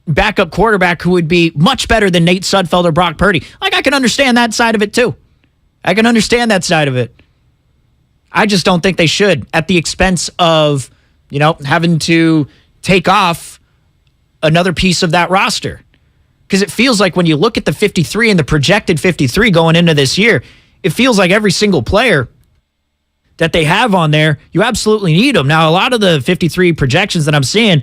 backup quarterback who would be much better than Nate Sudfeld or Brock Purdy. Like, I can understand that side of it, too. I can understand that side of it. I just don't think they should at the expense of, having to take off another piece of that roster. Because it feels like when you look at the 53 and the projected 53 going into this year, it feels like every single player that they have on there, you absolutely need them. Now, a lot of the 53 projections that I'm seeing,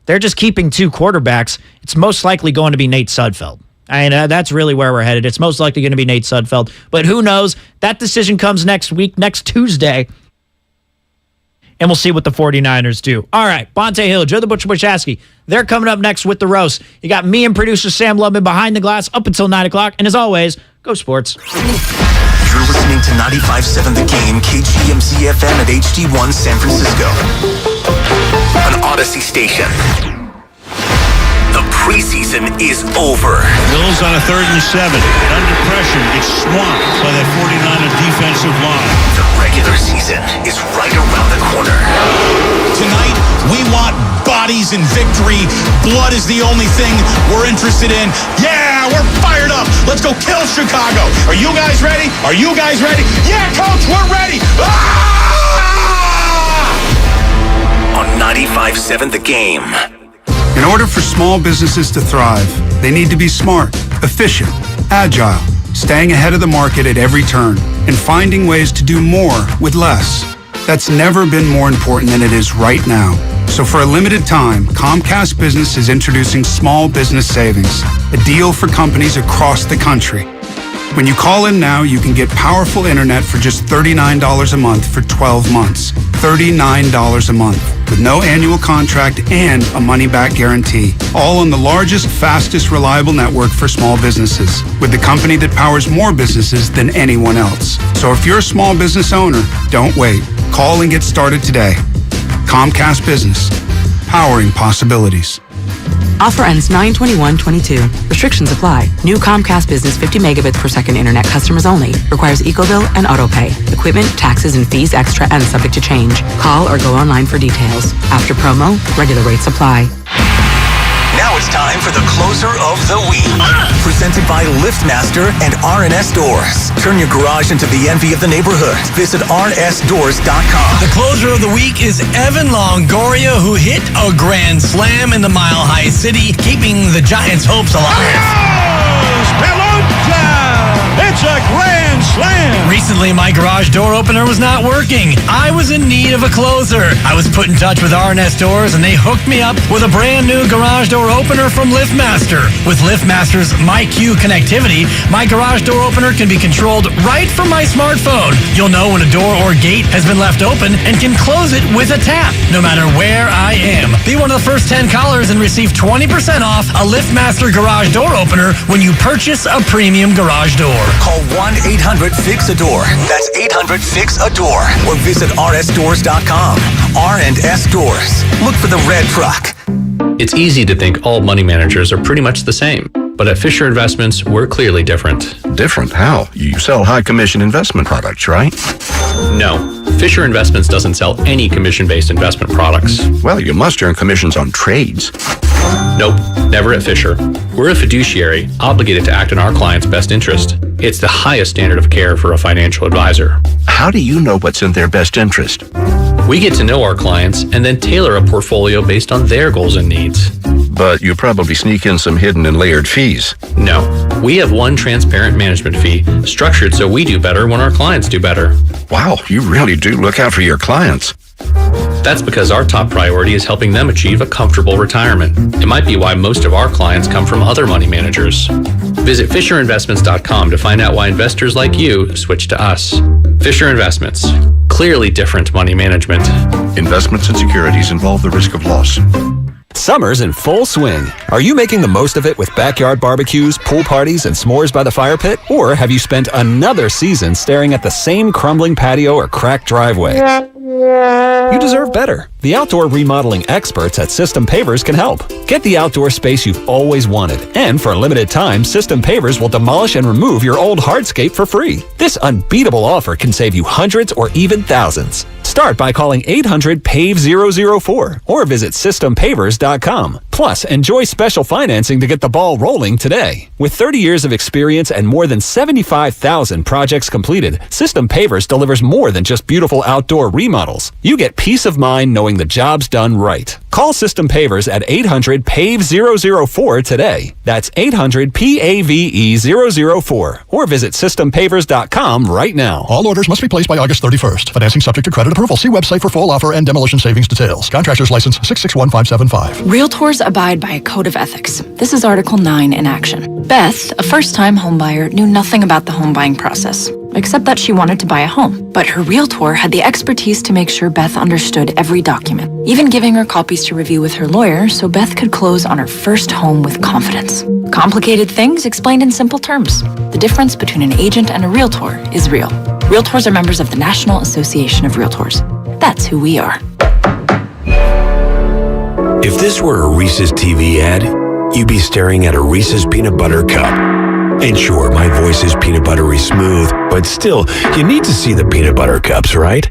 they're just keeping 2 quarterbacks. It's most likely going to be Nate Sudfeld. That's really where we're headed. It's most likely going to be Nate Sudfeld. But who knows? That decision comes next week, next Tuesday. And we'll see what the 49ers do. All right, Bonte Hill, Joe the Butcher Buchaski. They're coming up next with the roast. You got me and producer Sam Lubman behind the glass up until 9 o'clock. And as always, go sports. You're listening to 95.7 The Game, KGMZ FM at HD1 San Francisco. An Odyssey station. The preseason is over. Bills on a 3rd and 7. Under pressure, gets swamped by that 49er defensive line. The regular season is right around the corner. Tonight, we want bodies and victory. Blood is the only thing we're interested in. Yeah, we're fired up. Let's go kill Chicago. Are you guys ready? Are you guys ready? Yeah, coach, we're ready. On 95.7 The Game. In order for small businesses to thrive, they need to be smart, efficient, agile, staying ahead of the market at every turn, and finding ways to do more with less. That's never been more important than it is right now. So for a limited time, Comcast Business is introducing Small Business Savings, a deal for companies across the country. When you call in now, you can get powerful internet for just $39 a month for 12 months. $39 a month with no annual contract and a money-back guarantee. All on the largest, fastest, reliable network for small businesses with the company that powers more businesses than anyone else. So if you're a small business owner, don't wait. Call and get started today. Comcast Business, powering possibilities. Offer ends 9/21/22. Restrictions apply. New Comcast Business 50 megabits per second internet customers only. Requires EcoBill and AutoPay. Equipment, taxes, and fees extra and subject to change. Call or go online for details. After promo, regular rates apply. Now it's time for the closer of the week. Presented by LiftMaster and R&S Doors. Turn your garage into the envy of the neighborhood. Visit rnsdoors.com. The closer of the week is Evan Longoria, who hit a grand slam in the Mile High City, keeping the Giants' hopes alive. It's a grand slam. Recently, my garage door opener was not working. I was in need of a closer. I was put in touch with R&S Doors, and they hooked me up with a brand new garage door opener from LiftMaster. With LiftMaster's MyQ connectivity, my garage door opener can be controlled right from my smartphone. You'll know when a door or gate has been left open and can close it with a tap, no matter where I am. Be one of the first 10 callers and receive 20% off a LiftMaster garage door opener when you purchase a premium garage door. Call 1-800-FIX-A-DOOR. That's 800-FIX-A-DOOR. Or visit rsdoors.com. R&S Doors. Look for the red truck. It's easy to think all money managers are pretty much the same. But at Fisher Investments, we're clearly different. Different? How? You sell high commission investment products, right? No. Fisher Investments doesn't sell any commission-based investment products. Well, you must earn commissions on trades. Nope, never at Fisher. We're a fiduciary, obligated to act in our client's best interest. It's the highest standard of care for a financial advisor. How do you know what's in their best interest? We get to know our clients and then tailor a portfolio based on their goals and needs. But you probably sneak in some hidden and layered fees. No, we have one transparent management fee, structured so we do better when our clients do better. Wow, you really do look out for your clients. That's because our top priority is helping them achieve a comfortable retirement. It might be why most of our clients come from other money managers. Visit FisherInvestments.com to find out why investors like you switch to us. Fisher Investments. Clearly different money management. Investments and securities involve the risk of loss. Summer's in full swing. Are you making the most of it with backyard barbecues, pool parties, and s'mores by the fire pit? Or have you spent another season staring at the same crumbling patio or cracked driveway? You deserve better. The outdoor remodeling experts at System Pavers can help. Get the outdoor space you've always wanted. And for a limited time, System Pavers will demolish and remove your old hardscape for free. This unbeatable offer can save you hundreds or even thousands. Start by calling 800-PAVE-004 or visit SystemPavers.com. Plus, enjoy special financing to get the ball rolling today. With 30 years of experience and more than 75,000 projects completed, System Pavers delivers more than just beautiful outdoor remodels. You get peace of mind knowing the job's done right. Call System Pavers at 800-PAVE-004 today. That's 800-PAVE-004 or visit SystemPavers.com right now. All orders must be placed by August 31st. Financing subject to credit approval. See website for full offer and demolition savings details. Contractor's license 661575. Realtors abide by a code of ethics. This is Article 9 in action. Beth, a first-time homebuyer, knew nothing about the home buying process, except that she wanted to buy a home. But her realtor had the expertise to make sure Beth understood every document, even giving her copies to review with her lawyer so Beth could close on her first home with confidence. Complicated things explained in simple terms. The difference between an agent and a realtor is real. Realtors are members of the National Association of Realtors. That's who we are. If this were a Reese's TV ad, you'd be staring at a Reese's peanut butter cup. And sure, my voice is peanut buttery smooth, but still, you need to see the peanut butter cups, right?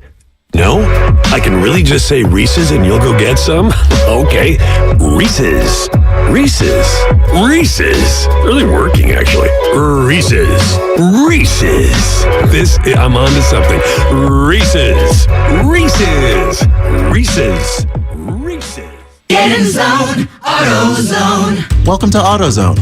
No? I can really just say Reese's and you'll go get some? Okay, Reese's. Reese's. Reese's. Really working, actually. Reese's. Reese's. I'm on to something. Reese's. Reese's. Reese's. Reese's. Get in zone, AutoZone. Welcome to AutoZone.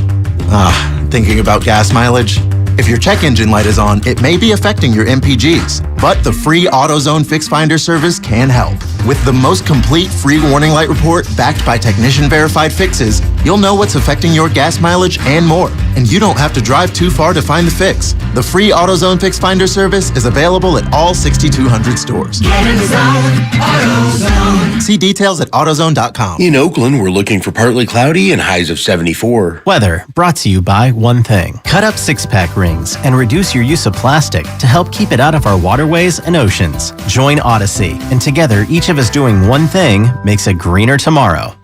Thinking about gas mileage? If your check engine light is on, it may be affecting your MPGs, but the free AutoZone Fix Finder service can help. With the most complete free warning light report backed by technician-verified fixes, you'll know what's affecting your gas mileage and more. And you don't have to drive too far to find the fix. The free AutoZone Fix Finder service is available at all 6,200 stores. Get in zone, AutoZone. See details at AutoZone.com. In Oakland, we're looking for partly cloudy and highs of 74. Weather brought to you by one thing. Cut up six-pack rings and reduce your use of plastic to help keep it out of our waterways and oceans. Join Odyssey, and together each of us doing one thing makes a greener tomorrow.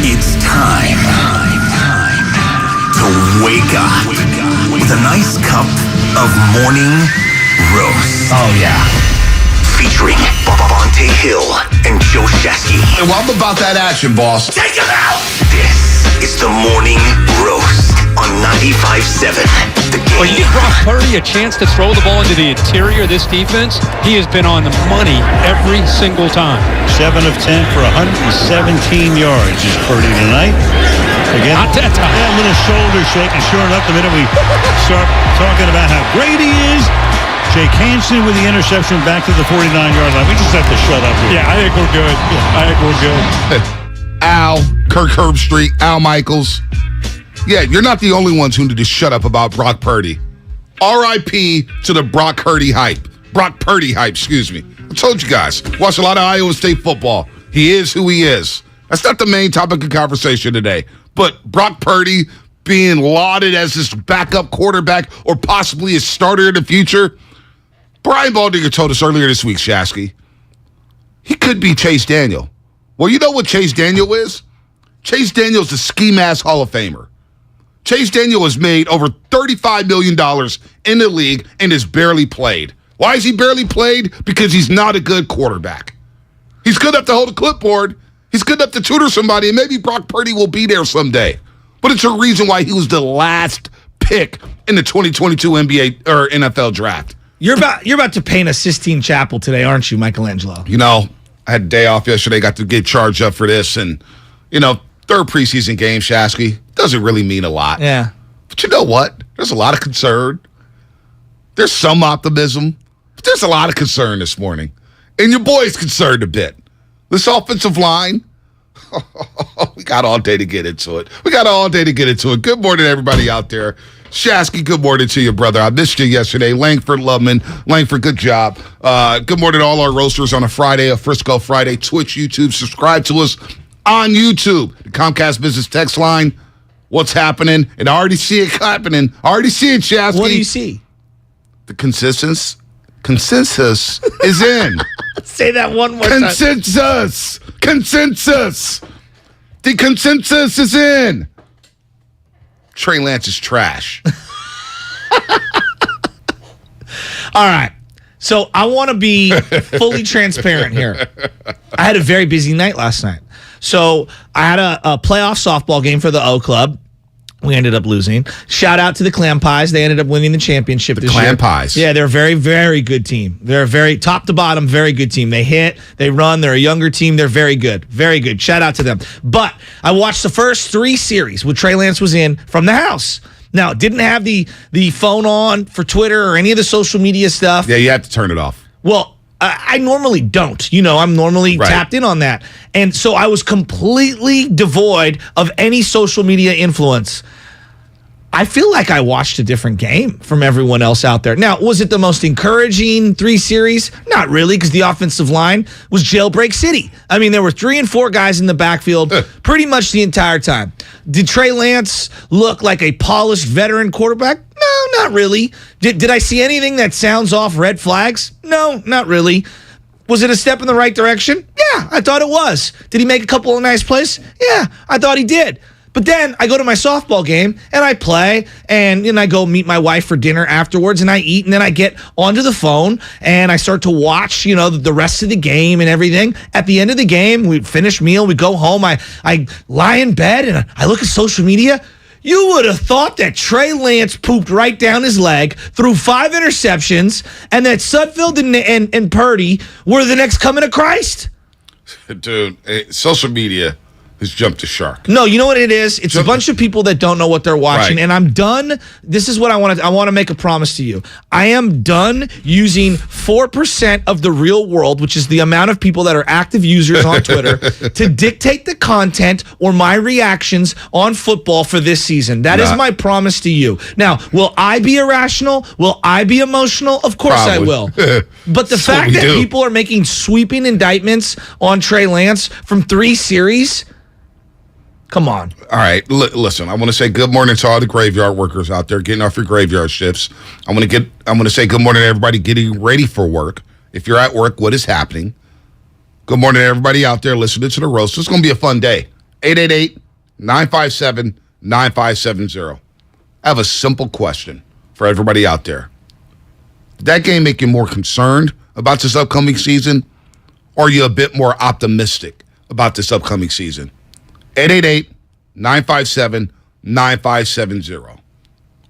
It's time to wake up with a nice cup of morning roast. Oh, yeah. Featuring Bonte Hill and Joe Shasky. Well, I'm about that action, boss. Take him out! This is the morning roast on 95.7 The Game. Well, you give Brock Purdy a chance to throw the ball into the interior of this defense. He has been on the money every single time. 7 of 10 for 117 yards is Purdy tonight. Again, not that time. Yeah, a little shoulder shake, and sure enough, the minute we start talking about how great he is, Jake Hansen with the interception back to the 49-yard line. We just have to shut up here. Yeah, I think we're good. I think we're good. Al, Kirk Herbstreit, Al Michaels. Yeah, you're not the only ones who need to shut up about Brock Purdy. R.I.P. to the Brock Purdy hype. Brock Purdy hype, excuse me. I told you guys, watch a lot of Iowa State football. He is who he is. That's not the main topic of conversation today. But Brock Purdy being lauded as this backup quarterback or possibly a starter in the future. Brian Baldinger told us earlier this week, Shasky, he could be Chase Daniel. Well, you know what Chase Daniel is? Chase Daniel's the ski-mask Hall of Famer. Chase Daniel has made over $35 million in the league and has barely played. Why has he barely played? Because he's not a good quarterback. He's good enough to hold a clipboard. He's good enough to tutor somebody, and maybe Brock Purdy will be there someday. But it's a reason why he was the last pick in the 2022 NBA or NFL draft. You're about to paint a Sistine Chapel today, aren't you, Michelangelo? You know, I had a day off yesterday, got to get charged up for this, and, you know, third preseason game, Shasky, doesn't really mean a lot. Yeah. But you know what? There's a lot of concern. There's some optimism, but there's a lot of concern this morning. And your boy's concerned a bit. This offensive line, we got all day to get into it. Good morning, everybody out there. Shasky, good morning to you, brother. I missed you yesterday. Langford, Lubman. Langford, good job. Good morning to all our roasters on a Friday, a Frisco Friday. Twitch, YouTube, subscribe to us on YouTube. The Comcast Business Text Line. What's happening? And I already see it happening. I already see it, Shasky. What do you see? The consensus is in. Say that one more time. Consensus. The consensus is in. Trey Lance is trash. All right. So I want to be fully transparent here. I had a very busy night last night. So I had a playoff softball game for the O Club. We ended up losing. Shout out to the Clam Pies. They ended up winning the championship this year. Clam Pies. Yeah, they're a very, very good team. They're a very top to bottom, very good team. They hit, they run, they're a younger team. They're very good. Very good. Shout out to them. But I watched the first 3 series when Trey Lance was in from the house. Now, didn't have the phone on for Twitter or any of the social media stuff. Yeah, you have to turn it off. Well, I normally don't. I'm normally tapped in on that. And so I was completely devoid of any social media influence. I feel like I watched a different game from everyone else out there. Now, was it the most encouraging 3 series? Not really, because the offensive line was jailbreak city. I mean, there were 3 and 4 guys in the backfield pretty much the entire time. Did Trey Lance look like a polished veteran quarterback? No, not really. Did I see anything that sounds off red flags? No, not really. Was it a step in the right direction? Yeah, I thought it was. Did he make a couple of nice plays? Yeah, I thought he did. But then I go to my softball game and I play and I go meet my wife for dinner afterwards and I eat and then I get onto the phone and I start to watch, the rest of the game and everything. At the end of the game, we finish meal, we go home, I lie in bed and I look at social media. You would have thought that Trey Lance pooped right down his leg, threw 5 interceptions, and that Sudfeld and Purdy were the next coming of Christ. Dude, social media has jumped the shark. No, you know what it is? It's a bunch of people that don't know what they're watching, and I'm done. This is what I want to make a promise to you. I am done using 4% of the real world, which is the amount of people that are active users on Twitter, to dictate the content or my reactions on football for this season. That is my promise to you. Now, will I be irrational? Will I be emotional? Of course I will. But the fact that people are making sweeping indictments on Trey Lance from 3 series... Come on. All right. Listen, I want to say good morning to all the graveyard workers out there getting off your graveyard shifts. I want to say good morning to everybody getting ready for work. If you're at work, what is happening? Good morning to everybody out there listening to the roast. It's going to be a fun day. 888-957-9570. I have a simple question for everybody out there. Did that game make you more concerned about this upcoming season? Or are you a bit more optimistic about this upcoming season? 888-957-9570.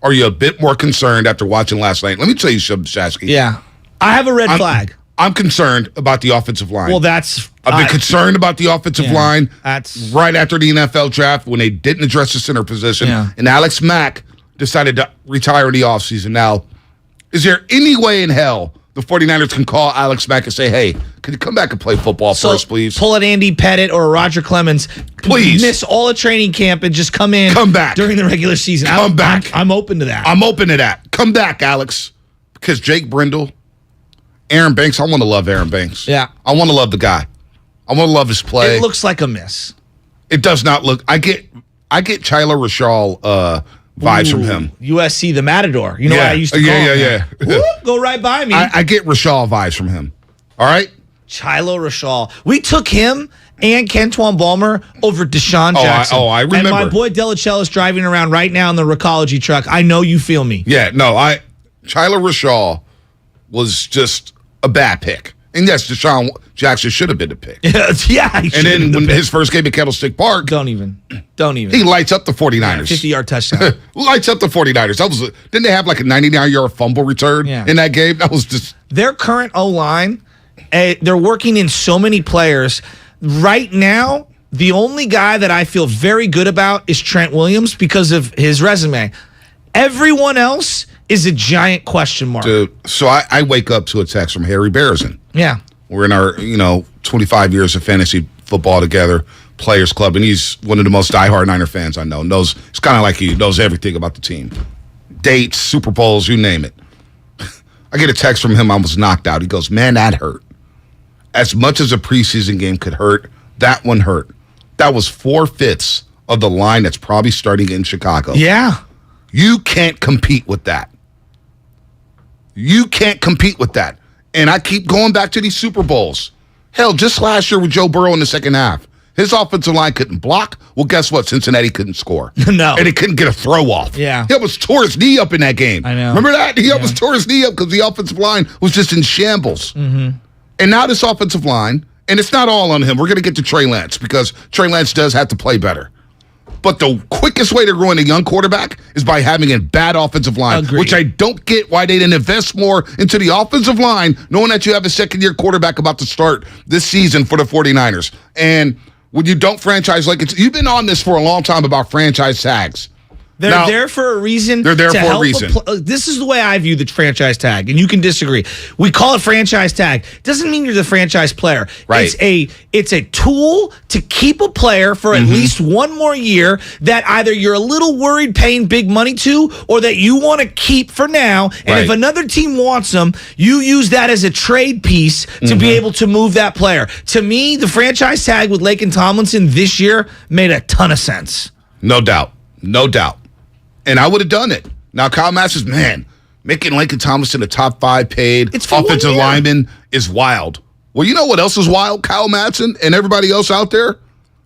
Are you a bit more concerned after watching last night? Let me tell you something, Shasky. Yeah. I have a red flag. I'm concerned about the offensive line. Well, I've been concerned about the offensive line right after the NFL draft when they didn't address the center position. Yeah. And Alex Mack decided to retire in the offseason. Now, is there any way in hell the 49ers can call Alex Mack and say, hey, could you come back and play football for us, please? Pull an Andy Pettit or a Roger Clemens. Please. Miss all of training camp and just come in. Come back. During the regular season. Come back. I'm open to that. I'm open to that. Come back, Alex. Because Jake Brindle, Aaron Banks, I want to love Aaron Banks. Yeah. I want to love the guy. I want to love his play. It looks like a miss. It does not look. I get Chyler Rashal vibes from him. USC, the Matador. You know what I used to call him? Yeah. Whoop, go right by me. I get Rashal vibes from him. All right? Chyler Rashal. We took him and Kentuan Balmer over Deshaun Jackson. I remember. And my boy Delacello is driving around right now in the Recology truck. I know you feel me. Yeah, no, Chyler Rashal was just a bad pick. And yes, Deshaun Jackson should have been the pick. Yeah, and then when his first game at Candlestick Park, don't even. He lights up the 49ers. 50-yard touchdown. Lights up the 49ers. Didn't they have like a 99-yard fumble return in that game? That was just their current O-line. They're working in so many players right now. The only guy that I feel very good about is Trent Williams because of his resume. Everyone else is a giant question mark. Dude, so I wake up to a text from Harry Barrison. Yeah. We're in our, 25 years of fantasy football together, Players Club, and he's one of the most diehard Niner fans I know. Knows, it's kind of like he knows everything about the team. Dates, Super Bowls, you name it. I get a text from him, I was knocked out. He goes, man, that hurt. As much as a preseason game could hurt, that one hurt. That was 4/5 of the line that's probably starting in Chicago. Yeah. You can't compete with that. You can't compete with that. And I keep going back to these Super Bowls. Hell, just last year with Joe Burrow in the second half. His offensive line couldn't block. Well, guess what? Cincinnati couldn't score. No. And he couldn't get a throw off. Yeah. He almost tore his knee up in that game. I know. Remember that? He almost tore his knee up because the offensive line was just in shambles. Mm-hmm. And now this offensive line, and it's not all on him. We're going to get to Trey Lance because Trey Lance does have to play better. But the quickest way to ruin a young quarterback is by having a bad offensive line, Agreed. which I don't get why they didn't invest more into the offensive line, knowing that you have a second-year quarterback about to start this season for the 49ers. And when you don't franchise like it's, you've been on this for a long time about franchise tags. They're there for a reason. They're there for a reason. This is the way I view the franchise tag, and you can disagree. We call it franchise tag. Doesn't mean you're the franchise player. Right. It's a tool to keep a player for at least one more year that either you're a little worried paying big money to, or that you want to keep for now. And if another team wants them, you use that as a trade piece to be able to move that player. To me, the franchise tag with Laken Tomlinson this year made a ton of sense. No doubt. No doubt. And I would have done it. Now, Kyle Masters, man, making Laken Tomlinson a top 5 paid offensive lineman is wild. Well, you know what else is wild? Kyle Madsen and everybody else out there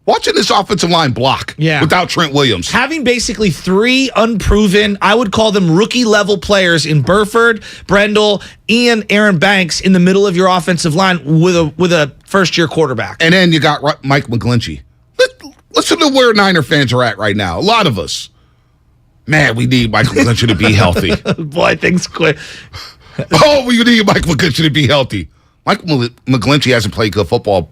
watching this offensive line block without Trent Williams. Having basically 3 unproven, I would call them rookie-level players in Burford, Brendel, and Aaron Banks in the middle of your offensive line with a first-year quarterback. And then you got Mike McGlinchey. Listen to where Niner fans are at right now. A lot of us. Man, we need Mike McGlinchey to be healthy. Boy, things quit. We need Mike McGlinchey to be healthy. Mike McGlinchey hasn't played good football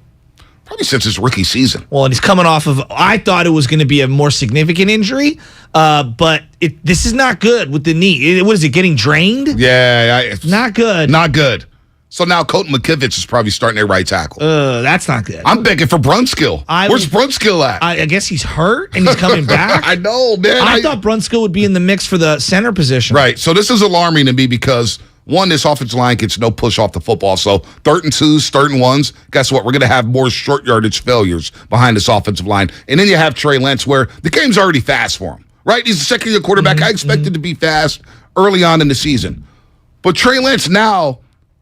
probably since his rookie season. Well, and he's coming off of, I thought it was going to be a more significant injury, but this is not good with the knee. What is it, getting drained? Yeah. It's not good. Not good. So now Colton McKivitz is probably starting at right tackle. That's not good. I'm begging for Brunskill. Where's Brunskill at? I guess he's hurt and he's coming back. I know, man. I thought Brunskill would be in the mix for the center position. Right. So this is alarming to me because, one, this offensive line gets no push off the football. So 3rd and 2s, 3rd and 1s, guess what? We're going to have more short yardage failures behind this offensive line. And then you have Trey Lance where the game's already fast for him. Right? He's a second-year quarterback. I expected to be fast early on in the season. But Trey Lance now,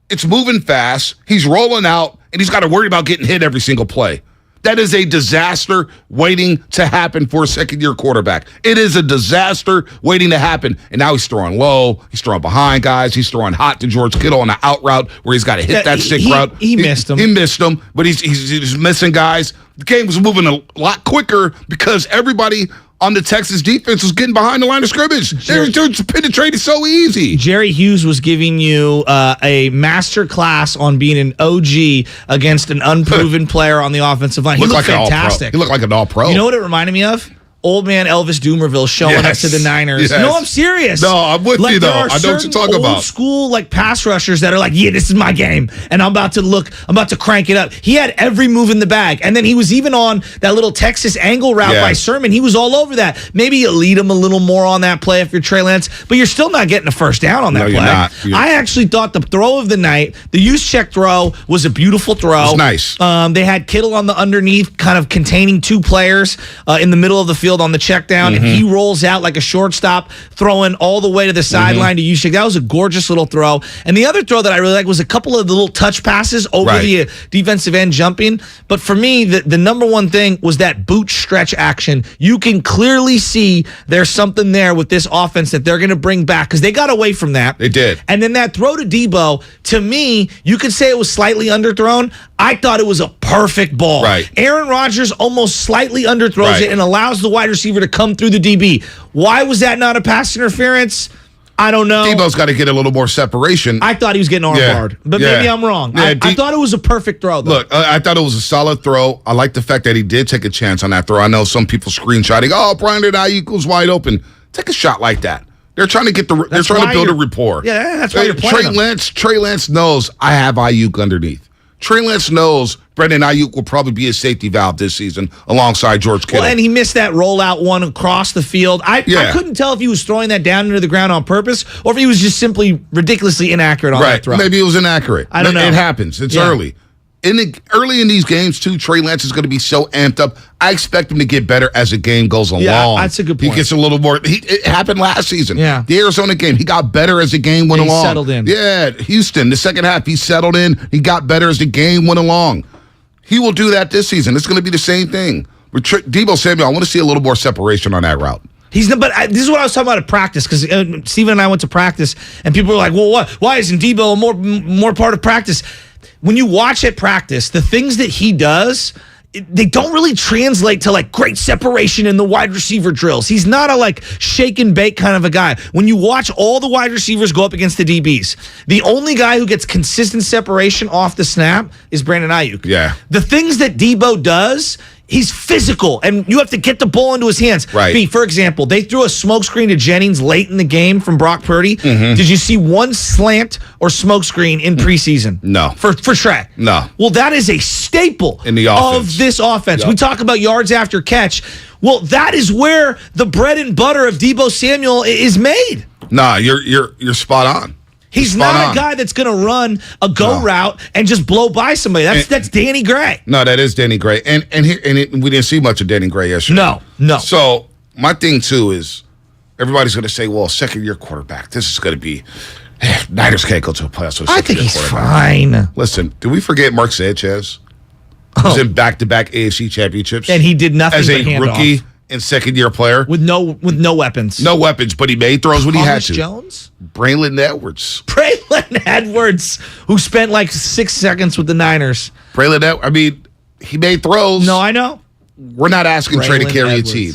it's moving fast. He's rolling out, and he's got to worry about getting hit every single play. That is a disaster waiting to happen for a second-year quarterback. It is a disaster waiting to happen. And now he's throwing low. He's throwing behind guys. He's throwing hot to George Kittle on the out route where he's got to hit that stick route. He missed him. He missed him, but he's missing guys. The game was moving a lot quicker because everybody on the Texas defense was getting behind the line of scrimmage. They're penetrating so easy. Jerry Hughes was giving you a master class on being an OG against an unproven player on the offensive line. He looked fantastic. He looked like an all-pro. You know what it reminded me of? Old man Elvis Dumerville showing up to the Niners. Yes. No, I'm serious. No, I'm with you, though. I know what you're talking about. Old school pass rushers that are like, yeah, this is my game. And I'm about to crank it up. He had every move in the bag. And then he was even on that little Texas angle route by Sermon. He was all over that. Maybe you lead him a little more on that play if you're Trey Lance, but you're still not getting a first down on that play. You're not. I actually thought the throw of the night, the use check throw, was a beautiful throw. It was nice. They had Kittle on the underneath, kind of containing 2 players in the middle of the field on the check down. And he rolls out like a shortstop, throwing all the way to the sideline to Yushik. That was a gorgeous little throw. And the other throw that I really like was a couple of the little touch passes over the defensive end jumping. But for me, the number one thing was that boot stretch action. You can clearly see there's something there with this offense that they're going to bring back because they got away from that. They did. And then that throw to Debo, to me, you could say it was slightly underthrown. I thought it was a perfect ball. Right. Aaron Rodgers almost slightly underthrows it and allows the wide receiver to come through the DB. Why was that not a pass interference? I don't know. Debo's got to get a little more separation. I thought he was getting arm-barred, but maybe I'm wrong. I thought it was a perfect throw, though. Look, I thought it was a solid throw. I like the fact that he did take a chance on that throw. I know some people screenshotting, Brandon Ayuk was wide open. Take a shot like that. They're trying to they're trying to build a rapport. Yeah, that's why you're playing Trey Lance knows I have Ayuk underneath. Trey Lance knows Brandon Ayuk will probably be a safety valve this season alongside George Kittle. Well, and he missed that rollout one across the field. I couldn't tell if he was throwing that down into the ground on purpose or if he was just simply ridiculously inaccurate on that throw. Maybe it was inaccurate. I don't know. It happens. It's early. early in these games, too, Trey Lance is going to be so amped up. I expect him to get better as the game goes along. Yeah, that's a good point. He gets a little more. It happened last season. Yeah. The Arizona game, he got better as the game went along. He settled in. Yeah, Houston, the second half, he settled in. He got better as the game went along. He will do that this season. It's going to be the same thing. With Deebo Samuel, I want to see a little more separation on that route. This is what I was talking about at practice, because Steven and I went to practice, and people were like, well, why isn't Deebo a more part of practice? When you watch at practice, the things that he does, they don't really translate to like great separation in the wide receiver drills. He's not a like shake and bake kind of a guy. When you watch all the wide receivers go up against the DBs, the only guy who gets consistent separation off the snap is Brandon Ayuk. Yeah. The things that Deebo does, he's physical, and you have to get the ball into his hands. Right. For example, they threw a smokescreen to Jennings late in the game from Brock Purdy. Mm-hmm. Did you see one slant or smokescreen in preseason? No. For Trey? No. Well, that is a staple in the offense. of this offense. Yep. We talk about yards after catch. Well, that is where the bread and butter of Deebo Samuel is made. Nah, you're spot on. He's not a guy that's going to run a go route and just blow by somebody. That's Danny Gray. No, that is Danny Gray. And we didn't see much of Danny Gray yesterday. No. So my thing, too, is everybody's going to say, well, second-year quarterback, this is going to be Niners can't go to a playoffs with a I think he's quarterback. fine. Listen, did we forget Mark Sanchez? Was in back-to-back AFC championships. And he did nothing as but a hand rookie off. and second-year player. With no weapons. No weapons, but he made throws when he had Thomas to. Jones? Braylon Edwards. Braylon Edwards, who spent like 6 seconds with the Niners. Braylon Edwards, I mean, he made throws. No, I know. We're not asking Trey to Braylon carry Edwards. a team.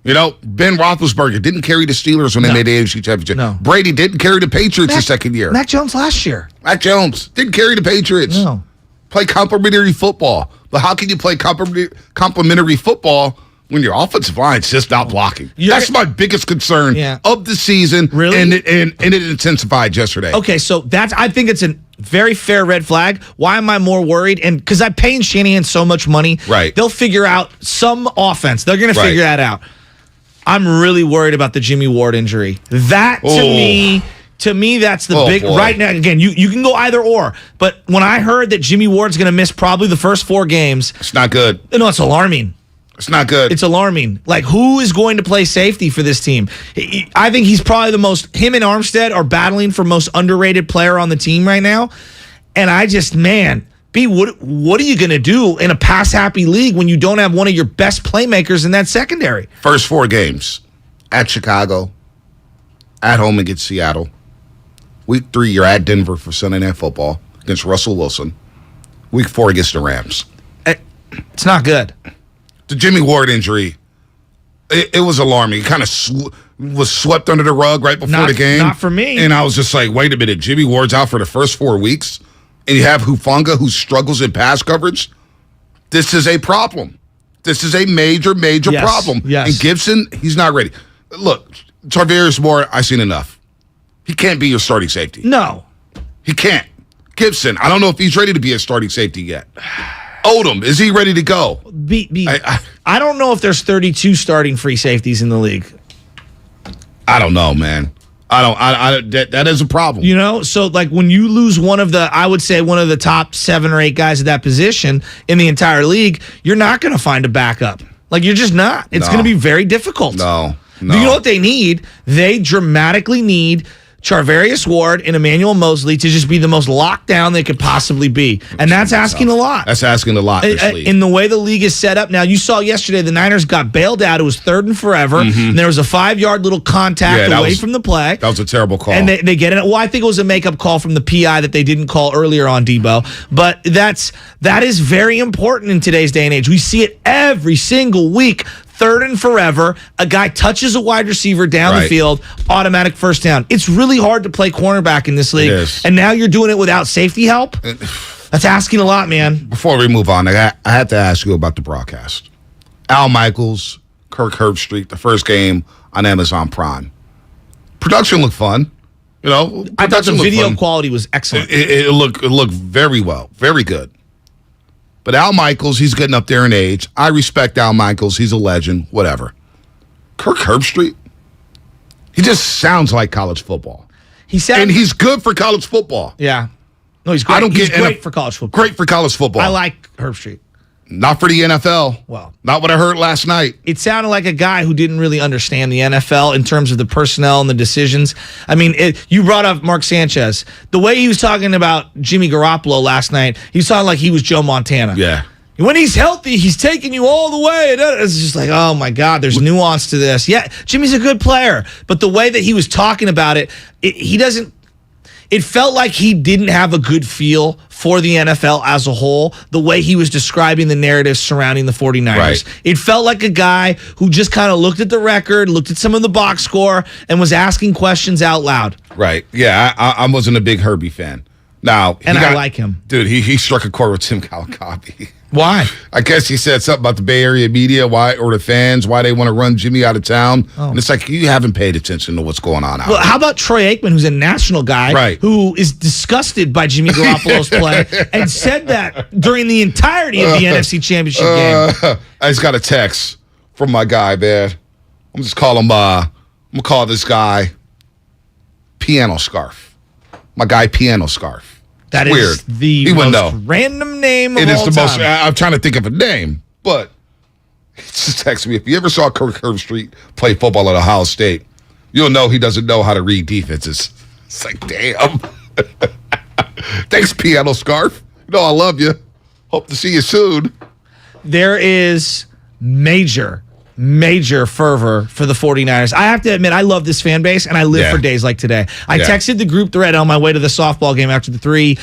You know, Ben Roethlisberger didn't carry the Steelers when they made the AFC Championship. No. Brady didn't carry the Patriots his second year. Mac Jones last year. Mac Jones didn't carry the Patriots. No. Play complimentary football. But how can you play complimentary football when your offensive line's just not blocking? That's my biggest concern of the season. Really? And it intensified yesterday. Okay, so I think it's a very fair red flag. Why am I more worried? And because I'm paying Shanahan so much money, right? They'll figure out some offense. They're going to figure that out. I'm really worried about the Jimmy Ward injury. That to me, that's the big boy. right now. Again, you can go either or. But when I heard that Jimmy Ward's going to miss probably the first 4 games, it's not good. No, it's alarming. It's not good. It's alarming. Like, who is going to play safety for this team? I think he's probably him and Armstead are battling for most underrated player on the team right now. And I just, what are you going to do in a pass-happy league when you don't have one of your best playmakers in that secondary? First 4 games. At Chicago. At home against Seattle. Week 3, you're at Denver for Sunday Night Football against Russell Wilson. Week 4 against the Rams. It's not good. The Jimmy Ward injury, it was alarming. It kind of was swept under the rug right before the game. Not for me. And I was just like, wait a minute, Jimmy Ward's out for the first 4 weeks, and you have Hufanga who struggles in pass coverage. This is a problem. This is a major problem. Yes. And Gibson, he's not ready. Look, Tarvarius Moore, I've seen enough. He can't be your starting safety. No. He can't. Gibson, I don't know if he's ready to be a starting safety yet. Odom, is he ready to go? I don't know if there's 32 starting free safeties in the league. I don't know, man. That is a problem. You know, so like when you lose one of the top 7 or 8 guys at that position in the entire league, you're not going to find a backup. Like, you're just not. It's going to be very difficult. No. You know what they need? They dramatically need Charvarius Ward and Emmanuel Mosley to just be the most locked down they could possibly be. And that's asking a lot. That's asking a lot this league. In the way the league is set up now, you saw yesterday the Niners got bailed out. It was 3rd and forever. And there was a 5-yard little contact away from the play. That was a terrible call. And they get it. Well, I think it was a makeup call from the PI that they didn't call earlier on Deebo. But that is very important in today's day and age. We see it every single week. 3rd and forever, a guy touches a wide receiver down the field, automatic first down. It's really hard to play cornerback in this league. It is. And now you're doing it without safety help? That's asking a lot, man. Before we move on, I had to ask you about the broadcast. Al Michaels, Kirk Herbstreit, the first game on Amazon Prime. Production looked fun. You know, I thought the video quality was excellent. It looked very well, very good. But Al Michaels, he's getting up there in age. I respect Al Michaels. He's a legend, whatever. Kirk Herbstreit, he just sounds like college football. And he's good for college football. Yeah. No, he's great. I don't He's get great for college football. Great for college football. I like Herb Street. Not for the NFL. Well, not what I heard last night. It sounded like a guy who didn't really understand the NFL in terms of the personnel and the decisions. I mean, you brought up Mark Sanchez. The way he was talking about Jimmy Garoppolo last night, he sounded like he was Joe Montana. Yeah. When he's healthy, he's taking you all the way. It's just like, oh my God, there's nuance to this. Yeah, Jimmy's a good player, but the way that he was talking about it, he doesn't. It felt like he didn't have a good feel for the NFL as a whole, the way he was describing the narrative surrounding the 49ers. Right. It felt like a guy who just kind of looked at the record, looked at some of the box score, and was asking questions out loud. Right. Yeah, I wasn't a big Herbie fan. Now, I like him. Dude, he struck a chord with Tim Kawakabe. Why? I guess he said something about the Bay Area media, or the fans, why they want to run Jimmy out of town. Oh. And it's like, you haven't paid attention to what's going on out there. How about Troy Aikman, who's a national guy, who is disgusted by Jimmy Garoppolo's play, and said that during the entirety of the NFC Championship game. I just got a text from my guy, man. I'm just call him, I'm going to call this guy Piano Scarf. My guy, Piano Scarf. That it's is weird. The most random name of all time. I'm trying to think of a name, but he just texted me. If you ever saw Kirk Herbstreit play football at Ohio State, you'll know he doesn't know how to read defenses. It's like, damn. Thanks, Piano Scarf. You know I love you. Hope to see you soon. There is major fervor for the 49ers. I have to admit, I love this fan base, and I live for days like today. I texted the group thread on my way to the softball game after the three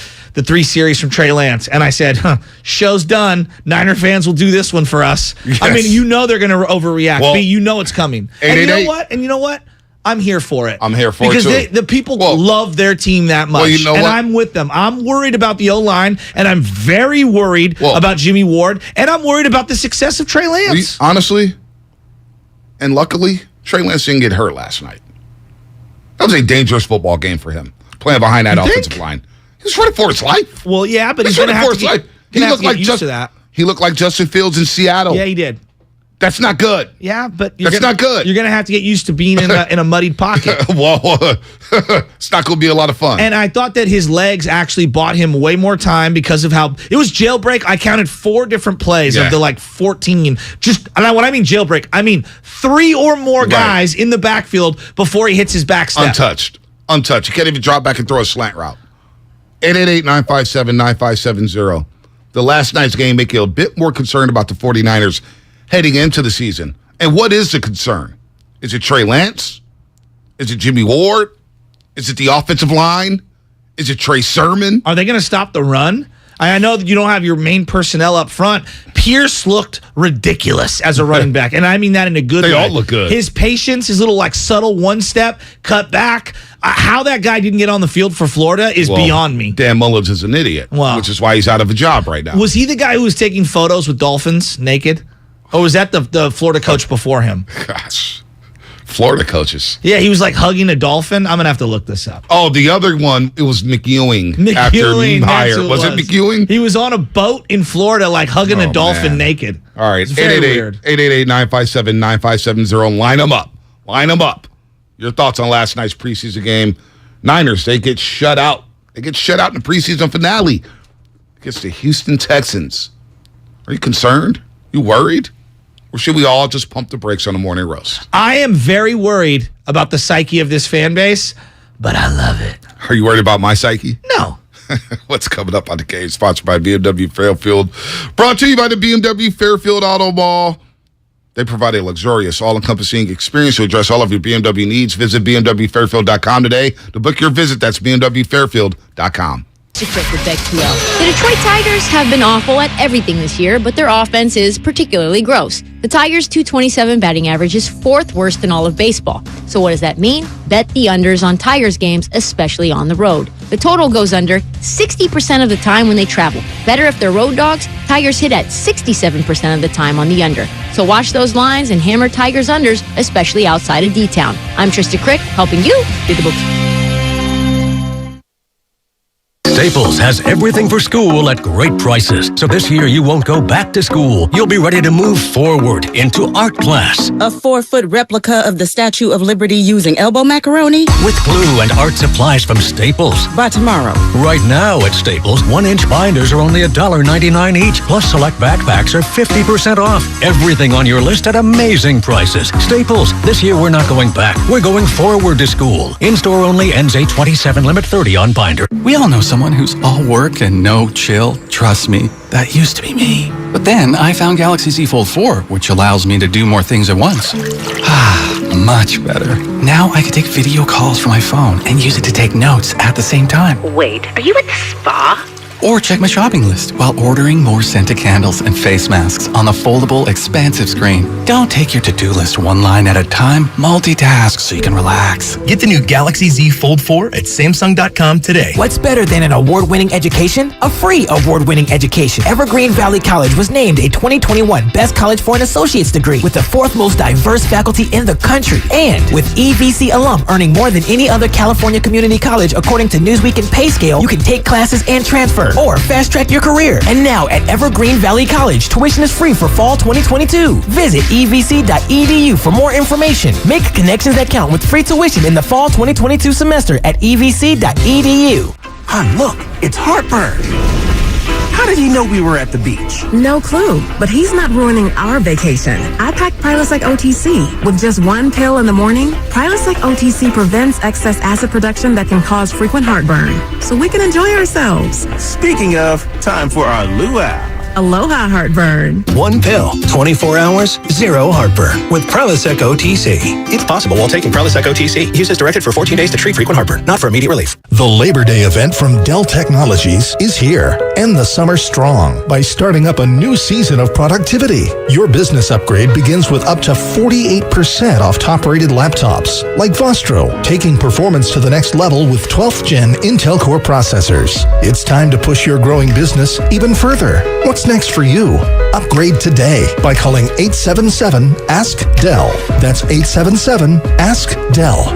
series from Trey Lance, and I said, show's done. Niner fans will do this one for us. Yes. I mean, you know they're going to overreact. Well, you know it's coming. And you know what? I'm here for it. I'm here for it, too. Because the people love their team that much, and I'm with them. I'm worried about the O-line, and I'm very worried about Jimmy Ward, and I'm worried about the success of Trey Lance. Honestly, and luckily, Trey Lance didn't get hurt last night. That was a dangerous football game for him, playing behind that offensive line. He was running for his life. Well, yeah, but he's running for his life. He looked like He looked like Justin Fields in Seattle. Yeah, he did. That's not good. Yeah, but that's not good. You're going to have to get used to being in a muddied pocket. Well, it's not going to be a lot of fun. And I thought that his legs actually bought him way more time because of how it was jailbreak. I counted 4 different plays of the 14. And when I mean jailbreak, I mean 3 or more guys in the backfield before he hits his back step. Untouched. You can't even drop back and throw a slant route. 888-957-9570. The last night's game make you a bit more concerned about the 49ers heading into the season. And what is the concern? Is it Trey Lance? Is it Jimmy Ward? Is it the offensive line? Is it Trey Sermon? Are they going to stop the run? I know that you don't have your main personnel up front. Pierce looked ridiculous as a running back, and I mean that in a good way. They all look good. His patience, his little subtle one-step, cut back. How that guy didn't get on the field for Florida is beyond me. Dan Mullins is an idiot, which is why he's out of a job right now. Was he the guy who was taking photos with dolphins naked? Or was that the Florida coach before him? Gosh. Florida coaches. Yeah, he was hugging a dolphin. I'm going to have to look this up. Oh, the other one, it was McEwing. After Meyer. Was it McEwing? He was on a boat in Florida hugging a dolphin naked. All right, 888-957-9570. Line them up. Your thoughts on last night's preseason game. Niners, they get shut out. They get shut out in the preseason finale against the Houston Texans. Are you concerned? You worried? Or should we all just pump the brakes on the morning roast? I am very worried about the psyche of this fan base, but I love it. Are you worried about my psyche? No. What's coming up on the game? Sponsored by BMW Fairfield. Brought to you by the BMW Fairfield Auto Mall. They provide a luxurious, all-encompassing experience to address all of your BMW needs. Visit BMWFairfield.com today to book your visit. That's BMWFairfield.com. The Detroit Tigers have been awful at everything this year, but their offense is particularly gross. The Tigers' .227 batting average is 4th worst in all of baseball. So what does that mean? Bet the unders on Tigers games, especially on the road. The total goes under 60% of the time when they travel. Better if they're road dogs, Tigers hit at 67% of the time on the under. So watch those lines and hammer Tigers unders, especially outside of D-Town. I'm Trista Crick, helping you do the books. Staples has everything for school at great prices. So this year you won't go back to school. You'll be ready to move forward into art class. A 4-foot replica of the Statue of Liberty using elbow macaroni? With glue and art supplies from Staples. By tomorrow. Right now at Staples, 1-inch binders are only $1.99 each. Plus select backpacks are 50% off. Everything on your list at amazing prices. Staples, this year we're not going back. We're going forward to school. In-store only, ends 8/27, limit 30 on binder. We all know someone who's all work and no chill. Trust me, that used to be me. But then I found Galaxy Z Fold 4, which allows me to do more things at once. Much better. Now I can take video calls from my phone and use it to take notes at the same time. Wait, are you at the spa? Or check my shopping list while ordering more scented candles and face masks on the foldable, expansive screen. Don't take your to-do list one line at a time. Multitask so you can relax. Get the new Galaxy Z Fold 4 at Samsung.com today. What's better than an award-winning education? A free award-winning education. Evergreen Valley College was named a 2021 Best College for an Associate's degree with the 4th most diverse faculty in the country. And with EVC alum earning more than any other California community college according to Newsweek and PayScale, you can take classes and transfer or fast-track your career. And now at Evergreen Valley College, tuition is free for fall 2022. Visit evc.edu for more information. Make connections that count with free tuition in the fall 2022 semester at evc.edu. Hon, look, it's heartburn. How did he know we were at the beach? No clue, but he's not ruining our vacation. I packed Prilosec OTC. With just one pill in the morning, Prilosec OTC prevents excess acid production that can cause frequent heartburn, so we can enjoy ourselves. Speaking of, time for our luau. Aloha heartburn. One pill, 24 hours, zero heartburn with Prilosec OTC. It's possible while taking Prilosec OTC. Use as directed for 14 days to treat frequent heartburn, not for immediate relief. The Labor Day event from Dell Technologies is here. End the summer strong by starting up a new season of productivity. Your business upgrade begins with up to 48% off top-rated laptops, like Vostro, taking performance to the next level with 12th Gen Intel Core processors. It's time to push your growing business even further. What's next for you? Upgrade today by calling 877-ASK-DELL. That's 877-ASK-DELL.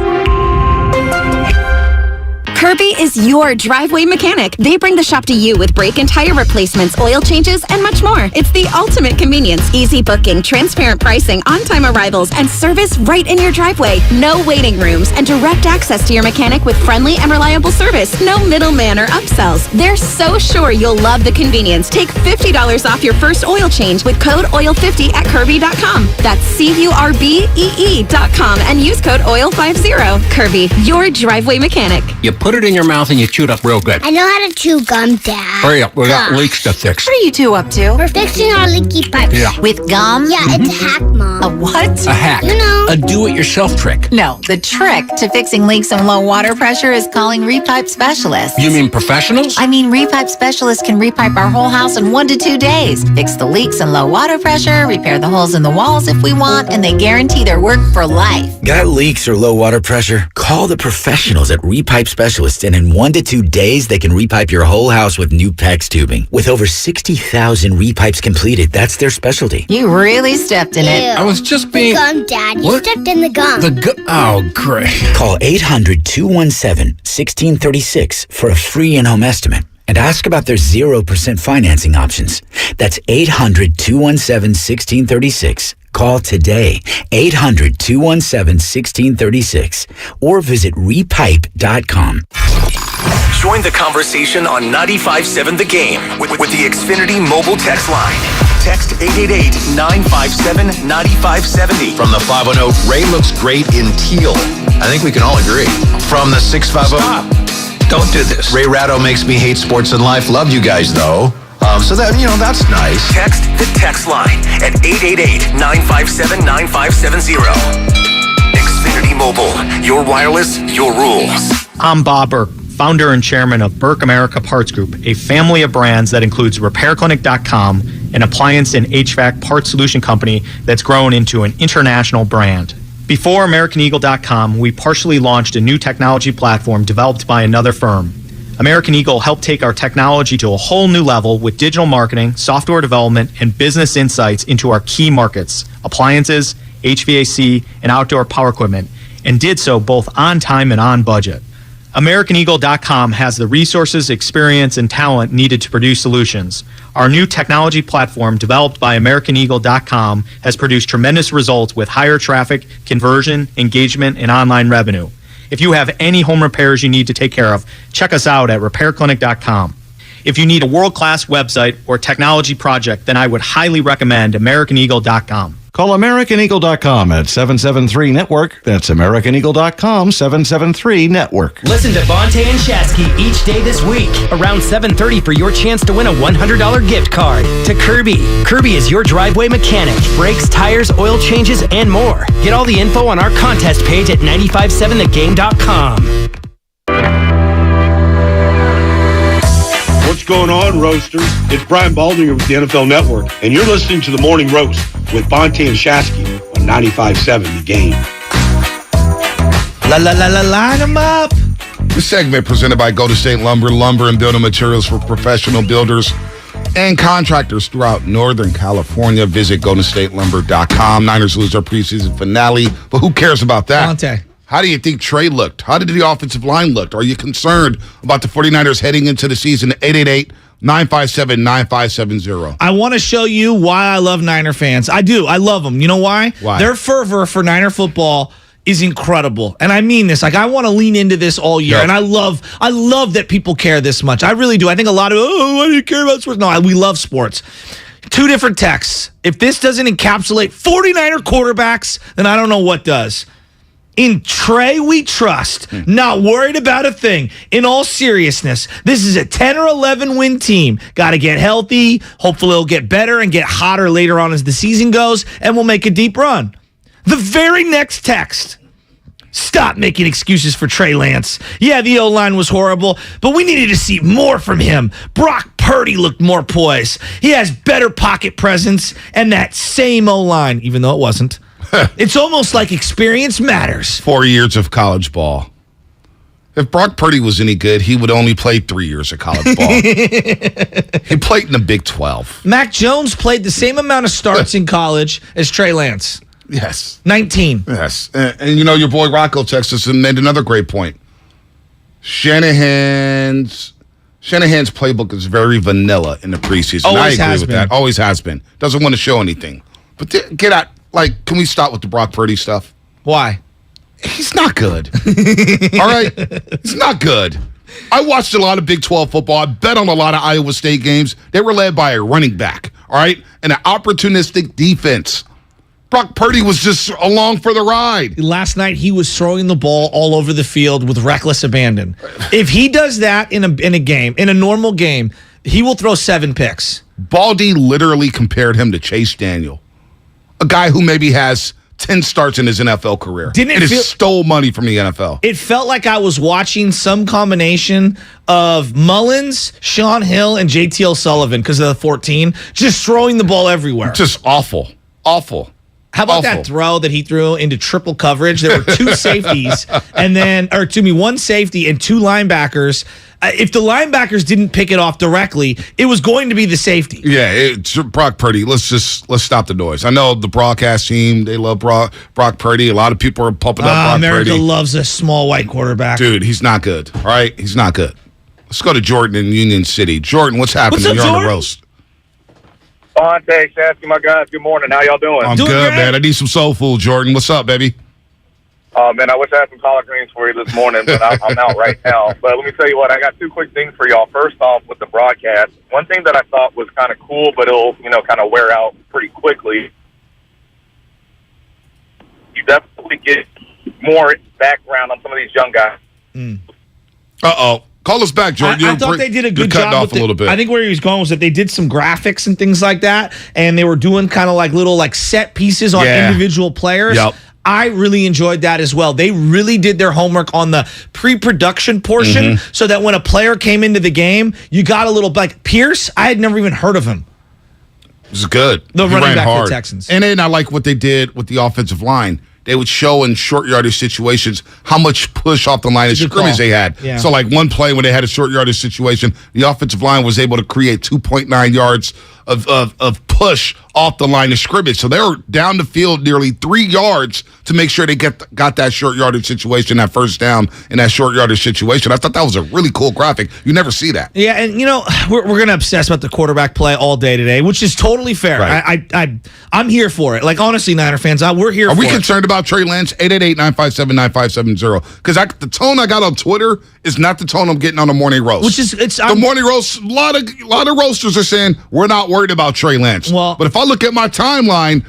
Kirby is your driveway mechanic. They bring the shop to you with brake and tire replacements, oil changes, and much more. It's the ultimate convenience. Easy booking, transparent pricing, on-time arrivals, and service right in your driveway. No waiting rooms, and direct access to your mechanic with friendly and reliable service. No middleman or upsells. They're so sure you'll love the convenience. Take $50 off your first oil change with code OIL50 at Kirby.com. That's CURBEE.com and use code OIL50. Kirby, your driveway mechanic. You put it in your mouth and you chew it up real good. I know how to chew gum, Dad. Hurry up, we got leaks to fix. What are you two up to? We're fixing our leaky pipes. Yeah. With gum? Yeah, it's a hack, Mom. A what? A hack. You know. A do-it-yourself trick. No, the trick to fixing leaks and low water pressure is calling repipe specialists. You mean professionals? I mean, repipe specialists can repipe our whole house in 1 to 2 days. Fix the leaks and low water pressure, repair the holes in the walls if we want, and they guarantee their work for life. Got leaks or low water pressure? Call the professionals at Repipe Specialists, and in 1 to 2 days, they can repipe your whole house with new PEX tubing. With over 60,000 repipes completed, that's their specialty. You really stepped in it. I was just being... The gum, Dad. You What? stepped in the gum. Oh, great. Call 800-217-1636 for a free in-home estimate and ask about their 0% financing options. That's 800-217-1636. Call today, 800-217-1636, or visit repipe.com. Join the conversation on 95.7 The Game with the Xfinity mobile text line. Text 888-957-9570. From the 510, Ray looks great in teal. I think we can all agree. From the 650, Stop. Don't do this. Ray Ratto makes me hate sports and life. Love you guys, though. So that, that's nice. Text the text line at 888-957-9570. Xfinity Mobile. Your wireless, your rules. I'm Bob Burke, founder and chairman of Burke America Parts Group, a family of brands that includes RepairClinic.com, an appliance and HVAC parts solution company that's grown into an international brand. Before AmericanEagle.com, we partially launched a new technology platform developed by another firm. American Eagle helped take our technology to a whole new level with digital marketing, software development, and business insights into our key markets, appliances, HVAC, and outdoor power equipment, and did so both on time and on budget. AmericanEagle.com has the resources, experience, and talent needed to produce solutions. Our new technology platform, developed by AmericanEagle.com, has produced tremendous results with higher traffic, conversion, engagement, and online revenue. If you have any home repairs you need to take care of, check us out at RepairClinic.com. If you need a world-class website or technology project, then I would highly recommend AmericanEagle.com. Call AmericanEagle.com at 773-NETWORK. That's AmericanEagle.com, 773-NETWORK. Listen to Bonte and Shasky each day this week, around 7:30 for your chance to win a $100 gift card to Kirby. Kirby is your driveway mechanic. Brakes, tires, oil changes, and more. Get all the info on our contest page at 957thegame.com. What's going on, Roasters? It's Brian Baldinger with the NFL Network, and you're listening to The Morning Roast with Bonte and Shasky on 95.7 The Game. Line them up. This segment presented by Golden State Lumber, lumber and building materials for professional builders and contractors throughout Northern California. Visit GoldenStateLumber.com. Niners lose their preseason finale, but who cares about that? Bonte. How do you think Trey looked? How did the offensive line look? Are you concerned about the 49ers heading into the season? 888-957-9570. I want to show you why I love Niner fans. I do. I love them. You know why? Why? Their fervor for Niner football is incredible. And I mean this. Like, I want to lean into this all year. Yep. And I love that people care this much. I really do. I think a lot of, why do you care about sports? No, we love sports. Two different texts. If this doesn't encapsulate 49er quarterbacks, then I don't know what does. In Trey, we trust. Not worried about a thing. In all seriousness, this is a 10 or 11 win team. Got to get healthy. Hopefully it'll get better and get hotter later on as the season goes, and we'll make a deep run. The very next text. Stop making excuses for Trey Lance. Yeah, the O-line was horrible, but we needed to see more from him. Brock Purdy looked more poised. He has better pocket presence and that same O-line, even though it wasn't. It's almost like experience matters. 4 years of college ball. If Brock Purdy was any good, he would only play 3 years of college ball. He played in the Big 12. Mac Jones played the same amount of starts in college as Trey Lance. Yes. 19. Yes. And you know, your boy Rocco texted us and made another great point. Shanahan's playbook is very vanilla in the preseason. Always I agree has with been. that. Always has been. Doesn't want to show anything. But get out. Like, can we stop with the Brock Purdy stuff? Why? He's not good. All right? He's not good. I watched a lot of Big 12 football. I bet on a lot of Iowa State games. They were led by a running back, all right? And an opportunistic defense. Brock Purdy was just along for the ride. Last night, he was throwing the ball all over the field with reckless abandon. If he does that in a game, in a normal game, he will throw 7 picks. Baldy literally compared him to Chase Daniel. A guy who maybe has 10 starts in his NFL career. Stole money from the NFL. It felt like I was watching some combination of Mullins, Sean Hill, and JT Sullivan because of the 14, just throwing the ball everywhere. Just awful. Awful. How about that throw that he threw into triple coverage? There were 2 safeties, one safety and 2 linebackers. If the linebackers didn't pick it off directly, it was going to be the safety. Yeah, it's Brock Purdy. Let's stop the noise. I know the broadcast team, they love Brock Purdy. A lot of people are pumping up Brock America Purdy. loves a small white quarterback. Dude, he's not good. All right? He's not good. Let's go to Jordan in Union City. Jordan, what's happening? You're on the roast. Bonte, Shasky, my guys, good morning. How y'all doing? I'm good, man. I need some soul food, Jordan. What's up, baby? Man, I wish I had some collard greens for you this morning, but I'm out right now. But let me tell you what, I got 2 quick things for y'all. First off, with the broadcast, one thing that I thought was kind of cool, but it'll, kind of wear out pretty quickly. You definitely get more background on some of these young guys. Uh-oh. Call us back, Jordan. I thought they did a good job. Off a little bit. I think where he was going was that they did some graphics and things like that, and they were doing kind of like little set pieces on individual players. Yep. I really enjoyed that as well. They really did their homework on the pre-production portion so that when a player came into the game, you got a little, like Pierce, I had never even heard of him. It was good. The He running ran back hard. for the Texans. And then I like what they did with the offensive line. they would show in short yardage situations how much push off the line of scrimmage they had. Yeah. So like one play when they had a short yardage situation, the offensive line was able to create 2.9 yards of push off the line of scrimmage. So they were down the field nearly 3 yards to make sure they got that short yardage situation, that first down in that short yardage situation. I thought that was a really cool graphic. You never see that. Yeah, and we're going to obsess about the quarterback play all day today, which is totally fair. Right. I'm here for it. Like, honestly, Niner fans, we're here for it. Are we concerned about Trey Lance? 888-957-9570. Because the tone I got on Twitter is not the tone I'm getting on the morning roast. Which is the morning roast. A lot of roasters are saying we're not worried about Trey Lance. Well, but if I look at my timeline,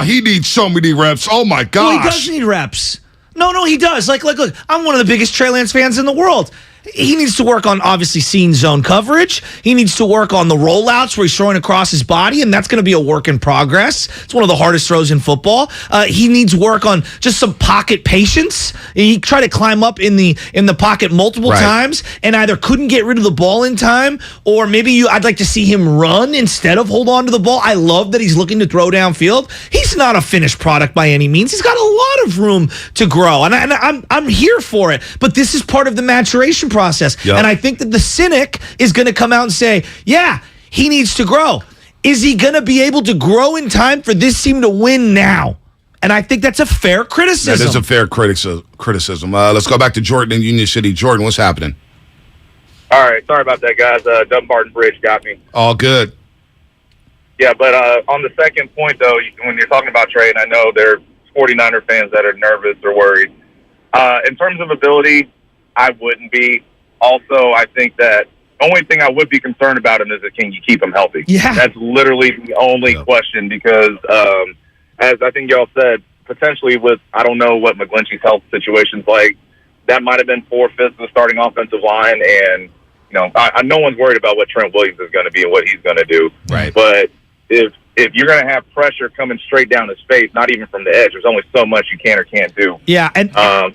he needs so many reps. Oh my gosh. Well, he does need reps. No, he does. Look, I'm one of the biggest Trey Lance fans in the world. He needs to work on, obviously, seeing zone coverage. He needs to work on the rollouts where he's throwing across his body, and that's going to be a work in progress. It's one of the hardest throws in football. He needs work on just some pocket patience. He tried to climb up in the pocket multiple times and either couldn't get rid of the ball in time, or maybe I'd like to see him run instead of hold on to the ball. I love that he's looking to throw downfield. He's not a finished product by any means. He's got a lot of room to grow, and I'm here for it. But this is part of the maturation process. Yep. And I think that the cynic is going to come out and say, yeah, he needs to grow. Is he going to be able to grow in time for this team to win now? And I think that's a fair criticism. That is a fair criticism. Let's go back to Jordan in Union City. Jordan, what's happening? All right. Sorry about that, guys. Dumbarton Bridge got me. All good. Yeah, but on the second point, though, when you're talking about Trey, and I know there are 49er fans that are nervous or worried, in terms of ability, I wouldn't be. Also, I think that the only thing I would be concerned about him is can you keep him healthy? Yeah. That's literally the only question because, as I think y'all said, potentially with, I don't know what McGlinchey's health situation's like, that might have been 4/5 of the starting offensive line. And, no one's worried about what Trent Williams is going to be and what he's going to do. Right. But if you're going to have pressure coming straight down his face, not even from the edge, there's only so much you can or can't do. Yeah. And yeah.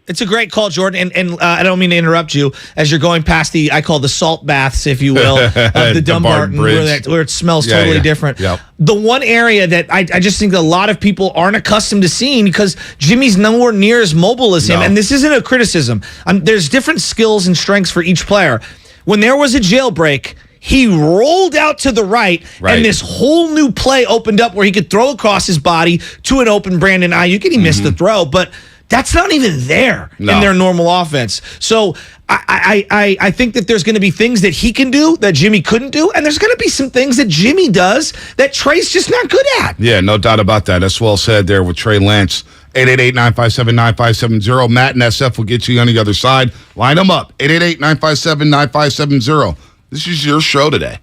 It's a great call, Jordan, and I don't mean to interrupt you as you're going past I call the salt baths, if you will, of the Dumbarton, where it smells totally different. Yep. The one area that I just think a lot of people aren't accustomed to seeing because Jimmy's nowhere near as mobile as him, and this isn't a criticism. There's different skills and strengths for each player. When there was a jailbreak, he rolled out to the right, and this whole new play opened up where he could throw across his body to an open Brandon Ayuk, and he missed the throw, but that's not even there in their normal offense. So I think that there's going to be things that he can do that Jimmy couldn't do, and there's going to be some things that Jimmy does that Trey's just not good at. Yeah, no doubt about that. That's well said there with Trey Lance. 888-957-9570. Matt and SF will get you on the other side. Line them up. 888-957-9570. This is your show today.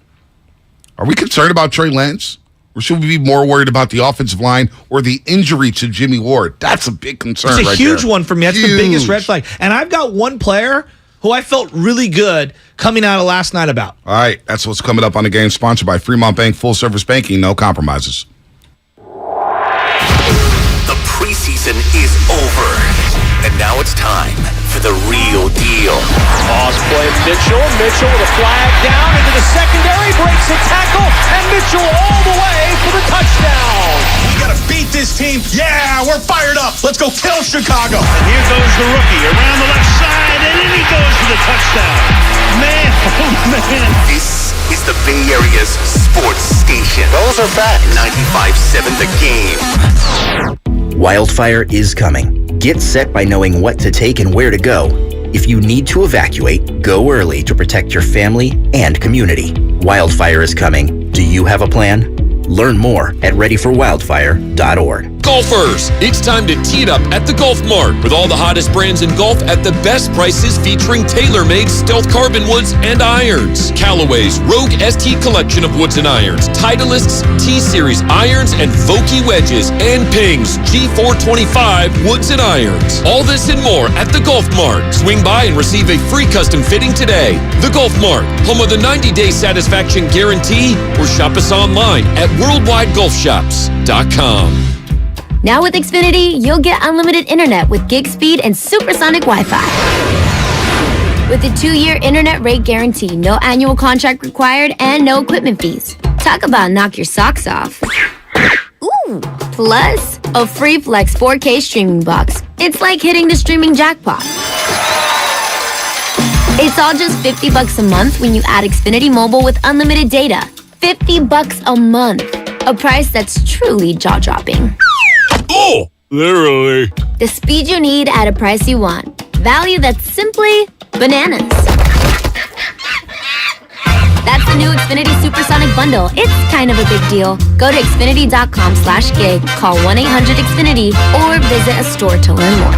Are we concerned about Trey Lance? Or should we be more worried about the offensive line or the injury to Jimmy Ward? That's a big concern. It's a huge one for me. That's the biggest red flag. And I've got one player who I felt really good coming out of last night about. All right, that's what's coming up on the game, sponsored by Fremont Bank, full service banking, no compromises. The preseason is over, and now it's time for the real deal. Pause play, Mitchell with a flag down into the secondary, breaks a tackle, and Mitchell all the way for the touchdown. We gotta beat this team. Yeah, we're fired up. Let's go kill Chicago. And here goes the rookie around the left side, and in he goes for the touchdown. Man, oh man. This is the Bay Area's sports station. Those are facts. 95.7 The Game. Wildfire is coming. Get set by knowing what to take and where to go. If you need to evacuate, go early to protect your family and community. Wildfire is coming. Do you have a plan? Learn more at readyforwildfire.org. Golfers, it's time to tee it up at the Golf Mart with all the hottest brands in golf at the best prices featuring tailor-made stealth carbon woods and irons. Callaway's Rogue ST collection of woods and irons, Titleist's T-Series irons and Vokey wedges, and Ping's G425 woods and irons. All this and more at the Golf Mart. Swing by and receive a free custom fitting today. The Golf Mart, home of the 90-day satisfaction guarantee, or shop us online at worldwidegolfshops.com. Now with Xfinity, you'll get unlimited internet with gig speed and supersonic Wi-Fi. With a 2-year internet rate guarantee, no annual contract required, and no equipment fees. Talk about knock your socks off. Ooh. Plus, a free Flex 4K streaming box. It's like hitting the streaming jackpot. It's all just $50 a month when you add Xfinity Mobile with unlimited data. $50 a month. A price that's truly jaw-dropping. Oh, literally. The speed you need at a price you want. Value that's simply bananas. That's the new Xfinity Supersonic Bundle. It's kind of a big deal. Go to Xfinity.com/gig, call 1-800-XFINITY, or visit a store to learn more.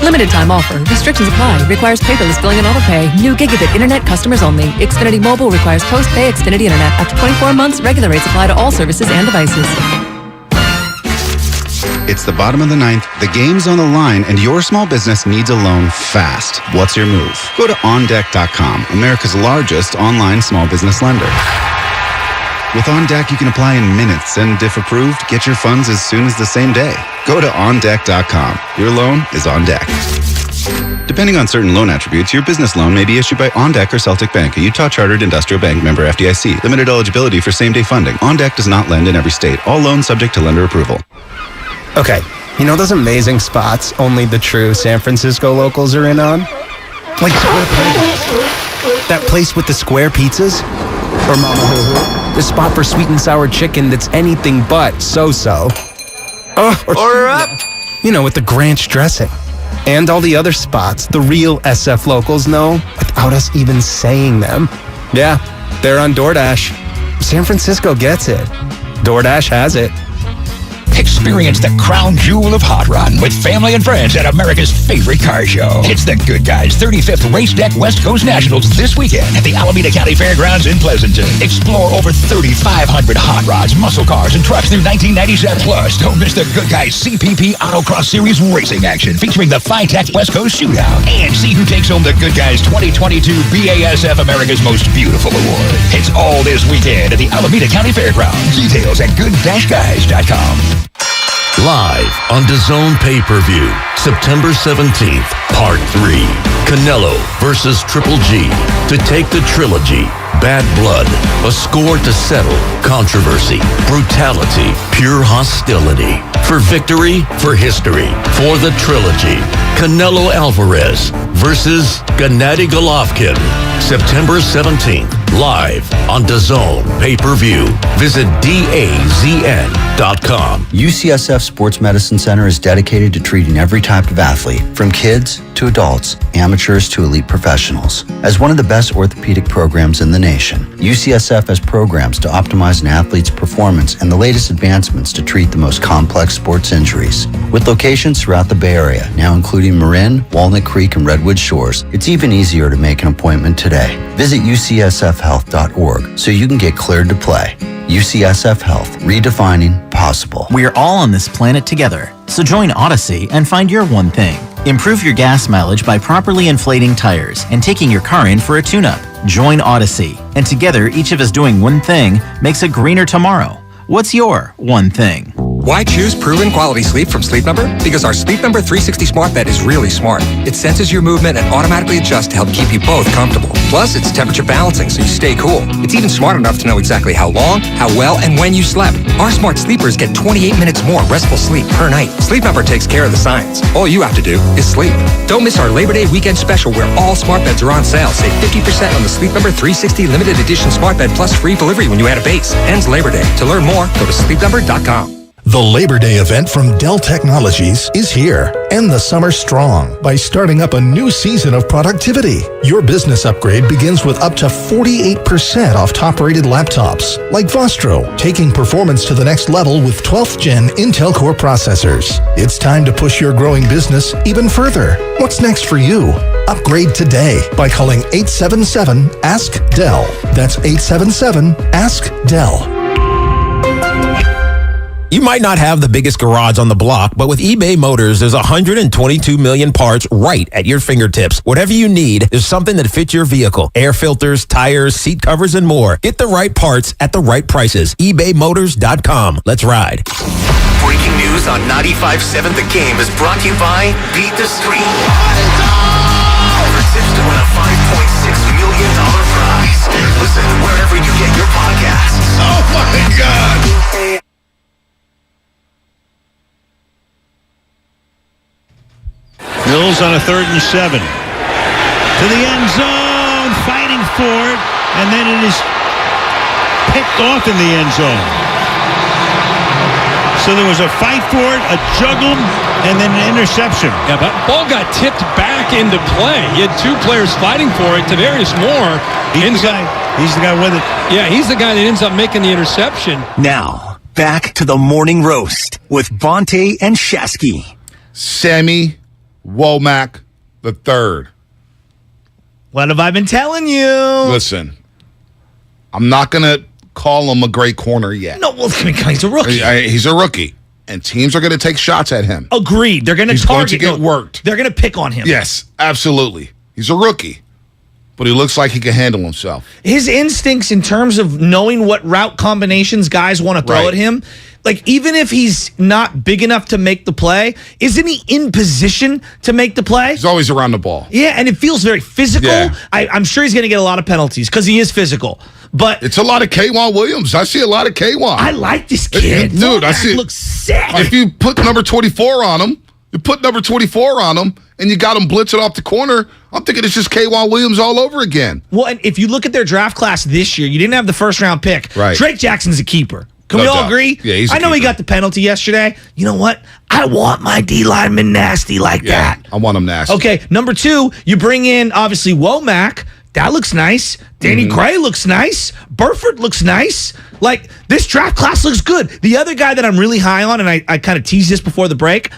Limited time offer. Restrictions apply. Requires paperless billing and autopay. New gigabit internet customers only. Xfinity Mobile requires post-pay Xfinity Internet. After 24 months, regular rates apply to all services and devices. It's the bottom of the ninth, the game's on the line, and your small business needs a loan fast. What's your move? Go to OnDeck.com, America's largest online small business lender. With OnDeck, you can apply in minutes, and if approved, get your funds as soon as the same day. Go to OnDeck.com. Your loan is on deck. Depending on certain loan attributes, your business loan may be issued by OnDeck or Celtic Bank, a Utah Chartered Industrial Bank member FDIC. Limited eligibility for same-day funding. OnDeck does not lend in every state. All loans subject to lender approval. Okay, you know those amazing spots only the true San Francisco locals are in on? Like Square Pavers. That place with the square pizzas? Or Mama Hoo-Hoo? The spot for sweet and sour chicken that's anything but so-so. Order up! You know, with the Granch dressing. And all the other spots the real SF locals know without us even saying them. Yeah, they're on DoorDash. San Francisco gets it. DoorDash has it. Experience the crown jewel of Hot Rod with family and friends at America's favorite car show. It's the Good Guys 35th Race Deck West Coast Nationals this weekend at the Alameda County Fairgrounds in Pleasanton. Explore over 3,500 hot rods, muscle cars, and trucks through 1997. Plus, don't miss the Good Guys CPP Autocross Series racing action featuring the FiTech West Coast Shootout. And see who takes home the Good Guys 2022 BASF America's Most Beautiful Award. It's all this weekend at the Alameda County Fairgrounds. Details at good-guys.com. Live on DAZN Pay-Per-View, September 17th, Part 3. Canelo versus Triple G. To take the trilogy, Bad Blood, a score to settle, controversy, brutality, pure hostility. For victory, for history, for the trilogy. Canelo Alvarez versus Gennady Golovkin. September 17th, live on DAZN Pay-Per-View. Visit DAZN.com. UCSF Sports Medicine Center is dedicated to treating every type of athlete, from kids to adults, amateurs to elite professionals. As one of the best orthopedic programs in the nation, UCSF has programs to optimize an athlete's performance and the latest advancements to treat the most complex sports injuries. With locations throughout the Bay Area, now including Marin, Walnut Creek, and Redwood Shores, it's even easier to make an appointment today. Visit UCSFhealth.org so you can get cleared to play. UCSF Health, redefining possible. We're all on this planet together, so join Odyssey and find your one thing. Improve your gas mileage by properly inflating tires and taking your car in for a tune-up. Join Odyssey, and together, each of us doing one thing makes a greener tomorrow. What's your one thing? Why choose proven quality sleep from Sleep Number? Because our Sleep Number 360 smart bed is really smart. It senses your movement and automatically adjusts to help keep you both comfortable. Plus, it's temperature balancing so you stay cool. It's even smart enough to know exactly how long, how well, and when you slept. Our smart sleepers get 28 minutes more restful sleep per night. Sleep Number takes care of the science. All you have to do is sleep. Don't miss our Labor Day weekend special where all smart beds are on sale. Save 50% on the Sleep Number 360 limited edition smart bed plus free delivery when you add a base. Ends Labor Day. To learn more, go to sleepnumber.com. The Labor Day event from Dell Technologies is here. End the summer strong by starting up a new season of productivity. Your business upgrade begins with up to 48% off top-rated laptops, like Vostro, taking performance to the next level with 12th Gen Intel Core processors. It's time to push your growing business even further. What's next for you? Upgrade today by calling 877-ASK-DELL. That's 877-ASK-DELL. You might not have the biggest garage on the block, but with eBay Motors, there's 122 million parts right at your fingertips. Whatever you need, there's something that fits your vehicle. Air filters, tires, seat covers, and more. Get the right parts at the right prices. ebaymotors.com. Let's ride. Breaking news on 95.7 The Game is brought to you by Beat the Street. For tips to win a $5.6 million prize. Listen wherever you get your podcasts. Oh my God! Mills on a 3rd and 7. To the end zone, fighting for it, and then it is picked off in the end zone. So there was a fight for it, a juggle, and then an interception. Yeah, but ball got tipped back into play. You had two players fighting for it. Tavarius Moore. He's the guy with it. Yeah, he's the guy that ends up making the interception. Now, back to the morning roast with Bonte and Shasky. Sammy Womack III. What have I been telling you? Listen, I'm not going to call him a great corner yet. No, well, he's a rookie. He's a rookie. And teams are going to take shots at him. Agreed. They're going to target. He's going to get worked. They're going to pick on him. Yes, absolutely. He's a rookie. But he looks like he can handle himself. His instincts in terms of knowing what route combinations guys want to throw at him, like even if he's not big enough to make the play, isn't he in position to make the play? He's always around the ball. Yeah, and it feels very physical. Yeah. I'm sure he's going to get a lot of penalties because he is physical. But it's a lot of K'Wan Williams. I see a lot of K'Wan. I like this kid. Dude, I see it. Looks sick. If you put number 24 on him, and you got him blitzing off the corner, I'm thinking it's just K'Wan Williams all over again. Well, and if you look at their draft class this year, you didn't have the first-round pick. Right. Drake Jackson's a keeper. Can we all agree? Yeah, he's I know he got the penalty yesterday. You know what? I want my D lineman nasty like that. I want him nasty. Okay, number 2, you bring in, obviously, Womack. That looks nice. Danny Gray looks nice. Burford looks nice. Like, this draft class looks good. The other guy that I'm really high on, and I kind of teased this before the break,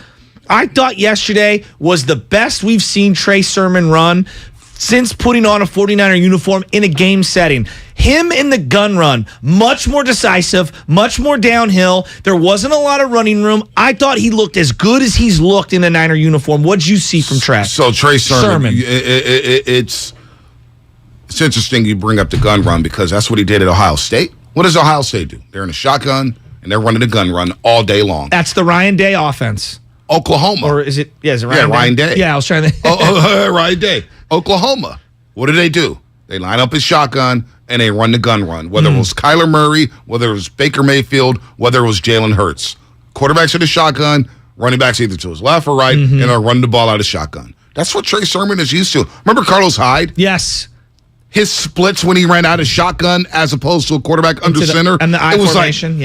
I thought yesterday was the best we've seen Trey Sermon run since putting on a 49er uniform in a game setting. Him in the gun run, much more decisive, much more downhill. There wasn't a lot of running room. I thought he looked as good as he's looked in a Niner uniform. What'd you see from Trey? So Trey Sermon. It's interesting you bring up the gun run because that's what he did at Ohio State. What does Ohio State do? They're in a shotgun, and they're running a gun run all day long. That's the Ryan Day offense. Oklahoma. Or is it Ryan Day? Yeah, I was trying to... Ryan Day. Oklahoma. What do? They line up his shotgun, and they run the gun run. Whether it was Kyler Murray, whether it was Baker Mayfield, whether it was Jalen Hurts. Quarterback's in the shotgun, running backs either to his left or right, and they're running the ball out of shotgun. That's what Trey Sermon is used to. Remember Carlos Hyde? Yes. His splits when he ran out of shotgun as opposed to a quarterback under center. And the I formation,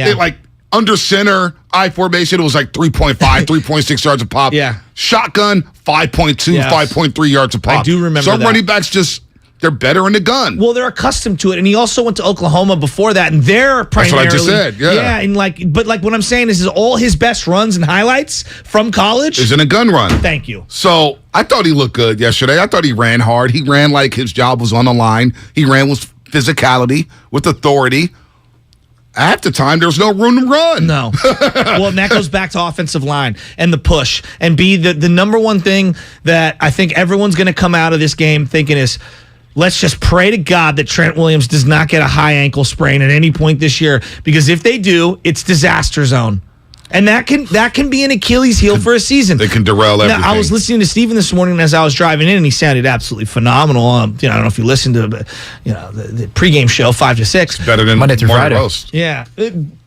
under center, I formation, it was like 3.5, 3.6 yards a pop. Yeah. Shotgun, 5.2, 5.3 yards a pop. I do remember Some that. running backs they're better in the gun. Well, they're accustomed to it, and he also went to Oklahoma before that, and they're primarily... That's what I just said, yeah. and but what I'm saying is all his best runs and highlights from college... is in a gun run. Thank you. So, I thought he looked good yesterday. I thought he ran hard. He ran like his job was on the line. He ran with physicality, with authority. Half the time, there's no room to run. No. Well, and that goes back to offensive line and the push. And the number one thing that I think everyone's going to come out of this game thinking is, let's just pray to God that Trent Williams does not get a high ankle sprain at any point this year. Because if they do, it's disaster zone. And that can be an Achilles heel for a season. They can derail everything. Now, I was listening to Steven this morning as I was driving in, and he sounded absolutely phenomenal. I don't know if you listened to the pregame show 5 to 6. It's better than Monday through Friday. Roast. Yeah.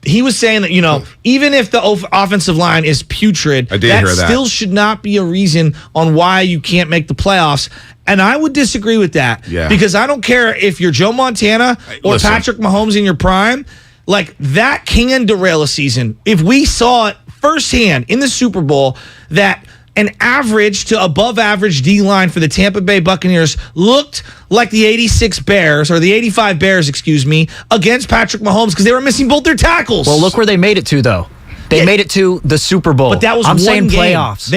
He was saying that, even if the offensive line is putrid, that still should not be a reason on why you can't make the playoffs. And I would disagree with that. Yeah. Because I don't care if you're Joe Montana or Patrick Mahomes in your prime. Like, that can derail a season. If we saw it firsthand in the Super Bowl that an average to above average D-line for the Tampa Bay Buccaneers looked like the 86 Bears, or the 85 Bears, against Patrick Mahomes because they were missing both their tackles. Well, look where they made it to, though. They made it to the Super Bowl. But that was I'm one saying game. playoffs.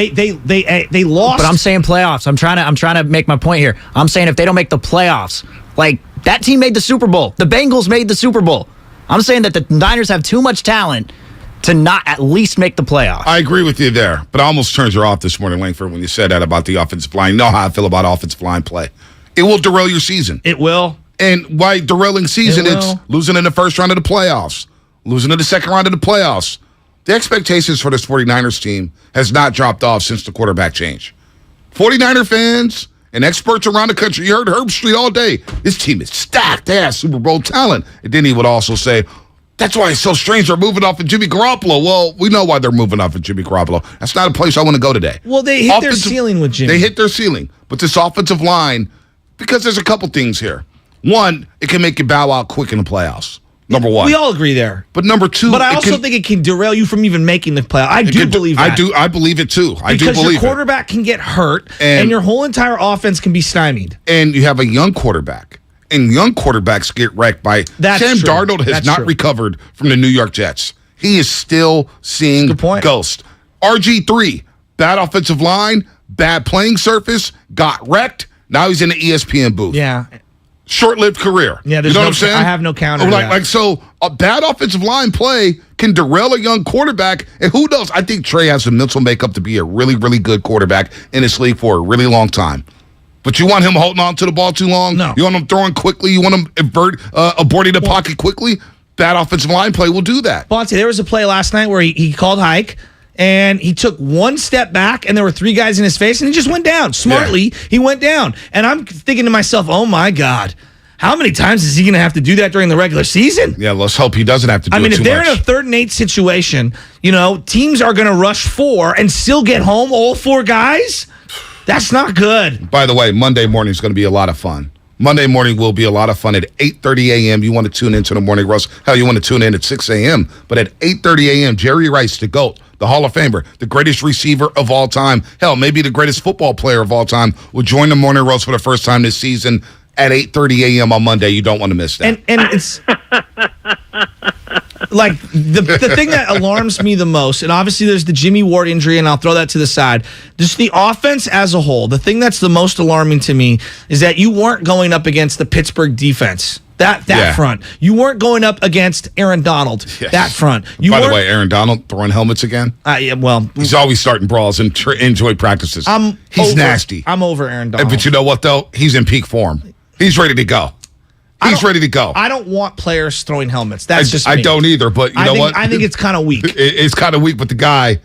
They lost. But I'm saying playoffs. I'm trying to make my point here. I'm saying if they don't make the playoffs, like that team made the Super Bowl. The Bengals made the Super Bowl. I'm saying that the Niners have too much talent to not at least make the playoffs. I agree with you there, but I almost turned you off this morning, Langford, when you said that about the offensive line. You know how I feel about offensive line play. It will derail your season. It will. And why derailing season? It's losing in the first round of the playoffs, losing in the second round of the playoffs. The expectations for this 49ers team has not dropped off since the quarterback change. 49er fans and experts around the country, you heard Herb Street all day. This team is stacked. They have Super Bowl talent. And then he would also say, That's why it's so strange they're moving off of Jimmy Garoppolo. Well, we know why they're moving off of Jimmy Garoppolo. That's not a place I want to go today. Well, they hit their ceiling with Jimmy. They hit their ceiling. But this offensive line, because there's a couple things here. One, it can make you bow out quick in the playoffs. Number one. We all agree there. But number two. But I also think it can derail you from even making the playoffs. I do believe that. I believe it too. I do believe it. Because your quarterback can get hurt and your whole entire offense can be stymied. And you have a young quarterback. And young quarterbacks get wrecked by Sam Darnold has not recovered from the New York Jets. He is still seeing ghosts. RG3, bad offensive line, bad playing surface, got wrecked. Now he's in the ESPN booth. Yeah. Short-lived career. Yeah, you know what I'm saying? I have no counter to that. So a bad offensive line play can derail a young quarterback. And who knows? I think Trey has the mental makeup to be a really, really good quarterback in this league for a really long time. But you want him holding on to the ball too long? No. You want him throwing quickly? You want him aborting the pocket quickly? Bad offensive line play will do that. Bonte, there was a play last night where he called hike, and he took one step back, and there were three guys in his face, and he just went down. Smartly, he went down. And I'm thinking to myself, oh, my God. How many times is he going to have to do that during the regular season? Yeah, let's hope he doesn't have to do it too much. If they're in a 3rd and 8 situation, teams are going to rush 4 and still get home, all 4 guys? That's not good. By the way, Monday morning is going to be a lot of fun. Monday morning will be a lot of fun at 8:30 a.m. You want to tune into the Morning Roast. Hell, you want to tune in at 6 a.m. But at 8:30 a.m., Jerry Rice, the GOAT, the Hall of Famer, the greatest receiver of all time, hell, maybe the greatest football player of all time, will join the Morning Roast for the first time this season at 8:30 a.m. on Monday. You don't want to miss that. And it's like the thing that alarms me the most, and obviously there's the Jimmy Ward injury, and I'll throw that to the side. Just the offense as a whole, the thing that's the most alarming to me is that you weren't going up against the Pittsburgh defense. That front. You weren't going up against Aaron Donald. Yes. That front. By the way, Aaron Donald throwing helmets again? He's always starting brawls and enjoy practices. He's nasty. I'm over Aaron Donald. But you know what, though? He's in peak form. He's ready to go. He's ready to go. I don't want players throwing helmets. That's just me. I don't either, but you know what? I think it's kind of weak. It's kind of weak, but the guy,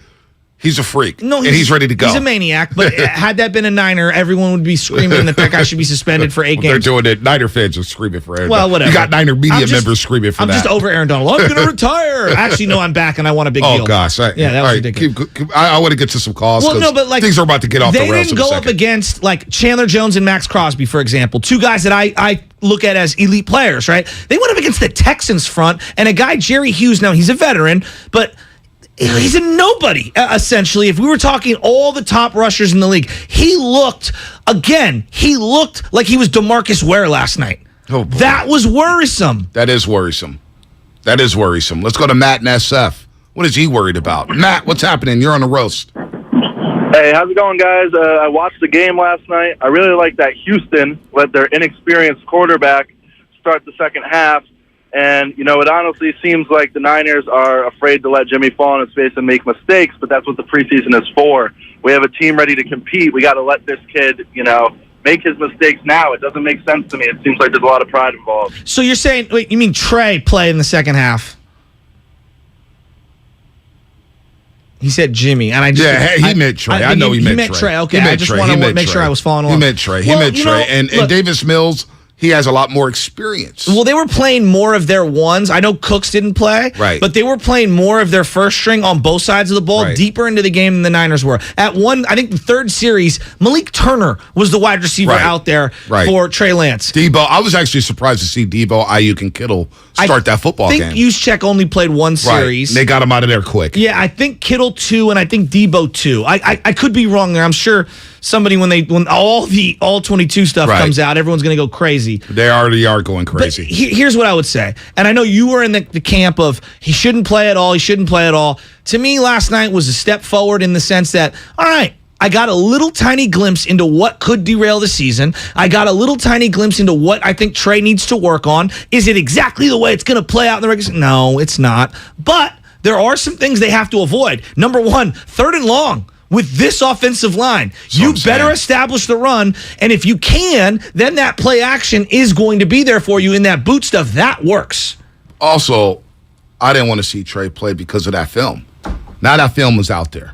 he's a freak. No, he's ready to go. He's a maniac, but had that been a Niner, everyone would be screaming that guy should be suspended for 8 games. They're doing it. Niner fans are screaming for Aaron Donald. Well, whatever. You got Niner media members screaming for that. I'm just over Aaron Donald. I'm going to retire. Actually, no, I'm back, and I want a big deal. Oh, gosh. That was ridiculous. I want to get to some calls. Well, no, but things are about to get off the rails. They didn't go up against Chandler Jones and Max Crosby, for example, 2 guys that I look at as elite players, right? They went up against the Texans front, and a guy, Jerry Hughes, now he's a veteran, but he's a nobody, essentially. If we were talking all the top rushers in the league, he looked like he was DeMarcus Ware last night. Oh, boy. That was worrisome. That is worrisome. Let's go to Matt in SF. What is he worried about? Matt, what's happening? You're on the roast. Hey, how's it going, guys? I watched the game last night. I really like that Houston let their inexperienced quarterback start the second half. And, it honestly seems like the Niners are afraid to let Jimmy fall on his face and make mistakes, but that's what the preseason is for. We have a team ready to compete. We got to let this kid, make his mistakes now. It doesn't make sense to me. It seems like there's a lot of pride involved. So you're saying, wait, you mean Trey play in the second half? He said Jimmy, and he meant Trey. I know he meant Trey. Okay, I just want to make sure I was following along. He meant Trey. And Davis Mills, he has a lot more experience. Well, they were playing more of their ones. I know Cooks didn't play, right? But they were playing more of their first string on both sides of the ball, deeper into the game than the Niners were. At I think the 3rd series, Malik Turner was the wide receiver out there for Trey Lance. Debo, I was actually surprised to see Debo, Ayuk, and Kittle start that football game. I think Juszczyk only played 1 series. Right. They got him out of there quick. Yeah, I think Kittle 2, and I think Debo 2. I could be wrong there. I'm sure somebody when all 22 stuff comes out, everyone's going to go crazy. They already are going crazy. But here's what I would say, and I know you were in the camp of he shouldn't play at all. To me, last night was a step forward in the sense that, all right, I got a little tiny glimpse into what could derail the season. I got a little tiny glimpse into what I think Trey needs to work on. Is it exactly the way it's going to play out in the regular season? No, it's not. But there are some things they have to avoid. Number 1, 3rd and long. With this offensive line, you better establish the run, and if you can, then that play action is going to be there for you in that boot stuff. That works. Also, I didn't want to see Trey play because of that film. Now that film is out there,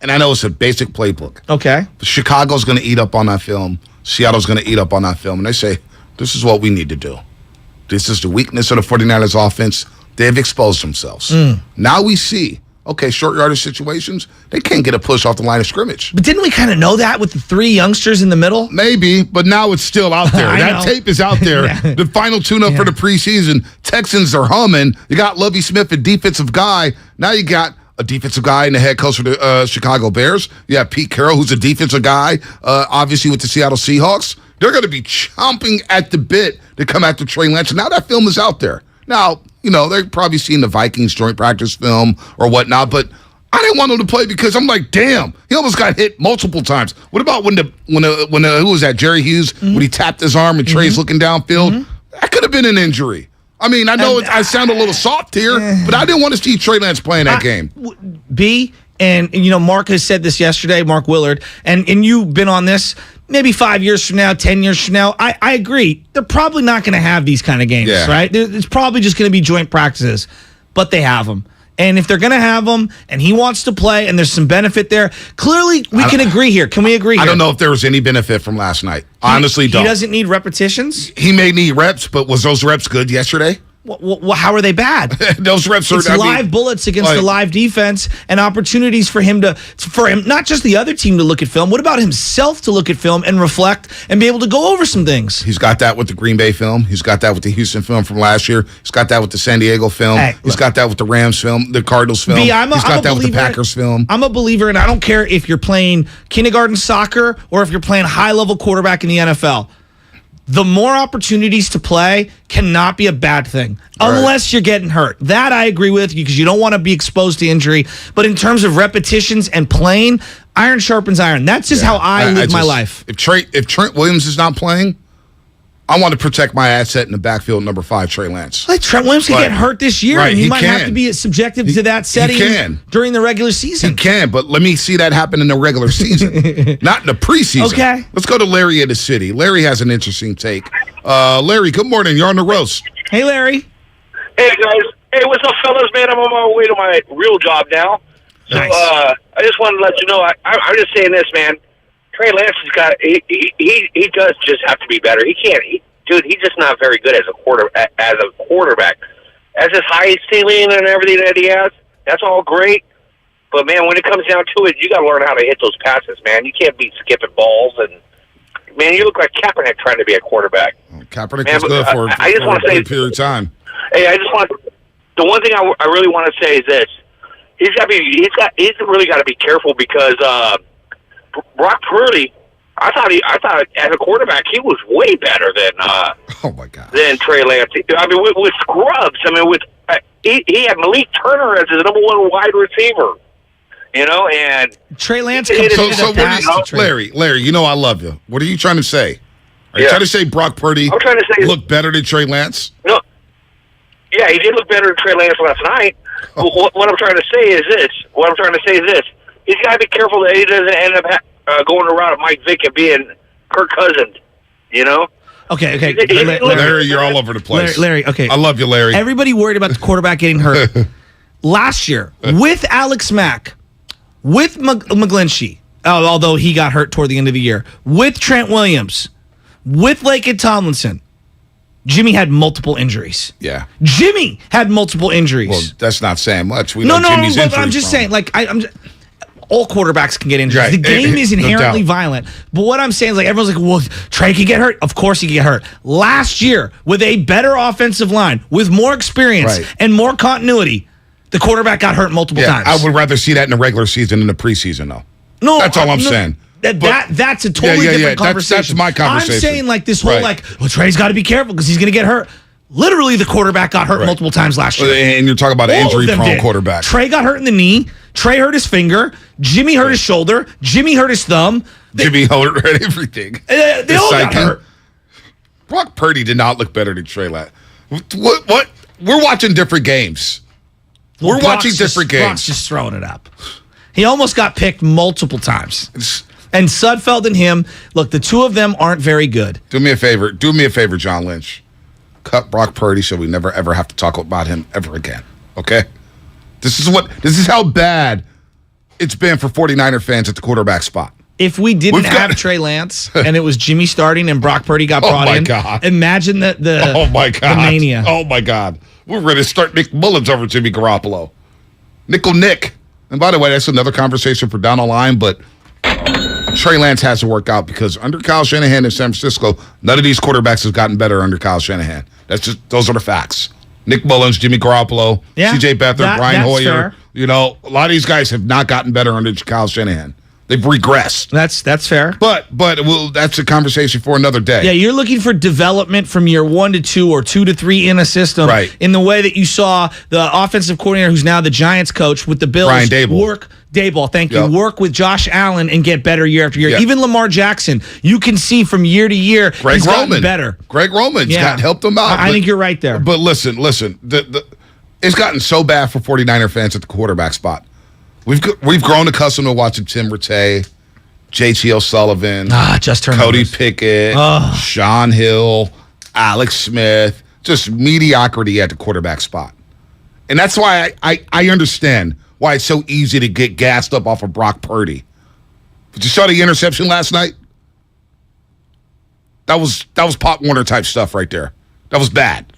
and I know it's a basic playbook. Okay. Chicago's going to eat up on that film. Seattle's going to eat up on that film, and they say, this is what we need to do. This is the weakness of the 49ers offense. They've exposed themselves. Now we see, okay, short yardage situations, they can't get a push off the line of scrimmage. But didn't we kind of know that with the 3 youngsters in the middle? Maybe, but now it's still out there. That tape is out there. Yeah. The final tune-up for the preseason, Texans are humming. You got Lovie Smith, a defensive guy. Now you got a defensive guy and the head coach for the Chicago Bears. You have Pete Carroll, who's a defensive guy, obviously with the Seattle Seahawks. They're going to be chomping at the bit to come after Trey Lance. Now that film is out there. Now, they've probably seen the Vikings joint practice film or whatnot, but I didn't want him to play because I'm like, damn, he almost got hit multiple times. What about when who was that, Jerry Hughes, when he tapped his arm and Trey's looking downfield? That could have been an injury. I mean, I know I sound a little soft here, but I didn't want to see Trey Lance playing that game. And Mark has said this yesterday, Mark Willard, and you've been on this maybe 5 years from now, 10 years from now. I agree. They're probably not going to have these kind of games, right? It's probably just going to be joint practices, but they have them. And if they're going to have them and he wants to play and there's some benefit there, clearly we can agree here. Can we agree here? I don't know if there was any benefit from last night. Honestly, don't. He doesn't need repetitions? He may need reps, but was those reps good yesterday? Well, how are they bad? Those reps are live bullets against the live defense and opportunities for him not just the other team to look at film. What about himself to look at film and reflect and be able to go over some things? He's got that with the Green Bay film. He's got that with the Houston film from last year. He's got that with the San Diego film. He's got that with the Rams film, the Cardinals film. He's got that with the Packers film. I'm a believer, and I don't care if you're playing kindergarten soccer or if you're playing high-level quarterback in the NFL. The more opportunities to play cannot be a bad thing unless you're getting hurt. That I agree with you because you don't want to be exposed to injury. But in terms of repetitions and playing, iron sharpens iron. That's just how I live my life. If Trent Williams is not playing, I want to protect my asset in the backfield, number 5, Trey Lance. Like Trent Williams can get hurt this year, and he might have to be subjective to that setting during the regular season. He can, but let me see that happen in the regular season, not in the preseason. Okay. Let's go to Larry in the city. Larry has an interesting take. Larry, good morning. You're on the roast. Hey, Larry. Hey, guys. Hey, what's up, fellas? Man, I'm on my way to my real job now. So Nice. I just wanted to let you know, I'm just saying this, man. Trey Lance has got he does just have to be better. He can't, he's just not very good as a quarterback. As his high ceiling and everything that he has, that's all great. But man, when it comes down to it, you got to learn how to hit those passes, man. You can't be skipping balls, and man, you look like Kaepernick trying to be a quarterback. Kaepernick was good for I just want to say a period of time. Hey, the one thing I really want to say is this: he's really got to be careful because Brock Purdy. I thought as a quarterback he was way better than oh my god, than Trey Lance. I mean, with scrubs. I mean, he had Malik Turner as his number 1 wide receiver. And Trey Lance. Larry, I love you. What are you trying to say? Are you trying to say Brock Purdy I'm trying to say looked better than Trey Lance? No. Yeah, he did look better than Trey Lance last night. What I'm trying to say is this. He's got to be careful that he doesn't end up going the route of Mike Vick and being Kirk Cousins, Okay. Larry, you're all over the place. Larry, okay. I love you, Larry. Everybody worried about the quarterback getting hurt. Last year, with Alex Mack, with McGlinchey, although he got hurt toward the end of the year, with Trent Williams, with Laken Tomlinson, Jimmy had multiple injuries. Yeah. Jimmy had multiple injuries. Well, that's not saying much. We know Jimmy's but I'm just saying, all quarterbacks can get injuries. Right. The game is inherently violent. But what I'm saying is, everyone's like, well, Trey could get hurt. Of course he could get hurt. Last year, with a better offensive line, with more experience and more continuity, the quarterback got hurt multiple times. I would rather see that in the regular season than the preseason, though. No, that's all I'm saying. That's a totally different conversation. That's my conversation. I'm saying this whole Trey's got to be careful because he's going to get hurt. Literally, the quarterback got hurt multiple times last year. And you're talking about an injury-prone quarterback. Trey got hurt in the knee. Trey hurt his finger. Jimmy hurt his shoulder. Jimmy hurt his thumb. Jimmy hurt everything. They all got hurt. Brock Purdy did not look better than Trey Lance. What? We're watching different games. We're watching different games. Brock's just throwing it up. He almost got picked multiple times. And Sudfeld and him, look, the two of them aren't very good. Do me a favor, John Lynch. Cut Brock Purdy so we never ever have to talk about him ever again. Okay? This is how bad it's been for 49er fans at the quarterback spot. If we didn't have Trey Lance and it was Jimmy starting and Brock Purdy got brought in, imagine the mania. Oh, my God. We're ready to start Nick Mullins over Jimmy Garoppolo. Nickel Nick. And by the way, that's another conversation for down the line, but Trey Lance has to work out because under Kyle Shanahan in San Francisco, none of these quarterbacks has gotten better under Kyle Shanahan. Those are the facts. Nick Mullins, Jimmy Garoppolo, C.J. Beathard, Brian Hoyer. Fair. You know, a lot of these guys have not gotten better under Kyle Shanahan. They've regressed. That's fair. But that's a conversation for another day. Yeah, you're looking for development from year 1 to 2 or 2 to 3 in a system. Right. In the way that you saw the offensive coordinator who's now the Giants coach with the Bills. Brian Daboll. Thank you. Work with Josh Allen and get better year after year. Even Lamar Jackson, you can see from year to year he's gotten better. Greg Roman's helped him out. I think you're right there. But listen. It's gotten so bad for 49er fans at the quarterback spot. We've grown accustomed to watching Tim Rattay, J.T. O'Sullivan, Cody Pickett, Sean Hill, Alex Smith, just mediocrity at the quarterback spot. And that's why I understand why it's so easy to get gassed up off of Brock Purdy. But you saw the interception last night? That was Pop Warner type stuff right there. That was bad.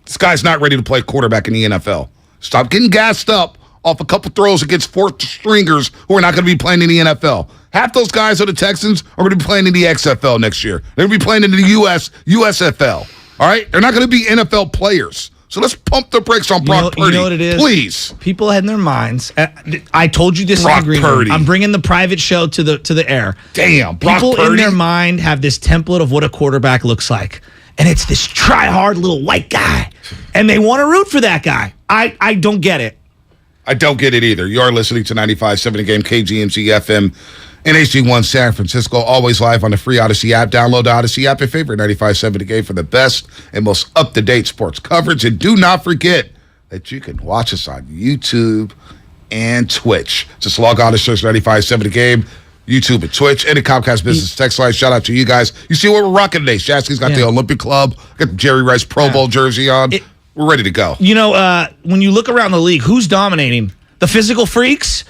This guy's not ready to play quarterback in the NFL. Stop getting gassed up off a couple throws against fourth stringers who are not going to be playing in the NFL. Half those guys on the Texans are going to be playing in the XFL next year. They're going to be playing in the USFL. All right? They're not going to be NFL players. So let's pump the brakes on Brock Purdy. You know what it is? Please. People had in their minds. I told you this Brock in the green Purdy. room. I'm bringing the private show to the air. Damn, Brock People Purdy. in their mind have this template of what a quarterback looks like. And it's this try-hard little white guy. And they want to root for that guy. I don't get it. I don't get it either. You are listening to 95.7 The Game, KGMZ FM, and HD1 San Francisco. Always live on the free Odyssey app. Download the Odyssey app and favorite 95.7 The Game for the best and most up-to-date sports coverage. And do not forget that you can watch us on YouTube and Twitch. Just log on to search 95.7 The Game, YouTube and Twitch, and the Comcast Business Text Line. Shout out to you guys. You see what we're rocking today. Shasky's got the Olympic Club. Got the Jerry Rice Pro Bowl jersey on. We're ready to go. You know, when you look around the league, who's dominating? The physical freaks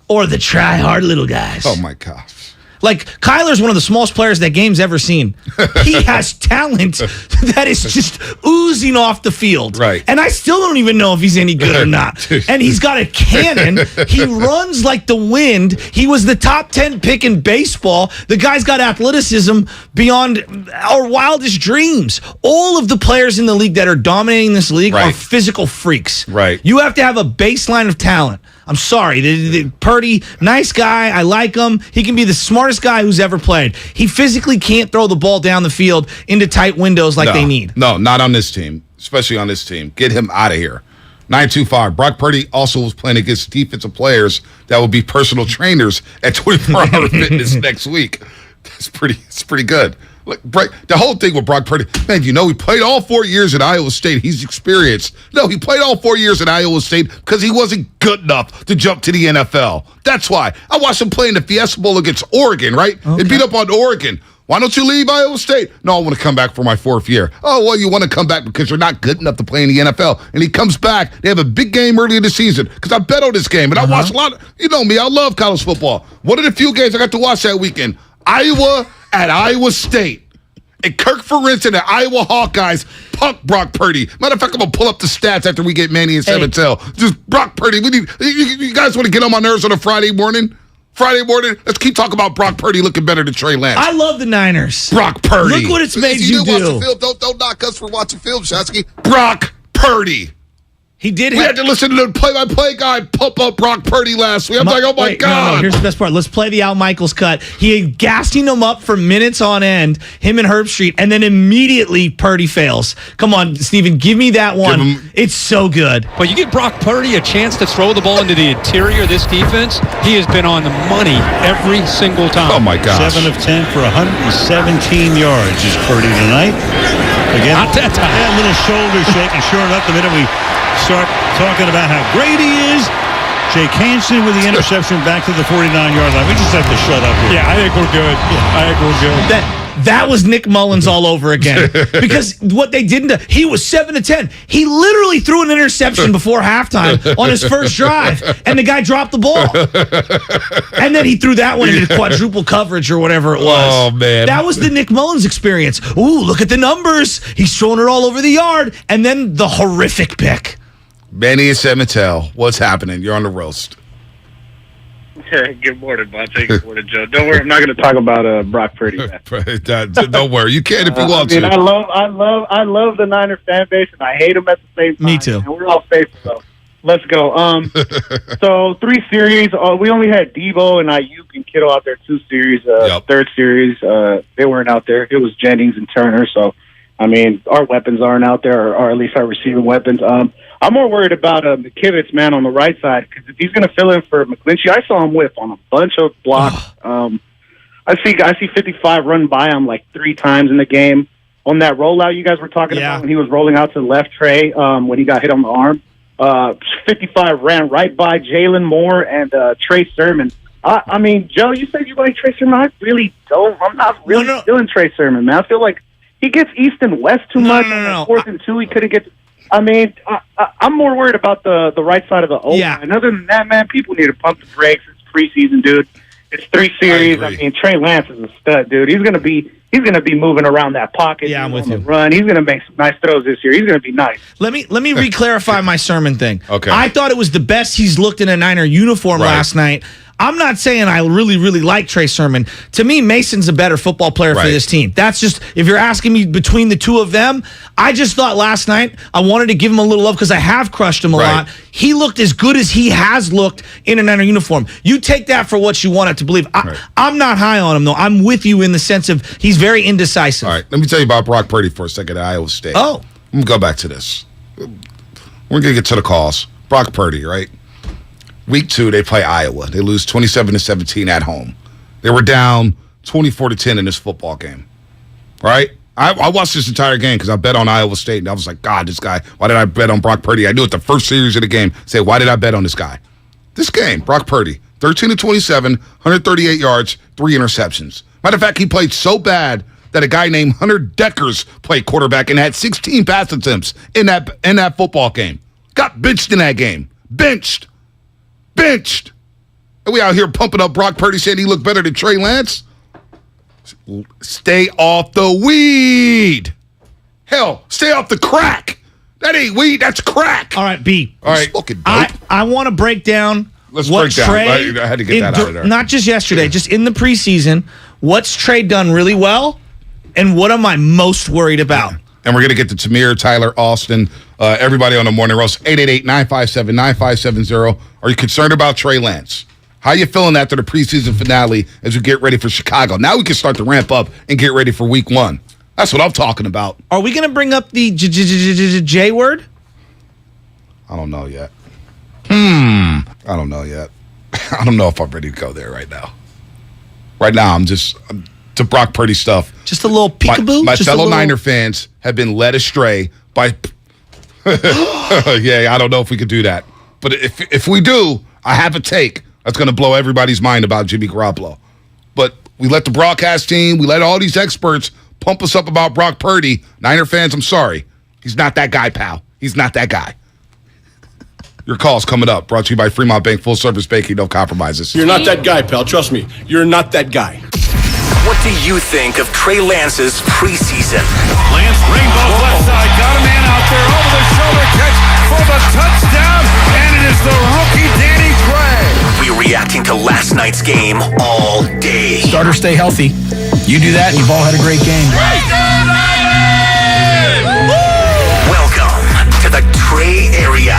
or the try-hard little guys? Oh, my gosh. Like, Kyler's one of the smallest players that game's ever seen. He has talent that is just oozing off the field. Right. And I still don't even know if he's any good or not. And he's got a cannon. He runs like the wind. He was the top 10 pick in baseball. The guy's got athleticism beyond our wildest dreams. All of the players in the league that are dominating this league are physical freaks. Right. You have to have a baseline of talent. I'm sorry. The Purdy, nice guy. I like him. He can be the smartest guy who's ever played. He physically can't throw the ball down the field into tight windows like they need. No, not on this team, especially on this team. Get him out of here. 925. Brock Purdy also was playing against defensive players that will be personal trainers at 24-Hour Fitness next week. It's pretty good. Look, the whole thing with Brock Purdy, man, you know, he played all 4 years at Iowa State. He's experienced. No, he played all 4 years at Iowa State because he wasn't good enough to jump to the NFL. That's why. I watched him play in the Fiesta Bowl against Oregon, right? Okay. And beat up on Oregon. Why don't you leave Iowa State? No, I want to come back for my 4th year. Oh, well, you want to come back because you're not good enough to play in the NFL. And he comes back. They have a big game early in the season because I bet on this game. And I watched a lot. You know me. I love college football. One of the few games I got to watch that weekend, Iowa at Iowa State. And Kirk Ferentz and the Iowa Hawkeyes punk Brock Purdy. Matter of fact, I'm going to pull up the stats after we get Manny and Seven Tail. Just Brock Purdy. You guys want to get on my nerves on a Friday morning? Let's keep talking about Brock Purdy looking better than Trey Lance. I love the Niners. Brock Purdy. Look what it's made you do. Don't knock us for watching film, Shasky. Brock Purdy. He did. We had to listen to the play-by-play guy pump up Brock Purdy last week. I'm like, oh my God. No, here's the best part. Let's play the Al Michaels cut. He had gassing him up for minutes on end, him and Herb Street, and then immediately Purdy fails. Come on, Steven, give me that one. It's so good. But you give Brock Purdy a chance to throw the ball into the interior of this defense, he has been on the money every single time. Oh my gosh. 7 of 10 for 117 yards is Purdy tonight. Again, not that time. Yeah, a little shoulder shake, and sure enough, the minute we start talking about how great he is, Jake Hansen with the interception back to the 49-yard line. We just have to shut up here. Yeah, I think we're good. I think we're good. That was Nick Mullins all over again. Because what they didn't, he was 7-10. He literally threw an interception before halftime on his first drive, and the guy dropped the ball. And then he threw that one into quadruple coverage or whatever it was. Oh, man. That was the Nick Mullins experience. Ooh, look at the numbers. He's throwing it all over the yard. And then the horrific pick. Benny and Semitell, what's happening? You're on the roast. Good morning, Bonte. Good morning, Joe. Don't worry, I'm not going to talk about Brock Purdy. Don't worry, you can if you want to. I love the Niner fan base, and I hate them at the same time. Me too. And we're all faithful, though. Let's go. So 3 series. We only had Debo and Ayuk and Kittle out there 2 series. Third series, they weren't out there. It was Jennings and Turner. So, I mean, our weapons aren't out there, or at least our receiving weapons. I'm more worried about McKivitz, man, on the right side, because if he's going to fill in for McClinchy, I saw him whip on a bunch of blocks. I see 55 run by him like 3 times in the game. On that rollout you guys were talking about when he was rolling out to the left, Trey, when he got hit on the arm, 55 ran right by Jalen Moore and Trey Sermon. I mean, Joe, you said you like Trey Sermon. I really don't. I'm not really feeling Trey Sermon, man. I feel like he gets east and west too much. On 4th and 2, he couldn't get. I mean, I'm more worried about the right side of the O line. Yeah. And other than that, man, people need to pump the brakes. It's preseason, dude. It's 3 series. I mean, Trey Lance is a stud, dude. He's gonna be moving around that pocket. Yeah, I'm with you. Run. He's gonna make some nice throws this year. He's gonna be nice. Let me re-clarify my Sermon thing. Okay. I thought it was the best he's looked in a Niner uniform last night. I'm not saying I really, really like Trey Sermon. To me, Mason's a better football player for this team. That's just, if you're asking me between the two of them, I just thought last night I wanted to give him a little love because I have crushed him a lot. He looked as good as he has looked in a Niner uniform. You take that for what you want it to believe. I'm not high on him, though. I'm with you in the sense of he's very indecisive. All right, let me tell you about Brock Purdy for a second at Iowa State. Oh. I'm going to go back to this. We're going to get to the calls. Brock Purdy, right? Week 2, they play Iowa. They lose 27-17 at home. They were down 24-10 in this football game, right? I watched this entire game because I bet on Iowa State, and I was like, God, this guy, why did I bet on Brock Purdy? I knew it the first series of the game. Say, why did I bet on this guy? This game, Brock Purdy, 13-27, 138 yards, 3 interceptions. Matter of fact, he played so bad that a guy named Hunter Deckers played quarterback and had 16 pass attempts in that football game. Got benched in that game. Benched. And we out here pumping up Brock Purdy saying he looked better than Trey Lance. Stay off the weed. Hell, stay off the crack. That ain't weed, that's crack. All right, B. All right. I want to break down Let's what break down. Trey, I had to get that out of there. Not just yesterday, just in the preseason, what's Trey done really well, and what am I most worried about? And we're going to get to Tamir, Tyler, Austin, everybody on the morning roast. 888-957-9570. Are you concerned about Trey Lance? How you feeling after the preseason finale as we get ready for Chicago? Now we can start to ramp up and get ready for week 1. That's what I'm talking about. Are we going to bring up the J word? I don't know yet. I don't know yet. I don't know if I'm ready to go there right now. Right now, I'm just to Brock Purdy stuff. Just a little peekaboo? My fellow Niner fans have been led astray by... Yeah, I don't know if we could do that. But if we do, I have a take that's going to blow everybody's mind about Jimmy Garoppolo. But we let the broadcast team, we let all these experts pump us up about Brock Purdy. Niner fans, I'm sorry. He's not that guy, pal. He's not that guy. Your call's coming up. Brought to you by Fremont Bank, full service banking, no compromises. You're not that guy, pal. Trust me. You're not that guy. What do you think of Trey Lance's preseason? Lance rainbows left side, got a man out there over the shoulder catch for the touchdown, and it is the rookie Danny Gray. We're reacting to last night's game all day. Starters stay healthy. You do that, and you've all had a great game. Welcome to the Trey area.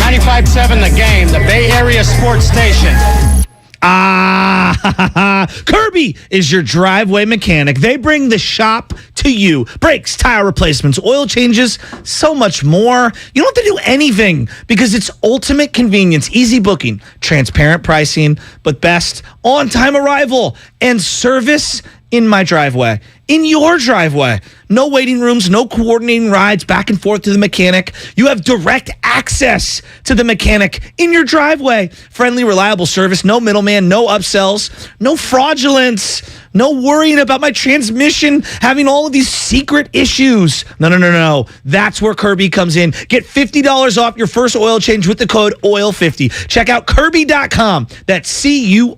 95.7 The Game, the Bay Area sports station. Kirby is your driveway mechanic. They bring the shop to you. Brakes, tire replacements, oil changes, so much more. You don't have to do anything because it's ultimate convenience, easy booking, transparent pricing, but best on-time arrival and service in my driveway, in your driveway. No waiting rooms, no coordinating rides back and forth to the mechanic. You have direct access to the mechanic in your driveway. Friendly, reliable service, no middleman, no upsells, no fraudulence. No worrying about my transmission having all of these secret issues. No. That's where Kirby comes in. Get $50 off your first oil change with the code OIL50. Check out Kirby.com. That's CURBEE.com.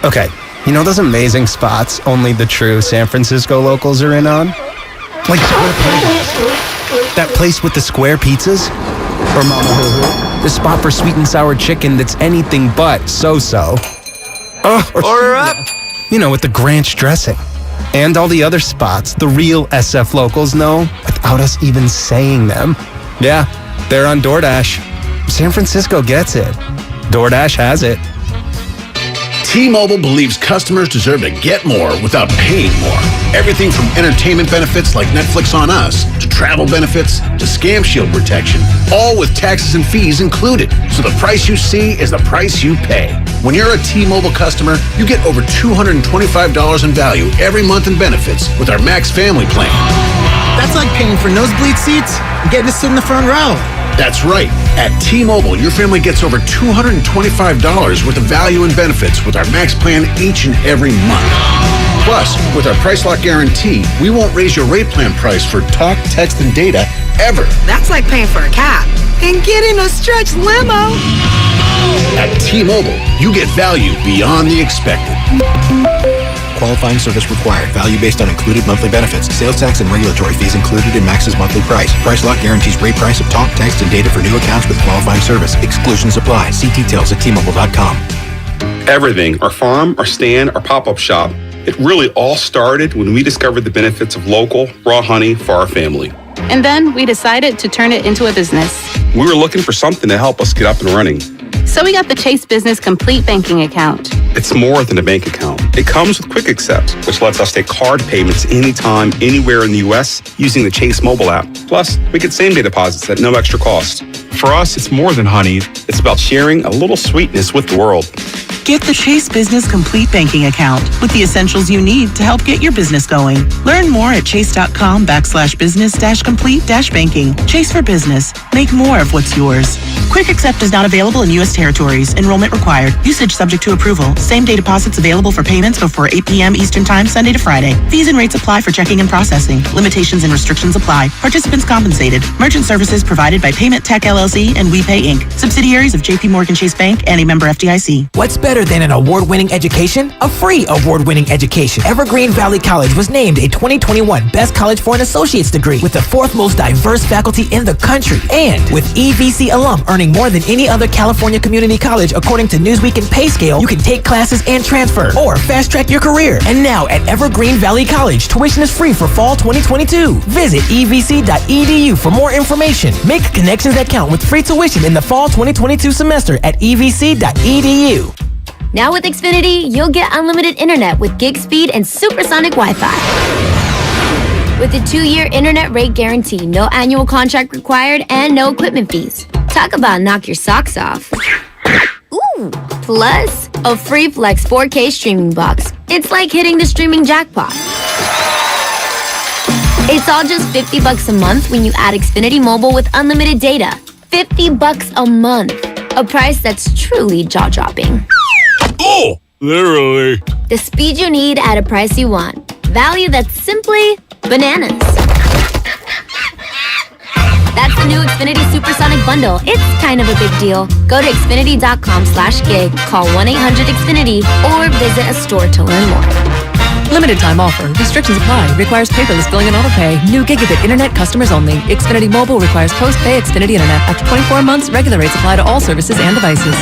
Okay, you know those amazing spots only the true San Francisco locals are in on? Like Square Pavers. That place with the square pizzas? Or Mama Hoo-Hoo? The spot for sweet and sour chicken that's anything but so-so. Order up! You know, with the Granch dressing. And all the other spots the real SF locals know without us even saying them. Yeah, they're on DoorDash. San Francisco gets it. DoorDash has it. T-Mobile believes customers deserve to get more without paying more. Everything from entertainment benefits like Netflix on Us, to travel benefits, to Scam Shield protection, all with taxes and fees included. So the price you see is the price you pay. When you're a T-Mobile customer, you get over $225 in value every month in benefits with our Max Family Plan. That's like paying for nosebleed seats and getting to sit in the front row. That's right. At T-Mobile, your family gets over $225 worth of value and benefits with our Max Plan each and every month. Plus, with our Price Lock Guarantee, we won't raise your rate plan price for talk, text, and data ever. That's like paying for a cab and getting a stretch limo. At T-Mobile, you get value beyond the expected. Qualifying service required. Value based on included monthly benefits. Sales tax and regulatory fees included in Max's monthly price. Price Lock guarantees rate price of talk, text, and data for new accounts with qualifying service. Exclusions apply. See details at T-Mobile.com. Everything, our farm, our stand, our pop-up shop, it really all started when we discovered the benefits of local, raw honey for our family. And then we decided to turn it into a business. We were looking for something to help us get up and running. So we got the Chase Business Complete Banking Account. It's more than a bank account. It comes with Quick Accept, which lets us take card payments anytime, anywhere in the U.S. using the Chase mobile app. Plus, we get same-day deposits at no extra cost. For us, it's more than honey. It's about sharing a little sweetness with the world. Get the Chase Business Complete Banking Account with the essentials you need to help get your business going. Learn more at chase.com/business-complete-banking. Chase for business. Make more of what's yours. Quick Accept is not available in U.S. territories. Enrollment required. Usage subject to approval. Same-day deposits available for payments before 8 p.m. Eastern Time, Sunday to Friday. Fees and rates apply for checking and processing. Limitations and restrictions apply. Participants compensated. Merchant services provided by Payment Tech LLC and WePay Inc. Subsidiaries of J.P. Morgan Chase Bank and a member FDIC. What's better than an award-winning education? A free award-winning education. Evergreen Valley College was named a 2021 Best College for an Associate's degree with the 4th most diverse faculty in the country. And with EVC alum earning more than any other California community college according to Newsweek and PayScale, you can take classes and transfer or fast-track your career. And now at Evergreen Valley College, tuition is free for fall 2022. Visit evc.edu for more information. Make connections that count with free tuition in the fall 2022 semester at evc.edu. Now with Xfinity, you'll get unlimited internet with gig speed and supersonic Wi-Fi. With a 2-year internet rate guarantee, no annual contract required, and no equipment fees. Talk about knock your socks off. Ooh, plus a free Flex 4K streaming box. It's like hitting the streaming jackpot. It's all just $50 a month when you add Xfinity Mobile with unlimited data. $50 a month. A price that's truly jaw-dropping. Oh, literally. The speed you need at a price you want. Value that's simply bananas. That's the new Xfinity Supersonic Bundle. It's kind of a big deal. Go to Xfinity.com/gig, call 1-800-XFINITY, or visit a store to learn more. Limited time offer. Restrictions apply. Requires paperless billing and autopay. New gigabit internet customers only. Xfinity Mobile requires post-pay Xfinity Internet. After 24 months, regular rates apply to all services and devices.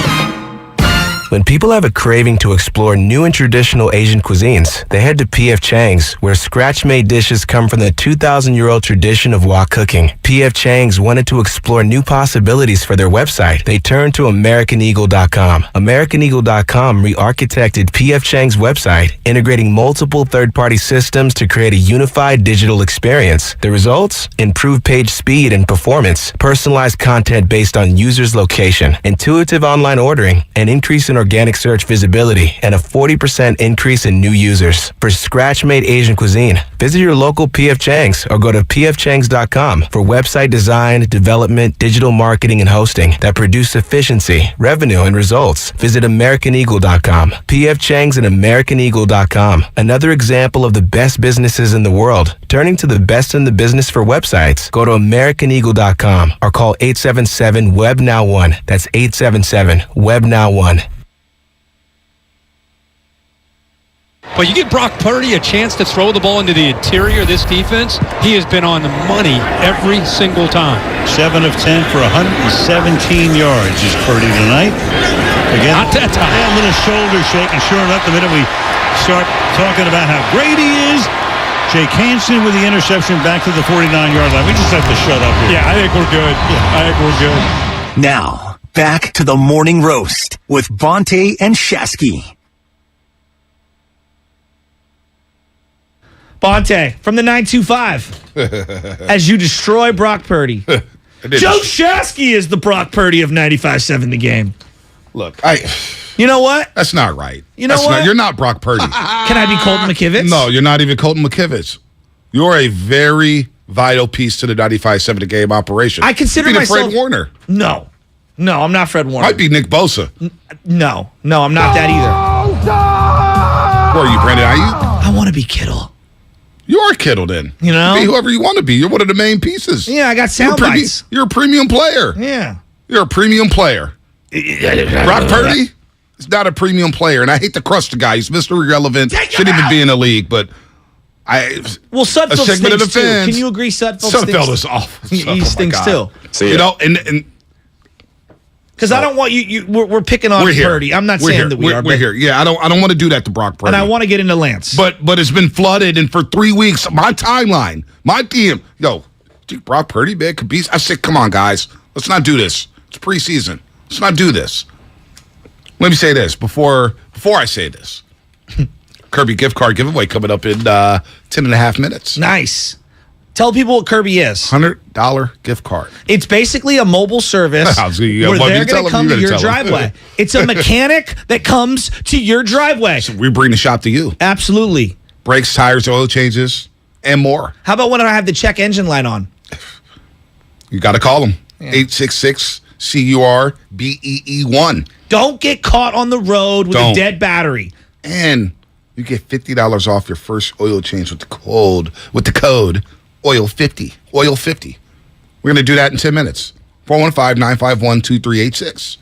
When people have a craving to explore new and traditional Asian cuisines, they head to P.F. Chang's, where scratch-made dishes come from the 2,000-year-old tradition of wok cooking. P.F. Chang's wanted to explore new possibilities for their website. They turned to AmericanEagle.com. AmericanEagle.com re-architected P.F. Chang's website, integrating multiple third-party systems to create a unified digital experience. The results? Improved page speed and performance, personalized content based on users' location, intuitive online ordering, and increase in organic search visibility and a 40% increase in new users. For scratch-made Asian cuisine, visit your local P.F. Chang's or go to pfchangs.com for website design, development, digital marketing, and hosting that produce efficiency, revenue, and results. Visit AmericanEagle.com. P.F. Chang's and AmericanEagle.com. Another example of the best businesses in the world, turning to the best in the business for websites. Go to AmericanEagle.com or call 877-WEB-NOW1. That's 877-WEB-NOW1. But you give Brock Purdy a chance to throw the ball into the interior of this defense, he has been on the money every single time. 7 of 10 for 117 yards is Purdy tonight. Again, not that time. A little shoulder shake, and sure enough, the minute we start talking about how great he is, Jake Hansen with the interception back to the 49-yard line. We just have to shut up here. Yeah, I think we're good. I think we're good. Now, back to the morning roast with Bonte and Shasky. Bonte from the 925 as you destroy Brock Purdy. Joe Shasky is the Brock Purdy of 95.7 The Game. Look, you know what? That's not right. You know what? You're not Brock Purdy. Can I be Colton McKivitz? No, you're not even Colton McKivitz. You're a very vital piece to the 95.7 The Game operation. I consider You'd be myself Fred Warner. No, I'm not Fred Warner. Might be Nick Bosa. No, I'm not that either. Where are you, Brandon Ayuk? I want to be Kittle. You are Kittle then. You know? Be whoever you want to be. You're one of the main pieces. Yeah, I got sound bites. You're a premium player. Yeah. You're a premium player. Brock Purdy is not a premium player, and I hate to crush the guy. He's Mr. Irrelevant. Shouldn't even be in the league, but Sudfeld stinks too. Can you agree Sudfeld stinks? Sudfeld is awful. He stinks too. You know, and because I don't want you. We're picking on Purdy. I'm not saying that we are. We're here. Yeah, I don't want to do that to Brock Purdy. And I want to get into Lance. But it's been flooded, and for 3 weeks, my timeline, my DM, dude, Brock Purdy, man, could be. I said, come on, guys, let's not do this. It's preseason. Let's not do this. Let me say this before I say this. Kirby gift card giveaway coming up in 10.5 minutes. Nice. Tell people what Kirby is. $100 gift card. It's basically a mobile service where they're going to come to your driveway. It's a mechanic that comes to your driveway. So we bring the shop to you. Absolutely. Brakes, tires, oil changes, and more. How about when I have the check engine light on? You got to call them. 866-CURBEE1. Don't get caught on the road with a dead battery. And you get $50 off your first oil change with the code OIL50. Oil 50. We're going to do that in 10 minutes. 415-951-2386.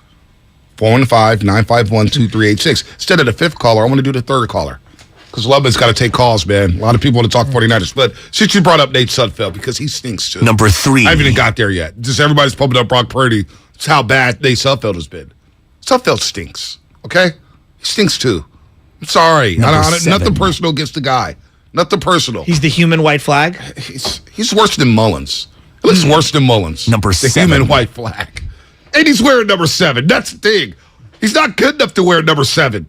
415-951-2386. Instead of the fifth caller, I want to do the third caller. Because Lubbock's got to take calls, man. A lot of people want to talk 49ers. But since you brought up Nate Sudfeld, because he stinks too. Number 3. I haven't even got there yet. Just everybody's pumping up Brock Purdy. It's how bad Nate Sudfeld has been. Sudfeld stinks, okay? He stinks too. I'm sorry. Nothing personal against the guy. Nothing personal. He's the human white flag? He's worse than Mullins. He looks worse than Mullins. Number 7. The human white flag. And he's wearing number 7. That's the thing. He's not good enough to wear number 7.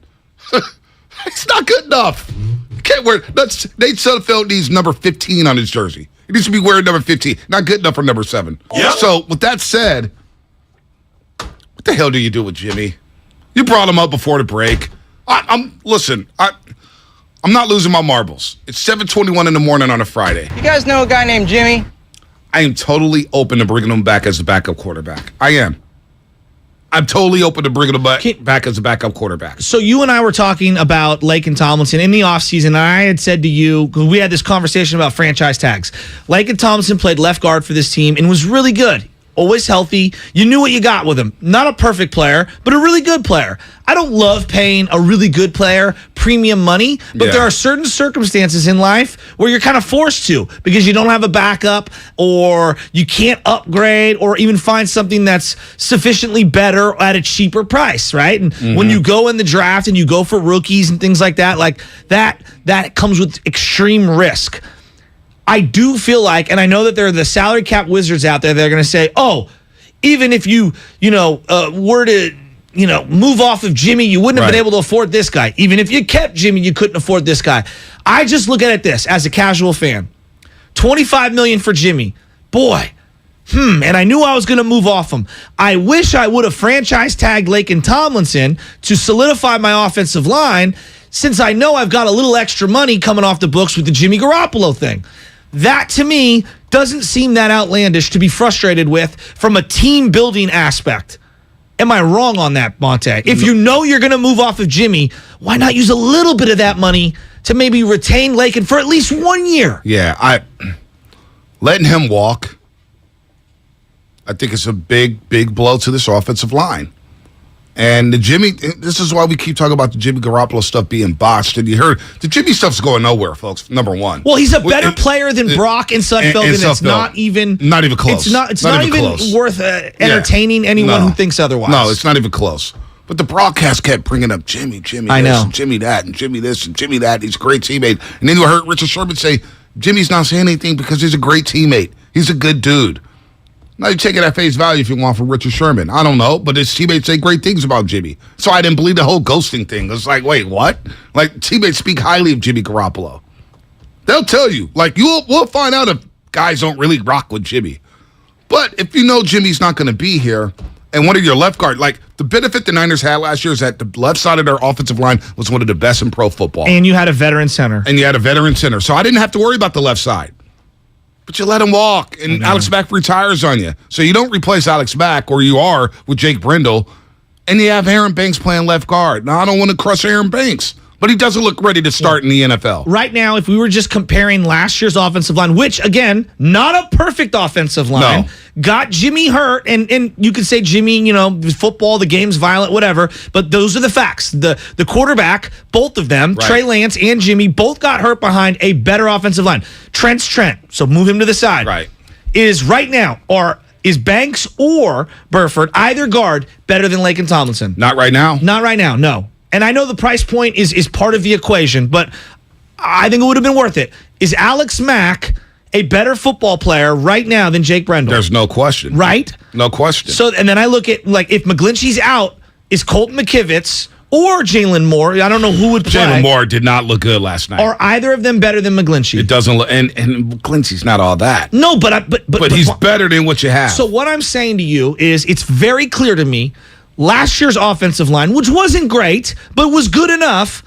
He's not good enough. You can't wear. Nate Sudfeld needs number 15 on his jersey. He needs to be wearing number 15. Not good enough for number 7. Yep. So with that said, what the hell do you do with Jimmy? You brought him up before the break. Listen. I'm not losing my marbles. It's 7:21 in the morning on a Friday. You guys know a guy named Jimmy? I am totally open to bringing him back as the backup quarterback. I am. I'm totally open to bringing him back as a backup quarterback. So you and I were talking about Laken Tomlinson in the offseason, and I had said to you, because we had this conversation about franchise tags. Laken Tomlinson played left guard for this team and was really good. Always healthy. You knew what you got with him. Not a perfect player, but a really good player. I don't love paying a really good player premium money, but there are certain circumstances in life where you're kind of forced to because you don't have a backup or you can't upgrade or even find something that's sufficiently better at a cheaper price, right? And when you go in the draft and you go for rookies and things like that comes with extreme risk. I do feel like, and I know that there are the salary cap wizards out there that are going to say, oh, even if you were to, move off of Jimmy, you wouldn't have been able to afford this guy. Even if you kept Jimmy, you couldn't afford this guy. I just look at it this as a casual fan. $25 million for Jimmy. Boy, and I knew I was going to move off him. I wish I would have franchise tagged Laken Tomlinson to solidify my offensive line, since I know I've got a little extra money coming off the books with the Jimmy Garoppolo thing. That, to me, doesn't seem that outlandish to be frustrated with from a team-building aspect. Am I wrong on that, Monte? If you know you're going to move off of Jimmy, why not use a little bit of that money to maybe retain Laken for at least 1 year? Yeah, letting him walk, I think it's a big, big blow to this offensive line. And this is why we keep talking about the Jimmy Garoppolo stuff being botched. And you heard the Jimmy stuff's going nowhere, folks. Number one. Well, he's a better player than Brock and Sudfeld, and it's not even close. It's not even close. Worth entertaining anyone who thinks otherwise. No, it's not even close. But the broadcast kept bringing up Jimmy I know. and Jimmy that, and Jimmy this, and Jimmy that. He's a great teammate. And then you heard Richard Sherman say, Jimmy's not saying anything because he's a great teammate. He's a good dude. Now, you take it at face value if you want from Richard Sherman. I don't know, but his teammates say great things about Jimmy. So I didn't believe the whole ghosting thing. It's like, wait, what? Like, teammates speak highly of Jimmy Garoppolo. They'll tell you. Like, we'll find out if guys don't really rock with Jimmy. But if you know Jimmy's not going to be here, and one of your left guard, like, the benefit the Niners had last year is that the left side of their offensive line was one of the best in pro football. And you had a veteran center. So I didn't have to worry about the left side. But you let him walk, and Alex Mack retires on you. So you don't replace Alex Mack, or you are with Jake Brindle, and you have Aaron Banks playing left guard. Now, I don't want to crush Aaron Banks, but he doesn't look ready to start in the NFL. Right now, if we were just comparing last year's offensive line, which, again, not a perfect offensive line, got Jimmy hurt, and you could say Jimmy, football, the game's violent, whatever, but those are the facts. The quarterback, both of them, right. Trey Lance and Jimmy, both got hurt behind a better offensive line. Trent's Trent, so move him to the side. Right. Is Banks or Burford, either guard, better than Laken Tomlinson? Not right now. Not right now, no. And I know the price point is part of the equation, but I think it would have been worth it. Is Alex Mack a better football player right now than Jake Brendel? There's no question. Right? No question. So, and then I look at, like, if McGlinchey's out, is Colton McKivitz or Jalen Moore? I don't know who would play. Jalen Moore did not look good last night. Are either of them better than McGlinchey? It doesn't look, and McGlinchey's not all that. No, but he's better than what you have. So what I'm saying to you is, it's very clear to me, last year's offensive line, which wasn't great, but was good enough,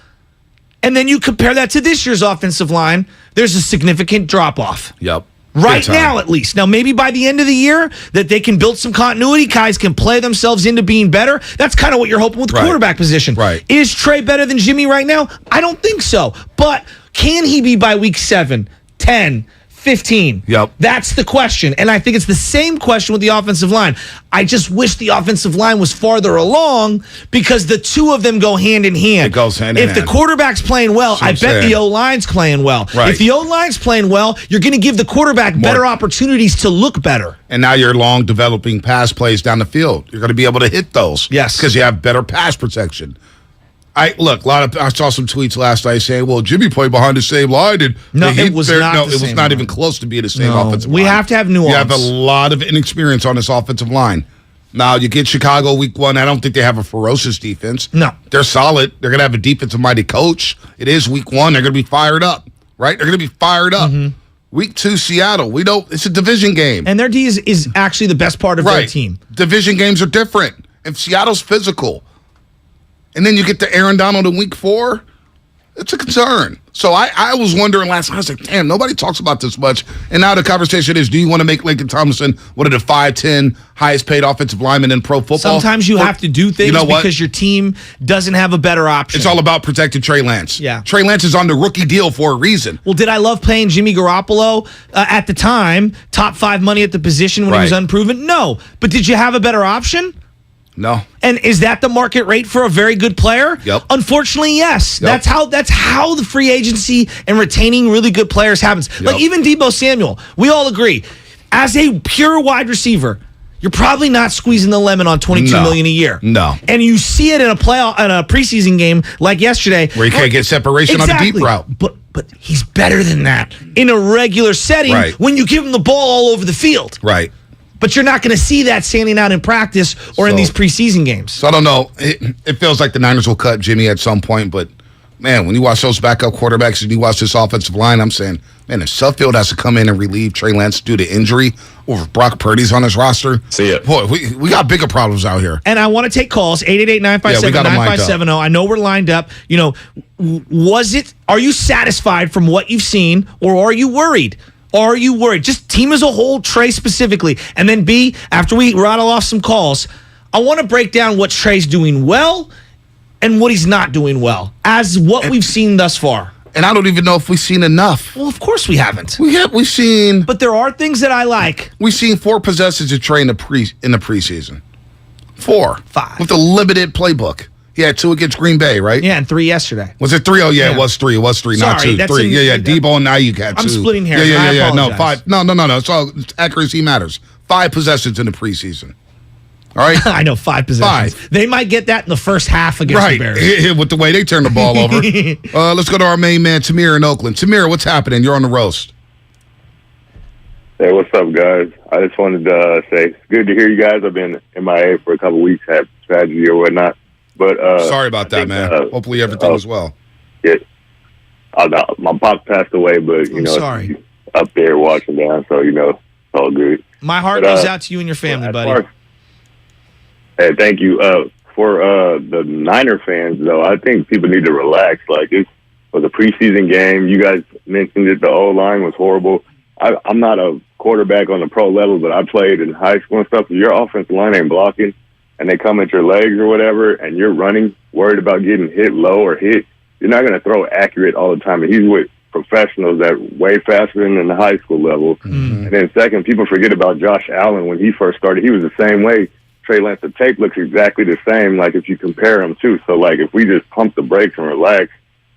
and then you compare that to this year's offensive line, there's a significant drop-off. Yep. Right now, at least. Now, maybe by the end of the year, that they can build some continuity, guys can play themselves into being better. That's kind of what you're hoping with the quarterback position. Right. Is Trey better than Jimmy right now? I don't think so. But can he be by week 7, 10, 15? Yep. That's the question. And I think it's the same question with the offensive line. I just wish the offensive line was farther along, because the two of them go hand in hand. It goes hand in hand. If the quarterback's playing well, I bet the O-line's playing well. Right. If the O-line's playing well, you're going to give the quarterback better opportunities to look better. And now you're long developing pass plays down the field. You're going to be able to hit those. Yes. Because you have better pass protection. I saw some tweets last night saying, well, Jimmy played behind the same line. And it was not even close to being the same offensive line. We have to have nuance. You have a lot of inexperience on this offensive line. Now, you get Chicago week 1. I don't think they have a ferocious defense. No. They're solid. They're going to have a defensive-minded coach. It is week 1. They're going to be fired up, right? They're going to be fired up. Mm-hmm. Week 2, Seattle. We know it's a division game. And their D is actually the best part of their team. Division games are different. If Seattle's physical, and then you get to Aaron Donald in week 4, it's a concern. So I was wondering last night, I was like, damn, nobody talks about this much. And now the conversation is, do you want to make Laken Tomlinson one of the 5-10 highest paid offensive linemen in pro football? Sometimes you have to do things because your team doesn't have a better option. It's all about protecting Trey Lance. Yeah. Trey Lance is on the rookie deal for a reason. Well, did I love playing Jimmy Garoppolo at the time, top 5 money at the position when he was unproven? No. But did you have a better option? No. And is that the market rate for a very good player? Yep. Unfortunately, yes. Yep. That's how the free agency and retaining really good players happens. Yep. Like even Deebo Samuel, we all agree, as a pure wide receiver, you're probably not squeezing the lemon on $22 million a year. No. And you see it in a preseason game like yesterday, where you can't get separation on the deep route. But he's better than that in a regular setting when you give him the ball all over the field. Right. But you're not going to see that standing out in practice or in these preseason games. So I don't know. It feels like the Niners will cut Jimmy at some point, but man, when you watch those backup quarterbacks and you watch this offensive line, I'm saying, man, if Suffield has to come in and relieve Trey Lance due to injury, or if Brock Purdy's on his roster, see it. Boy, we got bigger problems out here. And I want to take calls, 888-957-9570. I know we're lined up. You know, are you satisfied from what you've seen, or are you worried? Are you worried? Just team as a whole, Trey specifically. And then B, after we rattle off some calls, I want to break down what Trey's doing well and what he's not doing well, as what we've seen thus far. And I don't even know if we've seen enough. Well, of course we haven't. We've seen... But there are things that I like. We've seen 4 possessions of Trey in the preseason. 4. 5. With a limited playbook. He had 2 against Green Bay, right? Yeah, and 3 yesterday. Was it 3? Oh, yeah, it was 3. It was 3, not 2. 3. Yeah. Debo and Ayuk had 2. I'm splitting hairs. Yeah. No, 5. No. It's all accuracy matters. 5 possessions in the preseason. All right? I know, 5 possessions. 5. They might get that in the first half against the Bears. With the way they turn the ball over. Let's go to our main man, Tamir in Oakland. Tamir, what's happening? You're on the roast. Hey, what's up, guys? I just wanted to say it's good to hear you guys. I've been MIA for a couple of weeks, had tragedy or whatnot. But sorry about that, man. Hopefully everything was well. Yeah. My pop passed away, but, you know, sorry. Up there watching down, so, you know, it's all good. My heart goes out to you and your family, buddy. Hey, thank you. For the Niner fans, though, I think people need to relax. Like, it was a preseason game. You guys mentioned it. The O-line was horrible. I'm not a quarterback on the pro level, but I played in high school and stuff. If your offensive line ain't blocking and they come at your legs or whatever, and you're running, worried about getting hit low or hit, you're not going to throw accurate all the time. And he's with professionals that way faster than the high school level. Mm-hmm. And then second, people forget about Josh Allen. When he first started, he was the same way. Trey Lance, the tape looks exactly the same, like if you compare them too. So, like, if we just pump the brakes and relax,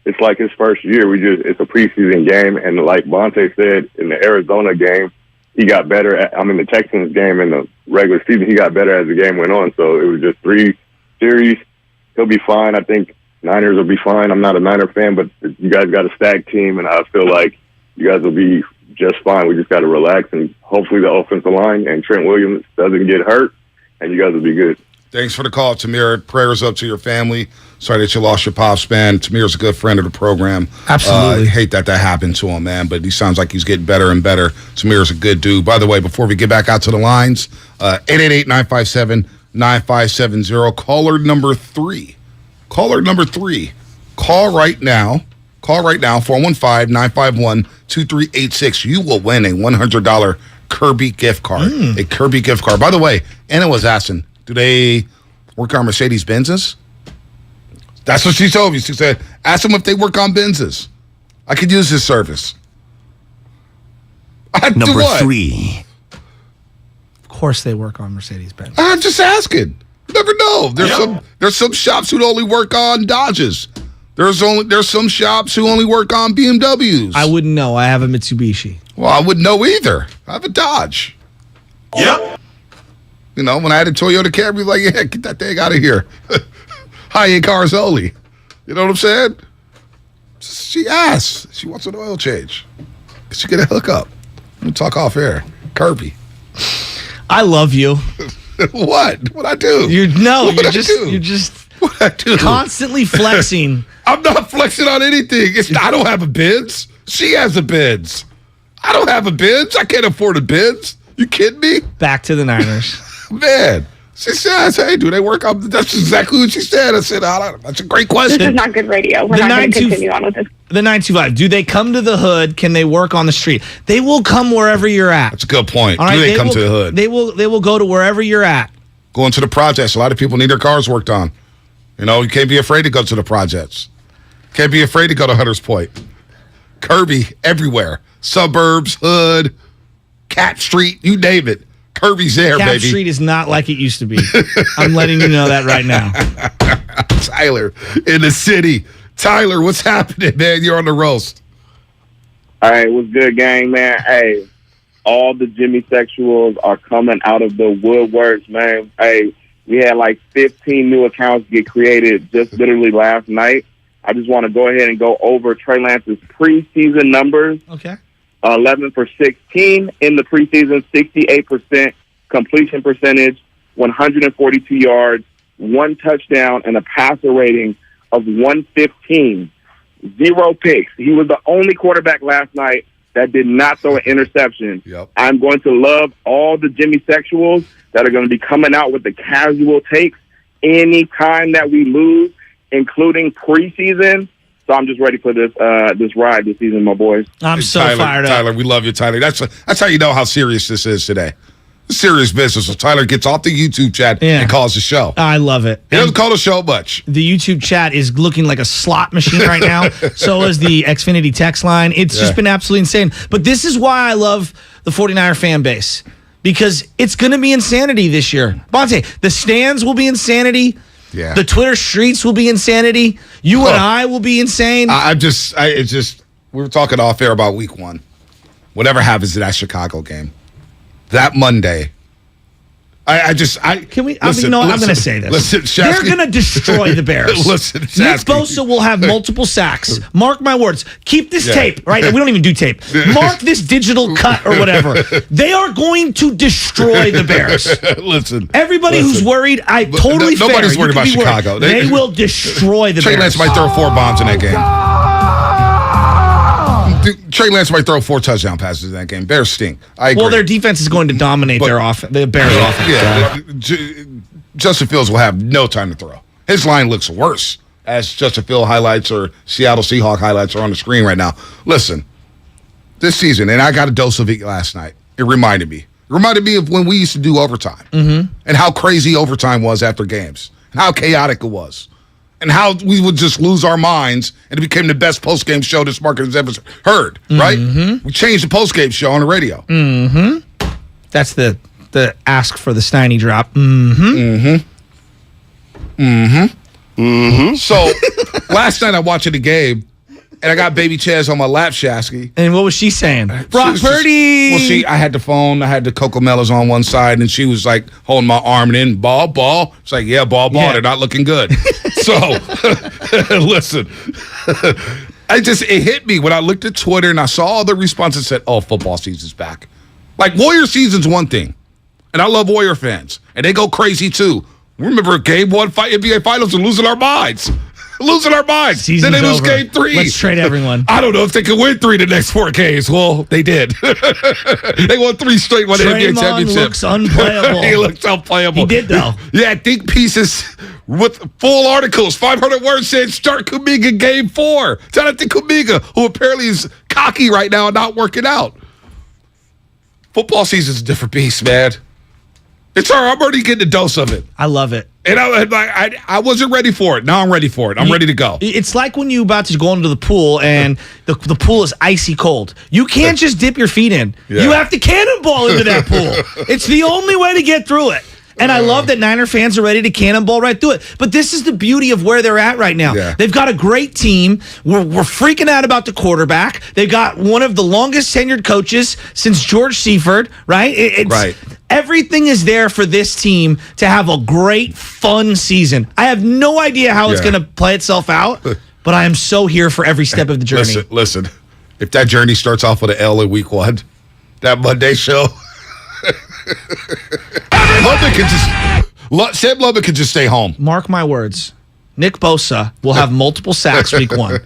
it's like his first year. It's a preseason game, and like Bonte said, in the Arizona game, he got better. The Texans game in the regular season, he got better as the game went on. So it was just 3 series. He'll be fine. I think Niners will be fine. I'm not a Niner fan, but you guys got a stacked team, and I feel like you guys will be just fine. We just got to relax, and hopefully the offensive line and Trent Williams doesn't get hurt, and you guys will be good. Thanks for the call, Tamir. Prayers up to your family. Sorry that you lost your pops, man. Tamir's a good friend of the program. Absolutely. Hate that happened to him, man, but he sounds like he's getting better and better. Tamir's a good dude. By the way, before we get back out to the lines, 888-957-9570. Caller number 3. Call right now. 415-951-2386. You will win a $100 Kirby gift card. A Kirby gift card. By the way, Anna was asking, do they work on Mercedes-Benzes? That's what she told me. She said, ask them if they work on Benzes. I could use this service. Number 3. Of course they work on Mercedes-Benz. I'm just asking. You never know. There's some shops who only work on Dodges. There's some shops who only work on BMWs. I wouldn't know. I have a Mitsubishi. Well, I wouldn't know either. I have a Dodge. Yep. You know, when I had a Toyota Camry, like, yeah, get that thing out of here. High-end cars only. You know what I'm saying? She asked. She wants an oil change. She get a hookup. We'll talk off air. Kirby. I love you. What? What'd I do? You're just What'd I do? Constantly flexing. I'm not flexing on anything. I don't have a Benz. She has a Benz. I don't have a Benz. I can't afford a Benz. You kidding me? Back to the Niners. Man, she says, hey, do they work on... That's exactly what she said. I said, that's a great question. This is not good radio. We're not going to continue on with this. The 925, do they come to the hood? Can they work on the street? They will come wherever you're at. That's a good point. All right, do they come to the hood? They will go to wherever you're at. Going to the projects. A lot of people need their cars worked on. You know, you can't be afraid to go to the projects. Can't be afraid to go to Hunters Point. Kirby, everywhere. Suburbs, hood, Cat Street, you name it. Kirby's there, Cat baby. Street is not like it used to be. I'm letting you know that right now. Tyler in the city. Tyler, what's happening, man? You're on the roast. All right, what's good, gang, man? Hey, all the Jimmy sexuals are coming out of the woodworks, man. Hey, we had like 15 new accounts get created just literally last night. I just want to go ahead and go over Trey Lance's preseason numbers. Okay. 11 for 16 in the preseason, 68% completion percentage, 142 yards, 1 touchdown, and a passer rating of 115. 0 picks. He was the only quarterback last night that did not throw an interception. Yep. I'm going to love all the Jimmy sexuals that are going to be coming out with the casual takes anytime that we lose, including preseason. So I'm just ready for this ride this season, my boys. I'm so Tyler, fired up. Tyler, we love you, Tyler. That's how you know how serious this is today. Serious business. So Tyler gets off the YouTube chat and calls the show. I love it. He doesn't call the show much. The YouTube chat is looking like a slot machine right now. So is the Xfinity text line. It's just been absolutely insane. But this is why I love the 49er fan base, because it's going to be insanity this year. Bonte, the stands will be insanity. Yeah. The Twitter streets will be insanity. You and I will be insane. We were talking off air about week 1. Whatever happens to that Chicago game, that Monday, I'm going to say this. Listen, they're going to destroy the Bears. Listen, Nick Bosa will have multiple sacks. Mark my words. Keep this tape, right? We don't even do tape. Mark this digital cut or whatever. They are going to destroy the Bears. Listen. Everybody who's worried, nobody's worried about Chicago. They will destroy the Bears. Trey Lance might throw 4 bombs in that game. Trey Lance might throw 4 touchdown passes in that game. Bears stink. I agree. Well, their defense is going to dominate the Bears' offense. Yeah, Justin Fields will have no time to throw. His line looks worse as Justin Fields highlights or Seattle Seahawks highlights are on the screen right now. Listen, this season, and I got a dose of it last night. It reminded me. It reminded me of when we used to do overtime and how crazy overtime was after games and how chaotic it was. And how we would just lose our minds, and it became the best post-game show this market has ever heard, right? We changed the post-game show on the radio. That's the ask for the Steiny drop. So, last night I watched the game, and I got baby Chaz on my lap, Shasky. And what was she saying? Brock Purdy! I had the phone, I had the Cocomellas on one side, and she was like holding my arm, and then ball. It's like, ball. Yeah. They're not looking good. So, listen, it hit me when I looked at Twitter and I saw all the responses and said, oh, football season's back. Like, Warrior season's one thing, and I love Warrior fans, and they go crazy too. Remember game 1 NBA Finals and losing our minds. Season's then they lose over. game 3. Let's trade everyone. I don't know if they can win 3 the next 4 games. Well, they did. They won 3 straight when the NBA championship. Looks unplayable. He looks unplayable. He did, though. Yeah, think pieces with full articles. 500 words saying start Kuminga game 4. Jonathan Kuminga, who apparently is cocky right now and not working out. Football season's a different beast, man. It's all right. I'm already getting a dose of it. I love it. And I wasn't ready for it. Now I'm ready for it. I'm ready to go. It's like when you're about to go into the pool and the pool is icy cold. You can't just dip your feet in. Yeah. You have to cannonball into that pool. It's the only way to get through it. And I love that Niner fans are ready to cannonball right through it. But this is the beauty of where they're at right now. Yeah. They've got a great team. We're freaking out about the quarterback. They've got one of the longest tenured coaches since George Seifert, right? Right. Everything is there for this team to have a great, fun season. I have no idea how it's going to play itself out, but I am so here for every step of the journey. Listen. If that journey starts off with an L in week 1, that Monday show... Sam Lubbock could just stay home. Mark my words. Nick Bosa will have multiple sacks week 1.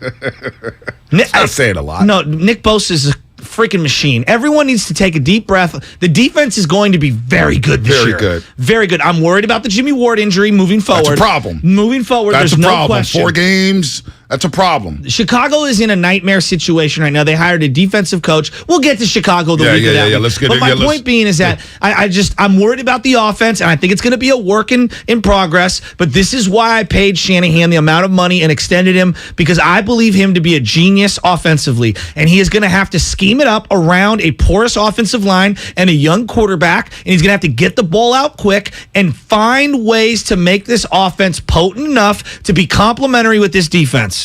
I'm saying a lot. No, Nick Bosa is a freaking machine. Everyone needs to take a deep breath. The defense is going to be very good this year. Very good. I'm worried about the Jimmy Ward injury moving forward. That's a problem. Moving forward, That's there's a no problem. question. 4 games. That's a problem. Chicago is in a nightmare situation right now. They hired a defensive coach. We'll get to Chicago the week of that week. Let's get but my point being is that I'm worried about the offense, and I think it's going to be a work in progress. But this is why I paid Shanahan the amount of money and extended him, because I believe him to be a genius offensively, and he is going to have to scheme it up around a porous offensive line and a young quarterback, and he's going to have to get the ball out quick and find ways to make this offense potent enough to be complementary with this defense.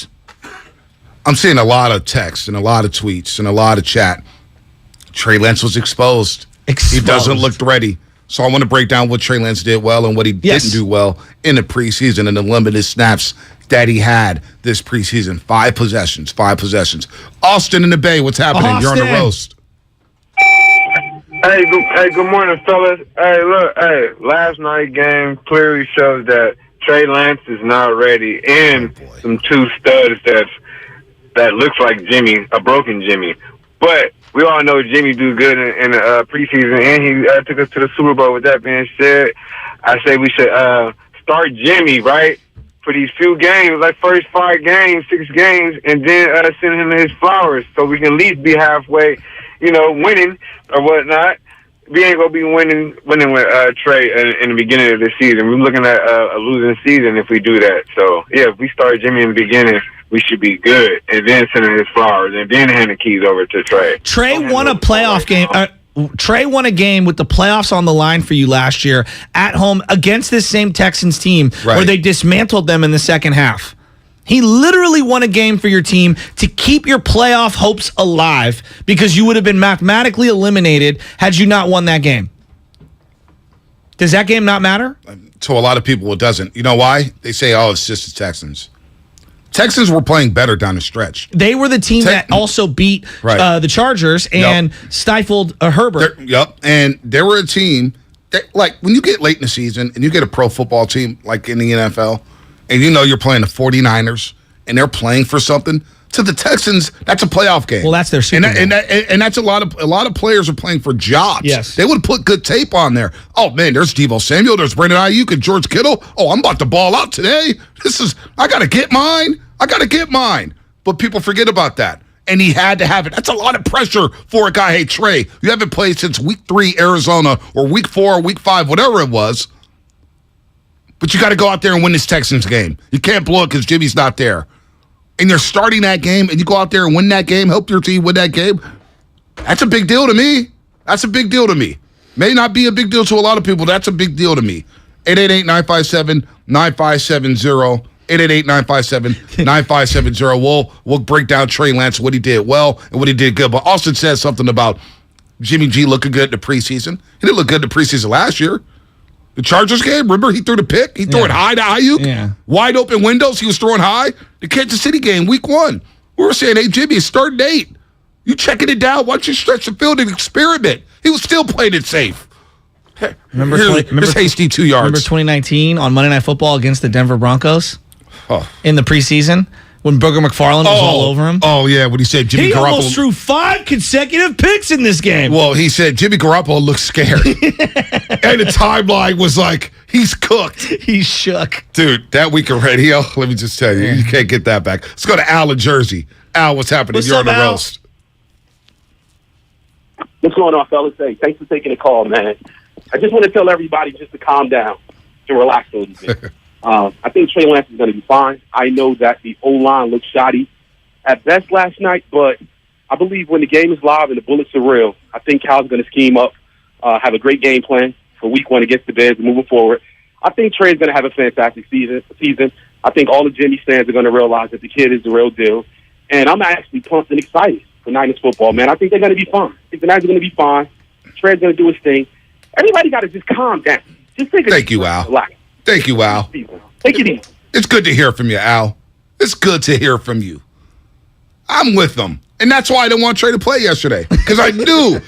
I'm seeing a lot of texts and a lot of tweets and a lot of chat. Trey Lance was exposed. He doesn't look ready. So I want to break down what Trey Lance did well and what he didn't do well in the preseason and the limited snaps that he had this preseason. 5 possessions. Austin in the Bay, what's happening? Austin. You're on the roast. Hey, good morning, fellas. Hey, look, last night game clearly shows that Trey Lance is not ready, and some 2 studs that's that looks like Jimmy, a broken Jimmy. But we all know Jimmy do good in the preseason, and he took us to the Super Bowl. With that being said, I say we should start Jimmy, right, for these few games, like first 5 games, 6 games, and then send him his flowers so we can at least be halfway, winning or whatnot. We ain't gonna be winning with Trey in the beginning of the season. We're looking at a losing season if we do that. So yeah, if we start Jimmy in the beginning, we should be good, and then send him his flowers, and then hand the keys over to Trey. Trey won a playoff game. Trey won a game with the playoffs on the line for you last year at home against this same Texans team where they dismantled them in the second half. He literally won a game for your team to keep your playoff hopes alive because you would have been mathematically eliminated had you not won that game. Does that game not matter? To a lot of people, it doesn't. You know why? They say, it's just the Texans. Texans were playing better down the stretch. They were the team that also beat the Chargers and stifled Herbert. And they were a team that, like, when you get late in the season and you get a pro football team like in the NFL, and you're playing the 49ers, and they're playing for something, to the Texans, that's a playoff game. Well, that's their Super Bowl. And that's a lot of players are playing for jobs. Yes. They would put good tape on there. Oh, man, there's Deebo Samuel, there's Brandon Ayuk and George Kittle. Oh, I'm about to ball out today. I got to get mine. But people forget about that. And he had to have it. That's a lot of pressure for a guy. Hey, Trey, you haven't played since week 3 Arizona or week 4 or week 5, whatever it was. But you got to go out there and win this Texans game. You can't blow it because Jimmy's not there. And you're starting that game, and you go out there and win that game, help your team win that game. That's a big deal to me. May not be a big deal to a lot of people. That's a big deal to me. 888-957-9570. 888-957-9570. We'll break down Trey Lance, what he did well and what he did good. But Austin says something about Jimmy G looking good in the preseason. He didn't look good in the preseason last year. The Chargers game, remember he threw the pick? He threw it high to Ayuk. Yeah. Wide open windows, he was throwing high. The Kansas City game, week 1. We were saying, hey, Jimmy, it's starting 8. You checking it down. Why don't you stretch the field and experiment? He was still playing it safe. Remember hasty 2 yards. Remember 2019 on Monday Night Football against the Denver Broncos in the preseason? When Booger McFarland was all over him? Oh, yeah, when he said Jimmy Garoppolo. He almost threw 5 consecutive picks in this game. Well, he said Jimmy Garoppolo looks scared. And the timeline was like, he's cooked. He's shook. Dude, that week of radio, let me just tell you, you can't get that back. Let's go to Al in Jersey. Al, what's happening? You're on the roast. What's going on, fellas? Hey, thanks for taking the call, man. I just want to tell everybody just to calm down, to relax a little bit. I think Trey Lance is going to be fine. I know that the O-line looked shoddy at best last night, but I believe when the game is live and the bullets are real, I think Cal's going to scheme up, have a great game plan for week 1 against the Bears and moving forward. I think Trey's going to have a fantastic season. I think all the Jimmy fans are going to realize that the kid is the real deal. And I'm actually pumped and excited for Niners football, man. I think they're going to be fine. I think the Niners are going to be fine. Trey's going to do his thing. Everybody got to just calm down. Just take a Thank you, Al. Thank you, Al. Take it easy. It's good to hear from you, Al. It's good to hear from you. I'm with them. And that's why I didn't want Trey to play yesterday. Because I knew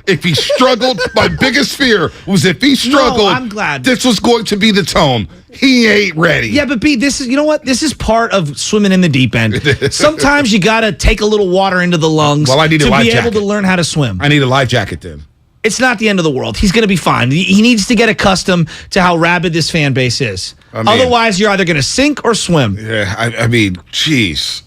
if he struggled, my biggest fear was if he struggled, I'm glad. This was going to be the tone. He ain't ready. Yeah, but B, this is, you know what? This is part of swimming in the deep end. Sometimes you got to take a little water into the lungs I need a life be jacket. able to learn how to swim. I need a life jacket then. It's not the end of the world. He's going to be fine. He needs to get accustomed to how rabid this fan base is. Otherwise, you're either going to sink or swim. Yeah, I mean, geez.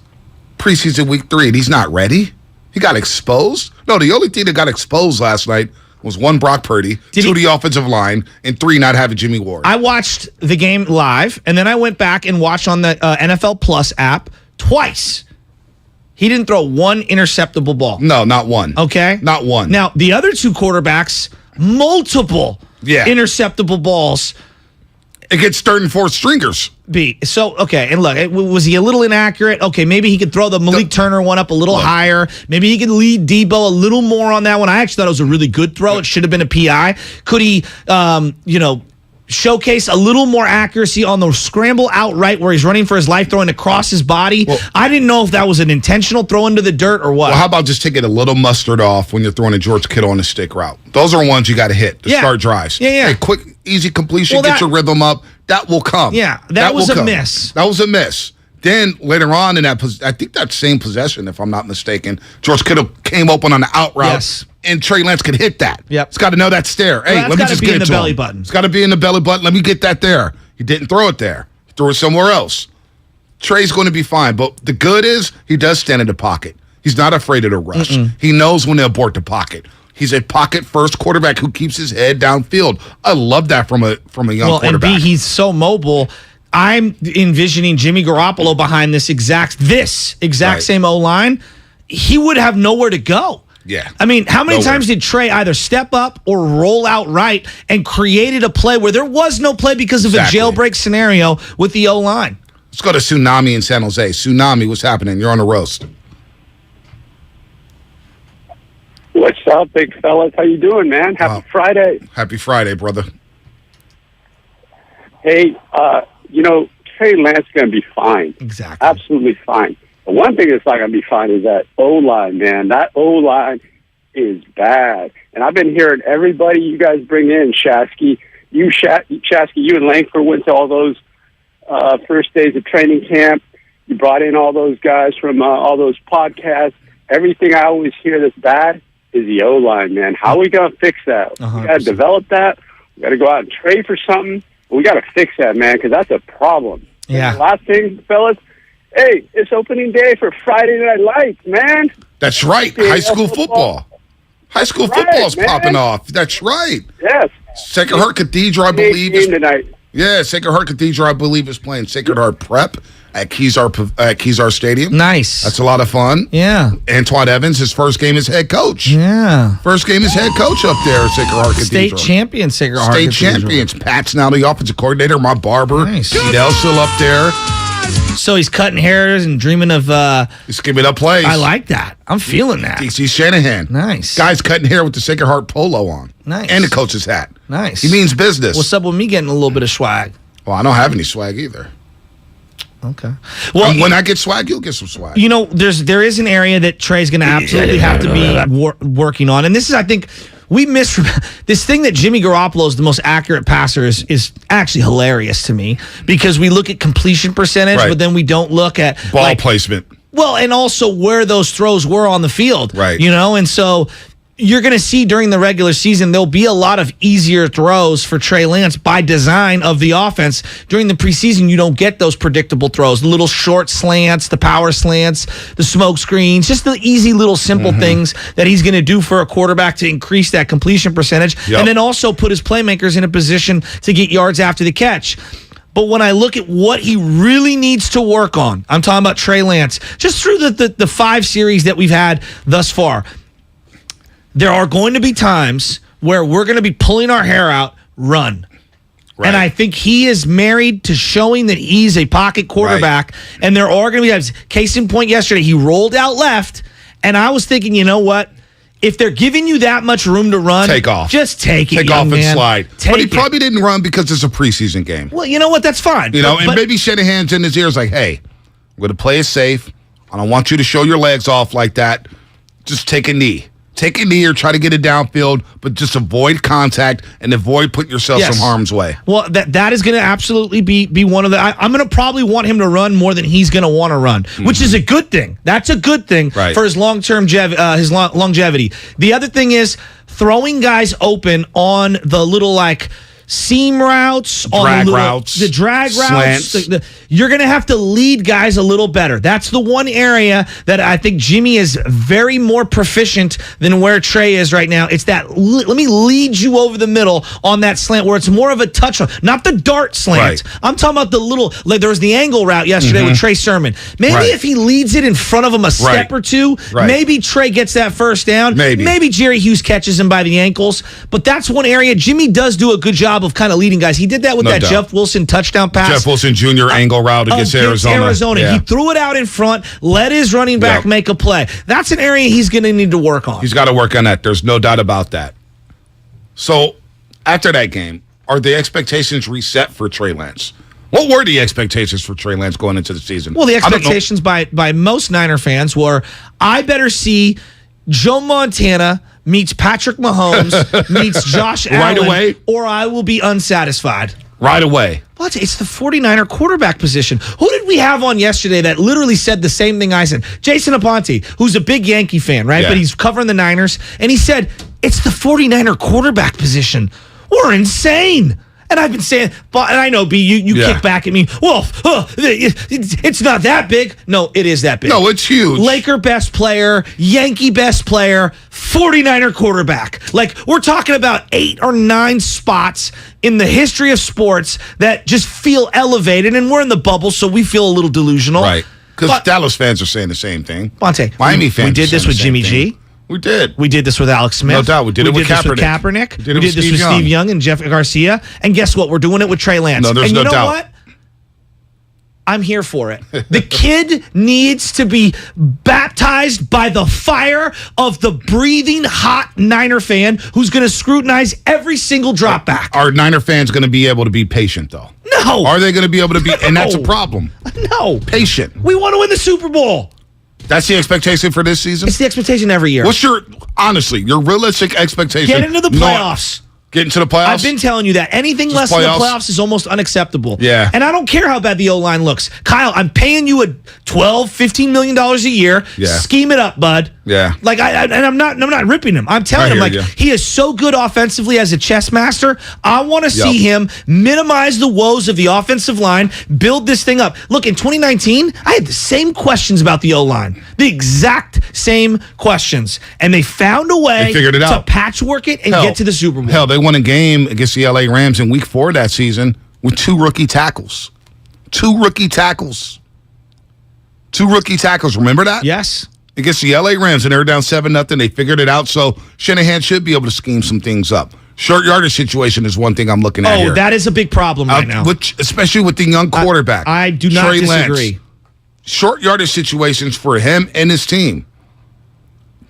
Preseason week 3, and he's not ready? He got exposed? No, the only thing that got exposed last night was 1, Brock Purdy, 2, the offensive line, and 3, not having Jimmy Ward. I watched the game live, and then I went back and watched on the NFL Plus app twice. He didn't throw 1 interceptable ball. No, not 1. Okay? Not 1. Now, the other 2 quarterbacks, multiple interceptable balls. Against third and fourth stringers. So, okay, and look, was he a little inaccurate? Okay, maybe he could throw the Malik Turner one up a little higher. Maybe he could lead Debo a little more on that one. I actually thought it was a really good throw. It should have been a PI. Could he, showcase a little more accuracy on the scramble out right where he's running for his life, throwing across his body? Well, I didn't know if that was an intentional throw into the dirt or what. Well, how about just taking a little mustard off when you're throwing a George Kittle on a stick route? Those are ones you got to hit to start drives. Yeah. Hey, quick, easy completion, get your rhythm up. That will come. Yeah, that was a miss. That was a miss. Then later on in that, I think that same possession, if I'm not mistaken, George Kittle came open on the out route. Yes. And Trey Lance could hit that. Yep. He's got to know that's there. Hey, Well, let me just get it in the to belly him. button. It's got to be in the belly button. Let me get that there. He didn't throw it there. He threw it somewhere else. Trey's going to be fine. But the good is he does stand in the pocket. He's not afraid of the rush. He knows when to abort the pocket. He's a pocket-first quarterback who keeps his head downfield. I love that from a young quarterback. And B, he's so mobile. I'm envisioning Jimmy Garoppolo behind this exact same O-line. He would have nowhere to go. Yeah. I mean, how many times did Trey either step up or roll out right and created a play where there was no play because of a jailbreak scenario with the O-line? Let's go to Tsunami in San Jose. Tsunami, what's happening? You're on the roast. What's up, big fellas? How you doing, man? Happy Friday. Happy Friday, brother. Hey, Trey Lance is going to be fine. Exactly. Absolutely fine. The one thing that's not going to be fine is that O-line, man. That O-line is bad. And I've been hearing everybody you guys bring in, Shasky, you and Langford went to all those first days of training camp. You brought in all those guys from all those podcasts. Everything I always hear that's bad is the O-line, man. How are we going to fix that? 100%. We got to develop that. We got to go out and trade for something. We got to fix that, man, because that's a problem. Yeah. And the last thing, fellas, hey, it's opening day for Friday Night Lights, man. That's right. High school football. High school football's popping off. That's right. Yes. Sacred Heart Cathedral, I believe. Game tonight. Yeah, Sacred Heart Cathedral, I believe, is playing Sacred Heart Prep at Kezar Stadium. Nice. That's a lot of fun. Yeah. Antoine Evans, his first game as head coach. Yeah. First game as head coach up there at Sacred Heart State Cathedral. champion, Sacred Heart State Cathedral. champions. Pat's now the offensive coordinator. My barber. Nice. Fidel's still up there. So he's cutting hairs and dreaming of... He's giving up plays. I like that. I'm feeling that. DC Shanahan. Nice. Guy's cutting hair with the Sacred Heart polo on. Nice. And the coach's hat. Nice. He means business. What's up with me getting a little bit of swag? Well, I don't have any swag either. Okay. Well, when I get swag, you'll get some swag. You know, there is an area that Trey's going to absolutely have to be working on, and this is, I think, we miss this thing that Jimmy Garoppolo is the most accurate passer is actually hilarious to me because we look at completion percentage, but then we don't look at ball placement. Well, and also where those throws were on the field, right? You know, and so you're going to see during the regular season, there'll be a lot of easier throws for Trey Lance by design of the offense. During the preseason, you don't get those predictable throws, the little short slants, the power slants, the smoke screens, just the easy little simple things that he's going to do for a quarterback to increase that completion percentage. And then also put his playmakers in a position to get yards after the catch. But when I look at what he really needs to work on, I'm talking about Trey Lance, just through the 5 series that we've had thus far, there are going to be times where we're going to be pulling our hair out, run. Right. And I think he is married to showing that he's a pocket quarterback. Right. And there are going to be times, case in point yesterday, he rolled out left. And I was thinking, you know what? If they're giving you that much room to run, take off. Just take it, Take young off man. and slide. Take but he it. probably didn't run because it's a preseason game. Well, you know what? That's fine. You know, and maybe Shanahan's in his ears like, hey, I'm going to play it safe. I don't want you to show your legs off like that. Just take a knee. Take a knee or try to get it downfield, but just avoid contact and avoid putting yourself in harm's way. Well, that is going to absolutely be one of the... I'm going to probably want him to run more than he's going to want to run, which is a good thing. That's a good thing for his long-term longevity. The other thing is throwing guys open on the little, seam routes, the drag routes. You're going to have to lead guys a little better. That's the one area that I think Jimmy is very more proficient than where Trey is right now. It's that let me lead you over the middle on that slant where it's more of a touch, not the dart slant. Right. I'm talking about the little, there was the angle route yesterday with Trey Sermon. Maybe if he leads it in front of him a step or two, maybe Trey gets that first down. Maybe Jerry Hughes catches him by the ankles. But that's one area Jimmy does do a good job of kind of leading guys. He did that with Jeff Wilson touchdown pass. Jeff Wilson Jr. angle route against Arizona. Yeah. He threw it out in front, let his running back make a play. That's an area he's going to need to work on. He's got to work on that. There's no doubt about that. So, after that game, are the expectations reset for Trey Lance? What were the expectations for Trey Lance going into the season? Well, the expectations by most Niner fans were, I better see Joe Montana meets Patrick Mahomes meets Josh Allen, right away, or I will be unsatisfied. Right away. But it's the 49er quarterback position. Who did we have on yesterday that literally said the same thing I said? Jason Aponte, who's a big Yankee fan, right? Yeah. But he's covering the Niners. And he said, it's the 49er quarterback position. We're insane. And I've been saying, and I know, B, you kick back at me. Well, it's not that big. No, it is that big. No, it's huge. Laker best player, Yankee best player, 49er quarterback. Like, we're talking about 8 or 9 spots in the history of sports that just feel elevated. And we're in the bubble, so we feel a little delusional. Right. Because Dallas fans are saying the same thing. Bonte, Miami fans we did this with Jimmy G. We did. We did this with Alex Smith. No doubt. We did it with Kaepernick. We did this with Steve Young and Jeff Garcia. And guess what? We're doing it with Trey Lance. No, there's no doubt. And you know what? I'm here for it. The kid needs to be baptized by the fire of the breathing hot Niner fan who's going to scrutinize every single drop back. Are Niner fans going to be able to be patient, though? No. Are they going to be able to be? And that's a problem. No. Patient. We want to win the Super Bowl. That's the expectation for this season? It's the expectation every year. What's your realistic expectation? Get into the playoffs. Get into the playoffs? I've been telling you that. Anything less than the playoffs is almost unacceptable. Yeah. And I don't care how bad the O-line looks. Kyle, I'm paying you a $12, $15 million a year. Yeah. Scheme it up, bud. Yeah. Like I'm not ripping him. I'm telling him, like, he is so good offensively as a chess master. I want to see him minimize the woes of the offensive line, build this thing up. Look, in 2019, I had the same questions about the O-line. The exact same questions. And they found a way They figured it out. to patchwork it and get to the Super Bowl. Hell, they won a game against the LA Rams in week 4 that season with 2 rookie tackles. 2 rookie tackles. 2 rookie tackles. Remember that? Yes. Against the LA Rams, and they were down 7-0. They figured it out, so Shanahan should be able to scheme some things up. Short yardage situation is one thing I'm looking at here. Oh, that is a big problem right now. Especially with the young quarterback. I do not Trey disagree. Lance. Short yardage situations for him and his team.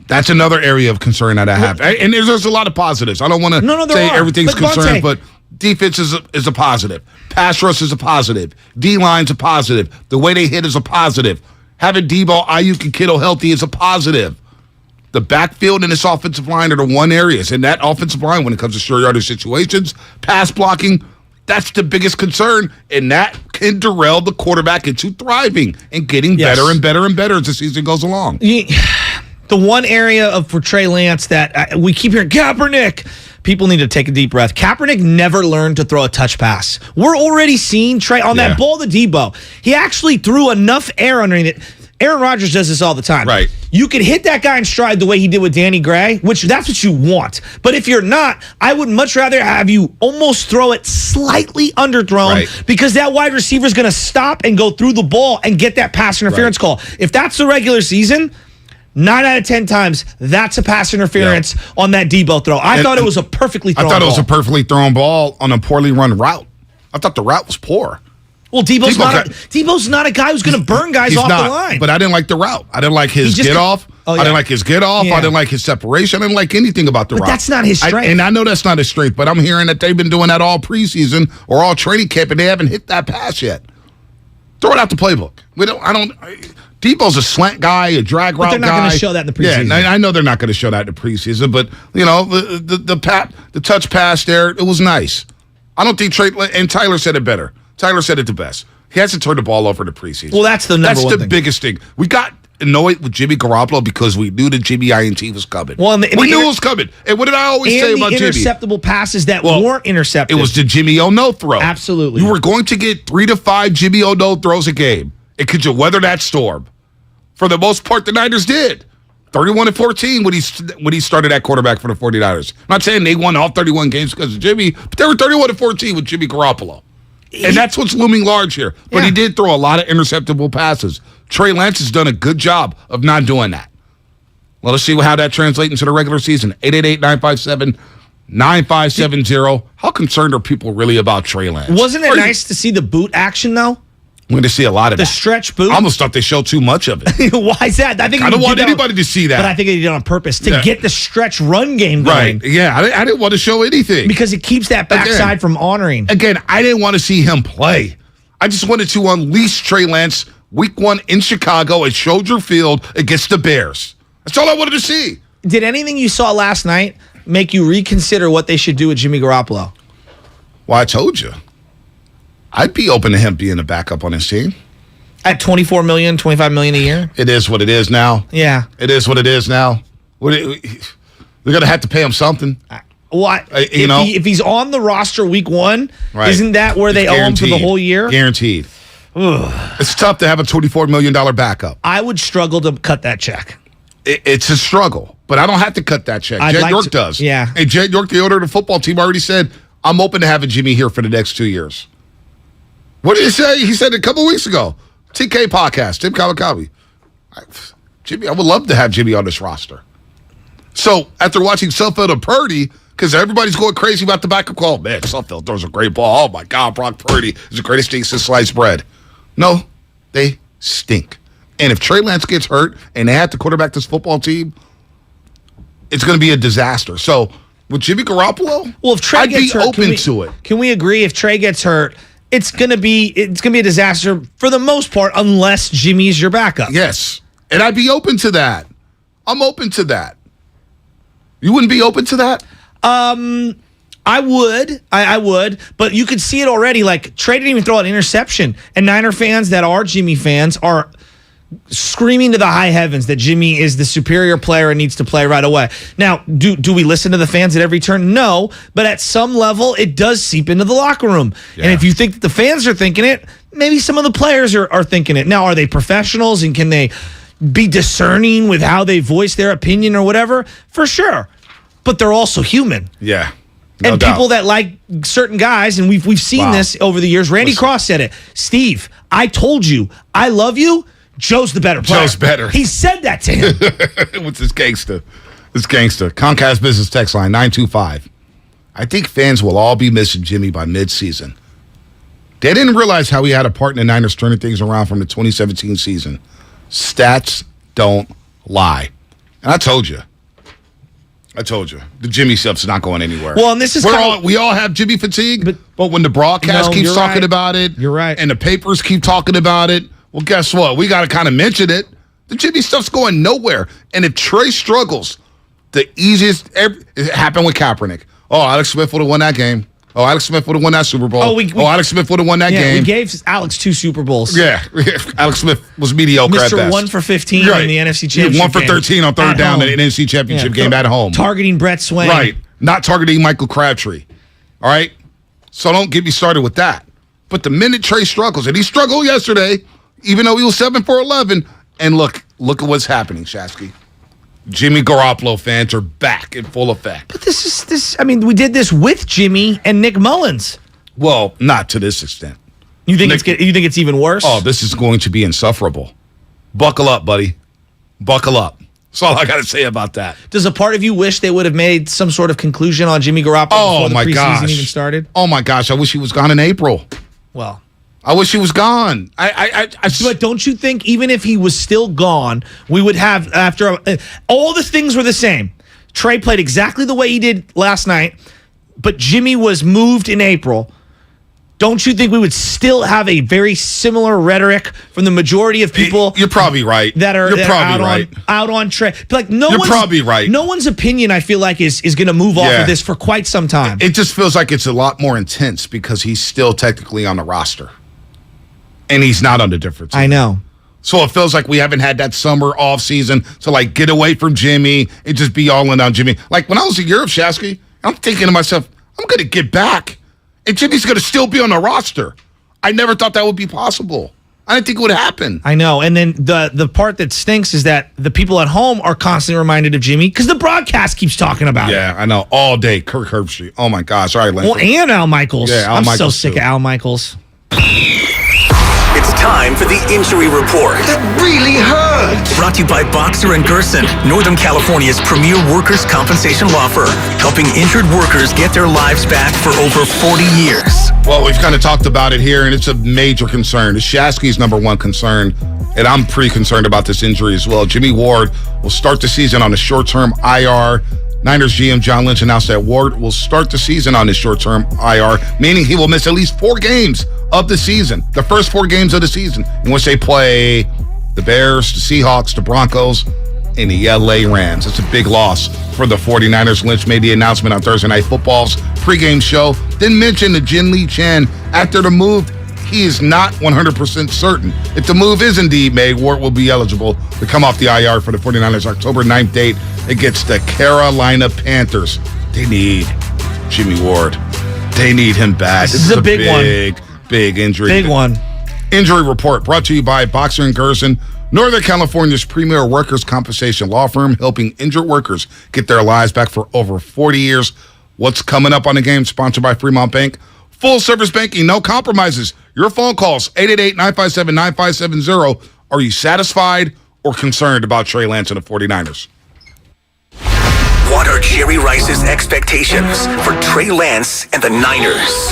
That's another area of concern that I have. And there's a lot of positives. I don't want to say everything's concerned, but defense is a positive. Pass rush is a positive. D-line's a positive. The way they hit is a positive. Having Debo, Ayuk, and Kittle healthy is a positive. The backfield and this offensive line are the one areas. And that offensive line, when it comes to short yardage situations, pass blocking, that's the biggest concern. And that can derail the quarterback into thriving and getting better and better and better as the season goes along. The one area for Trey Lance that we keep hearing, Kaepernick, people need to take a deep breath. Kaepernick never learned to throw a touch pass. We're already seeing Trey on that ball to Debo. He actually threw enough air underneath it. Aaron Rodgers does this all the time. Right. You can hit that guy in stride the way he did with Danny Gray, which that's what you want. But if you're not, I would much rather have you almost throw it slightly underthrown because that wide receiver is going to stop and go through the ball and get that pass interference call. If that's the regular season, 9 out of 10 times, that's a pass interference on that Debo throw. I thought it was a perfectly thrown ball. I thought it was a perfectly thrown ball on a poorly run route. I thought the route was poor. Well, Debo's not a guy who's going to burn guys off the line. But I didn't like the route. I didn't like his get off. I didn't like his get off. I didn't like his separation. I didn't like anything about the route. But that's not his strength. And I know that's not his strength, but I'm hearing that they've been doing that all preseason or all training camp, and they haven't hit that pass yet. Throw it out the playbook. Debo's a slant guy, a drag route guy. But they're not going to show that in the preseason. Yeah, I know they're not going to show that in the preseason, but the touch pass there, it was nice. I don't think and Tyler said it better. Tyler said it the best. He hasn't turned the ball over in the preseason. Well, that's the number one thing. Biggest thing. We got annoyed with Jimmy Garoppolo because we knew that Jimmy INT was coming. Well, we knew it was coming. And what did I always say about Jimmy? Interceptable passes that weren't intercepted. It was the Jimmy O-No throw. Absolutely. You were going to get 3 to 5 Jimmy O-No throws a game. And could you weather that storm? For the most part, the Niners did. 31-14 when he started at quarterback for the 49ers. I'm not saying they won all 31 games because of Jimmy, but they were 31-14 with Jimmy Garoppolo. And that's what's looming large here. But he did throw a lot of interceptable passes. Trey Lance has done a good job of not doing that. Well, let's see how that translates into the regular season. 888-957-9570. How concerned are people really about Trey Lance? Wasn't it nice to see the boot action, though? I'm going to see a lot of the stretch boot. I almost thought they showed too much of it. Why is that? I don't want anybody to see that. But I think they did it on purpose to get the stretch run game going. Right. Yeah, I didn't want to show anything. Because it keeps that backside from honoring. Again, I didn't want to see him play. I just wanted to unleash Trey Lance week 1 in Chicago at Soldier Field against the Bears. That's all I wanted to see. Did anything you saw last night make you reconsider what they should do with Jimmy Garoppolo? Well, I told you. I'd be open to him being a backup on his team. At $24 million, $25 million a year? It is what it is now. Yeah. It is what it is now. They're going to have to pay him something. Well, if he's on the roster week 1, right. Isn't that where they owe him for the whole year? Guaranteed. It's tough to have a $24 million backup. I would struggle to cut that check. It's a struggle, but I don't have to cut that check. Jed York does. Yeah. And Jed York, the owner of the football team, already said, I'm open to having Jimmy here for the next 2 years. What did he say? He said it a couple weeks ago. TK podcast, Tim Kawakabe. Jimmy, I would love to have Jimmy on this roster. So after watching Suffield and Purdy, because everybody's going crazy about the backup call, man, Suffield throws a great ball. Oh my God, Brock Purdy is the greatest thing since sliced bread. No, they stink. And if Trey Lance gets hurt and they have to quarterback this football team, it's going to be a disaster. So with Jimmy Garoppolo, well, if Trey I'd gets be hurt, open to it. Can we agree if Trey gets hurt, it's gonna be a disaster for the most part, unless Jimmy's your backup. Yes, and I'd be open to that. I'm open to that. You wouldn't be open to that? I would. I would, but you could see it already. Like, Trey didn't even throw an interception, and Niner fans that are Jimmy fans are screaming to the high heavens that Jimmy is the superior player and needs to play right away. Now, do we listen to the fans at every turn? No, but at some level, it does seep into the locker room. Yeah. And if you think that the fans are thinking it, maybe some of the players are thinking it. Now, are they professionals and can they be discerning with how they voice their opinion or whatever? For sure. But they're also human. Yeah. No and doubt. People that like certain guys, and we've seen this over the years. Randy Cross said it. Steve, I told you, I love you. Joe's the better player. Joe's better. He said that to him. What's this gangster? This gangster. Comcast Business Text Line 925. I think fans will all be missing Jimmy by midseason. They didn't realize how he had a part in the Niners turning things around from the 2017 season. Stats don't lie. And I told you. The Jimmy stuff's not going anywhere. Well, and this is we all have Jimmy fatigue, but when the broadcast keeps talking about it, you're right, and the papers keep talking about it, well, guess what? We got to kind of mention it. The Jimmy stuff's going nowhere. And if Trey struggles, the easiest it happened with Kaepernick. Oh, Alex Smith would have won that game. Oh, Alex Smith would have won that Super Bowl. Alex Smith would have won that game. We gave Alex 2 Super Bowls. Yeah. Alex Smith was mediocre at best. Mr. 1 for 15 in the NFC Championship 1 for 13 on third down in the NFC Championship game at home. Targeting Brett Swain. Right. Not targeting Michael Crabtree. All right? So don't get me started with that. But the minute Trey struggles, and he struggled yesterday, even though he was 7 for 11, and look at what's happening, Shasky. Jimmy Garoppolo fans are back in full effect. But we did this with Jimmy and Nick Mullins. Well, not to this extent. You think it's even worse? Oh, this is going to be insufferable. Buckle up, buddy. Buckle up. That's all I got to say about that. Does a part of you wish they would have made some sort of conclusion on Jimmy Garoppolo before the preseason even started? Oh, my gosh. I wish he was gone in April. Well, I wish he was gone. But don't you think even if he was still gone, we would have, after all the things were the same. Trey played exactly the way he did last night, but Jimmy was moved in April. Don't you think we would still have a very similar rhetoric from the majority of people? You're probably right. Out on Trey. Like You're probably right. No one's opinion, I feel like, is going to move off of this for quite some time. It just feels like it's a lot more intense because he's still technically on the roster. And he's not on the different team. I know. So it feels like we haven't had that summer off season to like get away from Jimmy and just be all in on Jimmy. Like when I was in Europe, Shasky, I'm thinking to myself, I'm going to get back. And Jimmy's going to still be on the roster. I never thought that would be possible. I didn't think it would happen. I know. And then the part that stinks is that the people at home are constantly reminded of Jimmy because the broadcast keeps talking about it. Yeah, I know. All day. Kirk Herbstreit. Oh, my gosh. All right, Lance. Well, and Al Michaels. Yeah, I'm so sick of Al Michaels. It's time for the injury report. That really hurt. Brought to you by Boxer & Gerson, Northern California's premier workers' compensation law firm, helping injured workers get their lives back for over 40 years. Well, we've kind of talked about it here, and it's a major concern. It's Shasky's number one concern, and I'm pretty concerned about this injury as well. Jimmy Ward will start the season on a short-term IR. Niners GM John Lynch announced that Ward will start the season on his short-term IR, meaning he will miss at least 4 games of the season, the first 4 games of the season, in which they play the Bears, the Seahawks, the Broncos, and the LA Rams. It's a big loss for the 49ers. Lynch made the announcement on Thursday Night Football's pregame show. Didn't mention the Jin Lee Chen after the move he is not 100% certain. If the move is indeed made, Ward will be eligible to come off the IR for the 49ers' October 9th date against the Carolina Panthers. They need Jimmy Ward. They need him bad. This is a big one. Big injury. Big one. Injury report brought to you by Boxer & Gerson, Northern California's premier workers' compensation law firm, helping injured workers get their lives back for over 40 years. What's coming up on the game? Sponsored by Fremont Bank. Full service banking, no compromises. Your phone calls, 888-957-9570. Are you satisfied or concerned about Trey Lance and the 49ers? What are Jerry Rice's expectations for Trey Lance and the Niners?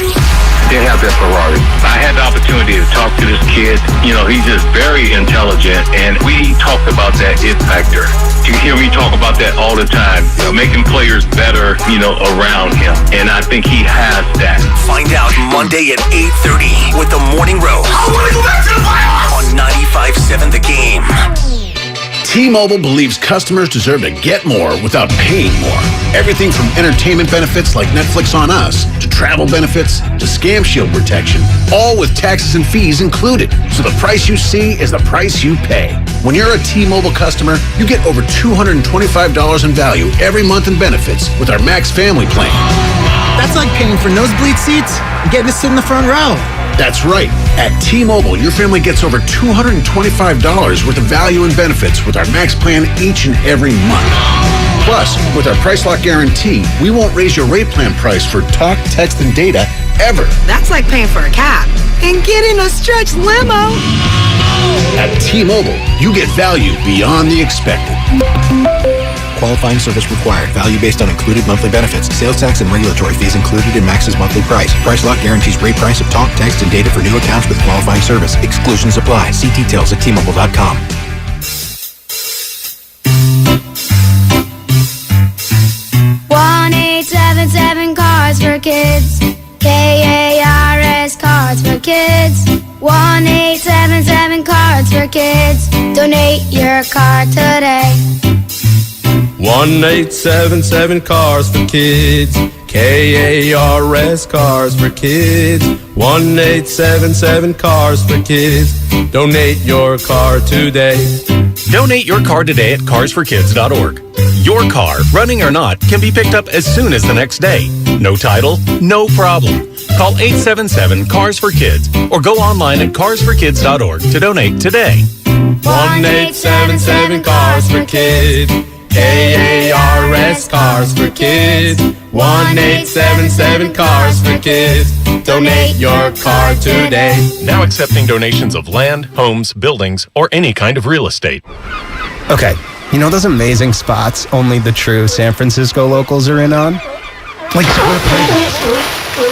They have that Ferrari. I had the opportunity to talk to this kid. You know, he's just very intelligent, and we talked about that it factor. You hear me talk about that all the time, you know, making players better, you know, around him, and I think he has that. Find out Monday at 8:30 with the Morning Roast. I want to go back to the playoffs! On 95.7 The Game. T-Mobile believes customers deserve to get more without paying more. Everything from entertainment benefits like Netflix on Us to travel benefits to Scam Shield protection, all with taxes and fees included. So the price you see is the price you pay. When you're a T-Mobile customer, you get over $225 in value every month in benefits with our Max Family Plan. That's like paying for nosebleed seats and getting to sit in the front row. That's right. At T-Mobile, your family gets over $225 worth of value and benefits with our Max Plan each and every month. Plus, with our Price Lock Guarantee, we won't raise your rate plan price for talk, text, and data ever. That's like paying for a cab and getting a stretch limo. At T-Mobile, you get value beyond the expected. Qualifying service required. Value based on included monthly benefits. Sales tax and regulatory fees included in Max's monthly price. Price Lock guarantees rate price of talk, text, and data for new accounts with qualifying service. Exclusions apply. See details at T-Mobile.com. One 877 Cars for Kids. KARS Cards for Kids. 1-877 Cards for Kids. Donate your card today. 1-877 Cars for Kids. KARS Cars for Kids. 1-877 Cars for Kids. Donate your car today. Donate your car today at carsforkids.org. Your car, running or not, can be picked up as soon as the next day. No title, no problem. Call 877-CARS-FOR-KIDS or go online at carsforkids.org to donate today. 1-877 Cars for Kids. KARS Cars for Kids. 1-877 Cars for Kids. Donate your car today. Now accepting donations of land, homes, buildings, or any kind of real estate. Okay, you know those amazing spots only the true San Francisco locals are in on? Like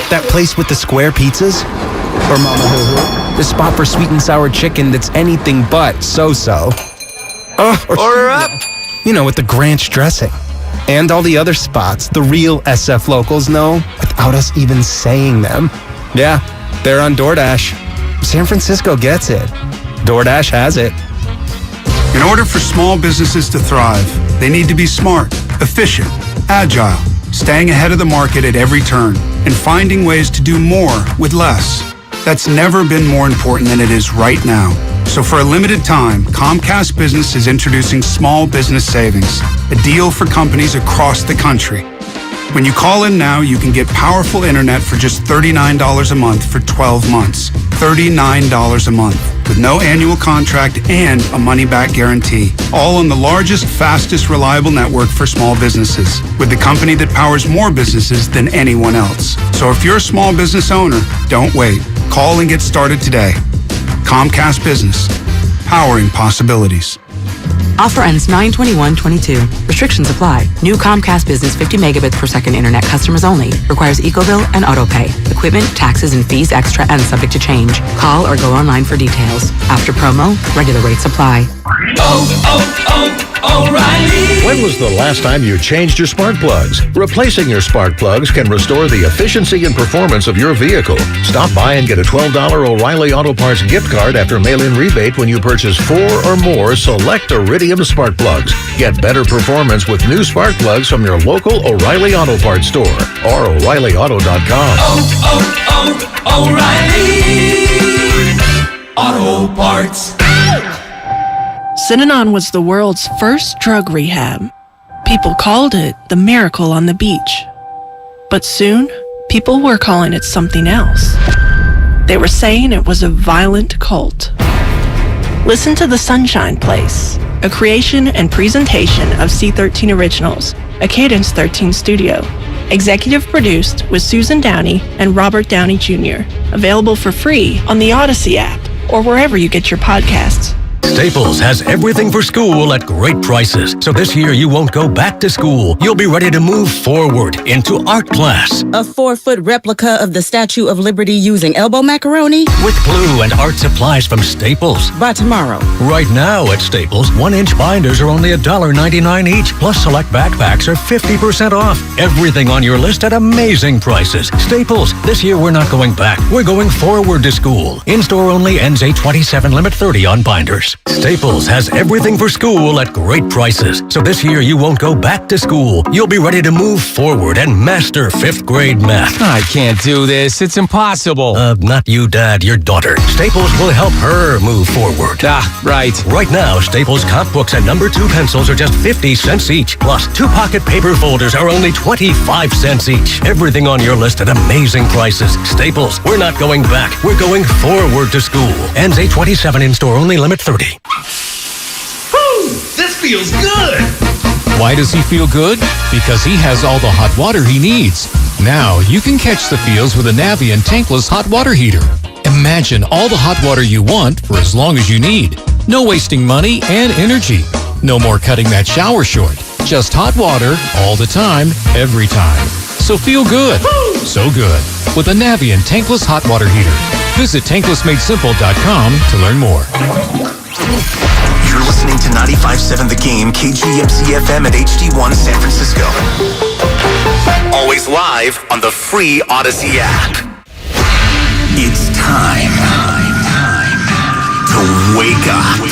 that place with the square pizzas? Or Mama Hoo Hoo? The spot for sweet and sour chicken that's anything but so-so. Order up! You know, with the Granch dressing. And all the other spots the real SF locals know without us even saying them. Yeah, they're on DoorDash. San Francisco gets it. DoorDash has it. In order for small businesses to thrive, they need to be smart, efficient, agile, staying ahead of the market at every turn, and finding ways to do more with less. That's never been more important than it is right now. So for a limited time, Comcast Business is introducing Small Business Savings, a deal for companies across the country. When you call in now, you can get powerful internet for just $39 a month for 12 months. $39 a month, with no annual contract and a money-back guarantee. All on the largest, fastest, reliable network for small businesses, with the company that powers more businesses than anyone else. So if you're a small business owner, don't wait. Call and get started today. Comcast Business, powering possibilities. Offer ends 9/21/22. Restrictions apply. New Comcast Business 50 megabits per second internet customers only. Requires EcoBill and AutoPay. Equipment, taxes, and fees extra and subject to change. Call or go online for details. After promo, regular rates apply. O'Reilly. When was the last time you changed your spark plugs? Replacing your spark plugs can restore the efficiency and performance of your vehicle. Stop by and get a $12 O'Reilly Auto Parts gift card after mail-in rebate when you purchase 4 or more select Iridium spark plugs. Get better performance with new spark plugs from your local O'Reilly Auto Parts store or O'ReillyAuto.com. O'Reilly. Auto Parts. Synanon was the world's first drug rehab. People called it the miracle on the beach. But soon, people were calling it something else. They were saying it was a violent cult. Listen to The Sunshine Place, a creation and presentation of C13 Originals, a Cadence 13 studio. Executive produced with Susan Downey and Robert Downey Jr. Available for free on the Odyssey app or wherever you get your podcasts. Staples has everything for school at great prices. So this year you won't go back to school. You'll be ready to move forward into art class. A 4-foot replica of the Statue of Liberty using elbow macaroni? With glue and art supplies from Staples. By tomorrow. Right now at Staples, 1-inch binders are only $1.99 each. Plus select backpacks are 50% off. Everything on your list at amazing prices. Staples, this year we're not going back. We're going forward to school. In-store only, ends 8/27, limit 30 on binders. Staples has everything for school at great prices. So this year you won't go back to school. You'll be ready to move forward and master 5th grade math. I can't do this. It's impossible. Not you, Dad, your daughter. Staples will help her move forward. Right. Right now, Staples comp books and number 2 pencils are just 50 cents each. Plus, 2-pocket paper folders are only 25 cents each. Everything on your list at amazing prices. Staples, we're not going back. We're going forward to school. Ends 8/27, in-store only, limit 30. Whew, this feels good. Why does he feel good? Because he has all the hot water he needs. Now you can catch the feels with a Navien tankless hot water heater. Imagine all the hot water you want for as long as you need. No wasting money and energy. No more cutting that shower short. Just hot water all the time, every time. So feel good. Woo! So good. With a Navien tankless hot water heater. Visit tanklessmadesimple.com to learn more. You're listening to 95.7 The Game, KGMC-FM at HD1 San Francisco. Always live on the free Odyssey app. It's time to wake up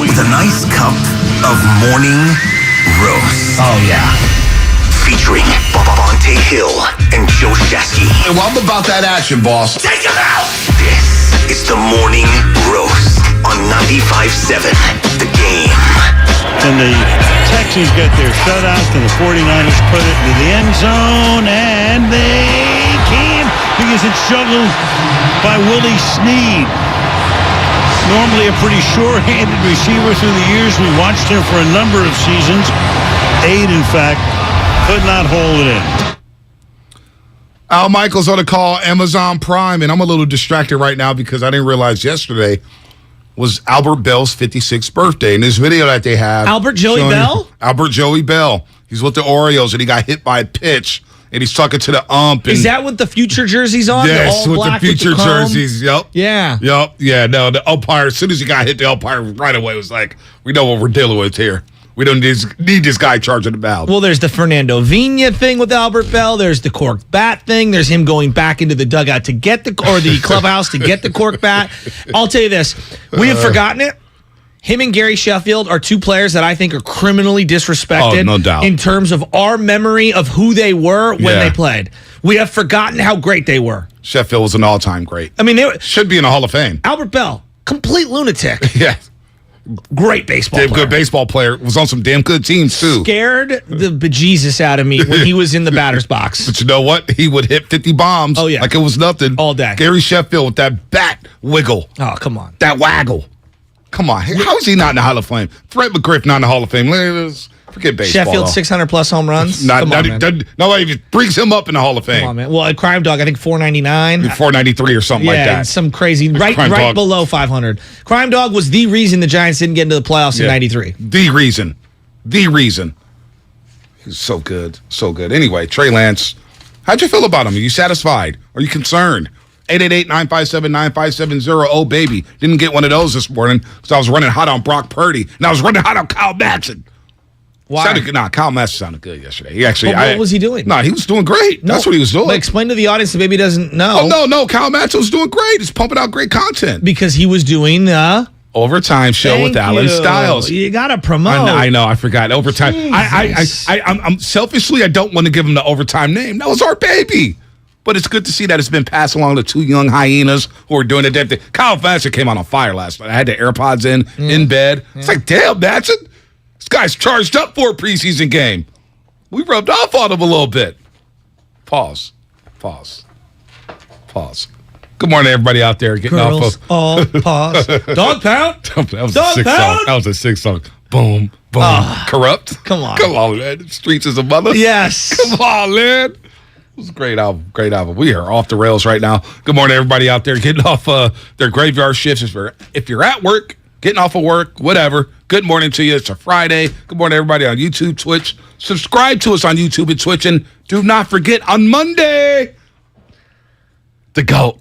with a nice cup of morning roast. Oh, yeah. Featuring Bonte Hill and Joe Shasky. Hey, well, I'm about that action, boss. Take him out! This is the morning roast on 95.7 The Game. And the Texans get their shutout, and the 49ers put it into the end zone, and they can because it's juggled by Willie Snead. Normally a pretty sure-handed receiver through the years. We watched him for a number of seasons. 8, in fact, could not hold it in. Al Michaels on the call, Amazon Prime, and I'm a little distracted right now because I didn't realize yesterday was Albert Bell's 56th birthday. In this video that they have... Albert Joey Bell? Albert Joey Bell. He's with the Orioles, and he got hit by a pitch, and he's talking to the ump. And, is that what the future jerseys on? Yes, the all with black the future with the jerseys. Yep. Yeah. Yep. Yeah, no, the umpire, as soon as he got hit, the umpire right away was like, we know what we're dealing with here. We don't need this guy charging the mound. Well, there's the Fernando Vina thing with Albert Bell. There's the cork bat thing. There's him going back into the dugout to get the clubhouse to get the cork bat. I'll tell you this. We have forgotten it. Him and Gary Sheffield are two players that I think are criminally disrespected. Oh, no doubt. In terms of our memory of who they were when they played. We have forgotten how great they were. Sheffield was an all-time great. I mean, should be in the Hall of Fame. Albert Bell, complete lunatic. Yeah. Great baseball player. Good baseball player. Was on some damn good teams, too. Scared the bejesus out of me when he was in the batter's box. But you know what? He would hit 50 bombs like it was nothing. All day. Gary Sheffield with that bat wiggle. Oh, come on. That waggle. Come on. How is he not in the Hall of Fame? Fred McGriff not in the Hall of Fame. Forget baseball. Sheffield, 600-plus home runs? Nobody even brings him up in the Hall of Fame. Come on, man. Well, at Crime Dog, I think 499. 493 or something like that. Some crazy, right below 500. Crime Dog was the reason the Giants didn't get into the playoffs in 93. The reason. He's so good. So good. Anyway, Trey Lance, how'd you feel about him? Are you satisfied? Are you concerned? 888-957-9570. Oh, baby. Didn't get one of those this morning because I was running hot on Brock Purdy, and I was running hot on Kyle Madsen. Why? Kyle Madsen sounded good yesterday. He actually. What was he doing? He was doing great. That's what he was doing. But explain to the audience that maybe doesn't know. Oh, no. Kyle Madsen was doing great. He's pumping out great content. Because he was doing the Overtime show with Alan Stiles. You got to promote. I know. I forgot. Overtime. I'm selfishly, I don't want to give him the Overtime name. That was our baby. But it's good to see that it's been passed along to two young hyenas who are doing the damn thing. Kyle Madsen came out on fire last night. I had the AirPods in bed. It's like, damn, Madsen, this guy's charged up for a preseason game. We rubbed off on him a little bit. Pause. Good morning, everybody out there getting Girls, off of. pause. Dog pound. That was a sick song. That was a sick song. Boom, boom. Corrupt. Come on, man. Streets is a mother. Yes. Come on, man. It was a great album. We are off the rails right now. Good morning, everybody out there getting off their graveyard shifts. If you're at work, getting off of work, whatever. Good morning to you. It's a Friday. Good morning, everybody on YouTube, Twitch. Subscribe to us on YouTube and Twitch, and do not forget on Monday, the GOAT,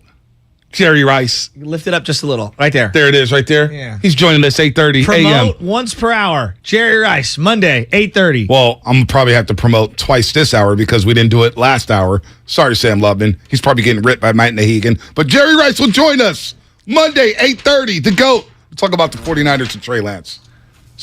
Jerry Rice. Lift it up just a little. Right there. There it is, right there. Yeah. He's joining us 8:30 a.m. Promote once per hour. Jerry Rice, Monday, 8:30. Well, I'm probably have to promote twice this hour because we didn't do it last hour. Sorry, Sam Lubman. He's probably getting ripped by Mike Nahegan. But Jerry Rice will join us Monday, 8:30, the GOAT. We'll talk about the 49ers and Trey Lance.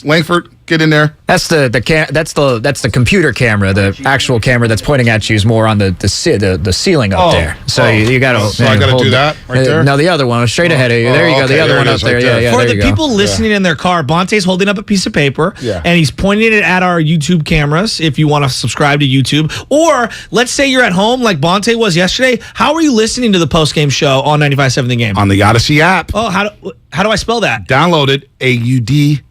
Langford, get in there. That's the computer camera. The actual camera that's pointing at you is more on the ceiling up there. So you got to. So I got to do that right there. No, the other one straight ahead of you. There you go. The other one up there. Yeah. For the people listening in their car, Bonte's holding up a piece of paper and he's pointing it at our YouTube cameras. If you want to subscribe to YouTube, or let's say you're at home like Bonte was yesterday. How are you listening to the post game show on 95.7 The Game? On the Odyssey app. Oh, how do I spell that? Download it. AUDACY.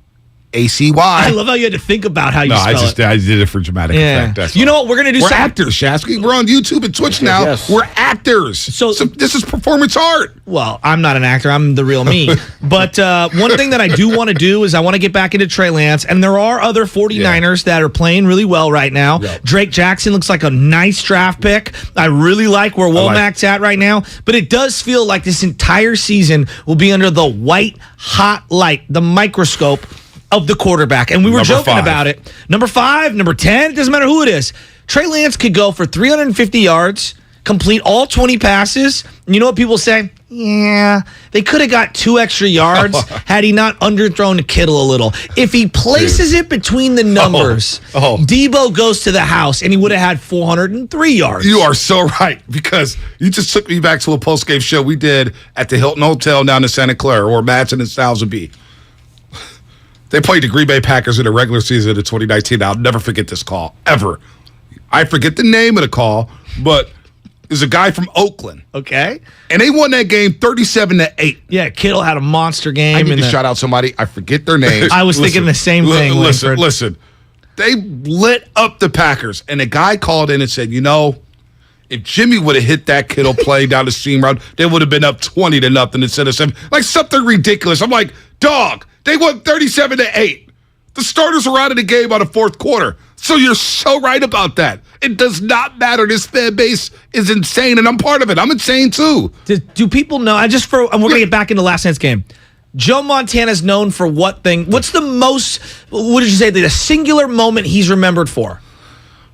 I love how you had to think about how you spell it. I did it for dramatic effect. That's you know what? We're going to do We're actors, Shasky. We're on YouTube and Twitch now. Yes. We're actors. So this is performance art. Well, I'm not an actor. I'm the real me. But one thing that I do want to do is I want to get back into Trey Lance. And there are other 49ers that are playing really well right now. Yep. Drake Jackson looks like a nice draft pick. I really like where Womack's at right now. But it does feel like this entire season will be under the white hot light, the microscope of the quarterback. And we were joking about it. Number 5, number 10, it doesn't matter who it is. Trey Lance could go for 350 yards, complete all 20 passes. And you know what people say? Yeah, they could have got 2 extra yards had he not underthrown Kittle a little. If he places it between the numbers, Debo goes to the house and he would have had 403 yards. You are so right, because you just took me back to a post-game show we did at the Hilton Hotel down in Santa Clara, or Madsen and Styles would be. They played the Green Bay Packers in the regular season of 2019. I'll never forget this call, ever. I forget the name of the call, but there's a guy from Oakland. Okay. And they won that game 37-8. Yeah, Kittle had a monster game. I need to shout out somebody. I forget their names. I was thinking the same thing. Listen. They lit up the Packers, and a guy called in and said, if Jimmy would have hit that Kittle play down the seam route, they would have been up 20-0 instead of 7. Like something ridiculous. I'm like, dog. They won 37-8. The starters are out of the game on the fourth quarter. So you're so right about that. It does not matter. This fan base is insane, and I'm part of it. I'm insane too. Do people know? And we're going to get back into last night's game. Joe Montana's known for what thing? What's the most? What did you say? The singular moment he's remembered for?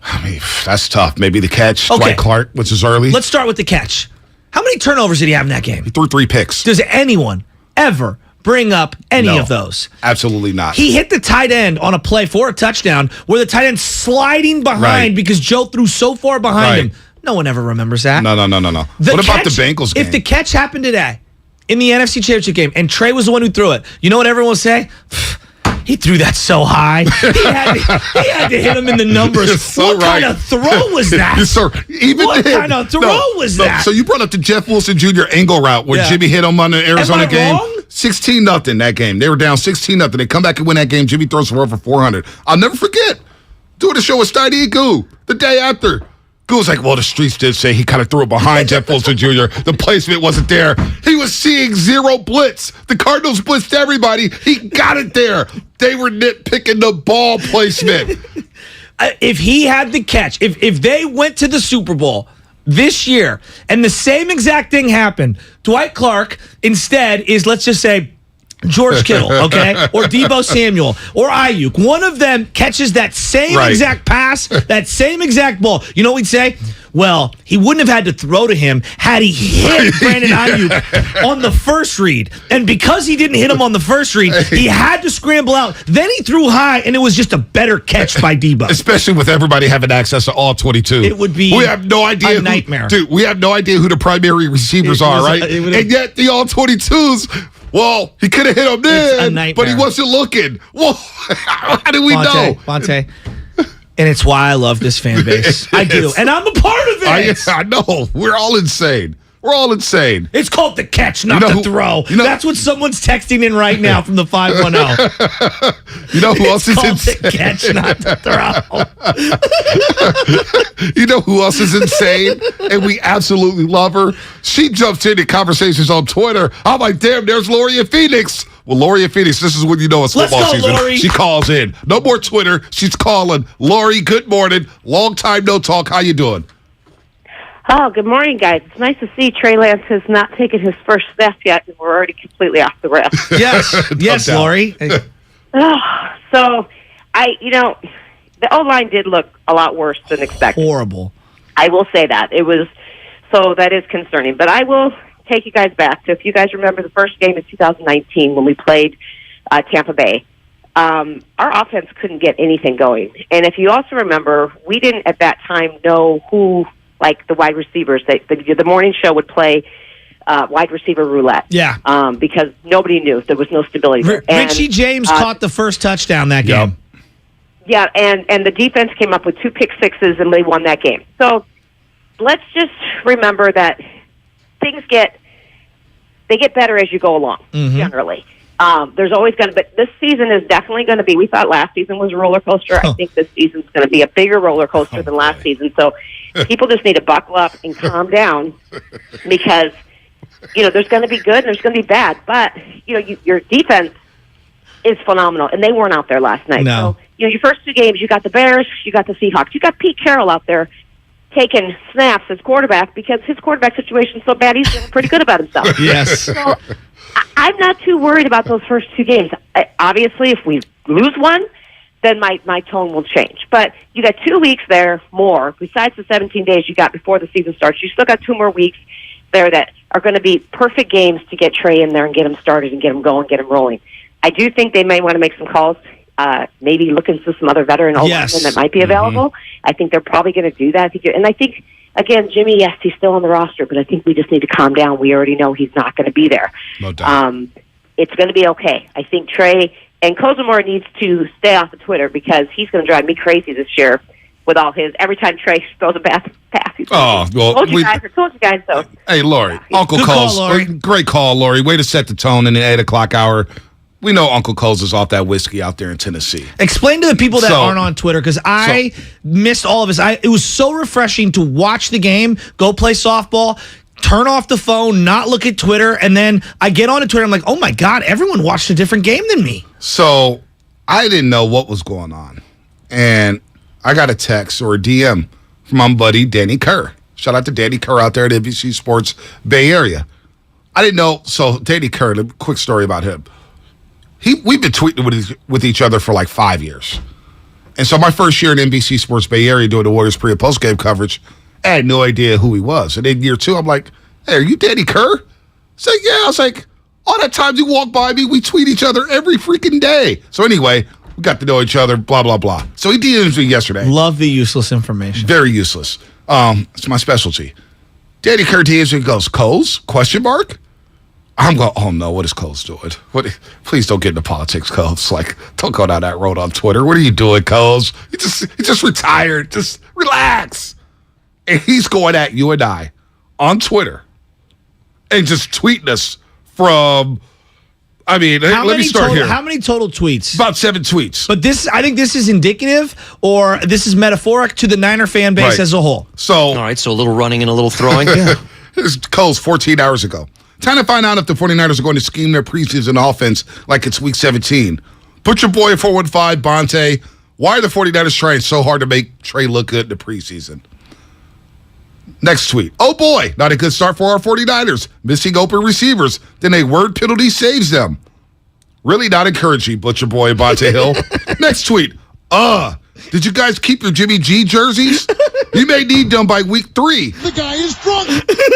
I mean, that's tough. Maybe the catch. Okay. Dwight Clark, which is early. Let's start with the catch. How many turnovers did he have in that game? He threw 3 picks. Does anyone ever bring up any of those? Absolutely not. He hit the tight end on a play for a touchdown where the tight end sliding behind because Joe threw so far behind him. No one ever remembers that. No. What about the Bengals game? If the catch happened today in the NFC Championship game and Trey was the one who threw it, you know what everyone will say? He threw that so high. He had to hit him in the numbers. So what kind of throw was that? What kind of throw was that? So you brought up the Jeff Wilson Jr. angle route where Jimmy hit him on the Arizona game. 16-0 that game. They were down 16-0. They come back and win that game. Jimmy throws for over 400. I'll never forget doing a show with Steiny Guru the day after. Guru's like, well, the streets did say he kind of threw it behind Jeff Wilson Jr. The placement wasn't there. He was seeing 0 blitz. The Cardinals blitzed everybody. He got it there. They were nitpicking the ball placement. If he had the catch, if they went to the Super Bowl this year and the same exact thing happened, Dwight Clark instead is, let's just say, George Kittle, okay? Or Debo Samuel or Ayuk. One of them catches that same exact pass, that same exact ball. You know what we'd say? Well, he wouldn't have had to throw to him had he hit Brandon Ayuk on the first read. And because he didn't hit him on the first read, he had to scramble out. Then he threw high, and it was just a better catch by Debo. Especially with everybody having access to all 22. It would be we have no idea a nightmare. Dude, we have no idea who the primary receivers are, right? And yet the all 22s, well, he could have hit him then, but he wasn't looking. Well, how do we know? Bonte. And it's why I love this fan base. I do. And I'm a part of it. I know. We're all insane. We're all insane. It's called the catch, not the throw. That's what someone's texting in right now from the 510. You know who else is insane? The catch, not the throw. You know who else is insane? And we absolutely love her. She jumps into conversations on Twitter. I'm like, damn, there's Lori in Phoenix. Well, Lori in Phoenix, this is when you know it's football season. Lori. She calls in. No more Twitter. She's calling. Lori, good morning. Long time no talk. How you doing? Oh, good morning, guys. It's nice to see Trey Lance has not taken his first snap yet, and we're already completely off the rails. Yes, Lori. So, the O-line did look a lot worse than expected. Horrible. I will say that. So that is concerning. But I will take you guys back. So if you guys remember the first game in 2019 when we played Tampa Bay, our offense couldn't get anything going. And if you also remember, we didn't at that time know who, like the wide receivers, the morning show would play wide receiver roulette. Yeah. Because nobody knew. There was no stability there. Richie James caught the first touchdown that game. Yeah, and the defense came up with 2 pick sixes, and they won that game. So let's just remember that things get better as you go along, generally. There's always going to be, this season is definitely going to be, we thought last season was a roller coaster. I think this season's going to be a bigger roller coaster than last season. So people just need to buckle up and calm down because, there's going to be good and there's going to be bad. But, your defense is phenomenal, and they weren't out there last night. No. So, your first 2 games, you got the Bears, you got the Seahawks. You got Pete Carroll out there taking snaps as quarterback because his quarterback situation is so bad, he's feeling pretty good about himself. Yes. So I'm not too worried about those first 2 games. Obviously, if we lose one, then my tone will change. But you got 2 weeks there more, besides the 17 days you got before the season starts. You still got 2 more weeks there that are going to be perfect games to get Trey in there and get him started and get him going, get him rolling. I do think they may want to make some calls, maybe look into some other veteran O-linemen that might be available. I think they're probably going to do that. And I think, again, Jimmy, yes, he's still on the roster, but I think we just need to calm down. We already know he's not going to be there. No doubt. It's going to be okay. I think Trey and Kozimor needs to stay off of Twitter because he's going to drive me crazy this year with all his, every time Trey throws a pass. Told you guys. So. Hey, Lori, Uncle Cole's, great call, Lori. Way to set the tone in the 8 o'clock hour. We know Uncle Cole's is off that whiskey out there in Tennessee. Explain to the people that aren't on Twitter, because I missed all of this. It was so refreshing to watch the game, go play softball, turn off the phone, not look at Twitter, and then I get on to Twitter, I'm like, oh my God, everyone watched a different game than me. So I didn't know what was going on. And I got a text or a DM from my buddy Danny Kerr. Shout out to Danny Kerr out there at NBC Sports Bay Area. I didn't know. So Danny Kerr, a quick story about him. We've been tweeting with each other for like 5 years. And so my first year in NBC Sports Bay Area doing the Warriors pre- and post-game coverage, I had no idea who he was. And then year 2, I'm like, hey, are you Danny Kerr? He's like, yeah. I was like, all that time you walk by me, we tweet each other every freaking day. So anyway, we got to know each other, blah, blah, blah. So he DM'd me yesterday. Love the useless information. Very useless. It's my specialty. Danny Kerr DMs me and goes, Coles? Question mark? I'm going, oh no, what is Coles doing? Please don't get into politics, Coles. Like, don't go down that road on Twitter. What are you doing, Coles? He just retired. Just relax. And he's going at you and I on Twitter and just tweeting us from, let me start here. How many total tweets? About 7 tweets. But I think this is indicative, or this is metaphoric to the Niner fan base as a whole. So, all right, so a little running and a little throwing. Here's Coles 14 hours ago. Time to find out if the 49ers are going to scheme their preseason offense like it's week 17. Put your boy at 415, Bonte. Why are the 49ers trying so hard to make Trey look good in the preseason? Next tweet. Oh boy, not a good start for our 49ers. Missing open receivers. Then a word penalty saves them. Really not encouraging, Butcher Boy and Bonte Hill. Next tweet. Did you guys keep your Jimmy G jerseys? You may need them by week 3. The guy is drunk.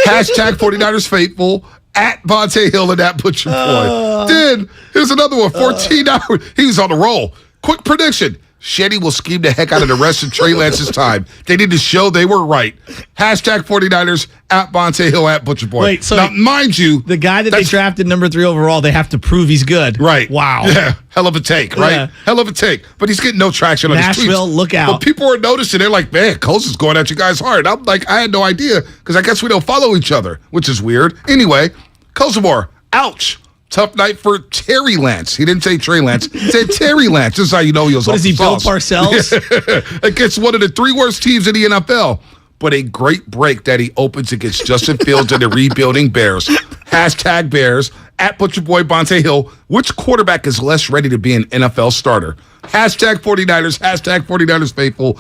Hashtag 49ers faithful. At Vontae Hill and at Butcher Boy. Then, here's another one. 14 hours. He was on the roll. Quick prediction. Shetty will scheme the heck out of the rest of Trey Lance's time. They need to show they were right. Hashtag 49ers at Vontae Hill at Butcher Boy. Wait, so now, mind you, the guy that they drafted number 3 overall, they have to prove he's good. Right. Wow. Yeah. Hell of a take, right? Yeah. Hell of a take. But he's getting no traction on his tweets. Nashville, look out. But people are noticing. They're like, man, Coles is going at you guys hard. I'm like, I had no idea because I guess we don't follow each other, which is weird. Anyway, Kosovar, ouch. Tough night for Terry Lance. He didn't say Trey Lance. He said Terry Lance. This is how you know he was What off is he, the Bill sauce. Parcells? Against one of the 3 worst teams in the NFL. But a great break that he opens against Justin Fields and the rebuilding Bears. Hashtag Bears. At Butcher Boy Vontae Hill. Which quarterback is less ready to be an NFL starter? Hashtag 49ers. Hashtag 49ers faithful.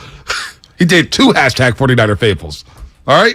He did 2 hashtag 49er faithfuls. All right?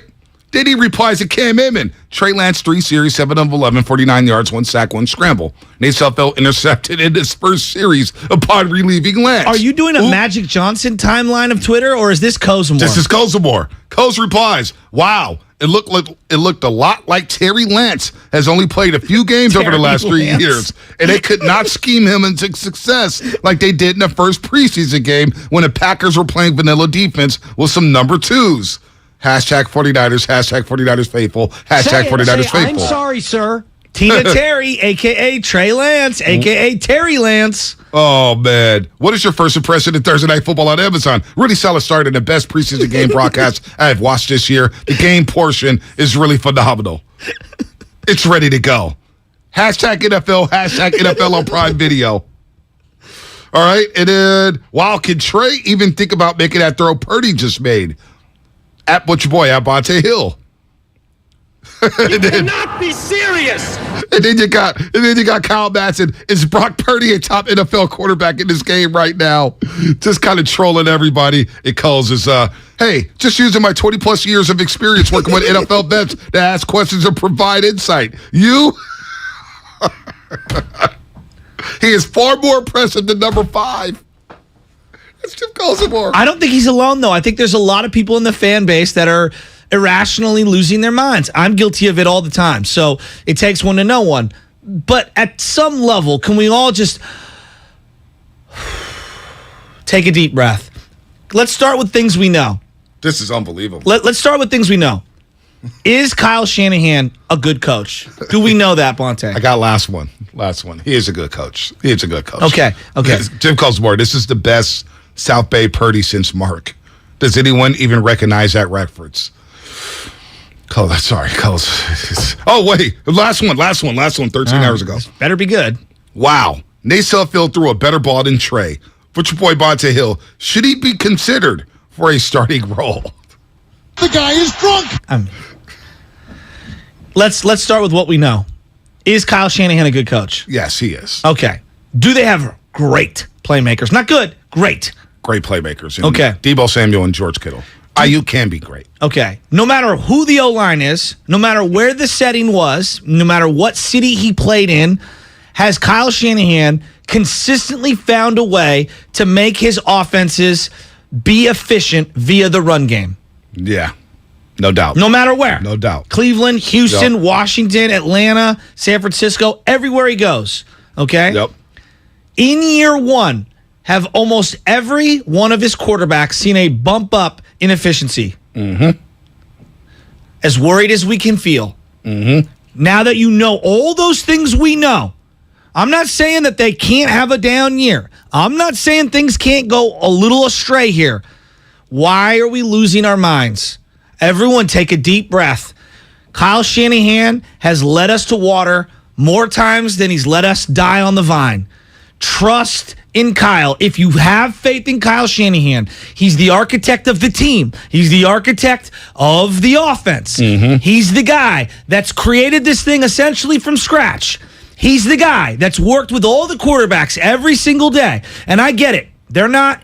Then he replies to Cam Edmond. Trey Lance, 3 series, 7 of 11, 49 yards, 1 sack, 1 scramble. Nate Sudfeld intercepted in his first series upon relieving Lance. Are you doing a Magic Johnson timeline of Twitter, or is this Kosamore? This is Kosamore. Kos replies, wow, it looked a lot like Terry Lance has only played a few games over the last 3 years, and they could not scheme him into success like they did in the first preseason game when the Packers were playing vanilla defense with some number 2s. Hashtag 49ers, hashtag 49ers faithful, hashtag 49ers faithful. I'm sorry, sir. Tina Terry, a.k.a. Trey Lance, a.k.a. Terry Lance. Oh, man. What is your first impression of Thursday Night Football on Amazon? Really solid start in the best preseason game broadcast I have watched this year. The game portion is really phenomenal. It's ready to go. Hashtag NFL, hashtag NFL on Prime Video. All right. And then, wow, can Trey even think about making that throw Purdy just made? At Butcher Boy, at Vontae Hill. You cannot be serious. And then you got Kyle Madsen. Is Brock Purdy a top NFL quarterback in this game right now? Just kind of trolling everybody. It calls us, hey, just using my 20-plus years of experience working with NFL vets to ask questions and provide insight. You? He is far more impressive than number 5. That's Jim Kosamore. I don't think he's alone, though. I think there's a lot of people in the fan base that are irrationally losing their minds. I'm guilty of it all the time. So it takes one to know one. But at some level, can we all just take a deep breath? Let's start with things we know. This is unbelievable. Let's start with things we know. Is Kyle Shanahan a good coach? Do we know that, Bonte? I got last one. He is a good coach. Okay. Jim Kosamore, this is the best South Bay Purdy since Mark. Does anyone even recognize that reference? Sorry. Oh, wait. Last one, 13 hours ago. Better be good. Wow. Nate Sudfeld threw a better ball than Trey. Butcher Boy Vontae Hill, should he be considered for a starting role? The guy is drunk. Let's start with what we know. Is Kyle Shanahan a good coach? Yes, he is. Okay. Do they have great playmakers? Not good, great. Great playmakers. Okay. Deebo Samuel and George Kittle. IU can be great. Okay. No matter who the O-line is, no matter where the setting was, no matter what city he played in, has Kyle Shanahan consistently found a way to make his offenses be efficient via the run game? Yeah. No doubt. No matter where. No doubt. Cleveland, Houston, Washington, Atlanta, San Francisco, everywhere he goes. Okay? Yep. In year 1, have almost every one of his quarterbacks seen a bump up in efficiency? Mm-hmm. As worried as we can feel. Mm-hmm. Now that you know all those things we know, I'm not saying that they can't have a down year. I'm not saying things can't go a little astray here. Why are we losing our minds? Everyone take a deep breath. Kyle Shanahan has led us to water more times than he's let us die on the vine. Trust in Kyle. If you have faith in Kyle Shanahan, he's the architect of the team. He's the architect of the offense. Mm-hmm. He's the guy that's created this thing essentially from scratch. He's the guy that's worked with all the quarterbacks every single day. And I get it. They're not,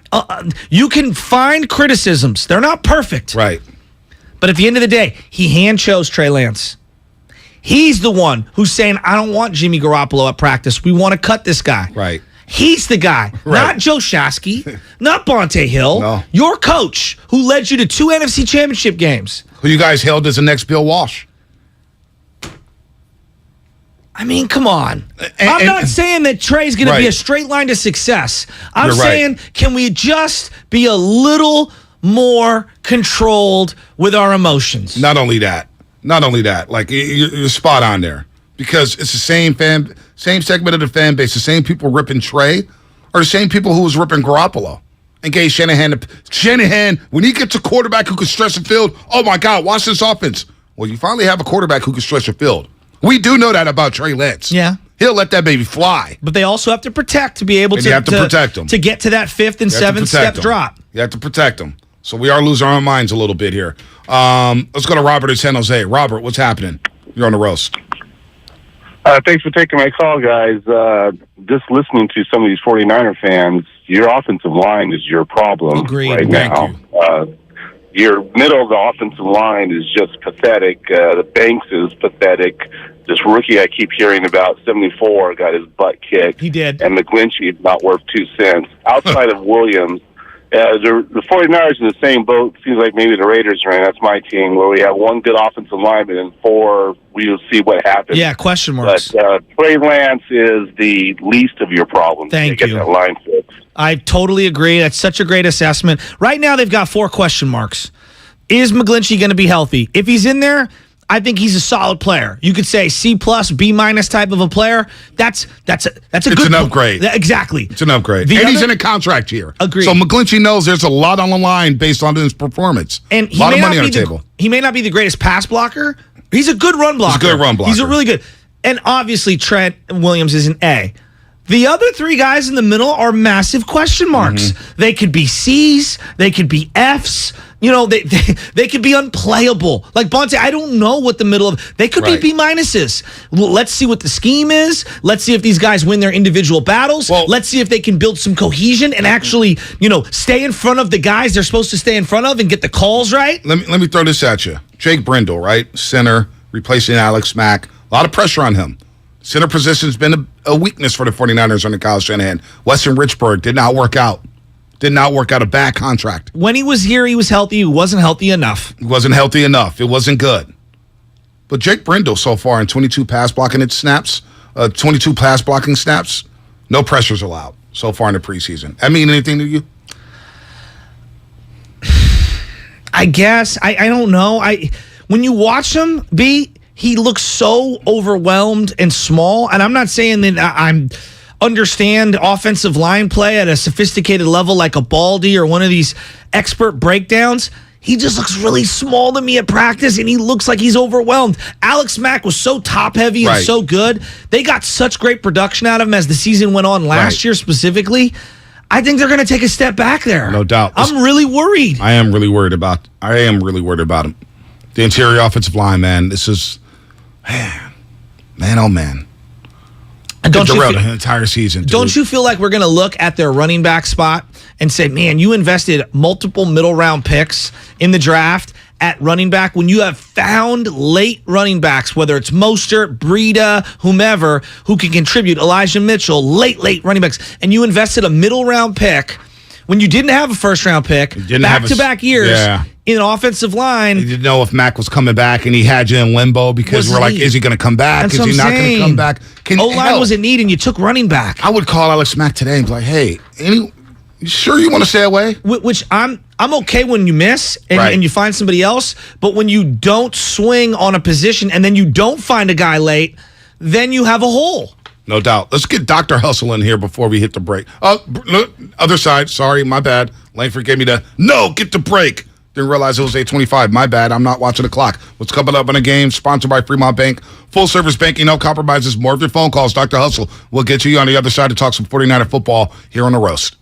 you can find criticisms. They're not perfect. Right. But at the end of the day, he hand chose Trey Lance. He's the one who's saying, I don't want Jimmy Garoppolo at practice. We want to cut this guy. Right. He's the guy, not Joe Shasky, not Bonte Hill. No. Your coach who led you to 2 NFC Championship games. Who you guys hailed as the next Bill Walsh? I mean, come on. I'm not saying that Trey's going to be a straight line to success. I'm saying, can we just be a little more controlled with our emotions? Not only that. Like, you're spot on there. Because it's the same segment of the fan base, the same people ripping Trey, or the same people who was ripping Garoppolo. And gave Shanahan, when he gets a quarterback who can stretch the field, oh my God, watch this offense. Well, you finally have a quarterback who can stretch the field. We do know that about Trey Lance. Yeah. He'll let that baby fly. But they also have to protect to be able to protect him. To get to that 5th and 7th step drop. You have to protect him. So we are losing our minds a little bit here. Let's go to Robert in San Jose. Robert, what's happening? You're on the roast. Thanks for taking my call, guys. Just listening to some of these 49er fans, your offensive line is your problem right now. Your middle of the offensive line is just pathetic. The Banks is pathetic. This rookie I keep hearing about, 74, got his butt kicked. He did. And McGlinchey is not worth 2 cents. Outside of Williams, the 49ers in the same boat. Seems like maybe the Raiders are in. That's my team, where we have 1 good offensive lineman and 4, we'll see what happens. Yeah, question marks. But Trey Lance is the least of your problems. Thank you. Get that line fixed. I totally agree. That's such a great assessment. Right now, they've got 4 question marks. Is McGlinchey going to be healthy? If he's in there, I think he's a solid player. You could say C+, B- type of a player. That's a good. It's an upgrade. Exactly. It's an upgrade. And he's in a contract year. Agreed. So McGlinchey knows there's a lot on the line based on his performance. And a lot of money on the table. He may not be the greatest pass blocker. He's a good run blocker. He's a good run blocker. He's a really good. And obviously Trent Williams is an A. The other 3 guys in the middle are massive question marks. Mm-hmm. They could be C's. They could be F's. You know, they could be unplayable. Like Bonte, I don't know what the middle of. They could be B minuses. Let's see what the scheme is. Let's see if these guys win their individual battles. Let's see if they can build some cohesion and actually, stay in front of the guys they're supposed to stay in front of and get the calls right. Let me throw this at you. Jake Brindle, right? Center, replacing Alex Mack. A lot of pressure on him. Center position's been a weakness for the 49ers under Kyle Shanahan. Weston Richburg did not work out. A bad contract. When he was here, he was healthy. He wasn't healthy enough. It wasn't good. But Jake Brindle so far in 22 pass blocking snaps, no pressures allowed so far in the preseason. That mean anything to you? I guess. I don't know. When you watch him, he looks so overwhelmed and small. And I'm not saying that I'm understand offensive line play at a sophisticated level like a Baldy or one of these expert breakdowns. He just looks really small to me at practice, and he looks like he's overwhelmed. Alex Mack was so top-heavy and so good. They got such great production out of him as the season went on last year specifically. I think they're going to take a step back there. No doubt. I'm really worried. I am really worried about him. The interior offensive line, man. This is, man, oh, man. And don't you the entire season. Dude. Don't you feel like we're going to look at their running back spot and say, man, you invested multiple middle round picks in the draft at running back when you have found late running backs, whether it's Mostert, Breida, whomever, who can contribute, Elijah Mitchell, late running backs, and you invested a middle round pick when you didn't have a first round pick, back-to-back years in an offensive line. You didn't know if Mack was coming back, and he had you in limbo because we're like, is he going to come back? Is he not going to come back? O-line was in need, and you took running back. I would call Alex Mack today and be like, hey, you sure you want to stay away? Which I'm okay when you miss and you find somebody else, but when you don't swing on a position and then you don't find a guy late, then you have a hole. No doubt. Let's get Dr. Hustle in here before we hit the break. Other side. Sorry, my bad. Langford gave me get the break. Didn't realize it was 8:25. My bad. I'm not watching the clock. What's coming up in the game? Sponsored by Fremont Bank. Full service banking, no compromises. More of your phone calls. Dr. Hustle. We'll get you on the other side to talk some 49er football here on The Roast.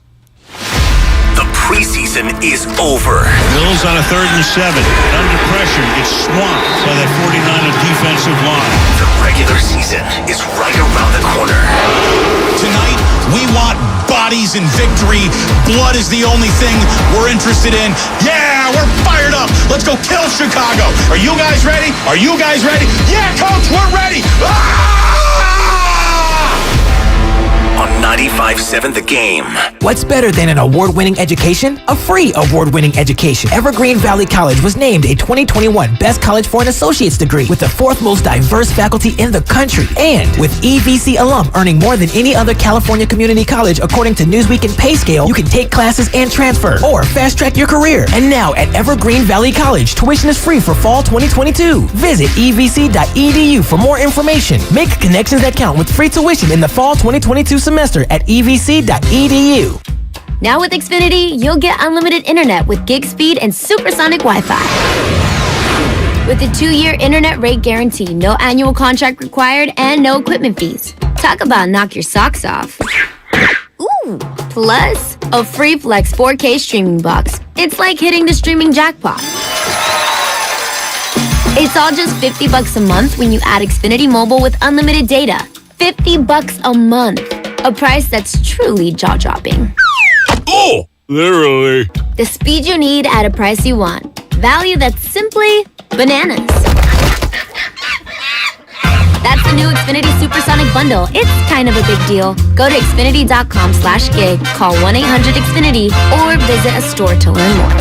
The preseason is over. Bills on a 3rd and 7. Under pressure. It's swamped by that 49er defensive line. The regular season is right around the corner. Tonight, we want bodies and victory. Blood is the only thing we're interested in. Yeah, we're fired up. Let's go kill Chicago. Are you guys ready? Are you guys ready? Yeah, coach, we're ready. On 95.7 The Game. What's better than an award-winning education? A free award-winning education. Evergreen Valley College was named a 2021 Best College for an Associate's degree with the 4th most diverse faculty in the country. And with EVC alum earning more than any other California community college according to Newsweek and PayScale, you can take classes and transfer or fast-track your career. And now at Evergreen Valley College, tuition is free for fall 2022. Visit evc.edu for more information. Make connections that count with free tuition in the fall 2022 semester at evc.edu. Now with Xfinity, you'll get unlimited internet with gig speed and supersonic Wi-Fi. With a 2-year internet rate guarantee, no annual contract required, and no equipment fees. Talk about knock your socks off. Ooh, plus a free Flex 4K streaming box. It's like hitting the streaming jackpot. It's all just $50 a month when you add Xfinity Mobile with unlimited data. $50 a month. A price that's truly jaw-dropping. Oh, literally. The speed you need at a price you want. Value that's simply bananas. That's the new Xfinity Supersonic Bundle. It's kind of a big deal. Go to Xfinity.com/gig, call 1-800-XFINITY, or visit a store to learn more.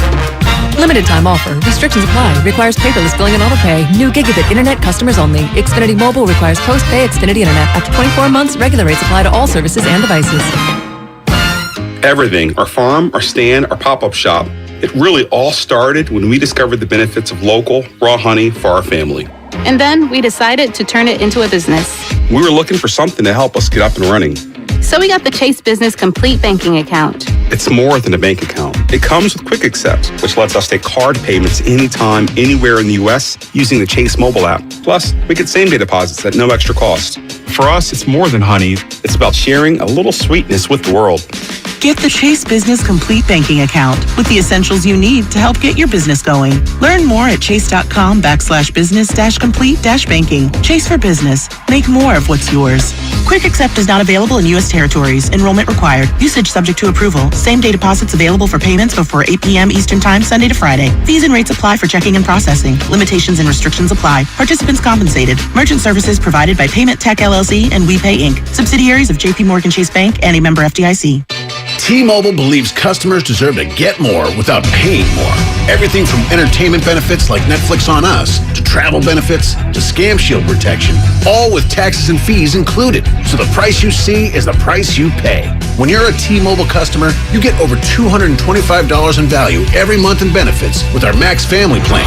Limited time offer. Restrictions apply. Requires paperless billing and autopay. New gigabit internet customers only. Xfinity Mobile requires post-pay Xfinity Internet. After 24 months, regular rates apply to all services and devices. Everything, our farm, our stand, our pop-up shop, it really all started when we discovered the benefits of local, raw honey for our family. And then we decided to turn it into a business. We were looking for something to help us get up and running. So we got the Chase Business Complete Banking Account. It's more than a bank account. It comes with Quick Accept, which lets us take card payments anytime, anywhere in the U.S. using the Chase mobile app. Plus, we get same-day deposits at no extra cost. For us, it's more than honey. It's about sharing a little sweetness with the world. Get the Chase Business Complete Banking Account with the essentials you need to help get your business going. Learn more at chase.com/business-complete-banking. Chase for business. Make more of what's yours. Quick Accept is not available in U.S. territories. Enrollment required. Usage subject to approval. Same-day deposits available for payments before 8 p.m. Eastern Time, Sunday to Friday. Fees and rates apply for checking and processing. Limitations and restrictions apply. Participants compensated. Merchant services provided by Payment Tech LLC and WePay Inc. Subsidiaries of J.P. Morgan Chase Bank and a member FDIC. T-Mobile believes customers deserve to get more without paying more. Everything from entertainment benefits like Netflix on Us, to travel benefits, to scam shield protection, all with taxes and fees included. So the price you see is the price you pay. When you're a T-Mobile customer, you get over $225 in value every month in benefits with our Max Family Plan.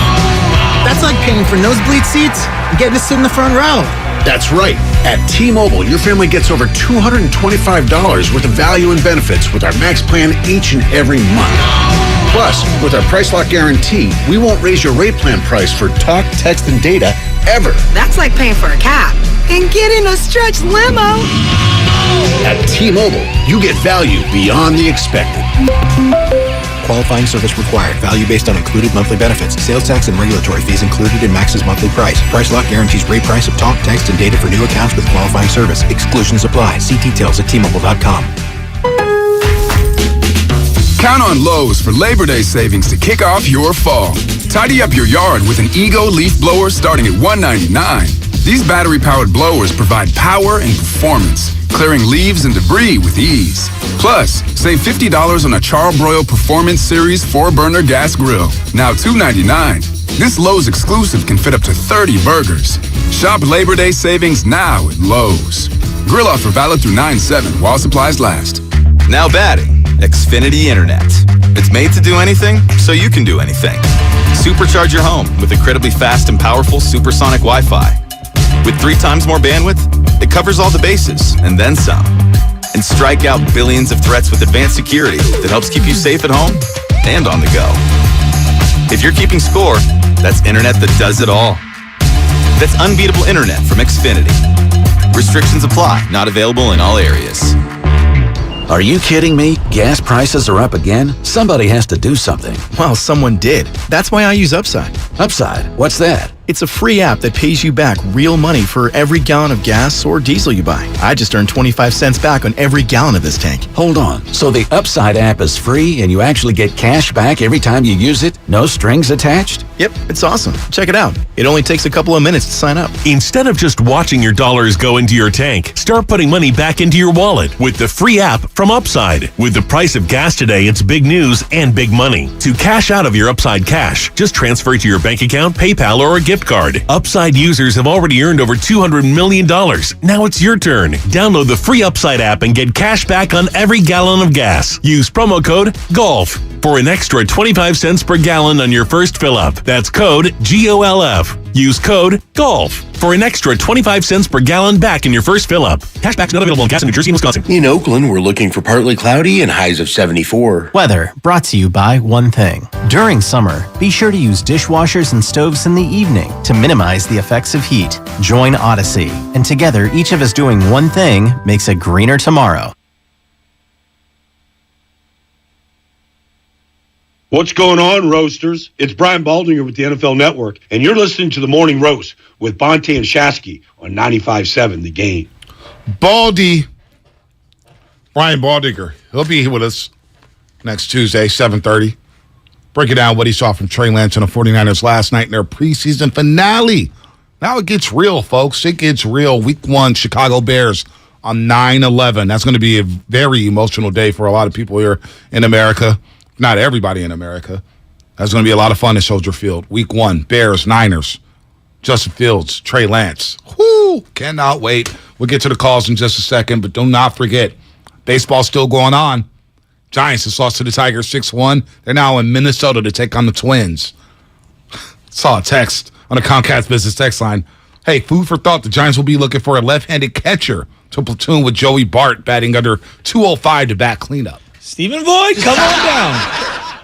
That's like paying for nosebleed seats and getting to sit in the front row. That's right. At T-Mobile, your family gets over $225 worth of value and benefits with our Max Plan each and every month. Plus, with our Price Lock Guarantee, we won't raise your rate plan price for talk, text, and data ever. That's like paying for a cab and getting a stretch limo. At T-Mobile, you get value beyond the expected. Qualifying service required. Value based on included monthly benefits. Sales tax and regulatory fees included in Max's monthly price. Price Lock guarantees rate price of talk, text, and data for new accounts with qualifying service. Exclusions apply. See details at T-Mobile.com. Count on Lowe's for Labor Day savings to kick off your fall. Tidy up your yard with an Ego leaf blower starting at $199. These battery-powered blowers provide power and performance, clearing leaves and debris with ease. Plus, save $50 on a Char-Broil Performance Series 4-burner gas grill, now $299. This Lowe's exclusive can fit up to 30 burgers. Shop Labor Day savings now at Lowe's. Grill offer valid through 9/7 while supplies last. Now batting, Xfinity Internet. It's made to do anything, so you can do anything. Supercharge your home with incredibly fast and powerful supersonic Wi-Fi. With 3 times more bandwidth, it covers all the bases, and then some. And strike out billions of threats with advanced security that helps keep you safe at home and on the go. If you're keeping score, that's internet that does it all. That's unbeatable internet from Xfinity. Restrictions apply, not available in all areas. Are you kidding me? Gas prices are up again? Somebody has to do something. Well, someone did. That's why I use Upside. Upside? What's that? It's a free app that pays you back real money for every gallon of gas or diesel you buy. I just earned 25 cents back on every gallon of this tank. Hold on. So the Upside app is free and you actually get cash back every time you use it? No strings attached? Yep, it's awesome. Check it out. It only takes a couple of minutes to sign up. Instead of just watching your dollars go into your tank, start putting money back into your wallet with the free app from Upside. With the price of gas today, it's big news and big money. To cash out of your Upside cash, just transfer it to your bank account, PayPal, or a gift card. Upside users have already earned over $200 million. Now it's your turn. Download the free Upside app and get cash back on every gallon of gas. Use promo code GOLF for an extra 25 cents per gallon on your first fill-up. That's code GOLF. Use code GOLF for an extra 25 cents per gallon back in your first fill-up. Cashback's not available in gas in New Jersey and Wisconsin. In Oakland, we're looking for partly cloudy and highs of 74. Weather brought to you by One Thing. During summer, be sure to use dishwashers and stoves in the evening to minimize the effects of heat. Join Odyssey, and together, each of us doing one thing makes a greener tomorrow. What's going on, Roasters? It's Brian Baldinger with the NFL Network, and you're listening to The Morning Roast with Bonte and Shasky on 95.7 The Game. Baldy, Brian Baldinger, he'll be here with us next Tuesday, 7:30. Breaking down what he saw from Trey Lance and the 49ers last night in their preseason finale. Now it gets real, folks. It gets real. Week 1, Chicago Bears on 9/11. That's going to be a very emotional day for a lot of people here in America. Not everybody in America. That's going to be a lot of fun at Soldier Field. Week 1, Bears, Niners, Justin Fields, Trey Lance. Whoo! Cannot wait. We'll get to the calls in just a second, but do not forget, baseball's still going on. Giants has lost to the Tigers 6-1. They're now in Minnesota to take on the Twins. Saw a text on the Comcast business text line. Hey, food for thought. The Giants will be looking for a left-handed catcher to platoon with Joey Bart batting under 205 to bat cleanup. Stephen Boyd, come on down.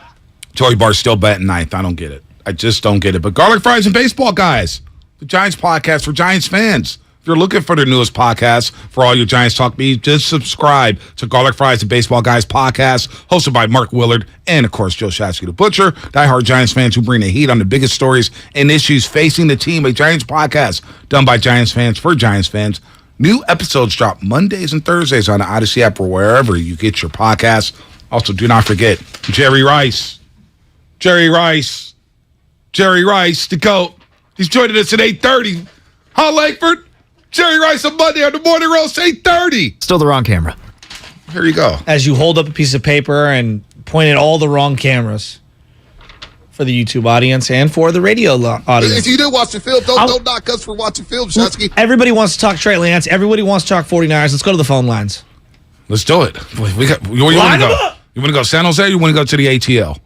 Joey Bart's still batting ninth. I don't get it. I just don't get it. But Garlic Fries and Baseball Guys, the Giants podcast for Giants fans. If you're looking for their newest podcast for all your Giants talk beat, just subscribe to Garlic Fries and Baseball Guys podcast, hosted by Mark Willard and, of course, Joe Shasky the Butcher. Diehard Giants fans who bring the heat on the biggest stories and issues facing the team. A Giants podcast done by Giants fans for Giants fans. New episodes drop Mondays and Thursdays on the Odyssey app or wherever you get your podcasts. Also, do not forget Jerry Rice. Jerry Rice, the GOAT. He's joining us at 8:30. Huh, Langford? Jerry Rice on Monday on the Morning Roast, 8:30. Still the wrong camera. Here you go. As you hold up a piece of paper and point at all the wrong cameras for the YouTube audience and for the radio audience. If you did watch the film, don't knock us for watching film, Shasky. Everybody wants to talk Trey Lance. Everybody wants to talk 49ers. Let's go to the phone lines. Let's do it. You want to go? You want to go San Jose or you want to go to the ATL?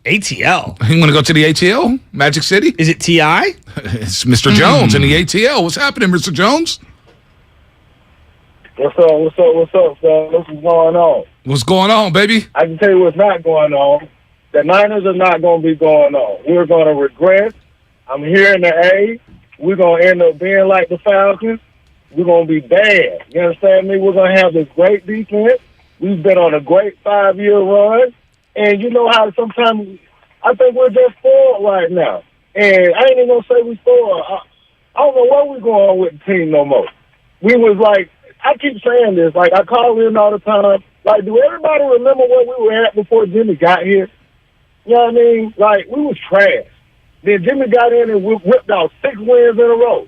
ATL? You want to go to the ATL? Magic City? Is it T.I.? It's Mr. Jones in the ATL. What's happening, Mr. Jones? What's up, son? What's going on? What's going on, baby? I can tell you what's not going on. The Niners are not going to be going on. We're going to regress. I'm here in the A. We're going to end up being like the Falcons. We're going to be bad. You understand me? We're going to have this great defense. We've been on a great 5-year run. And you know how sometimes I think we're just spoiled right now. And I ain't even going to say we spoiled. I don't know where we're going with the team no more. We was like, I keep saying this, like I call in all the time. Like, do everybody remember where we were at before Jimmy got here? You know what I mean? Like, we was trash. Then Jimmy got in and whipped out 6 wins in a row.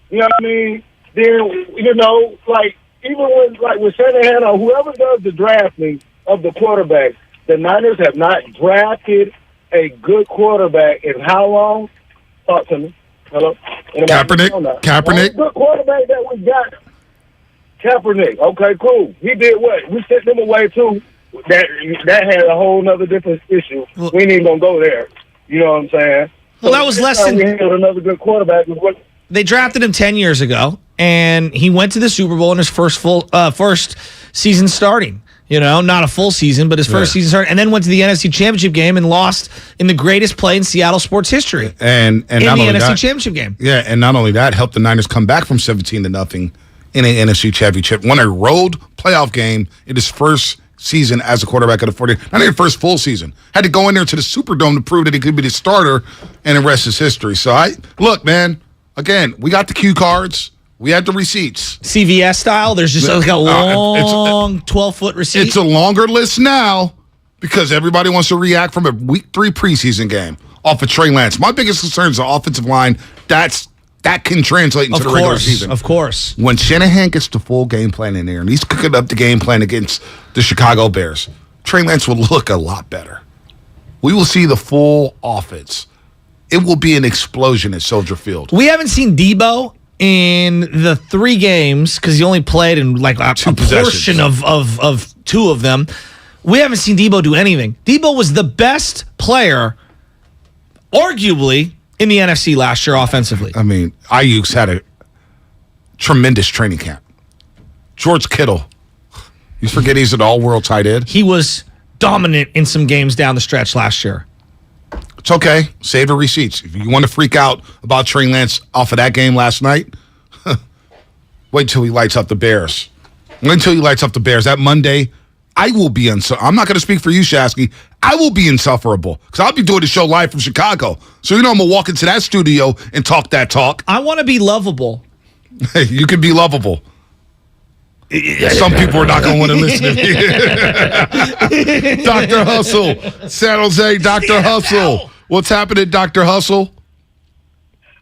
You know what I mean? Then, you know, like, even when, like, with Shanahan or whoever does the drafting of the quarterbacks, the Niners have not drafted a good quarterback in how long? Talk to me. Hello? Kaepernick. Good quarterback that we got. Kaepernick. Okay, cool. He did what? We sent them away, too. That had a whole other different issue. We ain't even going to go there. You know what I'm saying? Well, that was less than... We had another good quarterback. They drafted him 10 years ago, and he went to the Super Bowl in his first season starting. You know, not a full season, but his first season starting, and then went to the NFC Championship game and lost in the greatest play in Seattle sports history. And in not the only NFC that, Championship game. Yeah, and not only that, helped the Niners come back from 17-0 in an NFC Championship. Won a road playoff game in his first season as a quarterback of the 49ers. Not even first full season. Had to go in there to the Superdome to prove that he could be the starter, and the rest is history. So, look, man, again, we got the cue cards. We had the receipts. CVS style? There's just like a long 12-foot receipt? It's a longer list now because everybody wants to react from a week 3 preseason game. off of Trey Lance. My biggest concern is the offensive line. That can translate into the regular season. Of course. When Shanahan gets the full game plan in there and he's cooking up the game plan against the Chicago Bears, Trey Lance will look a lot better. We will see the full offense. It will be an explosion at Soldier Field. We haven't seen Debo in the 3 games because he only played in like a portion of 2 of them. We haven't seen Debo do anything. Debo was the best player, arguably, in the NFC last year offensively. I mean, Ayuk's had a tremendous training camp. George Kittle, you forget he's an all-world tight end? He was dominant in some games down the stretch last year. It's okay. Save the receipts. If you want to freak out about Trey Lance off of that game last night, wait till he lights up the Bears. Wait until he lights up the Bears. That Monday, I will be I'm not going to speak for you, Shasky. I will be insufferable because I'll be doing the show live from Chicago. So, I'm going to walk into that studio and talk that talk. I want to be lovable. You can be lovable. Some people are not going to want to listen to me. Dr. Hustle, San Jose, Dr. Hustle. What's happening, Dr. Hustle?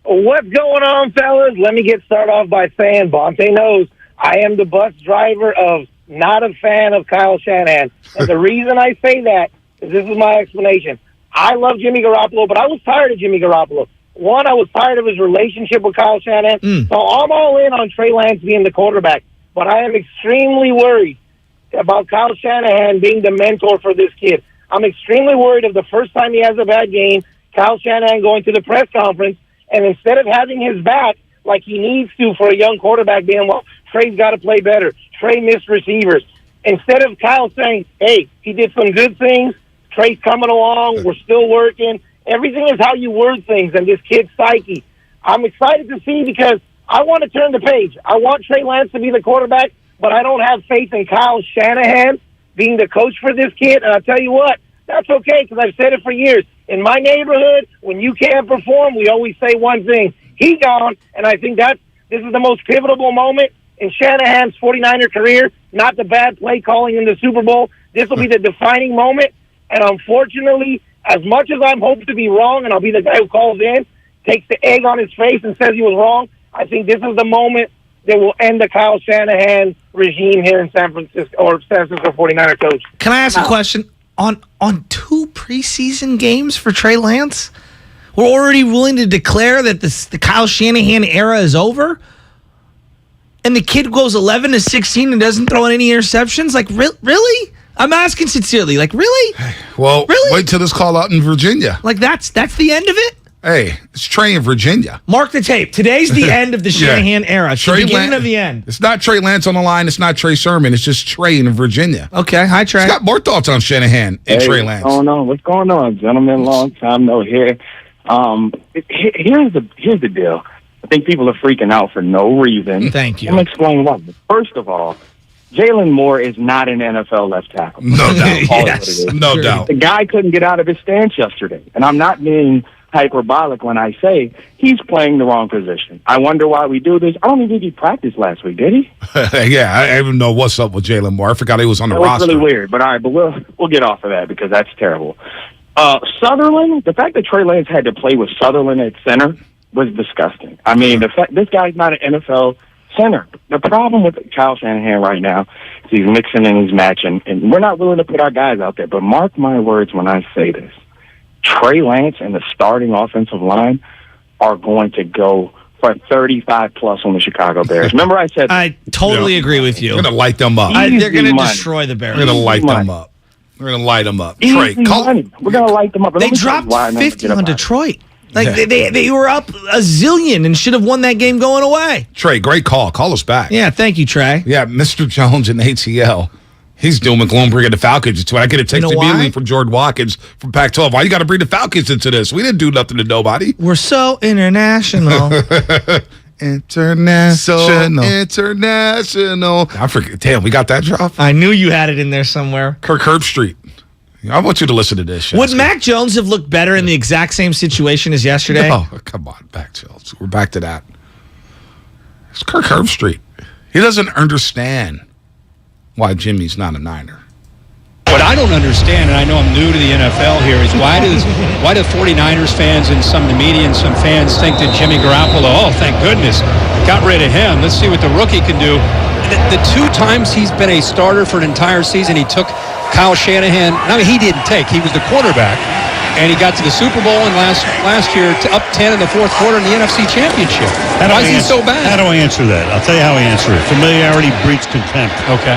What's going on, fellas? Let me get started off by saying Bonte knows I am the bus driver of not a fan of Kyle Shanahan. And the reason I say that is this is my explanation. I love Jimmy Garoppolo, but I was tired of Jimmy Garoppolo. One, I was tired of his relationship with Kyle Shanahan. So I'm all in on Trey Lance being the quarterback. But I am extremely worried about Kyle Shanahan being the mentor for this kid. I'm extremely worried of the first time he has a bad game, Kyle Shanahan going to the press conference, and instead of having his back like he needs to for a young quarterback being, well, Trey's got to play better. Trey missed receivers. Instead of Kyle saying, hey, he did some good things, Trey's coming along, we're still working. Everything is how you word things and this kid's psyche. I'm excited to see because I want to turn the page. I want Trey Lance to be the quarterback, but I don't have faith in Kyle Shanahan being the coach for this kid. And I'll tell you what, that's okay because I've said it for years. In my neighborhood, when you can't perform, we always say one thing, he gone. And I think this is the most pivotal moment in Shanahan's 49er career, not the bad play calling in the Super Bowl. This will be the defining moment. And unfortunately, as much as I'm hoping to be wrong, and I'll be the guy who calls in, takes the egg on his face and says he was wrong, I think this is the moment that will end the Kyle Shanahan regime here in San Francisco, or San Francisco 49er coach. Can I ask a question? On 2 preseason games for Trey Lance, we're already willing to declare that the Kyle Shanahan era is over? And the kid goes 11-16 and doesn't throw any interceptions? Like, really? I'm asking sincerely. Like, really? Well, really? Wait till this call out in Virginia. Like, that's the end of it? Hey, it's Trey in Virginia. Mark the tape. Today's the end of the Shanahan era. It's the beginning of the end. It's not Trey Lance on the line. It's not Trey Sermon. It's just Trey in Virginia. Okay. Hi, Trey. He's got more thoughts on Shanahan and Trey Lance. What's going on, gentlemen? Long time no hear. Here's the deal. I think people are freaking out for no reason. Thank you. Let me explain why. First of all, Jalen Moore is not an NFL left tackle. No doubt. Yes, no doubt. The guy couldn't get out of his stance yesterday. And I'm not being hyperbolic when I say he's playing the wrong position. I wonder why we do this. I don't even think he practiced last week, did he? Yeah, I even know what's up with Jalen Moore. I forgot he was on the roster. That was really weird. But all right, but we'll get off of that because that's terrible. Sutherland, the fact that Trey Lance had to play with Sutherland at center was disgusting. I mean, the fact this guy's not an NFL center. The problem with Kyle Shanahan right now is he's mixing and he's matching, and we're not willing to put our guys out there. But mark my words when I say this. Trey Lance and the starting offensive line are going to go for 35-plus on the Chicago Bears. Remember I said... I totally agree with you. We're going to light them up. They're going to destroy the Bears. We're going to light them up. We're going to light them up. Trey, we're going to light them up. They dropped 50 on Detroit. Like, they were up a zillion and should have won that game going away. Trey, great call. Call us back. Yeah, thank you, Trey. Yeah, Mr. Jones in ATL. He's doing McClone bringing the Falcons into it. I get a text immediately from Jordan Watkins from Pac-12. Why you got to bring the Falcons into this? We didn't do nothing to nobody. We're so international. International. I forget. Damn, we got that drop? I knew you had it in there somewhere. Kirk Herbstreit. I want you to listen to this. Would Mac Jones have looked better in the exact same situation as yesterday? No, come on, Mac Jones. We're back to that. It's Kirk Herbstreit. He doesn't understand why Jimmy's not a Niner. What I don't understand, and I know I'm new to the NFL here, is why do 49ers fans and some of the media and some fans think that Jimmy Garoppolo, oh, thank goodness, got rid of him. Let's see what the rookie can do. The 2 times he's been a starter for an entire season, he took Kyle Shanahan. I mean, he didn't take. He was the quarterback. And he got to the Super Bowl and last year up 10 in the fourth quarter in the NFC Championship. Why is he so bad? How do I answer that? I'll tell you how I answer it. Familiarity breeds contempt. Okay.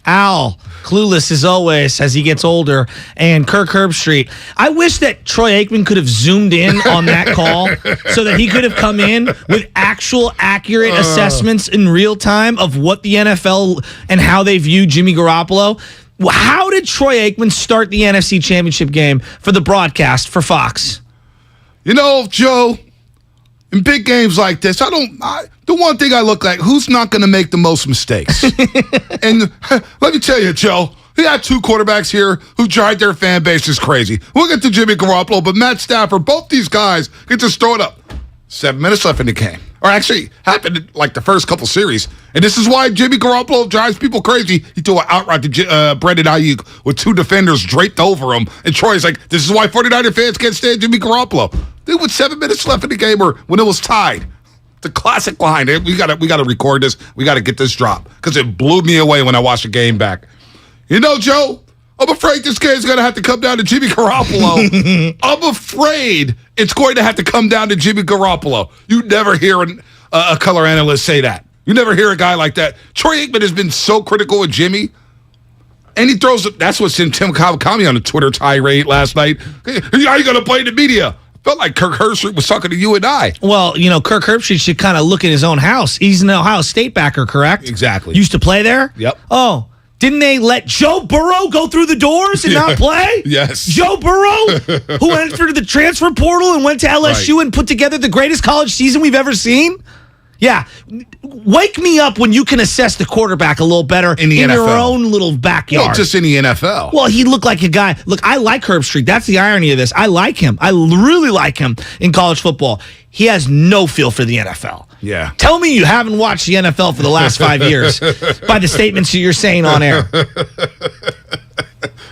Al, clueless as always as he gets older, and Kirk Herbstreit. I wish that Troy Aikman could have zoomed in on that call so that he could have come in with actual accurate assessments in real time of what the NFL and how they view Jimmy Garoppolo. How did Troy Aikman start the NFC Championship game for the broadcast for Fox? You know, Joe, in big games like this, the one thing I look like, who's not going to make the most mistakes? And let me tell you, Joe, he had 2 quarterbacks here who drive their fan base is crazy. We'll get to Jimmy Garoppolo, but Matt Stafford, both these guys get just throw it up. 7 minutes left in the game. Or actually, happened like the first couple series. And this is why Jimmy Garoppolo drives people crazy. He threw an outright to Brandon Ayuk with 2 defenders draped over him. And Troy's like, this is why 49er fans can't stand Jimmy Garoppolo. Dude, with 7 minutes left in the game or when it was tied. The classic line. We gotta record this. We gotta get this drop. Because it blew me away when I watched the game back. You know, Joe, I'm afraid this game's going to have to come down to Jimmy Garoppolo. I'm afraid it's going to have to come down to Jimmy Garoppolo. You never hear a color analyst say that. You never hear a guy like that. Troy Aikman has been so critical of Jimmy. And he throws – that's what sent Tim Kawakami on the Twitter tirade last night. How you going to play the media? Felt like Kirk Herbstreit was talking to you and I. Well, you know, Kirk Herbstreit should kind of look in his own house. He's an Ohio State backer, correct? Exactly. Used to play there? Yep. Oh, didn't they let Joe Burrow go through the doors and not play? Yes. Joe Burrow, who entered the transfer portal and went to LSU and put together the greatest college season we've ever seen? Yeah. Wake me up when you can assess the quarterback a little better in your own little backyard. Well, just in the NFL. Well, he looked like a guy. Look, I like Herbstreit. That's the irony of this. I like him. I really like him in college football. He has no feel for the NFL. Yeah. Tell me you haven't watched the NFL for the last 5 years by the statements that you're saying on air.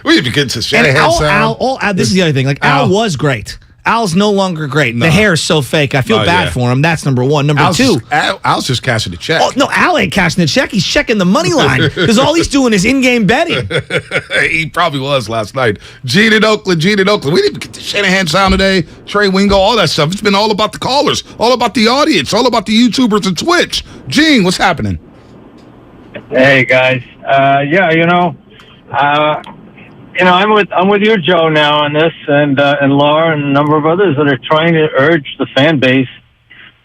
We need to get to Shanahan Al, this is the other thing. Like, Al was great. Al's no longer great. No. The hair is so fake. I feel bad for him. That's number one. Number two. Al's just cashing the check. Oh, no, Al ain't cashing the check. He's checking the money line because all he's doing is in-game betting. He probably was last night. Gene in Oakland. We didn't get the Shanahan sound today. Trey Wingo, all that stuff. It's been all about the callers, all about the audience, all about the YouTubers and Twitch. Gene, what's happening? Hey, guys. I'm with you, Joe, now on this, and Laura and a number of others that are trying to urge the fan base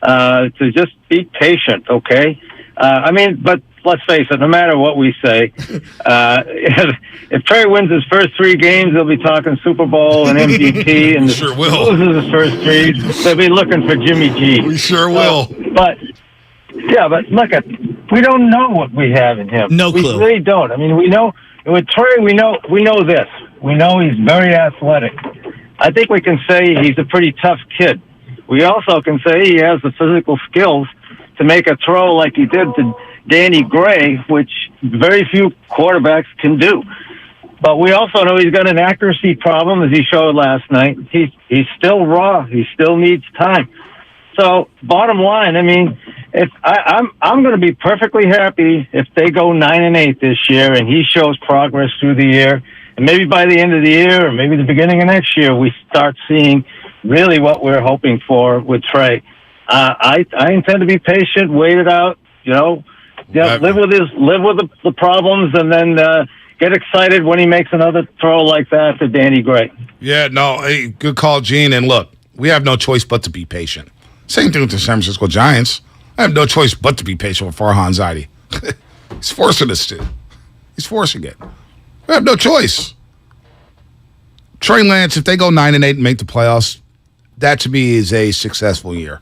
to just be patient, okay? But let's face it, no matter what we say, if Trey wins his first 3 games, they'll be talking Super Bowl and MVP, and sure will. Loses his first 3, they'll be looking for Jimmy G. We sure will. But look, we don't know what we have in him. No clue. We really don't. I mean, we know. With Trey, we know this. We know he's very athletic. I think we can say he's a pretty tough kid. We also can say he has the physical skills to make a throw like he did to Danny Gray, which very few quarterbacks can do. But we also know he's got an accuracy problem, as he showed last night. He's still raw. He still needs time. So, bottom line, I mean, I'm going to be perfectly happy if they go 9-8 this year, and he shows progress through the year, and maybe by the end of the year, or maybe the beginning of next year, we start seeing really what we're hoping for with Trey. I intend to be patient, wait it out, live with the problems, and then get excited when he makes another throw like that to Danny Gray. Yeah, no, hey, good call, Gene. And look, we have no choice but to be patient. Same thing with the San Francisco Giants. I have no choice but to be patient with Farhan Zaidi. He's forcing us to. He's forcing it. We have no choice. Trey Lance, if they go 9-8 and make the playoffs, that to me is a successful year.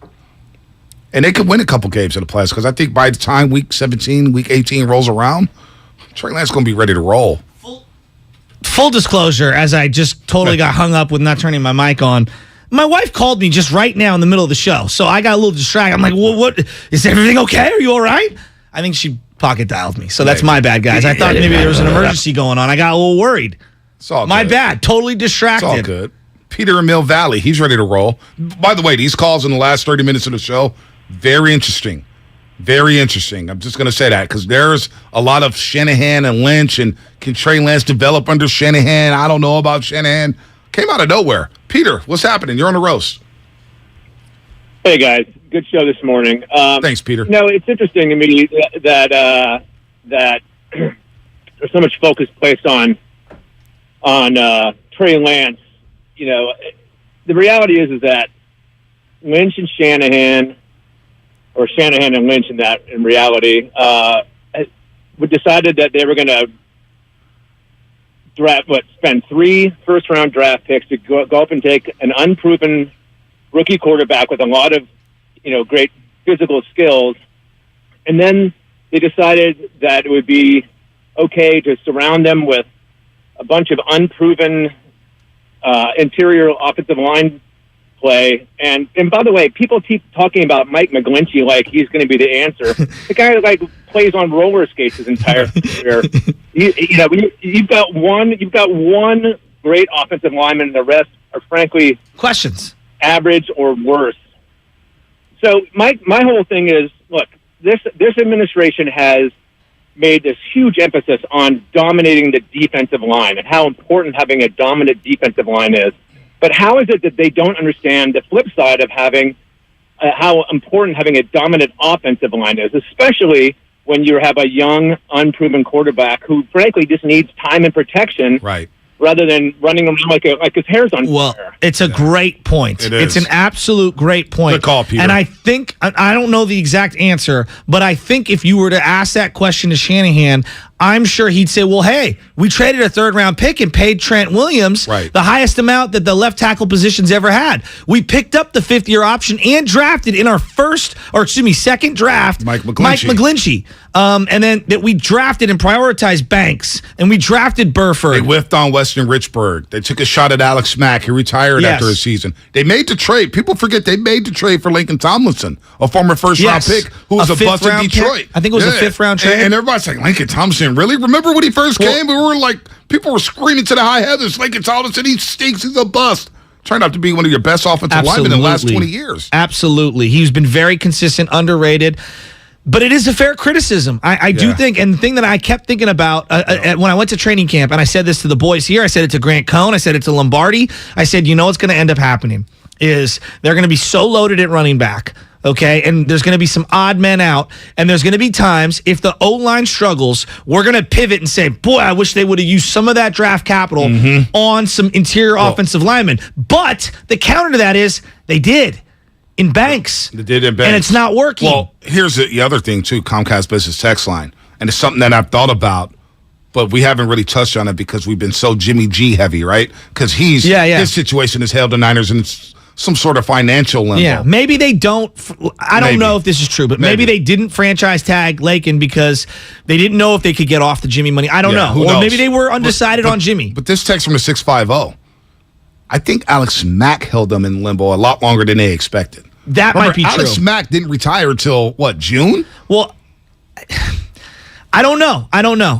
And they could win a couple games in the playoffs because I think by the time week 17, week 18 rolls around, Trey Lance is going to be ready to roll. Full disclosure, as I just totally got hung up with not turning my mic on, my wife called me just right now in the middle of the show, so I got a little distracted. I'm like, well, what? Is everything okay? Are you all right? I think she pocket dialed me. So that's my bad, guys. I thought maybe there was an emergency going on. I got a little worried. It's all my good. bad. Totally distracted. It's all good. Peter in Mill Valley, he's ready to roll. By the way, these calls in the last 30 minutes of the show, very interesting. Very interesting. I'm just going to say that because there's a lot of Shanahan and Lynch, and can Trey Lance develop under Shanahan? I don't know about Shanahan. Came out of nowhere. Peter, what's happening? You're on the roast. Hey, guys. Good show this morning. Thanks, Peter. No, it's interesting to me that there's so much focus placed on Trey Lance. You know, the reality is that Lynch and Shanahan, or Shanahan and Lynch in reality, decided that they were going to spend 3 first-round draft picks to go up and take an unproven rookie quarterback with a lot of, great physical skills. And then they decided that it would be okay to surround them with a bunch of unproven interior offensive line play. And by the way, people keep talking about Mike McGlinchey like he's going to be the answer. The guy plays on roller skates his entire career. You've got one great offensive lineman, and the rest are frankly questions, average or worse. So my whole thing is, look, this administration has made this huge emphasis on dominating the defensive line and how important having a dominant defensive line is. But how is it that they don't understand the flip side of having how important having a dominant offensive line is, especially when you have a young, unproven quarterback who, frankly, just needs time and protection, right? Rather than running around like his hair's on fire. It's a great point. It's an absolute great point. Good call, Peter. And I think, I don't know the exact answer, but I think if you were to ask that question to Shanahan, I'm sure he'd say, well, hey, we traded a 3rd-round pick and paid Trent Williams the highest amount that the left tackle position's ever had. We picked up the 5th-year option and drafted in our second draft, Mike McGlinchey. And then that we drafted and prioritized Banks, and we drafted Burford. They whiffed on Weston Richburg. They took a shot at Alex Mack. He retired after a season. They made the trade. People forget they made the trade for Lincoln Tomlinson, a former first-round pick who was a bust in Detroit. Pick? I think it was a 5th-round trade. And everybody's like, Lincoln Tomlinson, really? Remember when he first came? We were like, people were screaming to the high heavens, Lincoln Tomlinson, he stinks, he's a bust. Turned out to be one of your best offensive linemen in the last 20 years. Absolutely. He's been very consistent, underrated. But it is a fair criticism. I do think, and the thing that I kept thinking about when I went to training camp, and I said this to the boys here, I said it to Grant Cohn, I said it to Lombardi, I said, what's going to end up happening is they're going to be so loaded at running back, okay, and there's going to be some odd men out, and there's going to be times, if the O-line struggles, we're going to pivot and say, boy, I wish they would have used some of that draft capital on some interior offensive linemen. But the counter to that is they did. In Banks. They did in Banks. And it's not working. Well, here's the other thing, too, Comcast Business Text Line. And it's something that I've thought about, but we haven't really touched on it because we've been so Jimmy G heavy, right? Because his situation has held the Niners in some sort of financial limbo. Yeah, maybe they don't. I don't know if this is true, but maybe they didn't franchise tag Lakin because they didn't know if they could get off the Jimmy money. I don't know. Or maybe they were undecided on Jimmy. But this text from the 650. I think Alex Mack held them in limbo a lot longer than they expected. That might be true. Alex Mack didn't retire until, June? Well, I don't know. I don't know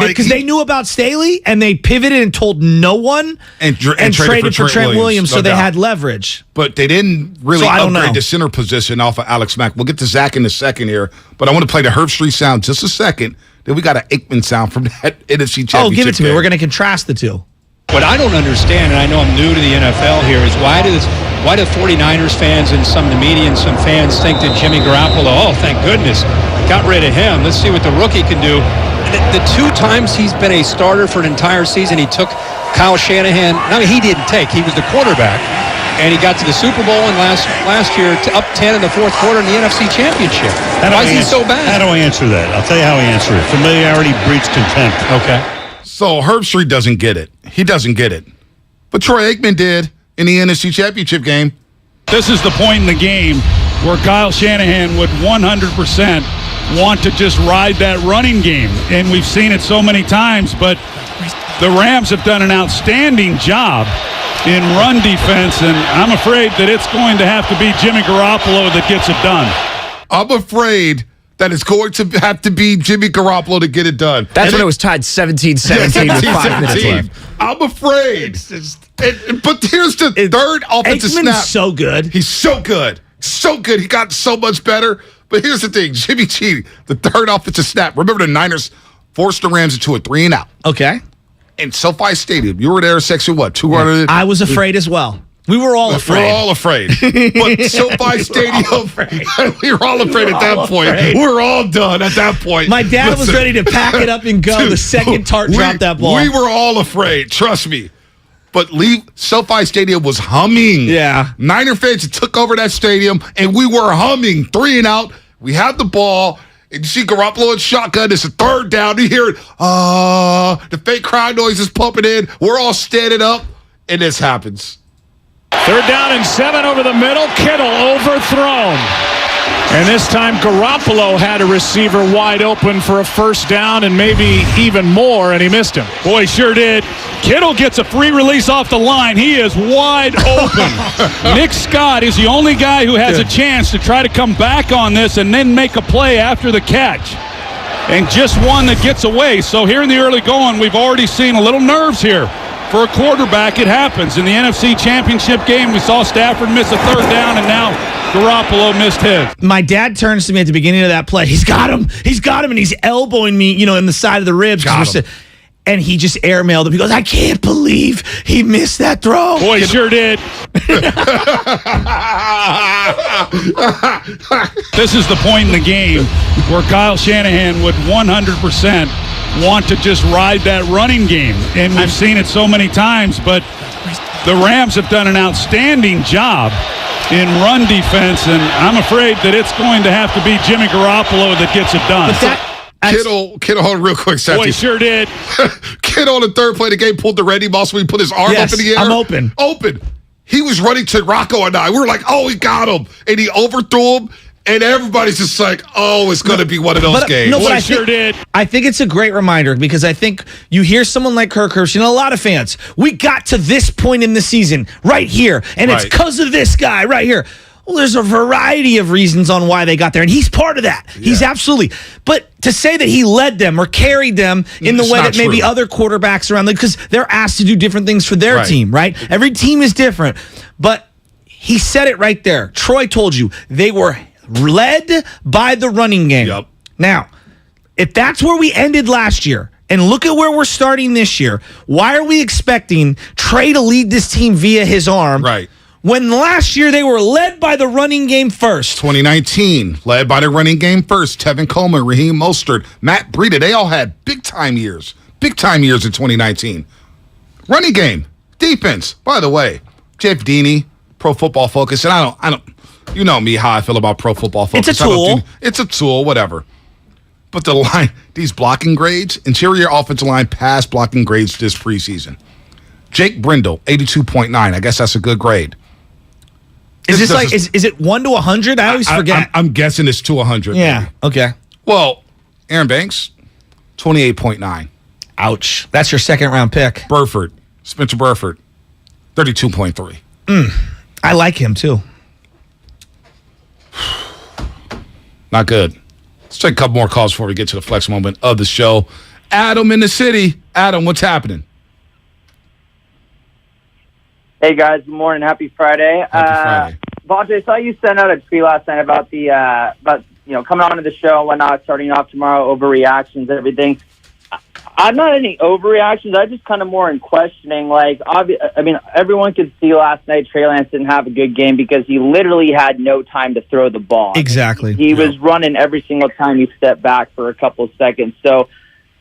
because they knew about Staley and they pivoted and told no one and traded for Trent Williams, so they had leverage. But they didn't really upgrade the center position off of Alex Mack. We'll get to Zach in a second here, but I want to play the Herb Street sound just a second. Then we got an Aikman sound from that NFC Championship. Oh, give it to me. We're going to contrast the two. What I don't understand, and I know I'm new to the NFL here, is why do 49ers fans and some of the media and some fans think that Jimmy Garoppolo, thank goodness, got rid of him. Let's see what the rookie can do. The 2 times he's been a starter for an entire season, he took Kyle Shanahan. He didn't take. He was the quarterback. And he got to the Super Bowl and last year up 10 in the 4th quarter in the NFC Championship. Why is he so bad? How do I answer that? I'll tell you how I answer it. Familiarity breeds contempt. Okay. So Herb Street doesn't get it. He doesn't get it. But Troy Aikman did in the NFC Championship game. This is the point in the game where Kyle Shanahan would 100% want to just ride that running game. And we've seen it so many times, but the Rams have done an outstanding job in run defense, and I'm afraid that it's going to have to be Jimmy Garoppolo that gets it done. I'm afraid that it's going to have to be Jimmy Garoppolo to get it done. That's when it was tied 17-17 with 5 minutes left. I'm afraid. But here's the third offensive Aikman's snap. so good. He's so good. So good. He got so much better. But here's the thing. Jimmy G, the third offensive snap. Remember the Niners forced the Rams into a 3-and-out. Okay. In SoFi Stadium. You were there section, what, 200? I was afraid as well. We were all afraid. We were all afraid. But SoFi Stadium, we were all afraid at that point. We were all done at that point. My dad was ready to pack it up and go the second Tart dropped that ball. We were all afraid. Trust me. But SoFi Stadium was humming. Yeah. Niner fans took over that stadium, and we were humming. 3-and-out. We had the ball. And you see Garoppolo in shotgun. It's a third down. You hear it. The fake crowd noise is pumping in. We're all standing up, and this happens. 3rd down and 7 over the middle. Kittle overthrown. And this time Garoppolo had a receiver wide open for a first down and maybe even more, and he missed him. Boy, he sure did. Kittle gets a free release off the line. He is wide open. Nick Scott is the only guy who has a chance to try to come back on this and then make a play after the catch. And just one that gets away. So here in the early going, we've already seen a little nerves here. For a quarterback, it happens. In the NFC Championship game, we saw Stafford miss a 3rd down, and now Garoppolo missed his. My dad turns to me at the beginning of that play. He's got him, and he's elbowing me, in the side of the ribs. And he just airmailed him. He goes, I can't believe he missed that throw. Boy, he sure did. This is the point in the game where Kyle Shanahan would 100% want to just ride that running game. And we've seen it so many times, but the Rams have done an outstanding job in run defense, and I'm afraid that it's going to have to be Jimmy Garoppolo that gets it done. Kittle, hold on real quick, Seth. Boy, he sure did. Kittle on the third play of the game pulled the ready ball, so he put his arm up in the air. I'm open. He was running to Rocco and I. We were like, oh, he got him. And he overthrew him. And everybody's just like, oh, it's going to be one of those games. No, but I think it's a great reminder because I think you hear someone like Kirk Herbstreit and a lot of fans, we got to this point in the season right here, and it's because of this guy right here. Well, there's a variety of reasons on why they got there, and he's part of that. Yeah. He's absolutely. But to say that he led them or carried them in the way that maybe other quarterbacks around, because they're asked to do different things for their team, right? Every team is different. But he said it right there. Troy told you they were led by the running game. Yep. Now, if that's where we ended last year, and look at where we're starting this year, why are we expecting Trey to lead this team via his arm? Right. When last year they were led by the running game first. 2019, led by the running game first. Tevin Coleman, Raheem Mostert, Matt Breida, they all had big-time years. Big-time years in 2019. Running game, defense. By the way, Jeff Deeney, Pro Football Focus, and I don't. You know me, how I feel about Pro Football Focus. It's a tool. It's a tool, whatever. But the line, these blocking grades, interior offensive line pass blocking grades this preseason. Jake Brindle, 82.9. I guess that's a good grade. Is it 1 to 100? I always forget. I'm guessing it's to 100. Yeah. Maybe. Okay. Well, Aaron Banks, 28.9. Ouch. That's your second round pick. Spencer Burford, 32.3. I like him too. Not good. Let's take a couple more calls before we get to the flex moment of the show. Adam in the city. Adam, what's happening? Hey guys, good morning. Happy Friday. Happy Friday. Baldinger, I saw you send out a tweet last night about the coming on to the show and whatnot, starting off tomorrow, overreactions and everything. I'm not any overreactions. I just kind of more in questioning. Everyone could see last night Trey Lance didn't have a good game because he literally had no time to throw the ball. Exactly. He was running every single time he stepped back for a couple of seconds. So,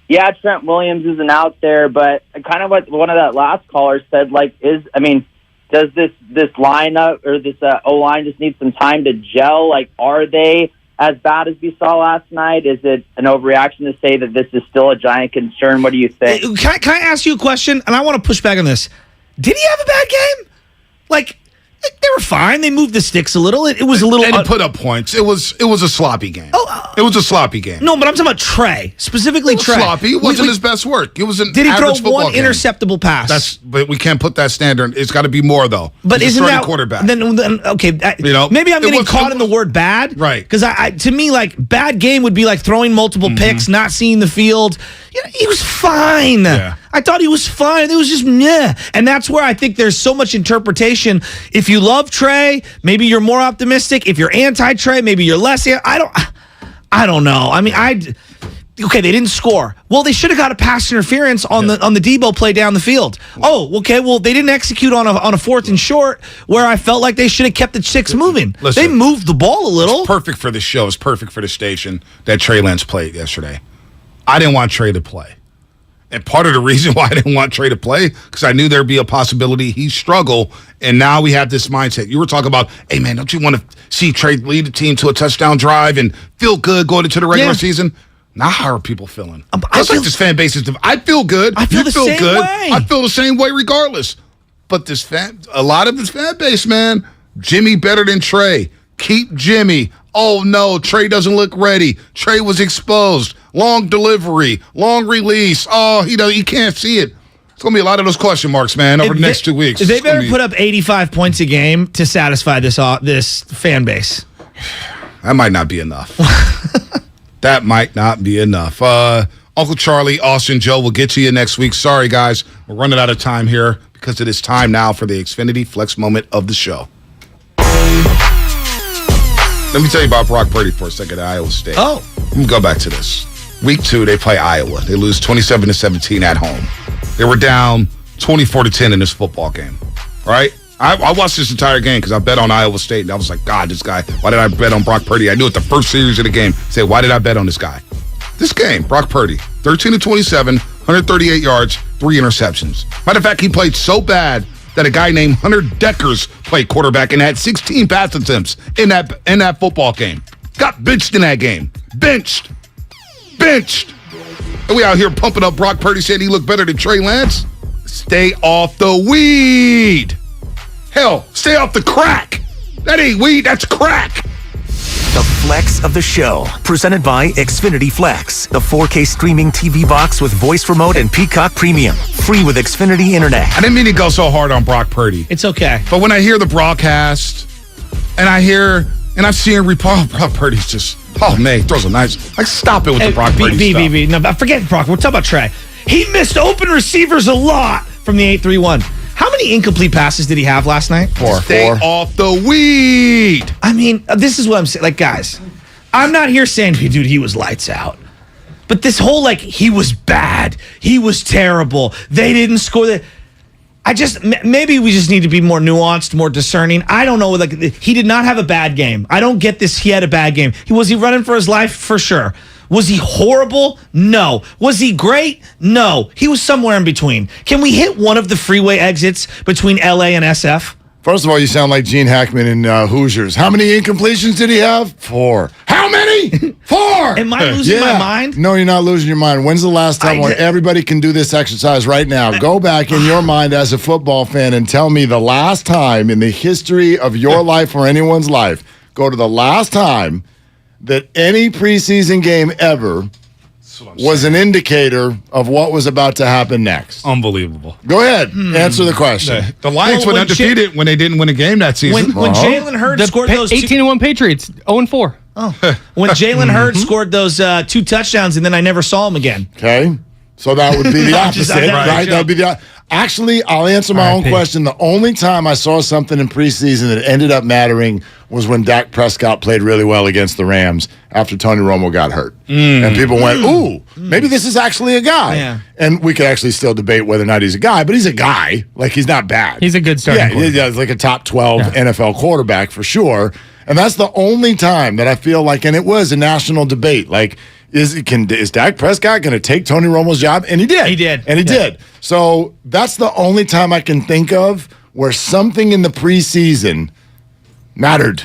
yeah, Trent Williams isn't out there, but kind of what one of that last caller said, does this lineup or this O-line just need some time to gel? Are they as bad as we saw last night? Is it an overreaction to say that this is still a giant concern? What do you think? Can I ask you a question? And I want to push back on this. Did he have a bad game? They were fine. They moved the sticks a little. It was a little. They didn't put up points. It was a sloppy game. It was a sloppy game. No, but I'm talking about Trey specifically. Trey sloppy. It wasn't his best work. It was an Did he average throw one game. interceptable pass? But we can't put that standard. It's got to be more though. But He's isn't a that quarterback? Then okay? Maybe I'm getting caught in the word bad, right? Because to me, like bad game would be like throwing multiple picks, not seeing the field. He was fine. Yeah. I thought he was fine. It was just meh. And that's where I think there's so much interpretation. If you love Trey, maybe you're more optimistic. If you're anti-Trey, maybe you're less. I don't know. I mean, okay, they didn't score. Well, they should have got a pass interference on the Debo play down the field. Oh, okay. Well, they didn't execute on a 4th and short where I felt like they should have kept the sticks moving. Listen, they moved the ball a little. It's perfect for the show. It's perfect for the station that Trey Lance played yesterday. I didn't want Trey to play. And part of the reason why I didn't want Trey to play, because I knew there'd be a possibility he'd struggle. And now we have this mindset. You were talking about, hey, man, don't you want to see Trey lead the team to a touchdown drive and feel good going into the regular season? Now how are people feeling? It's like this fan base is. I feel good. I feel the same way. I feel the same way regardless. But a lot of this fan base, man, Jimmy better than Trey. Keep Jimmy. Oh, no, Trey doesn't look ready. Trey was exposed. Long delivery, long release. Oh, he can't see it. It's going to be a lot of those question marks, man, over the next 2 weeks. They better put up 85 points a game to satisfy this fan base. That might not be enough. That might not be enough. Uncle Charlie, Austin, Joe, we'll get to you next week. Sorry, guys. We're running out of time here because it is time now for the Xfinity Flex moment of the show. Let me tell you about Brock Purdy for a second at Iowa State. Oh. Let me go back to this. Week 2, they play Iowa. They lose 27-17 at home. They were down 24-10 in this football game. All right? I watched this entire game because I bet on Iowa State, and I was like, God, this guy, why did I bet on Brock Purdy? I knew it the first series of the game. Say, why did I bet on this guy? This game, Brock Purdy, 13-27, 138 yards, 3 interceptions. Matter of fact, he played so bad that a guy named Hunter Deckers played quarterback and had 16 pass attempts in that football game. Got benched in that game. Benched. And we out here pumping up Brock Purdy saying he looked better than Trey Lance. Stay off the weed. Hell, stay off the crack. That ain't weed, that's crack. The Flex of the Show, presented by Xfinity Flex, the 4K streaming TV box with voice remote and Peacock Premium, free with Xfinity Internet. I didn't mean to go so hard on Brock Purdy. It's okay. But when I hear the broadcast, and I'm seeing Brock Purdy's just, oh man, he throws a nice, like stop it with the Brock Purdy stuff. No, forget Brock. We're talking about Trey. He missed open receivers a lot from the 8-3-1. How many incomplete passes did he have last night? 4. Stay off the weed. I mean, this is what I'm saying. Like, guys, I'm not here saying, dude, he was lights out. But this whole, he was bad. He was terrible. They didn't score. Maybe we just need to be more nuanced, more discerning. I don't know. He did not have a bad game. I don't get this. He had a bad game. Was he running for his life? For sure. Was he horrible? No. Was he great? No. He was somewhere in between. Can we hit one of the freeway exits between LA and SF? First of all, you sound like Gene Hackman in Hoosiers. How many incompletions did he have? 4. How many? 4! Am I losing my mind? No, you're not losing your mind. When's the last time when everybody can do this exercise right now? Go back in your mind as a football fan and tell me the last time in the history of your life or anyone's life, go to the last time that any preseason game ever was an indicator of what was about to happen next. Unbelievable. Go ahead. Answer the question. The Lions went undefeated when they didn't win a game that season. When Jalen Hurts scored those 18-1 Patriots, 0-4. Oh. When Jalen Hurts scored those 2 touchdowns, and then I never saw him again. Okay. So that would be the opposite, right? That would be the Actually, I'll answer my own question. The only time I saw something in preseason that ended up mattering was when Dak Prescott played really well against the Rams after Tony Romo got hurt. And people went, ooh, maybe this is actually a guy. Yeah. And we could actually still debate whether or not he's a guy, but he's a guy. Like, he's not bad. Is a good starting quarterback. Yeah, he's like a top 12 NFL quarterback for sure. And that's the only time that I feel like, and it was a national debate, like, is Dak Prescott going to take Tony Romo's job? And he did. He did. And he did. So that's the only time I can think of where something in the preseason mattered.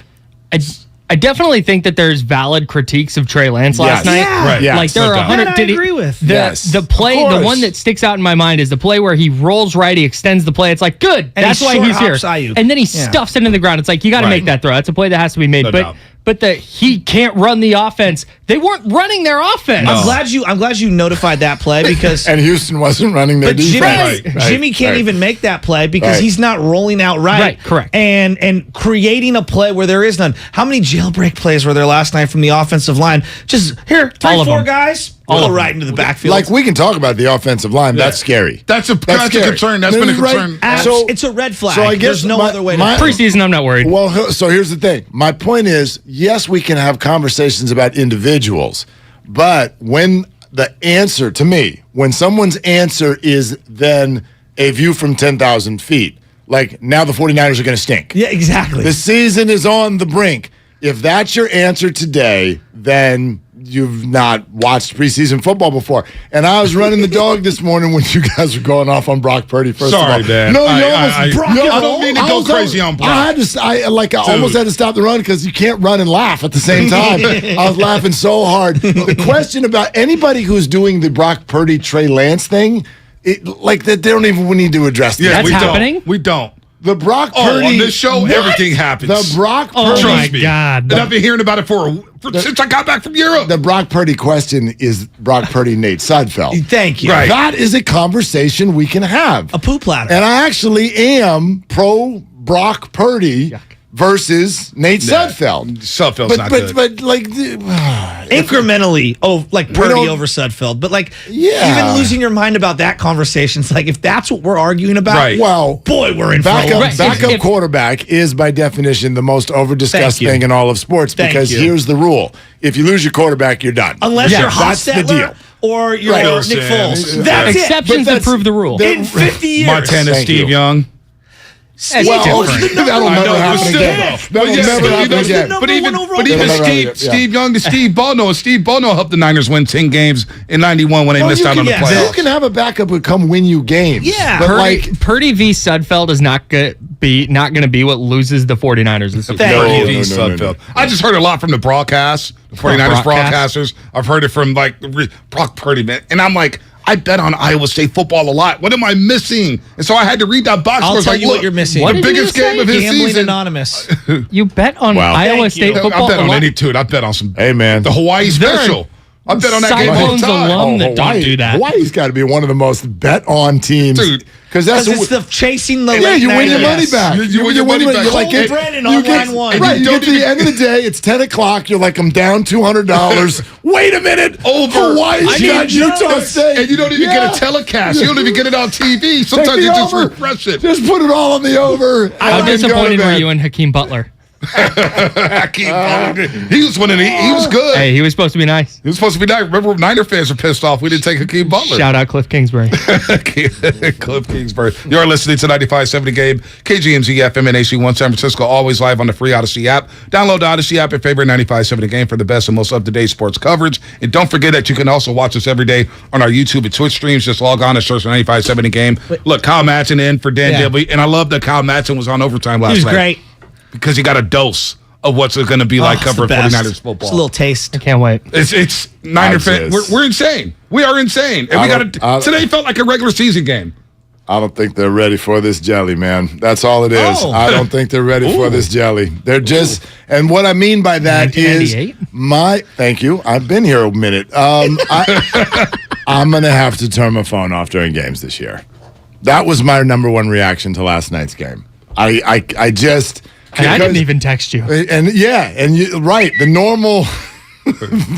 I definitely think that there's valid critiques of Trey Lance last night. Yeah. Right. Yes. Like there are 100. I agree with. The play, the one that sticks out in my mind is the play where he rolls right, he extends the play. It's like, good. And That's he why short he's here. hops Ayuk. And then he stuffs it in the ground. It's like, you got to make that throw. That's a play that has to be made. No doubt. But he can't run the offense. They weren't running their offense. I'm glad you notified that play because And Houston wasn't running their defense. Jimmy can't even make that play because he's not rolling out right. Right, correct. And creating a play where there is none. How many jailbreak plays were there last night from the offensive line? Just here, All of 3-4 them. guys, go right into the backfield. Like, we can talk about the offensive line. That's scary. That's a scary. concern. That's been a concern. It's a red flag. So I guess there's no other way to Preseason, I'm not worried. Well, so here's the thing. My point is, yes, we can have conversations about individuals, but when the answer to me, when someone's answer is then a view from 10,000 feet, like now the 49ers are going to stink. Yeah, exactly. The season is on the brink. If that's your answer today, then you've not watched preseason football before. And I was running the dog this morning when you guys were going off on Brock Purdy. First of all, Dan. no, I don't mean to go crazy on Brock. I almost had to stop the run because you can't run and laugh at the same time. I was laughing so hard. The question about anybody who's doing the Brock Purdy Trey Lance thing, that they don't even need to address that. Yeah, That's happening? We don't. The Brock Purdy. On this show, everything happens. The Brock Purdy. Oh, my Trust me. God. And I've been hearing about it since I got back from Europe. The Brock Purdy question is Brock Purdy, Nate Sudfeld. Thank you. Right. That is a conversation we can have. A poo platter. And I actually am pro Brock Purdy versus Nate Sudfeld. Sudfeld's not good. But like incrementally, like Purdy over Sudfeld. But like, even losing your mind about that conversation, it's like if that's what we're arguing about, Right. Well, boy, we're in backup trouble. quarterback is by definition the most over-discussed Thank you. thing in all of sports because here's the rule. If you lose your quarterback, you're done. Unless you're that's the Hostetler deal. or you're Right. Nick Foles. Yeah. That's it. Exceptions that prove the rule. In 50 years. Montana Thank Steve you. Young. Well, Steve that'll I never know, but happen still, again. though. That'll But never happen but again. even Steve Young to Steve Bono. Steve Bono helped the Niners win 10 games in 91 when they missed out on the playoffs. You can have a backup who come win you games. Yeah. But Purdy v. Sudfeld is not going to be what loses the 49ers this season. Thank you. No. I just heard a lot from the broadcast, the 49ers broadcasters. I've heard it from Brock Purdy, man. And I'm like, I bet on Iowa State football a lot. What am I missing? And so I had to read that box. I'll tell like, you what you're missing. The biggest game of his Gambling season. Anonymous. You bet on Iowa State football I bet a on lot? any dude. I bet on some. Hey, man. The Hawaii special. I bet on that game all the Cyclones time. alum that don't do that. Hawaii's got to be one of the most bet on teams. Dude. Because that's Because it's the chasing the yeah, late you win your night. money back. You win your money back. You're like, Cole Brennan on line one. Right, And you you get to the end of the day, it's 10 o'clock, you're like, I'm down $200. Wait a minute. Over. Hawaii's got Utah State. And you don't even get a telecast. You don't even get it on TV. Sometimes you just refresh it. Just put it all on the over. How disappointed were you in Hakeem Butler? He was winning. He was good. Hey, he was supposed to be nice. He was supposed to be nice. Remember, Niner fans were pissed off. We didn't take Hakeem Butler. Shout out Cliff Kingsbury. Cliff Kingsbury. You're listening to 95.7 Game, KGMZ FM and AC1 San Francisco, always live on the free Odyssey app. Download the Odyssey app and favorite 95.7 Game for the best and most up-to-date sports coverage. And don't forget that you can also watch us every day on our YouTube and Twitch streams. Just log on and search 95.7 Game. Look, Kyle Madsen in for Dan Dibley. And I love that Kyle Madsen was on overtime last night. He was great. Because he got a dose of what's it going to be like covering 49ers football. Just a little taste. I can't wait. It's Niner fans. We're insane. We are insane. And today felt like a regular season game. I don't think they're ready for this jelly, man. That's all it is. I don't think they're ready for this jelly. They're just, and what I mean by that is thank you. I've been here a minute. I'm going to have to turn my phone off during games this year. That was my number one reaction to last night's game. I just... And I didn't even text you. And right. The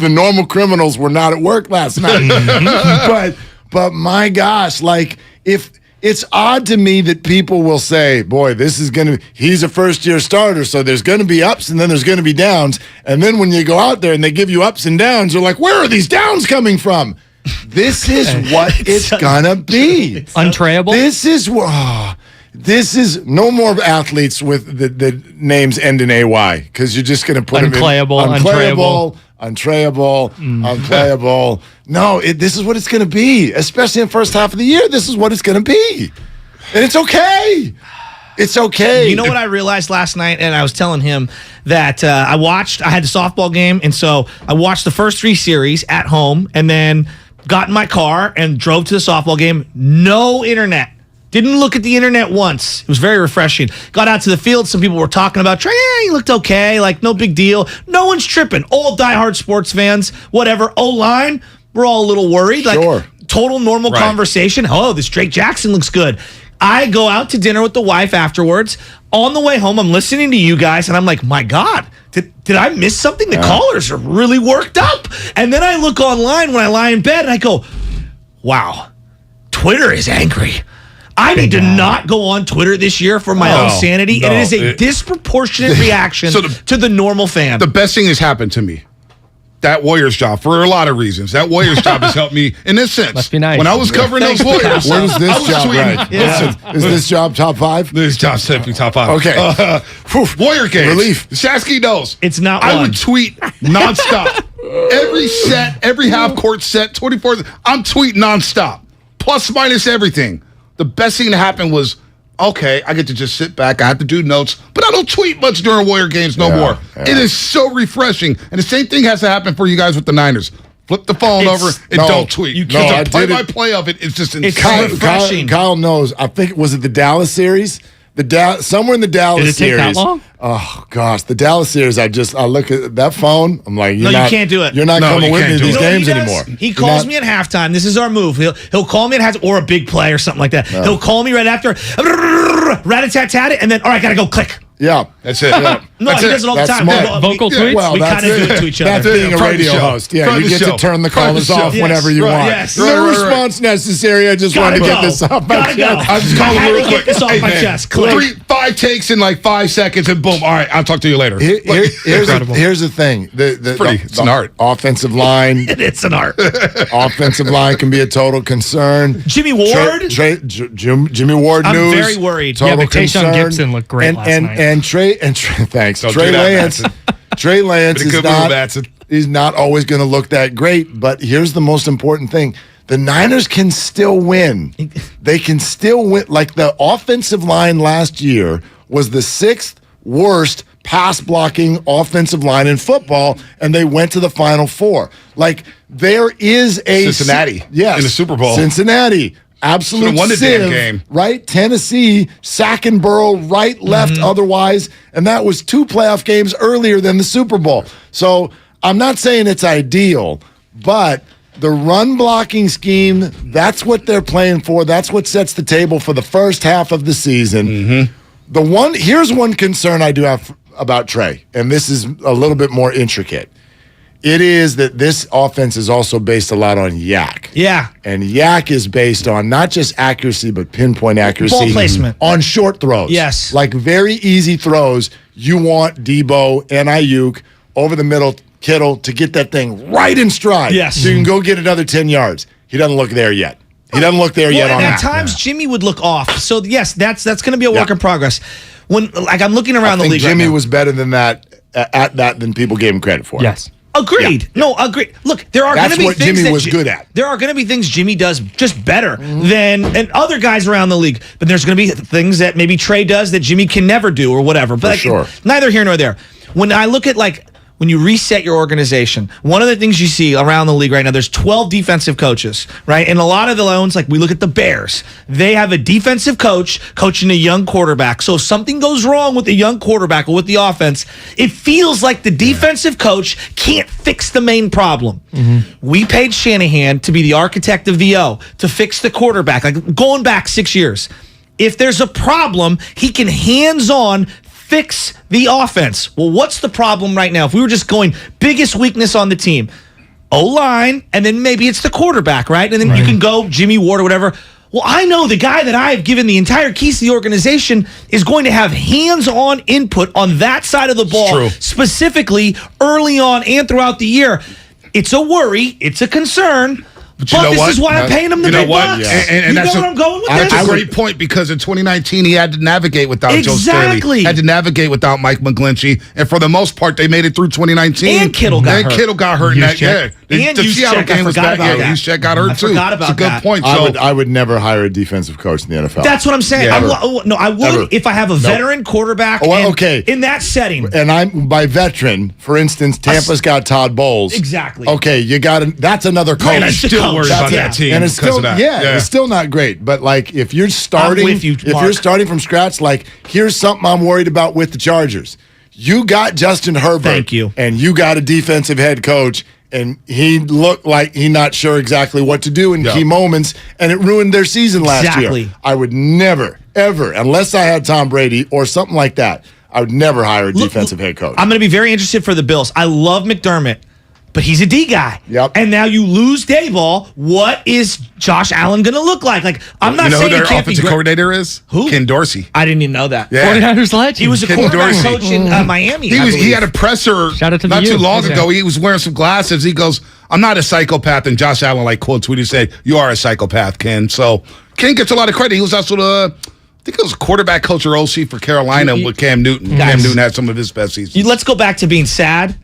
normal criminals were not at work last night. but my gosh, like if it's odd to me that people will say, boy, he's a first-year starter, so there's going to be ups and then there's going to be downs. And then when you go out there and they give you ups and downs, you're like, where are these downs coming from? This is what it's going to be. Untrayable? This is no more athletes with the names end in AY because you're just going to put Unclayable. No, this is what it's going to be, especially in the first half of the year. This is what it's going to be. And it's okay. It's okay. You know what I realized last night? And I was telling him that I had the softball game, and so I watched the first 3 series at home and then got in my car and drove to the softball game. No internet. Didn't look at the internet once. It was very refreshing. Got out to the field. Some people were talking about Trey. Yeah, he looked okay. Like, no big deal. No one's tripping. All diehard sports fans, whatever. O-line, we're all a little worried. Sure. Like, total normal conversation. Oh, this Drake Jackson looks good. I go out to dinner with the wife afterwards. On the way home, I'm listening to you guys, and I'm like, my God, did I miss something? The callers are really worked up. And then I look online when I lie in bed, and I go, wow, Twitter is angry. I need to not go on Twitter this year for my own sanity. And it is a disproportionate reaction to the normal fan. The best thing has happened to me. That Warriors job, for a lot of reasons. That Warriors job has helped me in this sense. Must be nice. When I was covering those Warriors, where is this job right? Yeah. Is this job top 5? This job's definitely top 5. Okay. Warrior games. Relief. Shasky knows. It's not I one. would tweet nonstop. Every set, every half-court set, 24. I'm tweeting nonstop. Plus, minus everything. The best thing that happened was, okay, I get to just sit back. I have to do notes, but I don't tweet much during Warrior games no more. Yeah. It is so refreshing. And the same thing has to happen for you guys with the Niners. Flip the phone over and don't tweet. You can't. The play-by-play of it is just insane. Refreshing. Kyle knows. I think, was it the Dallas series? Somewhere in the Dallas series. Did it take that long? Oh, gosh. The Dallas series, I look at that phone. I'm like, you can't do it. You're not coming with me to these games anymore. He calls me at halftime. This is our move. He'll call me at halftime, or a big play or something like that. No. He'll call me right after, rat-a-tat-tat it, and then, all right, I got to go click. Yeah. That's it. Yeah. No, he does it all the time. Vocal tweets? Well, we kind of do it to each other. That's being a radio host. Yeah, you get to turn the callers off whenever you want. Yes. No response necessary. I just wanted to get this off my chest. I just call him real quick. Get this off my chest. 5 takes in like 5 seconds, and boom. All right, I'll talk to you later. Here's the thing. It's an art. Offensive line. It's an art. Offensive line can be a total concern. Jimmy Ward. Jimmy Ward I'm news. very worried. Total but concern. Tayshaun Gibson looked great last night. Thanks. Don't Trey do that, Lance. Trey Lance is not. He's not always going to look that great. But here's the most important thing: the Niners can still win. They can still win. Like the offensive line last year was the 6th worst pass blocking offensive line in football, and they went to the Final Four. Like there is a Cincinnati, yes, in the Super Bowl. Cincinnati. Absolute won the sieve, damn game. Right? Tennessee, sacking Burrow right, left, otherwise. And that was 2 playoff games earlier than the Super Bowl. So I'm not saying it's ideal, but the run blocking scheme, that's what they're playing for. That's what sets the table for the first half of the season. Here's one concern I do have about Trey, and this is a little bit more intricate. It is that this offense is also based a lot on yak. Yeah. And yak is based on not just accuracy, but pinpoint accuracy. Ball placement. On short throws. Yes. Like very easy throws. You want Debo and Ayuk over the middle, Kittle, to get that thing right in stride. Yes. So you can go get another 10 yards. He doesn't look there yet. He doesn't look there yet on that. At times, Jimmy would look off. So, yes, that's going to be a work in progress. When I'm looking around the league Jimmy right now. was better than that at that than people gave him credit for. Yes. Agreed. Yeah. No, agreed. Look, there are going to be things Jimmy was good at. There are going to be things Jimmy does just better than and other guys around the league. But there's going to be things that maybe Trey does that Jimmy can never do or whatever. But neither here nor there. When I look at when you reset your organization, one of the things you see around the league right now, there's 12 defensive coaches, right? And a lot of the loans, like we look at the Bears, they have a defensive coach coaching a young quarterback. So if something goes wrong with the young quarterback or with the offense, it feels like the defensive coach can't fix the main problem. We paid Shanahan to be the architect of the O, to fix the quarterback, like going back 6 years. If there's a problem, he can hands-on fix the offense. Well, what's the problem right now? If we were just going biggest weakness on the team, O-line, and then maybe it's the quarterback, right? And then you can go Jimmy Ward or whatever. Well, I know the guy that I have given the entire keys to the organization is going to have hands-on input on that side of the ball, specifically early on and throughout the year. It's a worry. It's a concern. But this is why I'm paying him the big bucks. And you know where I'm going with this? That's a great point, because in 2019, he had to navigate without Joe Staley. Had to navigate without Mike McGlinchey. And for the most part, they made it through 2019. And Kittle got hurt. Kittle got hurt. And the Seattle Juszczyk, game was bad. that. Yeah, Juszczyk got hurt too. I forgot about It's a good that. point. I would never hire a defensive coach in the NFL. That's what I'm saying. Yeah, I would Ever. if I have a veteran quarterback in that setting. And I'm by veteran, for instance, Tampa's got Todd Bowles. Exactly. Okay, that's another coach. And I'm still worried about that team. And it's because still of that. it's still not great. But like if you're starting with you, if you're Mark. starting from scratch, like here's something I'm worried about with the Chargers. You got Justin Herbert. Thank you. And you got a defensive head coach. And he looked like he's not sure exactly what to do in key moments, and it ruined their season last year. I would never, ever, unless I had Tom Brady or something like that, I would never hire a defensive head coach. I'm going to be very interested for the Bills. I love McDermott, but he's a D guy. Yep. And now you lose Dayball. What is Josh Allen going to look like? Like I'm not saying who their he can't be offensive great. coordinator is? Who? Ken Dorsey. I didn't even know that. Yeah. 49ers legend. He was a Ken quarterback Dorsey. coach in Miami. He had a presser Shout out to not the too U. long Yeah. ago. He was wearing some glasses. He goes, "I'm not a psychopath," and Josh Allen quote tweeted said, "You are a psychopath, Ken." So Ken gets a lot of credit. He was also I think it was quarterback coach or OC for Carolina with Cam Newton. Guys. Cam Newton had some of his best seasons. Let's go back to being sad.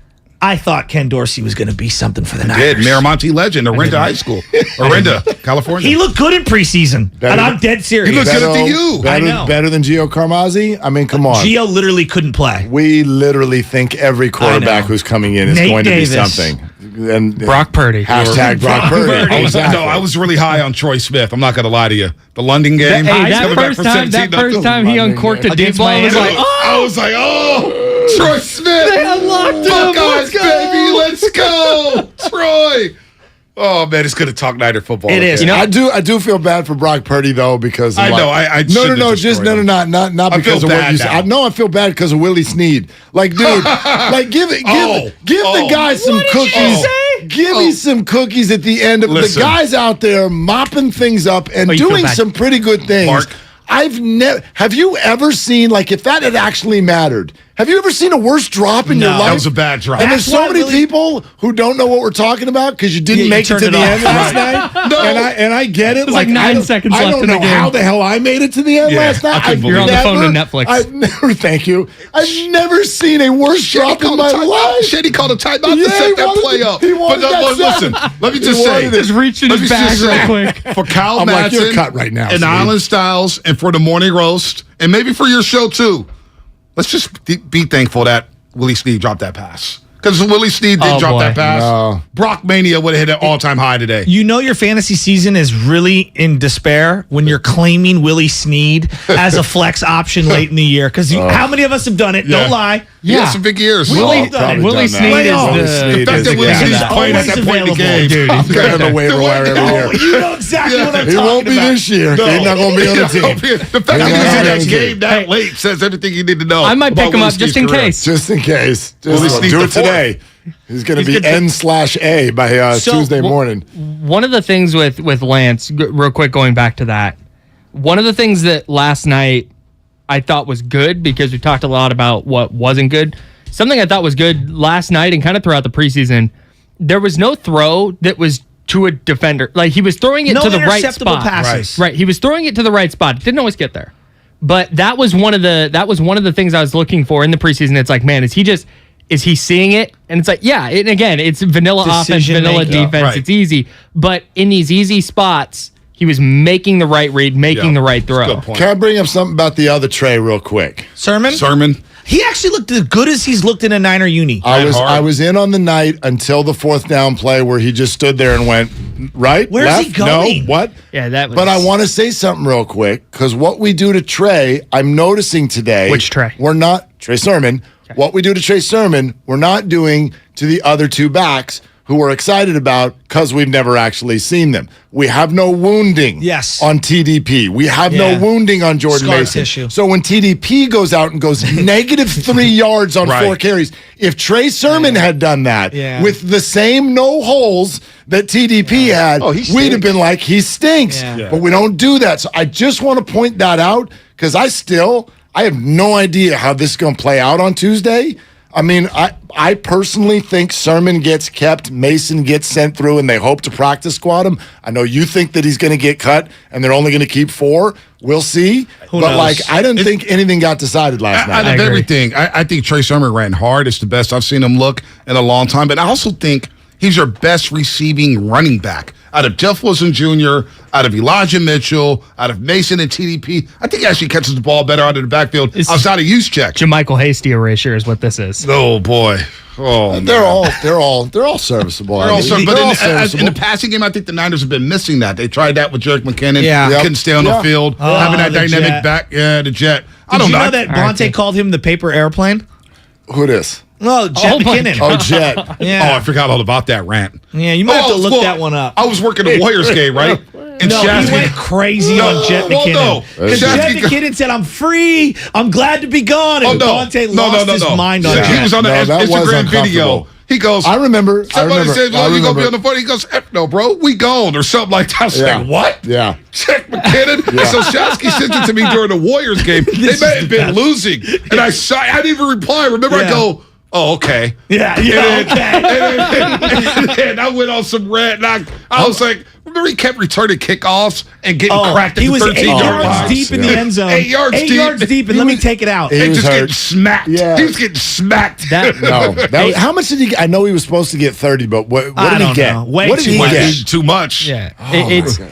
I thought Ken Dorsey was going to be something for the Niners. Did Miramonte legend, Orinda High School, Orinda, California. He looked good in preseason, and I'm dead serious. He looks good at the U. Better than Gio Carmazzi? I mean, come on. Gio literally couldn't play. We literally think every quarterback who's coming in is Nate going Davis. to be something. And Brock Purdy. Hashtag Brock Purdy. I was really high on Troy Smith. I'm not going to lie to you. The London game. That first time he uncorked a deep ball, I was like, I was like, Troy Smith. They unlocked him. Buckeyes, baby. Let's go. Troy. Oh man, it's good to talk Niner football. It is. I do feel bad for Brock Purdy though because I know. not because of what you said. I feel bad because of Willie Snead. Like, dude, like give the guy some cookies. Give me some cookies at the end of the guys out there mopping things up and doing some pretty good things. Mark. Have you ever seen, like, if that had actually mattered, have you ever seen a worse drop in your life? That was a bad drop. And there's so many people who don't know what we're talking about because you didn't make it to the end last night. No. And I get it. There's like 9 seconds left in the game. I don't know how the hell I made it to the end last night. You're on the phone to Netflix. I've never, thank you. I've never seen a worse drop in my life. Shady called a timeout to set that play up. He wanted that listen, let me just say. Just reach in his bag real quick. For Kyle I'm like, Madsen you're cut right now, and Steve. Island Styles and for the morning roast and maybe for your show too, let's just be thankful that Willie Snead dropped that pass. Because Willie Snead did drop that pass. No. Brock Mania would have hit an all-time high today. You know your fantasy season is really in despair when you're claiming Willie Snead as a flex option late in the year. Because how many of us have done it? Yeah. Don't lie. He had some big years. Willie Willie Snead The fact that Willie Snead's playing at that point in the game. Dude, he's got the waiver wire every year. You know exactly what I'm He talking won't be about. this year. No. He's not going to be on the team. The fact that he was in that game that late says everything you need to know. I might about pick him Willie up just Snead's in career. case. Just in case. Willie Snead Do the it today. He's going to be gonna- N/A by Tuesday morning. One of the things with Lance, real quick, going back to that, one of the things that last night I thought was good, because we talked a lot about what wasn't good. Something I thought was good last night and kind of throughout the preseason, there was no throw that was to a defender. Like, he was throwing it to the right interceptable spot. passes. Right. He was throwing it to the right spot. Didn't always get there. But that was one of the things I was looking for in the preseason. It's like, man, is he seeing it? And it's like, yeah, and again, it's vanilla offense, Decision vanilla making. defense. Right. It's easy. But in these easy spots, he was making the right read, making the right throw. Good point. Can I bring up something about the other Trey real quick? Sermon? He actually looked as good as he's looked in a Niner uni. I was in on the night until the fourth down play where he just stood there and went, right? Where's left, he going? No, what? Yeah, that was. But I want to say something real quick, because what we do to Trey, I'm noticing today. Which Trey? We're not, Trey Sermon. Okay. What we do to Trey Sermon, we're not doing to the other two backs who we're excited about because we've never actually seen them. We have no wounding on TDP. We have no wounding on Jordan Scar Mason. tissue. So when TDP goes out and goes -3 yards on 4 carries, if Trey Sermon had done that with the same no holes that TDP had, we'd have been like, he stinks. Yeah. But we don't do that. So I just want to point that out because I have no idea how this is going to play out on Tuesday. I mean, I personally think Sermon gets kept, Mason gets sent through, and they hope to practice squad him. I know you think that he's going to get cut, and they're only going to keep 4. We'll see. Who but, knows? I didn't think anything got decided last night. Out of everything, I think Trey Sermon ran hard. It's the best I've seen him look in a long time. But I also think He's your best receiving running back. Out of Jeff Wilson Jr., out of Elijah Mitchell, out of Mason and TDP. I think he actually catches the ball better out of the backfield outside of use check. JaMychal Hasty erasure is what this is. Oh, boy. Oh, they're all serviceable. They're all serviceable. But in the passing game, I think the Niners have been missing that. They tried that with Jerick McKinnon. Yeah. Couldn't stay on the field. Having that dynamic Jet. back. Yeah, the Jet. Did you know that Bonte called him the paper airplane? Who this? Oh, Jet McKinnon. Oh, Jet. Yeah. Oh, I forgot all about that rant. Yeah, you might have to look that one up. I was working a Warriors game, right? And No, he went crazy on Jet McKinnon. Because Jet McKinnon said, I'm free. I'm glad to be gone. And Bonte lost his mind on He was on the Instagram video. He goes, I remember. Somebody said, well, you going to be on the phone? He goes, no, bro, we gone, or something like that. I was like, what? Yeah. Check McKinnon. Yeah. So Shasky sent it to me during the Warriors game. They may have been losing. And I didn't even reply. Remember, I go, oh, okay. Yeah, And I went on some rant, and I was like, remember he kept returning kickoffs and getting cracked at he the was 13 yards deep in the end zone. 8 yards deep. 8 yards deep, and let me take it out. And just getting smacked. Yeah. He was getting smacked. How much did he get? I know he was supposed to get 30, but what did he get? What did he get? Too much. Yeah.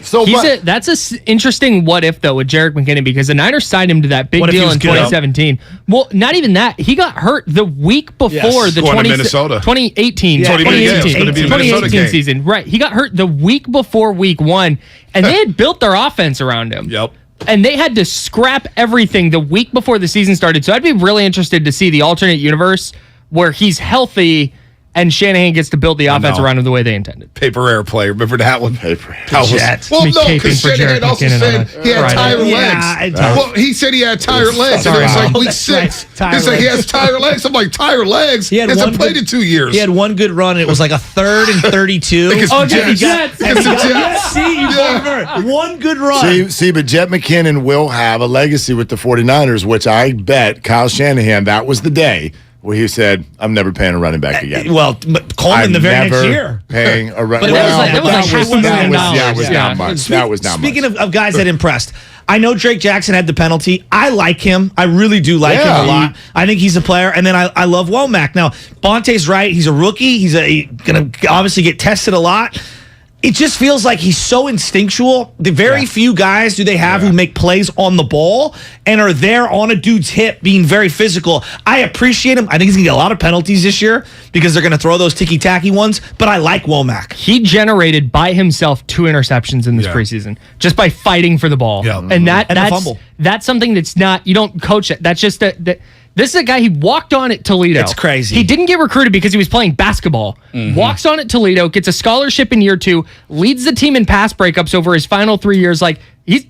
So that's an interesting what if, though, with Jerick McKinnon, because the Niners signed him to that big What if he deal was in good? 2017. Well, not even that. He got hurt the week before the Going to Minnesota. 2018 Yeah, 2018 season. Right. He got hurt the week before week 1, and they had built their offense around him. Yep. And they had to scrap everything the week before the season started. So I'd be really interested to see the alternate universe where he's healthy and Shanahan gets to build the offense around him the way they intended. Paper airplay. Remember that one? Paper Jet. Well, no, because Shanahan also said he had tired legs. Well, he said he had tired legs. And it was like week 6. He said he has tired legs. I'm like, tired legs? He hasn't played in 2 years. He had one good run. It was like a 3rd and 32. Against the Jets. Against the Jets. See, you remember. One good run. See, but Jet McKinnon will have a legacy with the 49ers, which I bet Kyle Shanahan, that was the day where he said, I'm never paying a running back again. Well, Coleman the very next year. Paying a running back. back. That was not much. That was not much. Speaking of guys that impressed, I know Drake Jackson had the penalty. I like him. I really do like him a lot. I think he's a player. And then I love Womack. Now, Bonte's right. He's a rookie. He's going to obviously get tested a lot. It just feels like he's so instinctual. The very few guys do they have who make plays on the ball and are there on a dude's hip being very physical. I appreciate him. I think he's going to get a lot of penalties this year because they're going to throw those ticky-tacky ones, but I like Womack. He generated by himself 2 interceptions in this preseason just by fighting for the ball. Yeah. And a fumble. That's something that's not, you don't coach it. That's just that. This is a guy, he walked on at Toledo. It's crazy. He didn't get recruited because he was playing basketball. Walks on at Toledo, gets a scholarship in year 2, leads the team in pass breakups over his final 3 years. Like, I'm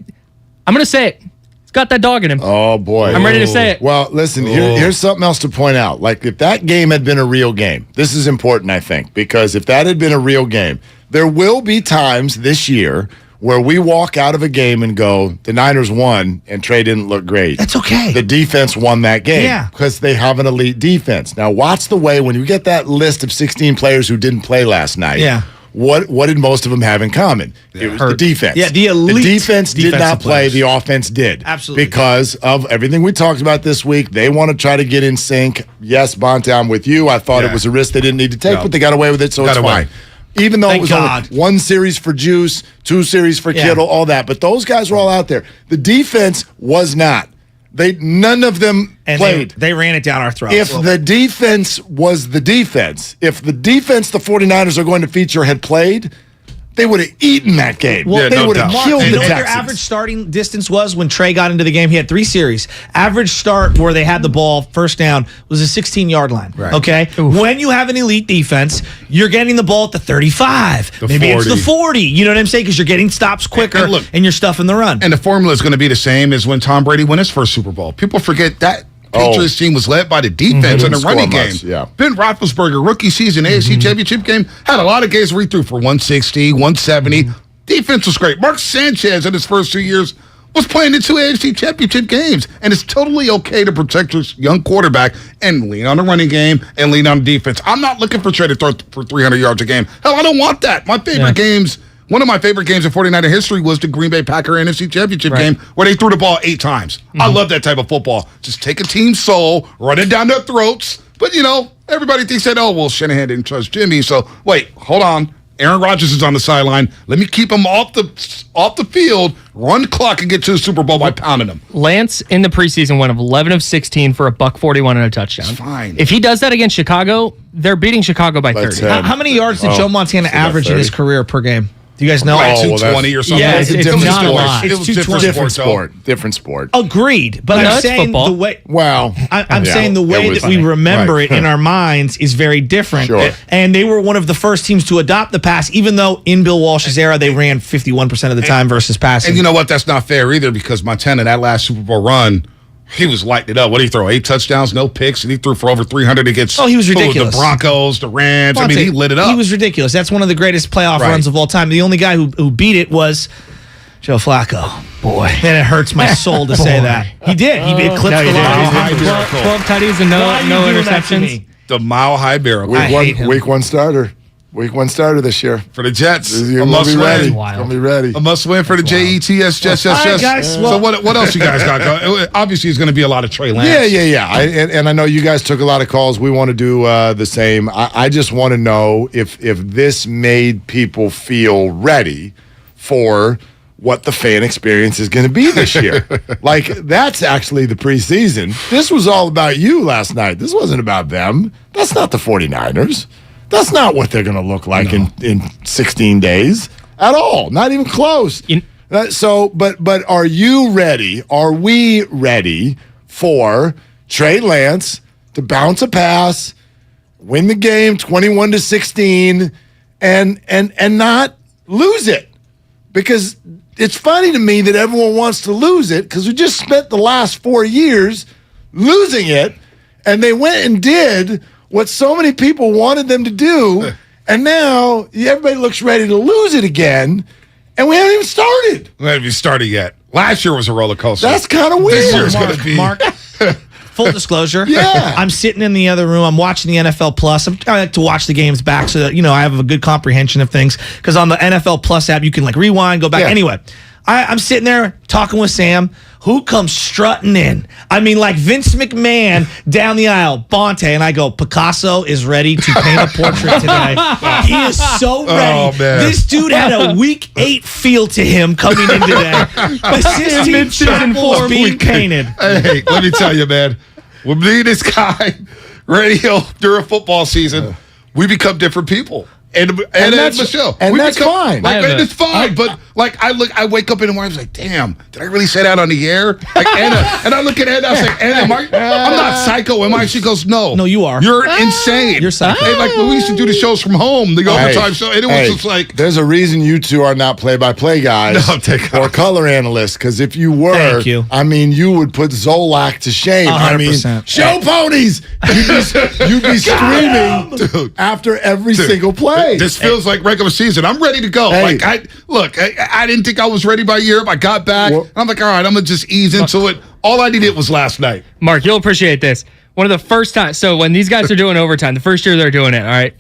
going to say it. He's got that dog in him. Oh, boy. I'm ready to say it. Well, listen, here's something else to point out. Like, if that game had been a real game, this is important, I think, because if that had been a real game, there will be times this year where we walk out of a game and go, the Niners won and Trey didn't look great. That's okay. The defense won that game. Yeah. Because they have an elite defense. Now, watch the way when you get that list of 16 players who didn't play last night. Yeah. What did most of them have in common? It was the defense. Yeah, the elite defense did not play. players. The offense did. Absolutely. Because of everything we talked about this week. They want to try to get in sync. Yes, Bonte, I'm with you. I thought it was a risk they didn't need to take, but they got away with it, so it's fine. Even though it was only 1 series for Juice, 2 series for Kittle, all that. But those guys were all out there. The defense was not. None of them played. They ran it down our throats. If the defense was the defense, if the defense the 49ers are going to feature had played, they would have eaten that game. Well, they would have killed the what their Texans. average starting distance was when Trey got into the game? He had 3 series. Average start where they had the ball first down was a 16-yard line. Right. Okay? Oof. When you have an elite defense, you're getting the ball at the 35. Maybe 40. It's the 40. You know what I'm saying? Because you're getting stops quicker and you're stuffing the run. And the formula is going to be the same as when Tom Brady won his first Super Bowl. People forget that Patriots team was led by the defense and the running game. Ben Roethlisberger, rookie season, AFC Championship game, had a lot of games where he threw for 160, 170. Defense was great. Mark Sanchez in his first 2 years was playing in 2 AFC Championship games. And it's totally okay to protect your young quarterback and lean on the running game and lean on the defense. I'm not looking for Trey to throw for 300 yards a game. Hell, I don't want that. My favorite games... One of my favorite games in 49er history was the Green Bay Packer NFC Championship game where they threw the ball 8 times. I love that type of football. Just take a team's soul, run it down their throats, But, everybody thinks that, Shanahan didn't trust Jimmy. So, wait, hold on. Aaron Rodgers is on the sideline. Let me keep him off the field, run the clock, and get to the Super Bowl by pounding him. Lance in the preseason went of 11 of 16 for $141 and a touchdown. It's fine. If he does that against Chicago, they're beating Chicago by 30. How many yards did Joe Montana average in his career per game? Do you guys know? 220 or something. Yeah, it's not a lot. It was Different sport. Agreed, but No, I'm it's saying football. the way. Well, I'm saying the way that we remember it in our minds is very different. Sure. And they were one of the first teams to adopt the pass, even though in Bill Walsh's era they ran 51% of the time versus passing. And you know what? That's not fair either, because Montana, that last Super Bowl run, he was lighting it up. What did he throw? 8 touchdowns, no picks, and he threw for over 300 against he was ridiculous. The Broncos, the Rams. I mean, he lit it up. He was ridiculous. That's one of the greatest playoff runs of all time. The only guy who beat it was Joe Flacco. Boy. And it hurts my soul to say that. He did. He eclipsed a lot of 12 tutties and no interceptions. The Mile High Miracle. Week one starter. Week one starter this year. For the Jets. A must win. Gonna be ready. A must win for the Jets. Jets. right, guys. So what else you guys got going? Obviously, it's going to be a lot of Trey Lance. Yeah. And I know you guys took a lot of calls. We want to do the same. I just want to know if this made people feel ready for what the fan experience is going to be this year. Like, that's actually the preseason. This was all about you last night. This wasn't about them. That's not the 49ers. That's not what they're going to look like in 16 days at all. Not even close. But are you ready? Are we ready for Trey Lance to bounce a pass, win the game 21-16, and not lose it? Because it's funny to me that everyone wants to lose it, because we just spent the last 4 years losing it, and they went and did what so many people wanted them to do, and now everybody looks ready to lose it again, and we haven't even started. We haven't even started yet. Last year was a roller coaster. That's kind of weird. This year's going to be. Mark, full disclosure. Yeah. I'm sitting in the other room. I'm watching the NFL Plus. I like to watch the games back so that, I have a good comprehension of things. Because on the NFL Plus app, you can rewind, go back. Yeah. Anyway, I'm sitting there talking with Sam. Who comes strutting in? I mean, like Vince McMahon down the aisle, Bonte, and I go, Picasso is ready to paint a portrait today. He is so ready. Oh, man. This dude had a Week 8 feel to him coming in today. But season 4 being painted. Hey, let me tell you, man. When me and this guy radio during football season, we become different people. And that's Michelle. And that's fine. It's fine. But I wake up in the morning, I was like, damn, did I really say that on the air? Like Anna, and I look at Anna, I was like, Anna, I'm not psycho, am I? She goes, no. No, you are. You're insane. You're psycho. And like when we used to do the shows from home, the overtime show, and it was just like. There's a reason you two are not play-by-play guys or color analysts, because if you were, thank you. I mean, you would put Zolak to shame. 100%. I mean, show ponies. You'd be screaming after every single play. This feels like regular season. I'm ready to go. Hey. Like I didn't think I was ready by Europe. I got back. I'm like, all right, I'm gonna just ease into it. All I needed was last night. Mark, you'll appreciate this. One of the first times, so when these guys are doing overtime, the first year they're doing it, all right,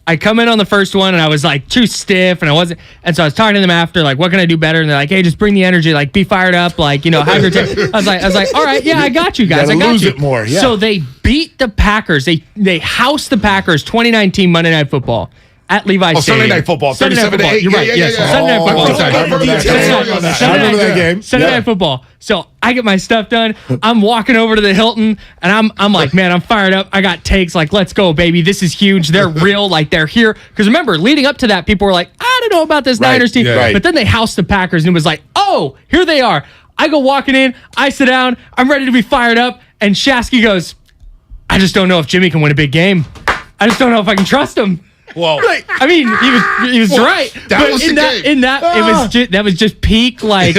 I come in on the first one and I was like too stiff and I wasn't, and so I was talking to them after, like, what can I do better? And they're like, hey, just bring the energy, like, be fired up, like, have your I was like, all right, yeah, I got you guys, I got you. It more, yeah. So they beat the Packers. They housed the Packers 2019 Monday Night Football at Levi's Stadium. Sunday Night Football, 37-8. You're right. Yeah. Sunday Night Football. I remember that game. Sunday Night Football. So I get my stuff done. I'm walking over to the Hilton, and I'm like, man, I'm fired up. I got takes. Like, let's go, baby. This is huge. They're real. Like, they're here. Because remember, leading up to that, people were like, I don't know about this Niners team. Yeah. But then they housed the Packers, and it was like, oh, here they are. I go walking in. I sit down. I'm ready to be fired up. And Shasky goes, I just don't know if Jimmy can win a big game. I just don't know if I can trust him. Whoa. Right. I mean, he was right. That but was in the that game. in that it was just peak like.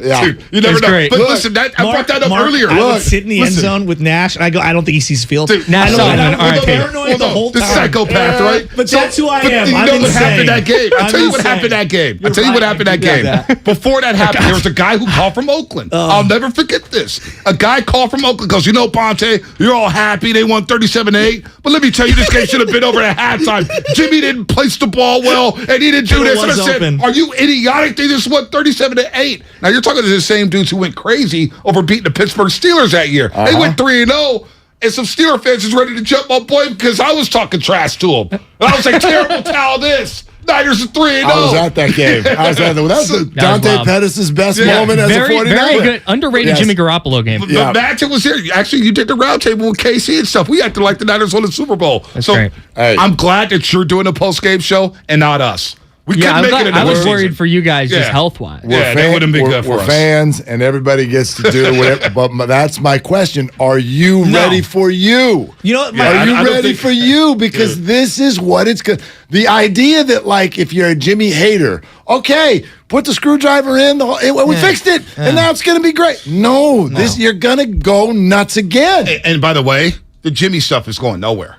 Yeah. Dude, you never know. Great. But listen, I brought that up earlier. I would sit in the end zone with Nash, and I go, I don't think he sees field. Dude, Nash I Solomon, was RIP. paranoid the whole The time. psychopath, right? But that's who I am. You I'm know what insane. happened that game? I'll tell you what happened that game. I'll tell you what happened that game. Before that happened, there was a guy who called from Oakland. I'll never forget this. A guy called from Oakland goes, Ponte, you're all happy. They won 37-8. But let me tell you, this game should have been over at halftime. Jimmy didn't place the ball well, and he didn't do this. And I said, are you idiotic? They just won 37-8. Now, you're talking to the same dudes who went crazy over beating the Pittsburgh Steelers that year. They went 3-0. and some Steeler fans is ready to jump on board because I was talking trash to them. And I was like, terrible towel this. Niners are 3-0. I was at that game. That was Dante Pettis' best moment as a 49er. Very good. Underrated Jimmy Garoppolo game. The matchup was here. Actually, you did the round table with KC and stuff. We acted like the Niners won the Super Bowl. That's great. I'm glad that you're doing a post-game show and not us. I was worried for you guys just health-wise. That wouldn't be good for us. We're fans, and everybody gets to do whatever. But that's my question. Are you ready for you? You know, are you ready for you? Because this is what it's good. The idea that, like, if you're a Jimmy hater, okay, put the screwdriver in. We fixed it, and now it's going to be great. No, you're going to go nuts again. And by the way, the Jimmy stuff is going nowhere.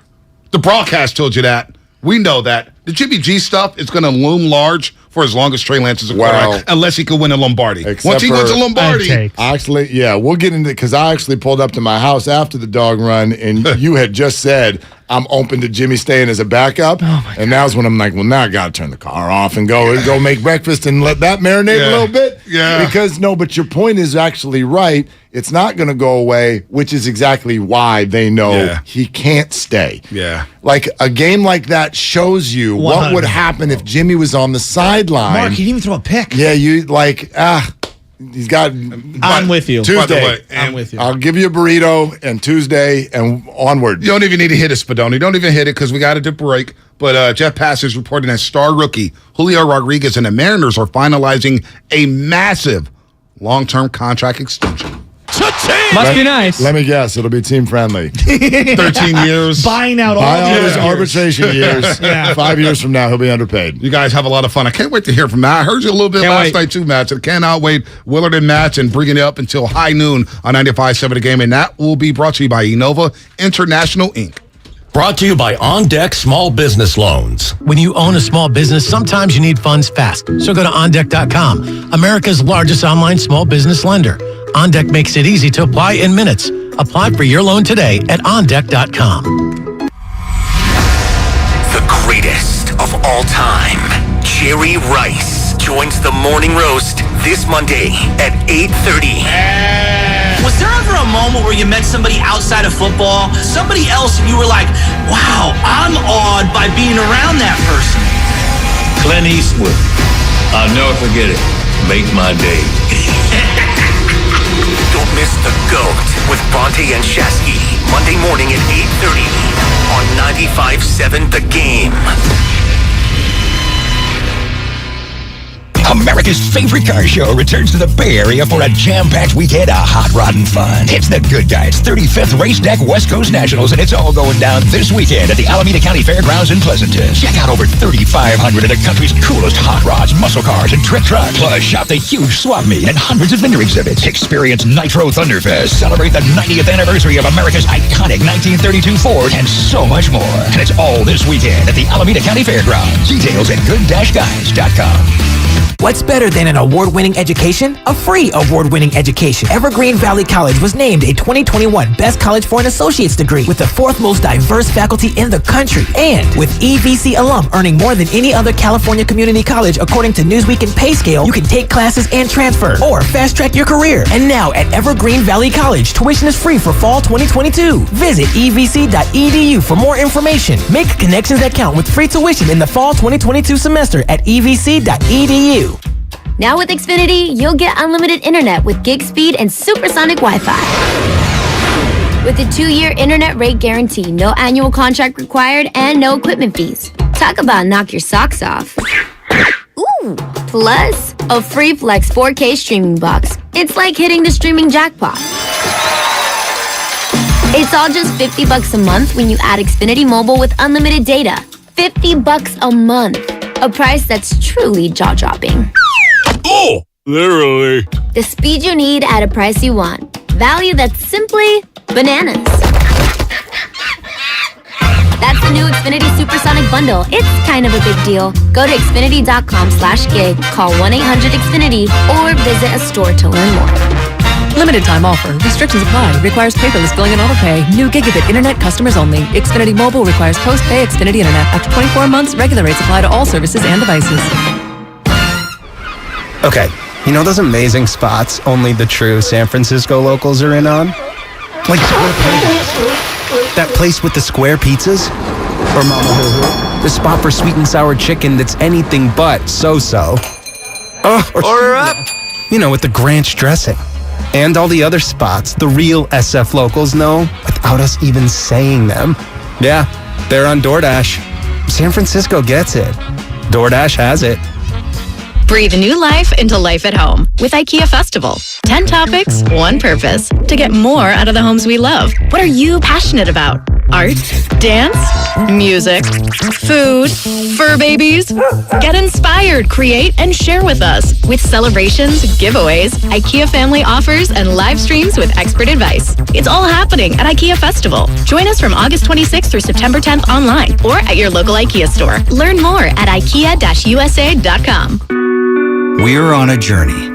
The broadcast told you that. We know that. The Jimmy G stuff is going to loom large for as long as Trey Lance is a quarterback, unless he could win a Lombardi. Once he wins a Lombardi. Actually, we'll get into it because I actually pulled up to my house after the dog run, and you had just said, I'm open to Jimmy staying as a backup. And now's when I'm like, well, now I got to turn the car off and go make breakfast and let that marinate a little bit. Yeah. Because, but your point is actually right. It's not going to go away, which is exactly why they know he can't stay. Yeah. Like, a game like that shows you what would happen if Jimmy was on the sideline. Mark, he didn't even throw a pick. Yeah, he's got. I'm with you. Tuesday. By the way, I'm with you. I'll give you a burrito, and Tuesday and onward. You don't even need to hit it, Spadoni. Don't even hit it because we got it to break. But Jeff Pass is reporting that star rookie Julio Rodriguez and the Mariners are finalizing a massive long-term contract extension. Must be nice. Let me guess. It'll be team friendly. 13 years. Buying out all his arbitration years. 5 years from now, he'll be underpaid. You guys have a lot of fun. I can't wait to hear from Matt. I heard you a little bit last night too, Matt. So cannot wait. Willard and Matt and bringing it up until high noon on 95.7 The Game. And that will be brought to you by Innova International, Inc. Brought to you by On Deck Small Business Loans. When you own a small business, sometimes you need funds fast. So go to OnDeck.com, America's largest online small business lender. OnDeck makes it easy to apply in minutes. Apply for your loan today at OnDeck.com. The greatest of all time, Jerry Rice, joins the Morning Roast this Monday at 8:30. Was there ever a moment where you met somebody outside of football, somebody else, and you were like, wow, I'm awed by being around that person? Clint Eastwood. I'll never forget it. Make my day. Don't miss The GOAT with Bonte and Shasky. Monday morning at 8:30 on 95.7 The Game. America's favorite car show returns to the Bay Area for a jam-packed weekend of hot rod and fun. It's the Good Guys 35th Race Deck West Coast Nationals, and it's all going down this weekend at the Alameda County Fairgrounds in Pleasanton. Check out over 3,500 of the country's coolest hot rods, muscle cars, and trick trucks. Plus, shop the huge swap meet and hundreds of vendor exhibits. Experience Nitro Thunderfest, celebrate the 90th anniversary of America's iconic 1932 Ford, and so much more. And it's all this weekend at the Alameda County Fairgrounds. Details at good-guys.com. What's better than an award-winning education? A free award-winning education. Evergreen Valley College was named a 2021 Best College for an Associate's degree with the 4th most diverse faculty in the country. And with EVC alum earning more than any other California community college according to Newsweek and PayScale, you can take classes and transfer or fast-track your career. And now at Evergreen Valley College, tuition is free for fall 2022. Visit evc.edu for more information. Make connections that count with free tuition in the fall 2022 semester at evc.edu. Now with Xfinity, you'll get unlimited internet with gig speed and supersonic Wi-Fi. With a 2-year internet rate guarantee, no annual contract required, and no equipment fees. Talk about knock your socks off. Ooh, plus a free Flex 4K streaming box. It's like hitting the streaming jackpot. It's all just $50 a month when you add Xfinity Mobile with unlimited data. $50 a month. A price that's truly jaw-dropping. Oh, literally. The speed you need at a price you want. Value that's simply bananas. That's the new Xfinity Supersonic Bundle. It's kind of a big deal. Go to Xfinity.com/gig, call 1-800-XFINITY, or visit a store to learn more. Limited time offer. Restrictions apply. Requires paperless billing and autopay. New gigabit internet customers only. Xfinity Mobile requires post-pay Xfinity Internet. After 24 months, regular rates apply to all services and devices. Okay, you know those amazing spots only the true San Francisco locals are in on? Like Square Pavers. That place with the square pizzas? Or Mama Hoo-Hoo? The spot for sweet and sour chicken that's anything but so-so. Order up! You know, with the Granch dressing. And all the other spots the real SF locals know without us even saying them. Yeah, they're on DoorDash. San Francisco gets it. DoorDash has it. Breathe new life into life at home with IKEA Festival. 10 topics, one purpose. To get more out of the homes we love. What are you passionate about? Art? Dance? Music? Food? Fur babies? Get inspired, create, and share with us. With celebrations, giveaways, IKEA family offers, and live streams with expert advice. It's all happening at IKEA Festival. Join us from August 26th through September 10th online or at your local IKEA store. Learn more at IKEA-USA.com. We're on a journey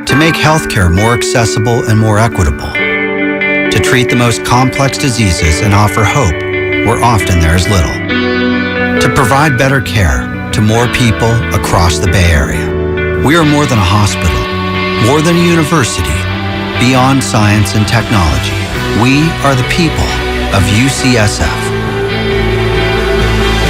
to make healthcare more accessible and more equitable, to treat the most complex diseases and offer hope where often there is little, to provide better care to more people across the Bay Area. We are more than a hospital, more than a university, beyond science and technology. We are the people of UCSF.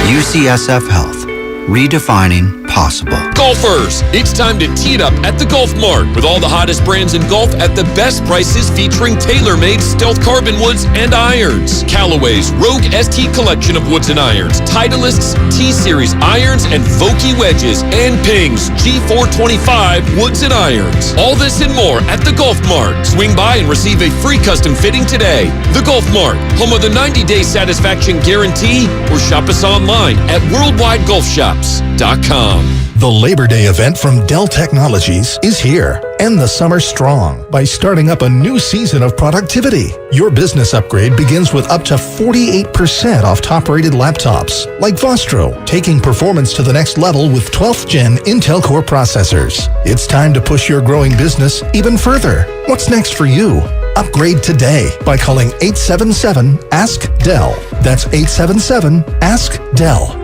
UCSF Health, redefining possible. Golfers, it's time to tee it up at the Golf Mart with all the hottest brands in golf at the best prices, featuring tailor-made stealth carbon woods and irons. Callaway's Rogue ST collection of woods and irons, Titleist's T-Series irons and Vokey wedges, and Ping's G425 woods and irons. All this and more at the Golf Mart. Swing by and receive a free custom fitting today. The Golf Mart, home of the 90-day satisfaction guarantee, or shop us online at worldwidegolfshops.com. The Labor Day event from Dell Technologies is here. End the summer strong by starting up a new season of productivity. Your business upgrade begins with up to 48% off top-rated laptops, like Vostro, taking performance to the next level with 12th Gen Intel Core processors. It's time to push your growing business even further. What's next for you? Upgrade today by calling 877-ASK-DELL. That's 877-ASK-DELL.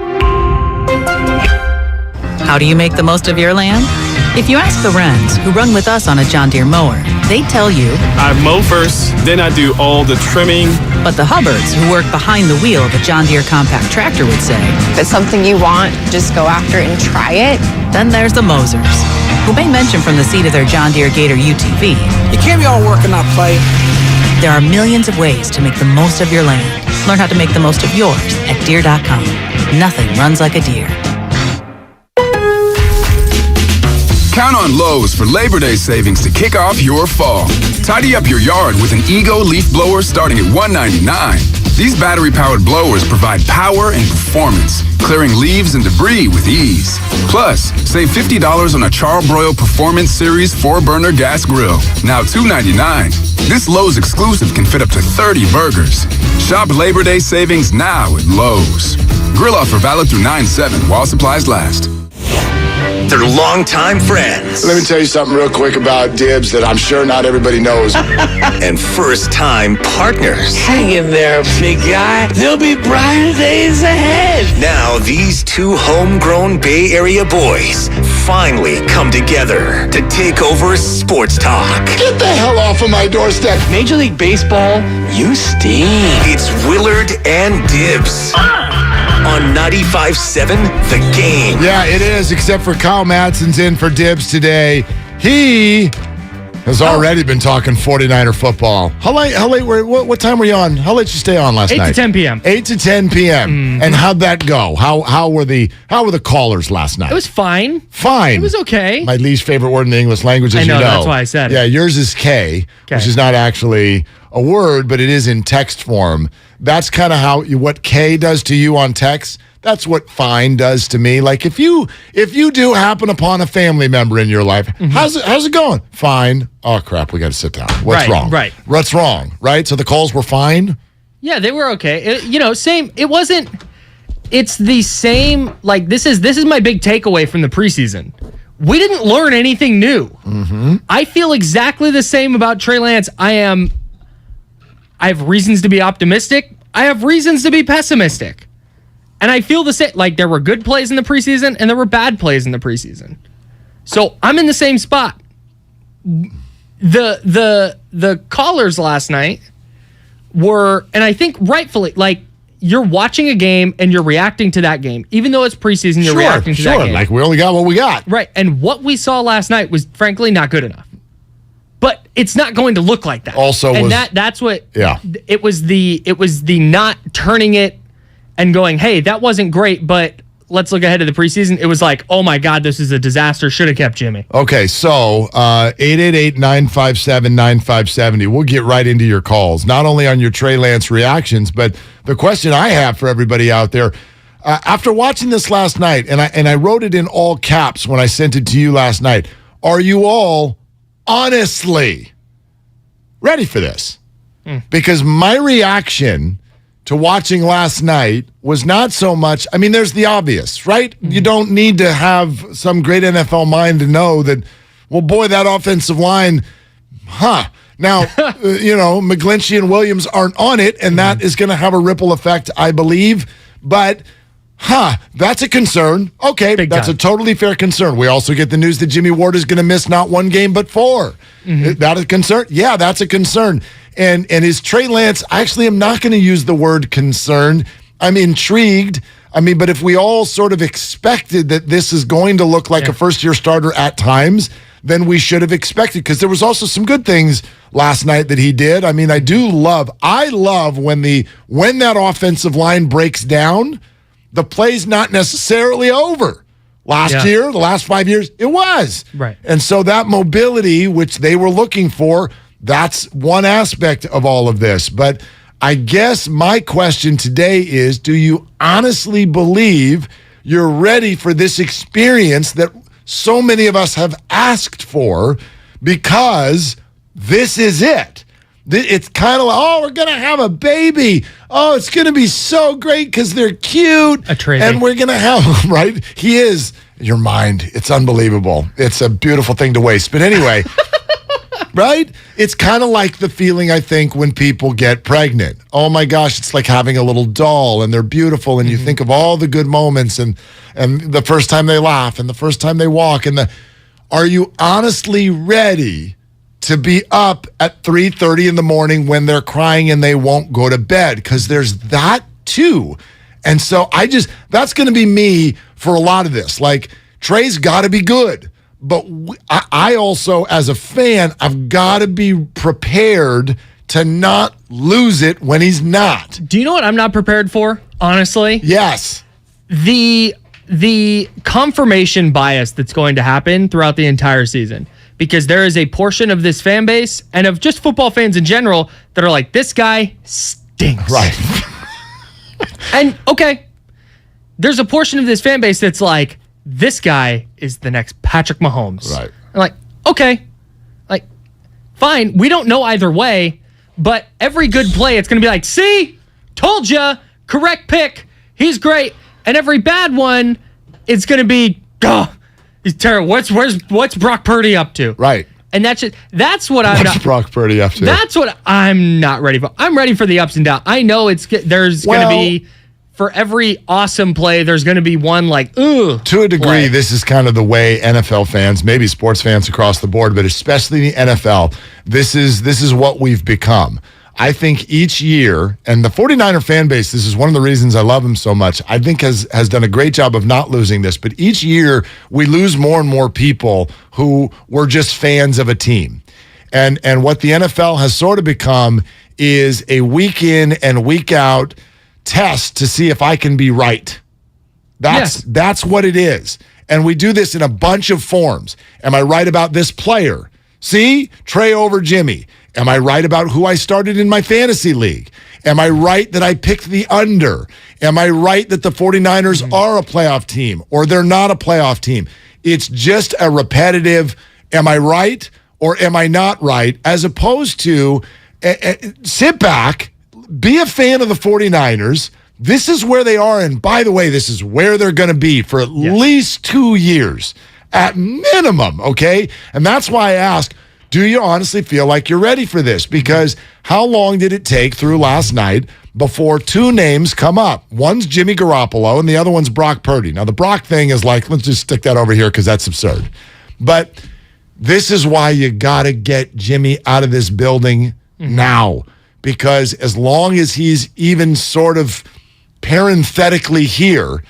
How do you make the most of your land? If you ask the Wrens, who run with us on a John Deere mower, they tell you, I mow first, then I do all the trimming. But the Hubbards, who work behind the wheel of a John Deere compact tractor, would say, if it's something you want, just go after it and try it. Then there's the Mosers, who may mention from the seat of their John Deere Gator UTV, you can't be all work and not play. There are millions of ways to make the most of your land. Learn how to make the most of yours at Deere.com. Nothing runs like a Deere. Count on Lowe's for Labor Day savings to kick off your fall. Tidy up your yard with an Ego leaf blower starting at $199. These battery-powered blowers provide power and performance, clearing leaves and debris with ease. Plus, save $50 on a Char-Broil Performance Series 4-burner gas grill, now $299. This Lowe's exclusive can fit up to 30 burgers. Shop Labor Day savings now at Lowe's. Grill offer valid through 9/7 while supplies last. They're longtime friends. Let me tell you something real quick about Dibs that I'm sure not everybody knows. And first-time partners. Hang in there, big guy. There'll be brighter days ahead. Now, these two homegrown Bay Area boys finally come together to take over sports talk. Get the hell off of my doorstep. Major League Baseball, you stink. It's Willard and Dibs. On 95.7 The Game. Yeah, it is, except for Kyle Madsen's in for Dibs today. He has already been talking 49er football. How late, what time were you on? How late did you stay on last night? 8 to 10 p.m. 8 to 10 p.m. Mm-hmm. And how'd that go? How were the callers last night? It was fine. Fine. It was okay. My least favorite word in the English language, as I know, you know. that's why I said it. Yeah, yours is K, which is not actually a word, but it is in text form. That's kind of what K does to you on text. That's what fine does to me. Like if you do happen upon a family member in your life, mm-hmm. how's it going? Fine. Oh crap, we got to sit down. What's wrong? Right. What's wrong? Right. So the calls were fine. Yeah, they were okay. Same. It wasn't. It's the same. Like this is my big takeaway from the preseason. We didn't learn anything new. Mm-hmm. I feel exactly the same about Trey Lance. I have reasons to be optimistic. I have reasons to be pessimistic. And I feel the same. Like there were good plays in the preseason and there were bad plays in the preseason. So I'm in the same spot. The callers last night were, and I think rightfully, like, you're watching a game and you're reacting to that game. Even though it's preseason, you're reacting to that game. Like, we only got what we got. Right. And what we saw last night was, frankly, not good enough. But it's not going to look like that. That's what. Yeah. It was the not turning it and going, hey, that wasn't great, but let's look ahead to the preseason. It was like, oh my God, this is a disaster. Should have kept Jimmy. Okay, so 888-957-9570. We'll get right into your calls, not only on your Trey Lance reactions, but the question I have for everybody out there. After watching this last night, and I wrote it in all caps when I sent it to you last night, are you all honestly ready for this? Because my reaction to watching last night was not so much, I mean, there's the obvious, right? You don't need to have some great NFL mind to know that, well, boy, that offensive line, Now, McGlinchey and Williams aren't on it, and that is going to have a ripple effect, I believe. But, that's a concern. Okay, that's a totally fair concern. We also get the news that Jimmy Ward is going to miss not one game, but 4. That a concern? Yeah, that's a concern. And is Trey Lance, actually, I'm not going to use the word concern. I'm intrigued. I mean, but if we all sort of expected that this is going to look like a first-year starter at times, then we should have expected, because there was also some good things last night that he did. I mean, I love when that offensive line breaks down, the play's not necessarily over. Last year, the last 5 years, it was. Right. And so that mobility, which they were looking for, that's one aspect of all of this. But I guess my question today is, do you honestly believe you're ready for this experience that so many of us have asked for? Because this is it. It's kind of like, we're going to have a baby. Oh, it's going to be so great because they're cute. And we're going to have, right? He is, your mind. It's unbelievable. It's a beautiful thing to waste. But anyway, right? It's kind of like the feeling, I think, when people get pregnant. Oh my gosh, it's like having a little doll, and they're beautiful, and you think of all the good moments, and the first time they laugh, and the first time they walk, are you honestly ready to be up at 3:30 in the morning when they're crying and they won't go to bed? Because there's that too. And so that's going to be me for a lot of this. Like, Trey's got to be good. But I also, as a fan, I've got to be prepared to not lose it when he's not. Do you know what I'm not prepared for, honestly? Yes. The confirmation bias that's going to happen throughout the entire season. Because there is a portion of this fan base and of just football fans in general that are like, this guy stinks. Right. And, okay, there's a portion of this fan base that's like, this guy is the next Patrick Mahomes. Right. I'm like, okay, like, fine. We don't know either way, but every good play, it's going to be like, see, told ya, correct pick. He's great. And every bad one, it's going to be, he's terrible. What's Brock Purdy up to? Right. And that's what I'm not. What's Brock Purdy up to? That's what I'm not ready for. I'm ready for the ups and downs. I know there's going to be, for every awesome play, there's going to be one like, ooh. To a degree, this is kind of the way NFL fans, maybe sports fans across the board, but especially the NFL, this is what we've become. I think each year, and the 49er fan base, this is one of the reasons I love them so much, I think has done a great job of not losing this, but each year we lose more and more people who were just fans of a team. And what the NFL has sort of become is a week in and week out test to see if I can be right. That's what it is. And we do this in a bunch of forms. Am I right about this player? See, Trey over Jimmy. Am I right about who I started in my fantasy league? Am I right that I picked the under? Am I right that the 49ers are a playoff team or they're not a playoff team? It's just a repetitive, am I right or am I not right? As opposed to sit back, be a fan of the 49ers. This is where they are. And by the way, this is where they're going to be for at least 2 years at minimum. Okay. And that's why I ask, do you honestly feel like you're ready for this? Because how long did it take through last night before two names come up? One's Jimmy Garoppolo and the other one's Brock Purdy. Now, the Brock thing is like, let's just stick that over here because that's absurd. But this is why you got to get Jimmy out of this building now. because as long as he's even sort of parenthetically here,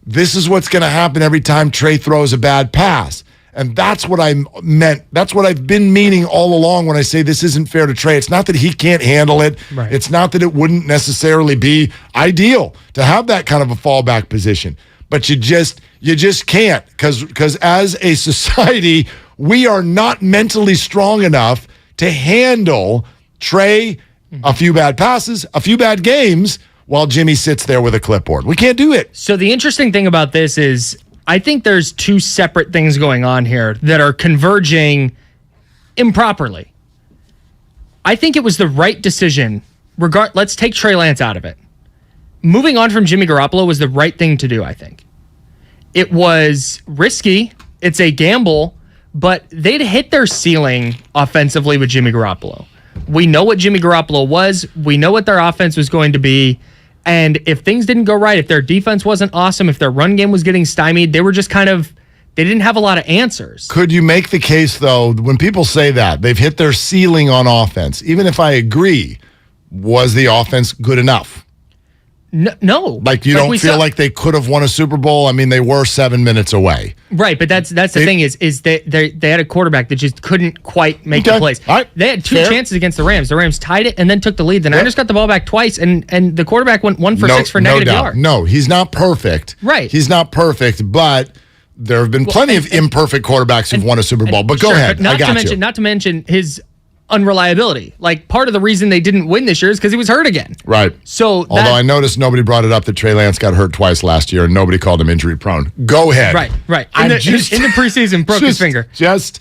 this is what's going to happen every time Trey throws a bad pass. And that's what I meant. That's what I've been meaning all along when I say this isn't fair to Trey. It's not that he can't handle it. Right. It's not that it wouldn't necessarily be ideal to have that kind of a fallback position. But you just can't, because as a society, we are not mentally strong enough to handle Trey, a few bad passes, a few bad games, while Jimmy sits there with a clipboard. We can't do it. So the interesting thing about this is I think there's two separate things going on here that are converging improperly. I think it was the right decision. Let's take Trey Lance out of it. Moving on from Jimmy Garoppolo was the right thing to do, I think. It was risky. It's a gamble, but they'd hit their ceiling offensively with Jimmy Garoppolo. We know what Jimmy Garoppolo was. We know what their offense was going to be. And if things didn't go right, if their defense wasn't awesome, if their run game was getting stymied, they were just they didn't have a lot of answers. Could you make the case, though, when people say that, they've hit their ceiling on offense, even if I agree, was the offense good enough? No. Like you don't feel like they could have won a Super Bowl? I mean, they were 7 minutes away. Right, but that's the thing is they had a quarterback that just couldn't quite make the plays. Right. They had two chances against the Rams. The Rams tied it and then took the lead. The Niners got the ball back twice, and the quarterback went 1 for 6 for negative yards. No, he's not perfect. Right. He's not perfect, but there have been plenty of imperfect quarterbacks who've won a Super Bowl. But go ahead. But not to mention his unreliability. Like, part of the reason they didn't win this year is because he was hurt again. Right. So although I noticed nobody brought it up that Trey Lance got hurt twice last year and nobody called him injury prone. Go ahead. Right. In the preseason, broke his finger.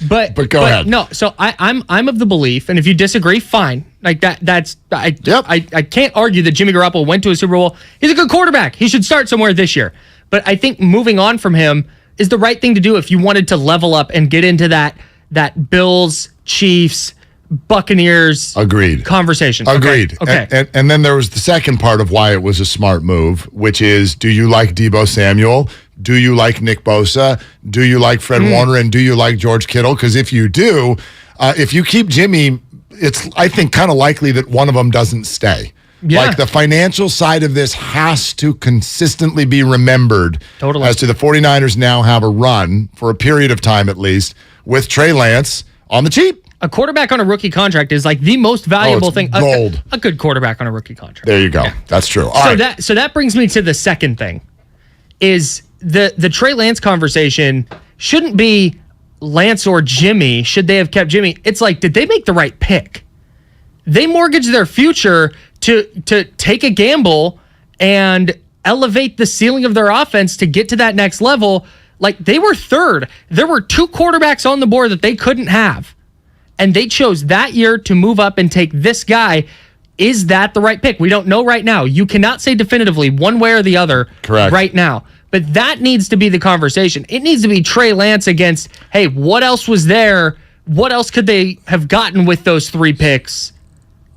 But go ahead. No, so I'm of the belief, and if you disagree, fine. Like I can't argue that Jimmy Garoppolo went to a Super Bowl. He's a good quarterback. He should start somewhere this year. But I think moving on from him is the right thing to do if you wanted to level up and get into that Bills, Chiefs, Buccaneers conversation. Agreed. Okay. And then there was the second part of why it was a smart move, which is, do you like Deebo Samuel? Do you like Nick Bosa? Do you like Fred Warner? And do you like George Kittle? Because if you do, if you keep Jimmy, it's, I think, kind of likely that one of them doesn't stay. Yeah. Like, the financial side of this has to consistently be remembered. Totally. As to the 49ers now have a run, for a period of time at least, with Trey Lance on the cheap. A quarterback on a rookie contract is like the most valuable thing. Gold. A good quarterback on a rookie contract. There you go. Yeah. That's true. All right. So that brings me to the second thing, is the Trey Lance conversation shouldn't be Lance or Jimmy. Should they have kept Jimmy? It's like, did they make the right pick? They mortgaged their future to take a gamble and elevate the ceiling of their offense to get to that next level. Like, they were third. There were 2 quarterbacks on the board that they couldn't have. And they chose that year to move up and take this guy. Is that the right pick? We don't know right now. You cannot say definitively one way or the other right now. But that needs to be the conversation. It needs to be Trey Lance against, hey, what else was there? What else could they have gotten with those 3 picks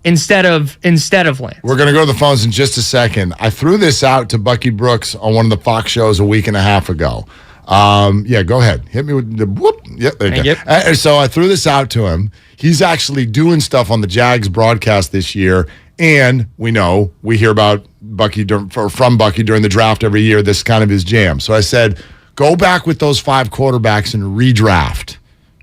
instead of Lance? We're going to go to the phones in just a second. I threw this out to Bucky Brooks on one of the Fox shows a week and a half ago. Yeah, go ahead. Hit me with the whoop. Yep, there you go. So I threw this out to him. He's actually doing stuff on the Jags broadcast this year, and we hear about Bucky from Bucky during the draft every year. This is kind of his jam. So I said, go back with those 5 quarterbacks and redraft.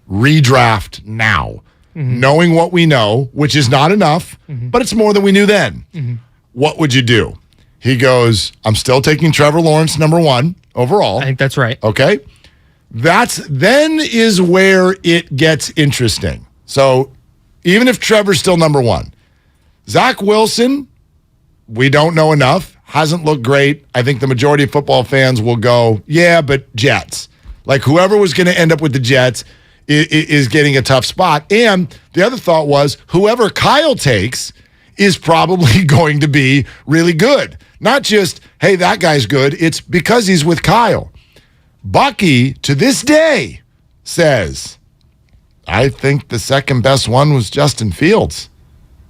Redraft now. Mm-hmm. Knowing what we know, which is not enough, but it's more than we knew then. Mm-hmm. What would you do? He goes, I'm still taking Trevor Lawrence number 1 overall. I think that's right. Okay. Then is where it gets interesting. So even if Trevor's still number 1, Zach Wilson, we don't know enough, hasn't looked great. I think the majority of football fans will go, yeah, but Jets. Like, whoever was going to end up with the Jets is getting a tough spot. And the other thought was, whoever Kyle takes is probably going to be really good. Not just, hey, that guy's good. It's because he's with Kyle. Bucky, to this day, says, I think the second best one was Justin Fields.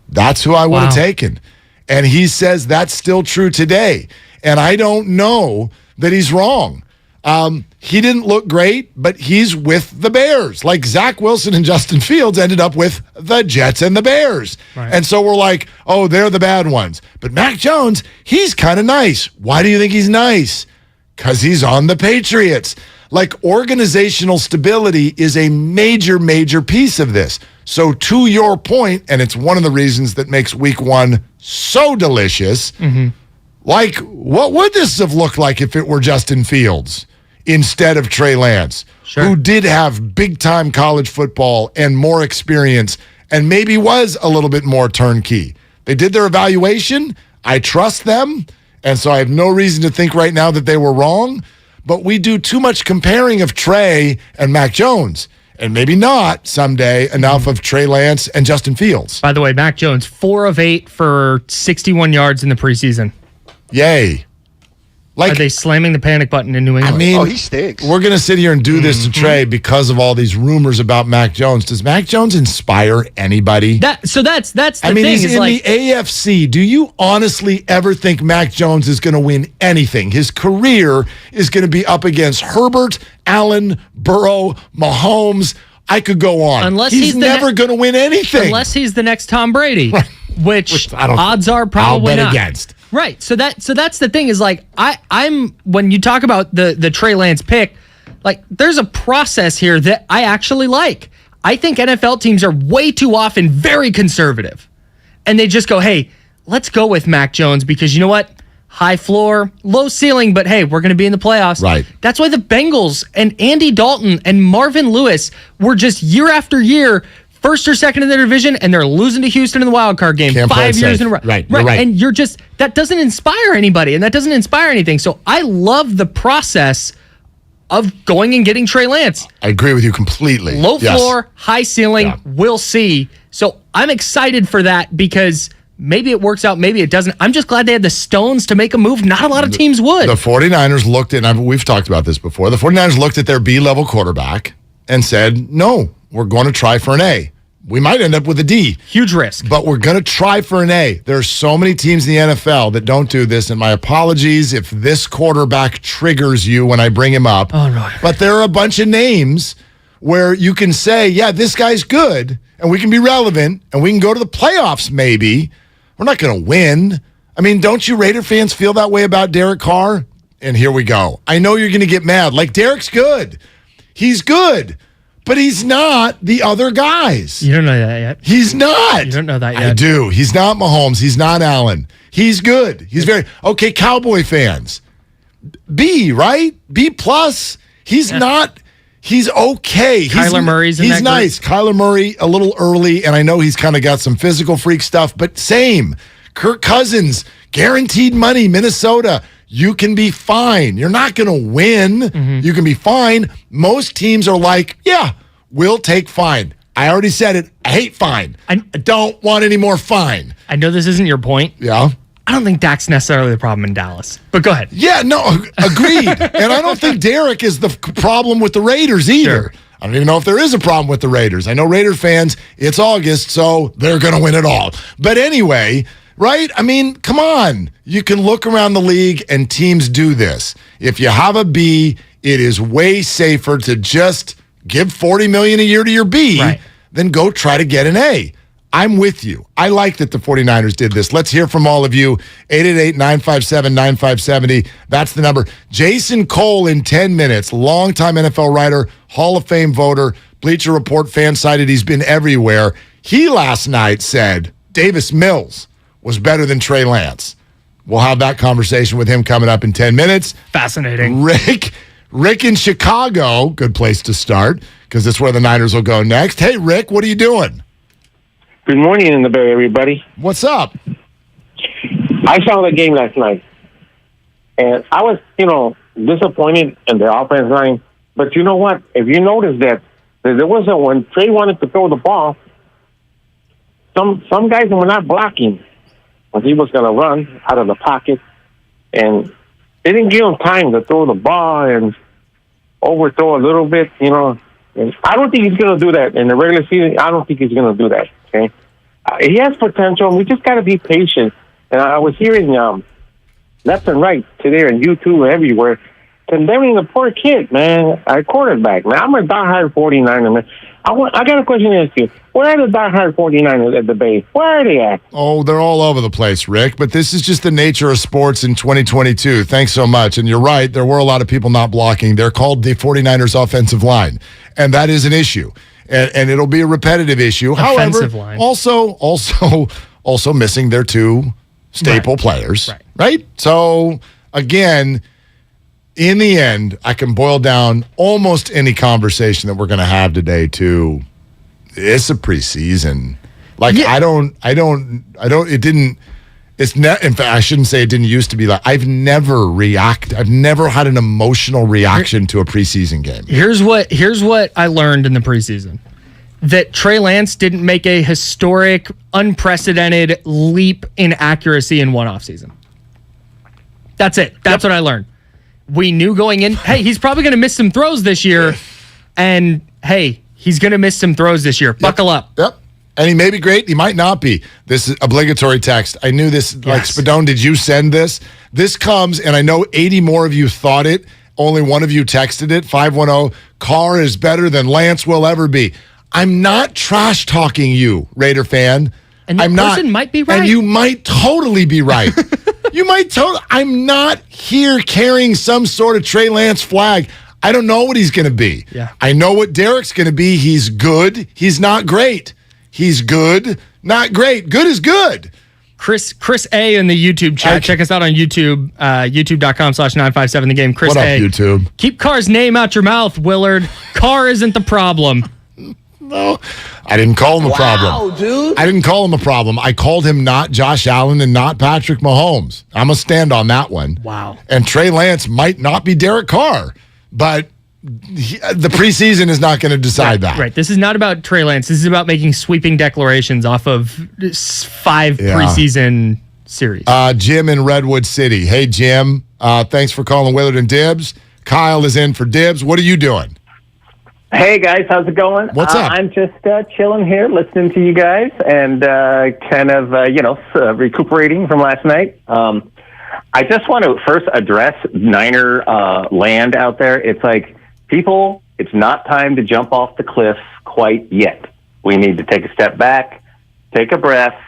That's who I would have taken. And he says that's still true today. And I don't know that he's wrong. He didn't look great, but he's with the Bears. Like Zach Wilson and Justin Fields ended up with the Jets and the Bears. Right. And so we're like, oh, they're the bad ones. But Mac Jones, he's kind of nice. Why do you think he's nice? Because he's on the Patriots. Like, organizational stability is a major, major piece of this. So to your point, and it's one of the reasons that makes week 1 so delicious, like, what would this have looked like if it were Justin Fields instead of Trey Lance, who did have big-time college football and more experience and maybe was a little bit more turnkey? They did their evaluation. I trust them, and so I have no reason to think right now that they were wrong, but we do too much comparing of Trey and Mac Jones, and maybe not someday enough of Trey Lance and Justin Fields. By the way, Mac Jones, 4 of 8 for 61 yards in the preseason. Yay. Like, are they slamming the panic button in New England? I mean, he stinks. We're going to sit here and do this to Trey because of all these rumors about Mac Jones. Does Mac Jones inspire anybody? That's the thing. He's in the AFC. Do you honestly ever think Mac Jones is going to win anything? His career is going to be up against Herbert, Allen, Burrow, Mahomes. I could go on. Unless he's never going to win anything. Unless he's the next Tom Brady, which I don't, odds are probably I'll bet not. Against. Right. So that's the thing is, like, I'm when you talk about the Trey Lance pick, like, there's a process here that I actually like. I think NFL teams are way too often very conservative. And they just go, hey, let's go with Mac Jones because you know what? High floor, low ceiling, but hey, we're going to be in the playoffs. Right. That's why the Bengals and Andy Dalton and Marvin Lewis were just year after year first or second in their division, and they're losing to Houston in the wild card game 5 years in a row. Right. And you're just, that doesn't inspire anybody, and that doesn't inspire anything. So I love the process of going and getting Trey Lance. I agree with you completely. Low floor, high ceiling, we'll see. So I'm excited for that because maybe it works out, maybe it doesn't. I'm just glad they had the stones to make a move. Not a lot of teams would. The 49ers looked at, and we've talked about this before, the 49ers looked at their B-level quarterback and said, no, we're going to try for an A. We might end up with a D. Huge risk. But we're going to try for an A. There are so many teams in the NFL that don't do this, and my apologies if this quarterback triggers you when I bring him up. Oh, no. But there are a bunch of names where you can say, yeah, this guy's good, and we can be relevant, and we can go to the playoffs maybe. We're not going to win. I mean, don't you Raider fans feel that way about Derek Carr? And here we go. I know you're going to get mad. Like, Derek's good. He's good. But he's not the other guys. You don't know that yet. He's not. You don't know that yet. I do. He's not Mahomes. He's not Allen. He's good. He's very... Okay, Cowboy fans. B, right? B+. He's not... He's okay. Kyler Murray's in He's that nice. group. Kyler Murray, a little early, and I know he's kind of got some physical freak stuff, but same. Kirk Cousins, guaranteed money, Minnesota. You can be fine. You're not going to win. You can be fine. Most teams are like, yeah, we'll take fine. I already said it. I hate fine. I don't want any more fine. I know this isn't your point. Yeah. I don't think Dak's necessarily the problem in Dallas. But go ahead. Yeah, no, agreed. And I don't think Derek is the problem with the Raiders either. Sure. I don't even know if there is a problem with the Raiders. I know Raider fans, it's August, so they're going to win it all. But anyway... Right? I mean, come on. You can look around the league and teams do this. If you have a B, it is way safer to just give $40 million a year to your B than go try to get an A. I'm with you. I like that the 49ers did this. Let's hear from all of you. 888-957-9570. That's the number. Jason Cole in 10 minutes, longtime NFL writer, Hall of Fame voter, Bleacher Report fan cited. He's been everywhere. He last night said Davis Mills was better than Trey Lance. We'll have that conversation with him coming up in 10 minutes. Fascinating. Rick in Chicago, good place to start, because that's where the Niners will go next. Hey, Rick, what are you doing? Good morning in the Bay, everybody. What's up? I saw the game last night, and I was, disappointed in the offense line. But you know what? If you notice that there was when Trey wanted to throw the ball, some guys were not blocking when he was going to run out of the pocket, and they didn't give him time to throw the ball and overthrow a little bit, And I don't think he's going to do that in the regular season. I don't think he's going to do that. Okay, he has potential, and we just got to be patient. And I was hearing left and right today, and YouTube and everywhere, condemning the poor kid, man. Our quarterback, man. I'm a diehard 49er, man. I got a question to ask you. Where are the diehard 49ers at the base? Where are they at? Oh, they're all over the place, Rick. But this is just the nature of sports in 2022. Thanks so much. And you're right. There were a lot of people not blocking. They're called the 49ers offensive line. And that is an issue. And it'll be a repetitive issue. Offensive However, line. also missing their two staple players. Right? So, again, in the end, I can boil down almost any conversation that we're going to have today to it's a preseason. Like, in fact, I shouldn't say it didn't used to be like, I've never had an emotional reaction to a preseason game. Here's what I learned in the preseason. That Trey Lance didn't make a historic, unprecedented leap in accuracy in one offseason. That's it. That's what I learned. We knew going in, hey, he's probably going to miss some throws this year. And, hey, he's going to miss some throws this year. Buckle up. Yep. And he may be great. He might not be. This is obligatory text. I knew this. Yes. Like, Spadone, did you send this? This comes, and I know 80 more of you thought it. Only one of you texted it. 510, Carr is better than Lance will ever be. I'm not trash-talking you, Raider fan. And that person might be right. And you might totally be right. I'm not here carrying some sort of Trey Lance flag. I don't know what he's going to be. Yeah. I know what Derek's going to be. He's good. He's not great. He's good, not great. Good is good. Chris A in the YouTube chat. Check us out on YouTube, youtube.com/957 the game. Chris what up, A. YouTube? Keep Carr's name out your mouth, Willard. Carr isn't the problem. No, I didn't call him a problem. Wow, dude. I didn't call him a problem. I called him not Josh Allen and not Patrick Mahomes. I'm going to stand on that one. Wow. And Trey Lance might not be Derek Carr, but the preseason is not going to decide that. Right. This is not about Trey Lance. This is about making sweeping declarations off of 5 preseason series. Jim in Redwood City. Hey, Jim. Thanks for calling Willard and Dibs. Kyle is in for Dibs. What are you doing? Hey, guys. How's it going? What's up? I'm just chilling here, listening to you guys, and recuperating from last night. I just want to first address Niner land out there. It's like, people, it's not time to jump off the cliff quite yet. We need to take a step back, take a breath,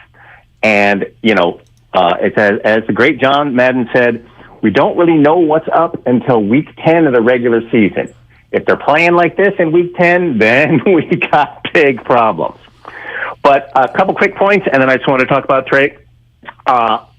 and, it's as the great John Madden said, we don't really know what's up until week 10 of the regular season. If they're playing like this in week 10, then we got big problems. But a couple quick points, and then I just want to talk about Trey.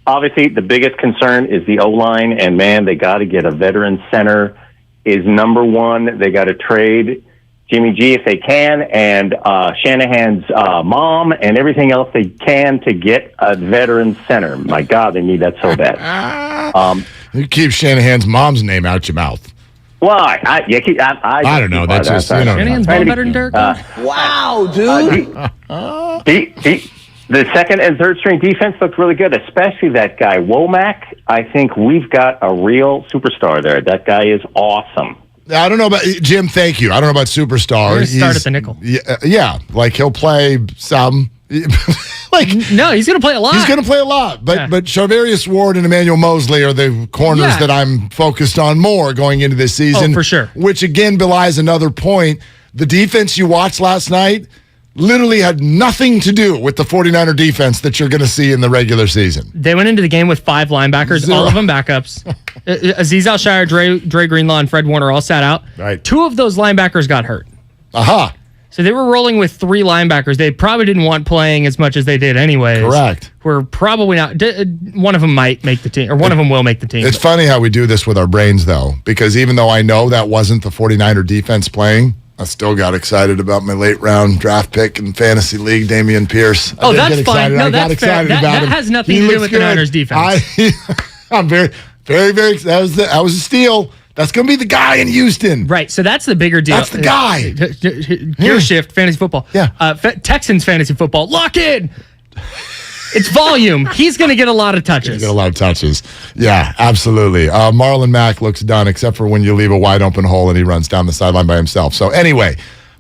Obviously, the biggest concern is the O-line, and, man, they got to get a veteran center is number one. They got to trade Jimmy G if they can, and Shanahan's mom, and everything else they can to get a veteran center. My God, they need that so bad. You keep Shanahan's mom's name out your mouth. Why? I don't know. That's just, Shanahan's mom better than Derek Carr? Wow, dude. The second and third string defense looked really good, especially that guy, Womack. I think we've got a real superstar there. That guy is awesome. I don't know about Jim. Thank you. I don't know about superstar. He's start at the nickel. Yeah, like he'll play some. No, he's going to play a lot. He's going to play a lot. But Charvarius Ward and Emmanuel Mosley are the corners that I'm focused on more going into this season. Oh, for sure. Which again belies another point. The defense you watched last night literally had nothing to do with the 49er defense that you're going to see in the regular season. They went into the game with 5 linebackers, all of them backups. Azeez Al-Shire, Dre Greenlaw, and Fred Warner all sat out. Right. 2 of those linebackers got hurt. Aha. So they were rolling with 3 linebackers. They probably didn't want playing as much as they did anyways. Correct. We're probably not. One of them might make the team, or one of them will make the team. It's funny how we do this with our brains, though, because even though I know that wasn't the 49er defense playing, I still got excited about my late round draft pick in Fantasy League, Damian Pierce. Oh, that's fine. No, that's fair. That has nothing to do with the Niners defense. I'm very, very, very. That was a steal. That's going to be the guy in Houston. Right. So that's the bigger deal. That's the guy. Gear shift, fantasy football. Yeah. Texans fantasy football. Lock in. It's volume. He's going to get a lot of touches. Yeah, absolutely. Marlon Mack looks done, except for when you leave a wide open hole and he runs down the sideline by himself. So anyway,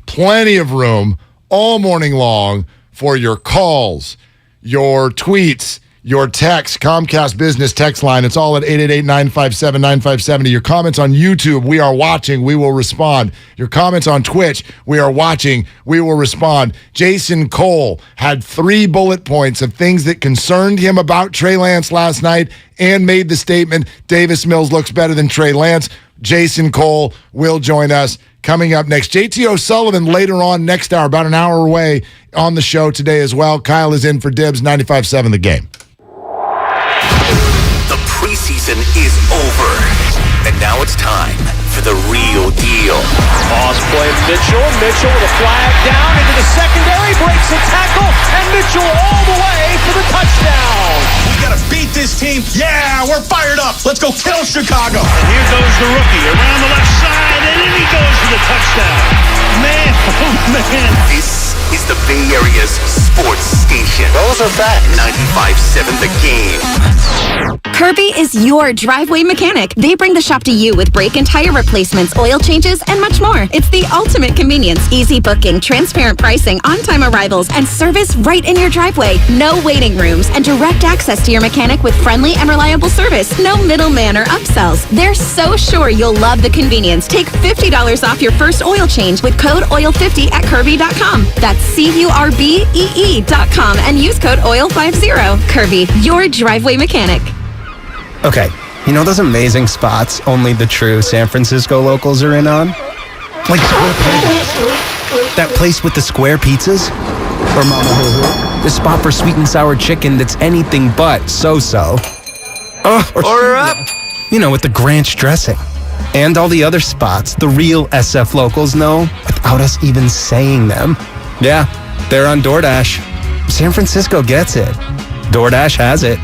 plenty of room all morning long for your calls, your tweets, your text, Comcast Business text line. It's all at 888-957-9570. Your comments on YouTube, we are watching. We will respond. Your comments on Twitch, we are watching. We will respond. Jason Cole had 3 bullet points of things that concerned him about Trey Lance last night and made the statement, Davis Mills looks better than Trey Lance. Jason Cole will join us coming up next. JT O'Sullivan later on next hour, about an hour away on the show today as well. Kyle is in for Dibs, 95.7 The Game. The preseason is over, and now it's time for the real deal. Pause play, Mitchell with a flag down into the secondary, breaks a tackle, and Mitchell all the way for the touchdown. We gotta beat this team. Yeah, we're fired up. Let's go kill Chicago. And here goes the rookie around the left side, and in he goes for the touchdown. Man, oh man. This is the Bay Area's sports station. Those are facts. 95.7 The Game. Kirby is your driveway mechanic. They bring the shop to you with brake and tire replacements, oil changes, and much more. It's the ultimate convenience. Easy booking, transparent pricing, on-time arrivals, and service right in your driveway. No waiting rooms and direct access to your mechanic with friendly and reliable service. No middleman or upsells. They're so sure you'll love the convenience. Take $50 off your first oil change with code OIL50 at Kirby.com. That's CURBEE.com and use code OIL50. Kirby, your driveway mechanic. Okay, you know those amazing spots only the true San Francisco locals are in on? Like that place with the square pizzas? Or Mama Hoo-Hoo? The spot for sweet and sour chicken that's anything but so-so. Order up! You know, with the Granch dressing. And all the other spots the real SF locals know without us even saying them. Yeah, they're on DoorDash. San Francisco gets it. DoorDash has it.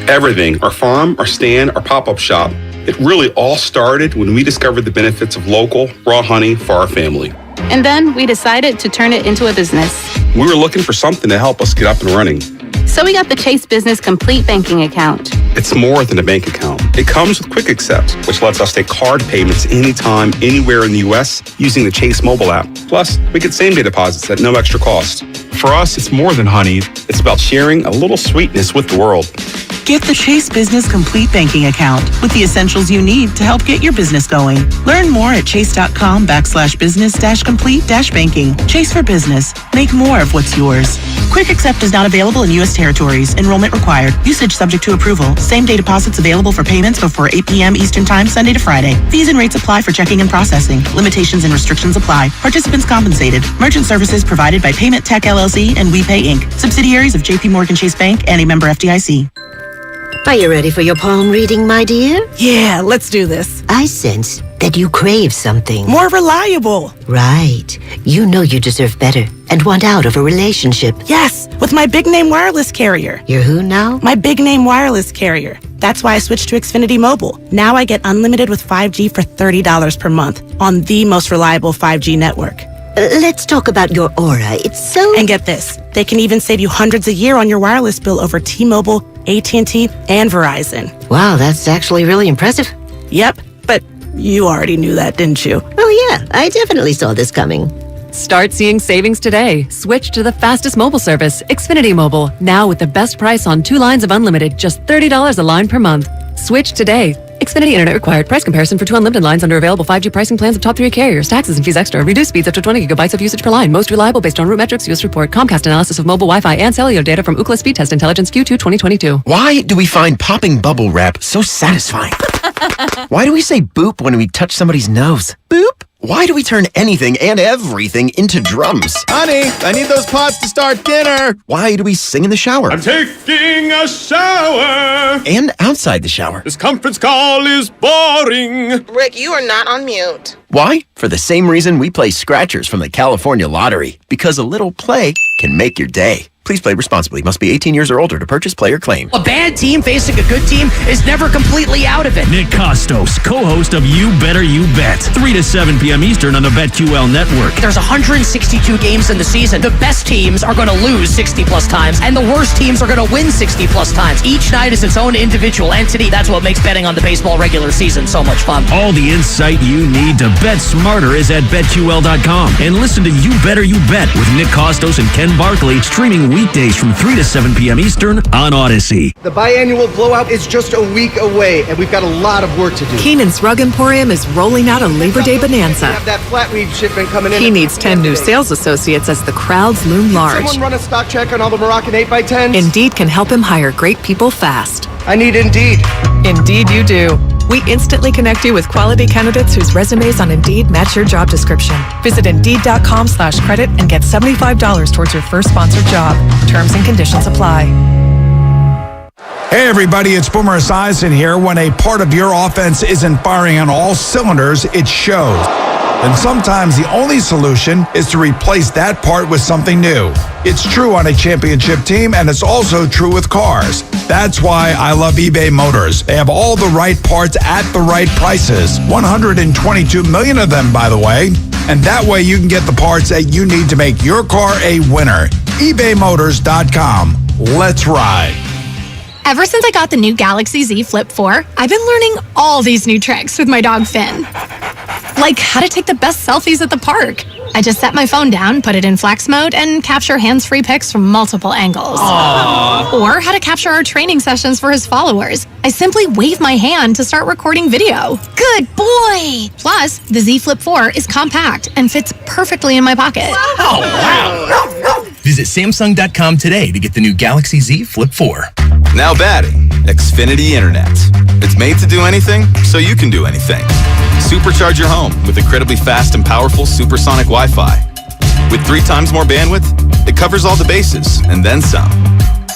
Everything, our farm, our stand, our pop-up shop, it really all started when we discovered the benefits of local, raw honey for our family. And then we decided to turn it into a business. We were looking for something to help us get up and running. So we got the Chase Business Complete Banking Account. It's more than a bank account. It comes with Quick Accept, which lets us take card payments anytime, anywhere in the U.S. using the Chase mobile app. Plus, we get same-day deposits at no extra cost. For us, it's more than honey. It's about sharing a little sweetness with the world. Get the Chase Business Complete Banking Account with the essentials you need to help get your business going. Learn more at chase.com/business-complete-banking. Chase for business. Make more of what's yours. Quick Accept is not available in U.S. territories. Enrollment required. Usage subject to approval. Same-day deposits available for payments before 8 p.m. Eastern Time, Sunday to Friday. Fees and rates apply for checking and processing. Limitations and restrictions apply. Participants compensated. Merchant services provided by Payment Tech LLC and WePay Inc. Subsidiaries of J.P. Morgan Chase Bank and a member FDIC. Are you ready for your palm reading, my dear? Yeah, let's do this. I sense that you crave something. More reliable. Right. You know you deserve better and want out of a relationship. Yes, with my big name wireless carrier. You're who now? My big name wireless carrier. That's why I switched to Xfinity Mobile. Now I get unlimited with 5G for $30 per month on the most reliable 5G network. Let's talk about your aura. It's so... And get this. They can even save you hundreds a year on your wireless bill over T-Mobile, AT&T, and Verizon. Wow, that's actually really impressive. Yep, but you already knew that, didn't you? Oh yeah, I definitely saw this coming. Start seeing savings today. Switch to the fastest mobile service, Xfinity Mobile. Now with the best price on 2 lines of unlimited, just $30 a line per month. Switch today. Xfinity Internet required. Price comparison for 2 unlimited lines under available 5G pricing plans of top 3 carriers. Taxes and fees extra. Reduced speeds up to 20 gigabytes of usage per line. Most reliable based on root metrics. US report. Comcast analysis of mobile Wi-Fi and cellular data from Ookla Speed Test Intelligence Q2 2022. Why do we find popping bubble wrap so satisfying? Why do we say boop when we touch somebody's nose? Boop? Why do we turn anything and everything into drums? Honey, I need those pots to start dinner. Why do we sing in the shower? I'm taking a shower. And outside the shower. This conference call is boring. Rick, you are not on mute. Why? For the same reason we play scratchers from the California Lottery. Because a little play can make your day. Please play responsibly. Must be 18 years or older to purchase, play, or claim. A bad team facing a good team is never completely out of it. Nick Costos, co-host of You Better You Bet, 3 to 7 p.m. Eastern on the BetQL network. There's 162 games in the season. The best teams are going to lose 60-plus times, and the worst teams are going to win 60-plus times. Each night is its own individual entity. That's what makes betting on the baseball regular season so much fun. All the insight you need to bet smarter is at BetQL.com. And listen to You Better You Bet with Nick Costos and Ken Barkley, streaming weekdays from 3 to 7 p.m. Eastern on Odyssey. The biannual blowout is just a week away, and we've got a lot of work to do. Keenan's Rug Emporium is rolling out a Labor Day bonanza. We have that flat weave shipment coming in. He needs 10 new sales associates as the crowds loom large. Someone run a stock check on all the Moroccan 8x10s? Indeed can help him hire great people fast. I need Indeed. Indeed you do. We instantly connect you with quality candidates whose resumes on Indeed match your job description. Visit Indeed.com/credit and get $75 towards your first sponsored job. Terms and conditions apply. Hey everybody, it's Boomer Esiason here. When a part of your offense isn't firing on all cylinders, it shows. And sometimes the only solution is to replace that part with something new. It's true on a championship team, and it's also true with cars. That's why I love eBay Motors. They have all the right parts at the right prices. 122 million of them, by the way. And that way you can get the parts that you need to make your car a winner. ebaymotors.com. Let's ride. Ever since I got the new Galaxy Z Flip 4, I've been learning all these new tricks with my dog Finn. Like how to take the best selfies at the park. I just set my phone down, put it in flex mode, and capture hands-free pics from multiple angles. Aww. Or how to capture our training sessions for his followers. I simply wave my hand to start recording video. Good boy! Plus, the Z Flip 4 is compact and fits perfectly in my pocket. Oh, wow. Visit Samsung.com today to get the new Galaxy Z Flip 4. Now batting, Xfinity Internet. It's made to do anything, so you can do anything. Supercharge your home with incredibly fast and powerful supersonic Wi-Fi. With 3 times more bandwidth, it covers all the bases, and then some.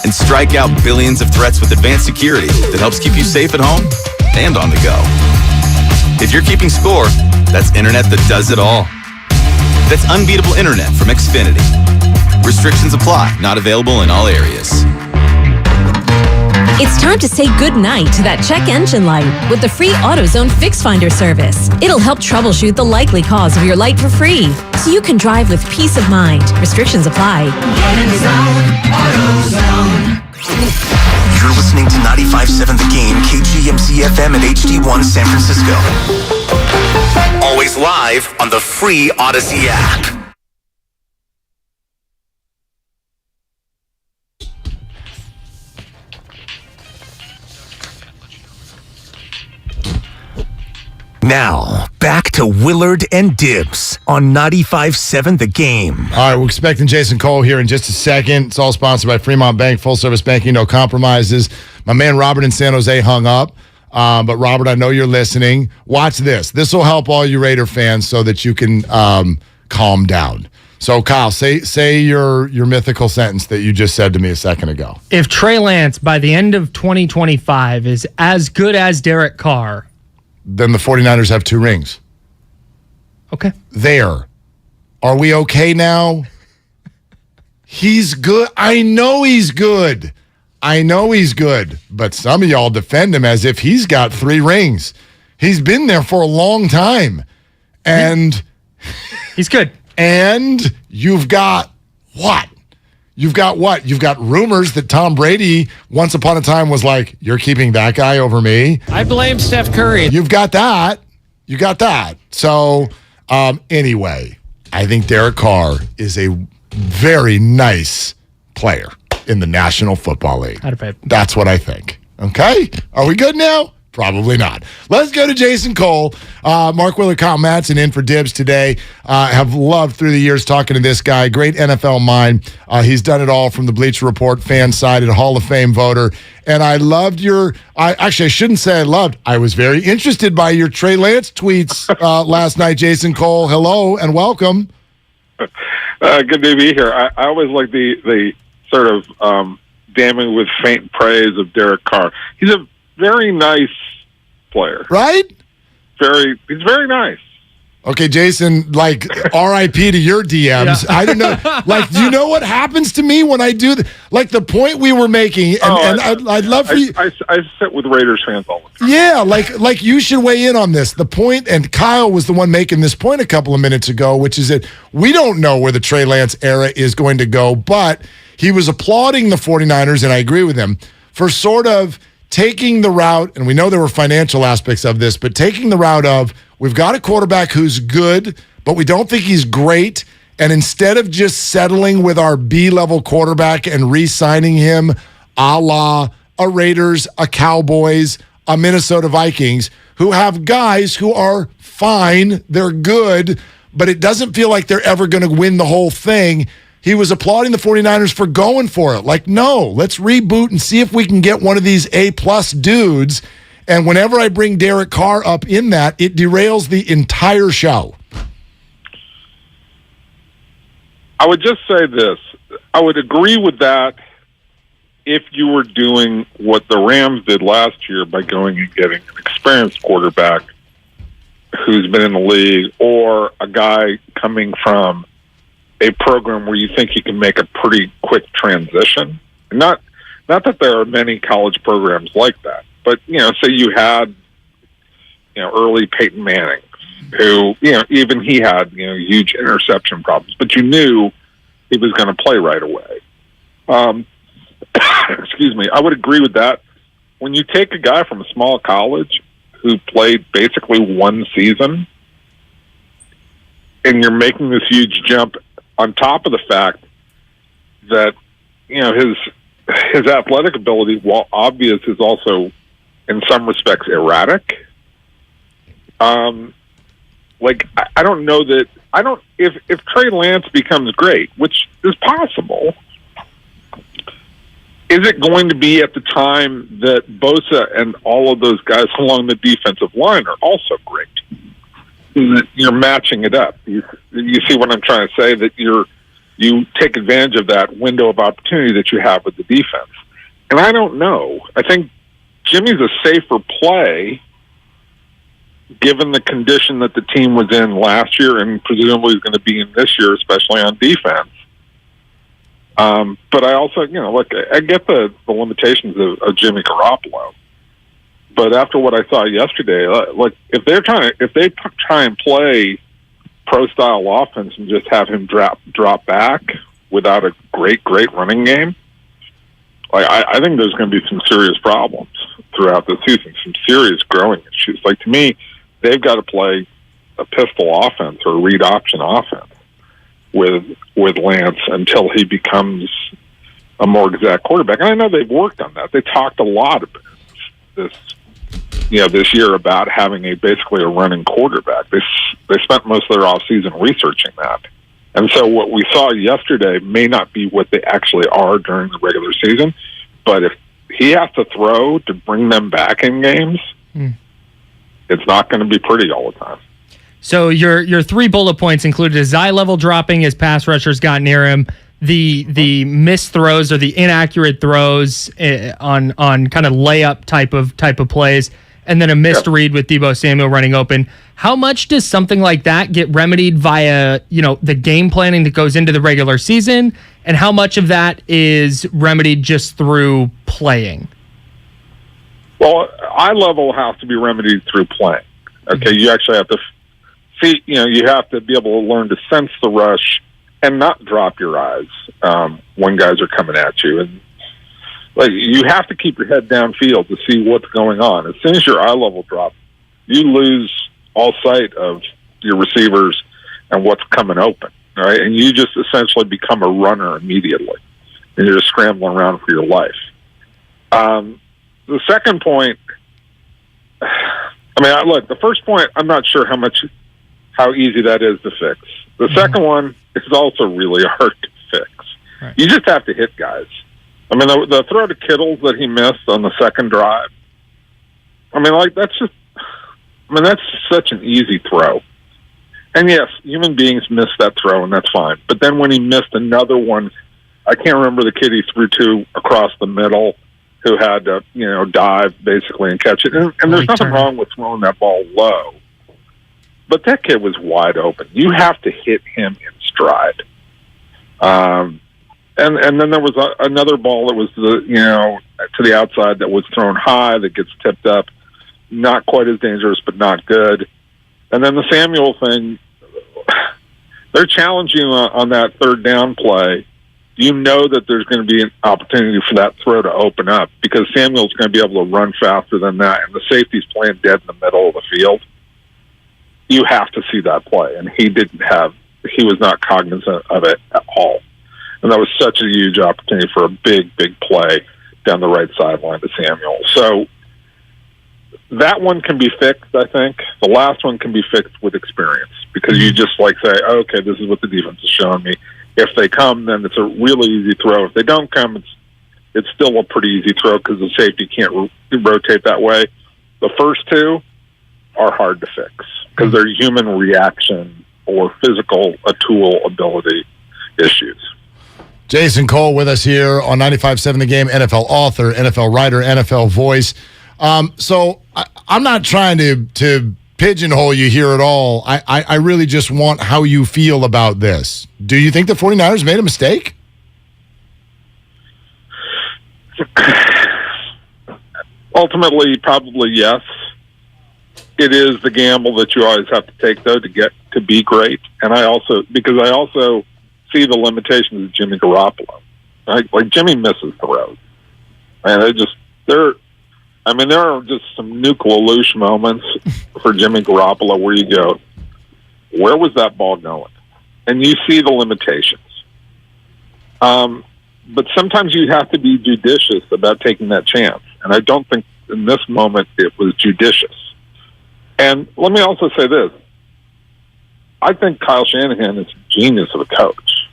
And strike out billions of threats with advanced security that helps keep you safe at home and on the go. If you're keeping score, that's internet that does it all. That's unbeatable internet from Xfinity. Restrictions apply, not available in all areas. It's time to say goodnight to that check engine light with the free Autozone Fix Finder service. It'll help troubleshoot the likely cause of your light for free, so you can drive with peace of mind. Restrictions apply. Get in zone, Autozone. You're listening to 95.7 The Game, KGMZ FM and HD1 San Francisco. Always live on the free Odyssey app. Now, back to Willard and Dibs on 95.7 The Game. All right, we're expecting Jason Cole here in just a second. It's all sponsored by Fremont Bank, full-service banking, no compromises. My man Robert in San Jose hung up, but Robert, I know you're listening. Watch this. This will help all you Raider fans so that you can calm down. So, Kyle, say your mythical sentence that you just said to me a second ago. If Trey Lance, by the end of 2025, is as good as Derek Carr, then the 49ers have 2 rings. Okay. There. Are we okay now? He's good. I know he's good. But some of y'all defend him as if he's got 3 rings. He's been there for a long time. And he's good. And you've got what? You've got rumors that Tom Brady once upon a time was like, you're keeping that guy over me. I blame Steph Curry. You've got that. You got that. So, anyway, I think Derek Carr is a very nice player in the National Football League. That's what I think. Okay? Are we good now? Probably not. Let's go to Jason Cole. Mark Willard, Kyle Madsen in for Dibs today. Have loved through the years talking to this guy. Great NFL mind. He's done it all from the Bleacher Report fan side and Hall of Fame voter. And I loved I shouldn't say I loved. I was very interested by your Trey Lance tweets last night, Jason Cole. Hello and welcome. Good to be here. I always like the sort of damning with faint praise of Derek Carr. He's a very nice player. Right? He's very nice. Okay, Jason, like, RIP to your DMs. Yeah. I don't know. Like, do you know what happens to me when I do like the point we were making? And I'd love for you. I sit with Raiders fans all the time. Yeah, like you should weigh in on this. The point, and Kyle was the one making this point a couple of minutes ago, which is that we don't know where the Trey Lance era is going to go, but he was applauding the 49ers, and I agree with him, for sort of taking the route, and we know there were financial aspects of this, but taking the route of, we've got a quarterback who's good, but we don't think he's great, And instead of just settling with our B-level quarterback and re-signing him a la a Raiders, a Cowboys, a Minnesota Vikings, who have guys who are fine, they're good, but it doesn't feel like they're ever going to win the whole thing. He was applauding the 49ers for going for it. Like, no, let's reboot and see if we can get one of these A-plus dudes. And whenever I bring Derek Carr up in that, it derails the entire show. I would just say this. I would agree with that if you were doing what the Rams did last year by going and getting an experienced quarterback who's been in the league, or a guy coming from a program where you think you can make a pretty quick transition. Not that there are many college programs like that, but, say you had, early Peyton Manning, who, even he had, huge interception problems, but you knew he was going to play right away. Excuse me. I would agree with that. When you take a guy from a small college who played basically one season and you're making this huge jump on top of the fact that, his athletic ability, while obvious, is also in some respects erratic. I don't know that if Trey Lance becomes great, which is possible, is it going to be at the time that Bosa and all of those guys along the defensive line are also great? You're matching it up. You see what I'm trying to say? That you take advantage of that window of opportunity that you have with the defense. And I don't know. I think Jimmy's a safer play given the condition that the team was in last year and presumably is going to be in this year, especially on defense. But I also, I get the limitations of Jimmy Garoppolo. But after what I saw yesterday, if they try and play pro-style offense and just have him drop back without a great running game, I think there's going to be some serious problems throughout the season, some serious growing issues. To me, they've got to play a pistol offense or a read option offense with Lance until he becomes a more exact quarterback. And I know they've worked on that. They talked a lot about this year about having basically a running quarterback. They spent most of their offseason researching that. And so what we saw yesterday may not be what they actually are during the regular season, but if he has to throw to bring them back in games, it's not going to be pretty all the time. So your 3 bullet points included his eye level dropping as pass rushers got near him, the missed throws or the inaccurate throws on kind of layup type of plays, and then a missed read with Deebo Samuel running open. How much does something like that get remedied via the game planning that goes into the regular season, and how much of that is remedied just through playing? Well, eye level has to be remedied through playing. Okay, you actually have to see. You have to be able to learn to sense the rush and not drop your eyes when guys are coming at you. And you have to keep your head downfield to see what's going on. As soon as your eye level drops, you lose all sight of your receivers and what's coming open. Right, and you just essentially become a runner immediately, and you're just scrambling around for your life. The second point, the first point, I'm not sure how easy that is to fix. The second one is also really hard to fix. Right. You just have to hit guys. The throw to Kittle that he missed on the second drive, that's such an easy throw. And yes, human beings miss that throw, and that's fine. But then when he missed another one, I can't remember the kid he threw to across the middle, who had to, dive basically and catch it. And there's nothing wrong with throwing that ball low. But that kid was wide open. You have to hit him in stride. And then there was another ball that was to the outside that was thrown high that gets tipped up. Not quite as dangerous, but not good. And then the Samuel thing, they're challenging on that third down play. You know that there's going to be an opportunity for that throw to open up because Samuel's going to be able to run faster than that, and the safety's playing dead in the middle of the field. You have to see that play, and he didn't have he was not cognizant of it at all. And that was such a huge opportunity for a big, big play down the right sideline to Samuel. So that one can be fixed, I think. The last one can be fixed with experience because you just say, okay, this is what the defense is showing me. If they come, then it's a really easy throw. If they don't come, it's still a pretty easy throw because the safety can't rotate that way. The first two are hard to fix because they're human reaction or physical tool ability issues. Jason Cole with us here on 95.7 The Game, NFL author, NFL writer, NFL voice. So I'm not trying to pigeonhole you here at all. I really just want how you feel about this. Do you think the 49ers made a mistake? Ultimately, probably yes. It is the gamble that you always have to take, though, to get to be great. And I also see the limitations of Jimmy Garoppolo. Right? Like Jimmy misses throws, and there are just some nuclear loose moments for Jimmy Garoppolo where you go, where was that ball going? And you see the limitations. But sometimes you have to be judicious about taking that chance. And I don't think in this moment it was judicious. And let me also say this. I think Kyle Shanahan is a genius of a coach.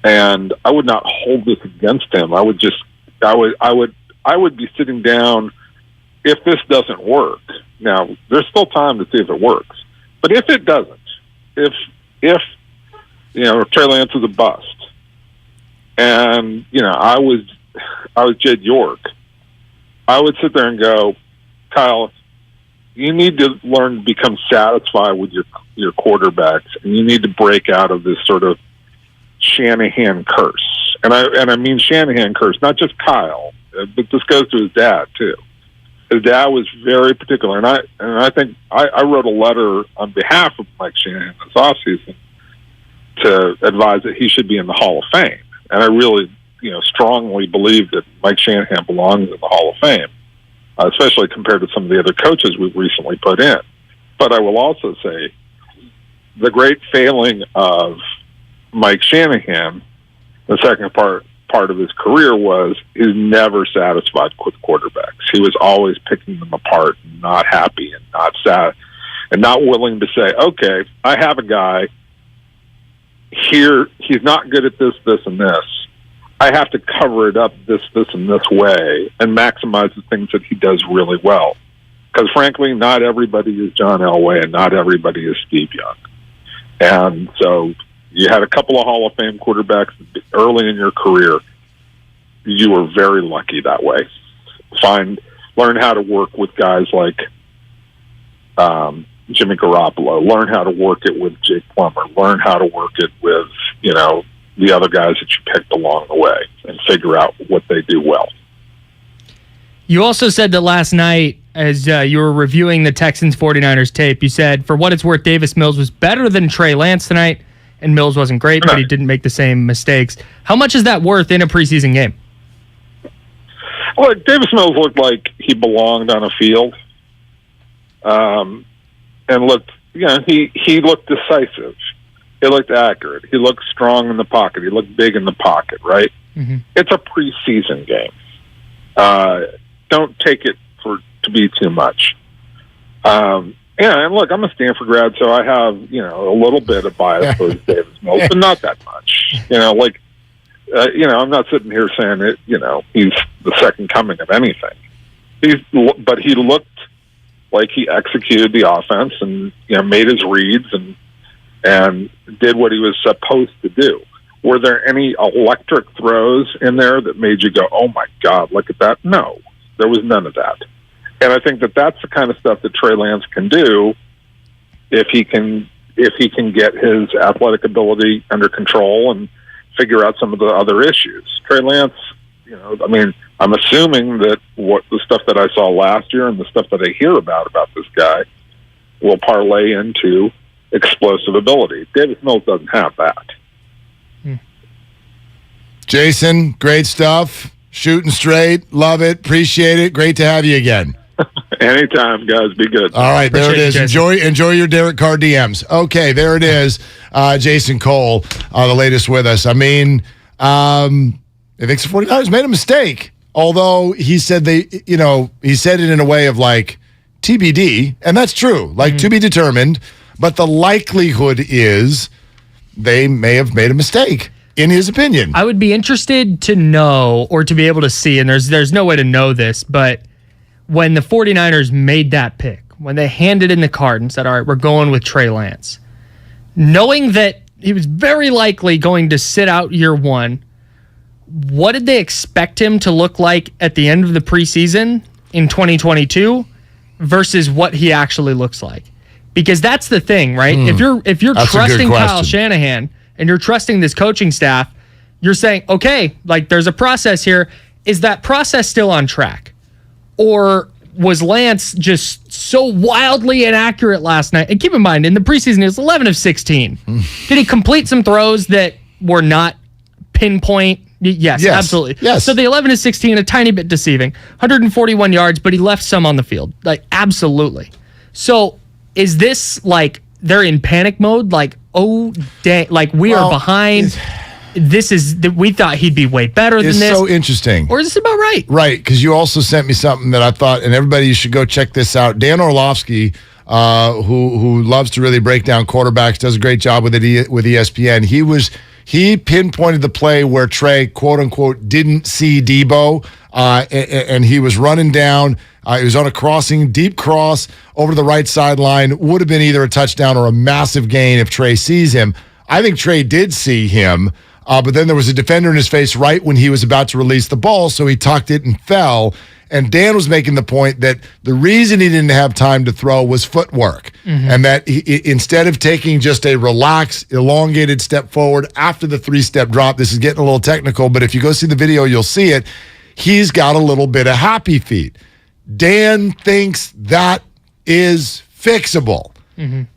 And I would not hold this against him. I would be sitting down if this doesn't work. Now, there's still time to see if it works. But if it doesn't, if Trey Lance is a bust, and, I was Jed York, I would sit there and go, Kyle, you need to learn to become satisfied with your quarterbacks, and you need to break out of this sort of Shanahan curse. And I mean Shanahan curse, not just Kyle, but this goes to his dad too. His dad was very particular, and I think I wrote a letter on behalf of Mike Shanahan this offseason to advise that he should be in the Hall of Fame. And I really, strongly believe that Mike Shanahan belongs in the Hall of Fame, especially compared to some of the other coaches we've recently put in. But I will also say the great failing of Mike Shanahan, the second part of his career, was he's never satisfied with quarterbacks. He was always picking them apart, and not happy, and not sad, and not willing to say, okay, I have a guy here, he's not good at this, this, and this. I have to cover it up this, and this way and maximize the things that he does really well. Because frankly, not everybody is John Elway and not everybody is Steve Young. And so you had a couple of Hall of Fame quarterbacks early in your career. You were very lucky that way. Learn how to work with guys like Jimmy Garoppolo. Learn how to work it with Jake Plummer. Learn how to work it with, the other guys that you picked along the way and figure out what they do well. You also said that last night, as you were reviewing the Texans 49ers tape, you said, for what it's worth, Davis Mills was better than Trey Lance tonight, and Mills wasn't great, but he didn't make the same mistakes. How much is that worth in a preseason game? Well, Davis Mills looked like he belonged on a field. And looked, he looked decisive. He looked accurate. He looked strong in the pocket. He looked big in the pocket, right? Mm-hmm. It's a preseason game. Don't take it to be too much. And look, I'm a Stanford grad, so I have, a little bit of bias towards Davis Mills, but not that much. I'm not sitting here saying that, he's the second coming of anything. But he looked like he executed the offense and, made his reads and did what he was supposed to do. Were there any electric throws in there that made you go, oh my God, look at that? No, there was none of that. And I think that that's the kind of stuff that Trey Lance can do if he can get his athletic ability under control and figure out some of the other issues. Trey Lance, I'm assuming that what the stuff that I saw last year and the stuff that I hear about this guy will parlay into explosive ability. Davis Mills doesn't have that. Jason, great stuff. Shooting straight. Love it. Appreciate it. Great to have you again. Anytime, guys. Be good. All right, there it is. Enjoy your Derek Carr DMs. Okay, there it is. Jason Cole, the latest with us. I mean, I think the 49ers made a mistake. Although he said he said it in a way of like TBD, and that's true, like to be determined. But the likelihood is they may have made a mistake, in his opinion. I would be interested to know or to be able to see, and there's no way to know this, but when the 49ers made that pick, when they handed in the card and said, all right, we're going with Trey Lance, knowing that he was very likely going to sit out year one, what did they expect him to look like at the end of the preseason in 2022 versus what he actually looks like? Because that's the thing, right? If you're trusting Kyle Shanahan and you're trusting this coaching staff, you're saying, okay, like there's a process here. Is that process still on track? Or was Lance just so wildly inaccurate last night? And keep in mind, in the preseason, he was 11 of 16. Did he complete some throws that were not pinpoint? Yes, absolutely. Yes. So the 11 of 16, a tiny bit deceiving. 141 yards, but he left some on the field. Like, absolutely. So is this like they're in panic mode? Like, oh, dang, like we are behind. We thought he'd be way better than this. It's so interesting. Or is this about right? Right, because you also sent me something that I thought, and everybody, you should go check this out. Dan Orlovsky, who loves to really break down quarterbacks, does a great job with it with ESPN. He pinpointed the play where Trey, quote unquote, didn't see Debo, and he was running down. He was on a crossing, deep cross over to the right sideline. Would have been either a touchdown or a massive gain if Trey sees him. I think Trey did see him. But then there was a defender in his face right when he was about to release the ball, so he tucked it and fell. And Dan was making the point that the reason he didn't have time to throw was footwork, and that instead of taking just a relaxed, elongated step forward after the 3-step drop, this is getting a little technical, but if you go see the video, you'll see it, he's got a little bit of happy feet. Dan thinks that is fixable.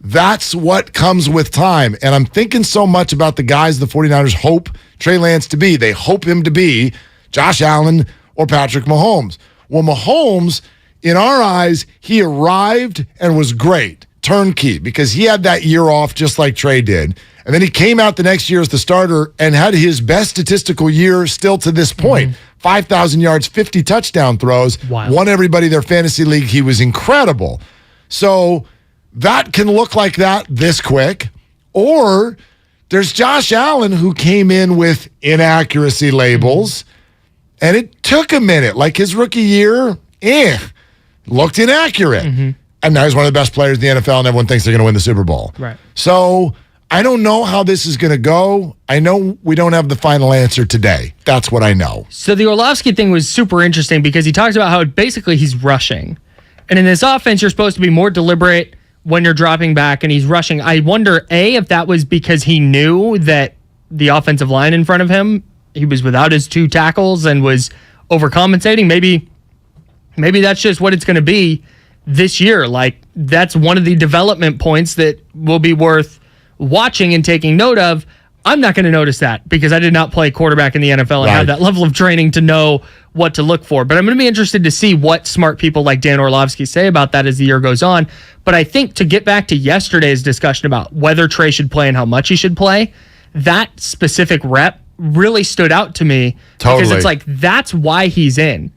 That's what comes with time. And I'm thinking so much about the guys the 49ers hope Trey Lance to be. They hope him to be Josh Allen or Patrick Mahomes. Well, Mahomes, in our eyes, he arrived and was great, turnkey, because he had that year off just like Trey did. And then he came out the next year as the starter and had his best statistical year still to this point. 5,000 yards, 50 touchdown throws, won everybody their fantasy league. He was incredible. So that can look like that this quick. Or there's Josh Allen, who came in with inaccuracy labels, and it took a minute. Like his rookie year, looked inaccurate. And now he's one of the best players in the NFL, and everyone thinks they're going to win the Super Bowl. Right. So I don't know how this is going to go. I know we don't have the final answer today. That's what I know. So the Orlovsky thing was super interesting because he talks about how basically he's rushing. And in this offense, you're supposed to be more deliberate when you're dropping back and he's rushing. I wonder, A, if that was because he knew that the offensive line in front of him, he was without his 2 tackles and was overcompensating. Maybe that's just what it's going to be this year. Like, that's one of the development points that will be worth watching and taking note of. I'm not going to notice that because I did not play quarterback in the NFL and have that level of training to know what to look for. But I'm going to be interested to see what smart people like Dan Orlovsky say about that as the year goes on. But I think to get back to yesterday's discussion about whether Trey should play and how much he should play, that specific rep really stood out to me. Because it's like, that's why he's in.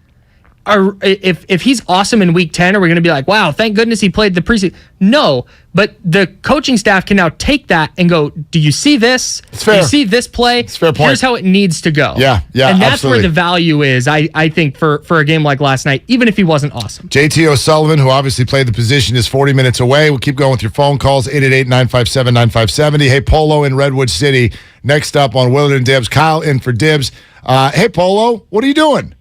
If he's awesome in week 10, are we going to be like, wow, thank goodness he played the preseason? No, but the coaching staff can now take that and go, do you see this? Do you see this play? It's a fair point. Here's how it needs to go. Yeah, and that's absolutely where the value is, I think, for a game like last night, even if he wasn't awesome. JT O'Sullivan, who obviously played the position, is 40 minutes away. We'll keep going with your phone calls, 888-957-9570. Hey, Polo in Redwood City. Next up on Willard and Dibs, Kyle in for Dibs. Hey, Polo, what are you doing?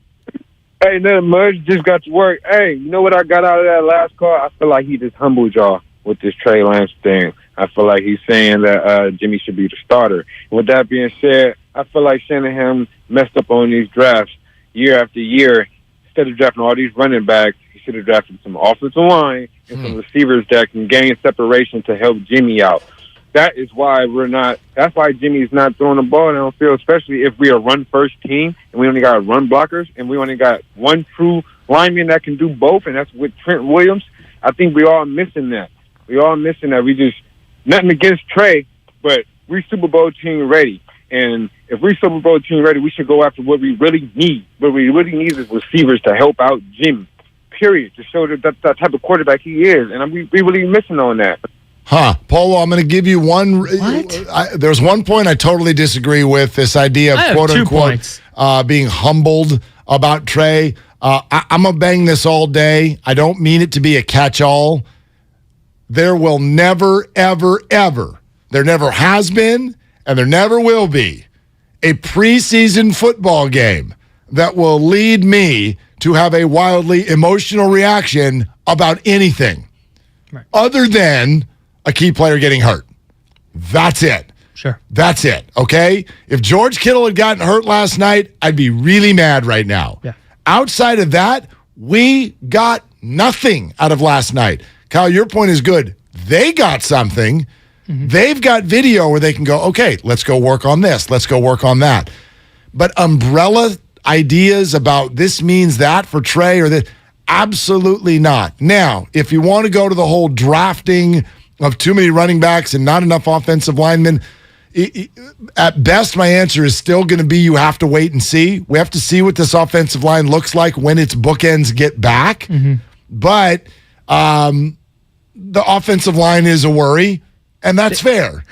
Hey, nothing much. Just got to work. Hey, you know what I got out of that last call? I feel like he just humbled y'all with this Trey Lance thing. I feel like he's saying that Jimmy should be the starter. With that being said, I feel like Shanahan messed up on these drafts year after year. Instead of drafting all these running backs, he should have drafted some offensive line and some receivers that can gain separation to help Jimmy out. that is why that's why Jimmy's not throwing the ball downfield, especially if we are run-first team and we only got run blockers and we only got one true lineman that can do both, and that's with Trent Williams. I think we all missing that. We just, nothing against Trey, but we Super Bowl team ready. And if we're Super Bowl team ready, we should go after what we really need. What we really need is receivers to help out Jimmy, period, to show that type of quarterback he is. And we really missing on that. Polo, I'm going to give you one. There's one point I totally disagree with, this idea of quote-unquote being humbled about Trey. I'm going to bang this all day. I don't mean it to be a catch-all. There will never, ever, ever, there never has been, and there never will be, a preseason football game that will lead me to have a wildly emotional reaction about anything other than a key player getting hurt. That's it. Sure. That's it, okay? If George Kittle had gotten hurt last night, I'd be really mad right now. Yeah. Outside of that, we got nothing out of last night. Kyle, your point is good. They got something. Mm-hmm. They've got video where they can go, okay, let's go work on this. Let's go work on that. But umbrella ideas about this means that for Trey or that, absolutely not. Now, if you want to go to the whole drafting of too many running backs and not enough offensive linemen, at best, my answer is still going to be you have to wait and see. We have to see what this offensive line looks like when its bookends get back. Mm-hmm. But the offensive line is a worry, and that's fair.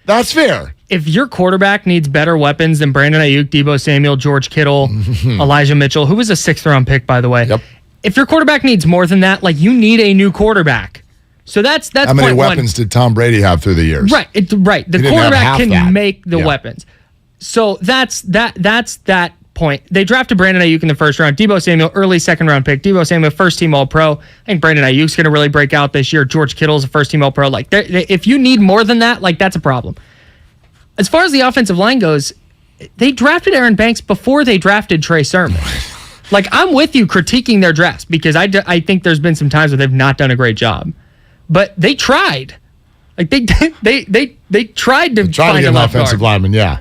That's fair. If your quarterback needs better weapons than Brandon Ayuk, Deebo Samuel, George Kittle, Elijah Mitchell, who was a 6th-round pick, by the way. Yep. If your quarterback needs more than that, you need a new quarterback. So that's how many weapons did Tom Brady have through the years? Right, right. The quarterback can make the weapons. So that's that point. They drafted Brandon Ayuk in the 1st round. Deebo Samuel, early 2nd-round pick. Deebo Samuel, first-team All-Pro. I think Brandon Ayuk's going to really break out this year. George Kittle's a first-team All-Pro. If you need more than that, that's a problem. As far as the offensive line goes, they drafted Aaron Banks before they drafted Trey Sermon. I'm with you critiquing their drafts because I think there's been some times where they've not done a great job. But they tried. They tried to get an offensive lineman. Yeah.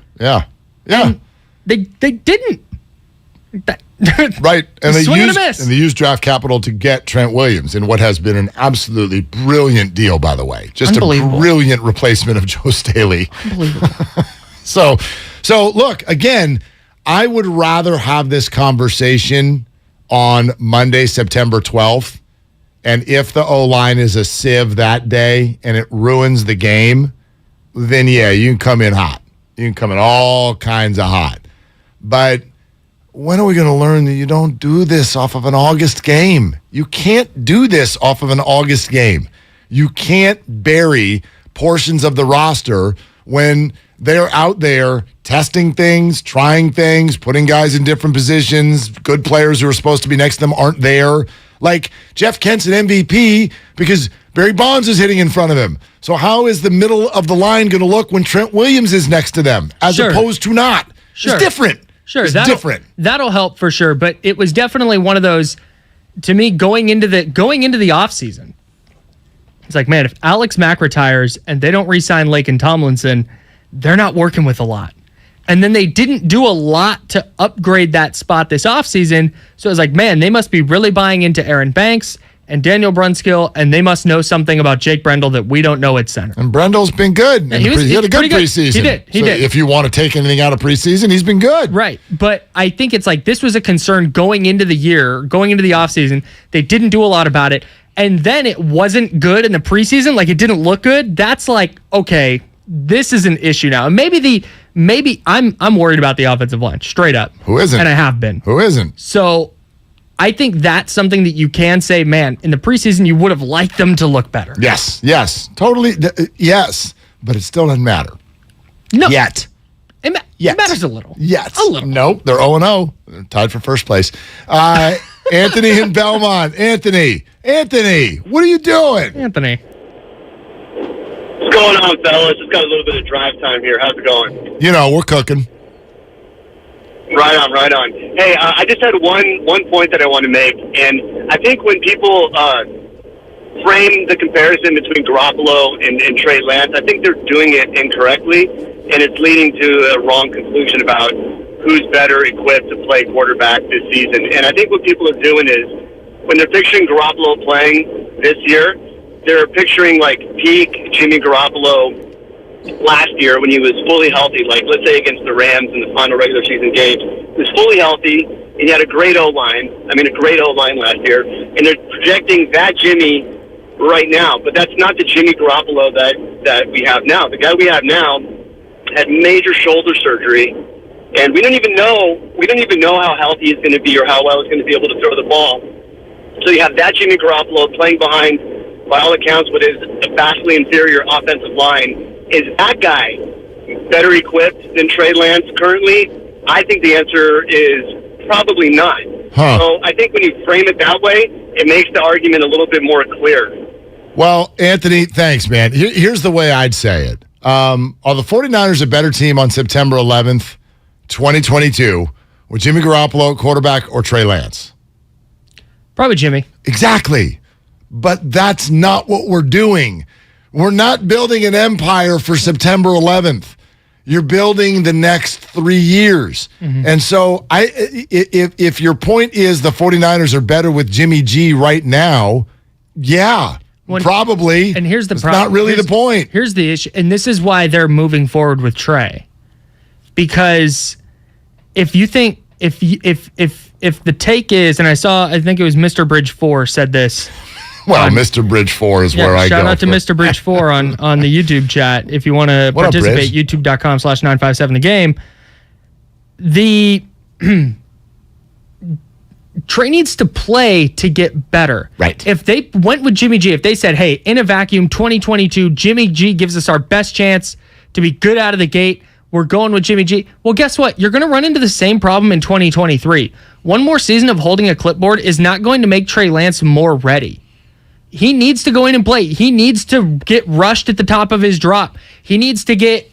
And they didn't. Right. And they used draft capital to get Trent Williams in what has been an absolutely brilliant deal, by the way. Just a brilliant replacement of Joe Staley. Unbelievable. So look, again, I would rather have this conversation on Monday, September 12th. And if the O-line is a sieve that day and it ruins the game, then yeah, you can come in hot. You can come in all kinds of hot. But when are we going to learn that you don't do this off of an August game? You can't do this off of an August game. You can't bury portions of the roster when they're out there testing things, trying things, putting guys in different positions. Good players who are supposed to be next to them aren't there. Jeff Kent's an MVP because Barry Bonds is hitting in front of him. So how is the middle of the line going to look when Trent Williams is next to them as opposed to not? Sure. It's different. Sure, it's different. That'll help for sure, but it was definitely one of those, to me, going into the offseason. It's man, if Alex Mack retires and they don't re-sign Laken Tomlinson, they're not working with a lot. And then they didn't do a lot to upgrade that spot this offseason. So it was man, they must be really buying into Aaron Banks and Daniel Brunskill, and they must know something about Jake Brendel that we don't know at center. And Brendel's been good. Yeah, he had a good preseason. He did. If you want to take anything out of preseason, he's been good. Right. But I think it's this was a concern going into the year, going into the offseason. They didn't do a lot about it. And then it wasn't good in the preseason. It didn't look good. That's okay, this is an issue now. And maybe I'm worried about the offensive line, straight up. Who isn't? And I have been. Who isn't? So I think that's something that you can say, man, in the preseason, you would have liked them to look better. Yes. Totally. Yes. But it still doesn't matter. No. Yet. It matters a little. Yet. A little. Nope. They're 0-0. They're tied for first place. Anthony in Belmont. Anthony, what are you doing? Anthony. What's going on, fellas? Just got a little bit of drive time here. How's it going? We're cooking. Right on. Hey, I just had one point that I want to make, and I think when people frame the comparison between Garoppolo and Trey Lance. I think they're doing it incorrectly, and it's leading to a wrong conclusion about who's better equipped to play quarterback this season. And I think what people are doing is, when they're picturing Garoppolo playing this year, they're picturing like peak Jimmy Garoppolo last year when he was fully healthy, like let's say against the Rams in the final regular season games. He was fully healthy, and he had a great O-line. A great O-line last year. And they're projecting that Jimmy right now. But that's not the Jimmy Garoppolo that we have now. The guy we have now had major shoulder surgery, and we don't even know how healthy he's going to be or how well he's going to be able to throw the ball. So you have that Jimmy Garoppolo playing behind, by all accounts, what is a vastly inferior offensive line. Is that guy better equipped than Trey Lance currently? I think the answer is probably not. So I think when you frame it that way, it makes the argument a little bit more clear. Well, Anthony, thanks, man. Here's the way I'd say it. Are the 49ers a better team on September 11th, 2022, with Jimmy Garoppolo, quarterback, or Trey Lance? Probably Jimmy. Exactly. But that's not what we're doing. We're not building an empire for September 11th. You're building the next 3 years. Mm-hmm. And so if your point is the 49ers are better with Jimmy G right now, probably. And here's the problem. It's not really the point. Here's the issue. And this is why they're moving forward with Trey. Because if you think, if the take is, and I think it was Mr. Bridge 4 said this. Well, Mr. Bridge 4 is where I go. Shout out to Mr. Bridge 4 on the YouTube chat. If you want to participate, youtube.com/957thegame. The Trey needs to play to get better. Right. If they went with Jimmy G, if they said, hey, in a vacuum, 2022, Jimmy G gives us our best chance to be good out of the gate, we're going with Jimmy G. Well, guess what? You're going to run into the same problem in 2023. One more season of holding a clipboard is not going to make Trey Lance more ready. He needs to go in and play. He needs to get rushed at the top of his drop. He needs to get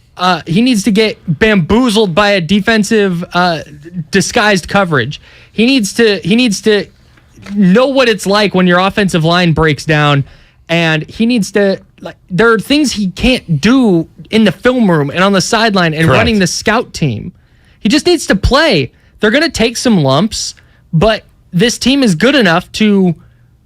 bamboozled by a defensive disguised coverage. He needs to know what it's like when your offensive line breaks down, and he needs to there are things he can't do in the film room and on the sideline and running the scout team. He just needs to play. They're going to take some lumps, but this team is good enough to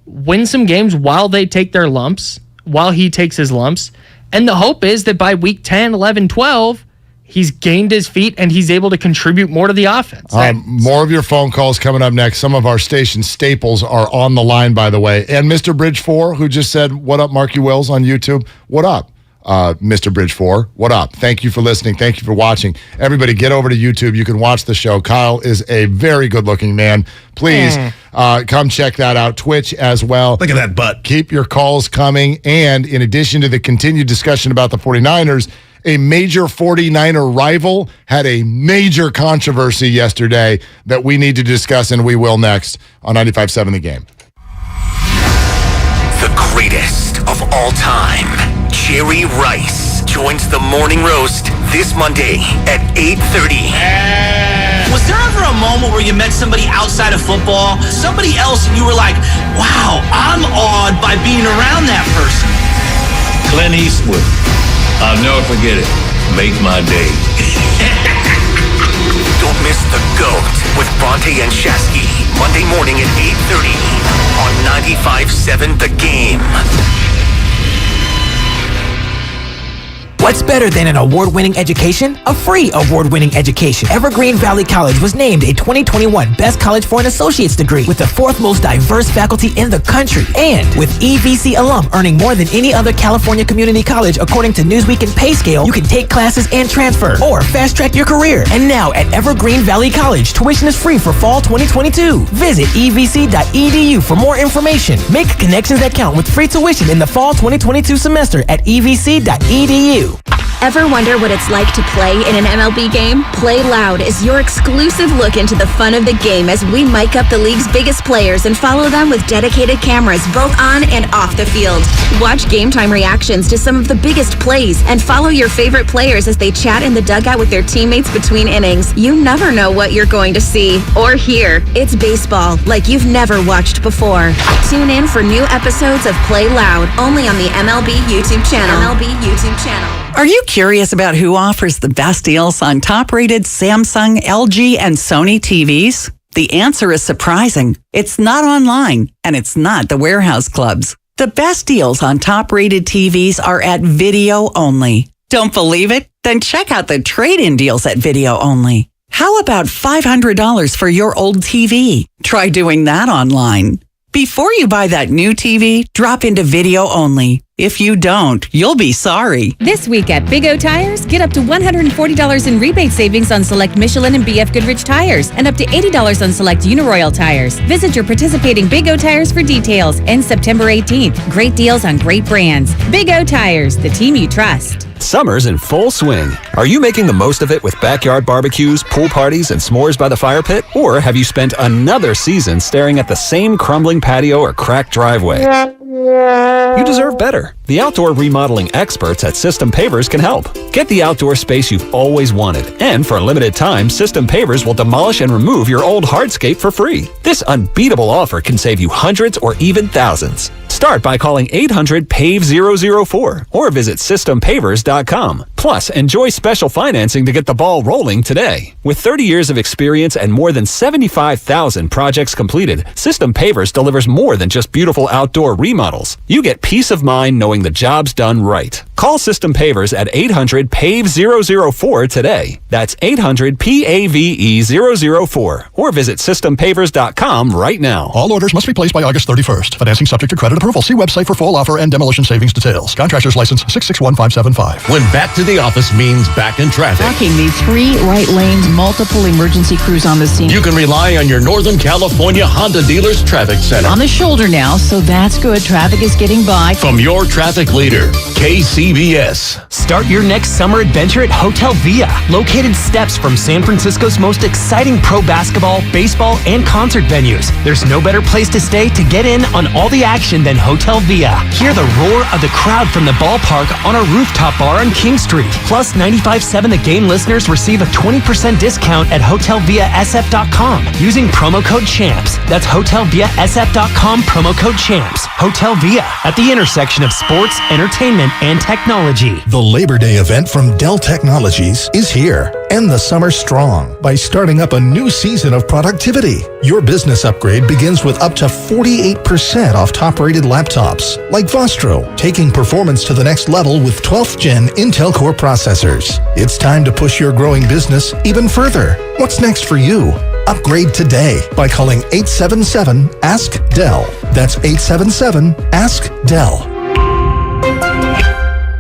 win some games while they take their lumps, while he takes his lumps. And the hope is that by week 10, 11, 12, he's gained his feet and he's able to contribute more to the offense. More of your phone calls coming up next. Some of our station staples are on the line, by the way. And Mr. Bridge 4, who just said, what up, Marky Wills on YouTube? What up, Mr. Bridge 4? What up? Thank you for listening. Thank you for watching. Everybody, get over to YouTube. You can watch the show. Kyle is a very good-looking man. Please come check that out. Twitch as well. Look at that butt. Keep your calls coming. And in addition to the continued discussion about the 49ers, a major 49er rival had a major controversy yesterday that we need to discuss, and we will next on 95.7 The Game. The greatest of all time, Jerry Rice, joins the Morning Roast this Monday at 8:30. Was there ever a moment where you met somebody outside of football, somebody else, and you were like, wow, I'm awed by being around that person? Clint Eastwood. I'll never forget it. Make my day. Don't miss The GOAT with Bronte and Shasky. Monday morning at 8:30 on 95.7 The Game. What's better than an award-winning education? A free award-winning education. Evergreen Valley College was named a 2021 Best College for an Associate's degree with the 4th most diverse faculty in the country. And with EVC alum earning more than any other California community college according to Newsweek and PayScale, you can take classes and transfer or fast-track your career. And now at Evergreen Valley College, tuition is free for fall 2022. Visit evc.edu for more information. Make connections that count with free tuition in the fall 2022 semester at evc.edu. Ever wonder what it's like to play in an MLB game? Play Loud is your exclusive look into the fun of the game as we mic up the league's biggest players and follow them with dedicated cameras both on and off the field. Watch game time reactions to some of the biggest plays and follow your favorite players as they chat in the dugout with their teammates between innings. You never know what you're going to see or hear. It's baseball like you've never watched before. Tune in for new episodes of Play Loud only on the MLB YouTube channel. Are you curious about who offers the best deals on top-rated Samsung, LG, and Sony TVs? The answer is surprising. It's not online, and it's not the warehouse clubs. The best deals on top-rated TVs are at Video Only. Don't believe it? Then check out the trade-in deals at Video Only. How about $500 for your old TV? Try doing that online. Before you buy that new TV, drop into Video Only. If you don't, you'll be sorry. This week at Big O Tires, get up to $140 in rebate savings on select Michelin and BF Goodrich tires and up to $80 on select Uniroyal tires. Visit your participating Big O Tires for details. Ends September 18th. Great deals on great brands. Big O Tires, the team you trust. Summer's in full swing. Are you making the most of it with backyard barbecues, pool parties, and s'mores by the fire pit? Or have you spent another season staring at the same crumbling patio or cracked driveway? You deserve better. The outdoor remodeling experts at System Pavers can help. Get the outdoor space you've always wanted. And for a limited time, System Pavers will demolish and remove your old hardscape for free. This unbeatable offer can save you hundreds or even thousands. Start by calling 800-PAVE-004 or visit SystemPavers.com. Plus, enjoy special financing to get the ball rolling today. With 30 years of experience and more than 75,000 projects completed, System Pavers delivers more than just beautiful outdoor remodels. You get peace of mind knowing the job's done right. Call System Pavers at 800-PAVE-004 today. That's 800-PAVE-004 or visit SystemPavers.com right now. All orders must be placed by August 31st. Financing subject to credit approval. See website for full offer and demolition savings details. Contractor's license 661575. When back to the office means back in traffic, Blocking these 3 right lanes, multiple emergency crews on the scene. you can rely on your Northern California Honda Dealers Traffic Center. On the shoulder now, so that's good. Traffic is getting by. From your traffic leader, KCBS. Start your next summer adventure at Hotel Via, located steps from San Francisco's most exciting pro basketball, baseball, and concert venues. There's no better place to stay to get in on all the action than Hotel Via. Hear the roar of the crowd from the ballpark on our rooftop bar on King Street. Plus, 95.7 The Game listeners receive a 20% discount at HotelViaSF.com using promo code CHAMPS. That's HotelViaSF.com, promo code CHAMPS. Hotel Via, at the intersection of sports, entertainment, and technology. The Labor Day event from Dell Technologies is here. End the summer strong by starting up a new season of productivity. Your business upgrade begins with up to 48% off top-rated laptops, like Vostro, taking performance to the next level with 12th Gen Intel Core processors. It's time to push your growing business even further. What's next for you? Upgrade today by calling 877-ASK-DELL. That's 877-ASK-DELL.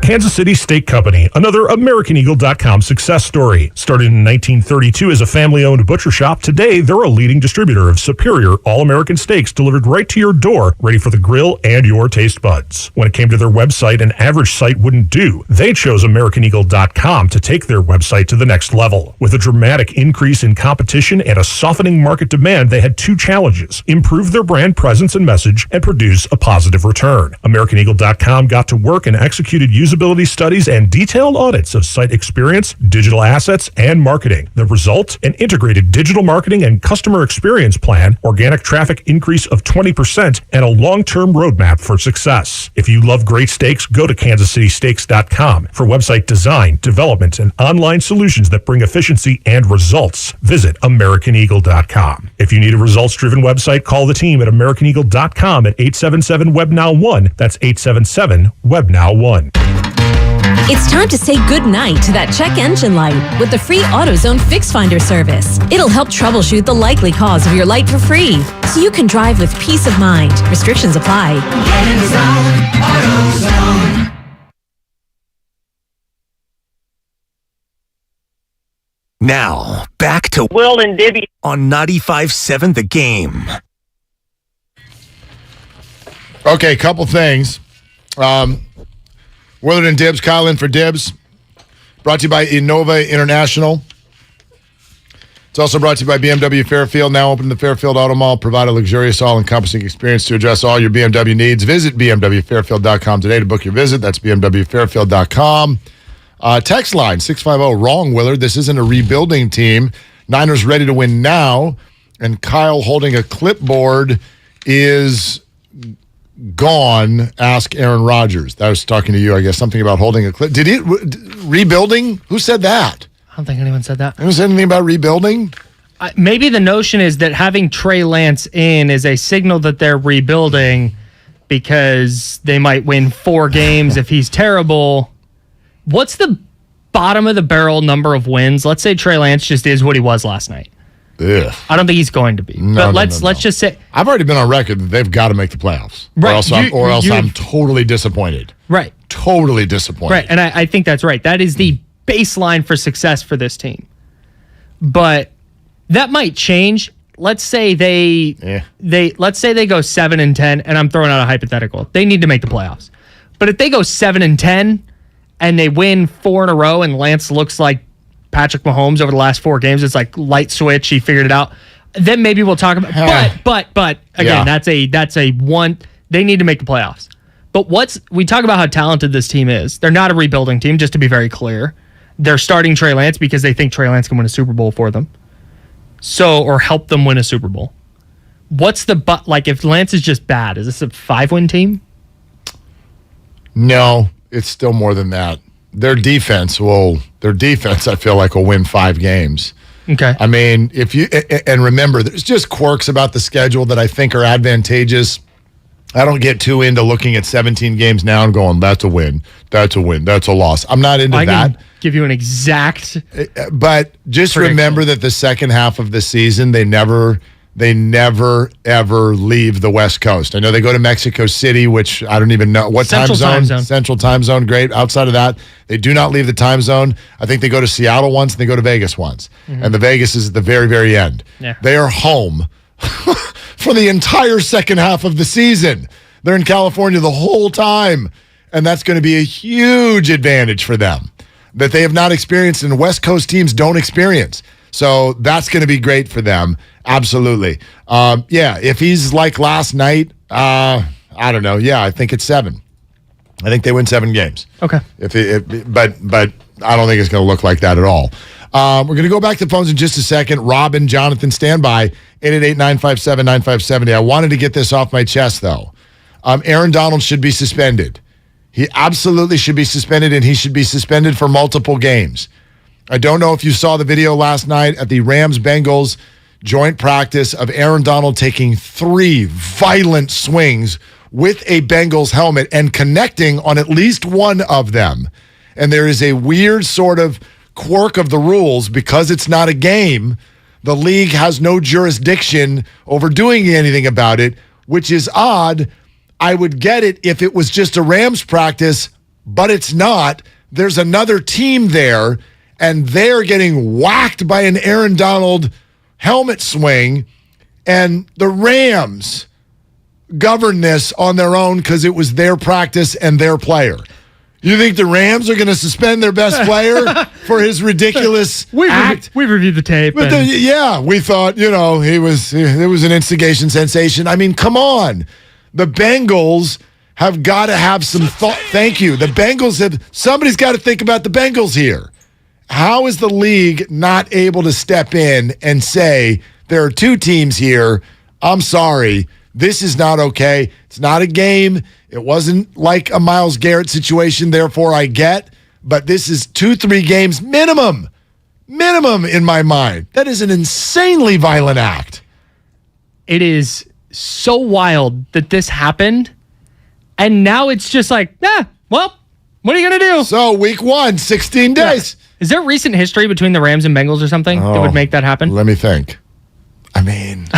Kansas City Steak Company, another AmericanEagle.com success story. Started in 1932 as a family-owned butcher shop, today they're a leading distributor of superior all-American steaks delivered right to your door, ready for the grill and your taste buds. When it came to their website, an average site wouldn't do. They chose AmericanEagle.com to take their website to the next level. With a dramatic increase in competition and a softening market demand, they had 2 challenges: improve their brand presence and message, and produce a positive return. AmericanEagle.com got to work and executed usability studies and detailed audits of site experience, digital assets, and marketing. The result? An integrated digital marketing and customer experience plan, organic traffic increase of 20%, and a long-term roadmap for success. If you love great steaks, go to kansascitysteaks.com for website design, development, and online solutions that bring efficiency and results. Visit AmericanEagle.com. If you need a results-driven website, call the team at AmericanEagle.com at 877-WEBNOW1. That's 877-WEBNOW1. It's time to say goodnight to that check engine light with the free Autozone Fix Finder service. It'll help troubleshoot the likely cause of your light for free, so you can drive with peace of mind. Restrictions apply. Get in the zone, AutoZone. Now, back to Will and Dibby on 95.7 The Game. Okay, couple things. Willard and Dibs, Kyle in for Dibs. Brought to you by Innova International. It's also brought to you by BMW Fairfield. Now open in the Fairfield Auto Mall. Provide a luxurious, all-encompassing experience to address all your BMW needs. Visit BMWFairfield.com today to book your visit. That's BMWFairfield.com. Text line 650. Wrong, Willard. This isn't a rebuilding team. Niners ready to win now. And Kyle holding a clipboard is gone. Ask Aaron Rodgers. That was talking to you, I guess. Something about holding a clip. Rebuilding? Who said that? I don't think anyone said that. Anyone said anything about rebuilding? Maybe the notion is that having Trey Lance in is a signal that they're rebuilding because they might win 4 games if he's terrible. What's the bottom of the barrel number of wins? Let's say Trey Lance just is what he was last night. Ugh. I don't think he's going to be. But let's just say I've already been on record that they've got to make the playoffs. Right. Or else I'm totally disappointed. Right. Totally disappointed. Right. And I think that's right. That is the baseline for success for this team. But that might change. Let's say they go 7-10, and I'm throwing out a hypothetical. They need to make the playoffs. But if they go 7-10 and they win 4 in a row and Lance looks like Patrick Mahomes over the last 4 games, it's like light switch, he figured it out. Then maybe we'll talk about but again, that's a one. They need to make the playoffs. But we talk about how talented this team is. They're not a rebuilding team, just to be very clear. They're starting Trey Lance because they think Trey Lance can win a Super Bowl for them. Or help them win a Super Bowl. If Lance is just bad, is this a 5-win team? No, it's still more than that. Their defense, I feel like, will win 5 games. Okay. I mean, and remember, there's just quirks about the schedule that I think are advantageous. I don't get too into looking at 17 games now and going, that's a win, that's a win, that's a loss. I'm not into that. I can give you an exact But just prediction. remember that the second half of the season, they never ever leave the West Coast. I know they go to Mexico City, which I don't even know. What Central time zone? Central time zone, great. Outside of that, they do not leave the time zone. I think they go to Seattle once and they go to Vegas once. Mm-hmm. And the Vegas is at the very, very end. Yeah. They are home for the entire second half of the season. They're in California the whole time. And that's going to be a huge advantage for them that they have not experienced and West Coast teams don't experience. So that's going to be great for them. Absolutely. If he's like last night, I don't know. Yeah, I think it's 7. I think they win 7 games. Okay. But I don't think it's going to look like that at all. We're going to go back to the phones in just a second. Robin, Jonathan, stand by. 888-957-9570. I wanted to get this off my chest, though. Aaron Donald should be suspended. He absolutely should be suspended, and he should be suspended for multiple games. I don't know if you saw the video last night at the Rams-Bengals joint practice of Aaron Donald taking 3 violent swings with a Bengals helmet and connecting on at least one of them. And there is a weird sort of quirk of the rules because it's not a game. The league has no jurisdiction over doing anything about it, which is odd. I would get it if it was just a Rams practice, but it's not. There's another team there, and they're getting whacked by an Aaron Donald helmet swing, and the Rams govern this on their own because it was their practice and their player. You think the Rams are going to suspend their best player for his ridiculous act? We've reviewed the tape. We thought, it was an instigation sensation. I mean, come on. The Bengals have got to have some thought. Thank you. The Bengals somebody's got to think about the Bengals here. How is the league not able to step in and say, there are 2 teams here. I'm sorry. This is not okay. It's not a game. It wasn't like a Myles Garrett situation, therefore I get. But this is 2-3 games minimum. Minimum in my mind. That is an insanely violent act. It is so wild that this happened. And now it's just like, what are you going to do? So week 1, 16 days. Yeah. Is there recent history between the Rams and Bengals or something that would make that happen? Let me think. I mean,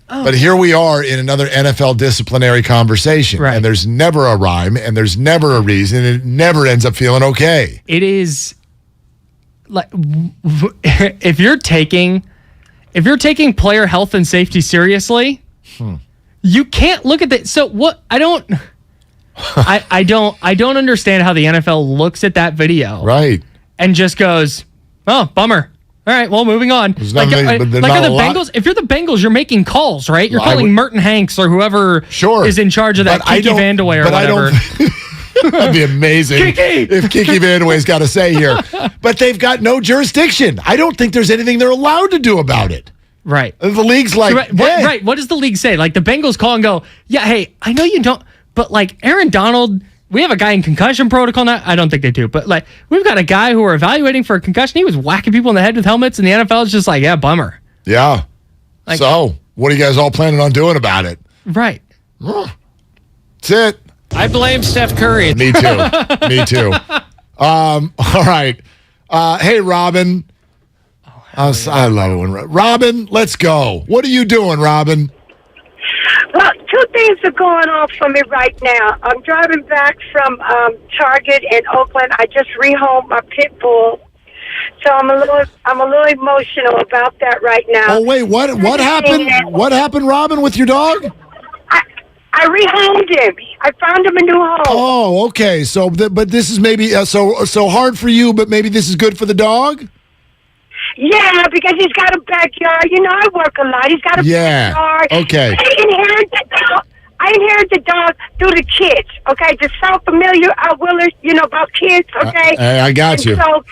but here we are in another NFL disciplinary conversation, right. And there's never a rhyme, and there's never a reason, and it never ends up feeling okay. It is like if you're taking player health and safety seriously, you can't look at that. So what? I don't understand how the NFL looks at that video. Right. And just goes, oh, bummer. All right, well, moving on. Are the Bengals? If you're the Bengals, you're making calls, right? You're calling Merton Hanks or whoever is in charge of that, Kiki Vandeweghe or whatever. That'd be amazing if Kiki Vandeweghe's got to say here. But they've got no jurisdiction. I don't think there's anything they're allowed to do about it. Right. The league's like, right. What does the league say? Like the Bengals call and go, yeah, hey, I know you don't, but like Aaron Donald, we have a guy in concussion protocol now. I don't think they do, but like we've got a guy who we're evaluating for a concussion. He was whacking people in the head with helmets, and the NFL is just like, yeah, bummer. Yeah. So what are you guys all planning on doing about it? Right. That's it. I blame Steph Curry. Me too. All right. Hey, Robin. I love it when Robin, let's go. What are you doing, Robin? Well, two things are going on for me right now. I'm driving back from Target in Oakland. I just rehomed my pit bull, so I'm a little emotional about that right now. Oh wait, what happened? What happened, Robin, with your dog? I rehomed him. I found him a new home. Oh, okay. So, but this is maybe so hard for you, but maybe this is good for the dog. Yeah, because he's got a backyard. You know, I work a lot. He's got a backyard. Okay. I inherited the dog through the kids. Okay, just so familiar, Willard, about kids. Okay. I got you. So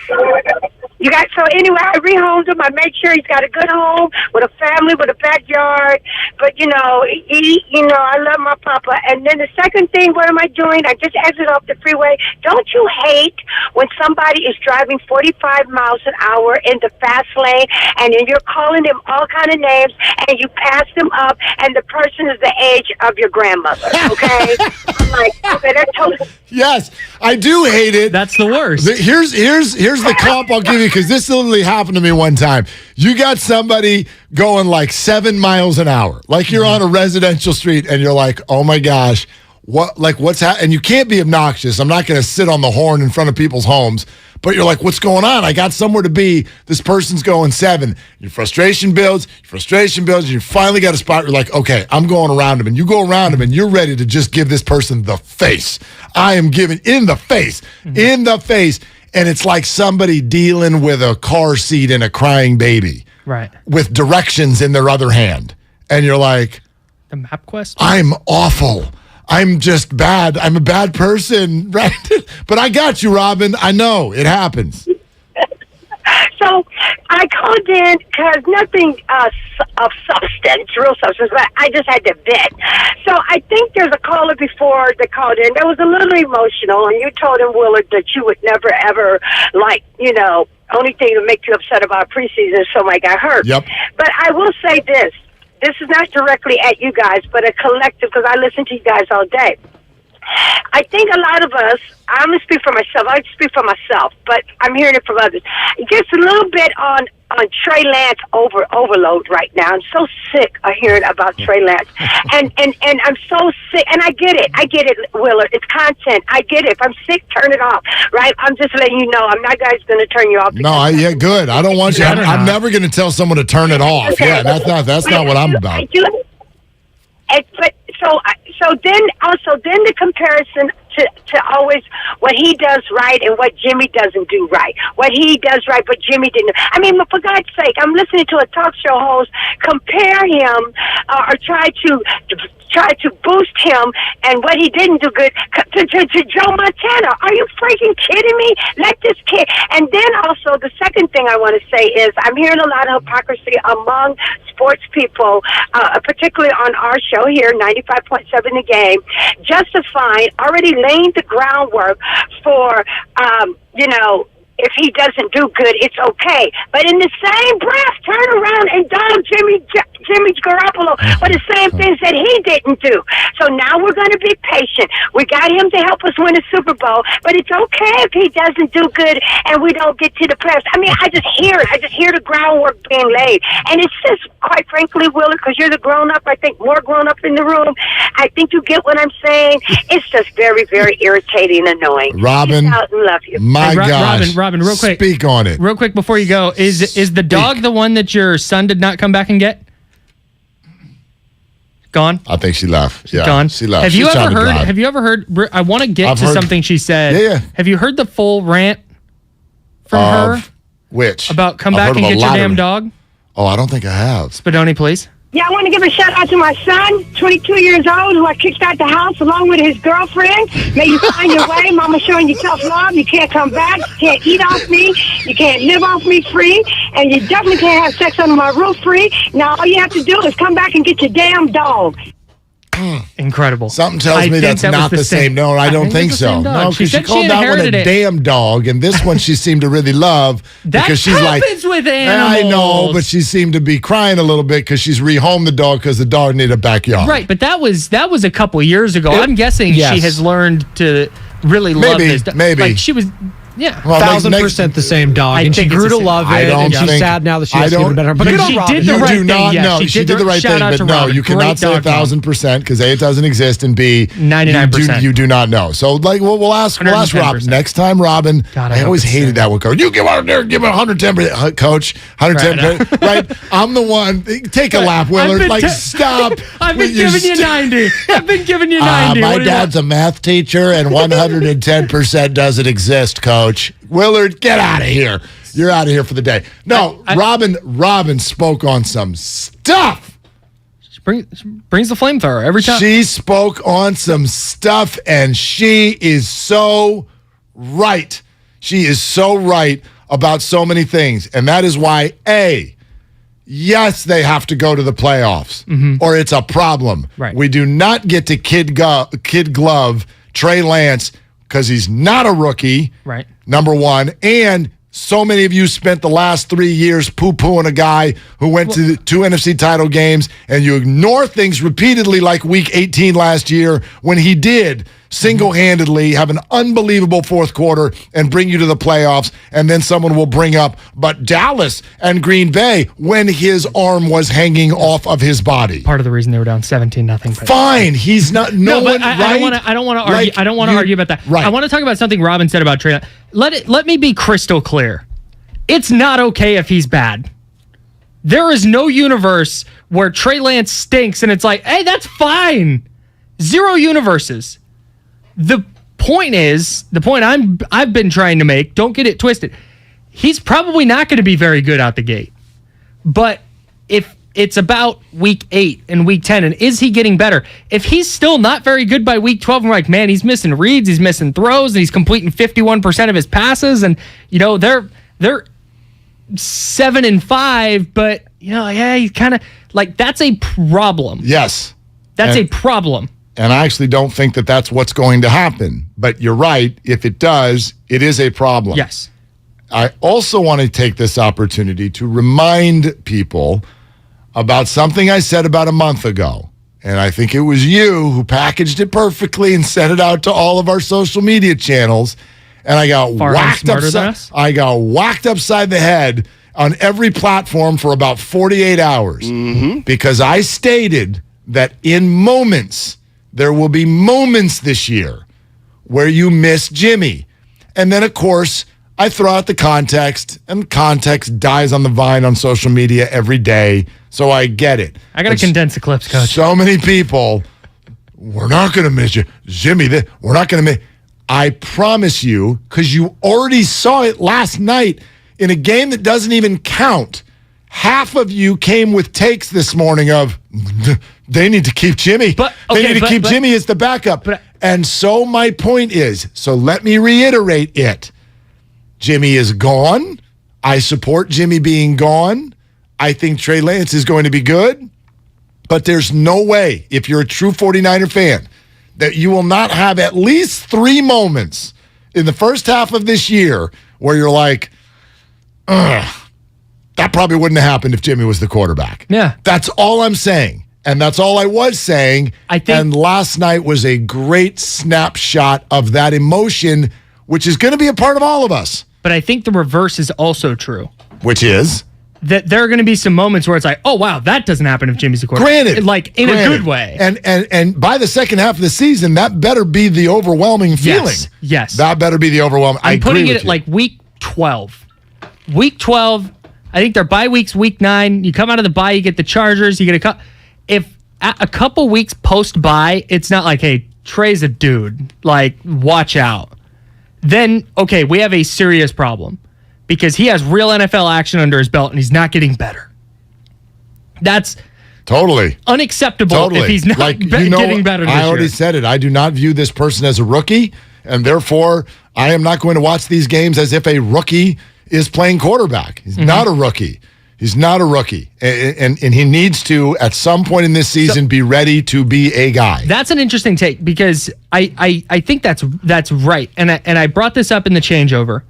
anyway, I rehomed him. I made sure he's got a good home with a family, with a backyard. But I love my papa. And then the second thing, what am I doing? I just exited off the freeway. Don't you hate when somebody is driving 45 miles an hour in the fast lane, and then you're calling them all kind of names, and you pass them up, and the person is the age of your grandmother? Okay, I'm like, okay, that's totally. Yes, I do hate it. That's the worst. Here's the comp I'll give you, because this literally happened to me one time. You got somebody going like 7 miles an hour, like you're on a residential street, and you're like, oh my gosh, what's happening? And you can't be obnoxious. I'm not going to sit on the horn in front of people's homes, but you're like, what's going on? I got somewhere to be. This person's going 7. Your frustration builds, and you finally got a spot. You're like, okay, I'm going around him. And you go around him, and you're ready to just give this person the face. I am giving in the face. And it's like somebody dealing with a car seat and a crying baby. Right. With directions in their other hand. And you're like, the MapQuest? I'm awful. I'm just bad. I'm a bad person, right? But I got you, Robin. I know. It happens. So I called in because nothing of substance, real substance, but I just had to vent. So I think there's a caller before that called in that was a little emotional, and you told him, Willard, that you would never, ever, only thing that make you upset about preseason is somebody got hurt. Yep. But I will say this. This is not directly at you guys, but a collective, because I listen to you guys all day. I think a lot of us, I'm going to speak for myself, I speak for myself, but I'm hearing it from others. Just a little bit on Trey Lance overload right now. I'm so sick of hearing about Trey Lance. And I'm so sick, and I get it, Willard. It's content. I get it. If I'm sick, turn it off, right? I'm just letting you know. I'm not going to turn you off. No, good. I don't want you. I'm never going to tell someone to turn it off. Okay. Yeah, that's not what I'm about. So then the comparison to always what he does right and what Jimmy doesn't do right. What he does right, but Jimmy didn't. I mean, for God's sake, I'm listening to a talk show host compare him or try to boost him and what he didn't do good to Joe Montana. Are you freaking kidding me? Let this kid. And then also the second thing I want to say is I'm hearing a lot of hypocrisy among sports people, particularly on our show here, 95.7 The Game, justifying, already laying the groundwork for, if he doesn't do good, it's okay. But in the same breath, turn around and dog Jimmy Garoppolo for the same things that he didn't do. So now we're going to be patient. We got him to help us win a Super Bowl, but it's okay if he doesn't do good and we don't get to the playoffs. I mean, I just hear it. I just hear the groundwork being laid. And it's just, quite frankly, Willard, because you're the grown-up, I think more grown-up in the room, I think you get what I'm saying. It's just very, very irritating and annoying. Robin, peace out and love you. My gosh. Robin, real quick. Speak on it. Real quick before you go, is the dog the one that your son did not come back and get? Gone? I think she left. Yeah, Gone? she left. Have She's you trying ever to heard? drive. Have you ever heard? I want to get I've to heard- something she said. Yeah. Have you heard the full rant from her Which? about come I've back heard and of a get your lot of damn it. dog? Oh, I don't think I have. Spadoni, please. Yeah, I want to give a shout out to my son, 22 years old, who I kicked out the house along with his girlfriend. May you find your way. Mama showing you tough love. You can't come back. You can't eat off me. You can't live off me free. And you definitely can't have sex under my roof free. Now, all you have to do is come back and get your damn dog. Incredible. Something tells me that's not the same. No, I don't think so. No, because she called that one a damn dog, and this one she seemed to really love because she's like, happens with animals. I know, but she seemed to be crying a little bit because she's rehomed the dog because the dog needed a backyard. Right, but that was a couple years ago. I'm guessing she has learned to really love this dog. Maybe. Like she was. Yeah, Well, 1,000% the same dog, and she grew to love it, and she's sad now that she has to get better. But she did the right thing. Yeah, she did the right thing, but no, you cannot say 1,000% because A, it doesn't exist, and B, 99%. You do not know. So, like, we'll ask Robin next time. Robin, I always hated that one, Coach. You give out there, give it 110%, Coach, 110%. Right? I'm the one. Take a lap, Willard. Like, stop. I've been giving you 90. I've been giving you 90. My dad's a math teacher, and 110% doesn't exist, Coach. Willard, get out of here. You're out of here for the day. No, Robin spoke on some stuff. She brings the flamethrower every time. She spoke on some stuff, and she is so right. She is so right about so many things. And that is why, A, yes, they have to go to the playoffs, or it's a problem. Right. We do not get to kid glove Trey Lance because he's not a rookie. Right. Number one, and so many of you spent the last 3 years poo-pooing a guy who went to the 2 NFC title games, and you ignore things repeatedly like Week 18 last year when he did single-handedly have an unbelievable fourth quarter and bring you to the playoffs, and then someone will bring up, but Dallas and Green Bay when his arm was hanging off of his body. Part of the reason they were down 17-0. Fine, he's not. I don't want to argue. I don't want to argue about that. Right. I want to talk about something Robin said about Trey. Let me be crystal clear. It's not okay if he's bad. There is no universe where Trey Lance stinks and it's like, hey, that's fine. Zero universes. The point I've been trying to make, don't get it twisted. He's probably not going to be very good out the gate. But if it's about week 8 and week 10, and is he getting better? If he's still not very good by week 12, and we're like, man, he's missing reads, he's missing throws, and he's completing 51% of his passes, and they're 7-5, but he's kind of like, that's a problem. Yes. That's a problem. And I actually don't think that that's what's going to happen. But you're right. If it does, it is a problem. Yes. I also want to take this opportunity to remind people about something I said about a month ago. And I think it was you who packaged it perfectly and sent it out to all of our social media channels. And I got whacked upside the head on every platform for about 48 hours. Because I stated that in moments, there will be moments this year where you miss Jimmy. And then, of course, I throw out the context, and context dies on the vine on social media every day, so I get it. I got to condense the clips, Coach. So many people, we're not going to miss you. Jimmy, we're not going to miss. I promise you, because you already saw it last night in a game that doesn't even count. Half of you came with takes this morning of, they need to keep Jimmy. They need to keep Jimmy as the backup. And so my point is, so let me reiterate it. Jimmy is gone. I support Jimmy being gone. I think Trey Lance is going to be good. But there's no way, if you're a true 49er fan, that you will not have at least 3 moments in the first half of this year where you're like, that probably wouldn't have happened if Jimmy was the quarterback. Yeah. That's all I'm saying. And that's all I was saying. And last night was a great snapshot of that emotion, which is going to be a part of all of us. But I think the reverse is also true. Which is? That there are going to be some moments where it's like, oh, wow, that doesn't happen if Jimmy's the quarterback. Granted. Like, in a good way. And by the second half of the season, that better be the overwhelming feeling. Yes. That better be the overwhelming. I'm putting it at like week 12. Week 12, I think their bye week's week 9. You come out of the bye, you get the Chargers, you get a cut. If a couple weeks post-bye, it's not like, hey, Trey's a dude. Like, watch out. Then, okay, we have a serious problem because he has real NFL action under his belt and he's not getting better. That's totally unacceptable if he's not getting better this year. I already said it. I do not view this person as a rookie, and therefore I am not going to watch these games as if a rookie is playing quarterback. He's not a rookie. He's not a rookie. And he needs to, at some point in this season, be ready to be a guy. That's an interesting take because I think that's right. And I brought this up in the changeover.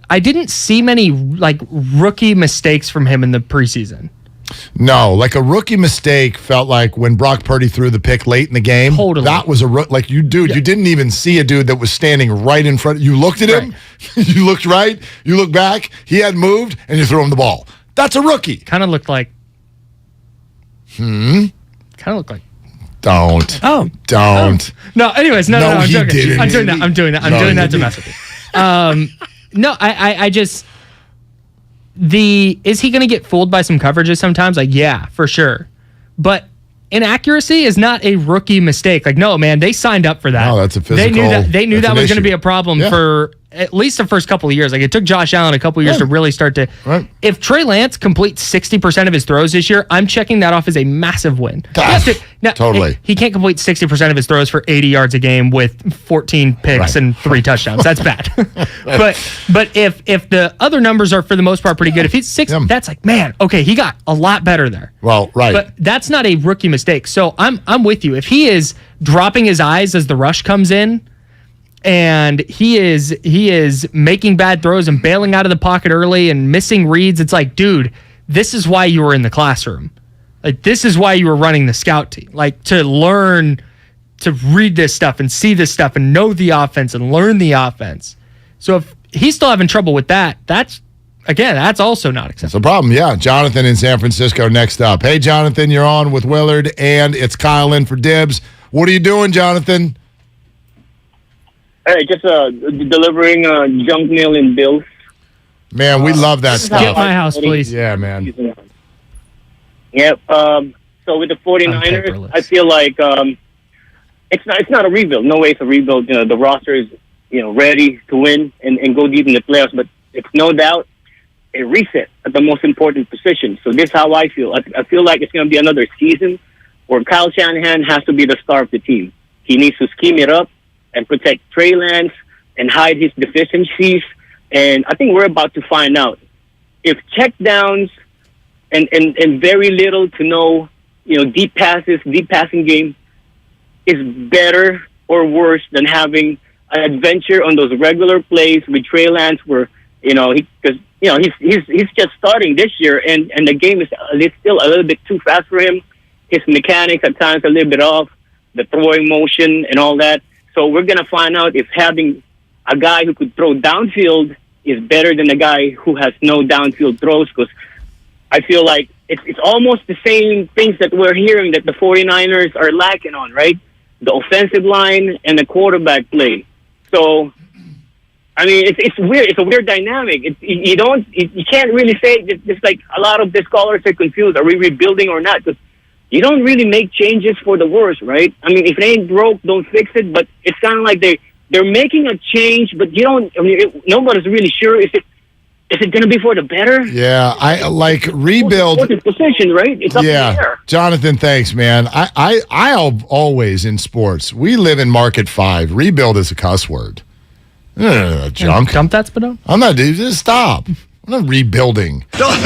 I didn't see many like rookie mistakes from him in the preseason. No, like a rookie mistake felt like when Brock Purdy threw the pick late in the game. Totally. That was you didn't even see a dude that was standing right in front. You looked at him, you looked right, you looked back, he hadn't moved, and you threw him the ball. That's a rookie. Kind of looked like. Kind of looked like. Don't. Oh. Don't. No, anyways, no, I'm he joking. didn't. I'm doing that to mess with you. No, I just. Is he going to get fooled by some coverages sometimes? Like, yeah, for sure. But inaccuracy is not a rookie mistake. Like, no, man, they signed up for that. No, that's a physical. They knew that was going to be a problem for at least the first couple of years. Like, it took Josh Allen a couple of years to really start to. Right. If Trey Lance completes 60% of his throws this year, I'm checking that off as a massive win. Totally. He can't complete 60% of his throws for 80 yards a game with 14 picks and 3 touchdowns. That's bad. But if the other numbers are for the most part pretty good, if he's 6, that's like, man, okay, he got a lot better there. Well, right. But that's not a rookie mistake. So I'm with you. If he is dropping his eyes as the rush comes in, and he is making bad throws and bailing out of the pocket early and missing reads, it's like, dude, this is why you were in the classroom. Like, this is why you were running the scout team. Like, to learn to read this stuff and see this stuff and know the offense and learn the offense. So if he's still having trouble with that, that's also not acceptable. It's a problem, yeah. Jonathan in San Francisco next up. Hey, Jonathan, you're on with Willard, and it's Kyle in for Dibs. What are you doing, Jonathan? Hey, just delivering junk mail in bills. Man, we love that stuff. Get my house, please. Yeah, man. Yep. So with the 49ers, I feel like it's not a rebuild. No way it's a rebuild. You know, the roster is ready to win and go deep in the playoffs. But it's no doubt a reset at the most important position. So this is how I feel. I feel like it's going to be another season where Kyle Shanahan has to be the star of the team. He needs to scheme it up and protect Trey Lance and hide his deficiencies. And I think we're about to find out if check downs and very little to no, deep passing game is better or worse than having an adventure on those regular plays with Trey Lance where, he's just starting this year and the game is still a little bit too fast for him. His mechanics at times are a little bit off, the throwing motion and all that. So we're going to find out if having a guy who could throw downfield is better than a guy who has no downfield throws, because I feel like it's almost the same things that we're hearing that the 49ers are lacking on, right? The offensive line and the quarterback play. So, I mean, it's weird. It's a weird dynamic. You can't really say, just like a lot of the scholars are confused. Are we rebuilding or not? Because you don't really make changes for the worse, right? I mean, if it ain't broke, don't fix it. But it's kind of like they're making a change, but nobody's really sure. Is it going to be for the better? Yeah, I like rebuild. What's the position, right? It's up in the air. Jonathan, thanks, man. I always in sports, we live in Market 5. Rebuild is a cuss word. Junk. Dump that, Spadone? I'm not, dude. Just stop. I'm not rebuilding. Don't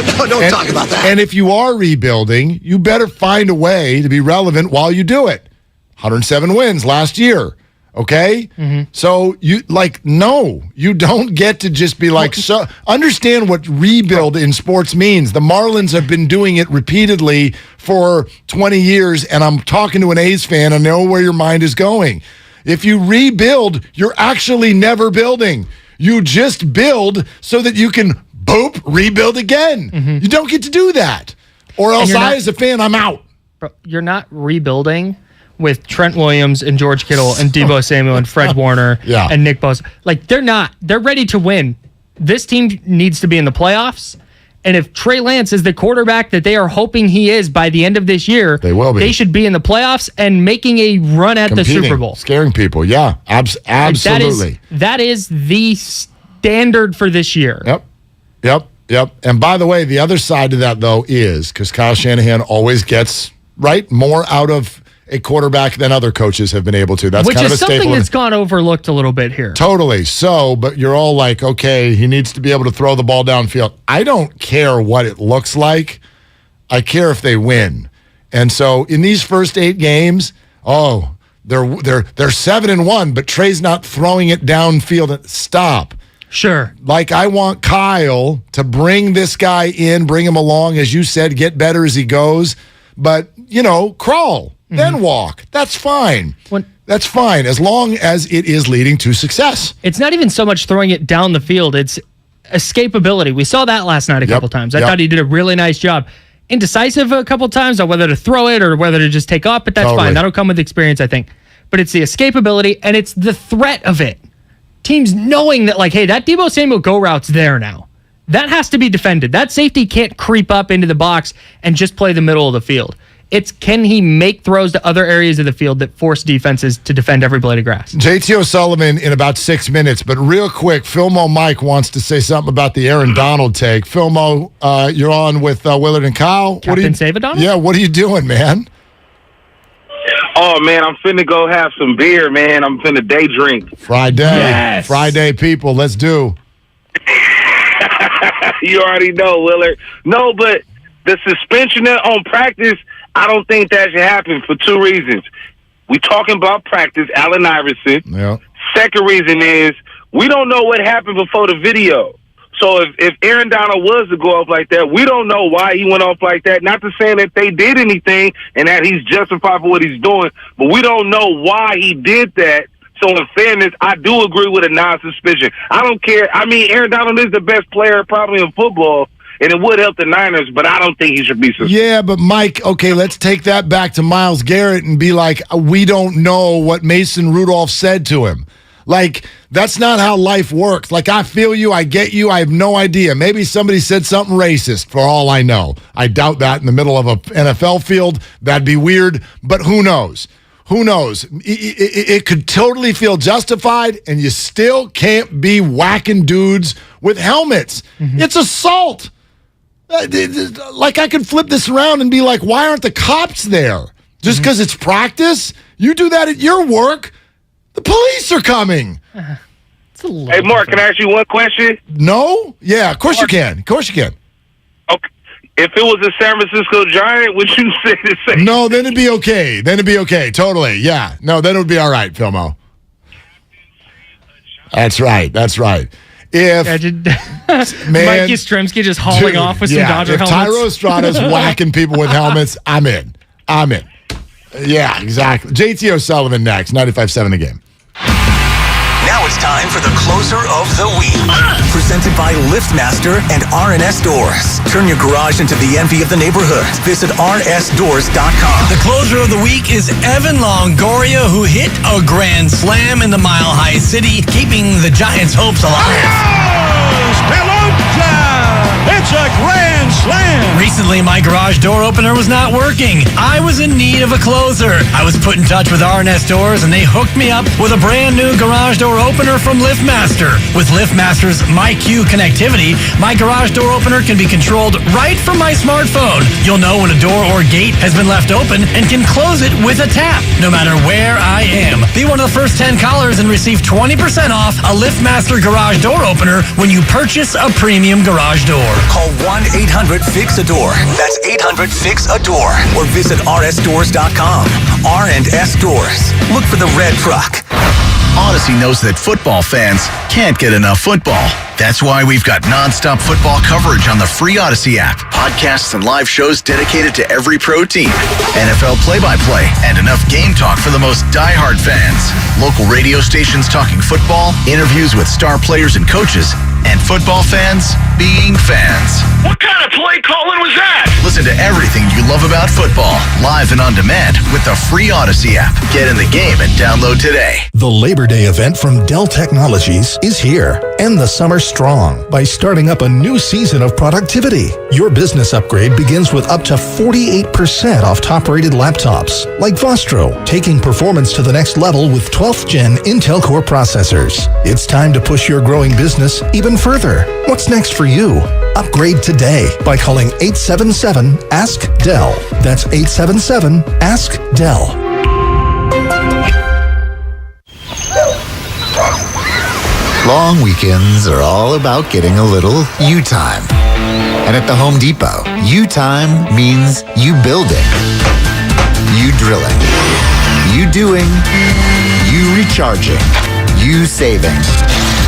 talk about that. And if you are rebuilding, you better find a way to be relevant while you do it. 107 wins last year. Okay? Mm-hmm. So you you don't get to just be like, so understand what rebuild in sports means. The Marlins have been doing it repeatedly for 20 years, and I'm talking to an A's fan. I know where your mind is going. If you rebuild, you're actually never building. You just build so that you can rebuild again. Mm-hmm. You don't get to do that. Or else as a fan, I'm out. Bro, you're not rebuilding with Trent Williams and George Kittle and Deebo Samuel and Fred Warner and Nick Bosa. Like, they're ready to win. This team needs to be in the playoffs, And if Trey Lance is the quarterback that they are hoping he is by the end of this year, they should be in the playoffs and making a run at the Super Bowl. Scaring people, yeah. Absolutely. That is the standard for this year. Yep. And by the way, the other side to that, though, is because Kyle Shanahan always gets, more out of a quarterback than other coaches have been able to. That's Which kind of a is staple. something that's gone overlooked a little bit here. Totally. So, but you're all like, okay, he needs to be able to throw the ball downfield. I don't care what it looks like. I care if they win. And so in these first 8 games, they're 7-1, but Trey's not throwing it downfield. Stop. Sure. Like, I want Kyle to bring this guy in, bring him along, as you said, get better as he goes. But, crawl, then walk. That's fine. That's fine, as long as it is leading to success. It's not even so much throwing it down the field. It's escapability. We saw that last night a couple times. I thought he did a really nice job. Indecisive a couple times on whether to throw it or whether to just take off, but that's fine. That'll come with experience, I think. But it's the escapability, and it's the threat of it. Teams knowing that, hey, that Deebo Samuel go route's there now. That has to be defended. That safety can't creep up into the box and just play the middle of the field. It's can he make throws to other areas of the field that force defenses to defend every blade of grass. JT O'Sullivan in about 6 minutes, but real quick, Philmo Mike wants to say something about the Aaron Donald take. Philmo, you're on with Willard and Kyle. Captain Save Donald? Yeah, what are you doing, man? Oh, man, I'm finna go have some beer, man. I'm finna day drink. Friday. Yes. Friday, people. Let's do. You already know, Willard. No, but the suspension on practice, I don't think that should happen for 2 reasons. We talking about practice, Allen Iverson. Yeah. Second reason is we don't know what happened before the video. So if Aaron Donald was to go off like that, we don't know why he went off like that. Not to say that they did anything and that he's justified for what he's doing, but we don't know why he did that. So in fairness, I do agree with a non-suspension. I don't care. I mean, Aaron Donald is the best player probably in football, and it would help the Niners, but I don't think he should be suspended. Yeah, but Mike, okay, let's take that back to Myles Garrett and be like, we don't know what Mason Rudolph said to him. Like, that's not how life works. Like, I feel you, I get you, I have no idea. Maybe somebody said something racist, for all I know. I doubt that in the middle of an NFL field. That'd be weird, but who knows? Who knows? It could totally feel justified, and you still can't be whacking dudes with helmets. Mm-hmm. It's assault. Like, I could flip this around and be like, why aren't the cops there? Just because it's practice? You do that at your work, the police are coming. Hey, Mark, can I ask you one question? No? Yeah, of course you can. Of course you can. Okay. If it was a San Francisco Giant, would you say the same? No, then it'd be okay. Totally. Yeah. No, then it would be all right, Philmo. That's right. If Mike Yastrzemski just hauling off with some Dodger helmets. If Tyro Estrada's whacking people with helmets, I'm in. Yeah, exactly. JT O'Sullivan next, 95.7 The Game. Now it's time for the closer of the week. Presented by LiftMaster and RNS Doors. Turn your garage into the envy of the neighborhood. Visit rnsdoors.com. The closer of the week is Evan Longoria, who hit a grand slam in the Mile High City, keeping the Giants' hopes alive. It's a grand slam! Recently, my garage door opener was not working. I was in need of a closer. I was put in touch with RNS Doors, and they hooked me up with a brand new garage door opener from LiftMaster. With LiftMaster's MyQ connectivity, my garage door opener can be controlled right from my smartphone. You'll know when a door or gate has been left open and can close it with a tap, no matter where I am. Be one of the first 10 callers and receive 20% off a LiftMaster garage door opener when you purchase a premium garage door. Call 1-800-FIX-A-DOOR. That's 800-FIX-A-DOOR. Or visit rsdoors.com. R&S Doors. Look for the red truck. Odyssey knows that football fans can't get enough football. That's why we've got nonstop football coverage on the free Odyssey app. Podcasts and live shows dedicated to every pro team. NFL play-by-play and enough game talk for the most diehard fans. Local radio stations talking football, interviews with star players and coaches, and football fans being fans. What kind of play calling was that? Listen to everything you love about football, live and on demand with the free Odyssey app. Get in the game and download today. The Labor Day event from Dell Technologies is here. End the summer strong by starting up a new season of productivity. Your business upgrade begins with up to 48% off top-rated laptops, like Vostro, taking performance to the next level with 12th Gen Intel Core processors. It's time to push your growing business even further. What's next for you? Upgrade today by calling 877-ASK-DELL. That's 877-ASK-DELL. Long weekends are all about getting a little you time. And at the Home Depot, you time means you building, you drilling, you doing, you recharging, you saving,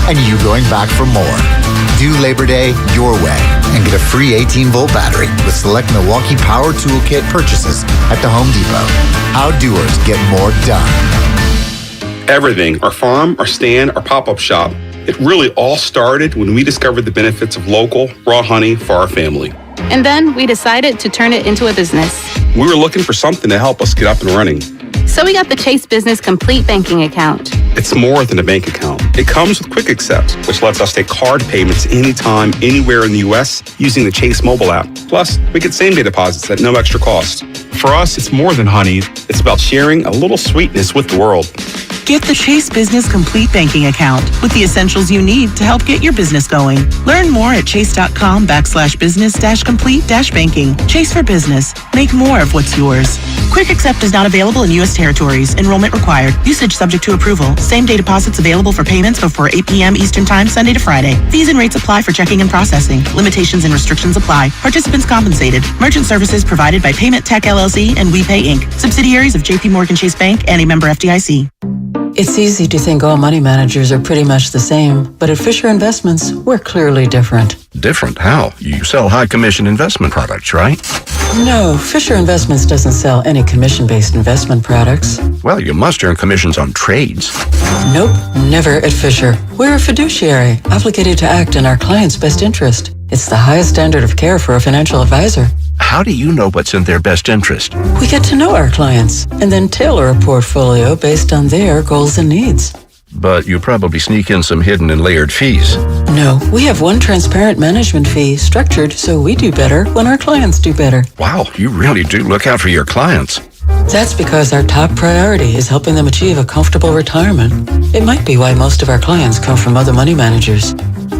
and you going back for more. Do Labor Day your way and get a free 18-volt battery with select Milwaukee Power Toolkit purchases at the Home Depot. How doers get more done. Everything, our farm, our stand, our pop-up shop, it really all started when we discovered the benefits of local, raw honey for our family. And then we decided to turn it into a business. We were looking for something to help us get up and running. So we got the Chase Business Complete Banking Account. It's more than a bank account. It comes with Quick Accept, which lets us take card payments anytime, anywhere in the U.S. using the Chase mobile app. Plus, we get same-day deposits at no extra cost. For us, it's more than honey. It's about sharing a little sweetness with the world. Get the Chase Business Complete Banking Account with the essentials you need to help get your business going. Learn more at chase.com/business-complete-banking. Chase for business. Make more of what's yours. Quick Accept is not available in U.S. territories. Enrollment required. Usage subject to approval. Same-day deposits available for payments before 8 p.m. Eastern Time, Sunday to Friday. Fees and rates apply for checking and processing. Limitations and restrictions apply. Participants compensated. Merchant services provided by Payment Tech LLC and WePay Inc. Subsidiaries of J.P. Morgan Chase Bank and a member FDIC. It's easy to think all money managers are pretty much the same, but at Fisher Investments, we're clearly different. Different? How? You sell high commission investment products, right? No, Fisher Investments doesn't sell any commission-based investment products. Well, you must earn commissions on trades. Nope, never at Fisher. We're a fiduciary, obligated to act in our client's best interest. It's the highest standard of care for a financial advisor. How do you know what's in their best interest? We get to know our clients and then tailor a portfolio based on their goals and needs. But you probably sneak in some hidden and layered fees. No, we have one transparent management fee structured so we do better when our clients do better. Wow, you really do look out for your clients. That's because our top priority is helping them achieve a comfortable retirement. It might be why most of our clients come from other money managers.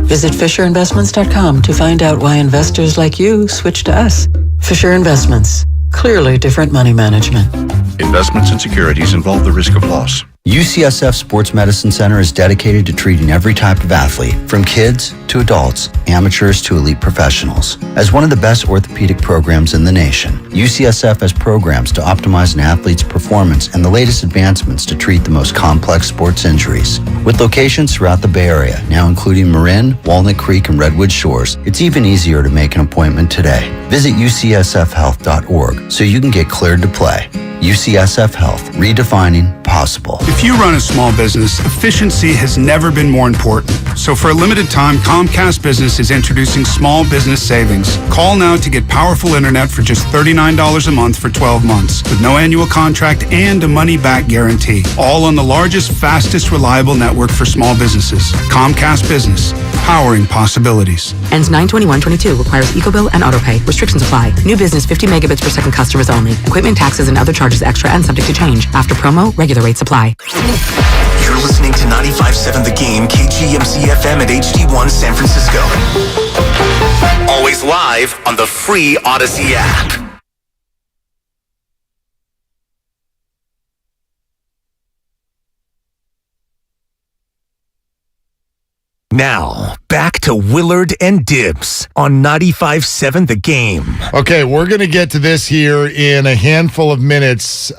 Visit FisherInvestments.com to find out why investors like you switch to us. Fisher Investments. Clearly different money management. Investments and securities involve the risk of loss. UCSF Sports Medicine Center is dedicated to treating every type of athlete, from kids to adults, amateurs to elite professionals. As one of the best orthopedic programs in the nation, UCSF has programs to optimize an athlete's performance and the latest advancements to treat the most complex sports injuries. With locations throughout the Bay Area, now including Marin, Walnut Creek, and Redwood Shores, it's even easier to make an appointment today. Visit ucsfhealth.org so you can get cleared to play. UCSF Health, redefining possible. If you run a small business, efficiency has never been more important. So for a limited time, Comcast Business is introducing small business savings. Call now to get powerful internet for just $39 a month for 12 months with no annual contract and a money-back guarantee. All on the largest, fastest, reliable network for small businesses. Comcast Business, powering possibilities. Ends 9/21/22. Requires EcoBill and AutoPay. Restrictions apply. New business 50 megabits per second customers only. Equipment, taxes, and other charges extra and subject to change. After promo, regular rates apply. You're listening to 95.7 The Game, KGMC FM at HD1 San Francisco. Always live on the free Odyssey app. Now, back to Willard and Dibs on 95.7 The Game. Okay, we're going to get to this here in a handful of minutes.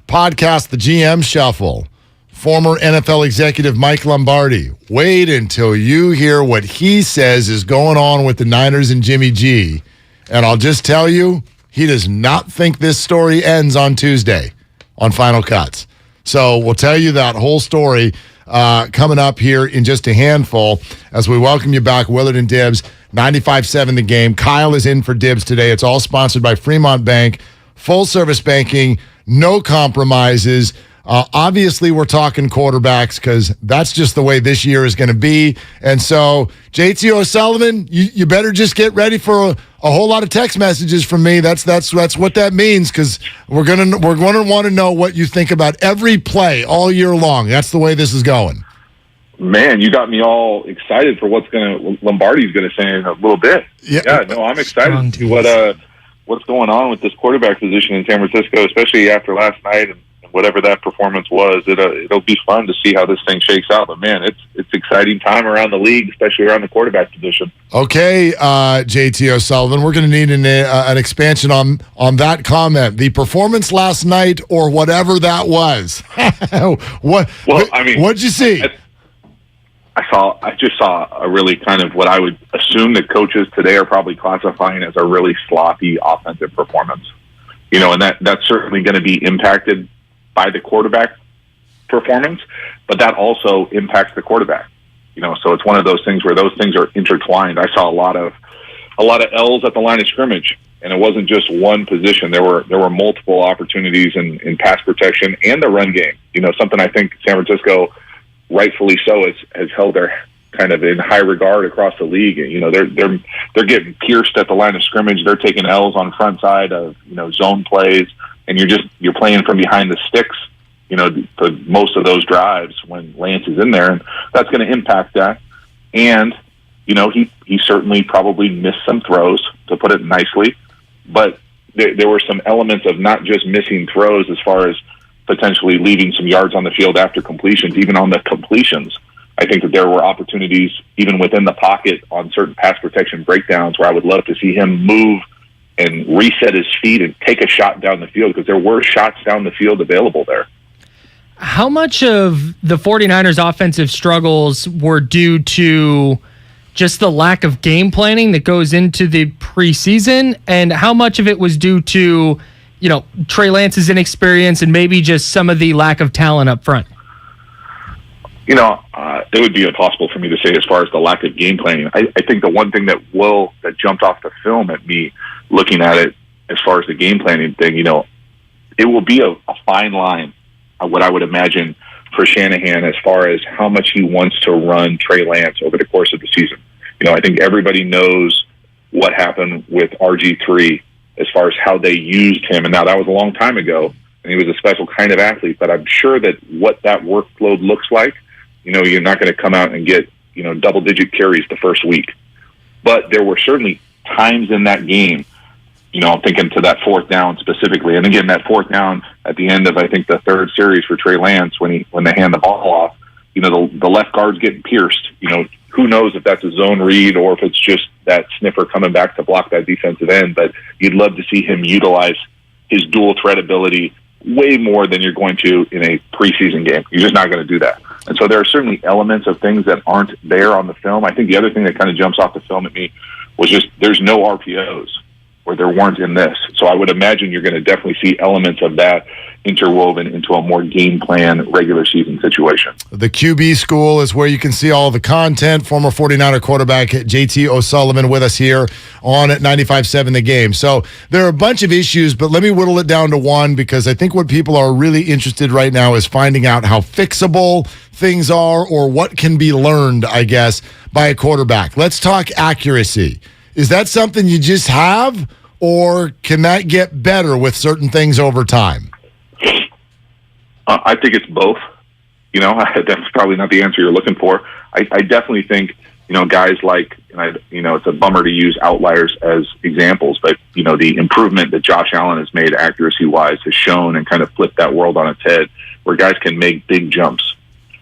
Podcast, The GM Shuffle. Former NFL executive Mike Lombardi. Wait until you hear what he says is going on with the Niners and Jimmy G. And I'll just tell you, he does not think this story ends on Tuesday on Final Cuts. So we'll tell you that whole story coming up here in just a handful as we welcome you back, Willard and Dibs, 95.7 The Game. Kyle is in for Dibs today. It's all sponsored by Fremont Bank, full-service banking, no compromises. Obviously, we're talking quarterbacks because that's just the way this year is going to be. And so, JT O'Sullivan, you better just get ready for a whole lot of text messages from me. That's what that means because we're gonna want to know what you think about every play all year long. That's the way this is going. Man, you got me all excited for what Lombardi's going to say in a little bit. Yeah, no, I'm excited to see what's going on with this quarterback position in San Francisco, especially after last night and whatever that performance was. It'll be fun to see how this thing shakes out. But man, it's exciting time around the league, especially around the quarterback position. Okay, JT O'Sullivan, we're going to need an expansion on that comment. The performance last night, or whatever that was. What'd you see? I just saw a really kind of what I would assume that coaches today are probably classifying as a really sloppy offensive performance. And that's certainly going to be impacted by the quarterback performance, but that also impacts the quarterback. So it's one of those things where those things are intertwined. I saw a lot of L's at the line of scrimmage, and it wasn't just one position. There were multiple opportunities in pass protection and the run game. Something I think San Francisco, rightfully so, has held their kind of in high regard across the league. They're getting pierced at the line of scrimmage. They're taking L's on front side of zone plays, and you're playing from behind the sticks. For most of those drives when Lance is in there, and that's going to impact that. And he certainly probably missed some throws, to put it nicely, but there were some elements of not just missing throws as far as potentially leaving some yards on the field after completions. Even on the completions, I think that there were opportunities even within the pocket on certain pass protection breakdowns where I would love to see him move and reset his feet and take a shot down the field, because there were shots down the field available there. How much of the 49ers offensive struggles were due to just the lack of game planning that goes into the preseason, and how much of it was due to, Trey Lance's inexperience and maybe just some of the lack of talent up front? It would be impossible for me to say as far as the lack of game planning. I think the one thing that jumped off the film at me looking at it as far as the game planning thing, it will be a fine line, what I would imagine, for Shanahan as far as how much he wants to run Trey Lance over the course of the season. I think everybody knows what happened with RG3 as far as how they used him. And now that was a long time ago, and he was a special kind of athlete, but I'm sure that what that workload looks like, you're not going to come out and get, double-digit carries the first week. But there were certainly times in that game, I'm thinking to that fourth down specifically. And again, that fourth down at the end of, I think, the third series for Trey Lance, when they hand the ball off, the left guard's getting pierced. Who knows if that's a zone read or if it's just that sniffer coming back to block that defensive end. But you'd love to see him utilize his dual threat ability way more than you're going to in a preseason game. You're just not going to do that. And so there are certainly elements of things that aren't there on the film. I think the other thing that kind of jumps off the film at me was just there's no RPOs, where there weren't in this. So I would imagine you're going to definitely see elements of that interwoven into a more game plan regular season situation. The QB School is where you can see all the content. Former 49er quarterback JT O'Sullivan with us here on at 95.7 The Game. So there are a bunch of issues, but let me whittle it down to one, because I think what people are really interested right now is finding out how fixable things are, or what can be learned, I guess, by a quarterback. Let's talk accuracy. Is that something you just have, or can that get better with certain things over time? I think it's both. That's probably not the answer you're looking for. I definitely think, guys like, it's a bummer to use outliers as examples, but, the improvement that Josh Allen has made accuracy-wise has shown and kind of flipped that world on its head, where guys can make big jumps.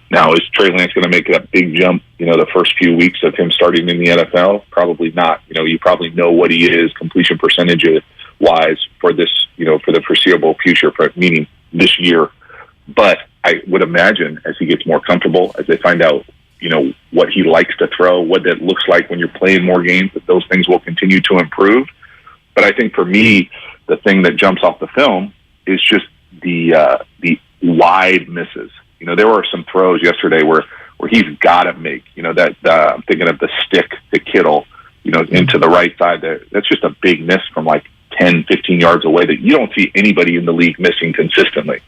Now, is Trey Lance going to make that big jump, the first few weeks of him starting in the NFL? Probably not. You probably know what he is completion percentage-wise for this, for the foreseeable future, meaning this year. But I would imagine as he gets more comfortable, as they find out, what he likes to throw, what that looks like when you're playing more games, that those things will continue to improve. But I think for me, the thing that jumps off the film is just the wide misses. There were some throws yesterday where he's got to make, that I'm thinking of the stick to Kittle, into the right side there. That's just a big miss from like 10, 15 yards away that you don't see anybody in the league missing consistently.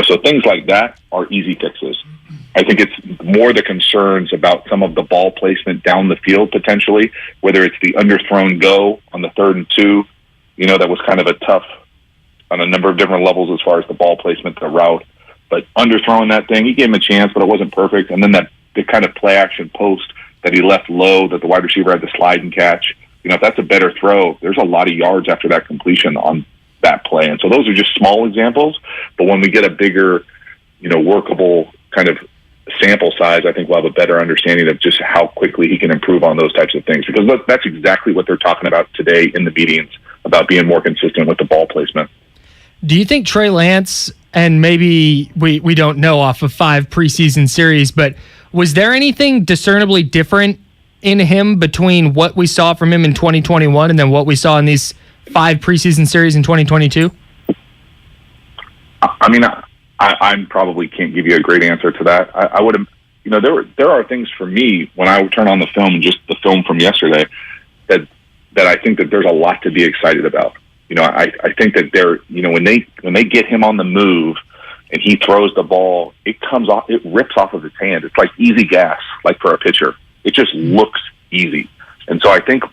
So things like that are easy fixes. I think it's more the concerns about some of the ball placement down the field potentially, whether it's the underthrown go on the 3rd and 2, that was kind of a tough on a number of different levels as far as the ball placement, the route. But underthrowing that thing, he gave him a chance, but it wasn't perfect. And then the kind of play action post that he left low that the wide receiver had to slide and catch, if that's a better throw, there's a lot of yards after that completion on that play. And so those are just small examples. But when we get a bigger, workable kind of sample size, I think we'll have a better understanding of just how quickly he can improve on those types of things. Because that's exactly what they're talking about today in the meetings, about being more consistent with the ball placement. Do you think Trey Lance, and maybe we don't know off of 5 preseason series, but was there anything discernibly different in him between what we saw from him in 2021 and then what we saw in these 5 preseason series in 2022? I mean, I probably can't give you a great answer to that. I would have, there are things for me when I turn on the film, just the film from yesterday, that I think that there's a lot to be excited about. I think that they're, when they get him on the move and he throws the ball, it rips off of his hand. It's like easy gas, like for a pitcher. It just looks easy. And so I think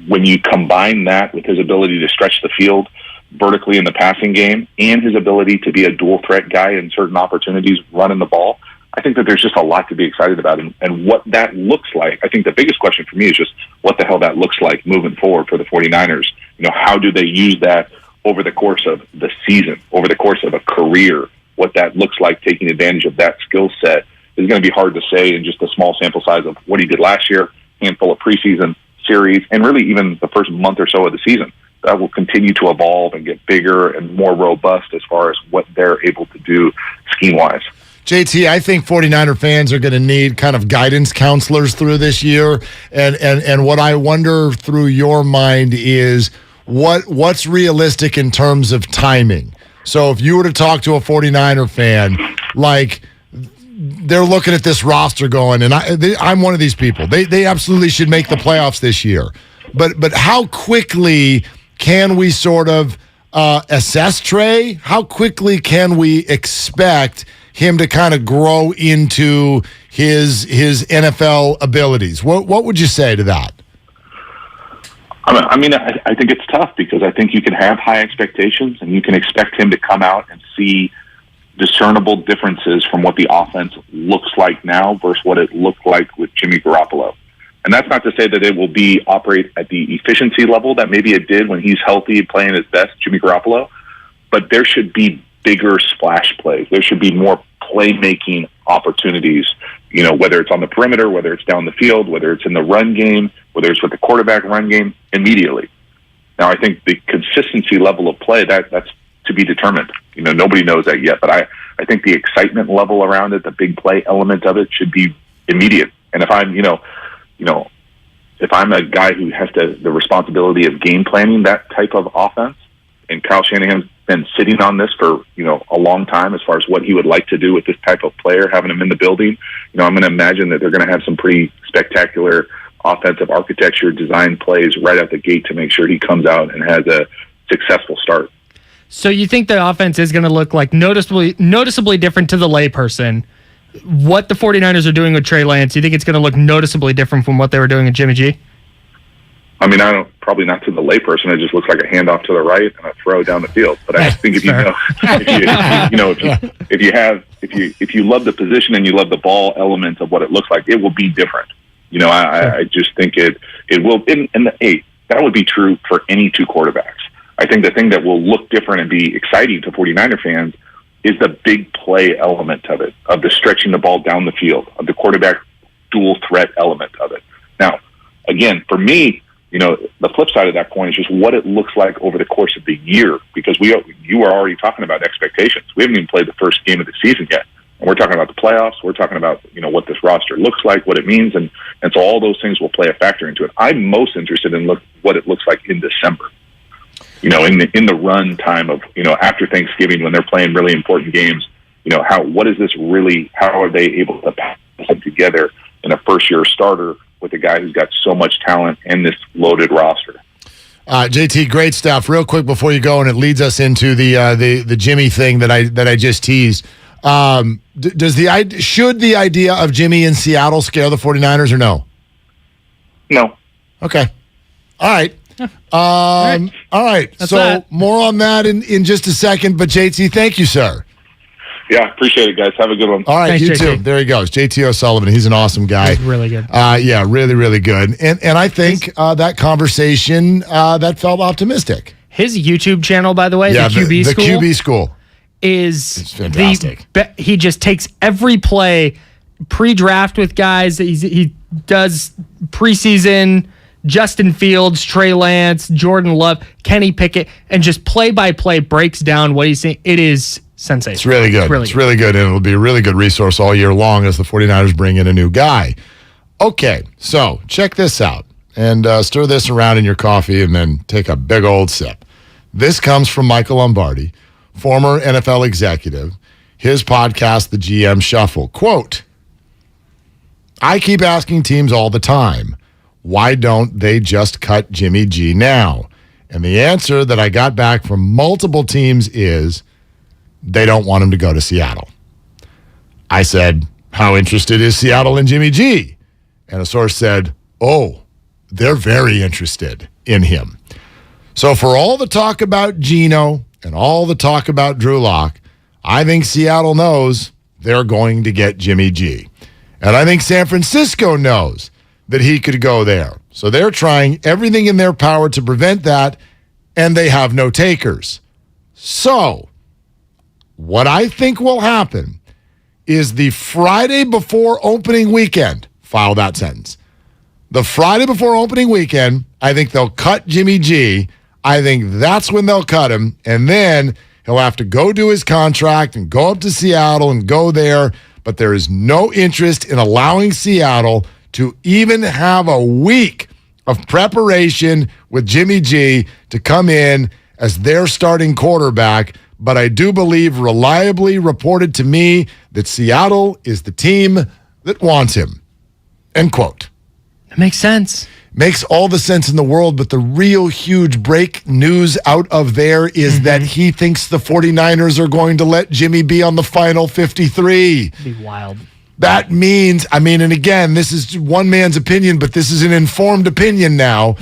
when you combine that with his ability to stretch the field vertically in the passing game and his ability to be a dual threat guy in certain opportunities running the ball, I think that there's just a lot to be excited about. And what that looks like, I think the biggest question for me is just what the hell that looks like moving forward for the 49ers. How do they use that over the course of the season, over the course of a career? What that looks like, taking advantage of that skill set, is going to be hard to say in just a small sample size of what he did last year, handful of preseason series, and really even the first month or so of the season. That will continue to evolve and get bigger and more robust as far as what they're able to do scheme-wise. JT, I think 49er fans are going to need kind of guidance counselors through this year. And what I wonder through your mind is what's realistic in terms of timing. So if you were to talk to a 49er fan, like they're looking at this roster going, and I'm one of these people. They absolutely should make the playoffs this year. But how quickly can we sort of assess Trey? How quickly can we expect him to kind of grow into his NFL abilities? What would you say to that? I mean, I think it's tough because I think you can have high expectations and you can expect him to come out and see discernible differences from what the offense looks like now versus what it looked like with Jimmy Garoppolo. And that's not to say that it will operate at the efficiency level that maybe it did when he's healthy and playing his best, Jimmy Garoppolo, but there should be bigger splash plays. There should be more playmaking opportunities, whether it's on the perimeter, whether it's down the field, whether it's in the run game, whether it's with the quarterback run game, immediately. Now, I think the consistency level of play, that's to be determined. Nobody knows that yet, but I think the excitement level around it, the big play element of it should be immediate. And if I'm, if I'm a guy who has the responsibility of game planning that type of offense, and Kyle Shanahan's been sitting on this for, a long time as far as what he would like to do with this type of player, having him in the building, I'm going to imagine that they're going to have some pretty spectacular offensive architecture, design plays right out the gate to make sure he comes out and has a successful start. So you think the offense is going to look like noticeably different to the layperson? What the 49ers are doing with Trey Lance, you think it's going to look noticeably different from what they were doing with Jimmy G? I mean, probably not to the layperson. It just looks like a handoff to the right and a throw down the field. But I think if you love the position and you love the ball element of what it looks like, it will be different. I just think it will. That would be true for any two quarterbacks. I think the thing that will look different and be exciting to 49er fans is the big play element of it, of the stretching the ball down the field, of the quarterback dual threat element of it. Now, again, for me, the flip side of that coin is just what it looks like over the course of the year, because you are already talking about expectations. We haven't even played the first game of the season yet. And we're talking about the playoffs. We're talking about, what this roster looks like, what it means. And so all those things will play a factor into it. I'm most interested in what it looks like in December, in the run time of, after Thanksgiving when they're playing really important games. what is this really? How are they able to pass it together in a first-year starter with a guy who's got so much talent and this loaded roster? JT, great stuff. Real quick before you go, and it leads us into the Jimmy thing that I just teased. Should the idea of Jimmy in Seattle scare the 49ers or no? No. Okay. All right. All right. So that. More on that in just a second. But JT, thank you, sir. Yeah, appreciate it, guys. Have a good one. All right, Thanks, you JT. too. There he goes. JT O'Sullivan. He's an awesome guy. He's really good. Yeah, really, really good. And I think that conversation that felt optimistic. His YouTube channel, by the way, Yeah, the QB School. The QB School. Is fantastic. He just takes every play pre-draft with guys. He does preseason, Justin Fields, Trey Lance, Jordan Love, Kenny Pickett, and just play-by-play breaks down what he's saying. It is sensational. It's really good. It's really good, and it'll be a really good resource all year long as the 49ers bring in a new guy. Okay, so check this out, and stir this around in your coffee and then take a big old sip. This comes from Michael Lombardi, former NFL executive, his podcast, The GM Shuffle. Quote, I keep asking teams all the time, why don't they just cut Jimmy G now? And the answer that I got back from multiple teams is they don't want him to go to Seattle. I said, how interested is Seattle in Jimmy G? And a source said, oh, they're very interested in him. So for all the talk about Geno and all the talk about Drew Lock, I think Seattle knows they're going to get Jimmy G. And I think San Francisco knows that he could go there. So they're trying everything in their power to prevent that, and they have no takers. So what I think will happen is the Friday before opening weekend, file that sentence. The Friday before opening weekend, I think they'll cut Jimmy G. I think that's when they'll cut him, and then he'll have to go do his contract and go up to Seattle and go there, but there is no interest in allowing Seattle to even have a week of preparation with Jimmy G to come in as their starting quarterback. But I do believe, reliably reported to me, that Seattle is the team that wants him. End quote. It makes sense. Makes all the sense in the world, but the real huge break news out of there is that he thinks the 49ers are going to let Jimmy be on the final 53. It'd be wild. That means, and again, this is one man's opinion, but this is an informed opinion now.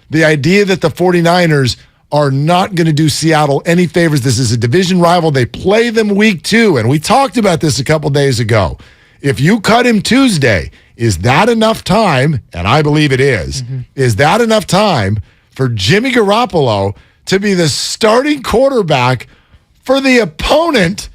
The idea that the 49ers are not going to do Seattle any favors. This is a division rival. They play them week 2, and we talked about this a couple days ago. If you cut him Tuesday, is that enough time, and I believe it is that enough time for Jimmy Garoppolo to be the starting quarterback for the opponent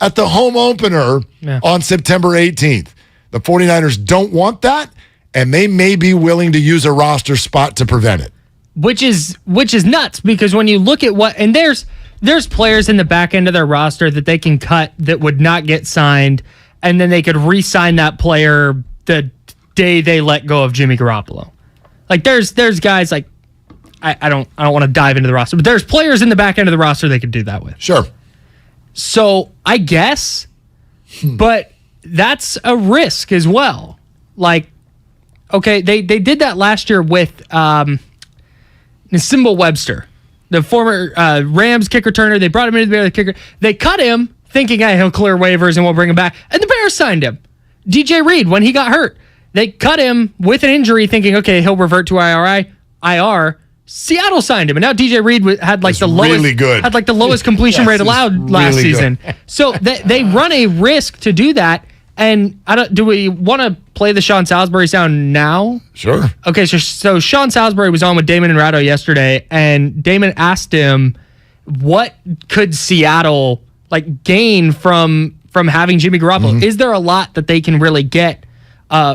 at the home opener on September 18th? The 49ers don't want that, and they may be willing to use a roster spot to prevent it. Which is nuts, because when you look at and there's players in the back end of their roster that they can cut that would not get signed, and then they could re-sign that player the day they let go of Jimmy Garoppolo. Like there's guys like I don't want to dive into the roster, but there's players in the back end of the roster they could do that with. Sure. So I guess, but that's a risk as well. Like, okay, they did that last year with Nsimba Webster, the former Rams kick returner. They brought him into the kicker. They cut him thinking, hey, he'll clear waivers and we'll bring him back. And the Bears signed him. DJ Reed, when he got hurt, they cut him with an injury thinking, okay, he'll revert to IR. Seattle signed him, and now DJ Reed had like the lowest completion rate allowed last season. So they run a risk to do that. And do we want to play the Sean Salisbury sound now? Sure. Okay, so Sean Salisbury was on with Damon Ratto yesterday, and Damon asked him, what could Seattle gain from having Jimmy Garoppolo? Is there a lot that they can really get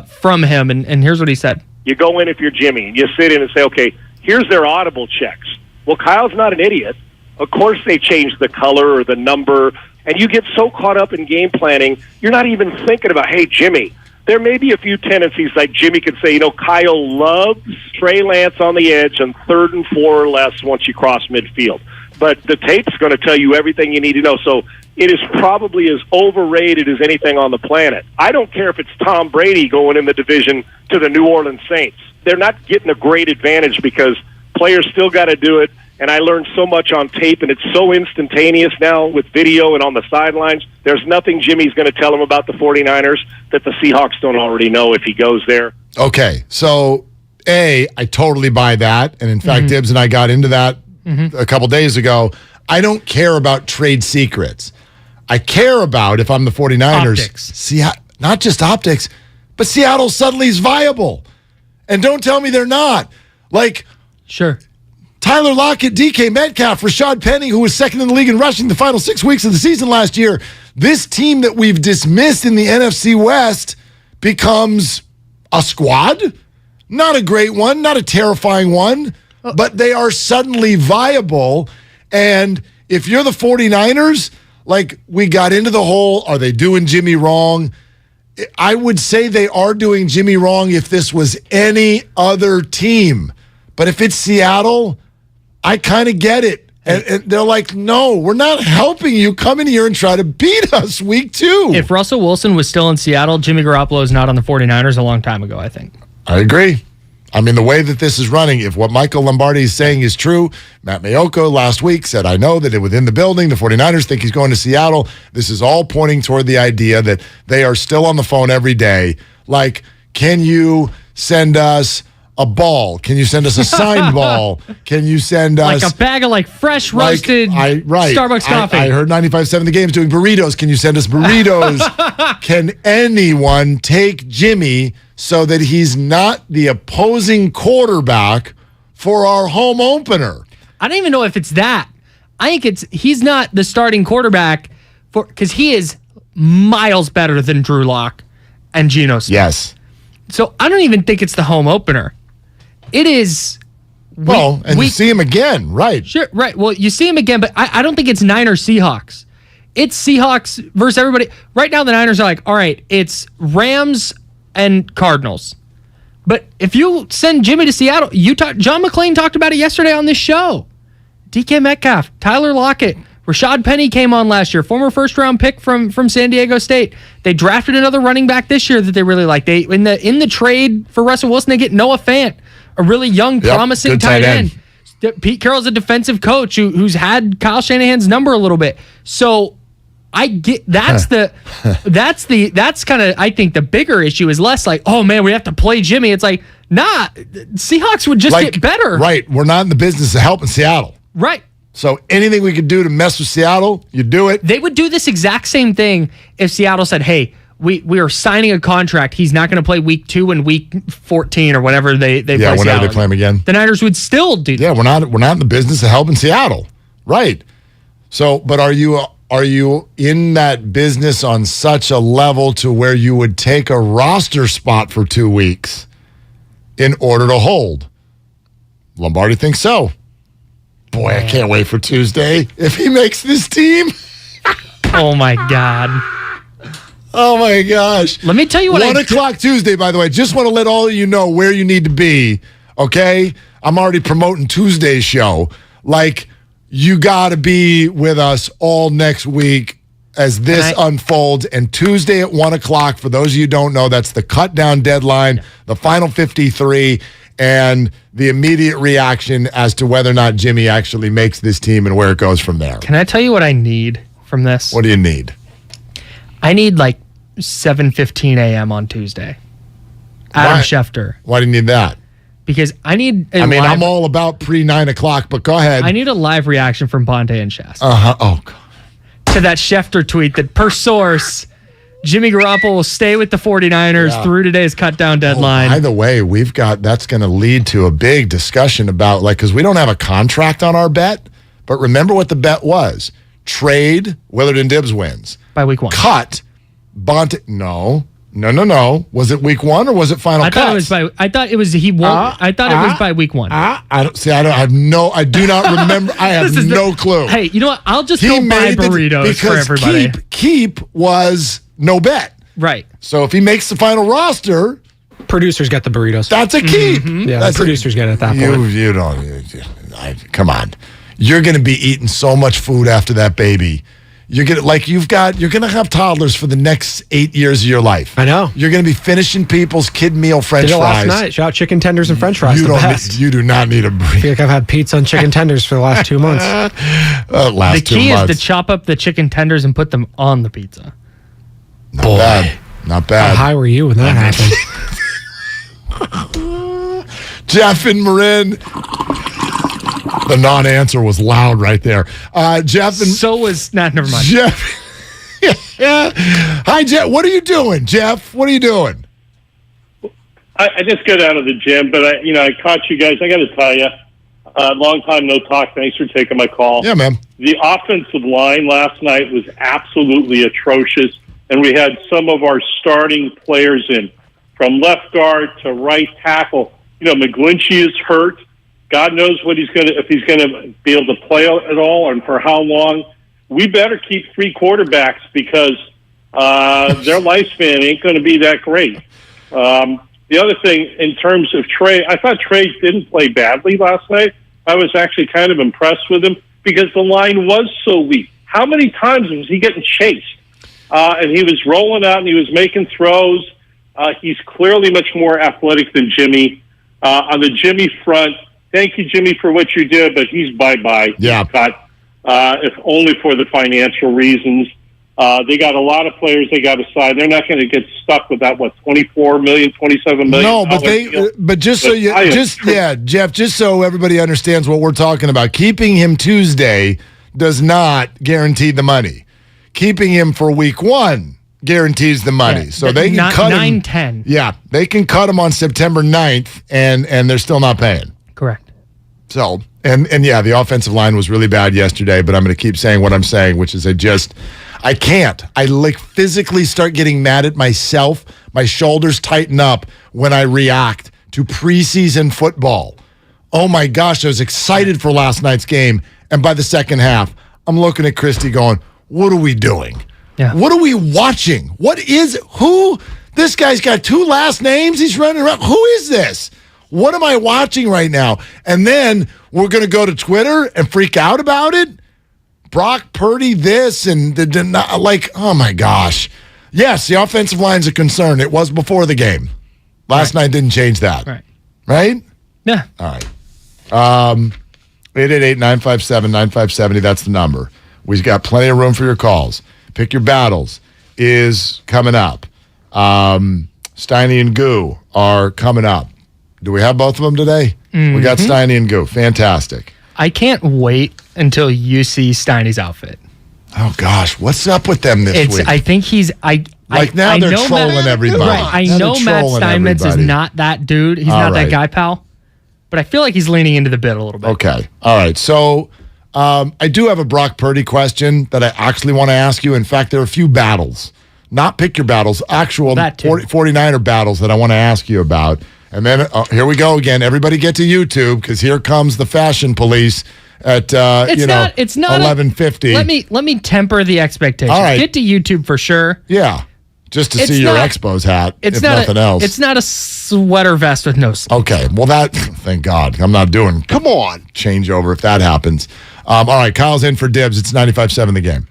from him? And here's what he said. You go in if you're Jimmy, and you sit in and say, okay, here's their audible checks. Well, Kyle's not an idiot. Of course they changed the color or the number, and you get so caught up in game planning, you're not even thinking about, hey, Jimmy. There may be a few tendencies like Jimmy could say, Kyle loves Trey Lance on the edge on 3rd and 4 or less once you cross midfield. but the tape's going to tell you everything you need to know. So it is probably as overrated as anything on the planet. I don't care if it's Tom Brady going in the division to the New Orleans Saints. They're not getting a great advantage because players still got to do it. And I learned so much on tape, and it's so instantaneous now with video and on the sidelines. There's nothing Jimmy's going to tell him about the 49ers that the Seahawks don't already know if he goes there. Okay, so I totally buy that. And in fact, Dibs and I got into that a couple days ago. I don't care about trade secrets. I care about, if I'm the 49ers, optics. Not just optics, but Seattle suddenly is viable. And don't tell me they're not. Like, sure. Tyler Lockett, DK Metcalf, Rashad Penny, who was second in the league in rushing the final 6 weeks of the season last year. This team that we've dismissed in the NFC West becomes a squad. Not a great one, not a terrifying one, but they are suddenly viable. And if you're the 49ers, like, we got into the whole, are they doing Jimmy wrong? I would say they are doing Jimmy wrong if this was any other team. But if it's Seattle, I kind of get it. And they're like, no, we're not helping you. Come in here and try to beat us week 2. If Russell Wilson was still in Seattle, Jimmy Garoppolo is not on the 49ers a long time ago, I think. I agree. I mean, the way that this is running, if what Michael Lombardi is saying is true, Matt Mayoko last week said, I know that within the building, the 49ers think he's going to Seattle. This is all pointing toward the idea that they are still on the phone every day. Like, can you send us a ball? Can you send us a signed ball? Can you send us... Like a bag of fresh roasted Starbucks coffee. I heard 95.7 The Game's doing burritos. Can you send us burritos? Can anyone take Jimmy so that he's not the opposing quarterback for our home opener? I don't even know if it's that. I think he's not the starting quarterback because he is miles better than Drew Lock and Geno Smith. Yes. So I don't even think it's the home opener. It is. You see him again, right? Sure, right. Well, you see him again, but I don't think it's Niners Seahawks. It's Seahawks versus everybody. Right now, the Niners are like, all right, it's Rams and Cardinals. But if you send Jimmy to Seattle, John McClain talked about it yesterday on this show. DK Metcalf, Tyler Lockett, Rashad Penny came on last year, former first-round pick from San Diego State. They drafted another running back this year that they really like. They in the trade for Russell Wilson, they get Noah Fant, a really young, promising tight end. Pete Carroll's a defensive coach who's had Kyle Shanahan's number a little bit. So I get that's kind of, I think the bigger issue is less like, oh man, we have to play Jimmy. It's like, nah, Seahawks would just get better. Right. We're not in the business of helping Seattle. Right. So anything we could do to mess with Seattle, you do it. They would do this exact same thing if Seattle said, hey, we are signing a contract. He's not going to play week 2 and week 14 or whatever they play whenever Seattle. They play him again. The Niners would still do that. Yeah, we're not in the business of helping Seattle. Right. So, but are you in that business on such a level to where you would take a roster spot for 2 weeks in order to hold? Lombardi thinks so. Boy, I can't wait for Tuesday if he makes this team. Oh, my God. Oh, my gosh. Let me tell you what 1 o'clock Tuesday, by the way. Just want to let all of you know where you need to be, okay? I'm already promoting Tuesday's show. Like, you got to be with us all next week as this unfolds. And Tuesday at 1 o'clock, for those of you who don't know, that's the cut-down deadline, the final 53, and the immediate reaction as to whether or not Jimmy actually makes this team and where it goes from there. Can I tell you what I need from this? What do you need? I need 7:15 a.m. on Tuesday. Adam Schefter. Why do you need that? Because I need I'm all about pre-9 o'clock, but go ahead. I need a live reaction from Bonte and Shasta. Oh, God. To that Schefter tweet that, per source, Jimmy Garoppolo will stay with the 49ers through today's cut-down deadline. By the way, that's going to lead to a big discussion about, because we don't have a contract on our bet, but remember what the bet was. Trade, Willard and Dibs wins. By week 1. Cut, Bonte, no. Was it week 1 or was it final cut? I thought it was he won. I thought it was by week 1. I do not remember. I have no clue. Hey, you know what? I'll just go buy burritos for everybody. Keep was no bet. Right. So if he makes the final roster, producers get the burritos. That's a keep. Mm-hmm. Yeah, the producers get it at that point. You don't. Come on. you're going to be eating so much food after that baby. You're going to have toddlers for the next 8 years of your life. I know. You're going to be finishing people's kid meal French fries. Last night. Shout out chicken tenders and French fries. You do not need a break. I feel like I've had pizza and chicken tenders for the last 2 months. The key is to chop up the chicken tenders and put them on the pizza. Not bad. How high were you when that happened? Jeff and Marin. The non-answer was loud right there. Jeff and... So was... never mind. Jeff. Hi, Jeff. What are you doing, Jeff? What are you doing? I just got out of the gym, but I caught you guys. I got to tell you, long time no talk. Thanks for taking my call. Yeah, man. The offensive line last night was absolutely atrocious, and we had some of our starting players in, from left guard to right tackle. McGlinchey is hurt. God knows if he's going to be able to play at all and for how long. We better keep 3 quarterbacks because their lifespan ain't going to be that great. The other thing, in terms of Trey, I thought Trey didn't play badly last night. I was actually kind of impressed with him because the line was so weak. How many times was he getting chased? And he was rolling out and he was making throws. He's clearly much more athletic than Jimmy. On the Jimmy front, thank you, Jimmy, for what you did, but he's bye-bye. Yeah. He's cut, if only for the financial reasons. They got a lot of players they got to sign. They're not going to get stuck with that, $24 million, $27 million. No, but Jeff, just so everybody understands what we're talking about, keeping him Tuesday does not guarantee the money. Keeping him for week 1 guarantees the money. So they can cut him 9-10. Yeah, they can cut him on September 9th and they're still not paying. Correct. So, and yeah, the offensive line was really bad yesterday, but I'm going to keep saying what I'm saying, which is I can't. I physically start getting mad at myself. My shoulders tighten up when I react to preseason football. Oh my gosh, I was excited for last night's game. And by the second half, I'm looking at Christy going, what are we doing? Yeah. What are we watching? Who? This guy's got 2 last names. He's running around. Who is this? What am I watching right now? And then we're going to go to Twitter and freak out about it? Brock Purdy this and oh my gosh. Yes, the offensive line's a concern. It was before the game. Last night didn't change that. Right? Yeah. All right. 888-957-9570. That's the number. We've got plenty of room for your calls. Pick Your Battles is coming up. Steiny and Goo are coming up. Do we have both of them today? Mm-hmm. We got Steiny and Goo. Fantastic. I can't wait until you see Steiny's outfit. Oh, gosh. What's up with them this week? I think he's... now they're trolling everybody. Right. I know Matt Steinmetz is not that dude. He's not that guy, pal. But I feel like he's leaning into the bit a little bit. Okay. All right. So I do have a Brock Purdy question that I actually want to ask you. In fact, there are a few battles. Not Pick Your Battles. Actual 49er battles that I want to ask you about. And then here we go again. Everybody get to YouTube because here comes the fashion police at 11:50. Let me temper the expectations. All right. Get to YouTube for sure. Yeah, just to see your Expos hat. If nothing else, it's not a sweater vest with no sleeves. Okay, well thank God I'm not doing. Come on, changeover if that happens. All right, Kyle's in for Dibs. It's 95.7 The Game.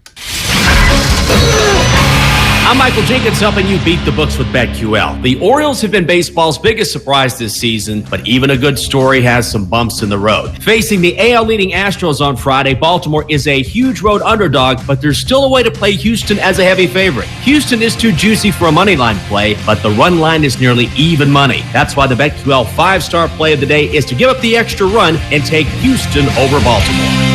I'm Michael Jenkins helping you beat the books with BetQL. The Orioles have been baseball's biggest surprise this season, but even a good story has some bumps in the road. Facing the AL leading Astros on Friday, Baltimore is a huge road underdog, but there's still a way to play Houston as a heavy favorite. Houston is too juicy for a money line play, but the run line is nearly even money. That's why the BetQL 5-star play of the day is to give up the extra run and take Houston over Baltimore.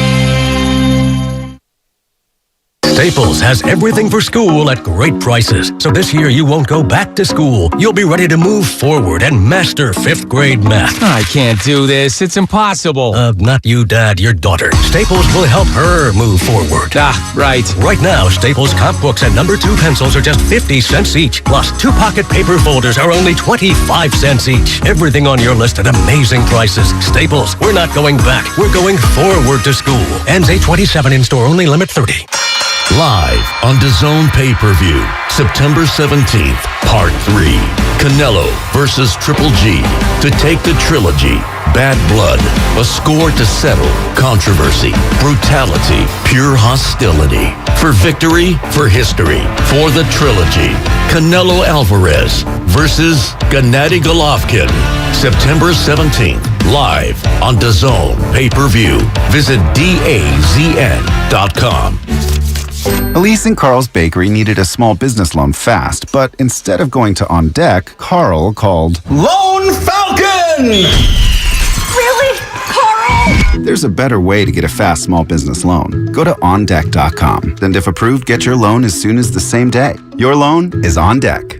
Staples has everything for school at great prices. So this year you won't go back to school. You'll be ready to move forward and master 5th grade math. I can't do this. It's impossible. Not you, Dad, your daughter. Staples will help her move forward. Right. Right now, Staples comp books and number 2 pencils are just 50 cents each. Plus, 2 pocket paper folders are only 25 cents each. Everything on your list at amazing prices. Staples, we're not going back. We're going forward to school. Ends 8/27 in store, only limit 30. Live on DAZN pay-per-view, September 17th, Part 3. Canelo versus Triple G to take the trilogy bad blood, a score to settle, controversy, brutality, pure hostility. For victory, for history, for the trilogy. Canelo Alvarez versus Gennady Golovkin. September 17th, live on DAZN pay-per-view. Visit DAZN.com. Elise and Carl's Bakery needed a small business loan fast, but instead of going to On Deck, Carl called Lone Falcon! Really? Carl? There's a better way to get a fast small business loan. Go to OnDeck.com, and if approved, get your loan as soon as the same day. Your loan is on deck.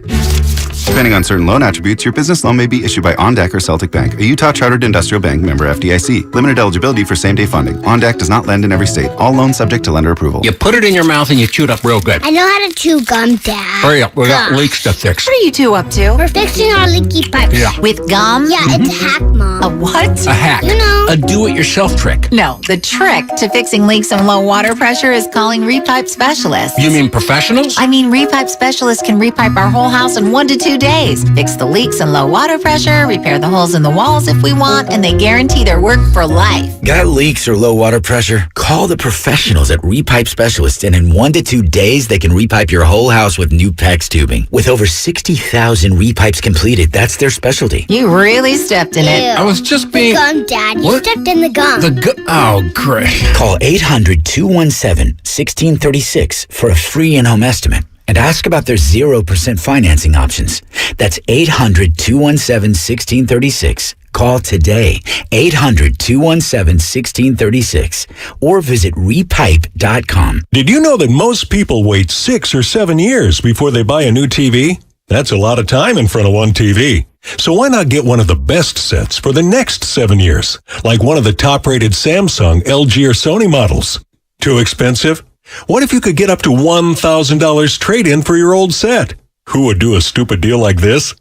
Depending on certain loan attributes, your business loan may be issued by OnDeck or Celtic Bank, a Utah Chartered Industrial Bank member FDIC. Limited eligibility for same-day funding. OnDeck does not lend in every state. All loans subject to lender approval. You put it in your mouth and you chew it up real good. I know how to chew gum, Dad. Hurry up, we got leaks to fix. What are you two up to? We're fixing our leaky pipes. Yeah. With gum? Yeah, it's a hack, Mom. A what? A hack. You know. A do-it-yourself trick. No, the trick to fixing leaks and low water pressure is calling repipe specialists. You mean professionals? I mean, repipe specialists can repipe our whole house in 1 to 2 days. Fix the leaks and low water pressure, repair the holes in the walls if we want, and they guarantee their work for life. Got leaks or low water pressure? Call the professionals at Repipe Specialists, and in 1 to 2 days, they can repipe your whole house with new PEX tubing. With over 60,000 repipes completed, that's their specialty. You really stepped in it. I was just being... The gum, Dad. You What? stepped in the gum. Oh, great. Call 800-217-1636 for a free in-home estimate. And ask about their 0% financing options. That's 800-217-1636. Call today, 800-217-1636, or visit repipe.com. Did you know that most people wait 6 or 7 years before they buy a new TV? That's a lot of time in front of one TV. So why not get one of the best sets for the next 7 years, like one of the top-rated Samsung, LG, or Sony models? Too expensive? What if you could get up to $1,000 trade-in for your old set? Who would do a stupid deal like this?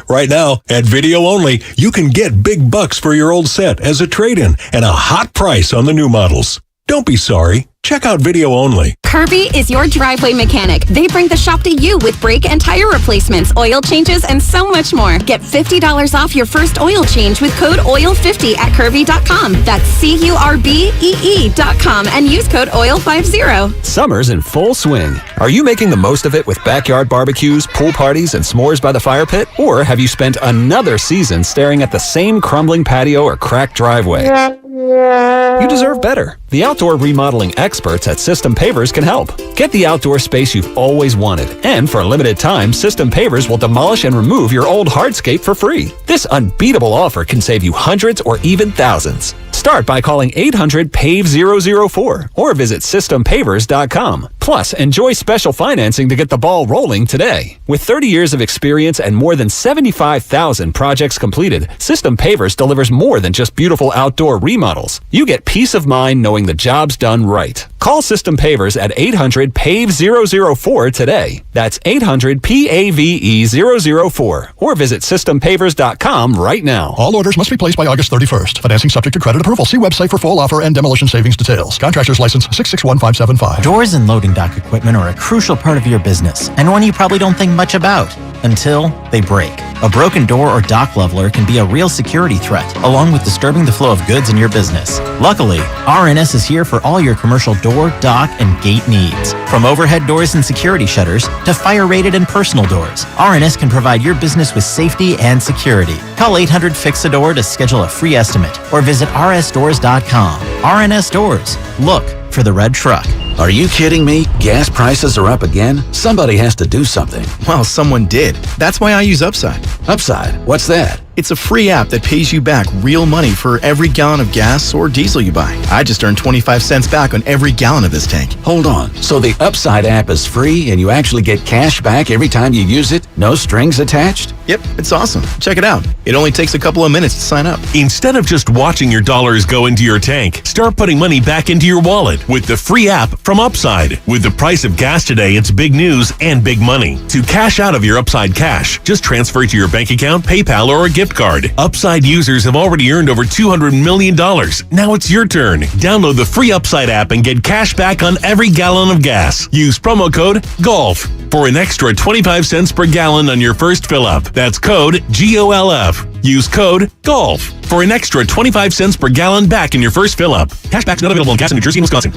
Right now, at Video Only, you can get big bucks for your old set as a trade-in and a hot price on the new models. Don't be sorry. Check out Video Only. Kirby is your driveway mechanic. They bring the shop to you with brake and tire replacements, oil changes, and so much more. Get $50 off your first oil change with code OIL50 at Kirby.com. That's CURBEE.com and use code OIL50. Summer's in full swing. Are you making the most of it with backyard barbecues, pool parties, and s'mores by the fire pit? Or have you spent another season staring at the same crumbling patio or cracked driveway? You deserve better. The outdoor remodeling experts at System Pavers can help. Get the outdoor space you've always wanted. And for a limited time, System Pavers will demolish and remove your old hardscape for free. This unbeatable offer can save you hundreds or even thousands. Start by calling 800-PAVE-004 or visit SystemPavers.com. Plus, enjoy special financing to get the ball rolling today. With 30 years of experience and more than 75,000 projects completed, System Pavers delivers more than just beautiful outdoor remodels. You get peace of mind knowing the job's done right. Call System Pavers at 800-PAVE-004 today. That's 800-PAVE-004 or visit SystemPavers.com right now. All orders must be placed by August 31st. Financing subject to credit approval. See website for full offer and demolition savings details. Contractor's license 661575. Doors and loading dock equipment are a crucial part of your business and one you probably don't think much about until they break. A broken door or dock leveler can be a real security threat, along with disturbing the flow of goods in your business. Luckily, RNS is here for all your commercial door, dock, and gate needs. From overhead doors and security shutters to fire-rated and personal doors, RNS can provide your business with safety and security. Call 800-FIX-A-DOOR to schedule a free estimate or visit rsdoors.com. RNS Doors. Look for the red truck. Are you kidding me? Gas prices are up again? Somebody has to do something. Well, someone did. That's why I use Upside. Upside? What's that? It's a free app that pays you back real money for every gallon of gas or diesel you buy. I just earned 25 cents back on every gallon of this tank. Hold on. So the Upside app is free and you actually get cash back every time you use it? No strings attached? Yep, it's awesome. Check it out. It only takes a couple of minutes to sign up. Instead of just watching your dollars go into your tank, start putting money back into your wallet with the free app from Upside. With the price of gas today, it's big news and big money. To cash out of your Upside cash, just transfer it to your bank account, PayPal, or a gift gift card. Upside users have already earned over $200 million. Now it's your turn. Download the free Upside app and get cash back on every gallon of gas. Use promo code GOLF for an extra 25 cents per gallon on your first fill-up. That's code GOLF. Use code GOLF for an extra 25 cents per gallon back in your first fill-up. Cashback's not available in gas in New Jersey and Wisconsin.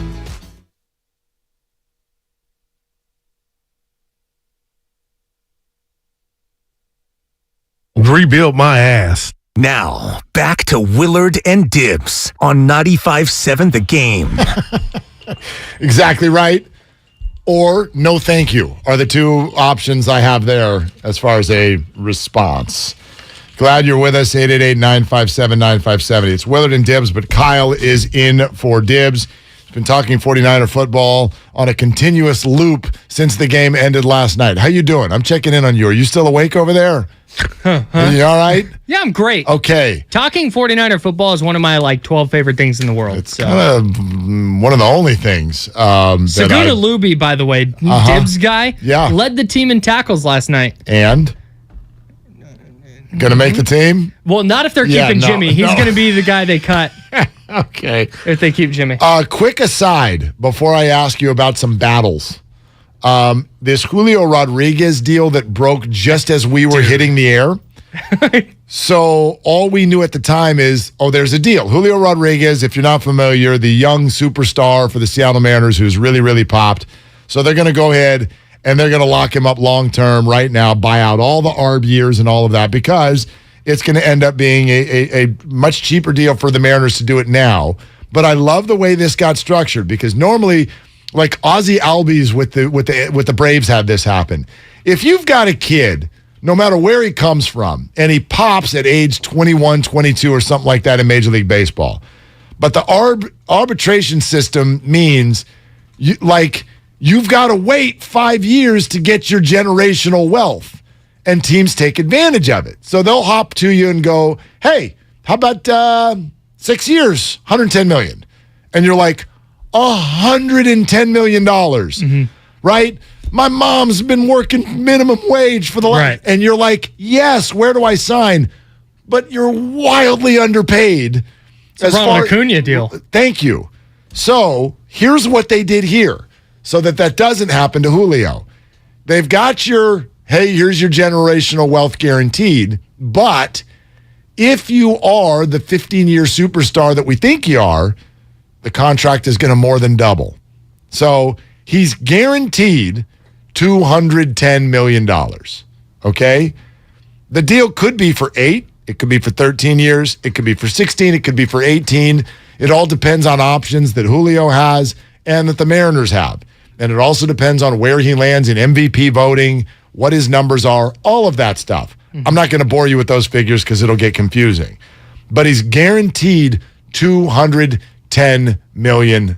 Rebuild my ass. Now, back to Willard and Dibs on 95.7 The Game. Exactly right. Or no thank you are the two options I have there as far as a response. Glad you're with us, 888-957-9570. It's Willard and Dibs, but Kyle is in for Dibs. He's been talking 49er football on a continuous loop since the game ended last night. How you doing? I'm checking in on you. Are you still awake over there? Are you all right? Yeah, I'm great. Okay. Talking 49er football is one of my 12 favorite things in the world. It's kind of one of the only things. Saguna Luby, by the way, Dibs guy, led the team in tackles last night. And? Gonna make the team? Well, not if they're keeping Jimmy. He's going to be the guy they cut. Okay. If they keep Jimmy. Quick aside before I ask you about some battles. This Julio Rodriguez deal that broke just as we were hitting the air. So all we knew at the time is, there's a deal. Julio Rodriguez, if you're not familiar, the young superstar for the Seattle Mariners who's really, really popped. So they're going to go ahead and they're going to lock him up long-term right now, buy out all the ARB years and all of that because it's going to end up being a much cheaper deal for the Mariners to do it now. But I love the way this got structured because normally, like Ozzie Albies with the Braves had this happen. If you've got a kid, no matter where he comes from, and he pops at age 21, 22 or something like that in Major League Baseball, but the arbitration system means you've got to wait 5 years to get your generational wealth, and teams take advantage of it. So they'll hop to you and go, hey, how about 6 years, $110 million? And you're like, $110 million, right? My mom's been working minimum wage for the last, and you're like, yes, where do I sign? But you're wildly underpaid. It's a Ronald Acuna deal. Thank you. So here's what they did here so that doesn't happen to Julio. They've got here's your generational wealth guaranteed, but if you are the 15-year superstar that we think you are, the contract is going to more than double. So he's guaranteed $210 million, okay? The deal could be for 8. It could be for 13 years. It could be for 16. It could be for 18. It all depends on options that Julio has and that the Mariners have. And it also depends on where he lands in MVP voting, what his numbers are, all of that stuff. I'm not going to bore you with those figures because it'll get confusing. But he's guaranteed $210 million.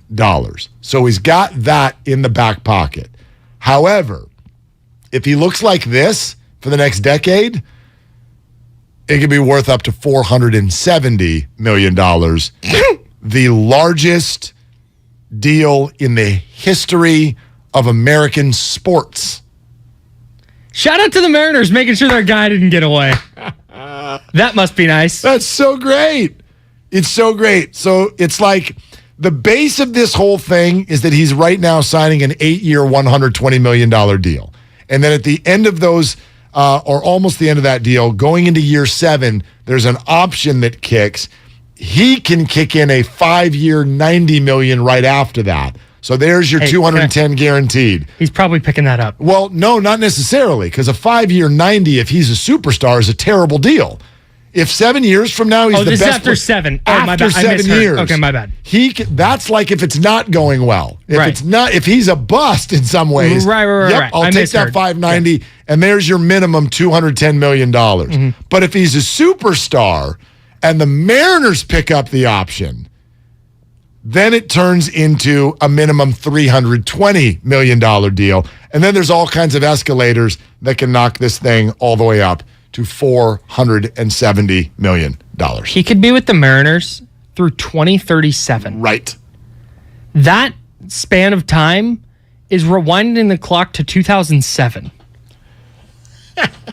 So he's got that in the back pocket. However, if he looks like this for the next decade, it could be worth up to $470 million. The largest deal in the history of American sports. Shout out to the Mariners making sure their guy didn't get away. That must be nice. That's so great. It's so great. So it's like the base of this whole thing is that he's right now signing an 8-year, $120 million deal. And then at the end of those, or almost the end of that deal, going into year 7, there's an option that kicks. He can kick in a 5-year, $90 million right after that. So there's your 210 guaranteed. He's probably picking that up. Well, no, not necessarily, because a 5-year 90, if he's a superstar, is a terrible deal. If 7 years from now he's the best. This is after 7. After 7 years. Okay, my bad. That's like if it's not going well. If he's a bust in some ways. Right. I'll take that 590, and there's your minimum $210 million. But if he's a superstar and the Mariners pick up the option, then it turns into a minimum $320 million deal. And then there's all kinds of escalators that can knock this thing all the way up to $470 million. He could be with the Mariners through 2037. Right. That span of time is rewinding the clock to 2007.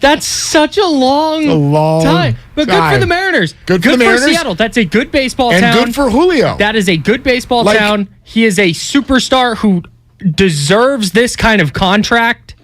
That's such a long time. But good for the Mariners. Good for the Mariners. Seattle. That's a good baseball and town. And good for Julio. That is a good baseball town. He is a superstar who deserves this kind of contract.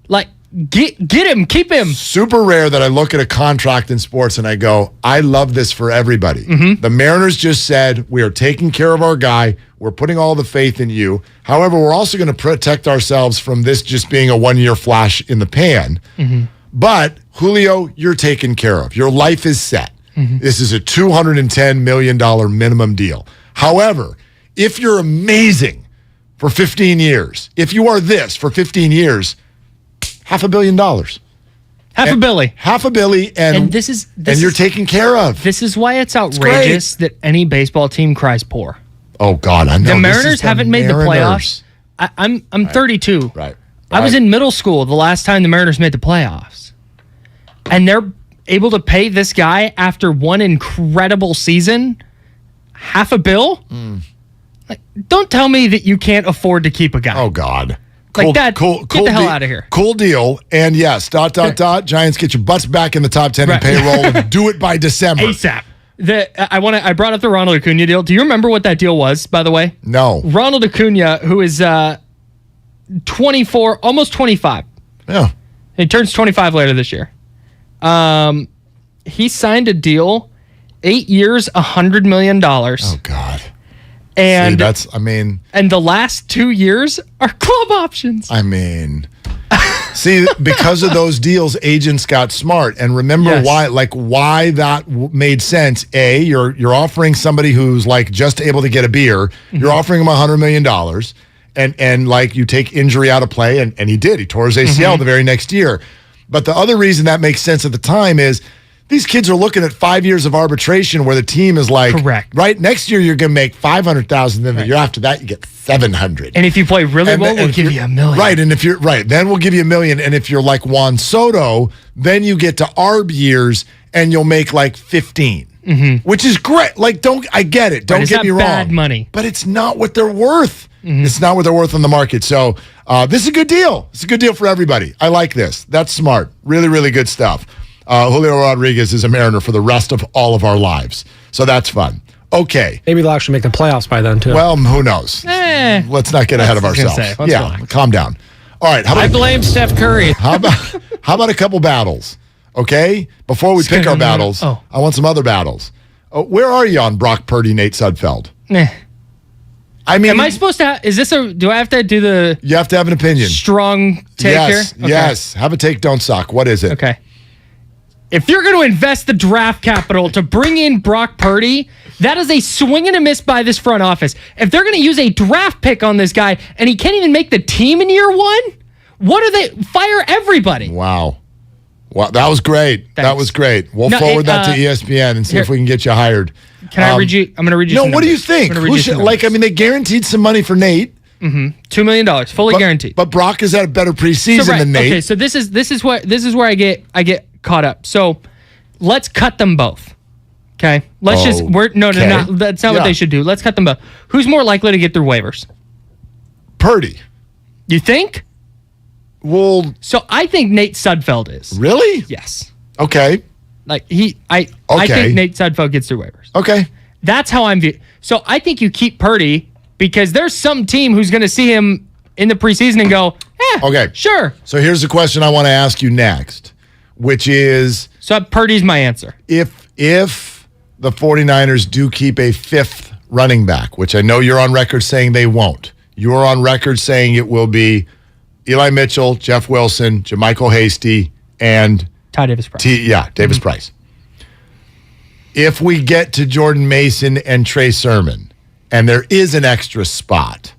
Like, get him. Keep him. Super rare that I look at a contract in sports and I go, I love this for everybody. Mm-hmm. The Mariners just said, we are taking care of our guy. We're putting all the faith in you. However, we're also going to protect ourselves from this just being a one-year flash in the pan. Mm-hmm. But, Julio, you're taken care of. Your life is set. Mm-hmm. This is a $210 million minimum deal. However, if you're amazing for 15 years, if you are this for 15 years, $500 million. $500 million. And this is you're taken care of. This is why it's outrageous that any baseball team cries poor. Oh, God, I know. The Mariners haven't made the playoffs. I'm 32. Right. I was in middle school the last time the Mariners made the playoffs. And they're able to pay this guy after one incredible season $500 million? Like, don't tell me that you can't afford to keep a guy. Oh, God. Get the hell out of here. Cool deal. And yes, ... Giants, get your butts back in the top 10 in payroll and do it by December. ASAP. I brought up the Ronald Acuna deal. Do you remember what that deal was, by the way? No. Ronald Acuna, who is 24, almost 25. Yeah. He turns 25 later this year. He signed a deal, 8 years, $100 million. Oh, God. And See, and the last 2 years are club options. See, because of those deals, agents got smart. And remember why that made sense. A, you're offering somebody who's like just able to get a beer. Mm-hmm. You're offering him $100 million. And like you take injury out of play. And he did. He tore his ACL the very next year. But the other reason that makes sense at the time is these kids are looking at 5 years of arbitration where the team is like, correct. Right, next year you're going to make $500,000, then the year after that you get $700,000. And if you play really well, we'll give you $1 million. Right, and if you're then we'll give you $1 million. And if you're like Juan Soto, then you get to ARB years and you'll make like 15, which is great. Like, I get it. Don't get me wrong. Bad money, but it's not what they're worth. It's not what they're worth on the market. So this is a good deal. It's a good deal for everybody. I like this. That's smart. Really, really good stuff. Julio Rodriguez is a Mariner for the rest of all of our lives. So that's fun. Okay. Maybe they'll actually make the playoffs by then, too. Well, who knows? Let's not get ahead of ourselves. Calm down. All right. I blame Steph Curry. How about a couple battles? Okay? Before we pick our battles, I want some other battles. Where are you on Brock Purdy, Nate Sudfeld? Am I supposed to do I have to do the... You have to have an opinion. Strong take here? Okay. Yes. Have a take, don't suck. What is it? Okay. If you're going to invest the draft capital to bring in Brock Purdy, that is a swing and a miss by this front office. If they're going to use a draft pick on this guy and he can't even make the team in year one, what are they... Fire everybody. Wow, that was great. Thanks. That was great. We'll forward that to ESPN and see if we can get you hired. Can I read you? I'm going to read you some what do you think? They guaranteed some money for Nate. $2 million, fully guaranteed. But Brock has had a better preseason than Nate. Okay, so this is where I get caught up. So let's cut them both. Okay, that's not what they should do. Let's cut them both. Who's more likely to get through waivers? Purdy. You think? Well, so I think Nate Sudfeld is. Really? Yes. Okay. I think Nate Sudfeld gets through waivers. Okay. That's how I'm viewing. So I think you keep Purdy because there's some team who's going to see him in the preseason and go, okay, sure. So here's the question I want to ask you next, which is... So Purdy's my answer. If the 49ers do keep a fifth running back, which I know you're on record saying they won't. You're on record saying it will be Eli Mitchell, Jeff Wilson, JaMychal Hasty, and... Ty Davis Price. Davis Price. If we get to Jordan Mason and Trey Sermon, and there is an extra spot,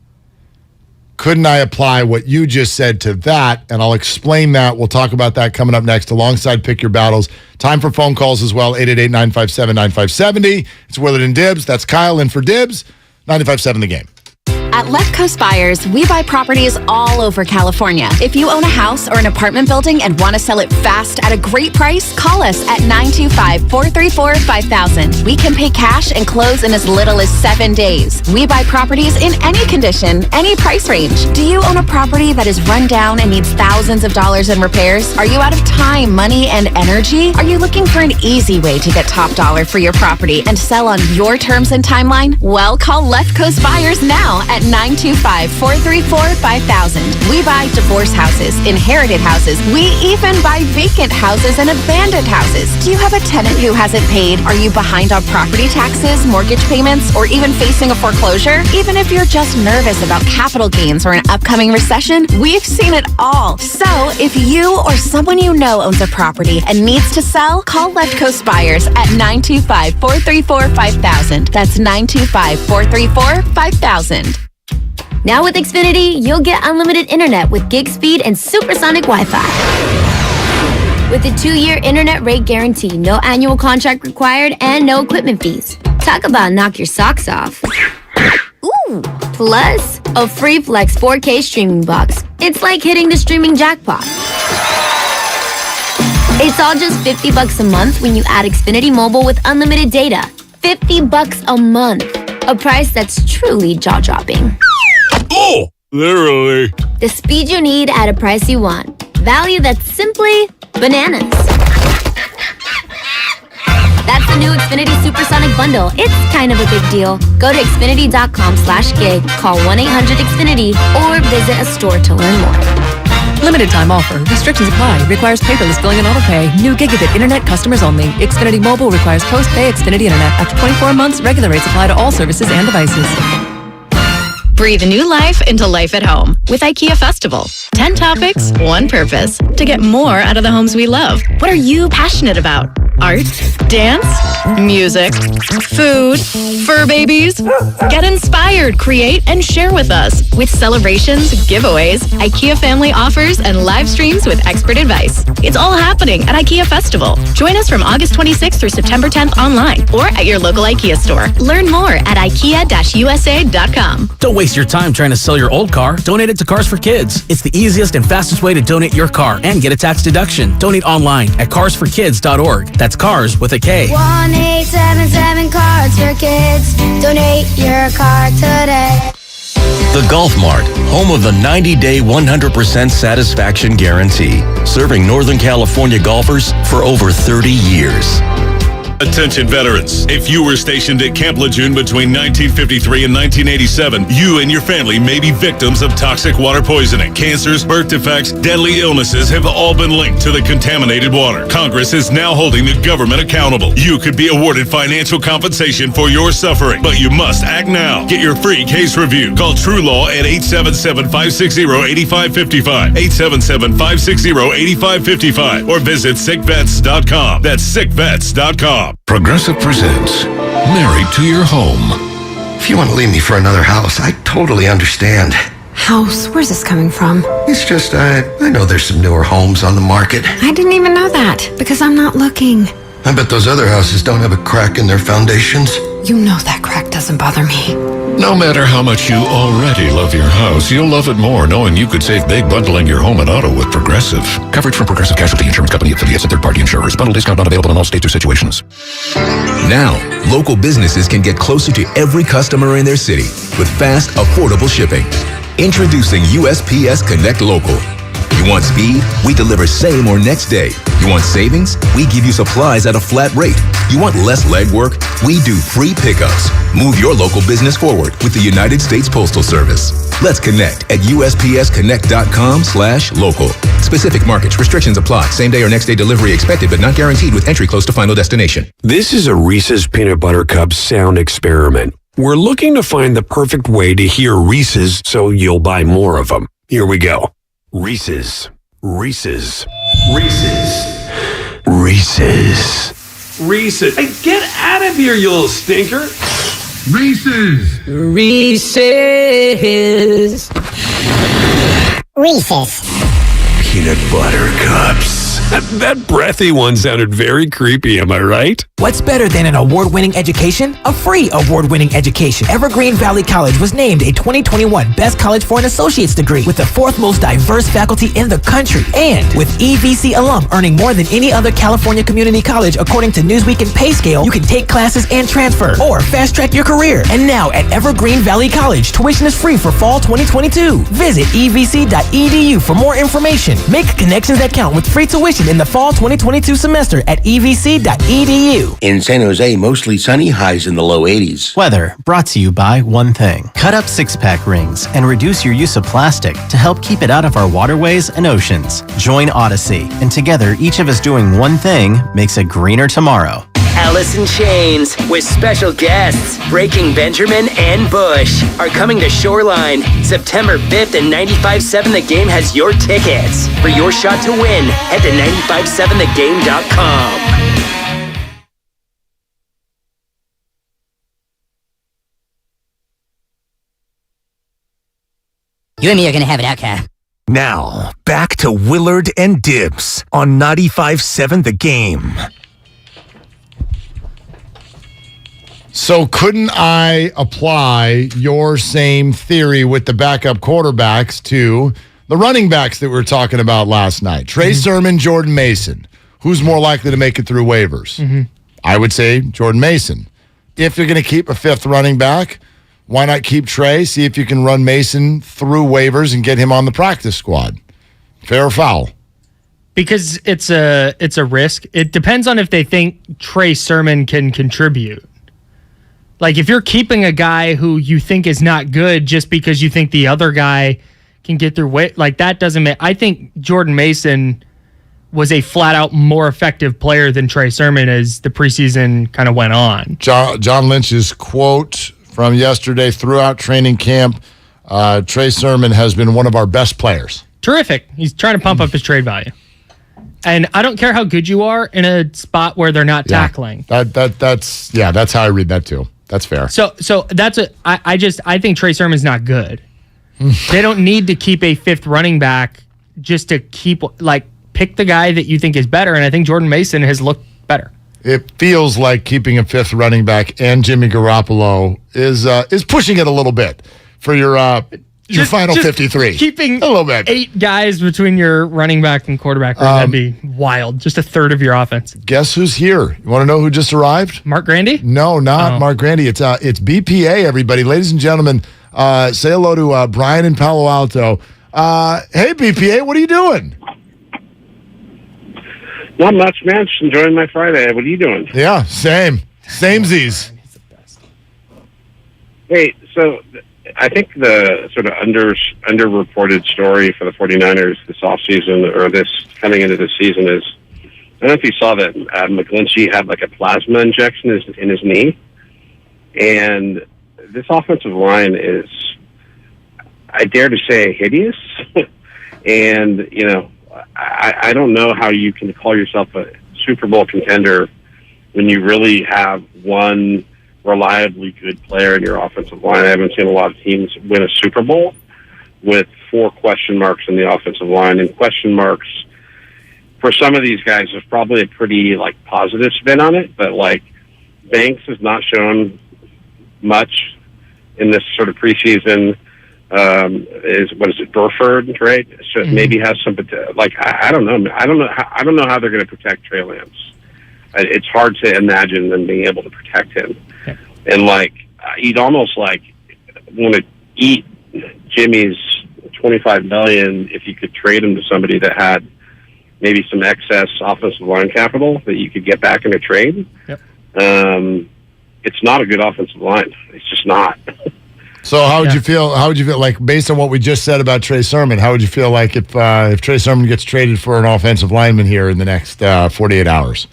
couldn't I apply what you just said to that? And I'll explain that. We'll talk about that coming up next alongside Pick Your Battles. Time for phone calls as well, 888-957-9570. It's Willard and Dibs. That's Kyle in for Dibs. 95.7 The Game. At Left Coast Buyers, we buy properties all over California. If you own a house or an apartment building and want to sell it fast at a great price, call us at 925-434-5000. We can pay cash and close in as little as 7 days. We buy properties in any condition, any price range. Do you own a property that is run down and needs thousands of dollars in repairs? Are you out of time, money, and energy? Are you looking for an easy way to get top dollar for your property and sell on your terms and timeline? Well, call Left Coast Buyers now at 925-434-5000. We buy divorce houses, inherited houses. We even buy vacant houses and abandoned houses. Do you have a tenant who hasn't paid? Are you behind on property taxes, mortgage payments, or even facing a foreclosure? Even if you're just nervous about capital gains or an upcoming recession, we've seen it all. So if you or someone you know owns a property and needs to sell, call Left Coast Buyers at 925-434-5000. That's 925-434-5000. Now with Xfinity, you'll get unlimited internet with gig speed and supersonic Wi-Fi. With a 2-year internet rate guarantee, no annual contract required, and no equipment fees. Talk about knock your socks off. Ooh, plus a free Flex 4K streaming box. It's like hitting the streaming jackpot. It's all just $50 a month when you add Xfinity Mobile with unlimited data. $50 a month. A price that's truly jaw-dropping. Oh, literally. The speed you need at a price you want. Value that's simply bananas. That's the new Xfinity Supersonic Bundle. It's kind of a big deal. Go to Xfinity.com/gig, call 1-800-XFINITY, or visit a store to learn more. Limited time offer. Restrictions apply. Requires paperless billing and autopay. New gigabit internet customers only. Xfinity Mobile requires post-pay Xfinity internet. After 24 months, regular rates apply to all services and devices. Breathe new life into life at home with IKEA Festival. 10 topics, one purpose. To get more out of the homes we love. What are you passionate about? Art, dance, music, food, fur babies. Get inspired, create, and share with us. With celebrations, giveaways, IKEA family offers, and live streams with expert advice. It's all happening at IKEA Festival. Join us from August 26th through September 10th online or at your local IKEA store. Learn more at IKEA-USA.com. Don't waste your time trying to sell your old car. Donate it to Cars for Kids. It's the easiest and fastest way to donate your car and get a tax deduction. Donate online at carsforkids.org. That's cars with a K. 1-877 Cards for Kids. Donate your car today. The Golf Mart, home of the 90-day 100% satisfaction guarantee, serving Northern California golfers for over 30 years. Attention veterans, if you were stationed at Camp Lejeune between 1953 and 1987, you and your family may be victims of toxic water poisoning. Cancers, birth defects, deadly illnesses have all been linked to the contaminated water. Congress is now holding the government accountable. You could be awarded financial compensation for your suffering, but you must act now. Get your free case review. Call True Law at 877-560-8555, 877-560-8555, or visit sickvets.com. That's sickvets.com. Progressive presents Married to Your Home. If you want to leave me for another house, I totally understand. House? Where's this coming from? It's just, I know there's some newer homes on the market. I didn't even know that, because I'm not looking. I bet those other houses don't have a crack in their foundations. You know that crack doesn't bother me. No matter how much you already love your house, you'll love it more knowing you could save big bundling your home and auto with Progressive. Coverage from Progressive Casualty Insurance Company, affiliates, and third-party insurers. Bundle discount not available in all states or situations. Now, local businesses can get closer to every customer in their city with fast, affordable shipping. Introducing USPS Connect Local. You want speed? We deliver same or next day. You want savings? We give you supplies at a flat rate. You want less legwork? We do free pickups. Move your local business forward with the United States Postal Service. Let's connect at USPSconnect.com/local. Specific markets, restrictions apply. Same day or next day delivery expected, but not guaranteed with entry close to final destination. This is a Reese's Peanut Butter Cup sound experiment. We're looking to find the perfect way to hear Reese's so you'll buy more of them. Here we go. Reese's, Reese's, Reese's, Reese's, Reese's. Hey, get out of here, you little stinker. Reese's, Reese's, Reese's. Peanut Butter Cups. That breathy one sounded very creepy, am I right? What's better than an award-winning education? A free award-winning education. Evergreen Valley College was named a 2021 Best College for an Associate's degree with the 4th most diverse faculty in the country. And with EVC alum earning more than any other California community college according to Newsweek and PayScale, you can take classes and transfer or fast-track your career. And now at Evergreen Valley College, tuition is free for fall 2022. Visit evc.edu for more information. Make connections that count with free tuition in the fall 2022 semester at evc.edu. In San Jose, mostly sunny, highs in the low 80s. Weather brought to you by one thing. Cut up six-pack rings and reduce your use of plastic to help keep it out of our waterways and oceans. Join Odyssey, and together, each of us doing one thing makes a greener tomorrow. Alice in Chains, with special guests, Breaking Benjamin and Bush, are coming to Shoreline. September 5th, and 95.7 The Game has your tickets. For your shot to win, head to 957thegame.com. You and me are going to have it out, Cal. Now, back to Willard and Dibs on 95.7 The Game. So couldn't I apply your same theory with the backup quarterbacks to the running backs that we were talking about last night? Trey Sermon, Jordan Mason. Who's more likely to make it through waivers? I would say Jordan Mason. If you're going to keep a fifth running back, why not keep Trey? See if you can run Mason through waivers and get him on the practice squad. Fair or foul? Because it's a risk. It depends on if they think Trey Sermon can contribute. Like, if you're keeping a guy who you think is not good just because you think the other guy can get through, like, that doesn't make... I think Jordan Mason was a flat-out more effective player than Trey Sermon as the preseason kind of went on. John Lynch's quote from yesterday: throughout training camp, Trey Sermon has been one of our best players. Terrific. He's trying to pump up his trade value. And I don't care how good you are in a spot where they're not tackling. That's how I read that too. That's fair. So that's I think Trey Sermon's not good. They don't need to keep a fifth running back just to keep, like, pick the guy that you think is better. And I think Jordan Mason has looked better. It feels like keeping a fifth running back and Jimmy Garoppolo is pushing it a little bit for your final 53. Keeping a little bit. 8 guys between your running back and quarterback, that'd be wild. Just a third of your offense. Guess who's here? You want to know who just arrived? Mark Grandy? No, not Mark Grandy. It's BPA, everybody. Ladies and gentlemen, say hello to Brian in Palo Alto. Hey, BPA, what are you doing? Not much, man. Just enjoying my Friday. What are you doing? Yeah, same. Samesies. Hey, so I think the sort of underreported story for the 49ers this offseason, or this coming into this season, is, I don't know if you saw that McGlinchey had like a plasma injection in his knee. And this offensive line is, I dare to say, hideous. And, you know, I don't know how you can call yourself a Super Bowl contender when you really have one reliably good player in your offensive line. I haven't seen a lot of teams win a Super Bowl with 4 question marks in the offensive line. And question marks for some of these guys is probably a pretty, like, positive spin on it. But, like, Banks has not shown much in this sort of preseason. Burford, right? So maybe has some, like, I don't know. I don't know how they're going to protect Trey Lance. It's hard to imagine them being able to protect him. Okay. And, like, you'd almost, like, want to eat Jimmy's $25 million if you could trade him to somebody that had maybe some excess offensive line capital that you could get back in a trade. Yep. It's not a good offensive line. It's just not. So how would you feel? How would you feel, like, based on what we just said about Trey Sermon? How would you feel like if Trey Sermon gets traded for an offensive lineman here in the next 48 hours?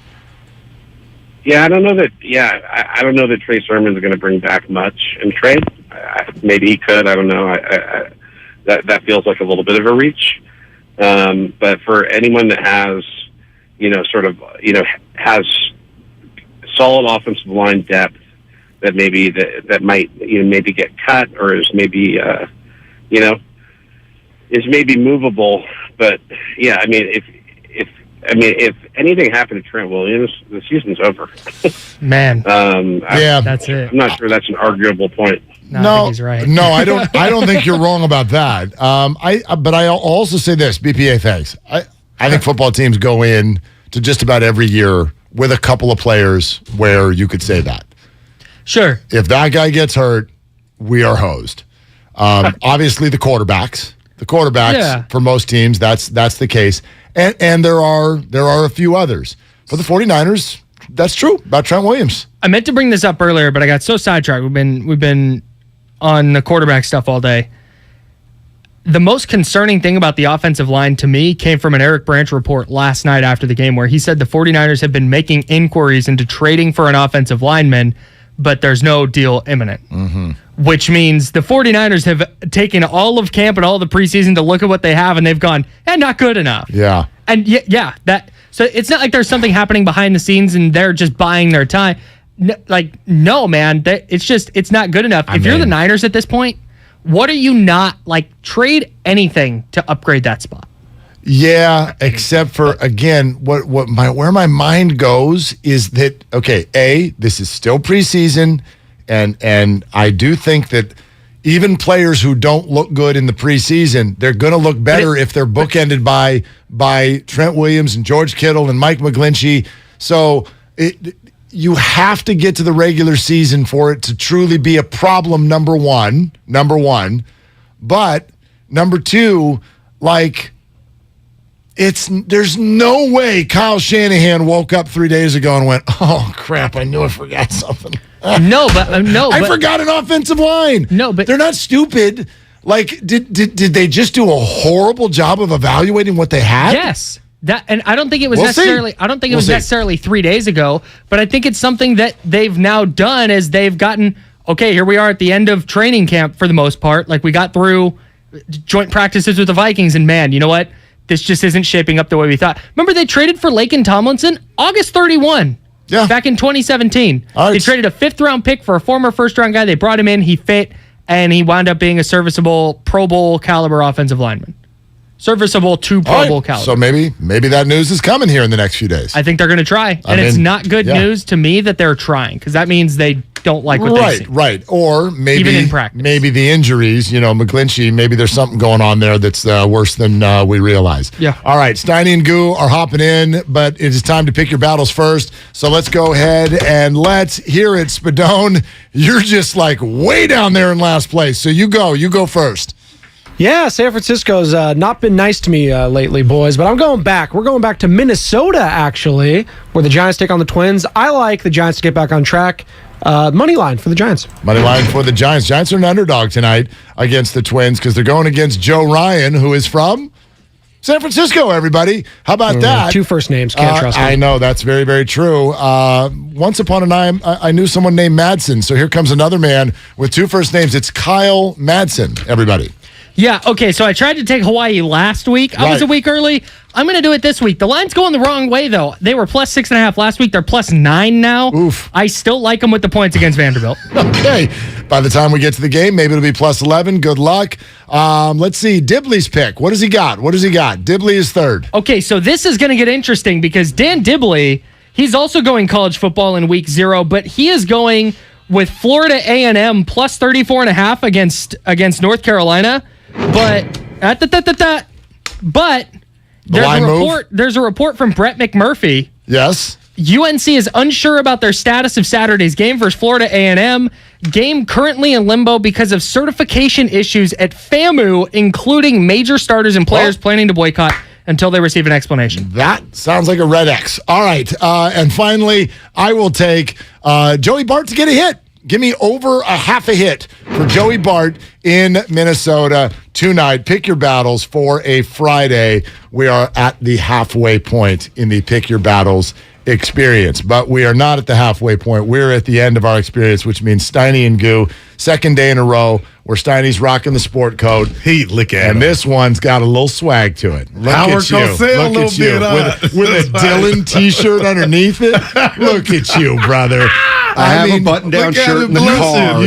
Yeah, I don't know that. Yeah, I don't know that Trey Sermon is going to bring back much in trade. Maybe he could. I don't know. That feels like a little bit of a reach. But for anyone that has, has solid offensive line depth, that maybe that might maybe get cut or is maybe is maybe movable. But yeah, I mean, if I mean, if anything happened to Trent Williams, the season's over. Man, that's it. I'm not sure that's an arguable point. No, I think he's right. No, I don't. I don't think you're wrong about that. But I'll also say this, BPA. Thanks. I think football teams go in to just about every year with a couple of players where you could say that. Sure. If that guy gets hurt, we are hosed. Obviously, the quarterbacks. For most teams, that's the case. And there are a few others. For the 49ers, that's true about Trent Williams. I meant to bring this up earlier, but I got so sidetracked. We've been on the quarterback stuff all day. The most concerning thing about the offensive line to me came from an Eric Branch report last night after the game where he said the 49ers have been making inquiries into trading for an offensive lineman, but there's no deal imminent. Mm-hmm. Which means the 49ers have taken all of camp and all the preseason to look at what they have, and they've gone, not good enough. Yeah. And so it's not like there's something happening behind the scenes and they're just buying their time. No, man, it's not good enough. If you're the Niners at this point, what are you not, trade anything to upgrade that spot? Yeah, except for, again, where my mind goes is that, okay, this is still preseason, and I do think that even players who don't look good in the preseason, they're going to look better if they're bookended by Trent Williams and George Kittle and Mike McGlinchey. So you have to get to the regular season for it to truly be a problem, number one. But number two, there's no way Kyle Shanahan woke up 3 days ago and went, oh, crap, I knew I forgot something. I forgot an offensive line. No, but they're not stupid. Did they just do a horrible job of evaluating what they had? Yes. And I don't think it was necessarily 3 days ago, but I think it's something that they've now done as they've gotten, okay, here we are at the end of training camp for the most part. We got through joint practices with the Vikings, and man, you know what? This just isn't shaping up the way we thought. Remember, they traded for Laken Tomlinson August 31. Yeah. Back in 2017. They traded a 5th-round pick for a former first-round guy. They brought him in. He fit, and he wound up being a serviceable Pro Bowl caliber offensive lineman. Serviceable to Pro Bowl caliber. So maybe that news is coming here in the next few days. I think they're going to try. And it's not good news to me that they're trying, because that means they don't like what they see. Right. Or maybe, even in practice, maybe the injuries, McGlinchey, maybe there's something going on there that's worse than we realize. Yeah. All right, Steiny and Goo are hopping in, but it is time to pick your battles first. So let's go ahead and let's hear it. Spadone, you're just way down there in last place. So you go first. Yeah, San Francisco's not been nice to me lately, boys, but I'm going back. We're going back to Minnesota, actually, where the Giants take on the Twins. I like the Giants to get back on track. Money line for the Giants. Money line for the Giants. Giants are an underdog tonight against the Twins because they're going against Joe Ryan, who is from San Francisco, everybody. How about that? 2 first names. Can't trust them. I know. That's very, very true. Once upon a time, I knew someone named Madsen. So here comes another man with 2 first names. It's Kyle Madsen, everybody. Yeah, okay, so I tried to take Hawaii last week. I was a week early. I'm going to do it this week. The line's going the wrong way, though. They were plus 6.5 last week. They're plus 9 now. Oof. I still like them with the points against Vanderbilt. Okay. By the time we get to the game, maybe it'll be plus 11. Good luck. Let's see. Dibley's pick. What does he got? Dibley is third. Okay, so this is going to get interesting because Dan Dibley, he's also going college football in week 0, but he is going with Florida A&M plus 34.5 against North Carolina. But there's a report from Brett McMurphy. Yes. UNC is unsure about their status of Saturday's game versus Florida A&M. Game currently in limbo because of certification issues at FAMU, including major starters and players planning to boycott until they receive an explanation. That sounds like a red X. All right. And finally, I will take Joey Bart to get a hit. Give me over a half a hit for Joey Bart in Minnesota tonight. Pick your battles for a Friday. We are at the halfway point in the Pick Your Battles experience, but we are not at the halfway point. We're at the end of our experience, which means Steiny and Goo, second day in a row where Steiny's rocking the sport coat. Look at him. And this one's got a little swag to it. Look at you. With a Dylan t-shirt underneath it. Look at you, brother. I have a button-down shirt in the car.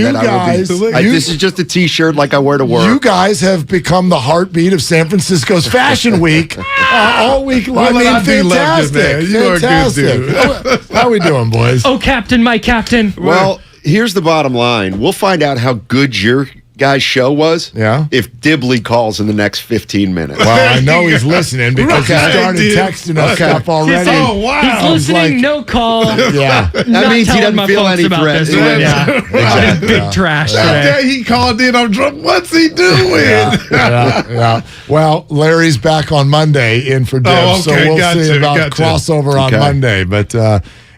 This is just a T-shirt like I wear to work. You guys have become the heartbeat of San Francisco's Fashion Week. all week long. I mean, fantastic. You are a good dude. How we doing, boys? Oh, Captain, my Captain. Well, here's the bottom line. We'll find out how good your guy's show was if Dibley calls in the next 15 minutes. Well, I know he's listening because he started texting us stuff already. Oh, wow. He's listening, no call. Yeah. That means he doesn't feel any threat. Big trash That day he called in, I'm drunk. What's he doing? Yeah. Well, Larry's back on Monday in for Dibs, so we'll see about crossover on Monday. But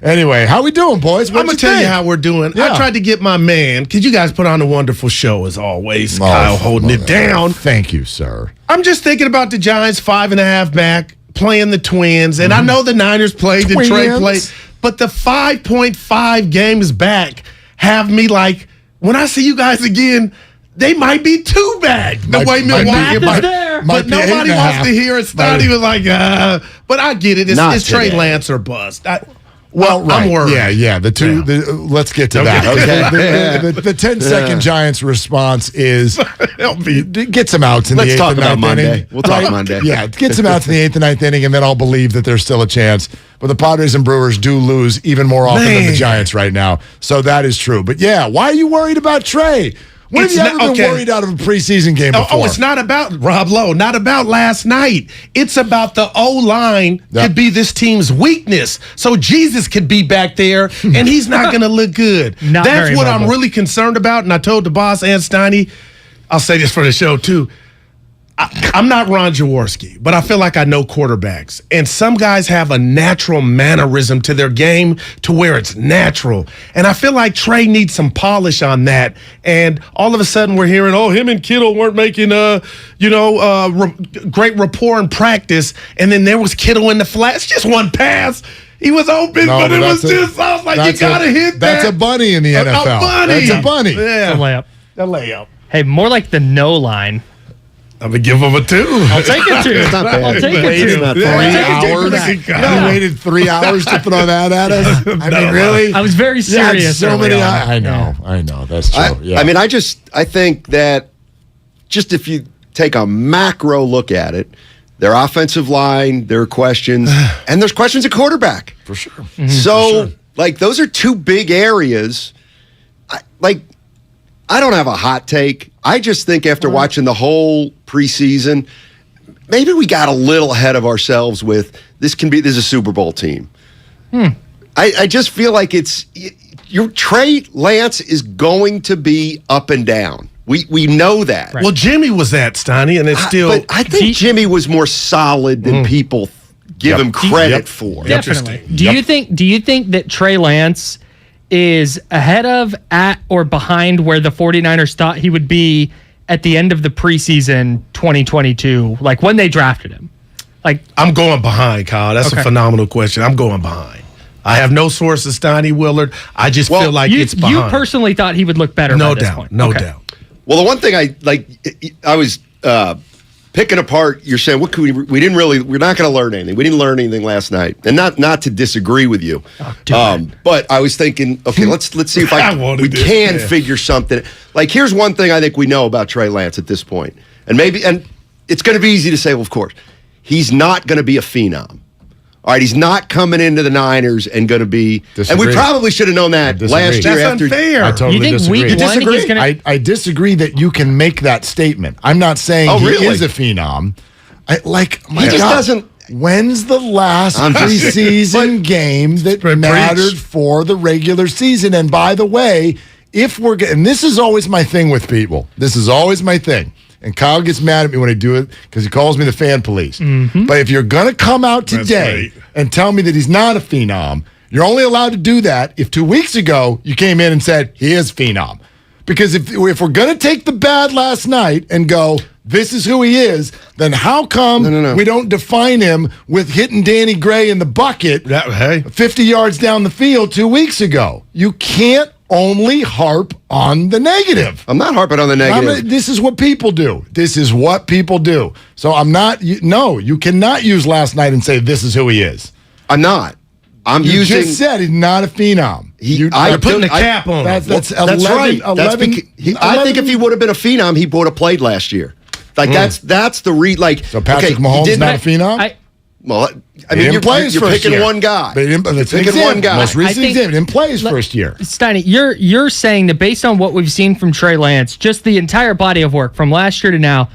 anyway, how we doing, boys? I'm going to tell you how we're doing. I tried to get my man, because you guys put on a wonderful show as always. Kyle holding it down. Thank you, sir. I'm just thinking about the Giants 5.5 back playing the Twins. And I know the Niners played and Trey played. But the 5.5 games back have me like, when I see you guys again, they might be too bad. The way Milwaukee is there. But nobody wants to hear it. Steiny was like, but I get it. It's Trey Lance or bust. Well, right. I'm worried. Yeah. The two. Let's get to that. Okay. The 10-second Giants response is get some outs in the 8th and 9th inning. We'll talk Monday. Yeah, get some outs in the 8th and 9th inning, and then I'll believe that there's still a chance. But the Padres and Brewers do lose even more often than the Giants right now. So that is true. But yeah, why are you worried about Trey? When have you ever been worried out of a preseason game before? Oh, it's not about Rob Lowe, not about last night. It's about the O-line could be this team's weakness. So Jesus could be back there, and he's not going to look good. That's what I'm really concerned about, and I told the boss and Steiny, I'll say this for the show too, I'm not Ron Jaworski, but I feel like I know quarterbacks. And some guys have a natural mannerism to their game to where it's natural. And I feel like Trey needs some polish on that. And all of a sudden we're hearing, him and Kittle weren't making, great rapport in practice. And then there was Kittle in the flat. It's just one pass. He was open, but it was just, I was like, you got to hit that. That's a bunny in the NFL. A bunny. That's a bunny. Yeah. A layup. Hey, more like the no line. I'm going to give him a 2. I'll take a 2. I'll take a 2. 3 hours? You waited 3 hours to throw that at us? I mean, really? I was very serious. So many. I know. That's true. I think that just if you take a macro look at it, their offensive line, there are questions, and there's questions at quarterback. For sure. Mm-hmm. So, those are 2 big areas. I don't have a hot take. I just think after watching the whole preseason, maybe we got a little ahead of ourselves with this is a Super Bowl team. I just feel like your Trey Lance is going to be up and down. We know that. Right. Well, Jimmy was that, Steiny, and it's still. But I think Jimmy was more solid than people give him credit for. Definitely. Do you think that Trey Lance is ahead of, at, or behind where the 49ers thought he would be at the end of the preseason 2022, like when they drafted him? I'm going behind, Kyle. That's a phenomenal question. I'm going behind. I have no sources, Steiny, Willard. I just feel like it's behind. You personally thought he would look better by this point. No doubt. Well, the one thing I was picking apart, you're saying, what could we're not going to learn anything. We didn't learn anything last night. And not to disagree with you. But I was thinking, okay, let's see if we can figure something. Here's one thing I think we know about Trey Lance at this point. And it's going to be easy to say, well, of course, he's not going to be a phenom. All right, he's not coming into the Niners and going to be. And we probably should have known that last year. That's unfair. I totally disagree. You disagree? I disagree that you can make that statement. I'm not saying he is a phenom. Doesn't. When's the last preseason game that mattered for the regular season? And by the way, and this is always my thing with people. This is always my thing. And Kyle gets mad at me when I do it because he calls me the fan police. Mm-hmm. But if you're going to come out today and tell me that he's not a phenom, you're only allowed to do that if 2 weeks ago you came in and said he is phenom. Because if we're going to take the bad last night and go, this is who he is, then how come we don't define him with hitting Danny Gray in the bucket 50 yards down the field 2 weeks ago? You can't only harp on the negative. I'm not harping on the negative. This is what people do. So I'm not. You cannot use last night and say this is who he is. I'm not. You just said he's not a phenom. You're putting the cap on him. That's 11, right. 11, I think if he would have been a phenom, he would have played last year. That's the So Patrick Mahomes not a phenom? Well, I mean, you're picking one guy. But you're picking one guy. Most recent example, didn't play his first year. Steiny, you're saying that based on what we've seen from Trey Lance, just the entire body of work from last year to now,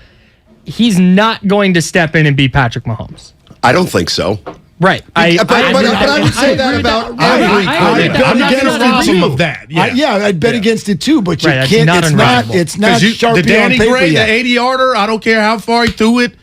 he's not going to step in and be Patrick Mahomes. I don't think so. Right. But I would say that about every quarterback. I'm not going to rob him of that. I'd bet against it too, but you Right, can't. that's It's not Sharpie the Danny on paper Gray, yet. the 80-yarder, I don't care how far he threw it.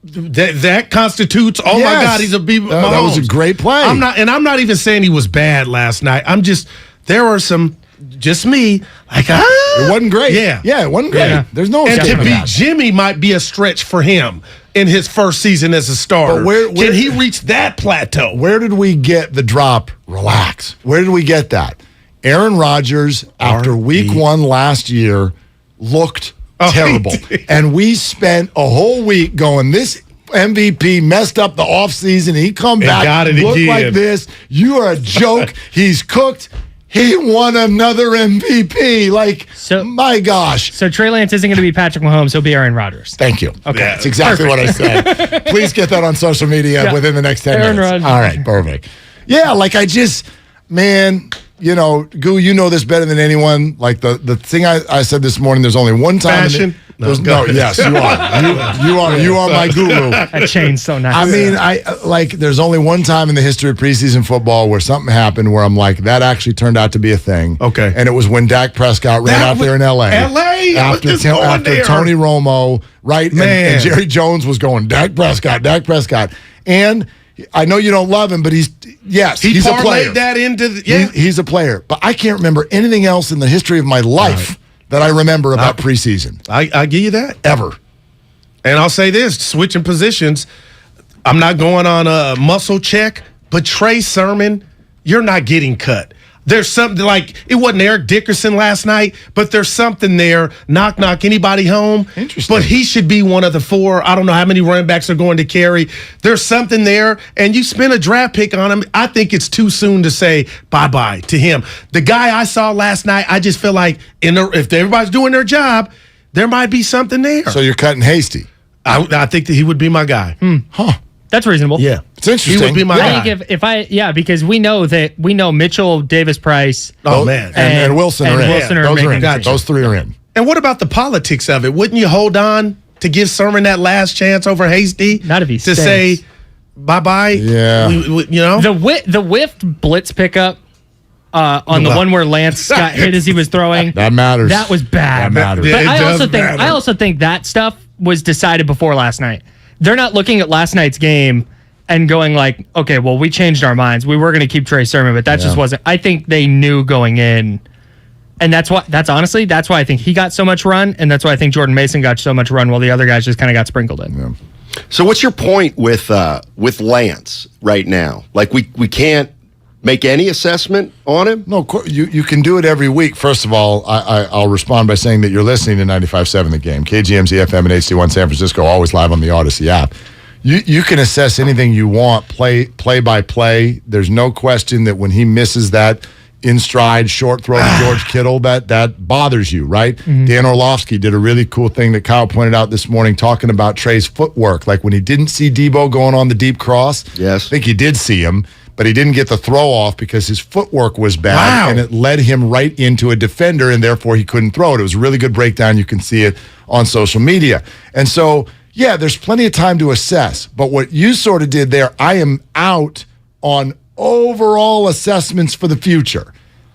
That constitutes. Oh my God, he's a Mahomes. That was a great play. I'm not even saying he was bad last night. I'm just there were some. Just me, it wasn't great. Yeah, it wasn't great. Yeah. There's no. And to beat Jimmy might be a stretch for him in his first season as a starter. But where can he reach that plateau? Where did we get the drop? Relax. Where did we get that? Aaron Rodgers, after week 1 last year, looked terrible. And we spent a whole week going, this MVP messed up the offseason. He come back, looked like this. You are a joke. He's cooked. He won another MVP. My gosh. So Trey Lance isn't going to be Patrick Mahomes. He'll be Aaron Rodgers. Thank you. Okay. That's exactly what I said. Please get that on social media within the next 10 Aaron minutes. Rodgers. All right, perfect. Yeah, Goo, you know this better than anyone. Like the thing I said this morning, there's only one time. Fashion? Yes, you are. You are my guru. That chain's so nice. I mean, there's only one time in the history of preseason football where something happened where I'm like, that actually turned out to be a thing. Okay. And it was when Dak Prescott ran out there in L.A. After Tony Romo, right? And Jerry Jones was going, Dak Prescott. And I know you don't love him, but he's a player. That into he's a player. But I can't remember anything else in the history of my life that I remember about preseason. I give you that. Ever. And I'll say this, switching positions, I'm not going on a muscle check, but Trey Sermon, you're not getting cut. There's something it wasn't Eric Dickerson last night, but there's something there. Knock, anybody home? Interesting. But he should be one of the 4. I don't know how many running backs are going to carry. There's something there, and you spend a draft pick on him. I think it's too soon to say bye-bye to him. The guy I saw last night, I just feel like if everybody's doing their job, there might be something there. So you're cutting Hasty. I think that he would be my guy. Huh. That's reasonable. Yeah. It's interesting. He would be my guy. I think because we know Mitchell, Davis Price, and Wilson are in. Those 3 are in. And what about the politics of it? Wouldn't you hold on to give Sermon that last chance over Hasty? Not if he to stays. say bye-bye. Yeah. The whiffed blitz pickup on the one where Lance got hit as he was throwing. That matters. That was bad. That matters. But I also think that stuff was decided before last night. They're not looking at last night's game and going like, okay, well, we changed our minds. We were going to keep Trey Sermon, but that just wasn't. I think they knew going in. And that's why I think he got so much run, and that's why I think Jordan Mason got so much run while the other guys just kind of got sprinkled in. Yeah. So what's your point with Lance right now? Like we can't make any assessment on him? No, you can do it every week. First of all, I'll respond by saying that you're listening to 95.7 The Game, KGMZ FM and HD1 San Francisco, always live on the Odyssey app. You can assess anything you want, play by play. There's no question that when he misses that in stride short throw to George Kittle, that bothers you, right? Mm-hmm. Dan Orlovsky did a really cool thing that Kyle pointed out this morning talking about Trey's footwork. Like when he didn't see Debo going on the deep cross, yes, I think he did see him, but he didn't get the throw off because his footwork was bad, and it led him right into a defender, and therefore he couldn't throw it. It was a really good breakdown. You can see it on social media. And so, yeah, there's plenty of time to assess. But what you sort of did there, I am out on overall assessments for the future.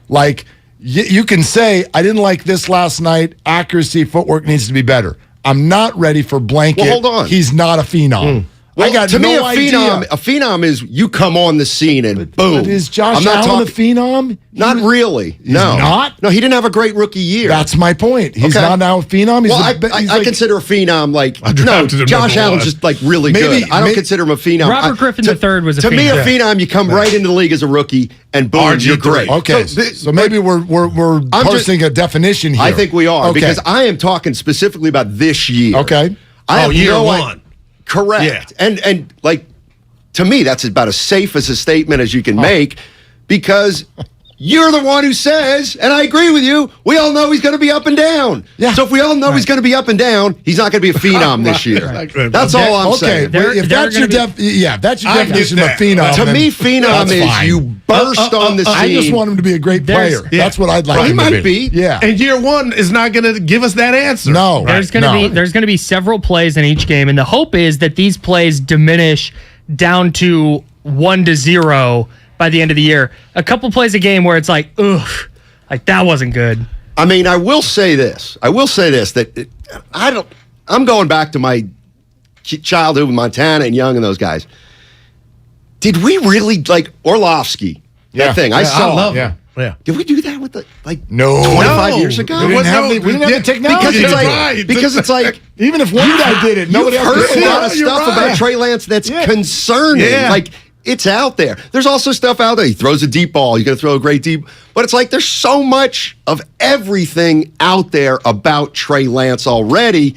Like, you can say, I didn't like this last night. Accuracy, footwork needs to be better. I'm not ready for blanket. Well, hold on. He's not a phenom. Well, I got to me, idea. A phenom is you come on the scene and boom. But is Josh Allen a phenom? Not really. No. Not? No, he didn't have a great rookie year. That's my point. He's not now a phenom. I consider a phenom Josh Allen's just like really good. I don't consider him a phenom. Robert Griffin III was a phenom. To me, a phenom, you come right into the league as a rookie and boom, you're great. Okay, so maybe we're parsing a definition here. I think we are because I am talking specifically about this year. Okay. Year one. Correct. Yeah. And like, to me, that's about as safe as a statement as you can make because you're the one who says, and I agree with you, we all know he's going to be up and down. Yeah. So if we all know he's going to be up and down, he's not going to be a phenom this year. That's all I'm saying. If that's your definition of a phenom. To me, phenom is fine. you burst on the scene. I just want him to be a great player. That's what I'd like him to be. He might be. Yeah. And year one is not going to give us that answer. No. There's going to be several plays in each game, and the hope is that these plays diminish down to 1-0 by the end of the year. A couple plays a game where it's like, ugh, like that wasn't good. I mean, I will say this, that I'm going back to my childhood with Montana and Young and those guys. Did we really, like, Orlovsky, that thing? I saw. I love it. Yeah. Did we do that with 25 years ago? We didn't have the technology. Because it's like even if one guy did it, nobody else heard did it. a lot of stuff about Trey Lance that's concerning. Yeah. Like, it's out there. There's also stuff out there. He throws a deep ball. He's going to throw a great deep. But it's like there's so much of everything out there about Trey Lance already.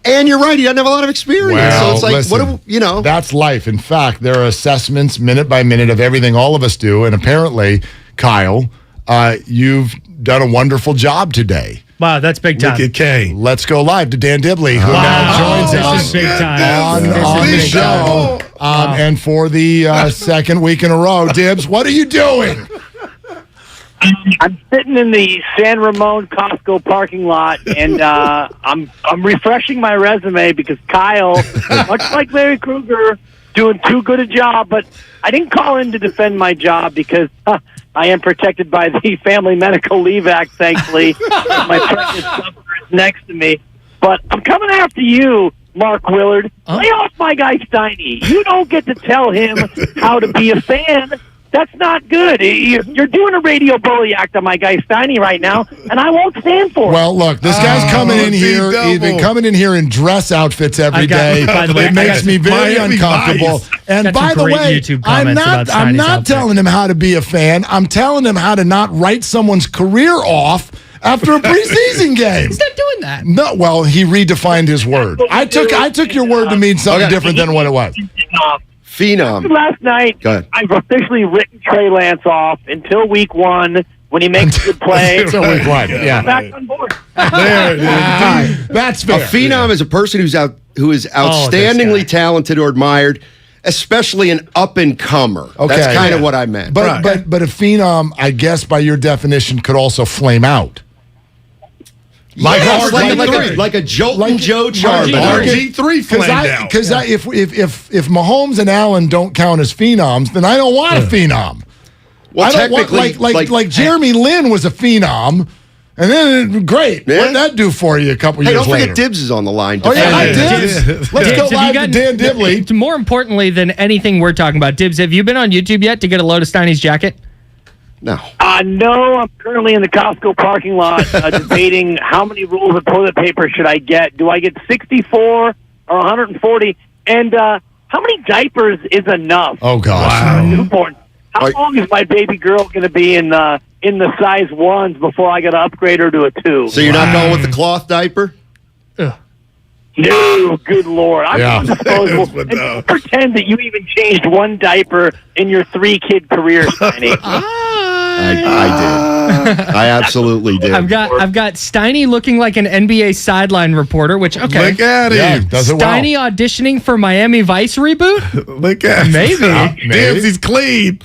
And you're right. He doesn't have a lot of experience. Well, so it's like, listen, that's life. In fact, there are assessments minute by minute of everything all of us do. And apparently, Kyle, you've done a wonderful job today. Wow, that's big time. Look at K. Let's go live to Dan Dibley, who now joins us This is big time. on the show. And for the second week in a row, Dibs, what are you doing? I'm sitting in the San Ramon Costco parking lot, and I'm refreshing my resume because Kyle, much like Larry Krueger, doing too good a job. But I didn't call in to defend my job because I am protected by the Family Medical Leave Act, thankfully. My pregnant sufferer is next to me. But I'm coming after you, Mark Willard. Lay off my guy Steiny. You don't get to tell him how to be a fan. That's not good. You're doing a radio bully act on my guy Steiny right now, and I won't stand for it. Well, look, this guy's coming in here. He's been coming in here in dress outfits every day. It makes me very uncomfortable. And by the way, I'm not telling him how to be a fan. I'm telling him how to not write someone's career off after a preseason game. He's not doing that. No, well, he redefined his word. I took your word to mean something different than what it was. Phenom. Last night, I've officially written Trey Lance off until week 1 when he makes a good play. Until week 1, yeah. Back on board. There it is. That's fair. A phenom is a person who is outstandingly talented or admired, especially an up-and-comer. Okay, that's kind of what I meant. But a phenom, I guess by your definition, could also flame out. Like a Jolton Joe Charbonnet. RG3 flamed out. Because if Mahomes and Allen don't count as phenoms, then I don't want a phenom. Well, I don't technically, want, like Jeremy Lin was a phenom, and then great. Yeah. What did that do for you a couple years later? Don't forget Dibs is on the line. Oh yeah, hi Dibs. Let's go live to Dan Dibley. More importantly than anything we're talking about, Dibs, have you been on YouTube yet to get a load of Steiny's jacket? No. No, I'm currently in the Costco parking lot debating how many rolls of toilet paper should I get. Do I get 64 or 140? And how many diapers is enough? Oh, gosh. For a newborn? How long is my baby girl going to be in the size 1s before I got to upgrade her to a 2? So you're not going with the cloth diaper? No, good Lord. I'm disposable. And don't pretend that you even changed one diaper in your 3-kid career, Steiny. I did. I absolutely did. I've got Steiny looking like an NBA sideline reporter, which, okay. Look at him. Yeah, does it well. Steiny auditioning for Miami Vice reboot? Look at him. Maybe. Dibs, he's clean.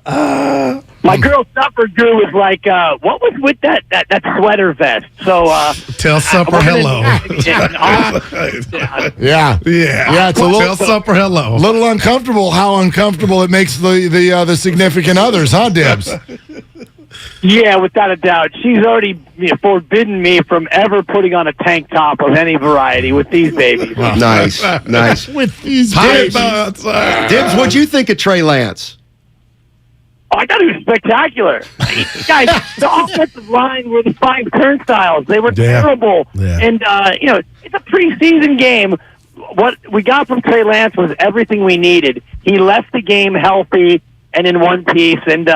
My girl Supper Drew was like, what was with that sweater vest? So tell Supper hello. Yeah. It's a little tell Supper hello. Little uncomfortable. How uncomfortable it makes the significant others, huh, Dibs? Yeah, without a doubt. She's already forbidden me from ever putting on a tank top of any variety with these babies. Nice. With these Dibs, what'd you think of Trey Lance? Oh, I thought he was spectacular. Guys, the offensive line were the 5 turnstiles. They were terrible. Yeah. And, it's a preseason game. What we got from Trey Lance was everything we needed. He left the game healthy and in one piece. And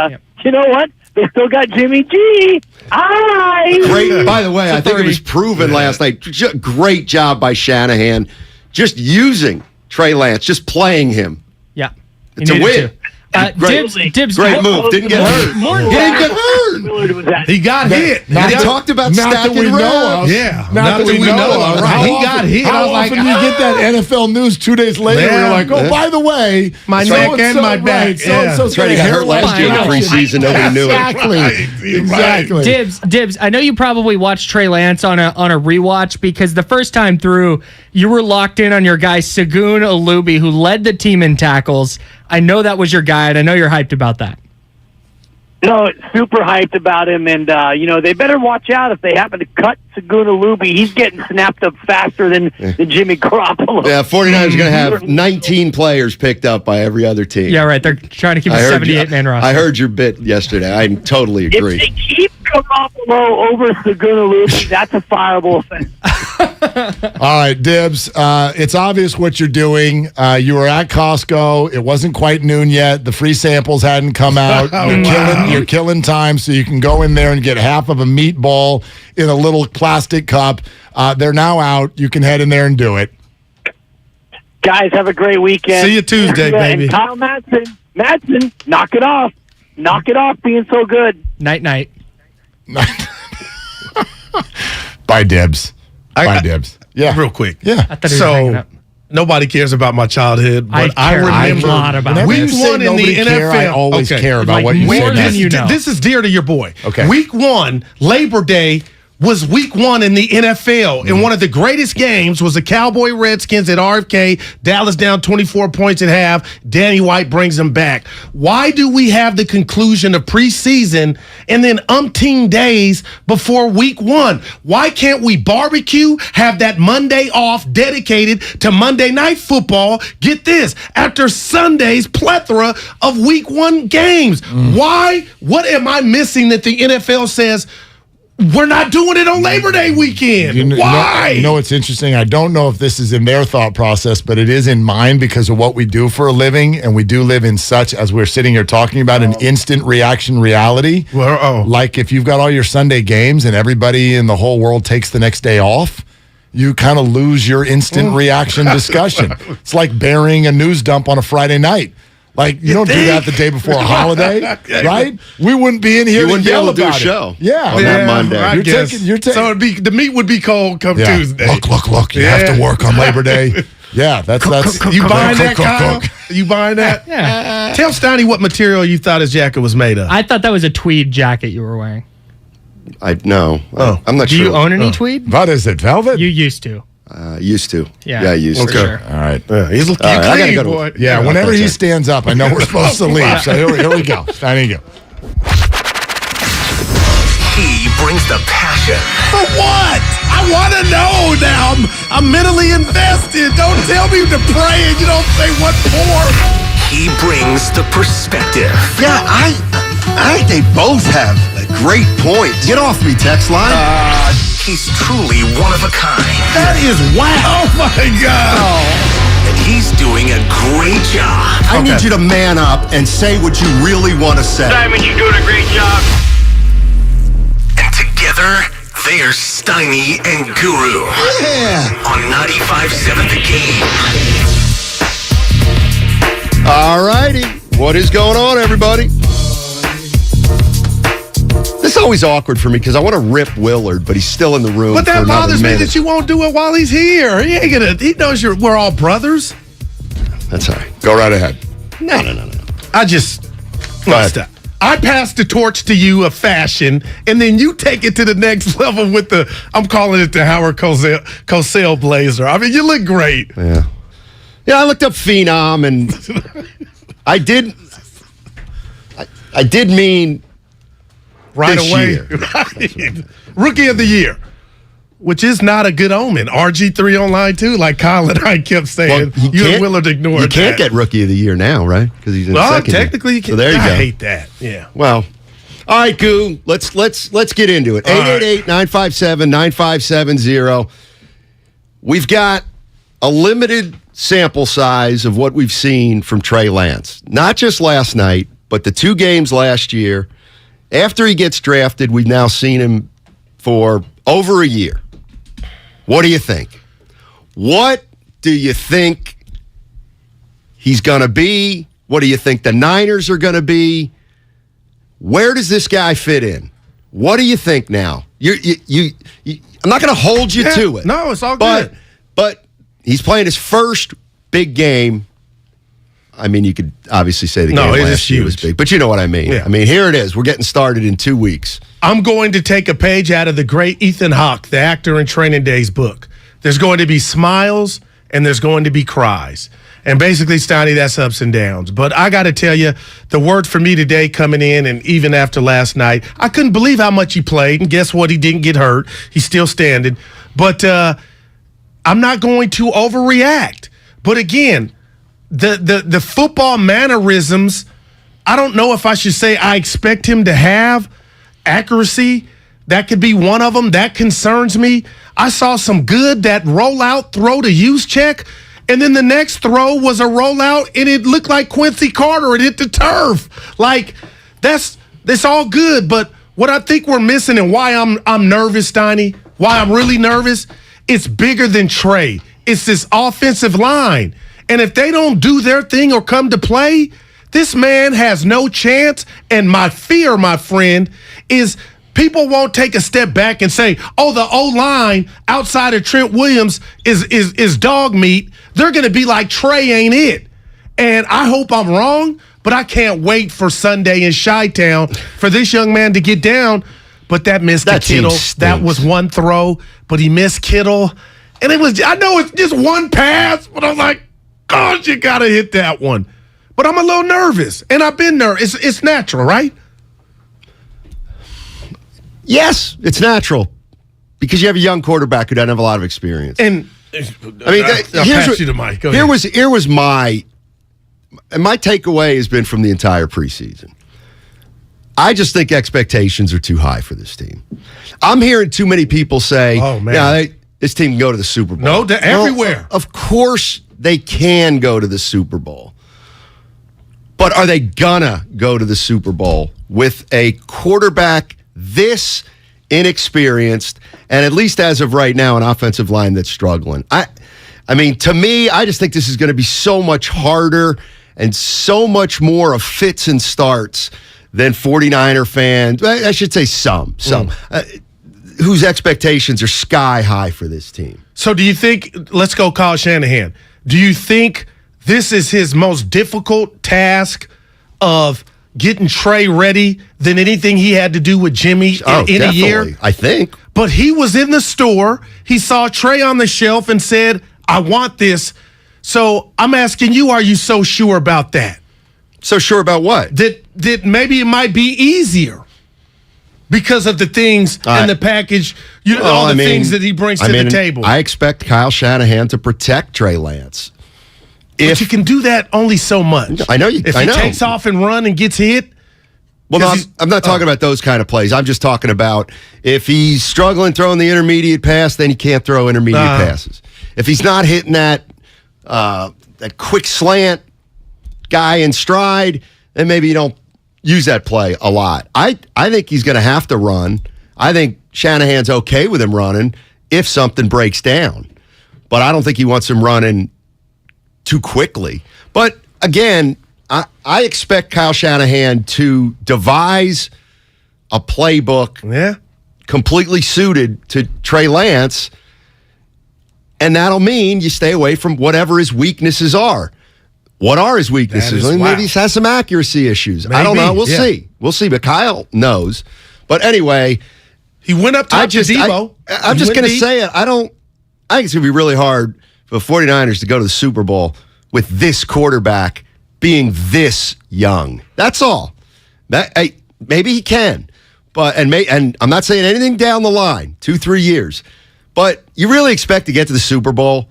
you know what? They still got Jimmy G. Great. By the way, I think it was proven last night. Great job by Shanahan. Just using Trey Lance, just playing him. Yeah. To win. Dibs. Great move. Didn't get hurt. He didn't get hurt. He got hit. He talked about stacking reps. Yeah. Not that we know of. Right. He got hit. How I was like, often do you get that NFL news 2 days later? Yeah. You're like, oh, by the way, my neck and my back. So Trey got hurt last year in the preseason. Nobody knew it. Exactly. Dibs. I know you probably watched Trey Lance on a rewatch because the first time through, you were locked in on your guy Segun Olubi, who led the team in tackles. I know that was your guy, and I know you're hyped about that. No, super hyped about him, and they better watch out if they happen to cut Segun Olubi. He's getting snapped up faster than Jimmy Garoppolo. Yeah, 49ers are going to have 19 players picked up by every other team. Yeah, right. They're trying to keep a 78-man roster. I heard your bit yesterday. I totally agree. If they keep Garoppolo over Segun Olubi, that's a fireable offense. All right, Dibs. It's obvious what you're doing. You were at Costco. It wasn't quite noon yet. The free samples hadn't come out. You're killing time, so you can go in there and get half of a meatball in a little plastic cup. They're now out. You can head in there and do it. Guys, have a great weekend. See you Tuesday, baby. And Kyle Madsen, knock it off. Knock it off being so good. Night. Bye, Dibs. Bye, Dibs. Yeah. Real quick. Yeah. I thought he was hanging up. Nobody cares about my childhood, but I remember a lot about week one in the NFL. I always care about Like what you more say. than you know. This is dear to your boy. Okay. Week one, Labor Day, was week one in the NFL. And one of the greatest games was the Cowboy Redskins at RFK. Dallas down 24 points at half. Danny White brings them back. Why do we have the conclusion of preseason and then umpteen days before week one? Why can't we barbecue, have that Monday off dedicated to Monday Night Football? Get this, after Sunday's plethora of week one games. Why? What am I missing that the NFL says, we're not doing it on Labor Day weekend? Why? You know what's interesting? I don't know if this is in their thought process, but it is in mine because of what we do for a living, and we do live in such, as we're sitting here talking about, an instant reaction reality. Like if you've got all your Sunday games and everybody in the whole world takes the next day off, you kind of lose your instant reaction discussion. It's like burying a news dump on a Friday night. Like, you don't do that the day before a holiday, right? We wouldn't be in here You wouldn't be able to do a about it. show Yeah. on that Monday. I guess. So the meat would be cold come Tuesday. Look. You have to work on Labor Day. Yeah, that's you buying that, Kyle? You buying that? Yeah. Tell Steiny what material you thought his jacket was made of. I thought that was a tweed jacket you were wearing. No. I'm not Do sure. you own any tweed? What is it, velvet? You used to. Used to. Yeah, I used to. sure. All right. He's looking All right, I clean, gotta go boy. Yeah, whenever he stands up, I know we're supposed to leave. So here we go. Steiny Guru. He brings the passion. For what? I want to know now. I'm mentally invested. Don't tell me to pray and you don't say what for. He brings the perspective. Yeah, I think they both have great points. Get off me, text line. He's truly one of a kind. That is wow. Oh, my God. And he's doing a great job. I need you to man up and say what you really want to say. Simon, you're doing a great job. And together, they're Steiny and Guru. Yeah. On 95.7 The Game. All righty. What is going on, everybody? This is always awkward for me because I want to rip Willard, but he's still in the room. But that for another bothers me minute. that you won't do it while he's here. He ain't gonna. He knows we're all brothers. That's all right. Go right ahead. No. I just. Go ahead. Stop. I pass the torch to you of fashion, and then you take it to the next level with the. I'm calling it the Howard Cosell blazer. I mean, you look great. Yeah. I looked up Phenom, and I did mean. Right this away. year. Right. Rookie of the year, which is not a good omen. RG3 online too, like Kyle and I kept saying. Well, you and Willard ignored You can't get Rookie of the Year now, right? Because he's in second year. Technically you can. So there you go. I hate that. Yeah. Well, all right, Goo. Let's get into it. 888-957-9570. We've got a limited sample size of what we've seen from Trey Lance. Not just last night, but the 2 games last year. After he gets drafted, we've now seen him for over a year. What do you think? What do you think he's going to be? What do you think the Niners are going to be? Where does this guy fit in? What do you think now? I'm not going to hold you to it. No, it's all good. But he's playing his first big game. I mean, you could obviously say the game last year was big, but you know what I mean. Yeah. I mean, here it is. We're getting started in 2 weeks. I'm going to take a page out of the great Ethan Hawke, the actor in Training Day's book. There's going to be smiles and there's going to be cries. And basically, Steiny, that's ups and downs. But I got to tell you, the word for me today coming in, and even after last night, I couldn't believe how much he played. And guess what? He didn't get hurt. He's still standing. But I'm not going to overreact. But again, the football mannerisms, I don't know if I should say I expect him to have accuracy. That could be one of them. That concerns me. I saw some good, that rollout throw to use check, and then the next throw was a rollout, and it looked like Quincy Carter. It hit the turf. Like, that's all good, but what I think we're missing and why I'm nervous, Steiny, why I'm really nervous, it's bigger than Trey. It's this offensive line. And if they don't do their thing or come to play, this man has no chance. And my fear, my friend, is people won't take a step back and say, oh, the O-line outside of Trent Williams is dog meat. They're going to be like, Trey ain't it. And I hope I'm wrong, but I can't wait for Sunday in Chi-Town for this young man to get down. But that missed Kittle. That was one throw, but he missed Kittle. And it was, I know it's just one pass, but I'm like, gosh, you got to hit that one. But I'm a little nervous, and I've been nervous. It's natural, right? Yes, it's natural because you have a young quarterback who doesn't have a lot of experience. And I mean, I'll pass you the mic. Go ahead. Here was my takeaway has been from the entire preseason. I just think expectations are too high for this team. I'm hearing too many people say, "Oh man, yeah, this team can go to the Super Bowl." No, they're everywhere. Of course, they can go to the Super Bowl, but are they gonna go to the Super Bowl with a quarterback this inexperienced, and at least as of right now, an offensive line that's struggling? I mean, to me, I just think this is going to be so much harder and so much more of fits and starts than 49er fans. I should say some whose expectations are sky high for this team. So do you think, let's go Kyle Shanahan, do you think this is his most difficult task of getting Trey ready than anything he had to do with Jimmy in a year? I think. But he was in the store. He saw Trey on the shelf and said, I want this. So I'm asking you, are you so sure about that? So sure about what? That maybe it might be easier because of the things in the package, all the things that he brings to the table. I expect Kyle Shanahan to protect Trey Lance. But you can do that only so much. I know you. If he takes off and run and gets hit. Well, no, I'm not talking about those kind of plays. I'm just talking about if he's struggling throwing the intermediate pass, then he can't throw intermediate passes. If he's not hitting that quick slant guy in stride, then maybe you don't use that play a lot. I think he's going to have to run. I think Shanahan's okay with him running if something breaks down. But I don't think he wants him running too quickly. But again, I expect Kyle Shanahan to devise a playbook completely suited to Trey Lance, and that'll mean you stay away from whatever his weaknesses are. What are his weaknesses? Maybe he has some accuracy issues. I don't know. We'll see. We'll see. But Kyle knows. But anyway, he went up to Debo. I'm just going to say it. I think it's going to be really hard for the 49ers to go to the Super Bowl with this quarterback being this young. That's all. Maybe he can. And I'm not saying anything down the line, 2-3 years. But you really expect to get to the Super Bowl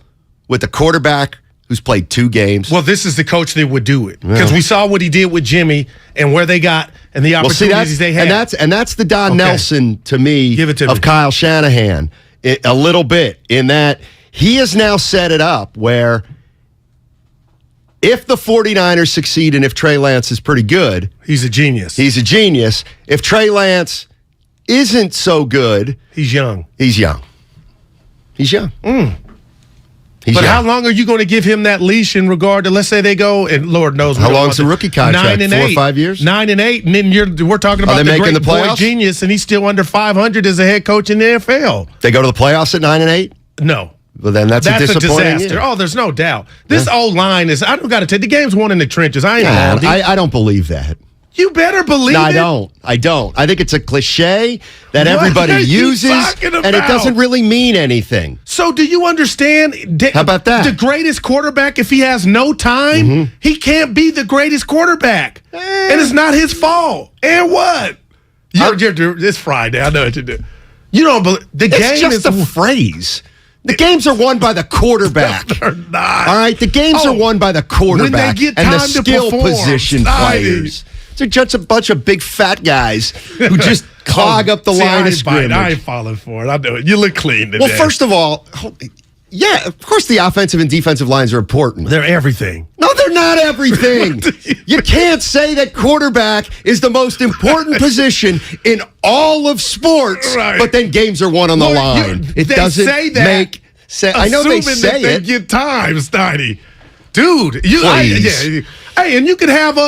with a quarterback who's played 2 games? Well, this is the coach that would do it. Because we saw what he did with Jimmy and where they got and the opportunities they had. And that's the Don Nelson, to me, of Kyle Shanahan, a little bit, in that he has now set it up where if the 49ers succeed and if Trey Lance is pretty good. He's a genius. He's a genius. If Trey Lance isn't so good. He's young. He's young. He's young. But how long are you going to give him that leash in regard to, let's say they go, and Lord knows. How long's the rookie contract? 9 and 4 8. or 5 years? 9 and 8. And then we're talking about the great boy genius, and he's still under 500 as a head coach in the NFL. They go to the playoffs at 9 and 8? No. Well, then that's a disappointing disaster. Oh, there's no doubt. This old line is, I don't got to tell you, the game's won in the trenches. I don't believe that. You better believe it. I don't. I think it's a cliche that everybody uses, and it doesn't really mean anything. So do you understand? How about that? The greatest quarterback, if he has no time, he can't be the greatest quarterback. And it's not his fault. And what? It's Friday. I know what you do. You don't believe the game is just a phrase. The games are won by the quarterback. They're not. All right, the games are won by the quarterback when they get and the time to skill perform. position players. They're just a bunch of big fat guys who just clog up the line of scrimmage. I ain't falling for it. I know it. You look clean today. Well, first of all, yeah, of course the offensive and defensive lines are important. They're everything. No, they're not everything. You can't say that quarterback is the most important position in all of sports, but then games are won on the line. It doesn't make sense. I know they say that it. They get time, Steiny. Dude, hey, and you could have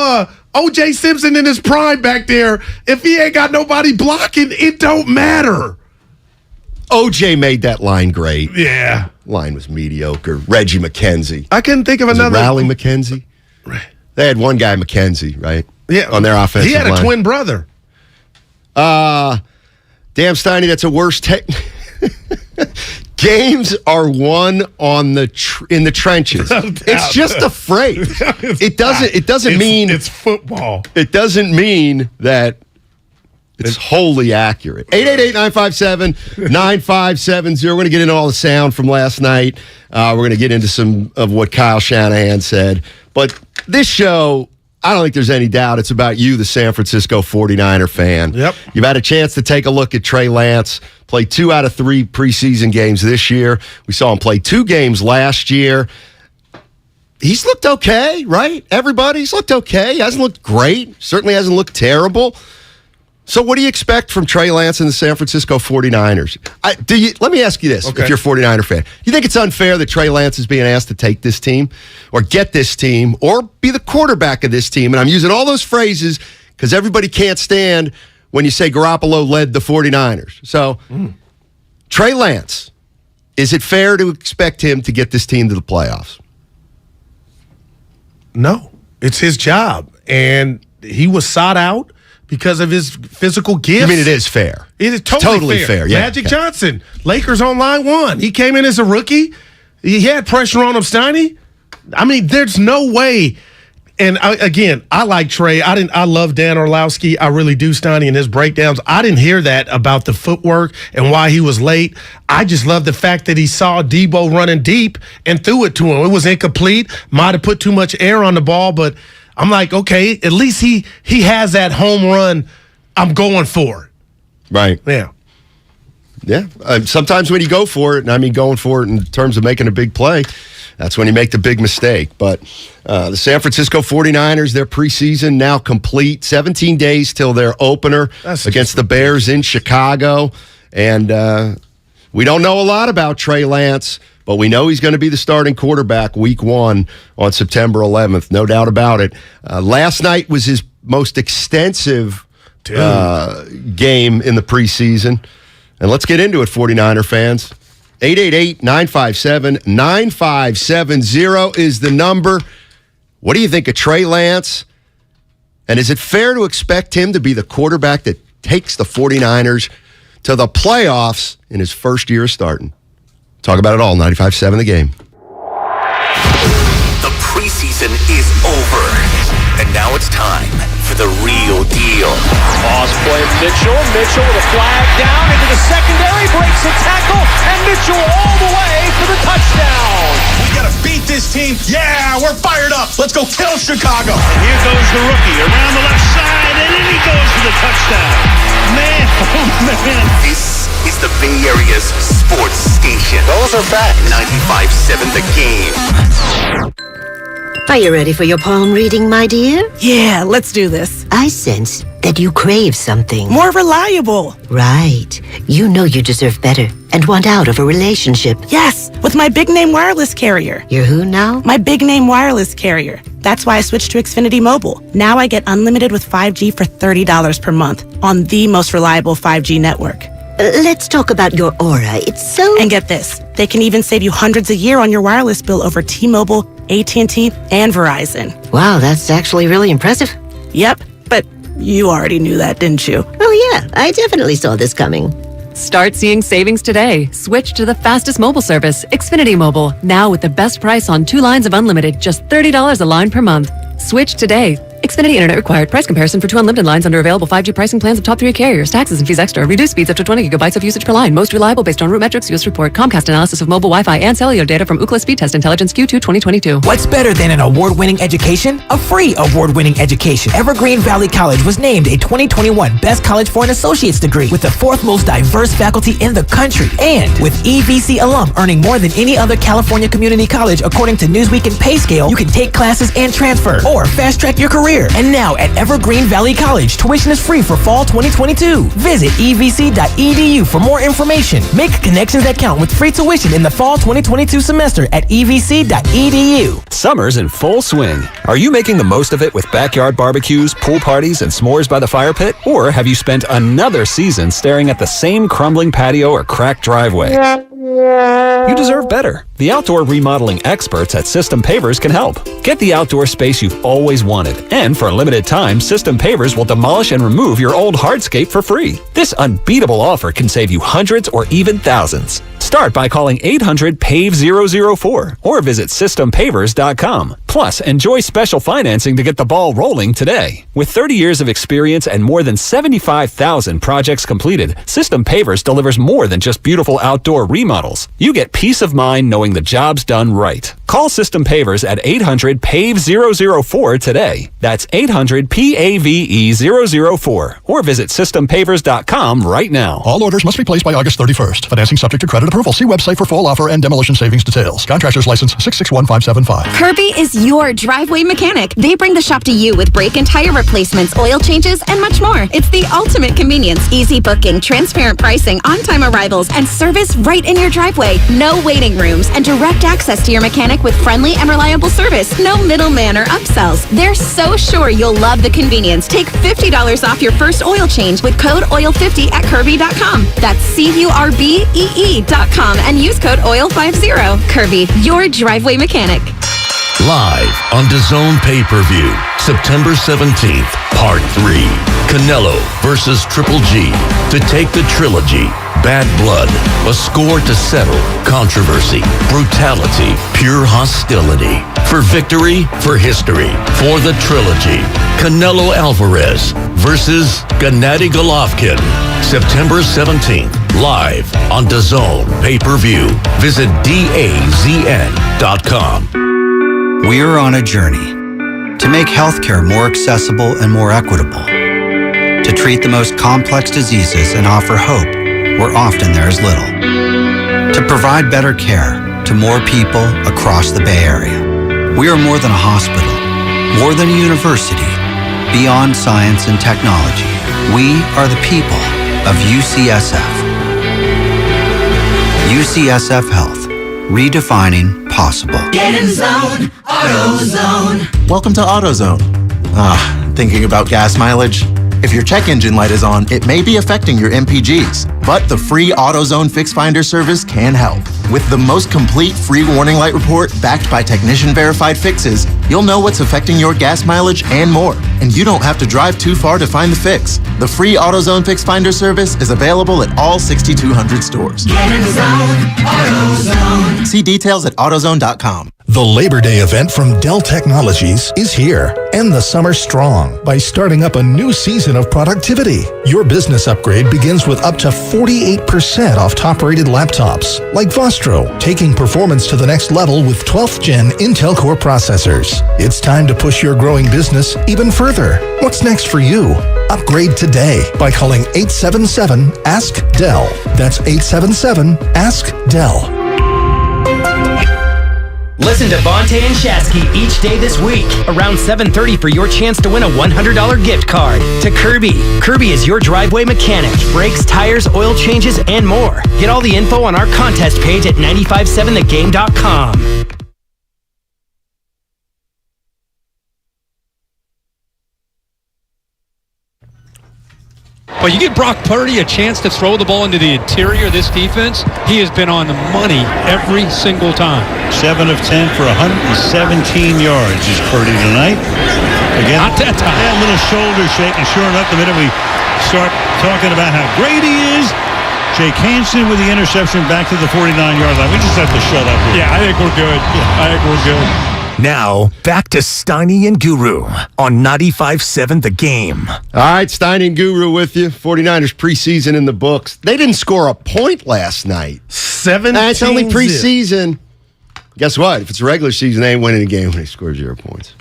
O.J. Simpson in his prime back there. If he ain't got nobody blocking, it don't matter. O.J. made that line great. Yeah. Line was mediocre. Reggie McKenzie. I couldn't think of another. Rally McKenzie? They had one guy, McKenzie, right? Yeah. On their offensive line. He had a twin brother. Damn, Steiny, that's a worse Games are won on in the trenches. It's just a phrase. It doesn't mean it's football. It doesn't mean that it's wholly accurate. 888-957-9570. We're going to get into all the sound from last night. We're going to get into some of what Kyle Shanahan said. But this show, I don't think there's any doubt it's about you, the San Francisco 49er fan. Yep. You've had a chance to take a look at Trey Lance, play 2 out of 3 preseason games this year. We saw him play 2 games last year. He's looked okay, right? Everybody's looked okay. He hasn't looked great. Certainly hasn't looked terrible. So what do you expect from Trey Lance and the San Francisco 49ers? Let me ask you this, if you're a 49er fan. Do you think it's unfair that Trey Lance is being asked to take this team or get this team or be the quarterback of this team? And I'm using all those phrases because everybody can't stand when you say Garoppolo led the 49ers. So Trey Lance, is it fair to expect him to get this team to the playoffs? No, it's his job. And he was sought out because of his physical gifts. I mean, it is fair. It is totally fair. Yeah, Magic Johnson, Lakers on line 1. He came in as a rookie. He had pressure on him, Steiny. I mean, there's no way. And I like Trey. I love Dan Orlowski. I really do, Steiny, in his breakdowns. I didn't hear that about the footwork and why he was late. I just love the fact that he saw Debo running deep and threw it to him. It was incomplete. Might have put too much air on the ball, but I'm like, okay, at least he has that home run I'm going for it. Right. Yeah. Yeah. Sometimes when you go for it, and I mean going for it in terms of making a big play, that's when you make the big mistake. But the San Francisco 49ers, their preseason now complete. 17 days till their opener against the Bears in Chicago. And we don't know a lot about Trey Lance, but we know he's going to be the starting quarterback week 1 on September 11th. No doubt about it. Last night was his most extensive game in the preseason. And let's get into it, 49er fans. 888-957-9570 is the number. What do you think of Trey Lance? And is it fair to expect him to be the quarterback that takes the 49ers to the playoffs in his first year of starting? Talk about it all, 95.7 The Game. The preseason is over. And now it's time for the real deal. Pause play, Mitchell with a flag down into the secondary, breaks a tackle, and Mitchell all the way for the touchdown. We gotta beat this team. Yeah, we're fired up. Let's go kill Chicago. And here goes the rookie around the left side, and then he goes for the touchdown. Man, oh man. This is the Bay Area's sports station. Those are facts. 95.7 The Game. Are you ready for your palm reading, my dear? Yeah, let's do this. I sense that you crave something. More reliable. Right. You know you deserve better. and want out of a relationship. Yes, with my big name wireless carrier. You're who now? My big name wireless carrier. That's why I switched to Xfinity Mobile. Now I get unlimited with 5G for $30 per month on the most reliable 5G network. Let's talk about your aura. It's so... And get this, they can even save you hundreds a year on your wireless bill over T-Mobile, AT&T, and Verizon. Wow, that's actually really impressive. Yep, but you already knew that, didn't you? Oh yeah, I definitely saw this coming. Start seeing savings today. Switch to the fastest mobile service, Xfinity Mobile. Now with the best price on 2 lines of unlimited, just $30 a line per month. Switch today. Xfinity Internet required. Price comparison for 2 unlimited lines under available 5G pricing plans of top 3 carriers. Taxes and fees extra. Reduced speeds up to 20 gigabytes of usage per line. Most reliable based on root metrics. US report. Comcast analysis of mobile Wi-Fi and cellular data from Ookla Speed Test Intelligence Q2 2022. What's better than an award-winning education? A free award-winning education. Evergreen Valley College was named a 2021 Best College for an Associate's degree with the 4th most diverse faculty in the country. And with EVC alum earning more than any other California community college according to Newsweek and PayScale, you can take classes and transfer or fast-track your career. And now at Evergreen Valley College, tuition is free for fall 2022. Visit evc.edu for more information. Make connections that count with free tuition in the fall 2022 semester at evc.edu. Summer's in full swing. Are you making the most of it with backyard barbecues, pool parties, and s'mores by the fire pit? Or have you spent another season staring at the same crumbling patio or cracked driveway? You deserve better. The outdoor remodeling experts at System Pavers can help. Get the outdoor space you've always wanted. And for a limited time, System Pavers will demolish and remove your old hardscape for free. This unbeatable offer can save you hundreds or even thousands. Start by calling 800-PAVE-004 or visit systempavers.com. Plus, enjoy special financing to get the ball rolling today. With 30 years of experience and more than 75,000 projects completed, System Pavers delivers more than just beautiful outdoor remodels. You get peace of mind knowing the job's done right. Call System Pavers at 800-PAVE-004 today. That's 800-PAVE-004 or visit systempavers.com right now. All orders must be placed by August 31st. Financing subject to credit approval. See website for full offer and demolition savings details. Contractor's license 661575. Kirby is your driveway mechanic. They bring the shop to you with brake and tire replacements, oil changes, and much more. It's the ultimate convenience. Easy booking, transparent pricing, on-time arrivals, and service right in your driveway. No waiting rooms and direct access to your mechanic with friendly and reliable service. No middleman or upsells. They're so sure you'll love the convenience. Take $50 off your first oil change with code OIL50 at Kirby.com. That's CURBEE.com and use code OIL50. Kirby, your driveway mechanic. Live on DAZN pay-per-view, September 17th, Part 3. Canelo versus Triple G. To take the trilogy, Bad Blood, a score to settle, controversy, brutality, pure hostility. For victory, for history, for the trilogy. Canelo Alvarez versus Gennady Golovkin. September 17th, live on DAZN pay-per-view. Visit DAZN.com. We're on a journey to make healthcare more accessible and more equitable, to treat the most complex diseases and offer hope where often there is little, to provide better care to more people across the Bay Area. We are more than a hospital, more than a university, beyond science and technology. We are the people of UCSF. UCSF Health, redefining possible. Get in zone, AutoZone. Welcome to AutoZone. Thinking about gas mileage? If your check engine light is on, it may be affecting your MPGs, but the free AutoZone Fix Finder service can help. With the most complete free warning light report backed by technician-verified fixes, you'll know what's affecting your gas mileage and more, and you don't have to drive too far to find the fix. The free AutoZone Fix Finder service is available at all 6,200 stores. Get in zone, AutoZone. See details at AutoZone.com. The Labor Day event from Dell Technologies is here. End the summer strong by starting up a new season of productivity. Your business upgrade begins with up to 48% off top-rated laptops, like Vostro, taking performance to the next level with 12th Gen Intel Core processors. It's time to push your growing business even further. What's next for you? Upgrade today by calling 877-ASK-DELL. That's 877-ASK-DELL. Listen to Bonte and Shasky each day this week around 7:30 for your chance to win a $100 gift card to Kirby. Kirby is your driveway mechanic. Brakes, tires, oil changes, and more. Get all the info on our contest page at 957thegame.com. But you give Brock Purdy a chance to throw the ball into the interior of this defense, he has been on the money every single time. 7 of 10 for 117 yards is Purdy tonight. Again, not that time. Yeah, a little shoulder shake, and sure enough, the minute we start talking about how great he is, Jake Hansen with the interception back to the 49-yard line. We just have to shut up here. Yeah, I think we're good. Yeah. I think we're good. Now, back to Steiny and Guru on 95.7 The Game. All right, Steiny and Guru with you. 49ers preseason in the books. They didn't score a point last night. 17. It's only preseason. Guess what? If it's a regular season, they ain't winning a game when they score 0 points.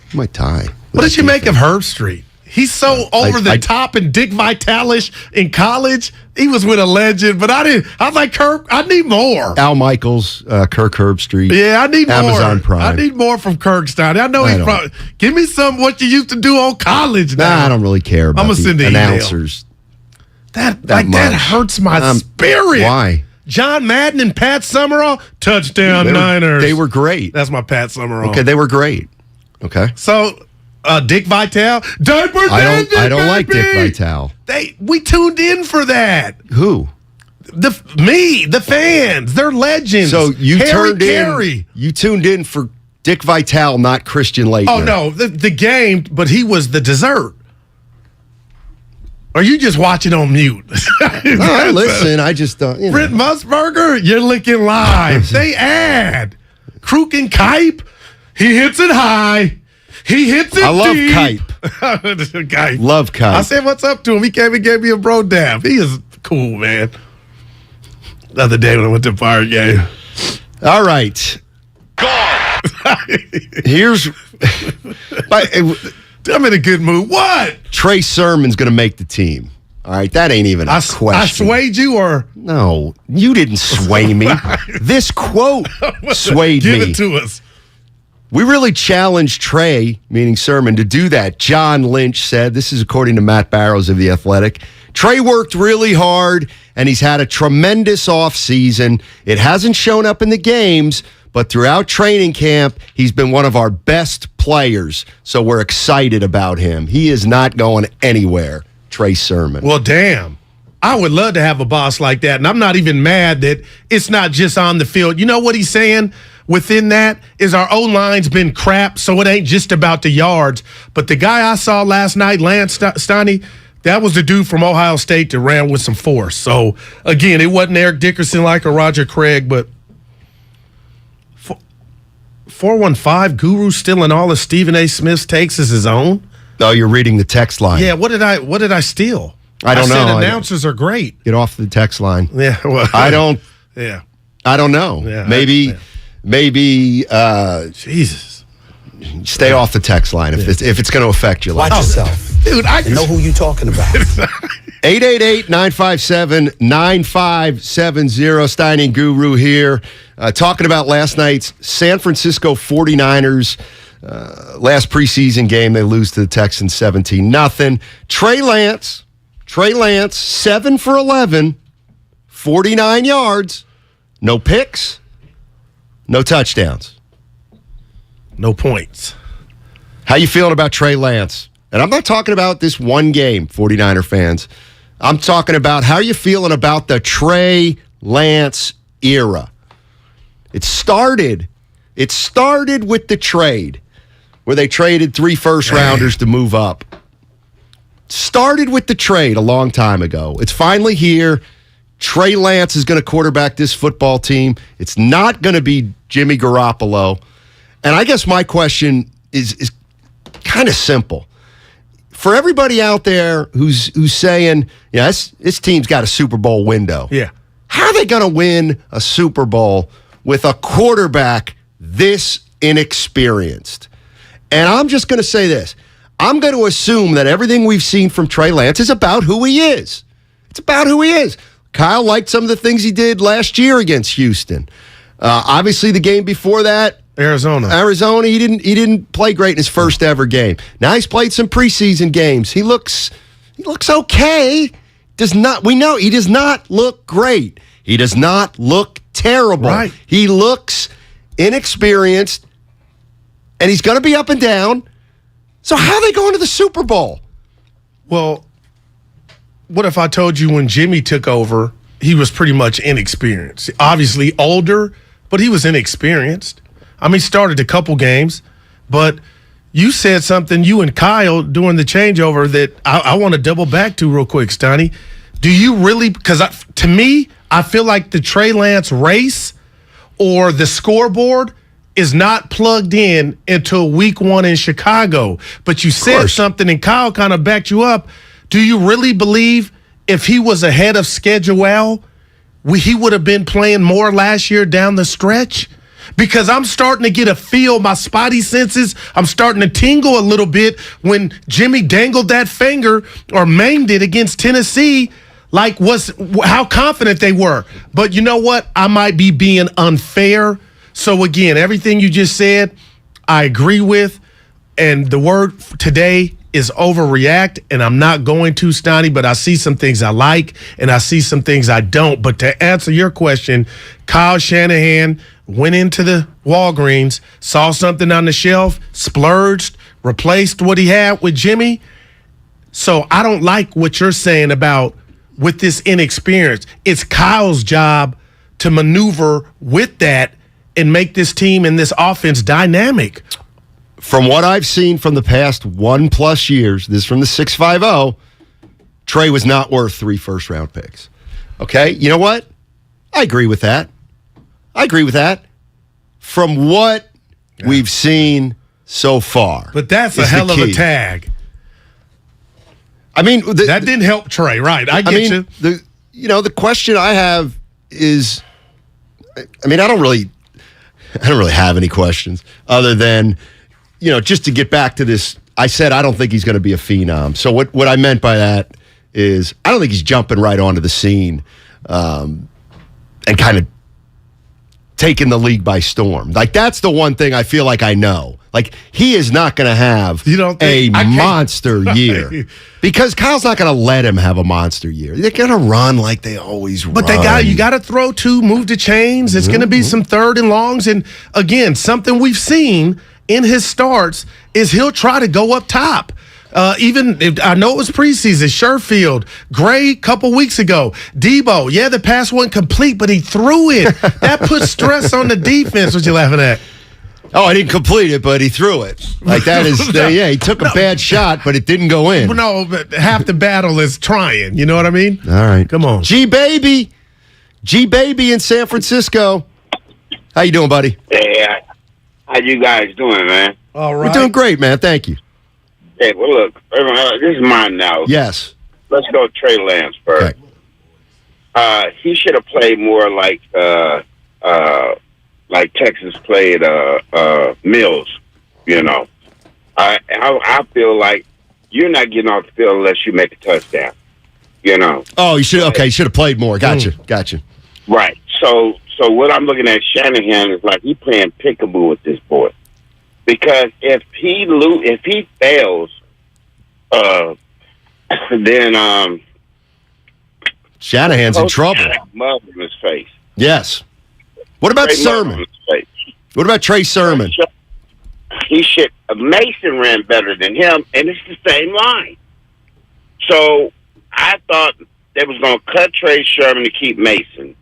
You might tie. What did you make of Herb Street? He's so over the top and Dick Vitalish in college. He was with a legend, but I was like, Kirk, I need more. Al Michaels, Kirk Herbstreit. Yeah, I need more. Amazon Prime. I need more from Kirk Steiny. I know he's probably. Give me some what you used to do on college now. Nah, I don't really care about the announcers. That hurts my spirit. Why? John Madden and Pat Summerall, touchdown Niners. They were great. That's my Pat Summerall. Okay, they were great. Okay. So, Dick Vitale, I don't like Dick Vitale. We tuned in for that. Who? The fans. They're legends. So you Harry You tuned in for Dick Vitale, not Christian Laettner. Oh no, the game, but he was the dessert. Are you just watching on mute? No, listen, I just don't. Brent Musburger, you're licking live. They add Kruk and Kipe. He hits it high. He hits it I love deep. Kipe. Love Kipe. I said what's up to him. He came and gave me a bro dab. He is cool, man. The other day when I went to the Fire game. All right. Gone. Here's. I'm in a good mood. What? Trey Sermon's going to make the team. All right, that ain't even a question. I swayed you, or no? You didn't sway me. This quote swayed me. Give it to us. We really challenged Trey, meaning Sermon, to do that. John Lynch said, this is according to Matt Barrows of The Athletic. Trey worked really hard, and he's had a tremendous offseason. It hasn't shown up in the games, but throughout training camp, he's been one of our best players. So we're excited about him. He is not going anywhere, Trey Sermon. Well, damn. I would love to have a boss like that, and I'm not even mad that it's not just on the field. You know what he's saying? Within that is our O-line's been crap, so it ain't just about the yards. But the guy I saw last night, Lance Steiny, that was the dude from Ohio State that ran with some force. So, again, it wasn't Eric Dickerson like or Roger Craig, but 415 Guru stealing all of Stephen A. Smith's takes as his own? Oh, you're reading the text line. Yeah, what did I steal? I don't know. Said announcers are great. Get off the text line. Yeah, well, I don't. Yeah, I don't know. Yeah, maybe. Jesus. Stay off the text line if it's going to affect your life. Watch yourself. Dude, I know who you talking about. 888-957-9570. Steiny and Guru here. Talking about last night's San Francisco 49ers last preseason game. They lose to the Texans 17-0. Trey Lance, 7 for 11, 49 yards, no picks, no touchdowns. No points. How you feeling about Trey Lance? And I'm not talking about this one game, 49er fans. I'm talking about how you feeling about the Trey Lance era. It started with the trade where they traded 3 first-rounders to move up. Started with the trade a long time ago. It's finally here. Trey Lance is going to quarterback this football team. It's not going to be Jimmy Garoppolo. And I guess my question is kind of simple. For everybody out there who's saying, yeah, this team's got a Super Bowl window. Yeah. How are they going to win a Super Bowl with a quarterback this inexperienced? And I'm just going to say this. I'm going to assume that everything we've seen from Trey Lance is about who he is. It's about who he is. Kyle liked some of the things he did last year against Houston. Obviously, the game before that, Arizona, he didn't play great in his first ever game. Now he's played some preseason games. He looks okay. We know he does not look great. He does not look terrible. Right. He looks inexperienced, and he's going to be up and down. So how are they going to the Super Bowl? Well, what if I told you when Jimmy took over, he was pretty much inexperienced? Obviously older, but he was inexperienced. I mean, he started a couple games, but you said something, you and Kyle, during the changeover that I want to double back to real quick, Steiny. Do you really, because to me, I feel like the Trey Lance race or the scoreboard is not plugged in until week 1 in Chicago. But you said something, and Kyle kind of backed you up. Do you really believe if he was ahead of schedule, he would have been playing more last year down the stretch? Because I'm starting to get a feel, my spidey senses, I'm starting to tingle a little bit when Jimmy dangled that finger or maimed it against Tennessee, like how confident they were. But you know what? I might be being unfair. So again, everything you just said, I agree with. And the word today is overreact, and I'm not going to, Steiny, but I see some things I like, and I see some things I don't. But to answer your question, Kyle Shanahan went into the Walgreens, saw something on the shelf, splurged, replaced what he had with Jimmy. So I don't like what you're saying about with this inexperience. It's Kyle's job to maneuver with that and make this team and this offense dynamic. From what I've seen from the past 1+ years, this is from the 650, Trey was not worth 3 first-round picks. Okay? You know what? I agree with that. From what we've seen so far. But that's a hell of a tag. I mean, that didn't help Trey, right? I get you. The question I have is, I mean, I don't really have any questions other than, just to get back to this. I said I don't think he's going to be a phenom. So what I meant by that is I don't think he's jumping right onto the scene and kind of taking the league by storm. Like, that's the one thing I feel like I know. Like, he is not going to have a monster year because Kyle's not going to let him have a monster year. They're going to run like they always run. But you got to throw 2, move the chains. It's going to be some 3rd and longs. And again, something we've seen in his starts is he'll try to go up top. Even if I know it was preseason, Sherfield, Gray a couple weeks ago, Debo, the pass wasn't complete, but he threw it. That puts stress on the defense. What you laughing at? Oh, I didn't complete it, but he threw it. Like, that is, he took a bad shot, but it didn't go in. No, but half the battle is trying. You know what I mean? All right. Come on. G-Baby in San Francisco. How you doing, buddy? Hey, how you guys doing, man? All right. We're doing great, man. Thank you. Hey, well, look, this is mine now. Yes. Let's go Trey Lance first. Okay. He should have played more like Texas played Mills, I feel like you're not getting off the field unless you make a touchdown, Oh, you should have played more. Gotcha. Right. So what I'm looking at Shanahan is like he playing peekaboo with this boy. Because if he fails, then Shanahan's in trouble. Mud in his face. Yes. What about Sermon? What about Trey Sermon? Mason ran better than him, and it's the same line. So I thought they was going to cut Trey Sermon to keep Mason.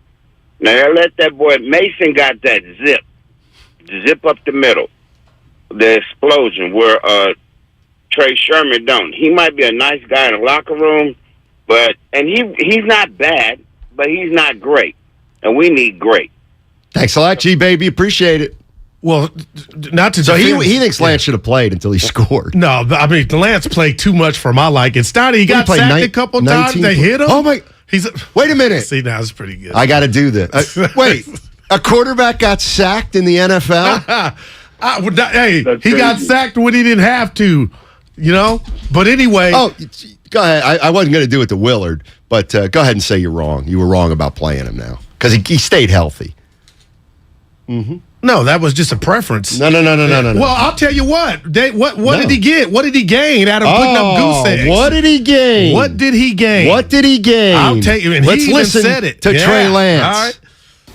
Now they let that boy. Mason got that zip up the middle. The explosion where Trey Sermon don't. He might be a nice guy in the locker room, and he's not bad, but he's not great, and we need great. Thanks a lot, G-Baby. Appreciate it. Well, not to. So he thinks Lance should have played until he scored. No, I mean Lance played too much for my liking. Steiny, he got sacked a couple times. They hit him. Oh my! Wait a minute. See, now it's pretty good. I got to do this. Wait, a quarterback got sacked in the NFL? He got sacked when he didn't have to, But anyway. Oh, go ahead. I wasn't going to do it to Willard, but go ahead and say you're wrong. You were wrong about playing him now because he stayed healthy. Mm-hmm. No, that was just a preference. No. Well, I'll tell you what. What did he get? What did he gain out of putting up goose eggs? What did he gain? What did he gain? What did he gain? I'll tell you. And Let's he even listen said it to Trey Lance. All right.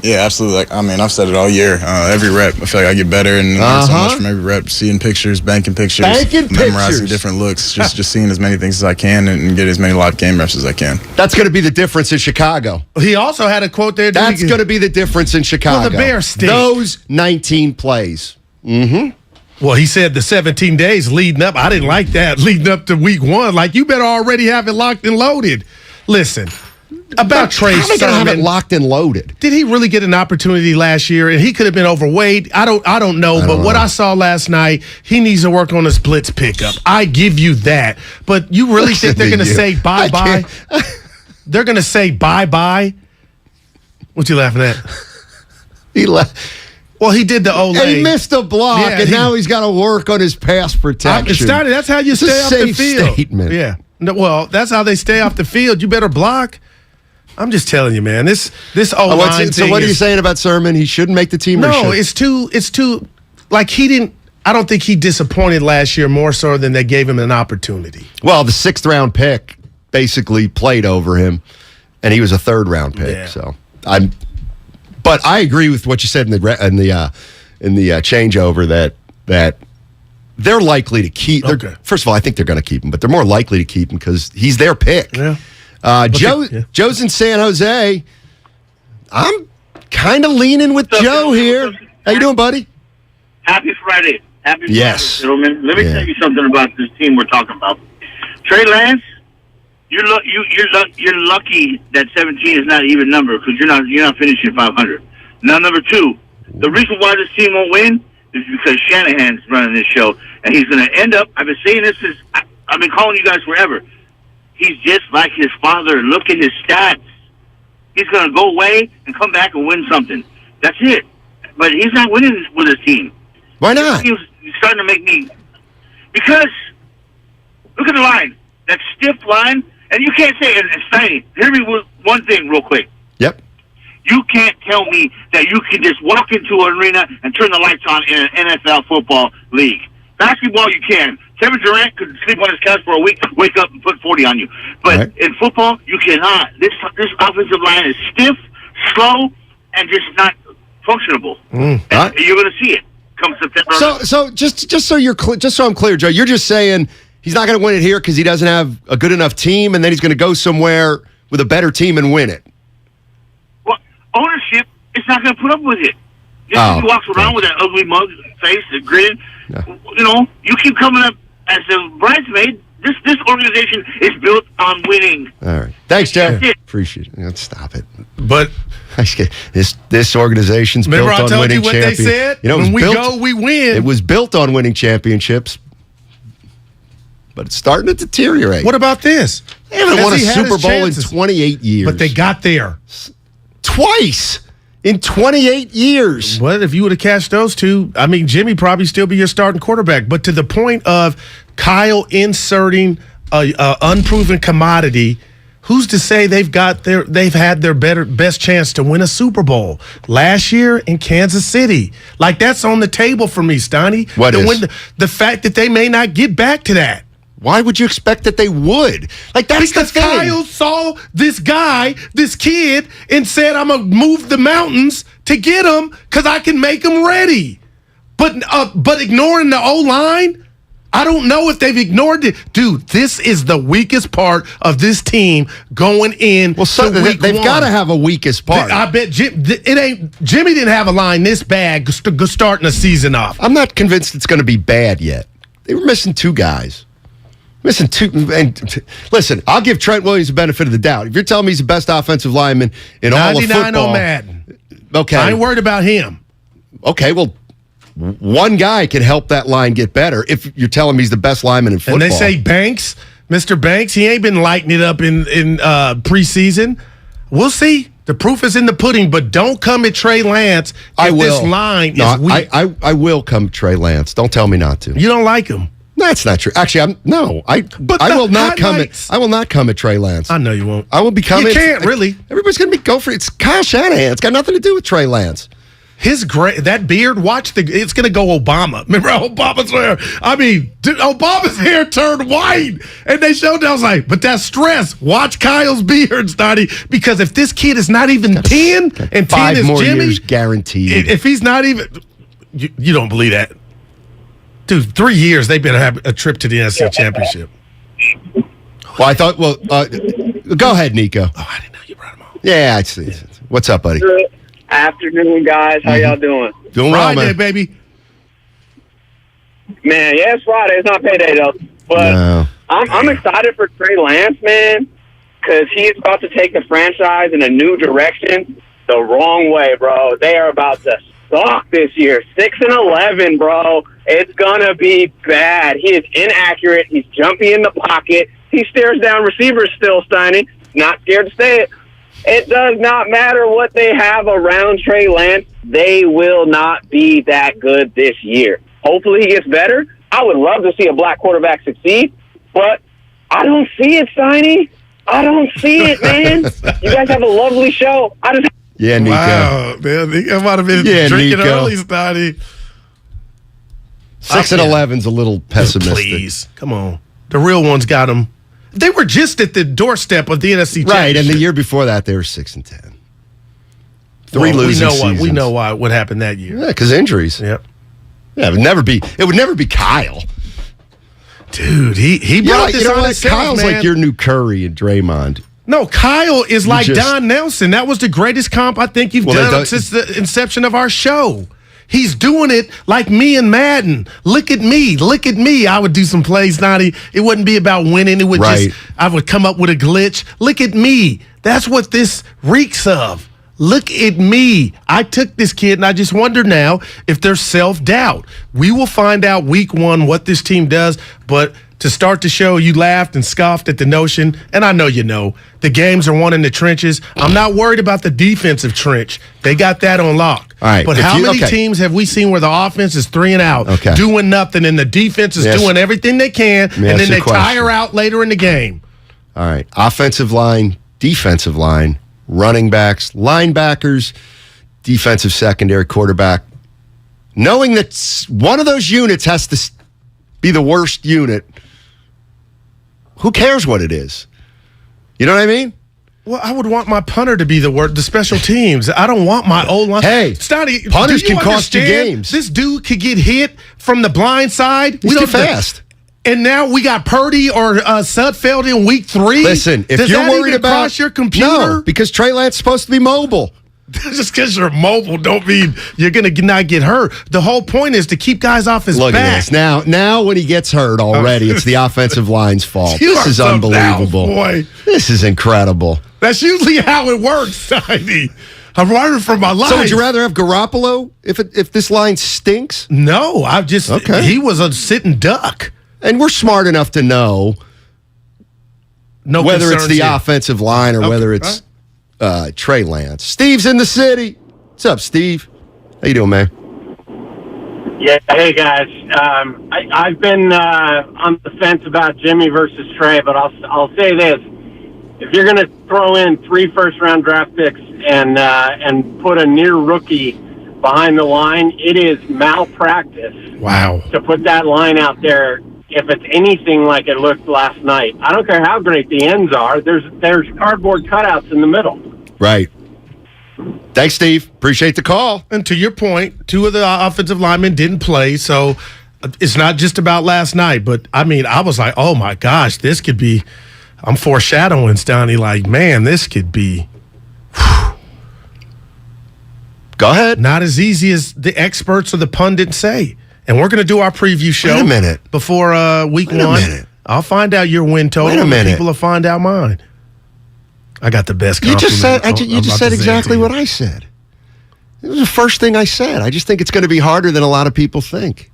Yeah, absolutely. I've said it all year. Every rep, I feel like I get better and learn so much from every rep. Seeing pictures, banking pictures, memorizing different looks, just seeing as many things as I can and get as many live game reps as I can. That's going to be the difference in Chicago. He also had a quote there. That's going to be the difference in Chicago. Well, the Bears stink. Those 19 plays. Mm-hmm. Well, he said the 17 days leading up. I didn't like that leading up to week 1. Like, you better already have it locked and loaded. Listen. About Trey Sermon. How are they going to have it locked and loaded? Did he really get an opportunity last year? And he could have been overweight. I don't know. But what I saw last night, he needs to work on his blitz pickup. I give you that. But you really think they're going to say bye-bye? They're going to say bye-bye? What you laughing at? He left. Well, he did the O-line. He missed a block, and now he's got to work on his pass protection. That's how you stay off the field. Statement. Yeah. No, well, that's how they stay off the field. You better block. I'm just telling you, man. This O-line thing. So what are you saying about Sermon? He shouldn't make the team? No, it's too. Like, he didn't. I don't think he disappointed last year more so than they gave him an opportunity. Well, the 6th round pick basically played over him, and he was a 3rd round pick. Yeah. So but I agree with what you said in the changeover that they're likely to keep. Okay. First of all, I think they're going to keep him, but they're more likely to keep him because he's their pick. Yeah. Joe's in San Jose. I'm kind of leaning with Joe here. How you doing, buddy? Happy Friday. Happy Friday, gentlemen. Let me tell you something about this team we're talking about. Trey Lance, you're lucky that 17 is not an even number because you're not finishing 500. Now, number 2, the reason why this team won't win is because Shanahan's running this show, and he's going to end up. I've been saying this since I've been calling you guys forever. He's just like his father. Look at his stats. He's going to go away and come back and win something. That's it. But he's not winning with his team. Why not? He's starting to make me... Because, look at the line. That stiff line. And you can't say, and Steiny, hear me with one thing real quick. Yep. You can't tell me that you can just walk into an arena and turn the lights on in an NFL football league. Basketball, you can. Kevin Durant could sleep on his couch for a week, wake up and put 40 on you. But in football, you cannot. This offensive line is stiff, slow, and just not functionable. And you're going to see it come September. So just so I'm clear, Joe, you're just saying he's not going to win it here because he doesn't have a good enough team, and then he's going to go somewhere with a better team and win it. Well, ownership is not going to put up with it. He walks around with that ugly mug face, the grin. Yeah. You know, you keep coming up as a bridesmaid. This organization is built on winning. All right. Thanks, Joe. Appreciate it. Stop it. But this organization's built on winning championships. Remember I told you what they said? You know, when we go, we win. It was built on winning championships, but it's starting to deteriorate. What about this? They haven't won a Super Bowl in 28 years. But they got there. Twice. In 28 years. Well, if you would have cashed those two, I mean, Jimmy probably still be your starting quarterback. But to the point of Kyle inserting a unproven commodity, who's to say they've had their best chance to win a Super Bowl last year in Kansas City? Like, that's on the table for me, Steiny. What is? The fact that they may not get back to that. Why would you expect that they would? Like, that's because the thing. Kyle saw this guy, this kid, and said, I'm going to move the mountains to get him because I can make him ready. But ignoring the O-line, I don't know if they've ignored it. Dude, this is the weakest part of this team going in to week they've got to have a weakest part. I bet Jimmy didn't have a line this bad starting the season off. I'm not convinced it's going to be bad yet. They were missing 2 guys. Listen, listen, I'll give Trent Williams the benefit of the doubt. If you're telling me he's the best offensive lineman in all of football. 99 on Madden. Okay. I ain't worried about him. Okay, well, one guy can help that line get better if you're telling me he's the best lineman in football. And they say Banks, Mr. Banks, he ain't been lighting it up in preseason. We'll see. The proof is in the pudding, but don't come at Trey Lance if this line is weak. I will come at Trey Lance. Don't tell me not to. You don't like him. That's not true. Actually, I will not come at Trey Lance. I know you won't. I will be coming. You can't really. Everybody's going to go for it. It's Kyle Shanahan. It's got nothing to do with Trey Lance. that beard, it's going to go Obama. Remember Obama's hair? I mean, Obama's hair turned white. And they showed that. I was like, but that's stress. Watch Kyle's beard, Steiny. Because if this kid is not even 10 and 10 is more Jimmy. Years guaranteed. If he's not even, you don't believe that. Dude, 3 years, they better have a trip to the NFC Championship. Well, I thought, go ahead, Nico. Oh, I didn't know you brought him on. Yeah, I see. What's up, buddy? Good afternoon, guys. How y'all doing? Doing well, Friday, man. baby. Man, yeah, it's Friday. It's not payday, though. But No. I'm excited for Trey Lance, man, because he's about to take the franchise in a new direction the wrong way, bro. They are about to suck this year. 6-11, bro. It's going to be bad. He is inaccurate. He's jumpy in the pocket. He stares down receivers still, Steiny. Not scared to say it. It does not matter what they have around Trey Lance. They will not be that good this year. Hopefully he gets better. I would love to see a black quarterback succeed, but I don't see it, Steiny. I don't see it, man. You guys have a lovely show. Yeah, Nico. Wow, man. I might have been drinking Nico. early, Steiny. 6-11's a little pessimistic. Please, come on. The real ones got them. They were just at the doorstep of the NFC Championship. Right, and the year before that, they were 6-10. Three losing seasons. We know why. What happened that year? Yeah, because injuries. Yep. Yeah, it would never be Kyle. Dude, he brought this on himself, Kyle's man. like your new Curry and Draymond. No, Kyle is like Don Nelson. That was the greatest comp I think you've done since the inception of our show. He's doing it like me and Madden. Look at me. Look at me. I would do some plays, Noddy. It wouldn't be about winning. It would I would come up with a glitch. Look at me. That's what this reeks of. Look at me. I took this kid, and I just wonder now if there's self-doubt. We will find out week 1 what this team does, but to start the show, you laughed and scoffed at the notion, and I know you know. The games are won in the trenches. I'm not worried about the defensive trench. They got that on lock. All right, but how many teams have we seen where the offense is 3 and out, doing nothing, and the defense is doing everything they can, and then they tire out later in the game? All right, offensive line, defensive line, running backs, linebackers, defensive secondary, quarterback. Knowing that one of those units has to be the worst unit, who cares what it is? You know what I mean? Well, I would want my punter to be the special teams. I don't want my old line. Hey, Steiny, punters can cost you games. This dude could get hit from the blind side. He's too fast. And now we got Purdy or Sudfeld in week 3. Listen, if Does you're that worried even about cross your computer, no, because Trey Lance is supposed to be mobile. Just because you're mobile don't mean you're going to not get hurt. The whole point is to keep guys off his back. Look at this. Now when he gets hurt already, it's the offensive line's fault. This is unbelievable. Boy. This is incredible. That's usually how it works, Steiny. I'm running for my life. So would you rather have Garoppolo if this line stinks? No, he was a sitting duck. And we're smart enough to know whether it's the offensive line or whether it's Trey Lance. Steve's in the city. What's up, Steve? How you doing, man? Yeah, hey guys. I've been on the fence about Jimmy versus Trey, but I'll say this: if you're going to throw in 3 first-round draft picks and put a near rookie behind the line, it is malpractice. Wow. To put that line out there. If it's anything like it looked last night, I don't care how great the ends are. There's cardboard cutouts in the middle. Right. Thanks, Steve. Appreciate the call. And to your point, 2 of the offensive linemen didn't play, so it's not just about last night. But, I mean, I was like, oh, my gosh, this could be – I'm foreshadowing, Steiny, like, man, this could be Go ahead. Not as easy as the experts or the pundits say. And we're going to do our preview show Wait a minute. Before week 1. I'll find out your win total. Wait a minute. People will find out mine. I got the best compliment. You just said exactly what I said. It was the first thing I said. I just think it's going to be harder than a lot of people think.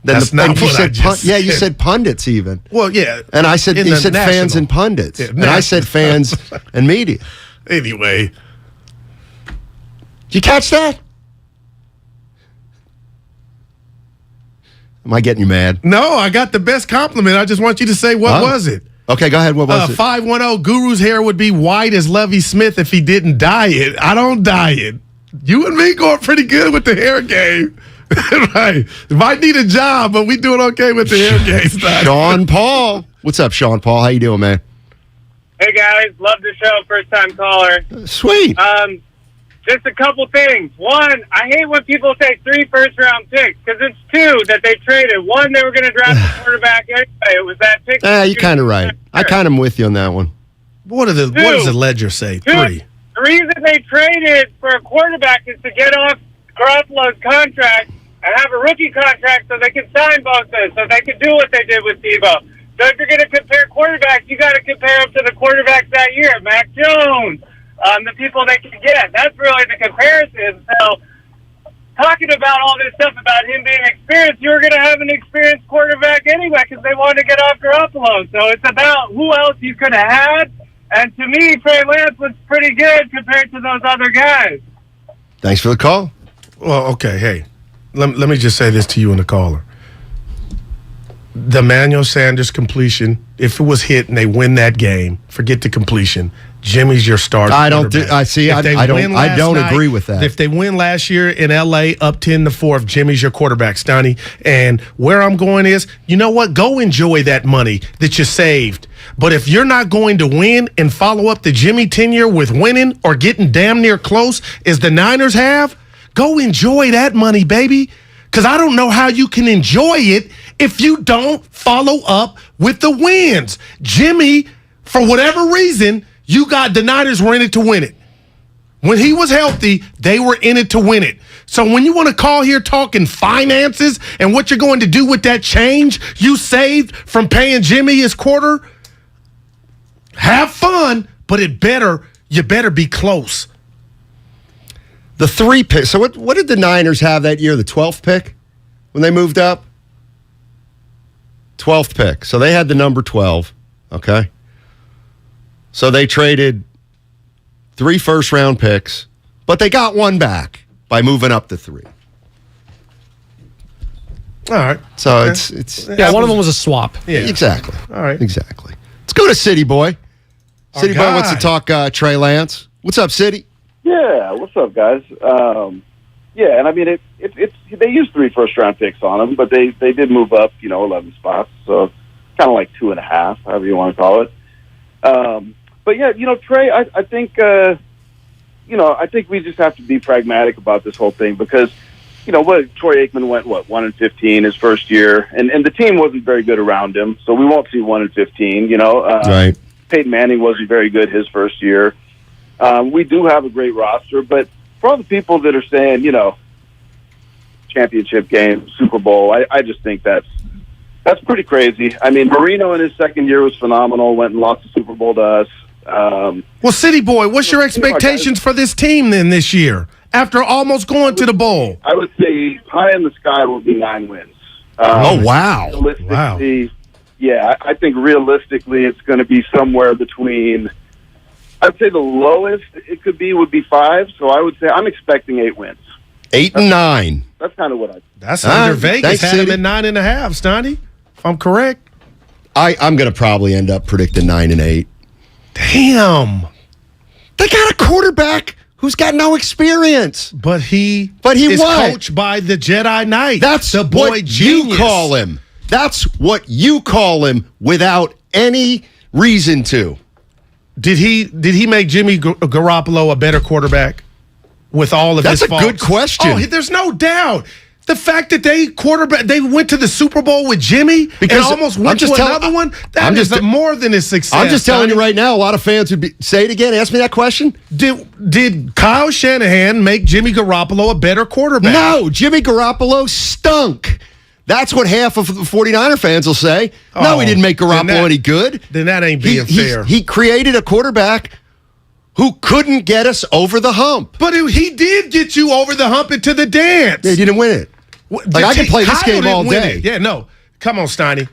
That's not what I just said. Yeah, you said pundits even. Well, yeah. And I said you said fans and pundits. Yeah, and I said fans and media. Anyway. Did you catch that? Am I getting you mad? No, I got the best compliment. I just want you to say, what was it? Okay, go ahead. What was it? 510, Guru's hair would be white as Lovie Smith if he didn't dye it. I don't dye it. You and me going pretty good with the hair game. Right. Might need a job, but we doing okay with the hair game. Sean Paul. What's up, Sean Paul? How you doing, man? Hey, guys. Love the show. First-time caller. Sweet. Just a couple things. One, I hate when people say 3 first-round picks because it's 2 that they traded. One, they were going to draft a quarterback anyway. It was that pick. You're kind of right. I kind of am with you on that one. What does the ledger say? 3. The reason they traded for a quarterback is to get off Garoppolo's contract and have a rookie contract so they can sign Bosa, so they can do what they did with Tebow. So if you're going to compare quarterbacks, you got to compare them to the quarterbacks that year. Mac Jones, the people they can get. That's really the comparison. So talking about all this stuff about him being experienced, you were going to have an experienced quarterback anyway because they wanted to get off Garoppolo. So it's about who else you could have had. And to me, Trey Lance was pretty good compared to those other guys. Thanks for the call. Well, okay, hey. Let me just say this to you and the caller. The Emmanuel Sanders completion, if it was hit and they win that game, forget the completion. Jimmy's your starter. I don't agree with that. If they win last year in LA up 10-4, Jimmy's your quarterback, Steiny. And where I'm going is, you know what? Go enjoy that money that you saved. But if you're not going to win and follow up the Jimmy tenure with winning or getting damn near close as the Niners have, go enjoy that money, baby. Because I don't know how you can enjoy it if you don't follow up with the wins. Jimmy, for whatever reason, the Niners were in it to win it. When he was healthy, they were in it to win it. So when you want to call here talking finances and what you're going to do with that change you saved from paying Jimmy his quarter, have fun, but you better be close. The 3 pick. So what did the Niners have that year? The 12th pick when they moved up? 12th pick. So they had the number 12. Okay. So they traded 3 first-round picks, but they got 1 back by moving up to 3. All right. So okay. it's one of them was a swap. Yeah. Exactly. All right. Exactly. Let's go to City Boy. City Boy wants to talk Trey Lance. What's up, City? Yeah, what's up, guys? And I mean, they used 3 first-round picks on him, but they did move up, 11 spots, so kind of like 2.5, however you want to call it. But yeah, Trey, I think, I think we just have to be pragmatic about this whole thing because, Troy Aikman went 1-15 his first year, and the team wasn't very good around him, so we won't see 1-15. Right. Peyton Manning wasn't very good his first year. We do have a great roster, but for all the people that are saying, championship game, Super Bowl, I just think that's pretty crazy. I mean, Marino in his second year was phenomenal, went and lost the Super Bowl to us. Well, City Boy, what's your expectations for this team then this year after almost going to the bowl? I would say high in the sky will be 9 wins. Oh, wow. Realistically, yeah, I think realistically it's going to be somewhere between, I'd say the lowest it could be would be 5. So I would say I'm expecting 8 wins. 8 and 9. That's kind of what I. That's under Vegas. Had him at 9.5, Steiny, if I'm correct. I'm going to probably end up predicting 9 and 8. Damn. They got a quarterback who's got no experience. But he is coached by the Jedi Knight. That's the boy what genius. You call him. That's what you call him without any reason to. Did he make Jimmy Garoppolo a better quarterback with all of his faults? That's a good question. Oh, there's no doubt. The fact that they went to the Super Bowl with Jimmy and almost went to another one, that is more than a success. I'm just telling you right now, a lot of fans would say it again. Ask me that question. Did Kyle Shanahan make Jimmy Garoppolo a better quarterback? No, Jimmy Garoppolo stunk. That's what half of the 49er fans will say. No, he didn't make Garoppolo any good. Then that ain't being fair. He created a quarterback who couldn't get us over the hump. But he did get you over the hump into the dance. He didn't win it. Like, I can play this game all day. Yeah, no. Come on, Steiny.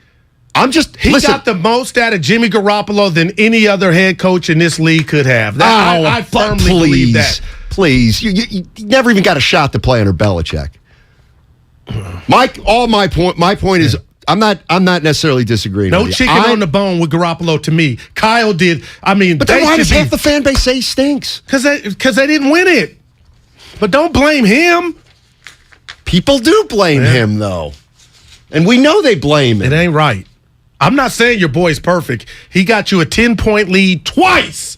He got the most out of Jimmy Garoppolo than any other head coach in this league could have. I firmly believe that. Please. You never even got a shot to play under Belichick. My point is, I'm not necessarily disagreeing. No with you. chicken on the bone with Garoppolo to me. Kyle did. I mean, but then why does half the fan base say he stinks? Because they didn't win it. But don't blame him. People do blame him, though. And we know they blame him. It ain't right. I'm not saying your boy's perfect. He got you a 10-point lead twice.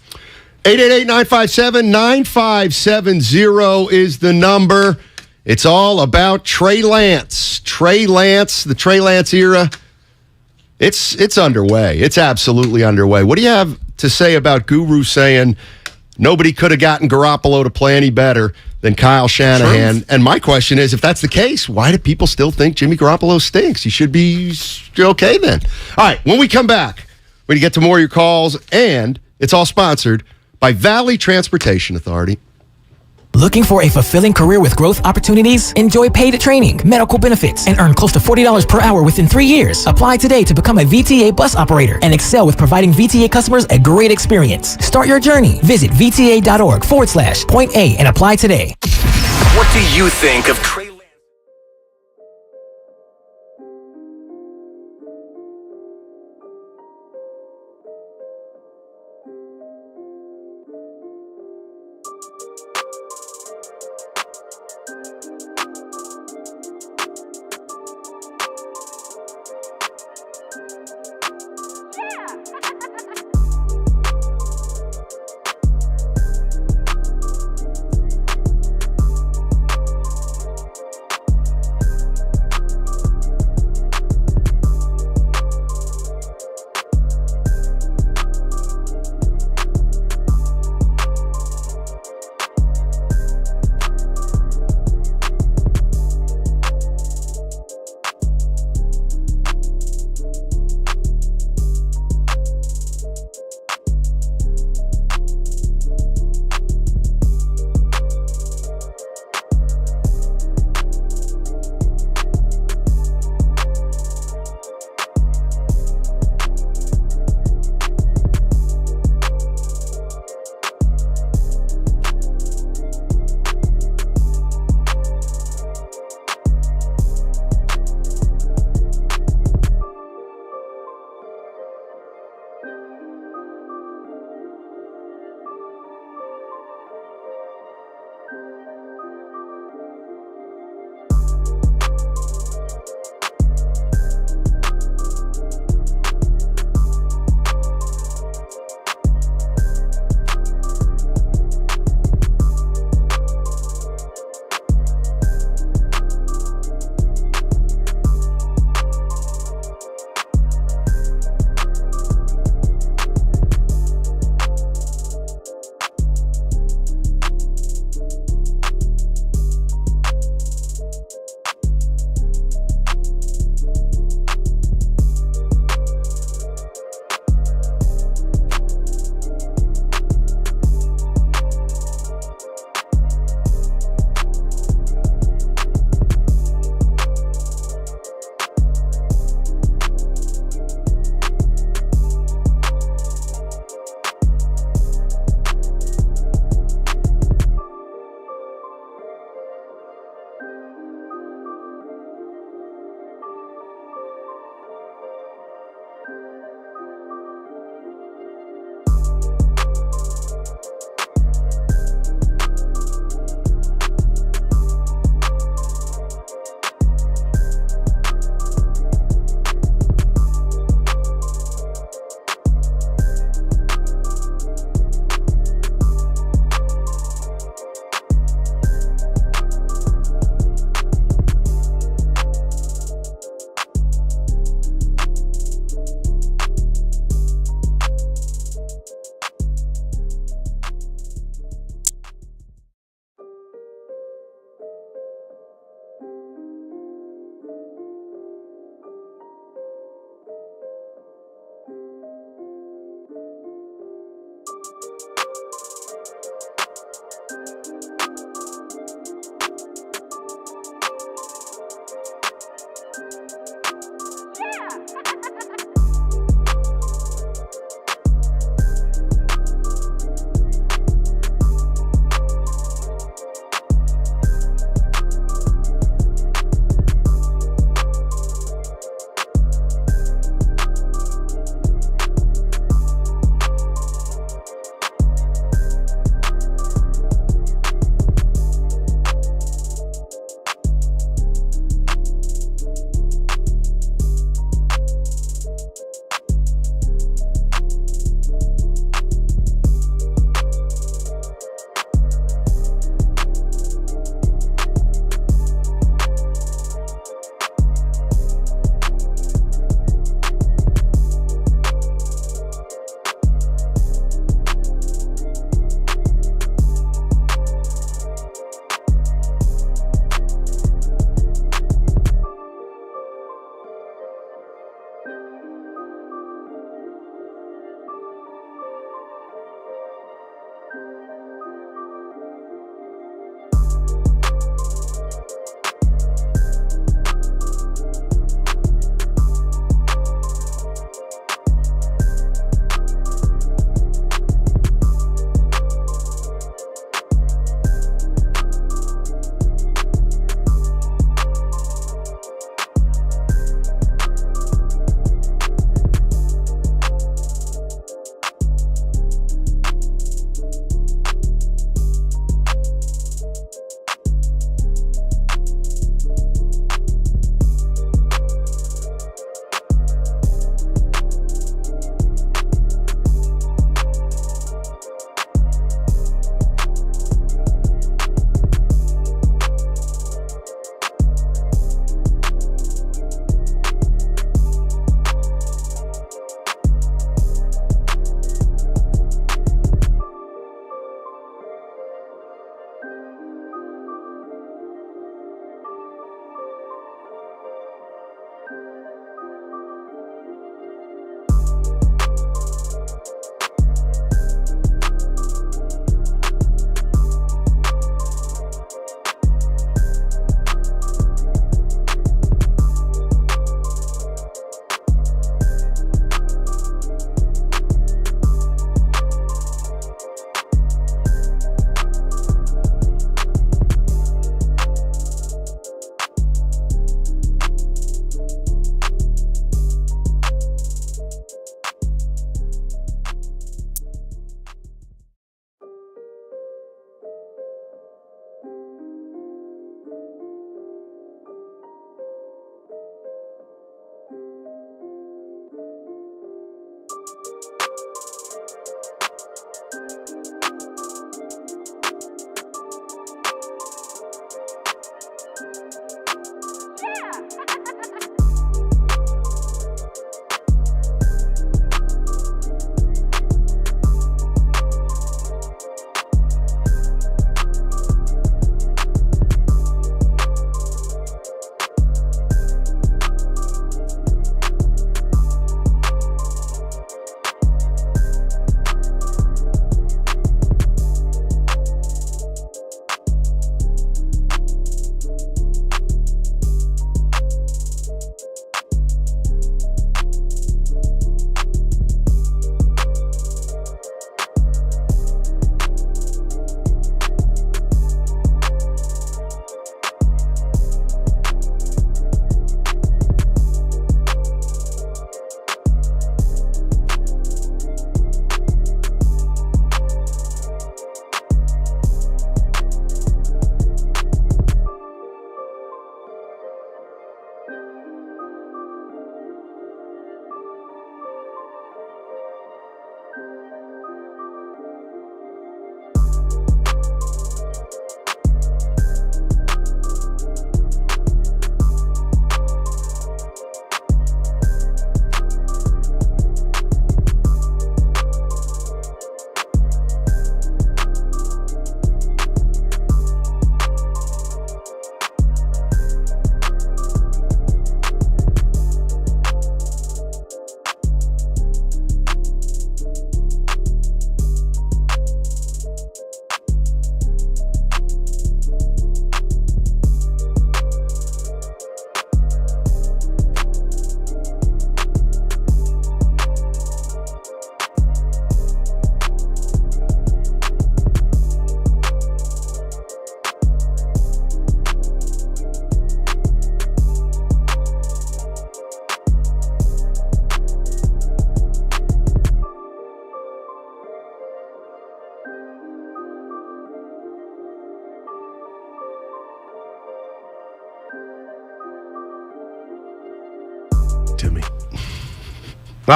888-957-9570 is the number. It's all about Trey Lance. Trey Lance, the Trey Lance era. It's underway. It's absolutely underway. What do you have to say about Guru saying nobody could have gotten Garoppolo to play any better than Kyle Shanahan? Truth. And my question is, if that's the case, why do people still think Jimmy Garoppolo stinks? He should be okay then. All right, when we come back, we're going to get to more of your calls, and it's all sponsored by Valley Transportation Authority. Looking for a fulfilling career with growth opportunities? Enjoy paid training, medical benefits, and earn close to $40 per hour within 3 years. Apply today to become a VTA bus operator and excel with providing VTA customers a great experience. Start your journey. Visit VTA.org/Point A and apply today. What do you think of Trey Lance?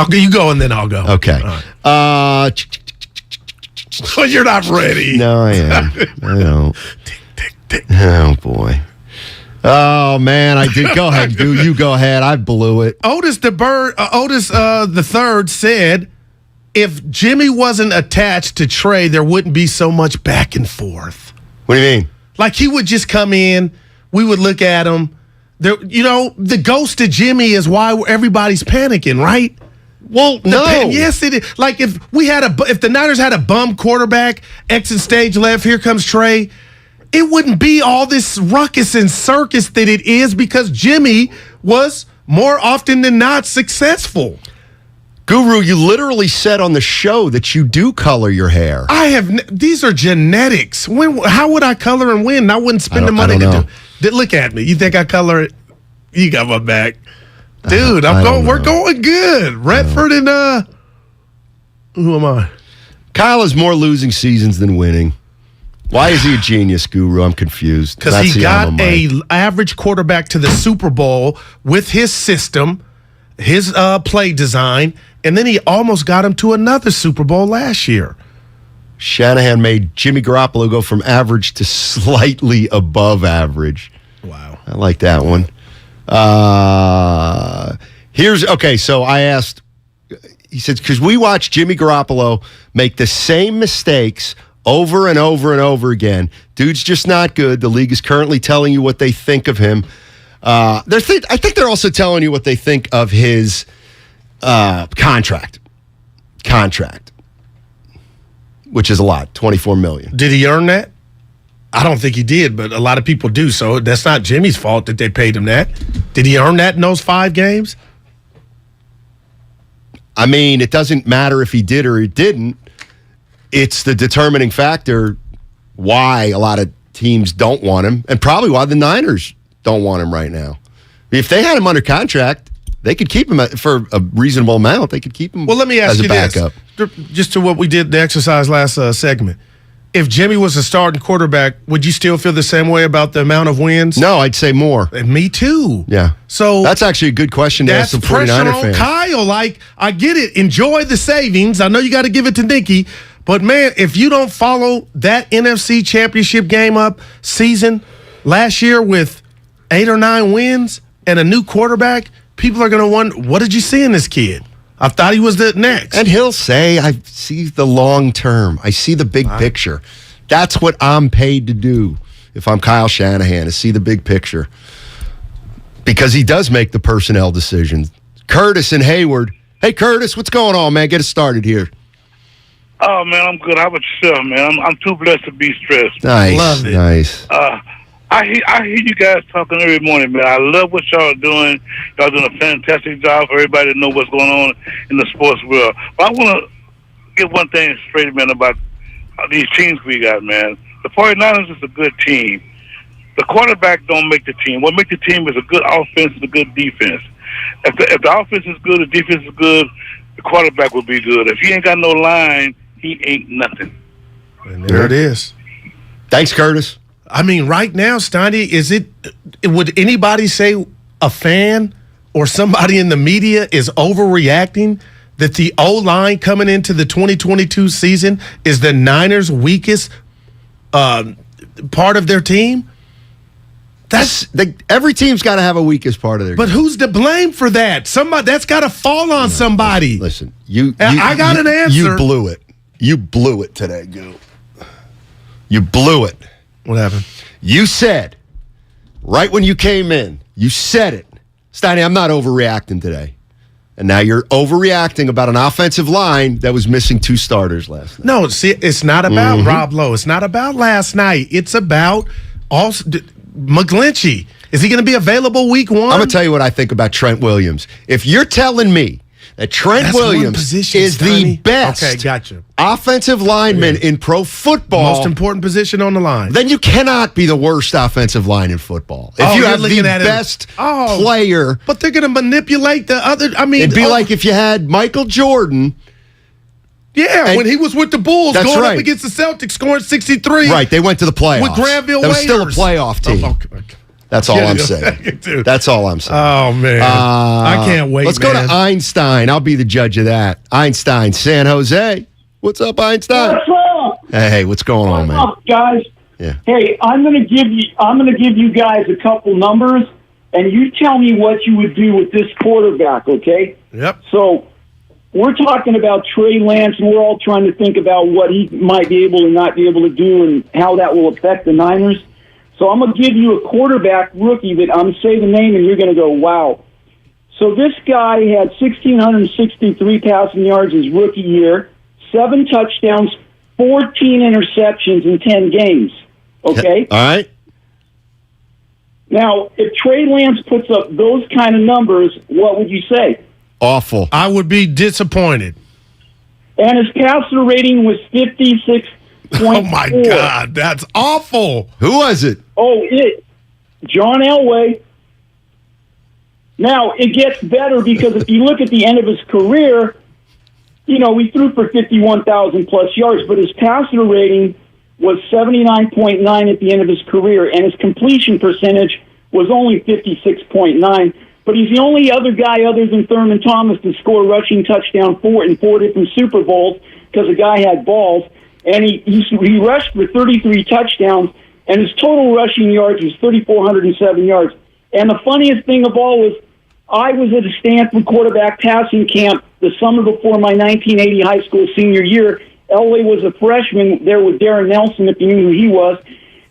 You go and then I'll go. Okay. Right. You're not ready. No, I am. I don't. Oh, boy. Oh, man, I did. Go ahead, dude. You go ahead. I blew it. Otis the third said, if Jimmy wasn't attached to Trey, there wouldn't be so much back and forth. What do you mean? Like he would just come in, we would look at him. There, the ghost of Jimmy is why everybody's panicking, right? Well, no. Yes, it is. Like if the Niners had a bum quarterback, exit stage left, here comes Trey, it wouldn't be all this ruckus and circus that it is because Jimmy was more often than not successful. Guru, you literally said on the show that you do color your hair. These are genetics. How would I color and win? I wouldn't spend the money to do. Look at me. You think I color it? You got my back. Dude, we're going good. Redford and who am I? Kyle has more losing seasons than winning. Why is he a genius, Guru? I'm confused. Because he got an average quarterback to the Super Bowl with his system, his play design, and then he almost got him to another Super Bowl last year. Shanahan made Jimmy Garoppolo go from average to slightly above average. Wow. I like that one. So I asked, he said, because we watch Jimmy Garoppolo make the same mistakes over and over and over again. Dude's just not good. The league is currently telling you what they think of him. I think they're also telling you what they think of his contract, which is a lot, $24 million. Did he earn that? I don't think he did, but a lot of people do. So that's not Jimmy's fault that they paid him that. Did he earn that in those 5 games? I mean, it doesn't matter if he did or he didn't. It's the determining factor why a lot of teams don't want him, and probably why the Niners don't want him right now. If they had him under contract, they could keep him for a reasonable amount. They could keep him. Well, let me ask you backup. This, just to what we did the exercise last segment. If Jimmy was a starting quarterback, would you still feel the same way about the amount of wins? No, I'd say more. And me too. Yeah. So that's actually a good question to ask the 49er fans. Kyle, I get it. Enjoy the savings. I know you got to give it to Nicky. But, man, if you don't follow that NFC Championship game up season last year with 8 or 9 wins and a new quarterback, people are going to wonder, what did you see in this kid? I thought he was the next. And he'll say, I see the long term. I see the big picture. That's what I'm paid to do if I'm Kyle Shanahan, to see the big picture. Because he does make the personnel decisions. Curtis and Hayward. Hey, Curtis, what's going on, man? Get us started here. Oh, man, I'm good. How about yourself, man? I'm too blessed to be stressed. Nice, love it. Nice. I hear you guys talking every morning, man. I love what y'all are doing. Y'all doing a fantastic job for everybody to know what's going on in the sports world. But I want to get one thing straight, man, about these teams we got, man. The 49ers is a good team. The quarterback don't make the team. What makes the team is a good offense and a good defense. If the offense is good, the defense is good, the quarterback will be good. If he ain't got no line, he ain't nothing. And there it is. Thanks, Curtis. I mean, right now, Steiny, would anybody say a fan or somebody in the media is overreacting that the O-line coming into the 2022 season is the Niners' weakest part of their team? Every team's got to have a weakest part of their game. But who's to blame for that? That's got to fall on somebody. Listen, I got an answer. You blew it. You blew it today, Goo. You blew it. What happened? You said, right when you came in, you said it. Steiny, I'm not overreacting today. And now you're overreacting about an offensive line that was missing 2 starters last night. No, see, it's not about Rob Lowe. It's not about last night. It's about McGlinchey. Is he going to be available week 1? I'm going to tell you what I think about Trent Williams. If you're telling me that Trent Williams is the best offensive lineman in pro football, most important position on the line, then you cannot be the worst offensive line in football. If you have the best player. But they're going to manipulate the other. I mean, it'd be like if you had Michael Jordan. Yeah, when he was with the Bulls going up against the Celtics, scoring 63. Right, they went to the playoffs. With Granville That was Waiters. still a playoff team. That's all I'm saying. That's all I'm saying. Oh, man. I can't wait, Let's go to Einstein. I'll be the judge of that. Einstein, San Jose. What's up, Einstein? What's up? Hey, what's going on, man? What's up, guys? Yeah. Hey, I'm gonna give you guys a couple numbers, and you tell me what you would do with this quarterback, okay? Yep. So we're talking about Trey Lance, and we're all trying to think about what he might be able and not be able to do and how that will affect the Niners. So I'm going to give you a quarterback rookie that I'm going to say the name, and you're going to go, wow. So this guy had 1,663 passing yards his rookie year, 7 touchdowns, 14 interceptions in 10 games. Okay? All right. Now, if Trey Lance puts up those kind of numbers, what would you say? Awful. I would be disappointed. And his passer rating was 56.4. Oh, my God. That's awful. Who was it? Oh, John Elway. Now, it gets better because if you look at the end of his career, he threw for 51,000-plus yards, but his passer rating was 79.9 at the end of his career, and his completion percentage was only 56.9. But he's the only other guy other than Thurman Thomas to score a rushing touchdown in 4 different Super Bowls because the guy had balls. And he rushed for 33 touchdowns, and his total rushing yards was 3,407 yards. And the funniest thing of all was I was at a Stanford quarterback passing camp the summer before my 1980 high school senior year. Elway was a freshman there with Darren Nelson, if you knew who he was.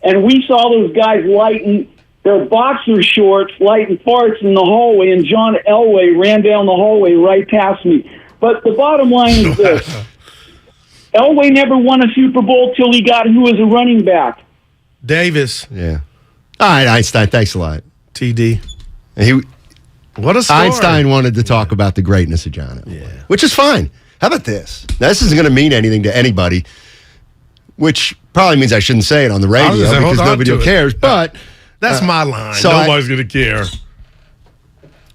And we saw those guys lighting their boxer shorts, lighting farts in the hallway, and John Elway ran down the hallway right past me. But the bottom line is this. Elway never won a Super Bowl till he got who was a running back. Davis. Yeah. All right, Einstein, thanks a lot. TD. What a story. Einstein wanted to talk about the greatness of John Elway, which is fine. How about this? Now, this isn't going to mean anything to anybody, which probably means I shouldn't say it on the radio because nobody cares, but... That's my line. So nobody's going to care.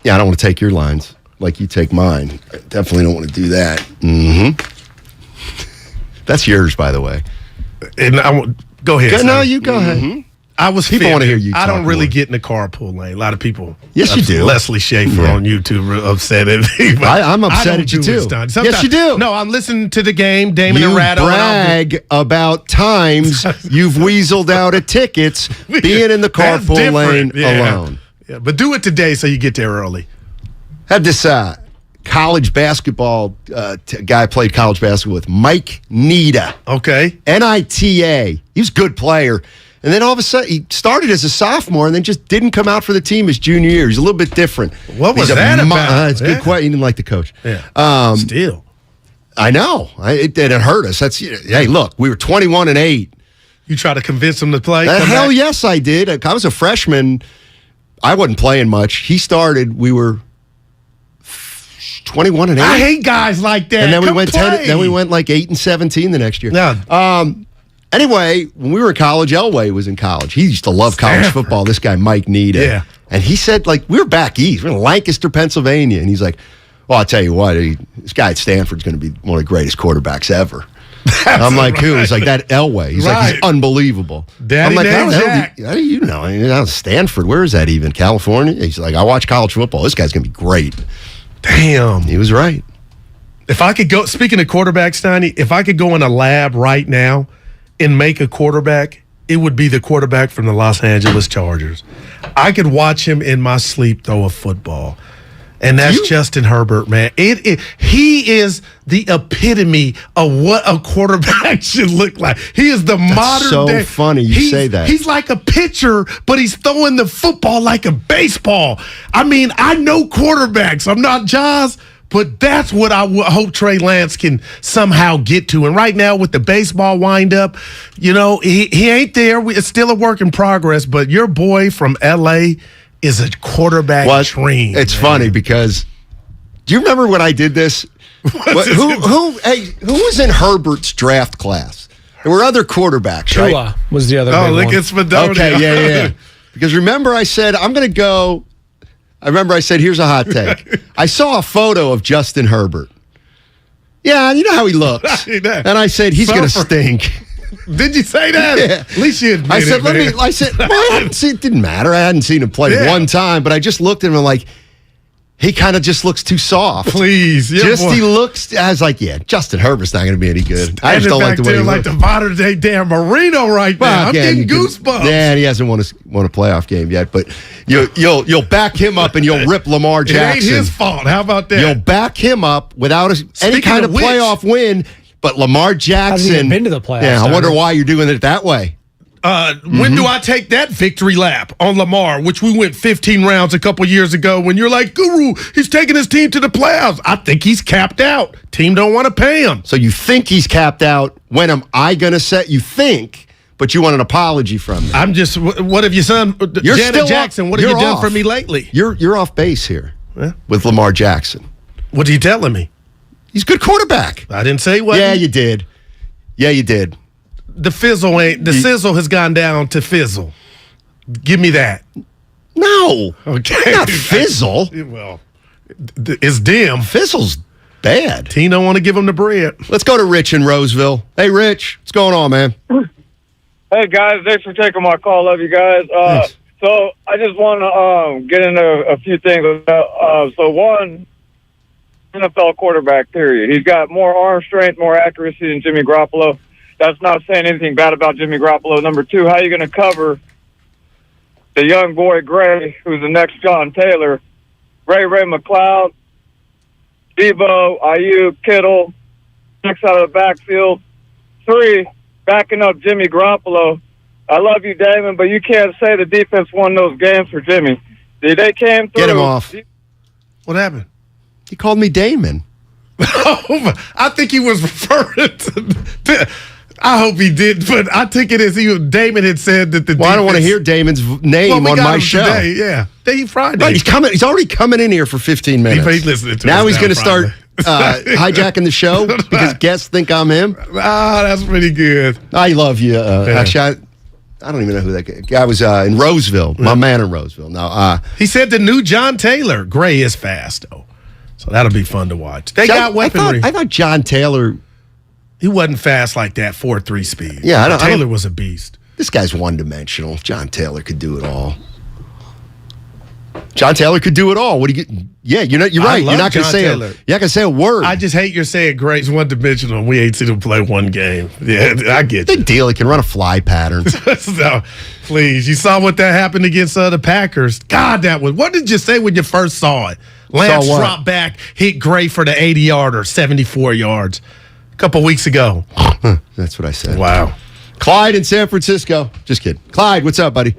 Yeah, I don't want to take your lines like you take mine. I definitely don't want to do that. Mm-hmm. That's yours, by the way. And go ahead. No, you go ahead. Mm-hmm. People want to hear you talk I don't really more. get in the carpool lane. A lot of people. Yes, you do. Leslie Schaefer on YouTube upset at me. I'm upset at you, too. Yes, you do. No, I'm listening to the game, Damon and Ratto. You brag about times you've weaseled out of tickets being in the carpool lane alone. Yeah, but do it today so you get there early. Had this college basketball guy played college basketball with Mike Nita. Okay. Nita. He was a good player. And then all of a sudden, he started as a sophomore and then just didn't come out for the team his junior year. He's a little bit different. What was that about? It's a good question. He didn't like the coach. Yeah. Still. I know. It hurt us. Hey, look, we were 21-8. You try to convince him to play? Hell yes, I did. I was a freshman. I wasn't playing much. He started. We were 21-8. I hate guys like that. And then we went 10. Then we went like 8-17 the next year. Yeah. Anyway, when we were in college, Elway was in college. He used to love college football. This guy, Mike Nita. Yeah. And he said, we were back east. We're in Lancaster, Pennsylvania. And he's like, well, I'll tell you what, this guy at Stanford's going to be one of the greatest quarterbacks ever. I'm like, who? He's like, that Elway. He's like, he's unbelievable. Daddy I'm like, how do you know? I mean, Stanford, where is that even? California? He's like, I watch college football. This guy's going to be great. Damn. He was right. If I could go, speaking of quarterbacks, Steiny, if I could go in a lab right now and make a quarterback, it would be the quarterback from the Los Angeles Chargers. I could watch him in my sleep throw a football. And that's Justin Herbert, man. He is the epitome of what a quarterback should look like. He is the modern day. So funny you say that. He's like a pitcher, but he's throwing the football like a baseball. I mean, I know quarterbacks. I'm not Jaws, but that's what I hope Trey Lance can somehow get to. And right now with the baseball windup, he ain't there. It's still a work in progress, but your boy from L.A. is a quarterback dream. It's funny because do you remember when I did this? Who was in Herbert's draft class? There were other quarterbacks, right? Tua was the other big one. It's Madonia. Okay, yeah. Because remember I said, I'm going to go. I remember I said, here's a hot take. I saw a photo of Justin Herbert. Yeah, you know how he looks. And I said, he's going to stink. Did you say that? Yeah. At least you admit I said, it, well, I hadn't seen, it didn't matter. I hadn't seen him play one time, but I just looked at him and like, he kind of just looks too soft. Please. Yeah, he looks, I was like, yeah, Justin Herbert's not going to be any good. I just don't like the way he like looks. the modern day Dan Marino right there. I'm getting goosebumps. Yeah, he hasn't won a playoff game yet, but you'll back him up and you'll rip Lamar Jackson. It ain't his fault. How about that? You'll back him up without any kind of playoff win, but Lamar Jackson hasn't even been to the playoffs. Yeah, I wonder why you're doing it that way. When do I take that victory lap on Lamar, which we went 15 rounds a couple years ago, when you're like, Guru, he's taking his team to the playoffs. I think he's capped out. Team don't want to pay him. So you think he's capped out. When am I going to set? You think, but you want an apology from me. I'm just, what have you done? You're Janet still Jackson, what have you done for me lately? You're off base here with Lamar Jackson. What are you telling me? He's a good quarterback. I didn't say what. Yeah, you did. Yeah, you did. The sizzle has gone down to fizzle. Give me that. No. Okay. Not fizzle. Well, it's dim. Fizzle's bad. Team don't want to give him the bread. Let's go to Rich in Roseville. Hey, Rich, what's going on, man? Hey, guys. Thanks for taking my call. Love you guys. So I just want to get into a few things. So one, NFL quarterback, period. He's got more arm strength, more accuracy than Jimmy Garoppolo. That's not saying anything bad about Jimmy Garoppolo. Number two, how are you going to cover the young boy Gray, who's the next John Taylor, Ray McLeod, Debo, Ayuk, Kittle, next out of the backfield. Three, backing up Jimmy Garoppolo. I love you, Damon, but you can't say the defense won those games for Jimmy. They came through. Get him off. What happened? He called me Damon. I think he was referring to I hope he did, but I take it as Damon had said that the I don't want to hear Damon's name on my show. Today, yeah. Friday. Right, he's already coming in here for 15 minutes. He's listening to now he's going to start hijacking the show because guests think I'm him. That's pretty good. I love you. Actually, I don't even know who that guy was in Roseville. My man in Roseville. Now, he said the new John Taylor. Gray is fast, though. So that'll be fun to watch. They got weaponry. I thought John Taylor... He wasn't fast like that, 4.3 speed. Yeah, Taylor was a beast. This guy's one-dimensional. John Taylor could do it all. John Taylor could do it all. What do you get? Yeah, you're right. You're not going to say you're not going to say a word. I just hate you're saying Gray's one-dimensional. We ain't seen him play one game. Yeah, I get you. Big deal. He can run a fly pattern. No, please. You saw what that happened against the Packers. God, that was. What did you say when you first saw it? Lance dropped back, hit Gray for the 80-yarder, 74 yards. A couple weeks ago. That's what I said. Wow. Clyde in San Francisco. Just kidding. Clyde, what's up, buddy?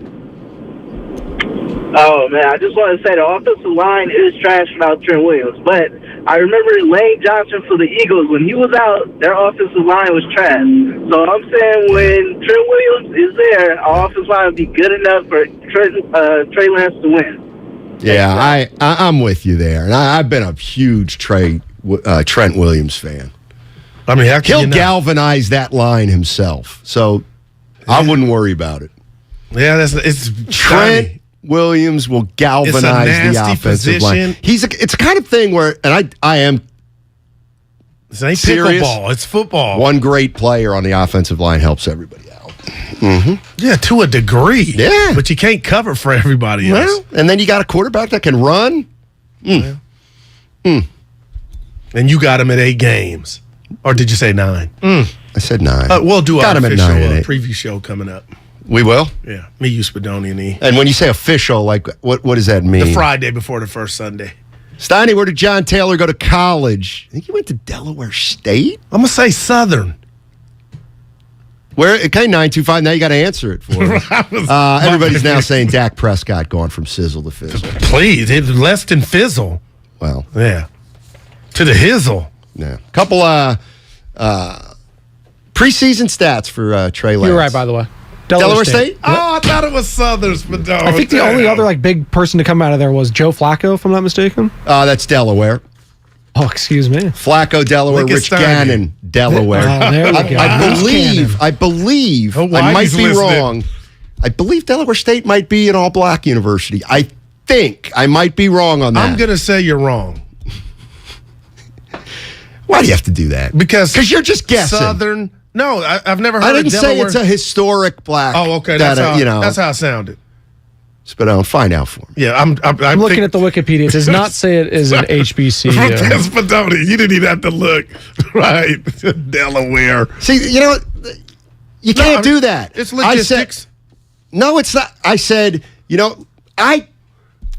Oh, man, I just want to say the offensive line is trash without Trent Williams. But I remember Lane Johnson for the Eagles. When he was out, their offensive line was trash. So I'm saying when Trent Williams is there, our offensive line will be good enough for Trey Lance to win. Yeah, I'm with you there. And I've been a huge Trent Williams fan. I mean, he'll galvanize that line himself, so I wouldn't worry about it. Yeah, it's Trent Williams will galvanize the offensive line. It's a kind of thing where, and I am. This ain't serious. Pickleball. It's football. One great player on the offensive line helps everybody out. Mm-hmm. Yeah, to a degree. Yeah, but you can't cover for everybody else. Well, and then you got a quarterback that can run. And you got him at 8 games. Or did you say 9? I said 9. We'll do got our him official at 9 and 8. preview show coming up. We will? Yeah. Me, you, Spadoni, and E. And when you say official, like what does that mean? The Friday before the first Sunday. Steiny, where did John Taylor go to college? I think he went to Delaware State? I'm going to say Southern. Where? Okay, 925. Now you got to answer it for us. Everybody's now saying Dak Prescott gone from sizzle to fizzle. Please, it's less than fizzle. Well. Yeah. To the hizzle. Yeah. Couple preseason stats for Trey Lance. You're right, by the way. Delaware State? Yep. Oh, I thought it was Southern. But I think the only other big person to come out of there was Joe Flacco, if I'm not mistaken. That's Delaware. Oh, excuse me. Flacco, Delaware. Rich Gannon, Delaware. Oh, there we go. I believe, I might be wrong. I believe Delaware State might be an all-black university. I think I might be wrong on that. I'm going to say you're wrong. Why do you have to do that? Because you're just guessing. Southern. No, I've never heard I didn't of Delaware. say it's a historic black. Oh, okay. That's That's how it sounded. But find out for me. Yeah, I'm looking at the Wikipedia. It does not say it is an HBCU. Spadoni, you didn't even have to look. Right. Delaware. See, you know what? You can't do that. It's logistics. No, it's not. I said, I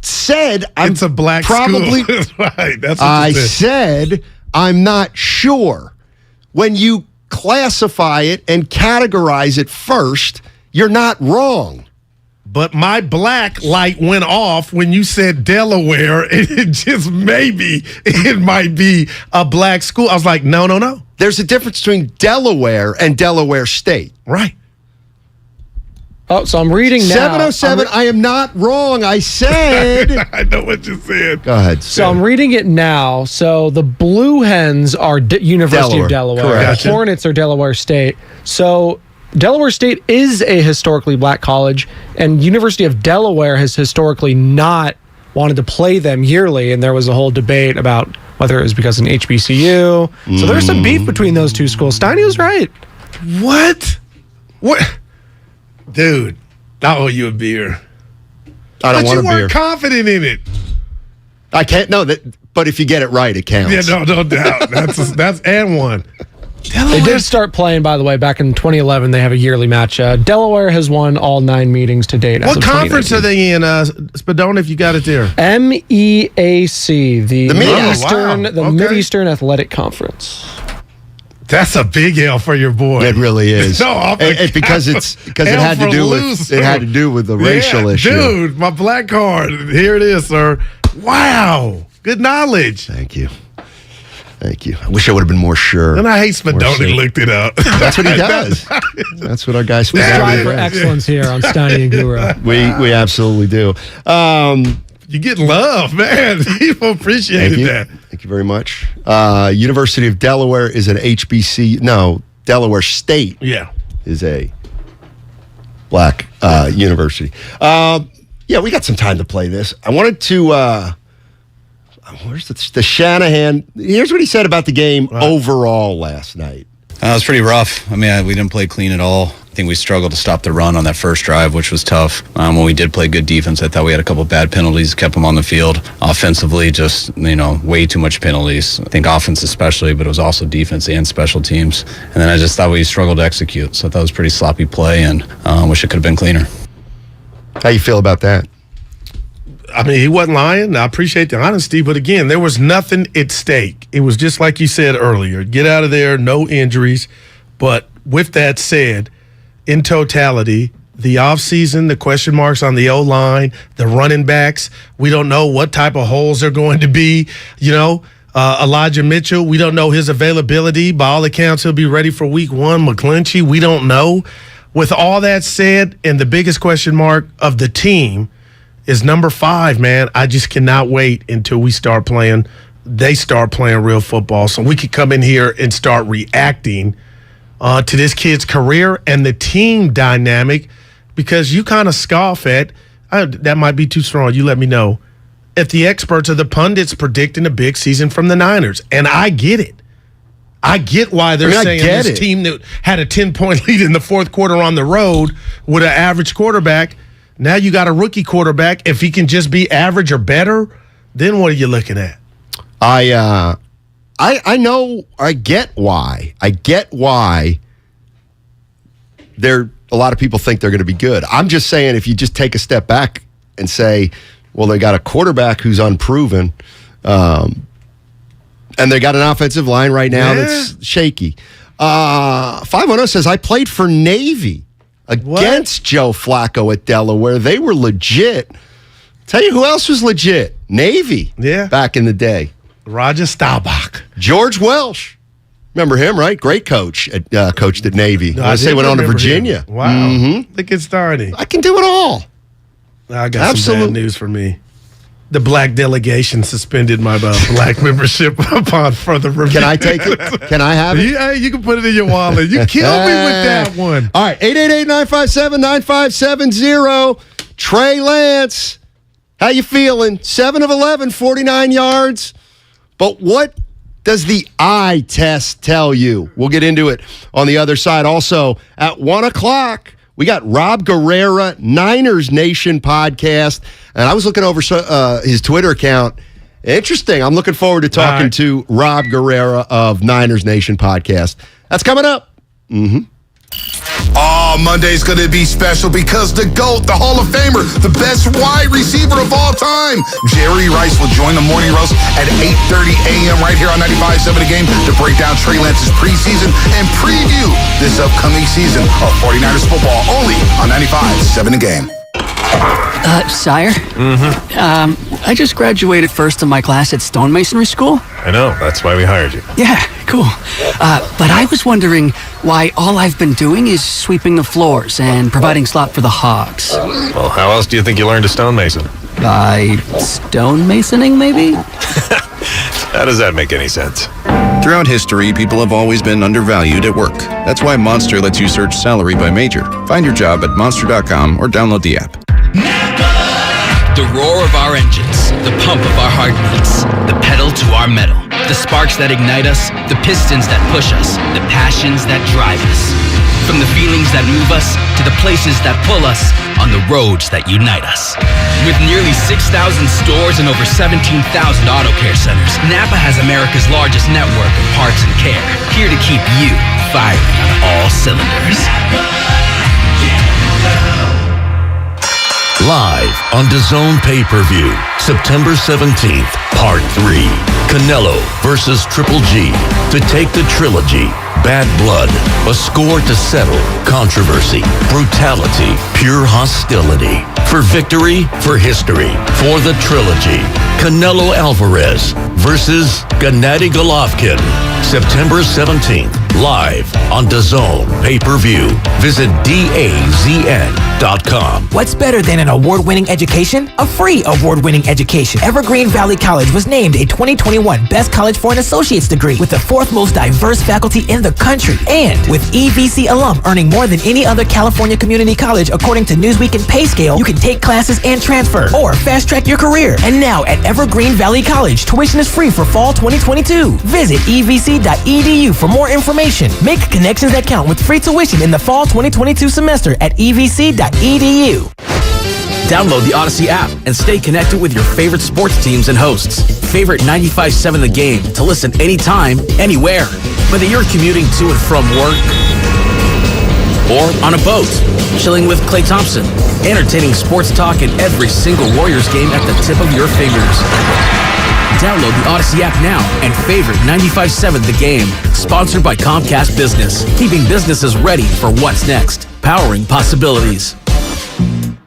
said it's a black probably, school. Right. That's what I you said I'm not sure. When you classify it and categorize it first, you're not wrong. But my black light went off when you said Delaware, and it just maybe it might be a black school. I was like, no. There's a difference between Delaware and Delaware State. Right. Oh, so I'm reading now. 707, I am not wrong. I said. I know what you said. Go ahead. So I'm reading it now. So the Blue Hens are University of Delaware. Correct. The Hornets are Delaware State. So Delaware State is a historically black college, and University of Delaware has historically not wanted to play them yearly, and there was a whole debate about whether it was because of an HBCU. So there's some beef between those two schools. Steiny was right. What? Dude, I owe you a beer. I don't want a beer. But you weren't confident in it. I can't, but if you get it right, it counts. Yeah, no doubt. That's and one. They did start playing, by the way, back in 2011. They have a yearly match. Delaware has won all 9 meetings to date. What conference are they in, Spadona, if you got it there? MEAC, the Mid-Eastern, wow. Mid-Eastern Athletic Conference. That's a big L for your boy. It really is. No, because it had to do with the racial issue. Dude, my black card. Here it is, sir. Wow. Good knowledge. Thank you. I wish I would have been more sure. And I hate Spadoni looked it up. That's what he does. That's what our guys We strive for excellence here on Steiny and Guru. We absolutely do. You get love, man. People appreciated that. Thank you very much. University of Delaware is an HBC. No, Delaware State. Yeah, is a black university. Yeah, we got some time to play this. I wanted to. Where's the Shanahan? Here's what he said about the game overall last night. It was pretty rough. I mean, we didn't play clean at all. I think we struggled to stop the run on that first drive, which was tough. When we did play good defense, I thought we had a couple of bad penalties, kept them on the field. Offensively, just, way too much penalties. I think offense especially, but it was also defense and special teams. And then I just thought we struggled to execute. So I thought it was pretty sloppy play, and wish it could have been cleaner. How you feel about that? I mean, he wasn't lying. I appreciate the honesty, but again, there was nothing at stake. It was just like you said earlier, get out of there, no injuries. But with that said, in totality, the offseason, the question marks on the O-line, the running backs, we don't know what type of holes they're going to be. Elijah Mitchell, we don't know his availability. By all accounts, he'll be ready for week 1. McGlinchey, we don't know. With all that said, and the biggest question mark of the team is number 5, man. I just cannot wait until they start playing real football so we could come in here and start reacting to this kid's career and the team dynamic, because you kind of scoff at, that might be too strong, you let me know, at the experts or the pundits predicting a big season from the Niners. And I get it. I get why they're saying this team that had a 10-point lead in the fourth quarter on the road with an average quarterback, now you got a rookie quarterback. If he can just be average or better, then what are you looking at? I know. I get why. A lot of people think they're going to be good. I'm just saying, if you just take a step back and say, well, they got a quarterback who's unproven, and they got an offensive line right now that's shaky. 510 says, I played for Navy against Joe Flacco at Delaware. They were legit. Tell you who else was legit? Navy. Yeah. Back in the day. Roger Staubach. George Welsh. Remember him, right? Great coach. Coached at Navy. No, I say went on to Virginia. Him. Wow. Mm-hmm. Look at Steiny. I can do it all. I got some bad news for me. The black delegation suspended my black membership upon further review. Can I take it? Can I have it? You can put it in your wallet. You killed me with that one. All right, 888-957-9570. Trey Lance, how you feeling? 7 of 11, 49 yards. But what does the eye test tell you? We'll get into it on the other side. Also, at 1 o'clock, we got Rob Guerrera, Niners Nation podcast. And I was looking over his Twitter account. Interesting. I'm looking forward to talking to Rob Guerrera of Niners Nation podcast. That's coming up. Oh, Monday's going to be special because the GOAT, the Hall of Famer, the best wide receiver of all time, Jerry Rice will join the morning roast at 8:30 a.m. right here on 95.7 The Game to break down Trey Lance's preseason and preview this upcoming season of 49ers football only on 95.7 The Game. Sire? I just graduated first in my class at stonemasonry school. I know, that's why we hired you. Yeah, cool. But I was wondering why all I've been doing is sweeping the floors and providing slop for the hogs. Well, how else do you think you learned to stonemason? By stonemasoning, maybe? How does that make any sense? Throughout history, people have always been undervalued at work. That's why Monster lets you search salary by major. Find your job at monster.com or download the app. The roar of our engines, the pump of our heartbeats, the pedal to our metal, the sparks that ignite us, the pistons that push us, the passions that drive us. From the feelings that move us to the places that pull us on the roads that unite us. With nearly 6,000 stores and over 17,000 auto care centers, Napa has America's largest network of parts and care, here to keep you firing on all cylinders. Live on DAZN pay-per-view, September 17th, Part 3. Canelo versus Triple G. To take the trilogy, Bad Blood, a score to settle, controversy, brutality, pure hostility. For victory, for history, for the trilogy. Canelo Alvarez versus Gennady Golovkin. September 17th, live on DAZN pay-per-view. Visit DAZN.com. What's better than an award-winning education? A free award-winning education. Evergreen Valley College was named a 2021 Best College for an Associate's degree with the 4th most diverse faculty in the country. And with EVC alum earning more than any other California community college according to Newsweek and PayScale, you can take classes and transfer or fast-track your career. And now at Evergreen Valley College, tuition is free for fall 2022. Visit evc.edu for more information. Make connections that count with free tuition in the fall 2022 semester at evc.edu. Download the Odyssey app and stay connected with your favorite sports teams and hosts. Favorite 95.7 The Game to listen anytime, anywhere. Whether you're commuting to and from work or on a boat, chilling with Klay Thompson, entertaining sports talk in every single Warriors game at the tip of your fingers. Download the Odyssey app now and favorite 95.7 The Game. Sponsored by Comcast Business. Keeping businesses ready for what's next. Powering possibilities.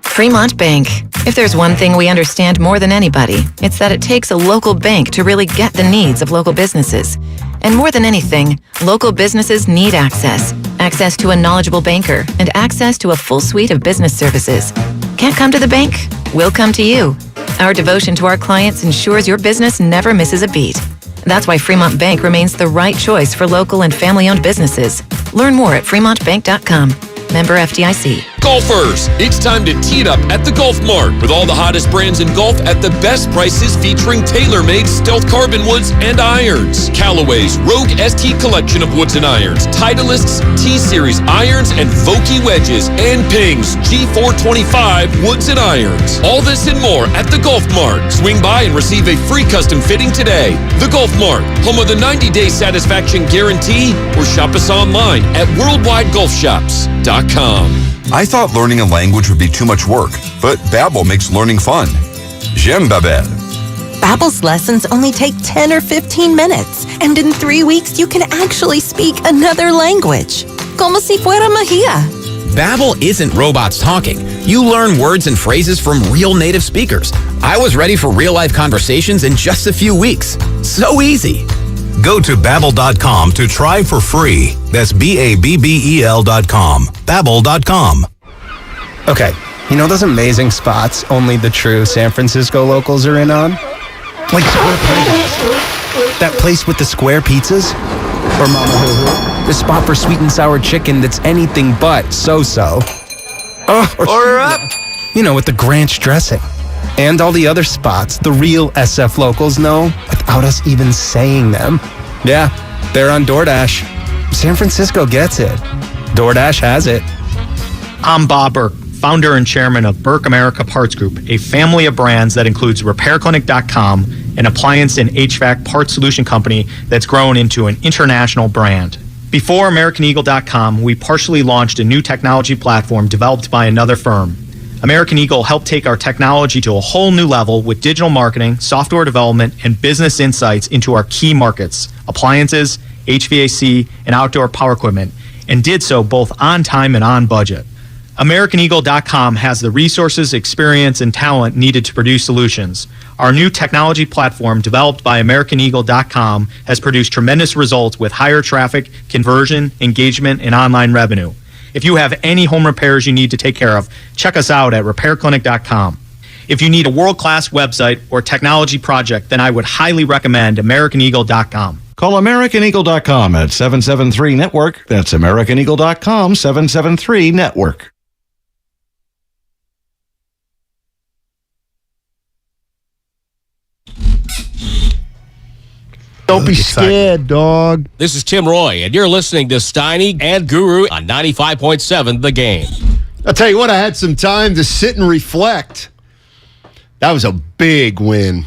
Fremont Bank. If there's one thing we understand more than anybody, it's that it takes a local bank to really get the needs of local businesses. And more than anything, local businesses need access. Access to a knowledgeable banker and access to a full suite of business services. Can't come to the bank? We'll come to you. Our devotion to our clients ensures your business never misses a beat. That's why Fremont Bank remains the right choice for local and family-owned businesses. Learn more at fremontbank.com. Member FDIC. Golfers, it's time to tee it up at the Golf Mart with all the hottest brands in golf at the best prices featuring tailor-made stealth carbon woods and irons. Callaway's Rogue ST collection of woods and irons, Titleist's T-Series irons and Vokey wedges, and Ping's G425 woods and irons. All this and more at the Golf Mart. Swing by and receive a free custom fitting today. The Golf Mart, home of the 90-day satisfaction guarantee, or shop us online at worldwidegolfshops.com. I thought learning a language would be too much work, but Babbel makes learning fun. J'aime Babbel. Babbel's lessons only take 10 or 15 minutes, and in 3 weeks you can actually speak another language. Como si fuera magia. Babbel isn't robots talking. You learn words and phrases from real native speakers. I was ready for real-life conversations in just a few weeks. So easy. Go to Babbel.com to try for free. That's Babbel.com. Babbel.com. Okay, you know those amazing spots only the true San Francisco locals are in on? Like Square Pizza. That place with the square pizzas? Or Mama Hoo-Hoo. The spot for sweet and sour chicken that's anything but so-so. Order up! You know, with the Granch dressing. And all the other spots the real SF locals know without us even saying them. Yeah, they're on DoorDash. San Francisco gets it. DoorDash has it. I'm Bob Burke, founder and chairman of Burke America Parts Group, a family of brands that includes RepairClinic.com, an appliance and HVAC parts solution company that's grown into an international brand. Before AmericanEagle.com, we partially launched a new technology platform developed by another firm. American Eagle helped take our technology to a whole new level with digital marketing, software development, and business insights into our key markets, appliances, HVAC, and outdoor power equipment, and did so both on time and on budget. AmericanEagle.com has the resources, experience, and talent needed to produce solutions. Our new technology platform, developed by AmericanEagle.com, has produced tremendous results with higher traffic, conversion, engagement, and online revenue. If you have any home repairs you need to take care of, check us out at RepairClinic.com. If you need a world-class website or technology project, then I would highly recommend AmericanEagle.com. Call AmericanEagle.com at 773-NETWORK. That's AmericanEagle.com, 773-NETWORK. Don't be scared, dog. This is Tim Roy, and you're listening to Steiny and Guru on 95.7 The Game. I'll tell you what, I had some time to sit and reflect. That was a big win.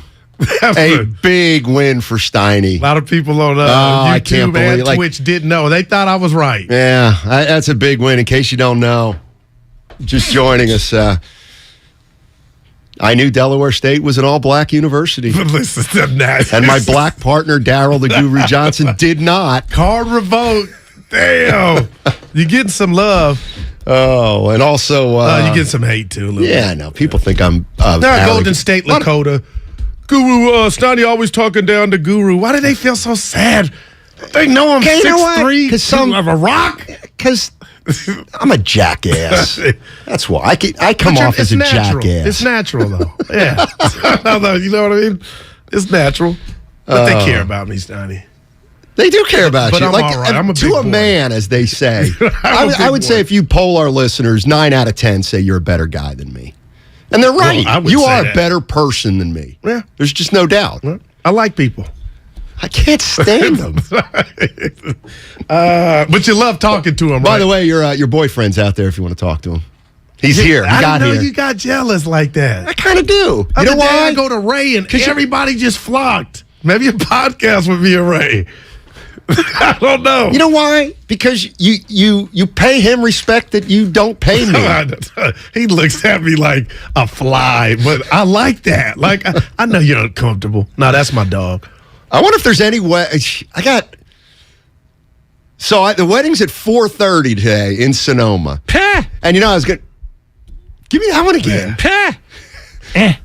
A big win for Steiny. A lot of people on YouTube and Twitch didn't know. They thought I was right. Yeah, that's a big win. In case you don't know, just joining us. I knew Delaware State was an all-black university. Listen to that. And my black partner, Daryl the Guru Johnson, did not. Card revoke. Damn. You're getting some love. Oh, and also... you're getting some hate, too. Yeah, I know. People think I'm... Golden State, Lakota. Guru, Steiny always talking down to Guru. Why do they feel so sad? They know I'm 6'3", because some of a rock? Because... I'm a jackass. That's why I come off as a jackass. It's natural, though. Yeah. You know what I mean? It's natural. But they care about me, Steiny. They do care about but you. I'm like all right. I'm to a man, as they say. I would say if you poll our listeners, 9 out of 10 say you're a better guy than me. And they're right. Well, you are a better person than me. Yeah. There's just no doubt. Well, I like people. I can't stand them. But you love talking to him, By the way, your boyfriend's out there if you want to talk to him. He's here. He got here. here. You got jealous like that. I kind of do. You know why? I go to Ray and everybody just flocked. Maybe a podcast would be a Ray. I don't know. You know why? Because you pay him respect that you don't pay me. He looks at me like a fly, but I like that. Like I know you're uncomfortable. No, that's my dog. I wonder if there's any way. The wedding's at 4:30 today in Sonoma. And I was going to give me that one again.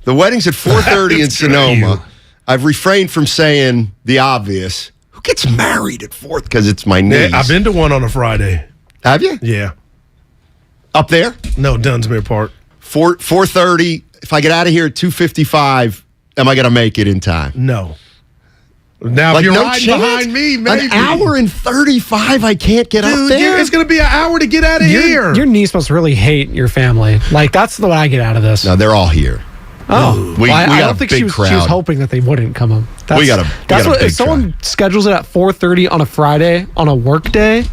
The wedding's at 4:30 in Sonoma. I've refrained from saying the obvious. Who gets married at 4th? Because it's my niece. Yeah, I've been to one on a Friday. Have you? Yeah. Up there? No, Dunsmuir Park. 4:30. If I get out of here at 2:55, am I going to make it in time? No. Now, if you're riding behind me, maybe. An hour and 35, I can't get up there. It's going to be an hour to get out of here. Your niece must really hate your family. Like, that's what I get out of this. No, they're all here. Oh, we got I a don't think big she was crowd. hoping that they wouldn't come up. We got a if someone schedules it at 4:30 on a Friday on a work day,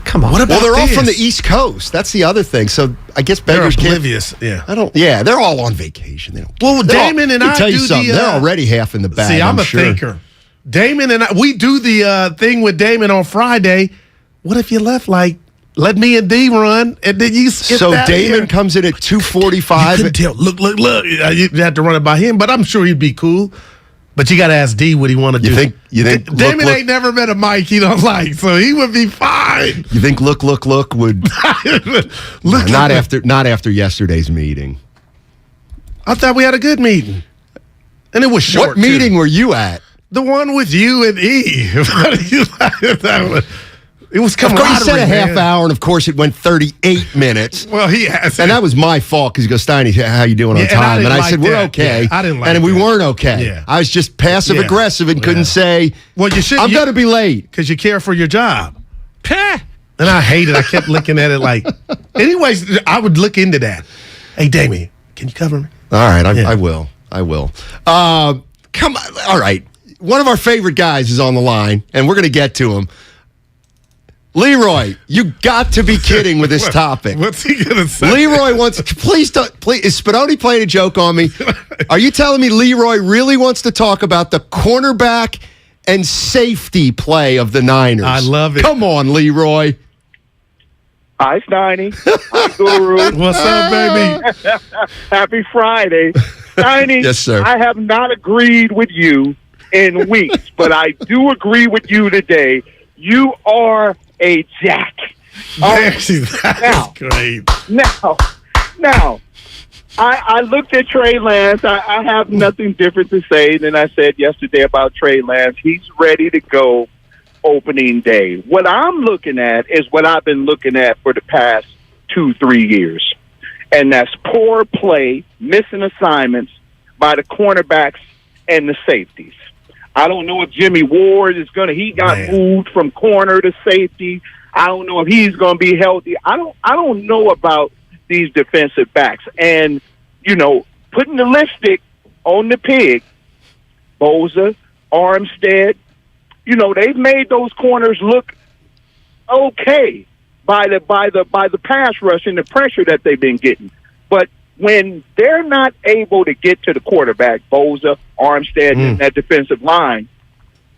come on. What about they're all this? from the East Coast. That's the other thing. So I guess beggars They're can't. oblivious. Yeah. Yeah, they're all on vacation. They don't. Well, Damon and I tell you do something. They're already half in the bag. See, I'm a sure. thinker. Damon and I, we do the thing with Damon on Friday. What if you left let me and D run, and then you skip So that Damon here? comes in at 2:45. You couldn't tell. Look. You have to run it by him, but I'm sure he'd be cool. But you got to ask D what he want to do. You think Damon ain't never met a mic he don't like, so he would be fine. You think look would not after yesterday's meeting. I thought we had a good meeting, and it was short. What meeting were you at? The one with you and E. It was Of course, he said a half man. hour, and of course, it went 38 minutes. Well, he has. And that was my fault because he goes, Steiny, how you doing on time? And I said, we're okay. Yeah, I didn't like and we that. weren't okay. Yeah. I was just passive-aggressive and couldn't say, well, you should. I'm going to be late. Because you care for your job. And I hate it. I kept looking at it like. Anyways, I would look into that. Hey, Damien, can you cover me? All right, I will. Come on. All right. one of our favorite guys is on the line, and we're going to get to him. Leroy, you got to be kidding with this topic. What's he going to say? Leroy wants to, please, is Spadoni playing a joke on me? Are you telling me Leroy really wants to talk about the cornerback and safety play of the Niners? I love it. Come on, Leroy. Hi, Steiny. Hi, Guru. What's up, baby? Happy Friday. Steiny, yes, sir. I have not agreed with you in weeks, but I do agree with you today. You are a jack. That's great. Now, I looked at Trey Lance. I have nothing different to say than I said yesterday about Trey Lance. He's ready to go opening day. What I'm looking at is what I've been looking at for the past 2-3 years, and that's poor play, missing assignments by the cornerbacks and the safeties. I don't know if Jimmy Ward is he got moved from corner to safety. I don't know if he's going to be healthy. I don't know about these defensive backs. And, putting the lipstick on the pig, Bosa, Armstead, they've made those corners look okay by the pass rush and the pressure that they've been getting. But when they're not able to get to the quarterback, Bosa, Armstead, and that defensive line,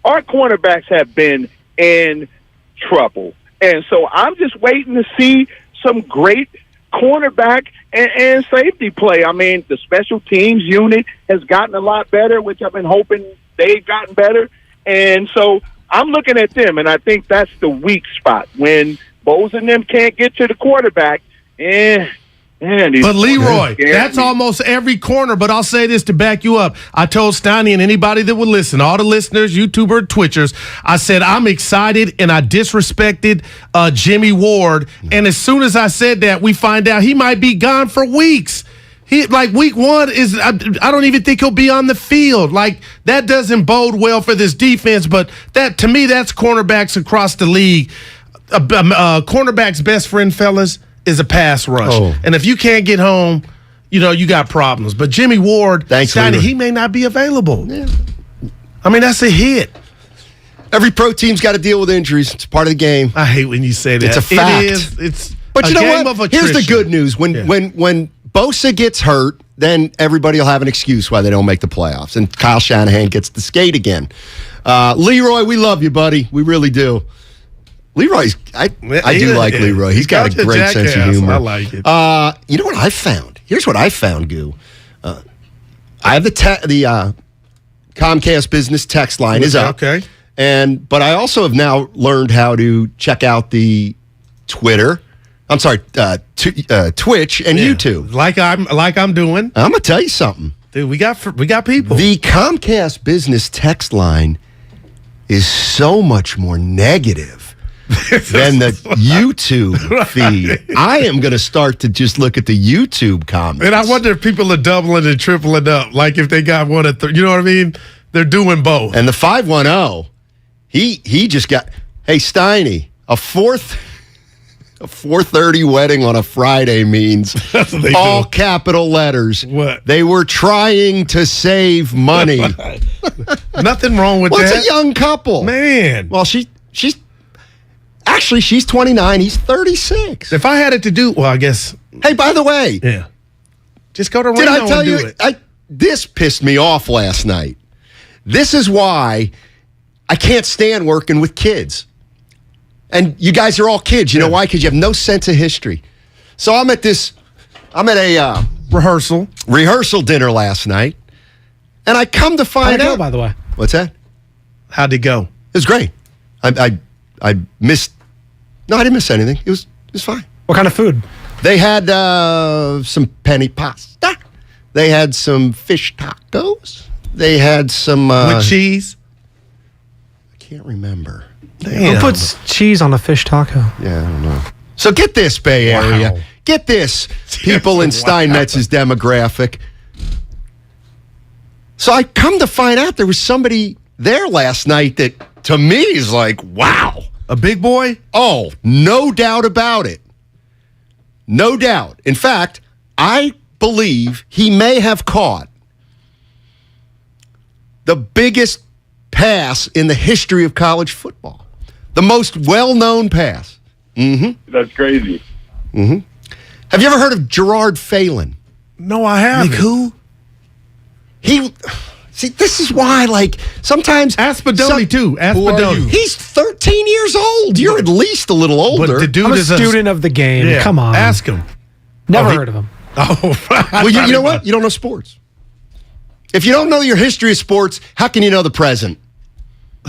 our cornerbacks have been in trouble. And so I'm just waiting to see some great cornerback and safety play. I mean, the special teams unit has gotten a lot better, which I've been hoping they've gotten better. And so I'm looking at them, and I think that's the weak spot. When Bosa and them can't get to the quarterback, But Leroy, that's almost every corner. But I'll say this to back you up. I told Steiny and anybody that would listen, all the listeners, YouTuber, Twitchers, I said I'm excited and I disrespected Jimmy Ward. And as soon as I said that, we find out he might be gone for weeks. Week one is, I don't even think he'll be on the field. That doesn't bode well for this defense. But that, to me, that's cornerbacks across the league. Cornerback's best friend, fellas, is a pass rush. And if you can't get home, you got problems. But Jimmy Ward, Steiny, he may not be available. Yeah. I mean, that's a hit. Every pro team's got to deal with injuries. It's part of the game. I hate when you say that. It's a fact. It is. It's but a you know game what? Of attrition. Here's the good news. When Bosa gets hurt, then everybody will have an excuse why they don't make the playoffs. And Kyle Shanahan gets to skate again. Leroy, we love you, buddy. We really do. Leroy's, I do like Leroy. He's got a great sense of humor. I like it. You know what I found? Here's what I found, Goo. I have the Comcast business text line is up. Okay. But I also have now learned how to check out the Twitter. I'm sorry, Twitch and YouTube. Like I'm doing. I'm gonna tell you something, dude. We got people. The Comcast business text line is so much more negative than the YouTube feed. I am going to start to just look at the YouTube comments. And I wonder if people are doubling and tripling up. Like if they got one at you know what I mean? They're doing both. And the 510, he just got, hey, Steiny, a 4:30 wedding on a Friday means all capital letters. What? They were trying to save money. Nothing wrong with that. It's a young couple. Man. Well, she's 29. He's 36. If I had it to do, well, I guess. Hey, by the way. Yeah. Just go to Reno Did I tell and do you? it. This pissed me off last night. This is why I can't stand working with kids. And you guys are all kids. You know why? Because you have no sense of history. So I'm at a rehearsal dinner last night, and I come to find out. How'd it go, by the way? What's that? How'd it go? It was great. I missed. No, I didn't miss anything. It was fine. What kind of food? They had some penne pasta. They had some fish tacos. They had some with cheese. I can't remember. Damn. Who puts cheese on a fish taco? Yeah, I don't know. So get this, Bay Area. Wow. Get this, people in Steinmetz's demographic. So I come to find out there was somebody there last night that, to me, is like, wow. A big boy? Oh, no doubt about it. No doubt. In fact, I believe he may have caught the biggest pass in the history of college football. The most well-known pass. Mm-hmm. That's crazy. Mm-hmm. Have you ever heard of Gerard Phelan? No, I haven't. Who? See, this is why, sometimes... Aspadoni, too. Aspadoni. He's 13 years old. You're at least a little older. But the dude I'm a is student of the game. Yeah, Come on. ask him. Never heard of him. Oh, well, you know what? You don't know sports. If you don't know your history of sports, how can you know the present?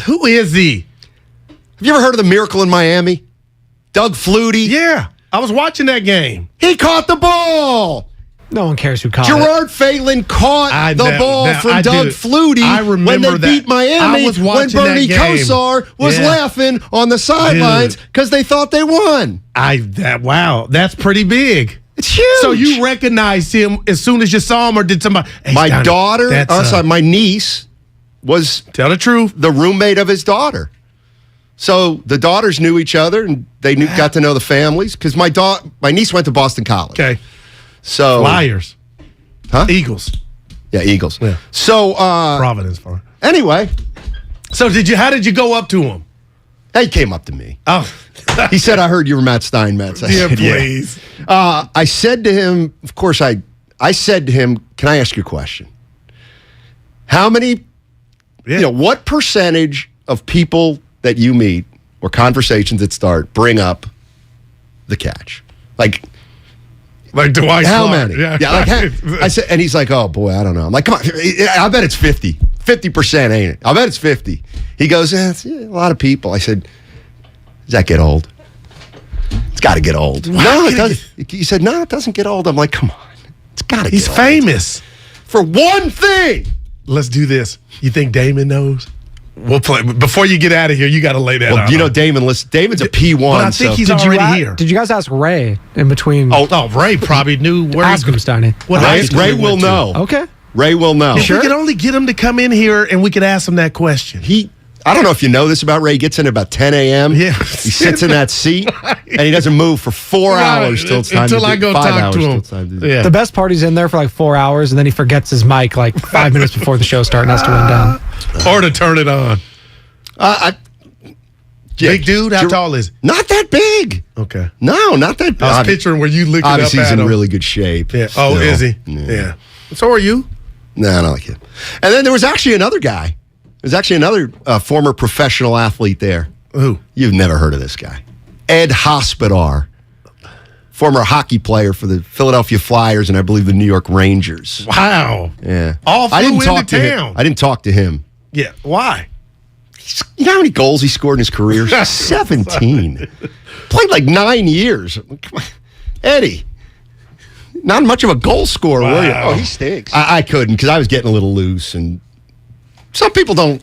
Who is he? Have you ever heard of the Miracle in Miami? Doug Flutie? Yeah. I was watching that game. He caught the ball. No one cares who caught it. Gerard Phelan caught the ball from Doug Flutie when they beat Miami when Bernie Kosar was laughing on the sidelines because they thought they won. Wow, that's pretty big. It's huge. So you recognized him as soon as you saw him, or did somebody? Hey, my niece was tell the truth, the roommate of his daughter. So the daughters knew each other, and they got to know the families because my niece went to Boston College. Okay. So Flyers. Huh? Eagles. Yeah, Eagles. Yeah. So Providence for. Anyway. So how did you go up to him? He came up to me. Oh. He said, I heard you were Matt Steinmetz. Yeah, please. Yeah. I said to him, of course, I said to him, can I ask you a question? How many, what percentage of people that you meet or conversations that start bring up the catch? Like Dwight how Clark. many? I said, and he's like, oh boy, I don't know. I'm like, come on, I bet it's 50%, ain't it? I bet it's 50. He goes, it's a lot of people. I said, does that get old? It's got to get old. No, it doesn't. He said, no, it doesn't get old. I'm like, come on, it's got to get old. He's famous for one thing. Let's do this. You think Damon knows? We'll play. Before you get out of here, you got to lay that out. You know, Damon's a P1. But I think he's already here. Did you guys ask Ray in between? Oh, Ray probably knew where ask him, Steiny. Ray will know. Okay. Ray will know. If we could only get him to come in here and we could ask him that question. I don't know if you know this about Ray. He gets in at about 10 a.m. Yeah. He sits in that seat, and he doesn't move for 4 hours till it's time until I go talk to him. Yeah. The best part, he's in there for 4 hours, and then he forgets his mic 5 minutes before the show starts and has to run down. Or to turn it on. Big dude? How tall is he? Not that big. Okay. No, not that big. I was picturing where you looked obviously up at he's in him. really good shape. Yeah. Oh, is he? Yeah. So are you? No, not like him. And then there was actually another guy. There's actually another former professional athlete there. Who? You've never heard of this guy. Ed Hospodar. Former hockey player for the Philadelphia Flyers and I believe the New York Rangers. Wow. Yeah. All flew into town. I didn't talk to him. Yeah. Why? You know how many goals he scored in his career? 17. Played 9 years. Come on. Eddie. Not much of a goal scorer, were you? Oh, he stinks. I couldn't because I was getting a little loose. And some people don't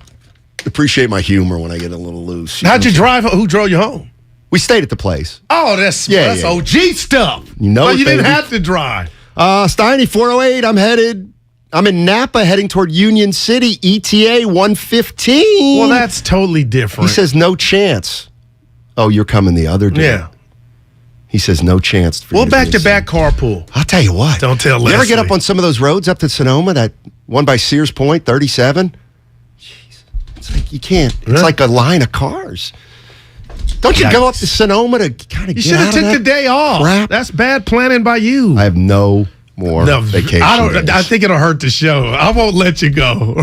appreciate my humor when I get a little loose. How'd you drive? Who drove you home? We stayed at the place. Oh, that's OG stuff. You know, but you didn't have to drive. Steiny, 408. I'm in Napa heading toward Union City, ETA 115. Well, that's totally different. He says no chance. Oh, you're coming the other day. Yeah. He says no chance. For We'll back-to-back carpool. I'll tell you what. Don't tell Leslie. You ever get up on some of those roads up to Sonoma, that one by Sears Point, 37? Jeez. It's like you can't. It's like a line of cars. Don't you go up to Sonoma to kind of get out of that? You should have took the day off. Crap. That's bad planning by you. I have no more vacation days. I think it'll hurt the show. I won't let you go.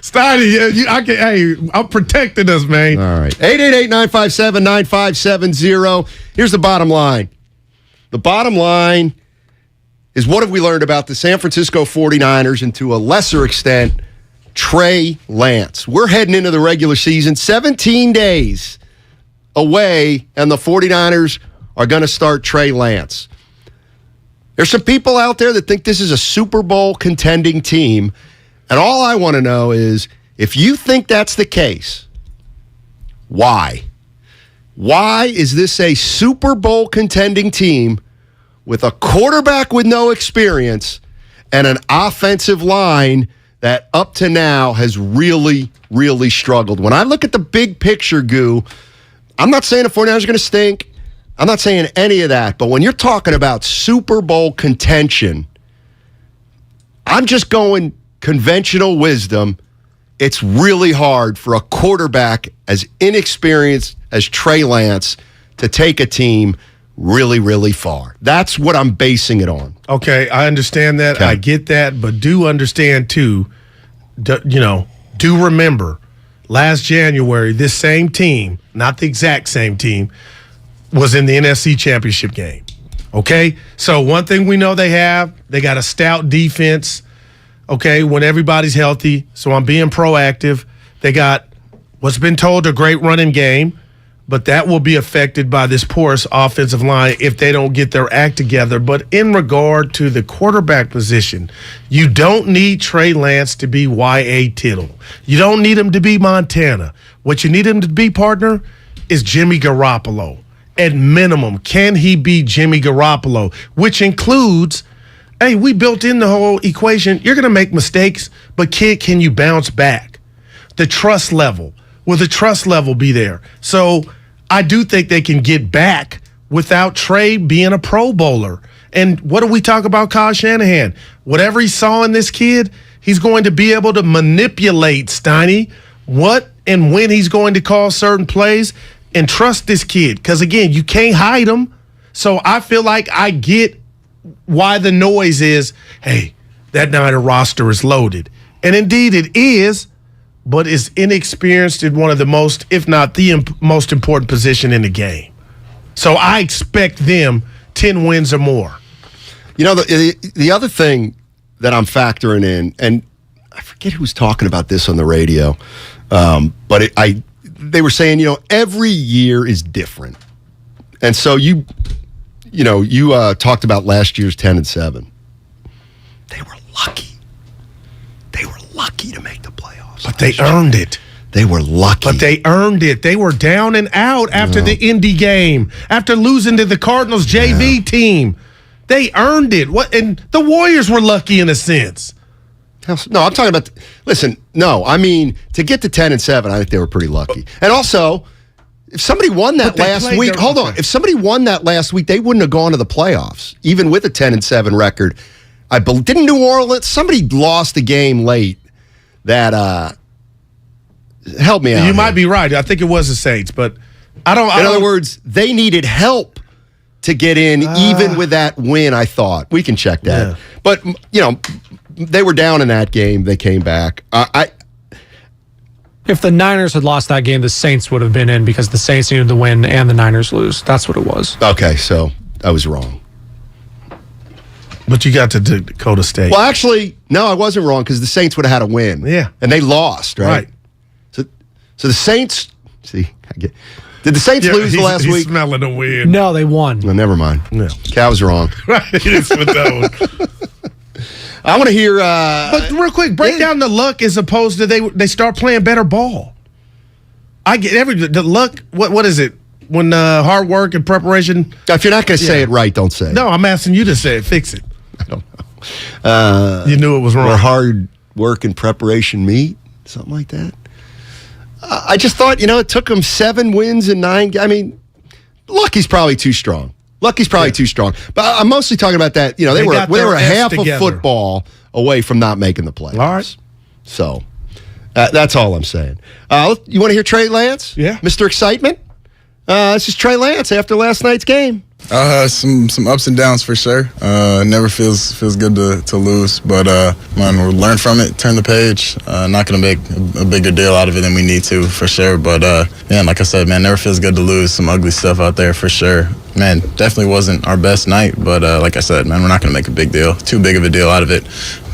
Steiny, I'm protecting us, man. All right. 888-957-9570. Here's the bottom line. The bottom line is, what have we learned about the San Francisco 49ers and to a lesser extent, Trey Lance? We're heading into the regular season, 17 days away, and the 49ers are going to start Trey Lance. There's some people out there that think this is a Super Bowl contending team, and all I want to know is, if you think that's the case, why? Why is this a Super Bowl contending team with a quarterback with no experience and an offensive line that up to now has really, really struggled? When I look at the big picture, Goo, I'm not saying the 49ers are going to stink. I'm not saying any of that. But when you're talking about Super Bowl contention, I'm just going conventional wisdom. it's really hard for a quarterback as inexperienced as Trey Lance to take a team really, really far. That's what I'm basing it on. Okay, I understand that. Okay. I get that, but do understand too, do remember, last January, this same team, not the exact same team, was in the NFC Championship game. Okay? So one thing we know they got a stout defense, okay, when everybody's healthy. So I'm being proactive. They got what's been told a great running game, but that will be affected by this porous offensive line if they don't get their act together. But in regard to the quarterback position, you don't need Trey Lance to be Y.A. Tittle. You don't need him to be Montana. What you need him to be, partner, is Jimmy Garoppolo. At minimum, can he be Jimmy Garoppolo? Which includes, hey, we built in the whole equation. You're going to make mistakes, but kid, can you bounce back? The trust level. Will the trust level be there? So I do think they can get back without Trey being a Pro Bowler. And what do we talk about Kyle Shanahan? Whatever he saw in this kid, he's going to be able to manipulate, Steiny, what and when he's going to call certain plays, and trust this kid. Because, again, you can't hide him. So I feel like I get why the noise is, hey, that Niner roster is loaded. And, indeed, it is, but is inexperienced in one of the most, if not the most important position in the game. So I expect them 10 wins or more. You know, the other thing that I'm factoring in, and I forget who was talking about this on the radio, but they were saying, every year is different. And so you talked about last year's 10-7. They were lucky. They were lucky to make the playoffs. But they earned it. They were lucky. But they earned it. They were down and out after the Indy game, after losing to the Cardinals JV team. They earned it. And the Warriors were lucky in a sense. No, I'm talking about. Listen, no, I mean to get to 10-7, I think they were pretty lucky. And also, if somebody won that last week, if somebody won that last week, they wouldn't have gone to the playoffs, even with a 10-7 record. Didn't New Orleans? Somebody lost a game late. That help me out. You might be right. I think it was the Saints, but I don't. In other words, they needed help to get in, even with that win. I thought we can check that, but they were down in that game. They came back. If the Niners had lost that game, the Saints would have been in because the Saints needed to win and the Niners lose. That's what it was. Okay, so I was wrong. But you got to Dakota State. Well, actually, no, I wasn't wrong because the Saints would have had a win. Yeah. And they lost, right? So the Saints, did the Saints lose the last week? He's smelling a win. No, they won. No, never mind. No. Cow's wrong. Right, it's with those. I want to hear. But real quick, break down the luck as opposed to they start playing better ball. I get the luck. What is it? When hard work and preparation. If you're not going to say it right, don't say it. No, I'm asking you to say it. Fix it. I don't know. You knew it was wrong. Where hard work and preparation meet, something like that. I just thought, it took them 7 wins in 9. I mean, lucky's probably too strong. Lucky's probably too strong. But I'm mostly talking about that. They were a half of football away from not making the playoffs. All right. So that's all I'm saying. You want to hear Trey Lance? Yeah. Mr. Excitement? This is Trey Lance after last night's game. Some ups and downs for sure. Never feels good to lose, but we'll learn from it, turn the page. Not going to make a bigger deal out of it than we need to for sure. But like I said, man, never feels good to lose. Some ugly stuff out there for sure. Man, definitely wasn't our best night, but like I said, man, we're not going to make a big deal, too big of a deal out of it.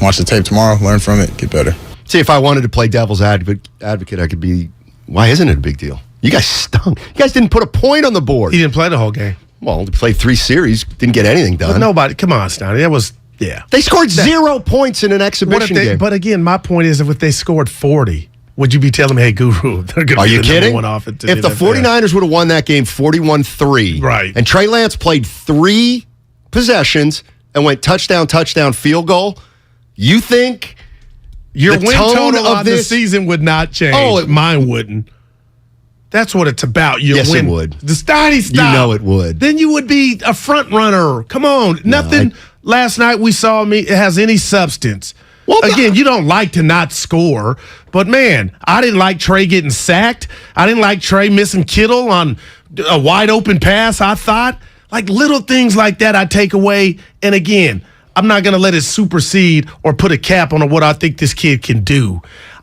Watch the tape tomorrow, learn from it, get better. See, if I wanted to play devil's advocate, I could be. Why isn't it a big deal? You guys stunk. You guys didn't put a point on the board. He didn't play the whole game. Well, they played 3 series, didn't get anything done. But nobody, come on, Steiny. That was, They scored 0 points in an exhibition game. But again, my point is, if they scored 40, would you be telling me, hey, Guru, they're going to be the kidding? number one offense? If the 49ers would have won that game 41-3, right, and Trey Lance played 3 possessions and went touchdown, field goal, you think your win total of this season would not change? Oh, mine wouldn't. That's what it's about. Yes, it would. The Steiny style. You know it would. Then you would be a front runner. Come on. Nothing last night we saw has any substance. Well, again, you don't like to not score, but man, I didn't like Trey getting sacked. I didn't like Trey missing Kittle on a wide open pass. I thought like little things like that I take away. And again, I'm not going to let it supersede or put a cap on what I think this kid can do.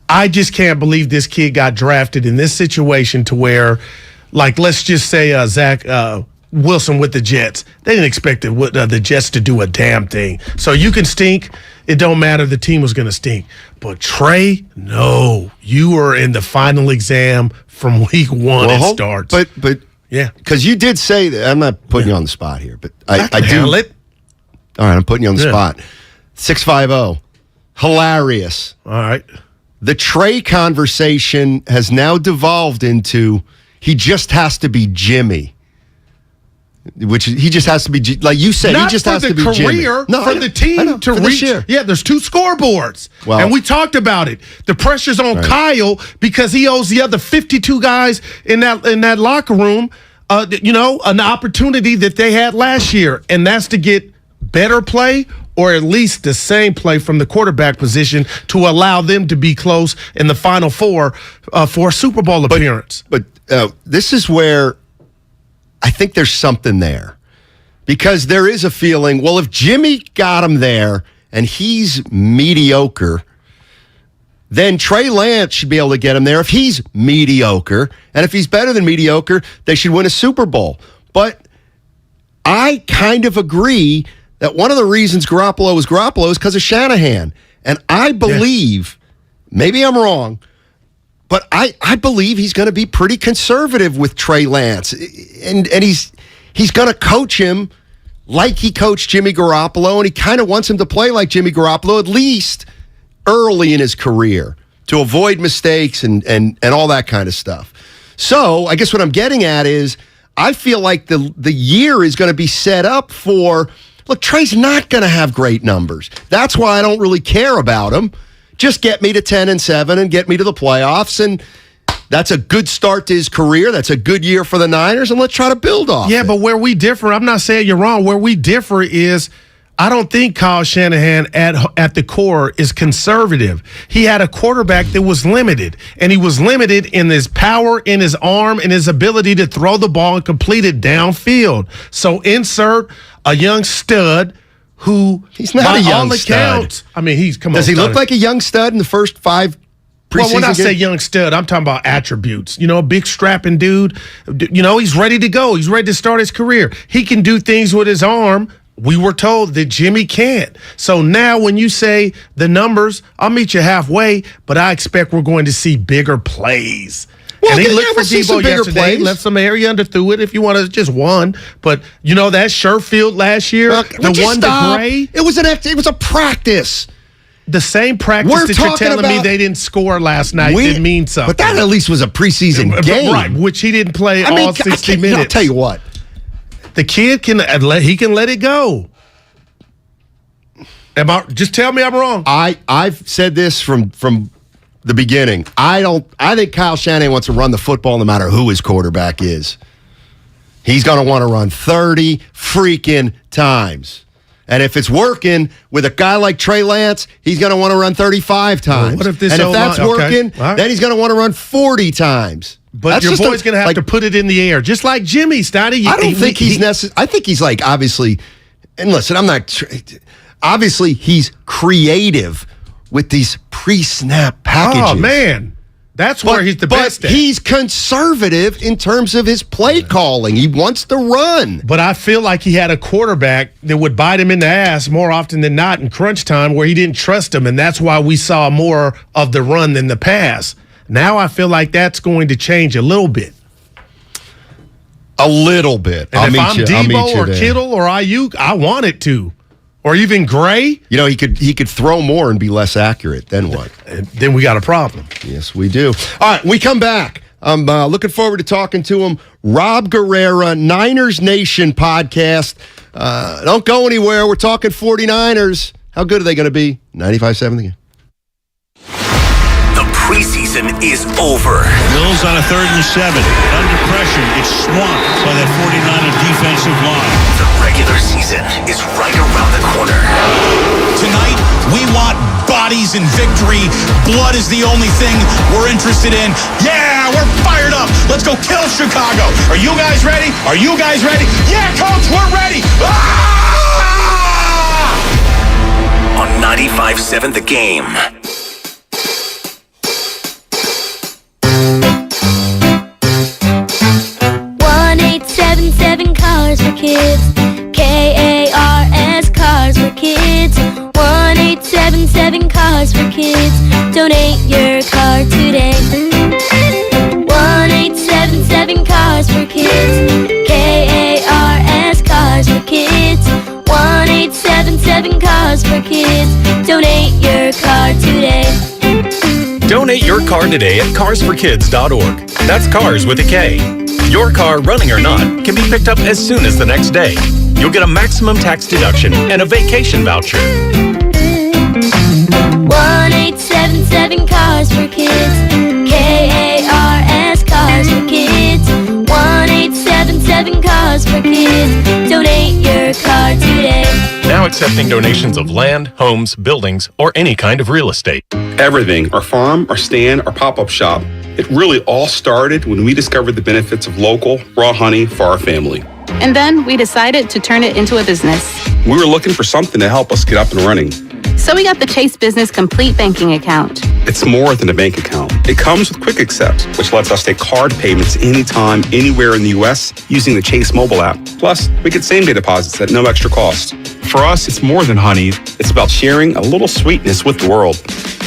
I just can't believe this kid got drafted in this situation to where, like, let's just say Zach Wilson with the Jets. They didn't expect the Jets to do a damn thing. So you can stink. It don't matter. The team was going to stink. But Trey, no. You were in the final exam from week one. It starts. But yeah. Because you did say that. I'm not putting you on the spot here, but I do. Handle it. All right, I'm putting you on the spot. 650. Hilarious. All right. The Trey conversation has now devolved into he just has to be Jimmy. Which he just has to be, like you said, Not he just for has the to be career, Jimmy. for the team to reach. Yeah, there's 2 scoreboards. Well, and we talked about it. The pressure's on Kyle because he owes the other 52 guys in that locker room, an opportunity that they had last year. And that's to get better play or at least the same play from the quarterback position to allow them to be close in the Final Four for a Super Bowl appearance. But this is where I think there's something there. Because there is a feeling, well, if Jimmy got him there and he's mediocre, then Trey Lance should be able to get him there if he's mediocre. And if he's better than mediocre, they should win a Super Bowl. But I kind of agree that one of the reasons Garoppolo is because of Shanahan. And I believe, maybe I'm wrong, but I believe he's going to be pretty conservative with Trey Lance. And he's going to coach him like he coached Jimmy Garoppolo, and he kind of wants him to play like Jimmy Garoppolo, at least early in his career, to avoid mistakes and all that kind of stuff. So I guess what I'm getting at is I feel like the year is going to be set up for, look, Trey's not going to have great numbers. That's why I don't really care about him. Just get me to 10-7 and get me to the playoffs, and that's a good start to his career. That's a good year for the Niners, and let's try to build off. Yeah, but where we differ, I'm not saying you're wrong. Where we differ is I don't think Kyle Shanahan at the core is conservative. He had a quarterback that was limited, and he was limited in his power, in his arm, and his ability to throw the ball and complete it downfield. So insert a young stud who he's not a young stud. I mean, Does he look like a young stud in the first 5 preseason Well, when I say games? young stud, I'm talking about attributes. A big strapping dude. He's ready to go. He's ready to start his career. He can do things with his arm. We were told that Jimmy can't. So now when you say the numbers, I'll meet you halfway, but I expect we're going to see bigger plays. Well, and he looked for Debo yesterday, left some area under through it if you want to just one. But that Sherfield last year, the one to Gray. It was a practice. The same practice that you're telling me they didn't score last night didn't mean something. But that at least was a preseason game. Right, which he didn't play all 60 minutes. I'll tell you what. The kid can let it go. Just tell me I'm wrong. I've said this from the beginning. I think Kyle Shanahan wants to run the football no matter who his quarterback is. He's going to want to run 30 freaking times. And if it's working with a guy like Trey Lance, he's going to want to run 35 times. What if this and if that's working, right, then he's going to want to run 40 times. But that's your boy's going to have to put it in the air, just like Jimmy, Steiny. I don't think he's necessary. I think he's like, obviously, and listen, I'm not, obviously he's creative with these pre-snap packages. Oh, man. That's where he's the best at. He's conservative in terms of his play calling. He wants to run. But I feel like he had a quarterback that would bite him in the ass more often than not in crunch time where he didn't trust him, and that's why we saw more of the run than the pass. Now I feel like that's going to change a little bit. A little bit. And if I'm Debo or Kittle or Ayuk, I want it to. Or even Gray. He could throw more and be less accurate. Then what? Then we got a problem. Yes, we do. All right, we come back. I'm looking forward to talking to him. Rob Guerrera, Niners Nation podcast. Don't go anywhere. We're talking 49ers. How good are they going to be? 95-7 again. The preseason is over. Bills on a 3rd and 7. Under pressure. It's swamped by that 49er defensive line. The regular season is right around the corner. Tonight, we want bodies preseason victory. Blood is the only thing we're interested in. Yeah, we're fired up. Let's go kill Chicago. Are you guys ready? Are you guys ready? Yeah, Coach, we're ready. On 95.7 The Game. 1877 Cars for Kids. KARS Cars for Kids. 1877 Cars for Kids. Donate your car today. 1877 Cars for Kids. KARS Cars for Kids. 1877 Cars for Kids. Donate your car today. Donate your car today at carsforkids.org. That's cars with a K. Your car, running or not, can be picked up as soon as the next day. You'll get a maximum tax deduction and a vacation voucher. 1877 Cars for Kids. KARS Cars for Kids. 1877 Cars for Kids. Donate your car today. Now accepting donations of land, homes, buildings, or any kind of real estate. Everything, our farm, our stand, our pop-up shop, it really all started when we discovered the benefits of local, raw honey for our family. And then we decided to turn it into a business. We were looking for something to help us get up and running. So we got the Chase Business Complete Banking Account. It's more than a bank account. It comes with Quick Accept, which lets us take card payments anytime, anywhere in the U.S. using the Chase mobile app. Plus, we get same-day deposits at no extra cost. For us, it's more than honey. It's about sharing a little sweetness with the world.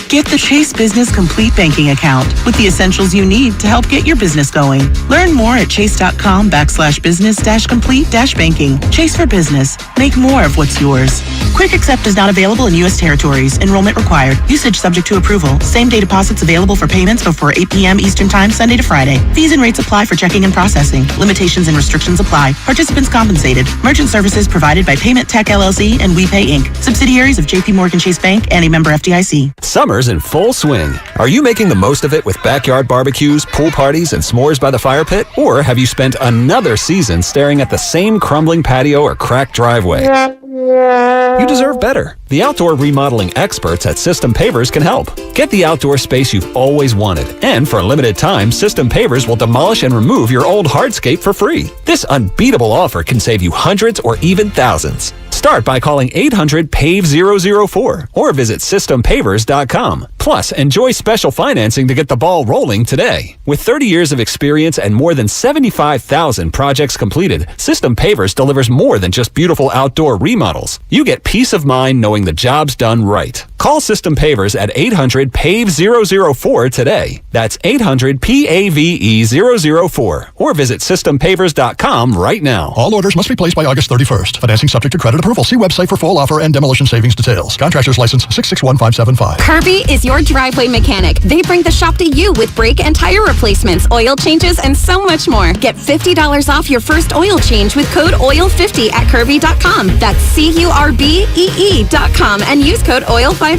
Get the Chase Business Complete Banking Account with the essentials you need to help get your business going. Learn more at chase.com/business-complete-banking. Chase for business. Make more of what's yours. Quick Accept is not available in U.S. territories. Enrollment required. Usage subject to approval. Same-day deposits available for payments before 8 p.m. Eastern Time, Sunday to Friday. Fees and rates apply for checking and processing. Limitations and restrictions apply. Participants compensated. Merchant services provided by Payment Tech LLC and WePay Inc. Subsidiaries of J.P. Morgan Chase Bank and a member FDIC. Summer's in full swing. Are you making the most of it with backyard barbecues, pool parties, and s'mores by the fire pit? Or have you spent another season staring at the same crumbling patio or cracked driveway? You deserve better. The outdoor remodeling experts at System Pavers can help. Get the outdoor space you've always wanted. And for a limited time, System Pavers will demolish and remove your old hardscape for free. This unbeatable offer can save you hundreds or even thousands. Start by calling 800-PAVE-004 or visit systempavers.com. Plus, enjoy special financing to get the ball rolling today. With 30 years of experience and more than 75,000 projects completed, System Pavers delivers more than just beautiful outdoor remodels. You get peace of mind knowing the job's done right. Call System Pavers at 800-PAVE-004 today. That's 800-PAVE-004 or visit systempavers.com right now. All orders must be placed by August 31st. Financing subject to credit approval. See website for full offer and demolition savings details. Contractor's license 661575. Kirby is your driveway mechanic. They bring the shop to you with brake and tire replacements, oil changes, and so much more. Get $50 off your first oil change with code OIL50 at Kirby.com. That's CURBEE.com and use code OIL50.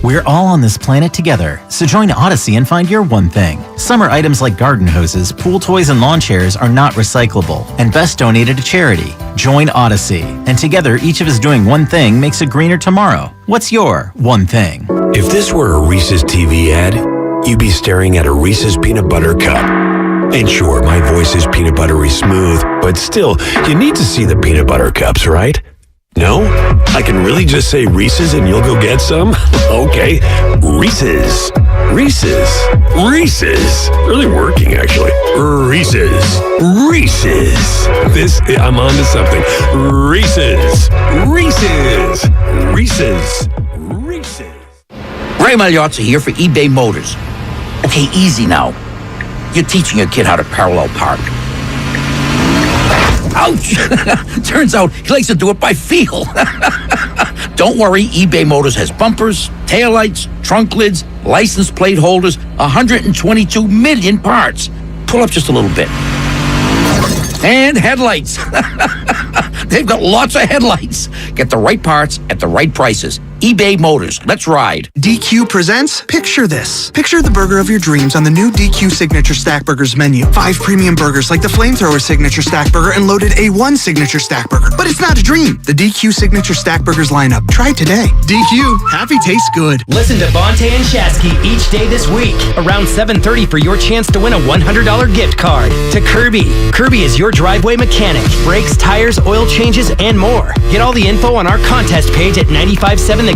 We're all on this planet together, so join Odyssey and find your one thing. Summer items like garden hoses, pool toys, and lawn chairs are not recyclable and best donated to charity. Join Odyssey, and together each of us doing one thing makes a greener tomorrow. What's your one thing? If this were a Reese's TV ad, you'd be staring at a Reese's peanut butter cup. And sure, my voice is peanut buttery smooth, but still, you need to see the peanut butter cups, right? No? I can really just say Reese's and you'll go get some? Okay. Reese's. Reese's. Reese's. Really working, actually. Reese's. Reese's. I'm on to something. Reese's. Reese's. Reese's. Reese's. Ray Magliozzi here for eBay Motors. Okay, easy now. You're teaching your kid how to parallel park. Ouch! Turns out he likes to do it by feel. Don't worry, eBay Motors has bumpers, taillights, trunk lids, license plate holders, 122 million parts. Pull up just a little bit. And headlights. They've got lots of headlights. Get the right parts at the right prices. eBay Motors. Let's ride. DQ presents Picture This. Picture the burger of your dreams on the new DQ Signature Stack Burgers menu. 5 premium burgers like the Flamethrower Signature Stack Burger and loaded A1 Signature Stack Burger. But it's not a dream. The DQ Signature Stack Burgers lineup. Try it today. DQ. Happy tastes good. Listen to Bonte and Shasky each day this week around 7:30 for your chance to win a $100 gift card to Kirby. Kirby is your driveway mechanic. Brakes, tires, oil changes, and more. Get all the info on our contest page at 957thegame.com.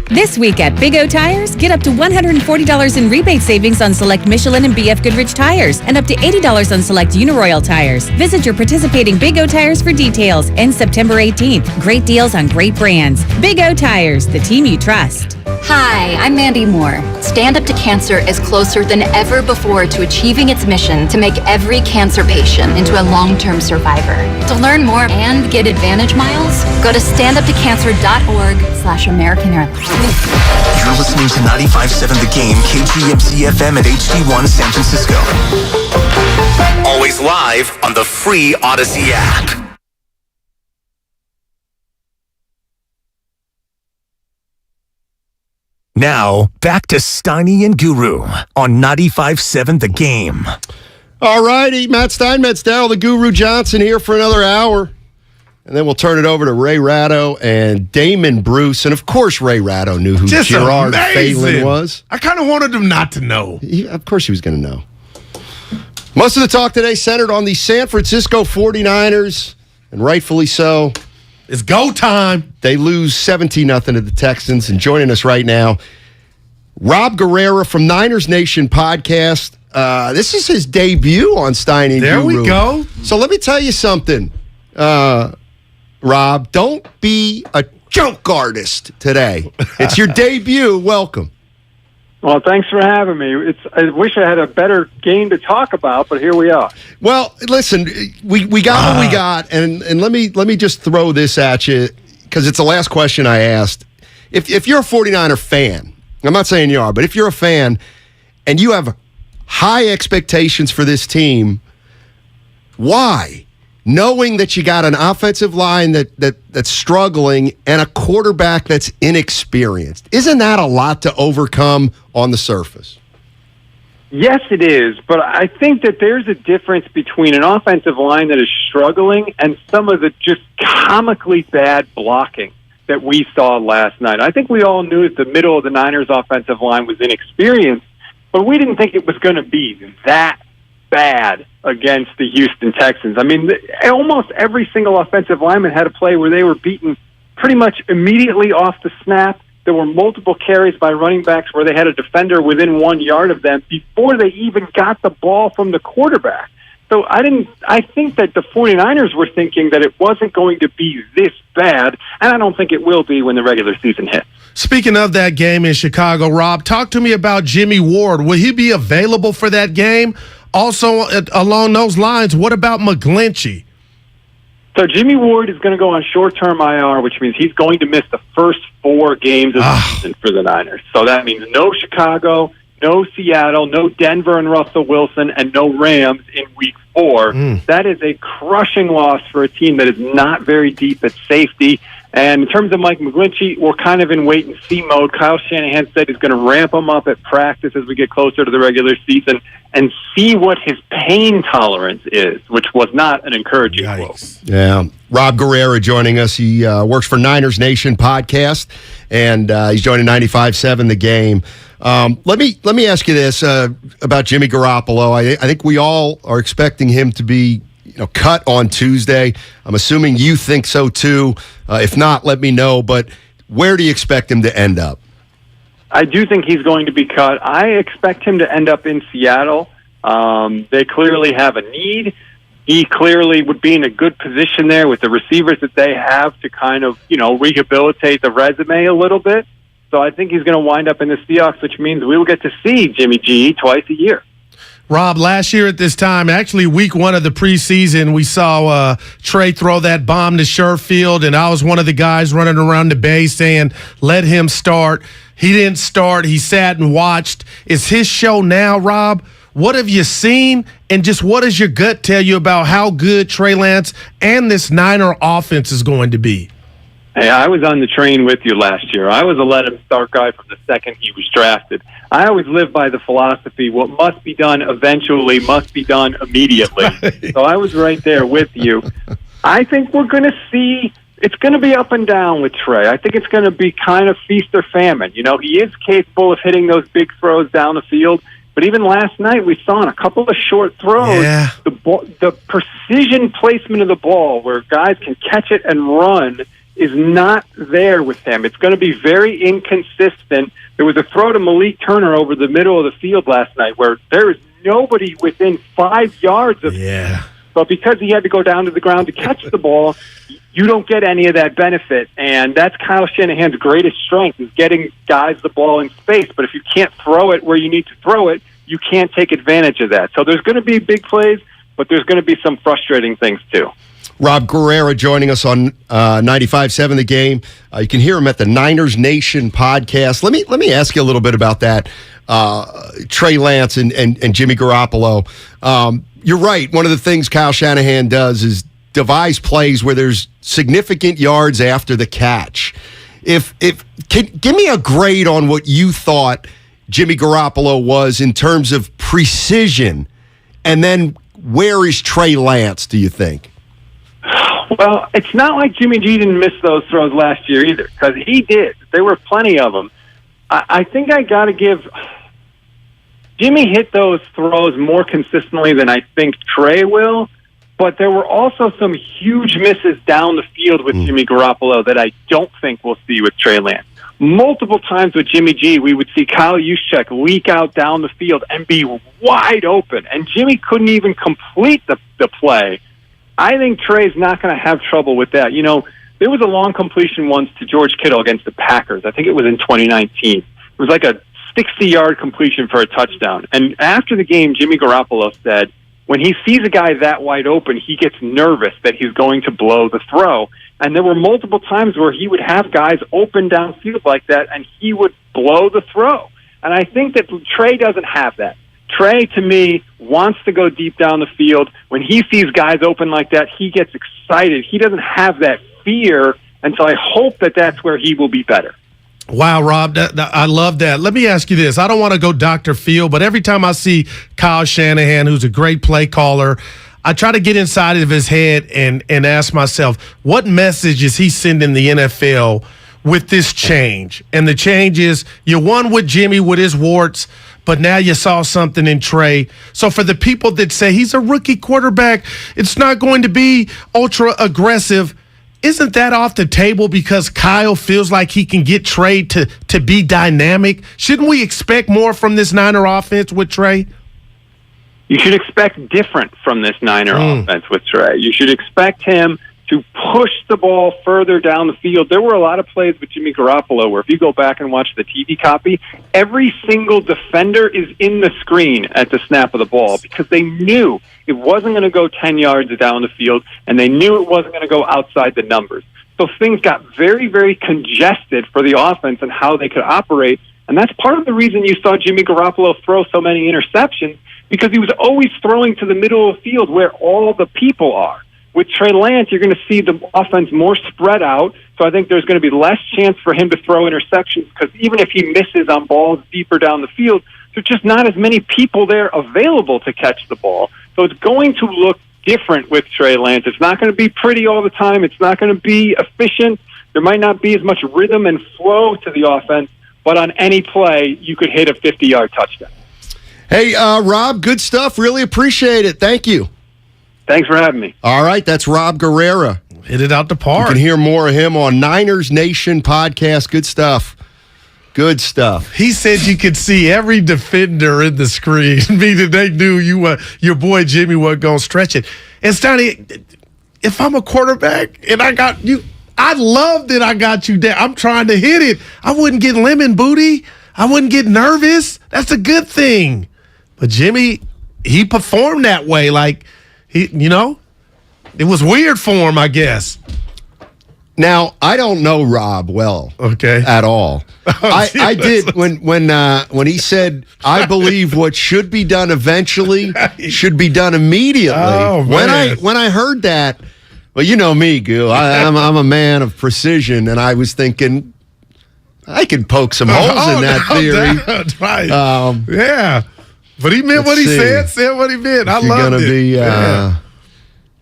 This week at Big O Tires, get up to $140 in rebate savings on select Michelin and BF Goodrich tires and up to $80 on select Uniroyal tires. Visit your participating Big O Tires for details. Ends September 18th. Great deals on great brands. Big O Tires, the team you trust. Hi, I'm Mandy Moore. Stand Up to Cancer is closer than ever before to achieving its mission to make every cancer patient into a long-term survivor. To learn more and get Advantage miles, go to standuptocancer.org/American Airlines. You're listening to 95.7 The Game, KGMC FM at HD1 San Francisco. Always live on the free Odyssey app. Now, back to Steiny and Guru on 95.7 The Game. All righty, Matt Stein, Matt Stowell, the Guru Johnson here for another hour. And then we'll turn it over to Ray Ratto and Damon Bruce. And, of course, Ray Ratto knew who Just Gerard amazing. Phelan was. I kind of wanted him not to know. Of course he was going to know. Most of the talk today centered on the San Francisco 49ers, and rightfully so. It's go time. They lose 17-0 to the Texans. And joining us right now, Rob Guerrera from Niners Nation podcast. This is his debut on Steiny There Guru. we go. So let me tell you something, Rob. Don't be a joke artist today. It's your debut. Welcome. Well, thanks for having me. I wish I had a better game to talk about, but here we are. Well, listen, we got what we got, and let me just throw this at you because it's the last question I asked. If you're a 49er fan, I'm not saying you are, but if you're a fan and you have high expectations for this team, why? Knowing that you got an offensive line that's struggling and a quarterback that's inexperienced. Isn't that a lot to overcome on the surface? Yes, it is, but I think that there's a difference between an offensive line that is struggling and some of the just comically bad blocking that we saw last night. I think we all knew that the middle of the Niners' offensive line was inexperienced, but we didn't think it was going to be that bad against the Houston Texans. I mean, almost every single offensive lineman had a play where they were beaten pretty much immediately off the snap. There were multiple carries by running backs where they had a defender within 1 yard of them before they even got the ball from the quarterback. So I think that the 49ers were thinking that it wasn't going to be this bad, and I don't think it will be when the regular season hits. Speaking of that game in Chicago, Rob, talk to me about Jimmy Ward. Will he be available for that game? Also, along those lines, what about McGlinchey? So Jimmy Ward is going to go on short-term IR, which means he's going to miss the first 4 games of the season for the Niners. So that means no Chicago, no Seattle, no Denver and Russell Wilson, and no Rams in Week 4. That is a crushing loss for a team that is not very deep at safety. And in terms of Mike McGlinchey, we're kind of in wait-and-see mode. Kyle Shanahan said he's going to ramp him up at practice as we get closer to the regular season and see what his pain tolerance is, which was not an encouraging quote. Yeah. Rob Guerrera joining us. He works for Niners Nation podcast, and he's joining 95.7 The Game. Let me ask you this about Jimmy Garoppolo. I think we all are expecting him to be cut on Tuesday. I'm assuming you think so too. If not, let me know. But where do you expect him to end up? I do think he's going to be cut. I expect him to end up in Seattle. They clearly have a need. He clearly would be in a good position there with the receivers that they have to kind of, rehabilitate the resume a little bit. So I think he's going to wind up in the Seahawks, which means we will get to see Jimmy G twice a year. Rob, last year at this time, actually week 1 of the preseason, we saw Trey throw that bomb to Sherfield, and I was one of the guys running around the base saying, let him start. He didn't start. He sat and watched. It's his show now, Rob. What have you seen, and just what does your gut tell you about how good Trey Lance and this Niner offense is going to be? Hey, I was on the train with you last year. I was a let him start guy from the second he was drafted. I always live by the philosophy, what must be done eventually must be done immediately. So I was right there with you. I think we're going to see, it's going to be up and down with Trey. I think it's going to be kind of feast or famine. You know, he is capable of hitting those big throws down the field, but even last night we saw in a couple of short throws, the precision placement of the ball where guys can catch it and run is not there with him. It's going to be very inconsistent. There was a throw to Malik Turner over the middle of the field last night where there is nobody within 5 yards of him. But because he had to go down to the ground to catch the ball, you don't get any of that benefit. And that's Kyle Shanahan's greatest strength, is getting guys the ball in space. But if you can't throw it where you need to throw it, you can't take advantage of that. So there's going to be big plays, but there's going to be some frustrating things too. Rob Guerrera joining us on 95.7 The Game. You can hear him at the Niners Nation podcast. Let me ask you a little bit about that. Trey Lance and Jimmy Garoppolo. You're right. One of the things Kyle Shanahan does is devise plays where there's significant yards after the catch. Give me a grade on what you thought Jimmy Garoppolo was in terms of precision, and then where is Trey Lance, do you think? Well, it's not like Jimmy G didn't miss those throws last year either, because he did. There were plenty of them. I think I got to give Jimmy hit those throws more consistently than I think Trey will, but there were also some huge misses down the field with Jimmy Garoppolo that I don't think we'll see with Trey Lance. Multiple times with Jimmy G, we would see Kyle Juszczyk leak out down the field and be wide open, and Jimmy couldn't even complete the play. I think Trey's not going to have trouble with that. You know, there was a long completion once to George Kittle against the Packers. I think it was in 2019. It was like a 60-yard completion for a touchdown. And after the game, Jimmy Garoppolo said, when he sees a guy that wide open, he gets nervous that he's going to blow the throw. And there were multiple times where he would have guys open downfield like that, and he would blow the throw. And I think that Trey doesn't have that. Trey, to me, wants to go deep down the field. When he sees guys open like that, he gets excited. He doesn't have that fear, and so I hope that that's where he will be better. Wow, Rob, I love that. Let me ask you this. I don't want to go Dr. Phil, but every time I see Kyle Shanahan, who's a great play caller, I try to get inside of his head and ask myself, what message is he sending the NFL with this change? And the change is, you won with Jimmy with his warts, but now you saw something in Trey. So for the people that say he's a rookie quarterback, it's not going to be ultra aggressive, isn't that off the table because Kyle feels like he can get Trey to be dynamic? Shouldn't we expect more from this Niner offense with Trey? You should expect different from this Niner offense with Trey. You should expect him to push the ball further down the field. There were a lot of plays with Jimmy Garoppolo where if you go back and watch the TV copy, every single defender is in the screen at the snap of the ball because they knew it wasn't going to go 10 yards down the field, and they knew it wasn't going to go outside the numbers. So things got very, very congested for the offense and how they could operate, and that's part of the reason you saw Jimmy Garoppolo throw so many interceptions, because he was always throwing to the middle of the field where all the people are. With Trey Lance, you're going to see the offense more spread out, so I think there's going to be less chance for him to throw interceptions because even if he misses on balls deeper down the field, there's just not as many people there available to catch the ball. So it's going to look different with Trey Lance. It's not going to be pretty all the time. It's not going to be efficient. There might not be as much rhythm and flow to the offense, but on any play, you could hit a 50-yard touchdown. Hey, Rob, good stuff. Really appreciate it. Thank you. Thanks for having me. All right, that's Rob Guerrera. Hit it out the park. You can hear more of him on Niners Nation podcast. Good stuff. Good stuff. He said you could see every defender in the screen, meaning they knew your boy Jimmy wasn't going to stretch it. And Steiny, if I'm a quarterback and I got you, I love that I got you there. I'm trying to hit it. I wouldn't get lemon booty. I wouldn't get nervous. That's a good thing. But Jimmy, he performed that way. Like, it was weird for him, I guess. Now, I don't know Rob well, at all. I did when he said, "I believe what should be done eventually should be done immediately." Oh, when I heard that, Well, you know me, Gil. I'm a man of precision, and I was thinking I could poke some holes in that theory. That's right. Yeah. But he meant what he said what he meant. I love it.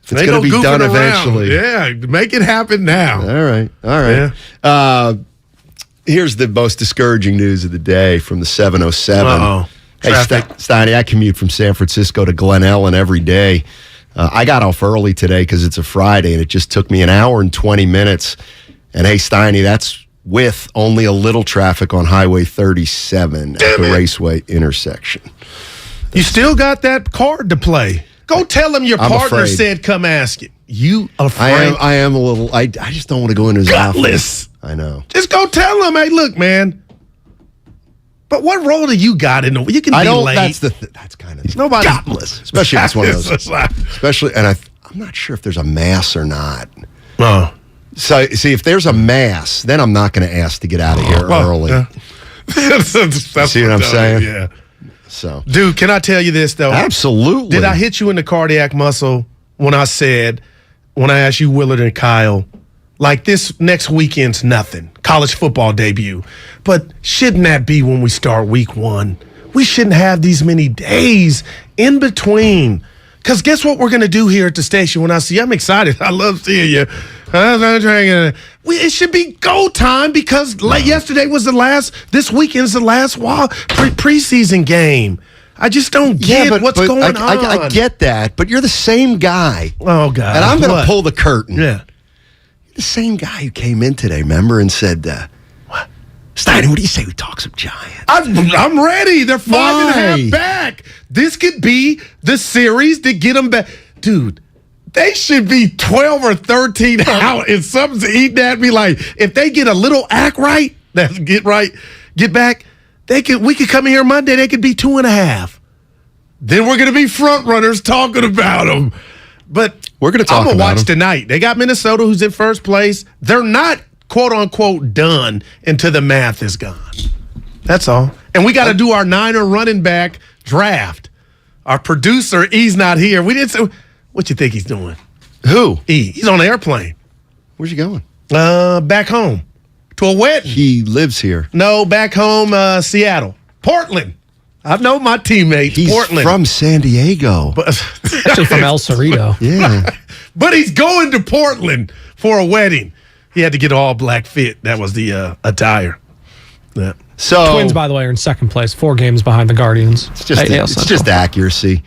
If it's going to be done eventually. Yeah, make it happen now. All right. Yeah. Here's the most discouraging news of the day from the 707. Uh-oh. Hey, Steiny, I commute from San Francisco to Glen Ellen every day. I got off early today because it's a Friday, and it just took me an hour and 20 minutes. And hey, Steiny, that's with only a little traffic on Highway 37 at the Raceway intersection. You still got that card to play. Go tell him your partner said come ask it. You afraid? I am a little. I just don't want to go into his Gutless. office. I know. Just go tell him, hey, look, man. But what role do you got in the? You can be late. That's kind of nobody. Gutless. Especially if it's one of those. Especially, and I'm not sure if there's a mass or not. No. So see, if there's a mass, then I'm not going to ask to get out of here early. Yeah. That's see what I'm saying? Yeah. So, dude, can I tell you this though? Absolutely. Did I hit you in the cardiac muscle when I asked you, Willard and Kyle, like this next weekend's nothing, college football debut, but shouldn't that be when we start week 1? We shouldn't have these many days in between. Because guess what we're going to do here at the station when I see you? I'm excited. I love seeing you. It should be go time because yesterday was this weekend's the last preseason game. I just don't get what's going on. I get that, but you're the same guy. Oh, God. And I'm going to pull the curtain. Yeah. You're the same guy who came in today, remember, and said, what? Steiny, what do you say we talk some Giants? I'm ready. They're 5.5 back. This could be the series to get them back. Dude, they should be 12 or 13 out. If something's eating at me, like if they get a little act right, get back, we could come in here Monday, they could be 2.5. Then we're going to be front runners talking about them. But we're going to talk I'm going to watch them tonight. They got Minnesota, who's in first place. They're not, quote unquote, done until the math is gone. That's all. And we got to do our Niner running back draft. Our producer, E's not here. We didn't say, what you think he's doing? Who? E. He's on the airplane. Where's he going? Back home. To a wedding. He lives here. No, back home, Seattle. Portland. I know my teammate. He's Portland. from San Diego. Actually from El Cerrito. Yeah. But he's going to Portland for a wedding. He had to get an all-black fit. That was the attire. Yeah. So Twins, by the way, are in second place, 4 games behind the Guardians. It's just accuracy.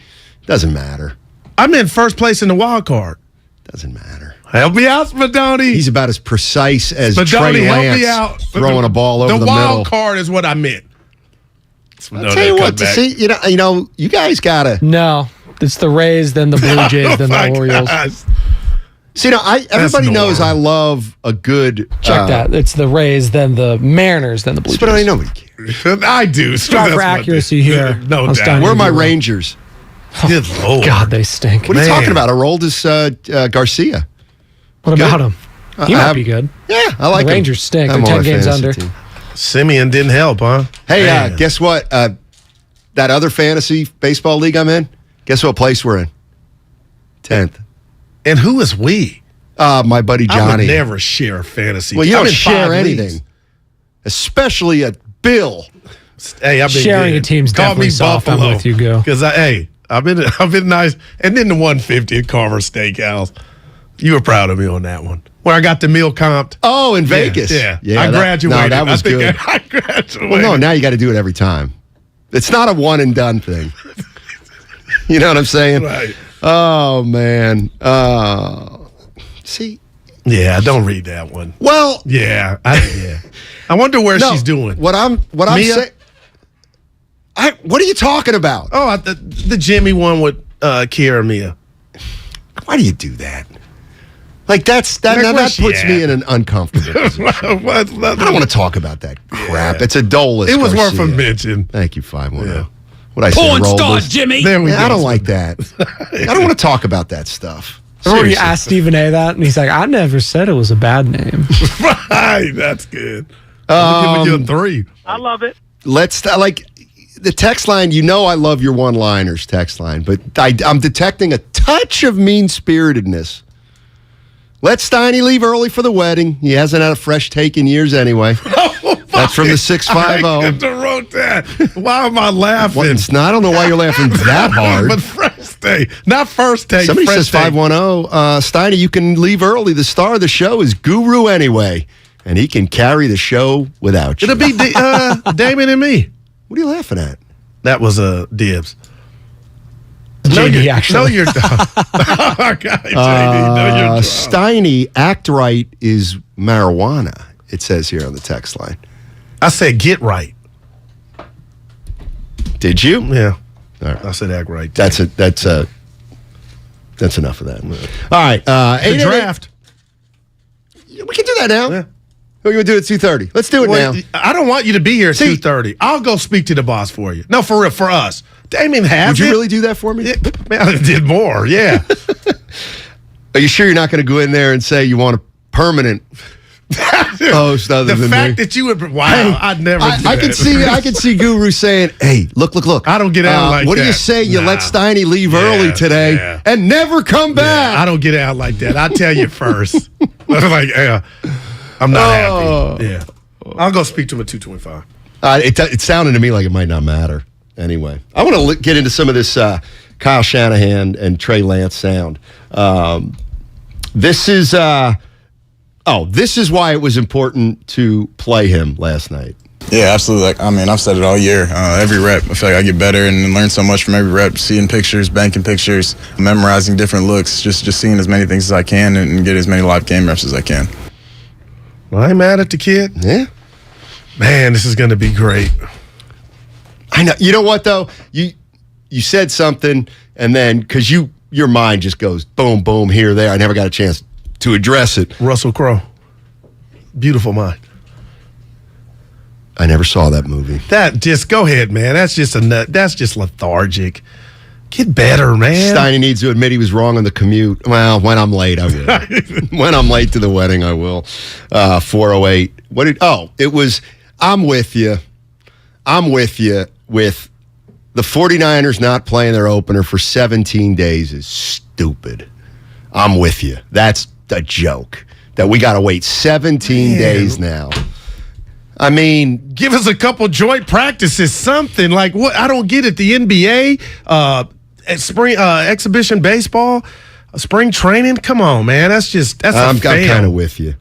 Doesn't matter. I'm in first place in the wild card. Doesn't matter. Help me out, Spadoni. He's about as precise as Spadoni, Trey help Lance me out. throwing a ball over the middle. The wild card is what I meant. I'll tell you what, you guys gotta. No, it's the Rays, then the Blue Jays, then the Orioles. Gosh. See, everybody knows I love a good. Check that. It's the Rays, then the Mariners, then the Blue Jays. But I know nobody cares. I do. Strive for accuracy here. No doubt. Where are my Rangers? Good Lord. God, they stink. What are you talking about? Aroldis Garcia. What about him? He might be good. Yeah, I like the Rangers stink. They're 10 games under. Simeon didn't help, huh? Hey, guess what? That other fantasy baseball league I'm in, guess what place we're in? 10th. And who is we? My buddy Johnny. I would never share fantasy. Well, you don't share anything. Especially a bill. Hey, I've been sharing a team's definitely soft. I'm with you, Go. Because I've been nice. And then the 150 at Carver Steakhouse. You were proud of me on that one. Where I got the meal comped. Oh, in Vegas. Yeah. I graduated. That was good. I graduated. Well, no, now you got to do it every time. It's not a one and done thing. You know what I'm saying? Right. Oh, man. See? Yeah, don't read that one. Well. Yeah. I wonder where she's doing. What I'm saying. What are you talking about? Oh, the Jimmy one with Kiara Mia. Why do you do that? Like that puts me in an uncomfortable position. I don't want to talk about that crap. It's a Dulles. It was Garcia. worth a mention. Thank you, 510. What I say, porn star, Jimmy. There we go. I don't like that. I don't want to talk about that stuff. Remember you asked Stephen A. that, and he's like, "I never said it was a bad name." Right, that's good. I'm giving you a 3. I love it. Let's the text line. You know, I love your one-liners text line, but I'm detecting a touch of mean-spiritedness Let Steiny leave early for the wedding. He hasn't had a fresh take in years anyway. That's from the 650. I could have wrote that. Why am I laughing? I don't know why you're laughing that hard. But fresh take, not first take. Somebody fresh says 510. Steiny, you can leave early. The star of the show is Guru anyway, and he can carry the show without you. It'll be Damon and me. What are you laughing at? That was Dibs. JD, actually. No, you're dumb. Okay, JD, no, you're dumb. Steiny, act right is marijuana, it says here on the text line. I said get right. Did you? Yeah. All right. I said act right. That's enough of that. All right. The draft. We can do that now. Yeah. We're going to do it at 2:30. Let's do it now. I don't want you to be here at 2:30. I'll go speak to the boss for you. No, for real, for us. Damon has Would you really do that for me? Yeah, man, I did more, yeah. Are you sure you're not going to go in there and say you want a permanent host other than me? The fact that you would, I'd never do that. I could see Guru saying, hey, look. I don't get out like that. What do you say you let Steiny leave early today and never come back? I don't get out like that. I'll tell you first. I'm not happy. Yeah. I'll go speak to him at 2:25. It sounded to me like it might not matter. Anyway, I want to get into some of this Kyle Shanahan and Trey Lance sound. This is why it was important to play him last night. Yeah, absolutely. I've said it all year. Every rep, I feel like I get better and learn so much from every rep. Seeing pictures, banking pictures, memorizing different looks, just seeing as many things as I can and get as many live game reps as I can. Well, I ain't mad at the kid. Yeah. Man, this is going to be great. I know. You know what, though? You said something, and then, because your mind just goes boom, boom, here, there. I never got a chance to address it. Russell Crowe. Beautiful mind. I never saw that movie. Go ahead, man. That's just lethargic. Get better, man. Steiny needs to admit he was wrong on the commute. Well, when I'm late, I will. When I'm late to the wedding, I will. 408. It was, I'm with you with the 49ers not playing their opener for 17 days is stupid. I'm with you. That's a joke. That we got to wait 17 days now. I mean, give us a couple joint practices, something like what? I don't get it. The NBA, spring exhibition baseball, spring training. Come on, man. That's I'm kind of with you.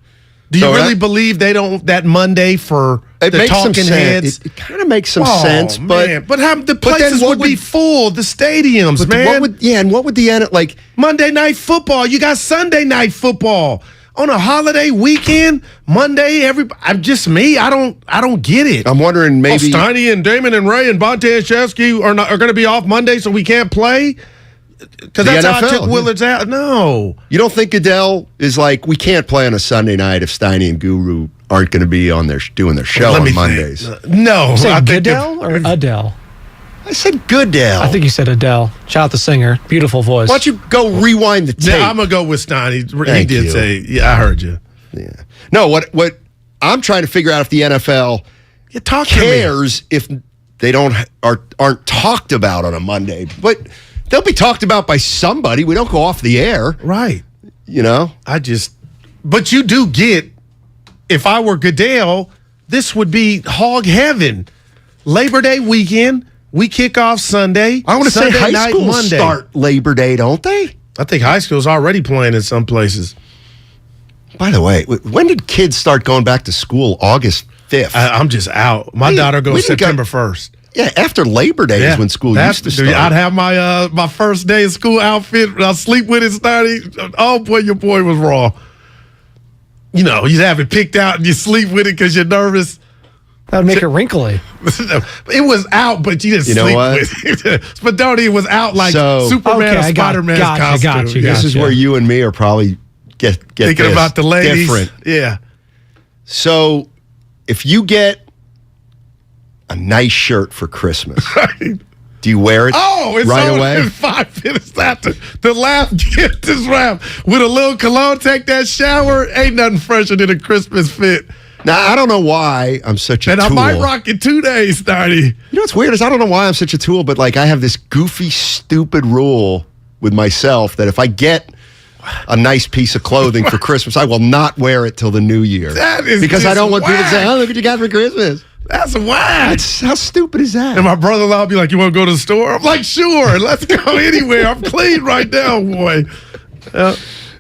Do you really believe they don't that Monday for the talking heads? It kind of makes some sense, but the places would be full, the stadiums, man. What would the end like Monday Night Football? You got Sunday Night Football on a holiday weekend. Monday, I'm just me. I don't get it. I'm wondering maybe Steiny and Damon and Ray and Bonte and Shesky are going to be off Monday, so we can't play. Because that's how I took Willard's out. No. You don't think Goodell is like, we can't play on a Sunday night if Steiny and Guru aren't going to be on doing their show on Mondays? No. I Goodell or Adele? I said Goodell. I think you said Adele. Shout out the singer. Beautiful voice. Why don't you go rewind the tape? Yeah, I'm going to go with Steiny. He did say, yeah, I heard you. Yeah. No, what I'm trying to figure out if the NFL cares if they aren't talked about on a Monday. But they'll be talked about by somebody. We don't go off the air. Right. You know? But you do get, if I were Goodell, this would be hog heaven. Labor Day weekend, we kick off Sunday. I want to say high school Monday. Start Labor Day, don't they? I think high school's already playing in some places. By the way, when did kids start going back to school? August 5th. I'm just out. My daughter goes September 1st. Yeah, after Labor Day is when school used to start. I'd have my first day of school outfit. I'll sleep with it, Steiny. Oh, boy, your boy was raw. You know, you have it picked out and you sleep with it because you're nervous. That would make it wrinkly. It was out, but you didn't sleep with it. Spadoni was out like Superman or Spider-Man's costume. Got you. This is where you and me are probably get thinking about the ladies. Different. Yeah. So if you get a nice shirt for Christmas, do you wear it it's right on away? In 5 minutes after the last gift is wrapped with a little cologne. Take that shower. Ain't nothing fresher than a Christmas fit. Now, I don't know why I'm such a tool. And I might rock it 2 days, Steiny. You know what's weird is I don't know why I'm such a tool, but like I have this goofy, stupid rule with myself that if I get a nice piece of clothing for Christmas. I will not wear it till the new year. That is because I don't want people to say, whack. "Oh, look what you got for Christmas." That's whack. How stupid is that? And my brother-in-law will be like, "You want to go to the store?" I'm like, "Sure, let's go anywhere. I'm clean right now, boy."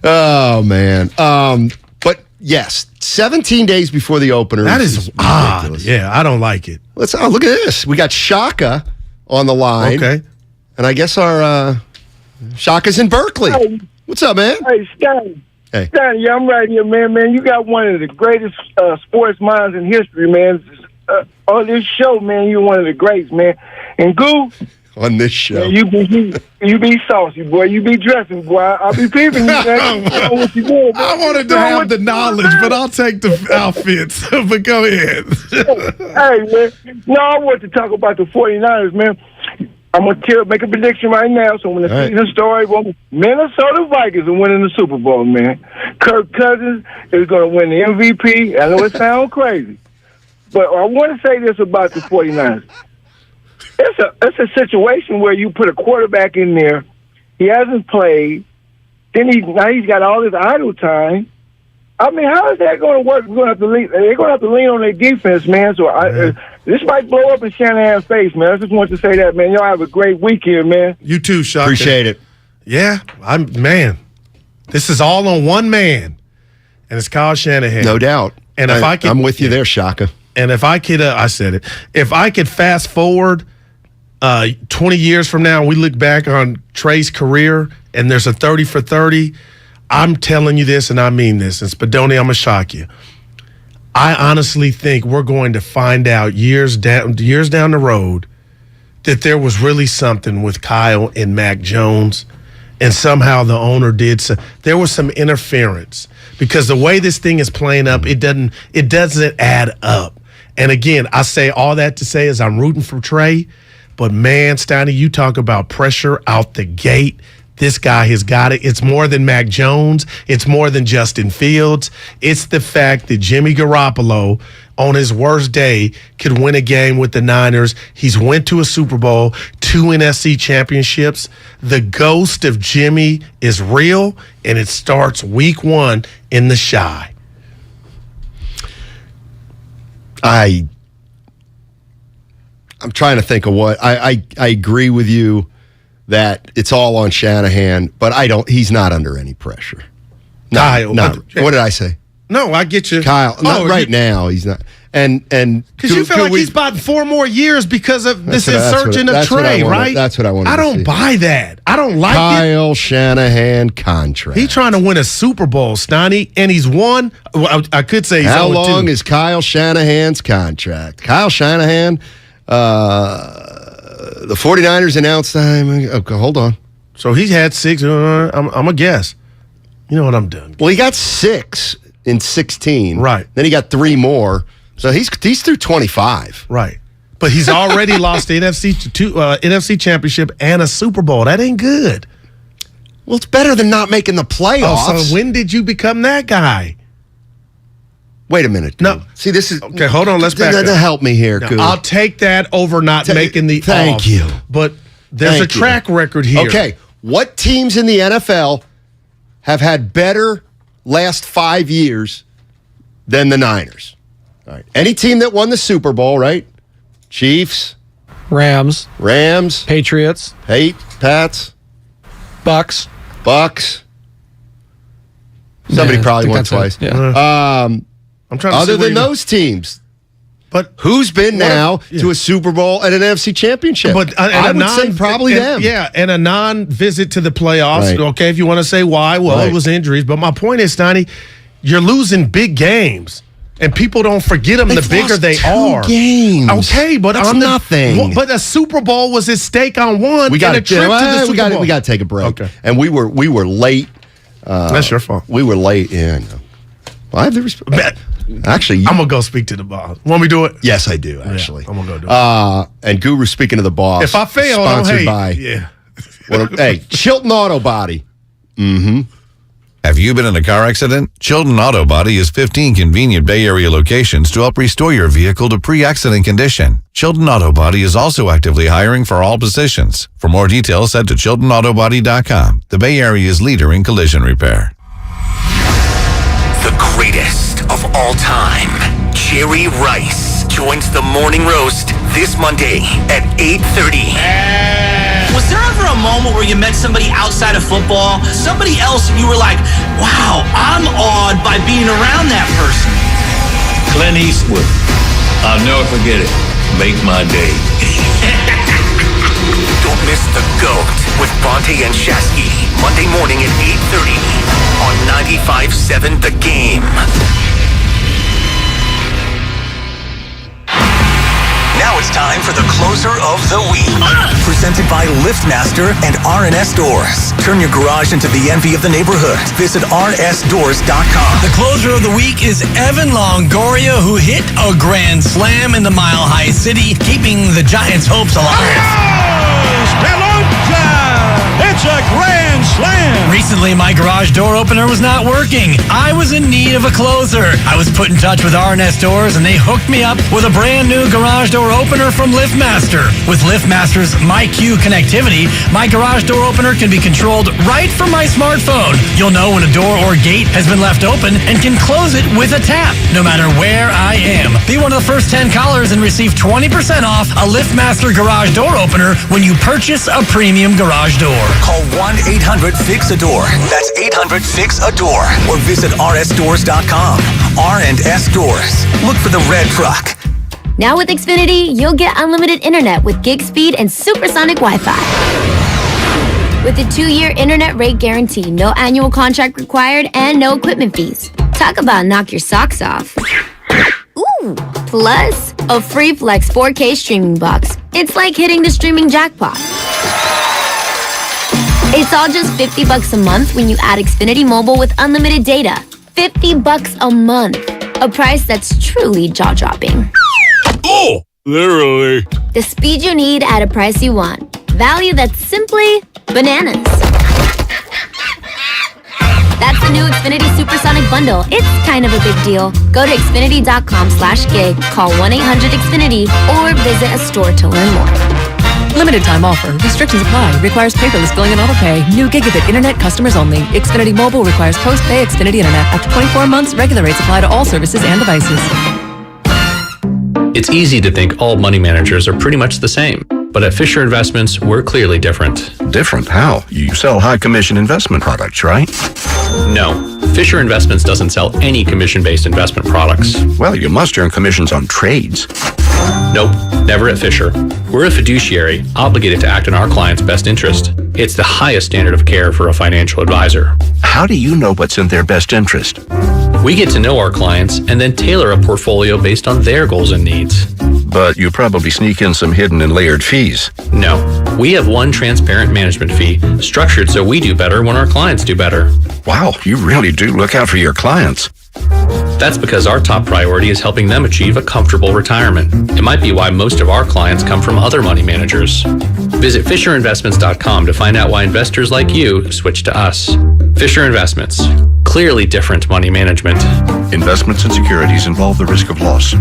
Oh man. But yes, 17 days before the opener. That is odd. Yeah, I don't like it. Look at this. We got Shaka on the line. Okay. And I guess our Shaka's in Berkeley. Hey. What's up, man? Hey, Steiny. Hey. Steiny, yeah, I'm right here, man. Man, you got one of the greatest sports minds in history, man. On this show, man, you're one of the greats, man. And Goo, on this show, man, you be saucy, boy. You be dressing, boy. I'll be peeping you, man. You know what you doing, man. I wanted to have the knowledge, but I'll take the outfits. But go ahead. Hey, man. No, I want to talk about the 49ers, man. I'm going to make a prediction right now. So when the season starts, Minnesota Vikings are winning the Super Bowl, man. Kirk Cousins is going to win the MVP. I know it sounds crazy. But I want to say this about the 49ers. It's a situation where you put a quarterback in there. He hasn't played. Then now he's got all this idle time. I mean, how is that going to work? They're going to have to lean on their defense, man. So this might blow up in Shanahan's face, man. I just want to say that, man. Y'all have a great week here, man. You too, Shaka. Appreciate it. Yeah, man. This is all on one man, and it's Kyle Shanahan. No doubt. And if I could, I'm with you there, Shaka. And if I could, I said it. If I could fast forward 20 years from now, we look back on Trey's career, and there's a 30 for 30. I'm telling you this, and I mean this. And Spadoni, I'm gonna shock you. I honestly think we're going to find out years down the road that there was really something with Kyle and Mac Jones, and somehow the owner did so. There was some interference because the way this thing is playing up, it doesn't add up. And again, I say all that to say is I'm rooting for Trey, but man, Steiny, you talk about pressure out the gate. This guy has got it. It's more than Mac Jones. It's more than Justin Fields. It's the fact that Jimmy Garoppolo, on his worst day, could win a game with the Niners. He's went to a Super Bowl, 2 NFC championships. The ghost of Jimmy is real, and it starts week 1 in the Shy. I'm trying to think of what I agree with you that it's all on Shanahan, but he's not under any pressure. No. What did I say? No, I get you. Kyle, now, he's not. And because you feel like he's bought 4 more years because of this insurgent of Trey, right? That's what I want to see. I don't buy that. I don't like Kyle Shanahan contract. He's trying to win a Super Bowl, Steiny, and he's won. Well, I could say he's how 0-2. long is Kyle Shanahan's contract? Kyle Shanahan, the 49ers announced time. Okay, hold on. So he's had 6. I'm a guess. You know what? I'm done. Well, he got 6 in 16. Right. Then he got 3 more. So he's through 25. Right. But he's already lost the NFC Championship and a Super Bowl. That ain't good. Well, it's better than not making the playoffs. Oh, so when did you become that guy? Wait a minute. No. See, this is... Okay, hold on. Let's back up. Help me here, No, Coop. I'll take that over not making the Thank you. But there's a track record here. Okay. What teams in the NFL have had better last 5 years than the Niners? All right. Any team that won the Super Bowl, right? Chiefs. Rams. Patriots. Pats. Bucks. Somebody probably won twice. Yeah. I'm trying to other than those teams. But who's been now to a Super Bowl and an NFC Championship? But I would say probably them. Yeah, and a non-visit to the playoffs. Right. Okay, if you want to say why, well, it was injuries. But my point is, Steiny, you're losing big games. And people don't forget them. They've the bigger lost they 2 are. games. Okay, but that's nothing. But a Super Bowl was at stake on one. We got a trip to the Super Bowl. We got to take a break. Okay. And we were late. That's your fault. We were late. Yeah, I know. Well, I have the respect. Actually, I'm gonna go speak to the boss. Want me to do it? Yes, I do. Actually, I'm gonna go do it. And Guru, speaking of the boss, If I fail, I don't sponsored hate. by Yeah. Chilton Auto Body. Mm-hmm. Have you been in a car accident? Chilton Auto Body has 15 convenient Bay Area locations to help restore your vehicle to pre-accident condition. Chilton Auto Body is also actively hiring for all positions. For more details, head to ChiltonAutoBody.com, the Bay Area's leader in collision repair. The greatest of all time, Jerry Rice, joins the Morning Roast this Monday at 8:30. Was there ever a moment where you met somebody outside of football, somebody else, and you were like, wow, I'm awed by being around that person? Clint Eastwood. I'll never forget it. Make my day. Don't miss The GOAT with Bonte and Shasky, Monday morning at 8:30 on 95.7 The Game. Now it's time for the closer of the week. Presented by LiftMaster and RNS Doors. Turn your garage into the envy of the neighborhood. Visit rnsdoors.com. The closer of the week is Evan Longoria, who hit a grand slam in the Mile High City, keeping the Giants' hopes alive. It's a grand slam! Recently, my garage door opener was not working. I was in need of a closer. I was put in touch with RNS Doors, and they hooked me up with a brand new garage door opener from LiftMaster. With LiftMaster's MyQ connectivity, my garage door opener can be controlled right from my smartphone. You'll know when a door or gate has been left open and can close it with a tap, no matter where I am. Be one of the first 10 callers and receive 20% off a LiftMaster garage door opener when you purchase a premium garage door. Call 1-800-FIX-A-DOOR. That's 800-FIX-A-DOOR. Or visit rsdoors.com. R&S Doors. Look for the red truck. Now with Xfinity, you'll get unlimited internet with gig speed and supersonic Wi-Fi. With a 2-year internet rate guarantee, no annual contract required, and no equipment fees. Talk about knock your socks off. Ooh, plus a free Flex 4K streaming box. It's like hitting the streaming jackpot. It's all just $50 a month when you add Xfinity Mobile with unlimited data. $50 a month. A price that's truly jaw-dropping. Oh, literally. The speed you need at a price you want. Value that's simply bananas. That's the new Xfinity Supersonic Bundle. It's kind of a big deal. Go to Xfinity.com/gig, call 1-800-XFINITY, or visit a store to learn more. Limited time offer. Restrictions apply. Requires paperless billing and autopay. New gigabit internet customers only. Xfinity Mobile requires post-pay Xfinity Internet. After 24 months, regular rates apply to all services and devices. It's easy to think all money managers are pretty much the same. But at Fisher Investments, we're clearly different. Different? How? You sell high commission investment products, right? No. Fisher Investments doesn't sell any commission-based investment products. Well, you must earn commissions on trades. Nope, never at Fisher. We're a fiduciary, obligated to act in our client's best interest. It's the highest standard of care for a financial advisor. How do you know what's in their best interest? We get to know our clients and then tailor a portfolio based on their goals and needs. But you probably sneak in some hidden and layered fees. No, we have one transparent management fee, structured so we do better when our clients do better. Wow, you really do look out for your clients. That's because our top priority is helping them achieve a comfortable retirement. It might be why most of our clients come from other money managers. Visit FisherInvestments.com to find out why investors like you switch to us. Fisher Investments. Clearly different money management. Investments and securities involve the risk of loss.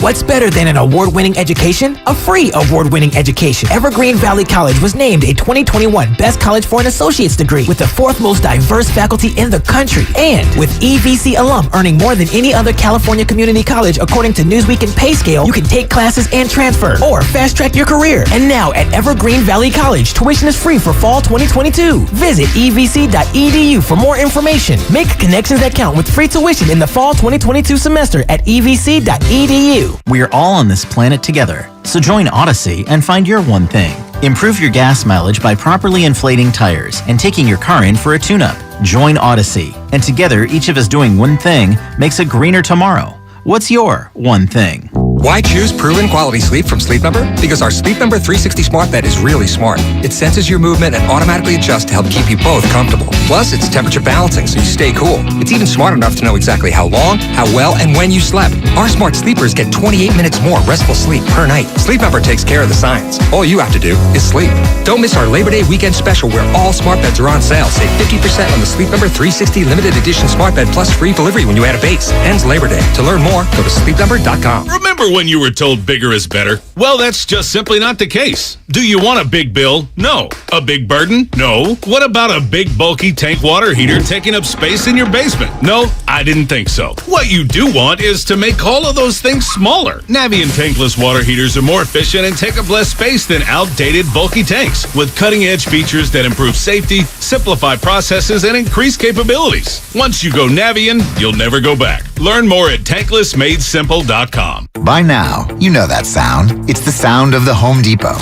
What's better than an award-winning education? A free award-winning education. Evergreen Valley College was named a 2021 Best College for an Associate's degree with the 4th most diverse faculty in the country. And with EVC alum earning more than any other California community college according to Newsweek and PayScale, you can take classes and transfer or fast-track your career. And now at Evergreen Valley College, tuition is free for fall 2022. Visit evc.edu for more information. Make connections that count with free tuition in the fall 2022 semester at evc.edu. We're all on this planet together, so join Odyssey and find your one thing. Improve your gas mileage by properly inflating tires and taking your car in for a tune-up. Join Odyssey, and together each of us doing one thing makes a greener tomorrow. What's your one thing? Why choose proven quality sleep from Sleep Number? Because our Sleep Number 360 smart bed is really smart. It senses your movement and automatically adjusts to help keep you both comfortable. Plus, it's temperature balancing so you stay cool. It's even smart enough to know exactly how long, how well, and when you slept. Our smart sleepers get 28 minutes more restful sleep per night. Sleep Number takes care of the science. All you have to do is sleep. Don't miss our Labor Day weekend special where all smart beds are on sale. Save 50% on the Sleep Number 360 limited edition smart bed plus free delivery when you add a base. Ends Labor Day. To learn more, go to sleepnumber.com. Remember when you were told bigger is better? Well, that's just simply not the case. Do you want a big bill? No. A big burden? No. What about a big bulky tank water heater taking up space in your basement? No, I didn't think so. What you do want is to make all of those things smaller. Navien tankless water heaters are more efficient and take up less space than outdated bulky tanks, with cutting-edge features that improve safety, simplify processes, and increase capabilities. Once you go Navien, you'll never go back. Learn more at tanklessmadesimple.com. By now, you know that sound. It's the sound of the Home Depot.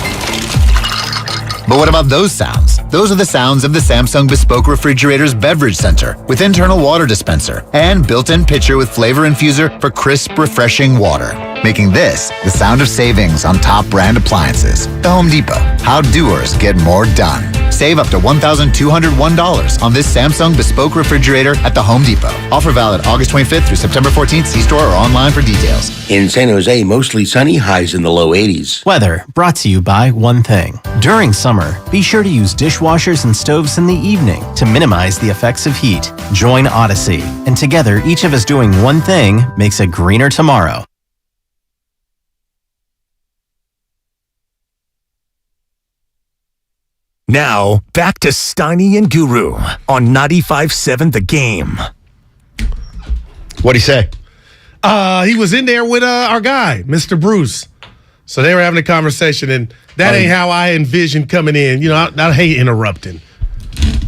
But what about those sounds? Those are the sounds of the Samsung Bespoke Refrigerator's Beverage Center with internal water dispenser and built-in pitcher with flavor infuser for crisp, refreshing water. Making this the sound of savings on top brand appliances. The Home Depot. How doers get more done. Save up to $1,201 on this Samsung Bespoke Refrigerator at the Home Depot. Offer valid August 25th through September 14th. See store or online for details. In San Jose, mostly sunny, highs in the low 80s. Weather brought to you by One Thing. During summer, be sure to use dishwashers and stoves in the evening to minimize the effects of heat. Join Odyssey, and together, each of us doing one thing makes a greener tomorrow. Now, back to Steiny and Guru on 95.7 The Game. What'd he say? He was in there with our guy, Mr. Bruce. So they were having a conversation, and that ain't how I envisioned coming in. You know, I hate interrupting.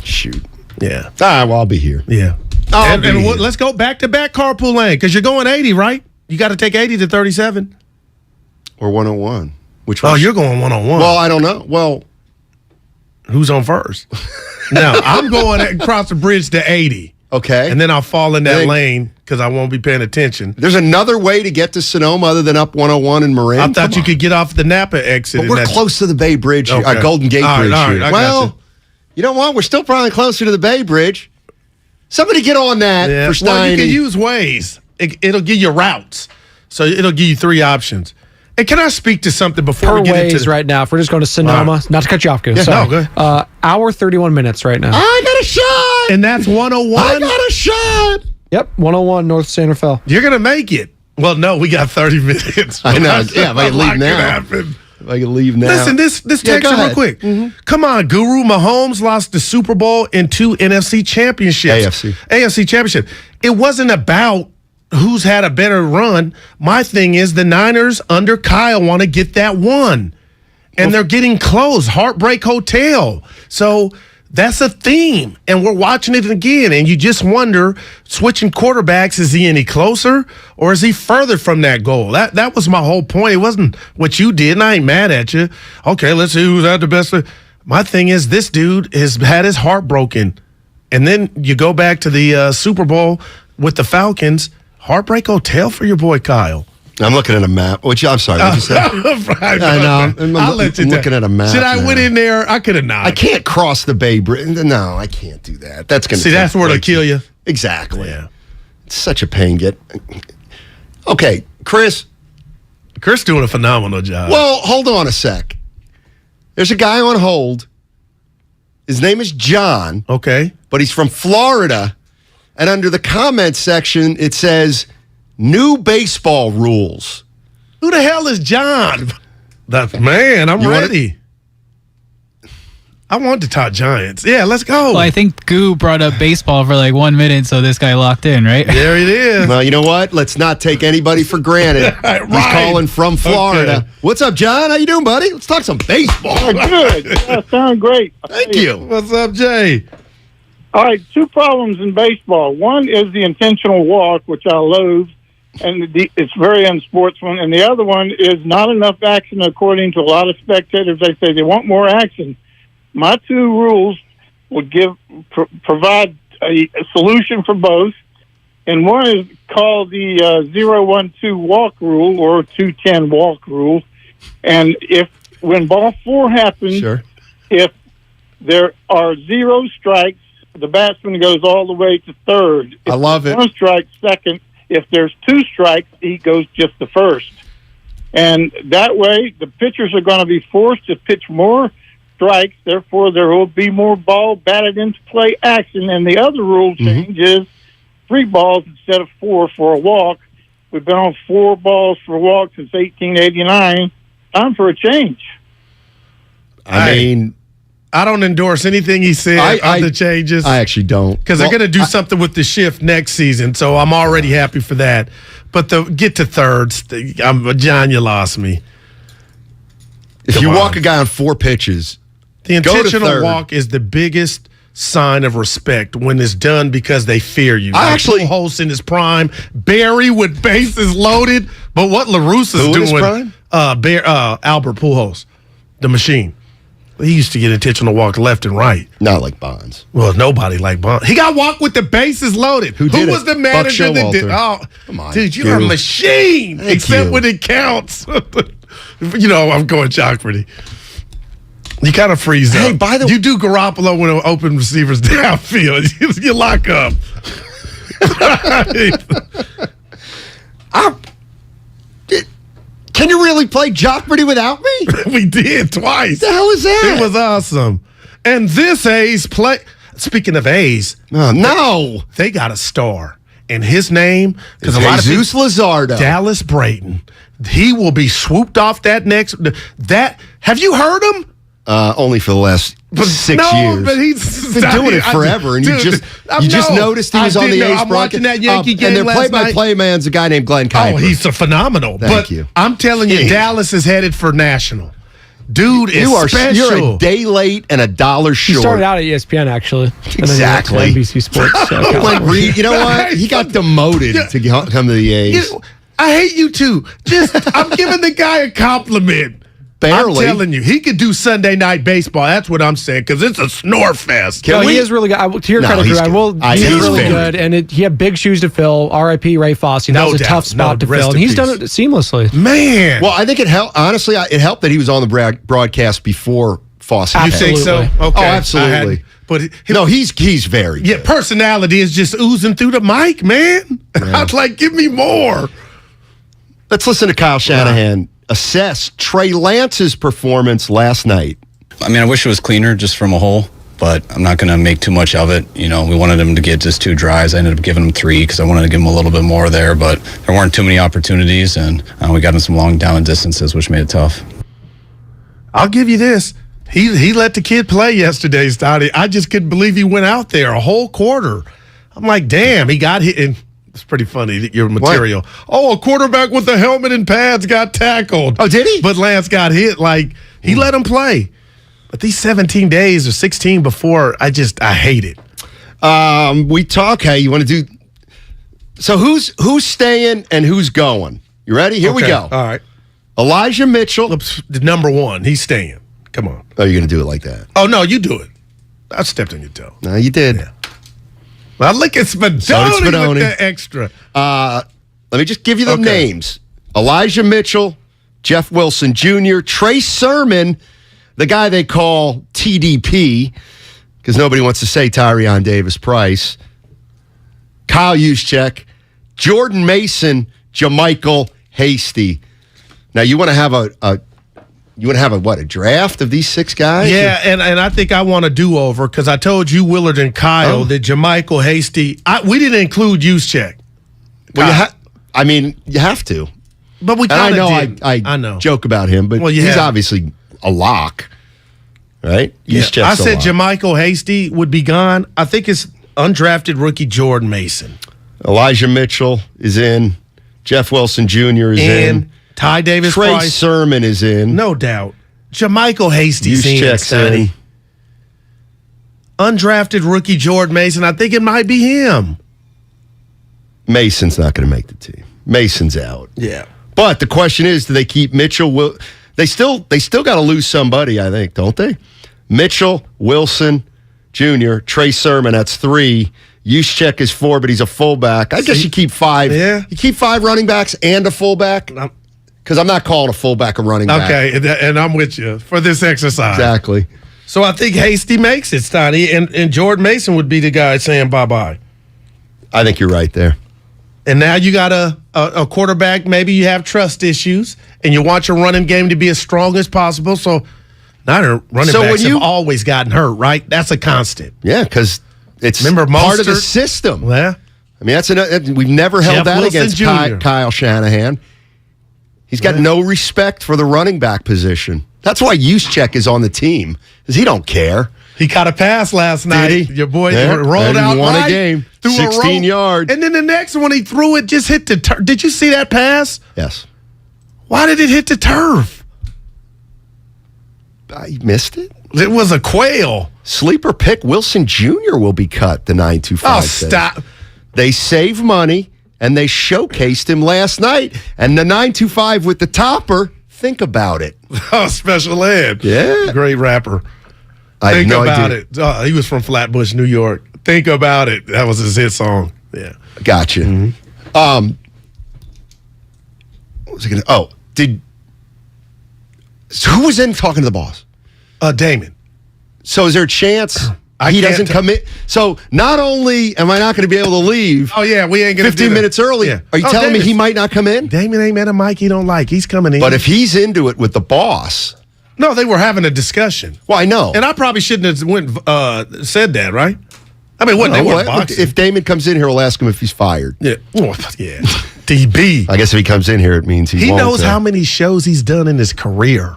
Shoot. Yeah. All right, well, I'll be here. Yeah. Let's go back-to-back carpool lane, because you're going 80, right? You got to take 80 to 37. Or 101. Which one? Oh, you're going 101. Well, I don't know. Well, who's on first? No, I'm going across the bridge to 80. Okay. And then I'll fall in that lane because I won't be paying attention. There's another way to get to Sonoma other than up 101 in Marin? I thought you could get off the Napa exit. But we're close to the Bay Bridge, Golden Gate Bridge here. Well, you know what? We're still probably closer to the Bay Bridge. Somebody get on that for Steiny. Well, you can use Waze. It'll give you routes. So it'll give you 3 options. And can I speak to something before we get into right now? If we're just going to Sonoma, not to cut you off, Goose. Yeah, no, go ahead. Hour 31 minutes right now. I got a shot. And that's 101. I got a shot. Yep, 101 North Santa Fe. You're going to make it. Well, no, we got 30 minutes. I know. Yeah, if I can leave now. If I can leave now. Listen, this text real quick. Mm-hmm. Come on, Guru. Mahomes lost the Super Bowl and 2 NFC championships. AFC championship. It wasn't about who's had a better run. My thing is the Niners under Kyle want to get that one. And they're getting close. Heartbreak Hotel. So that's a theme. And we're watching it again. And you just wonder, switching quarterbacks, is he any closer or is he further from that goal? That was my whole point. It wasn't what you did, and I ain't mad at you. Okay, let's see who's had the best. My thing is this dude has had his heart broken. And then you go back to the Super Bowl with the Falcons. Heartbreak Hotel for your boy Kyle. I'm looking at a map. I'm sorry. What you say? I'll let you looking at a map. Should I went in there? I could have not. I can't cross the Bay Bridge. No, I can't do that. That's going to see. That's where it'll kill you. Exactly. Yeah. It's such a pain. Okay, Chris doing a phenomenal job. Well, hold on a sec. There's a guy on hold. His name is John. Okay, but he's from Florida. And under the comments section, it says, new baseball rules. Who the hell is John? Man, I'm ready. I want to talk Giants. Yeah, let's go. Well, I think Goo brought up baseball for like 1 minute, so this guy locked in, right? There it is. Well, you know what? Let's not take anybody for granted. Right. He's calling from Florida. Okay. What's up, John? How you doing, buddy? Let's talk some baseball. Good. Yeah, sound great. Thank you. What's up, Jay? All right, 2 problems in baseball. One is the intentional walk, which I loathe, and it's very unsportsmanlike. And the other one is not enough action, according to a lot of spectators. They say they want more action. My 2 rules would provide a solution for both, and one is called the 0-1-2 walk rule or 2-10 walk rule. And when ball 4 happens, if there are 0 strikes, the batsman goes all the way to third. I love it. 1 strike, second. If there's 2 strikes, he goes just to first. And that way, the pitchers are going to be forced to pitch more strikes. Therefore, there will be more ball batted into play action. And the other rule change is 3 balls instead of 4 for a walk. We've been on 4 balls for a walk since 1889. Time for a change. I mean, I don't endorse anything he said on the changes. I actually don't. Because they're going to do something with the shift next season, so I'm already happy for that. But get to thirds. John, you lost me. If you walk a guy on 4 pitches, the intentional walk is the biggest sign of respect when it's done because they fear you. Pujols in his prime, Barry with bases loaded, but what LaRussa's doing? In his prime? Albert Pujols, the machine. He used to get intentional walk left and right. Not like Bonds. Well, nobody like Bonds. He got walked with the bases loaded. Who was the manager that did? Oh, come on, dude, you're a machine. Except when it counts. I'm going Chocolate. You kind of freeze up. Hey, by the way, you do Garoppolo when an open receiver's downfield. You lock up. Can you really play Jockberty without me? We did twice. The hell is that? It was awesome. And this A's play. Speaking of A's, they got a star, and his name is Jesus Luzardo. Dallas Brayton. He will be swooped off that next. Have you heard him? Only for the last 6 years. But he's been doing it forever, and you just noticed he was on the A's I'm watching that Yankee game and their last night. play-by-play man's a guy named Glenn Kuiper. Oh, he's phenomenal. Thank you. I'm telling you, Dallas is headed for national. Dude is special. You're a day late and $1 short. He started out at ESPN, actually. Exactly. And then NBC Sports. Like Reed, you know what? He got demoted to come to the A's. I hate you too. I'm giving the guy a compliment. Barely. I'm telling you, he could do Sunday night baseball. That's what I'm saying, because it's a snore fest. He is really good. To your credit, Drew, he's really good, and he had big shoes to fill. R.I.P. Ray Fosse. That was a tough spot to fill, and he's done it seamlessly. Man. Well, I think it helped. Honestly, it helped that he was on the broadcast before Fosse. You think so? Okay. Oh, absolutely. He's very good. Yeah, personality is just oozing through the mic, man. Yeah. I was like, give me more. Let's listen to Kyle Shanahan assess Trey Lance's performance last night. I mean, I wish it was cleaner just from a hole, but I'm not going to make too much of it. We wanted him to get just 2 drives. I ended up giving him 3 because I wanted to give him a little bit more there, but there weren't too many opportunities, and we got him some long down and distances, which made it tough. I'll give you this. He let the kid play yesterday, Steiny. I just couldn't believe he went out there a whole quarter. I'm like, damn, he got hit. And it's pretty funny that your material. What? Oh, a quarterback with the helmet and pads got tackled. Oh, did he? But Lance got hit. Like, he let him play. But these 17 days or 16 before, I hate it. We talk, hey, you want to do... So who's staying and who's going? You ready? Here we go. All right. Elijah Mitchell. The number 1. He's staying. Come on. Oh, you're going to do it like that? Oh, no, you do it. I stepped on your toe. No, you did. Yeah. Well, look at Spadoni with the extra. Let me just give you the names. Elijah Mitchell, Jeff Wilson Jr., Trey Sermon, the guy they call TDP, because nobody wants to say Tyrion Davis-Price, Kyle Juszczyk, Jordan Mason, JaMychal Hasty. Now, you want to have a draft of these 6 guys? Yeah, and I think I want a do-over because I told you, Willard and Kyle, that JaMychal Hasty, we didn't include Juszczyk. Well, you have to. But we kind of did. I know. Joke about him, but he's obviously a lock, right? Yeah. I said JaMychal Hasty would be gone. I think it's undrafted rookie Jordan Mason. Elijah Mitchell is in. Jeff Wilson Jr. is in. Ty Davis Trey Price. Sermon is in. No doubt. JaMychal Hasty's in. Undrafted rookie Jordan Mason. I think it might be him. Mason's not going to make the team. Mason's out. Yeah. But the question is, do they keep Mitchell? They still got to lose somebody, I think, don't they? Mitchell, Wilson Jr., Trey Sermon, that's 3. Juszczyk is 4, but he's a fullback. I guess you keep 5. Yeah. You keep 5 running backs and a fullback? Because I'm not calling a fullback a running back. Okay, and I'm with you for this exercise. Exactly. So I think Hasty makes it, Steiny, and Jordan Mason would be the guy saying bye-bye. I think you're right there. And now you got a quarterback, maybe you have trust issues, and you want your running game to be as strong as possible. So running backs have always gotten hurt, right? That's a constant. Yeah, because it's part of the system. Yeah. I mean, we've never held that against Kyle Shanahan. He's got no respect for the running back position. That's why Juszczyk is on the team, because he don't care. He caught a pass last night. Your boy rolled out won a game. 16 yards. And then the next one he threw it just hit the turf. Did you see that pass? Yes. Why did it hit the turf? I missed it. It was a quail. Sleeper pick Wilson Jr. will be cut, the 925 Oh, says. stop. They save money, and they showcased him last night. And the 925 with the topper, think about it. Oh, Special Ed. Yeah. Great rapper. Think about it. Oh, he was from Flatbush, New York. Think about it. That was his hit song. Yeah. Gotcha. Mm-hmm. What was I going to... So who was in talking to the boss? Damon. So is there a chance he doesn't come in? So not only am I not going to be able to leave... Oh, yeah, we ain't going to 15 minutes early. Yeah. Are you telling me he might not come in? Damon ain't met a mic he don't like. He's coming in. But if he's into it with the boss... No, they were having a discussion. Well, I know. And I probably shouldn't have said that, right? I mean, they weren't boxing. If Damon comes in here, we'll ask him if he's fired. Yeah. Oh, yeah. DB. I guess if he comes in here, it means he won't. He knows how many shows he's done in his career.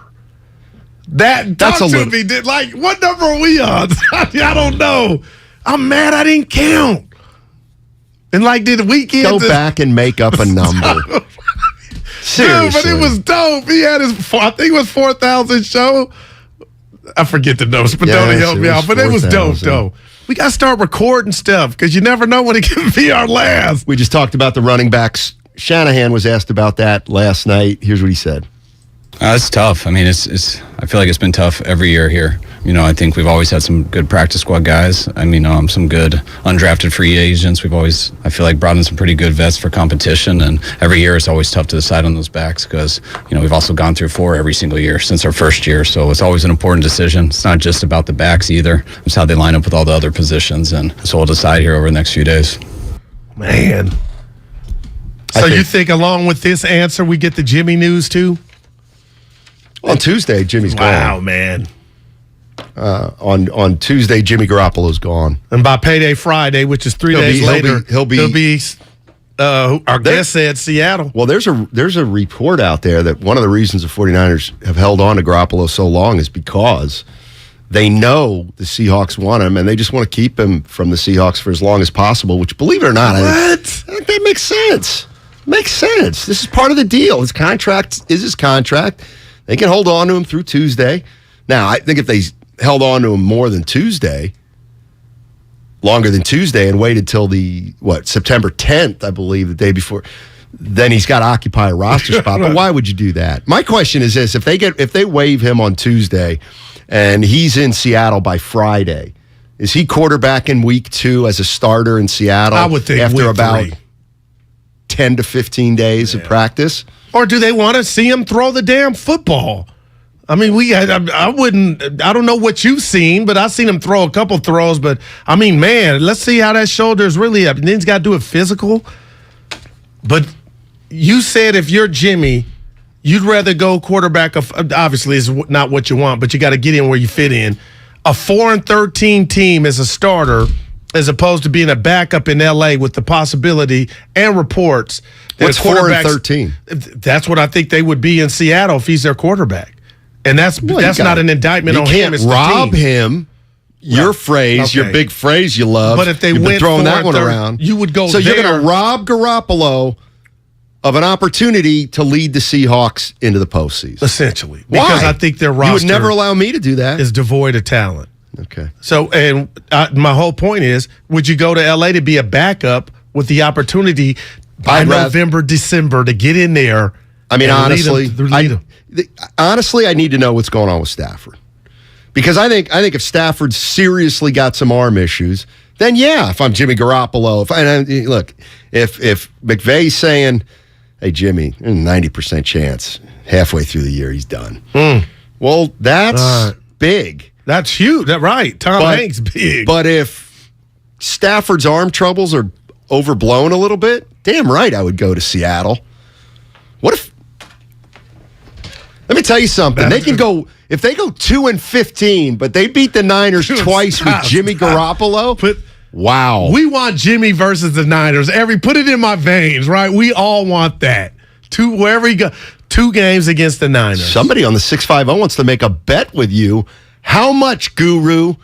That's a little. Me, like, what number are we on? I don't know. I'm mad I didn't count. And like, did the weekend go back and make up a number? Seriously. Dude, but it was dope. He had his, I think it was 4,000 show. I forget the numbers, but don't help me out. But it was dope, though. We got to start recording stuff because you never know when it can be our last. We just talked about the running backs. Shanahan was asked about that last night. Here's what he said. It's tough. I mean, it's. I feel like it's been tough every year here. I think we've always had some good practice squad guys. I mean, some good undrafted free agents. We've always, I feel like, brought in some pretty good vets for competition. And every year it's always tough to decide on those backs because, we've also gone through 4 every single year since our first year. So it's always an important decision. It's not just about the backs either. It's how they line up with all the other positions. And so we'll decide here over the next few days. Man. So you think along with this answer, we get the Jimmy news too? On Tuesday, Jimmy's gone. Wow, man. On Tuesday, Jimmy Garoppolo's gone. And by payday Friday, which is 3 days later, he'll be our guest said Seattle. Well, there's a report out there that one of the reasons the 49ers have held on to Garoppolo so long is because they know the Seahawks want him, and they just want to keep him from the Seahawks for as long as possible, which, believe it or not, I think that makes sense. Makes sense. This is part of the deal. His contract is his contract. They can hold on to him through Tuesday. Now, I think if they held on to him longer than Tuesday, and waited till September 10th, I believe, the day before, then he's got to occupy a roster spot. But why would you do that? My question is this: if they waive him on Tuesday and he's in Seattle by Friday, is he quarterbacking week 2 as a starter in Seattle? I would think after about 3. 10 to 15 days of practice. Or do they want to see him throw the damn football? I mean, I don't know what you've seen, but I've seen him throw a couple throws. But, I mean, man, let's see how that shoulder is really up. And then he's got to do it physical. But you said if you're Jimmy, you'd rather go quarterback. Obviously, it's not what you want, but you got to get in where you fit in. A 4-13 team as a starter as opposed to being a backup in L.A. with the possibility and reports that what's 4-13? That's what I think they would be in Seattle if he's their quarterback. And that's not an indictment on him. It's rob him. Your phrase, your big phrase you love. But if they went throwing that one around, you would go. So you're going to rob Garoppolo of an opportunity to lead the Seahawks into the postseason, essentially. Why? Because I think their roster you would never allow me to do that. Is devoid of talent. Okay. So, and my whole point is, would you go to L.A. to be a backup with the opportunity by November, December to get in there? I mean, honestly, I need to know what's going on with Stafford. Because I think if Stafford seriously got some arm issues, then yeah, if I'm Jimmy Garoppolo, if McVay's saying, hey, Jimmy, 90% chance halfway through the year he's done. Well, that's big. That's huge. That's right. Tom Hanks, big. But if Stafford's arm troubles are overblown a little bit, damn right I would go to Seattle. What if... Let me tell you something. They can go... If they go 2-15, but they beat the Niners twice with Jimmy Garoppolo... Wow. We want Jimmy versus the Niners. Put it in my veins, right? We all want that. Wherever he goes, 2 games against the Niners. Somebody on the 650 wants to make a bet with you. How much, Guru,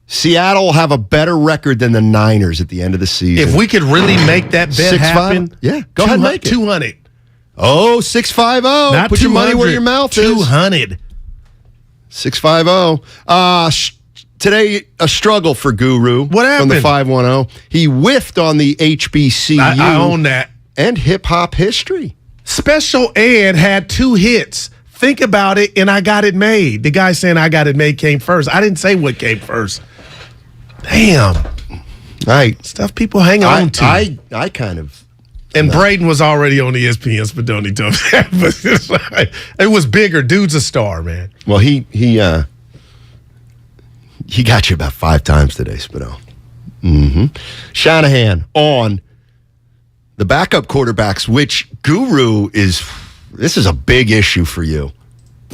Seattle will have a better record than the Niners at the end of the season? If we could really make that bet happen, yeah, go ahead and make it. 200. Oh, 650. Not put your money where your mouth is. 200. 650. Today, a struggle for Guru. What happened? From the 510. He whiffed on the HBCU. I own that. And hip-hop history. Special Ed had 2 hits. Think about it, and I got it made. The guy saying I got it made came first. I didn't say what came first. Damn. Right. Stuff people hang on to. I kind of... And Braden was already on ESPN, Spadoni told me that. It was bigger. Dude's a star, man. Well, he got you about 5 times today, Spino. Shanahan on the backup quarterbacks, which Guru this is a big issue for you.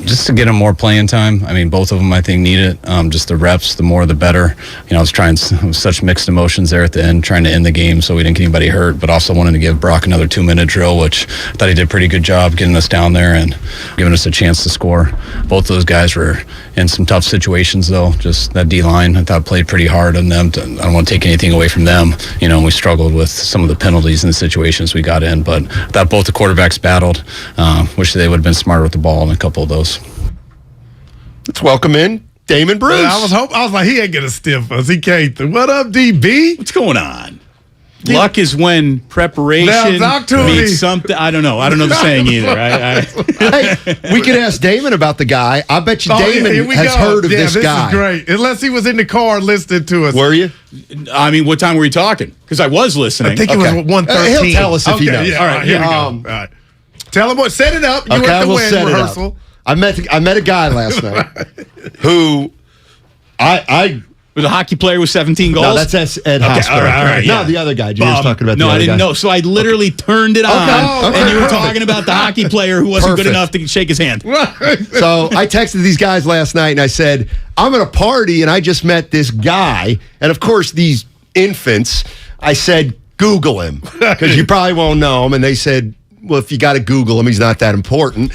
Just to get them more playing time. I mean, both of them, I think, need it. Just the reps, the more, the better. I was trying such mixed emotions there at the end, trying to end the game so we didn't get anybody hurt, but also wanted to give Brock another 2-minute drill, which I thought he did a pretty good job getting us down there and giving us a chance to score. Both those guys were in some tough situations, though. Just that D-line, I thought, played pretty hard on them. I don't want to take anything away from them. We struggled with some of the penalties and the situations we got in, but I thought both the quarterbacks battled. Wish they would have been smarter with the ball in a couple of those. Let's welcome in Damon Bruce. I was like, he ain't gonna stiff us. He can't. What up, DB? What's going on? Luck is when preparation meets something. I don't know the saying either. Hey, we could ask Damon about the guy. I bet you Damon has heard of this guy. This is great. Unless he was in the car listening to us. Were you? I mean, what time were you talking? Because I was listening. I think it was 1:13. He'll tell us if he knows. Yeah, all right, here we go. All right. Tell him what. Set it up. You were at the wedding rehearsal. I met a guy last night who I was a hockey player with 17 goals. No, that's Ed Hospital. All right, yeah. No, the other guy. You were talking about. No, I didn't know. So I literally turned it on, and you were talking about the hockey player who wasn't good enough to shake his hand. So I texted these guys last night, and I said, "I'm at a party, and I just met this guy." And of course, these infants, I said, "Google him because you probably won't know him." And they said, "Well, if you got to Google him, he's not that important."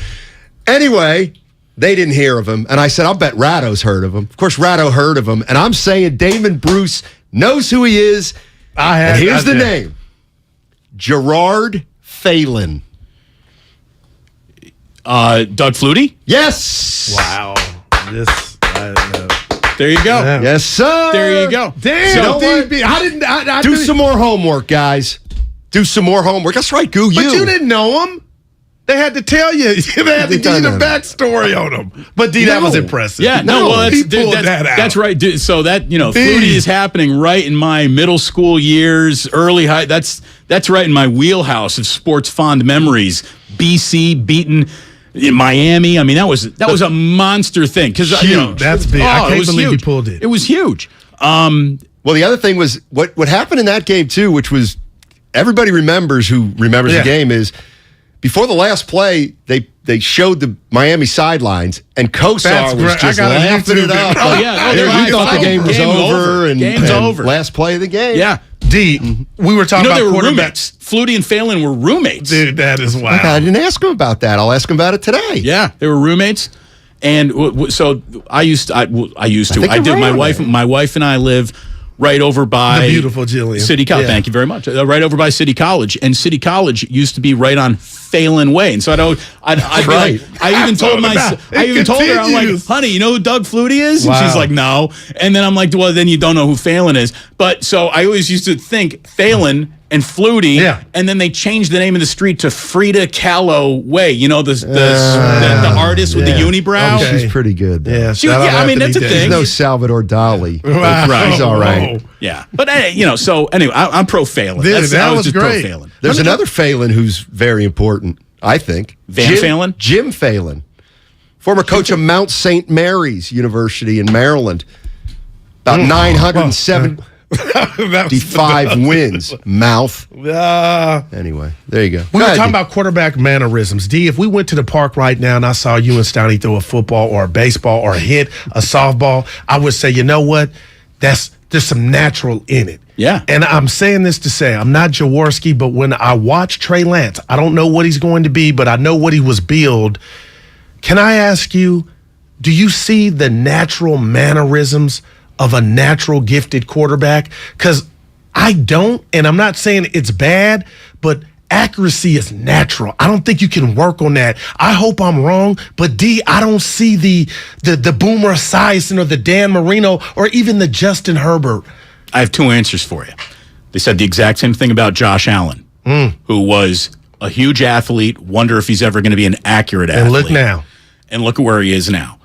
Anyway, they didn't hear of him. And I said, I'll bet Ratto's heard of him. Of course, Ratto heard of him. And I'm saying Damon Bruce knows who he is. And here's the name. Gerard Phelan. Doug Flutie? Yes. Wow. There you go. Yeah. Yes, sir. There you go. Damn, DB. I do some more homework, guys. Do some more homework. That's right, Goo. But you didn't know him. They had to tell you. They had to give you the backstory on him. But, D, that was impressive. Yeah, that's right. Dude, so that, Flutie is happening right in my middle school years, early high. That's right in my wheelhouse of sports fond memories. BC beaten in Miami. I mean, that was a monster thing. That's big. I can't believe you pulled it. It was huge. Well, the other thing was what happened in that game, too, which was everybody remembers the game is before the last play, they showed the Miami sidelines, and Kosar was just laughing it up. Oh, yeah. We thought the game was over. Game's over. Last play of the game. Yeah. D, we were talking about quarterbacks. Flutie and Phelan were roommates. Dude, that is wild. Okay, I didn't ask him about that. I'll ask him about it today. Yeah, they were roommates. And so I used to. My wife and I live right over by the beautiful Jillian City College. Yeah. Thank you very much. Right over by City College, and City College used to be right on Phelan Way, and so I even told her, I'm like, honey, you know who Doug Flutie is? And she's like, no. And then I'm like, well, then you don't know who Phelan is. But so I always used to think Phelan and Flutie, and then they changed the name of the street to Frida Kahlo Way. You know, the artist with the unibrow? Oh, she's pretty good. Though. Yeah, I mean, that's a thing. She's no Salvador Dali. Right. She's all right. Yeah. But, so anyway, I'm pro Phelan. That was just great. Pro Phelan. There's another Phelan who's very important, I think. Phelan? Jim Phelan. Former coach of Mount St. Mary's University in Maryland. About 975 wins. Mouth. Anyway, there you go. We were talking about quarterback mannerisms. D, if we went to the park right now and I saw you and Steiny throw a football or a baseball or hit a softball, I would say, you know what? There's some natural in it. Yeah. And I'm saying this to say, I'm not Jaworski, but when I watch Trey Lance, I don't know what he's going to be, but I know what he was billed. Can I ask you, do you see the natural mannerisms of a natural gifted quarterback? Because I don't, and I'm not saying it's bad, but accuracy is natural. I don't think you can work on that. I hope I'm wrong, but D, I don't see the Boomer Esiason or the Dan Marino or even the Justin Herbert. I have two answers for you. They said the exact same thing about Josh Allen, who was a huge athlete. Wonder if he's ever going to be an accurate athlete. And look now. And look at where he is now.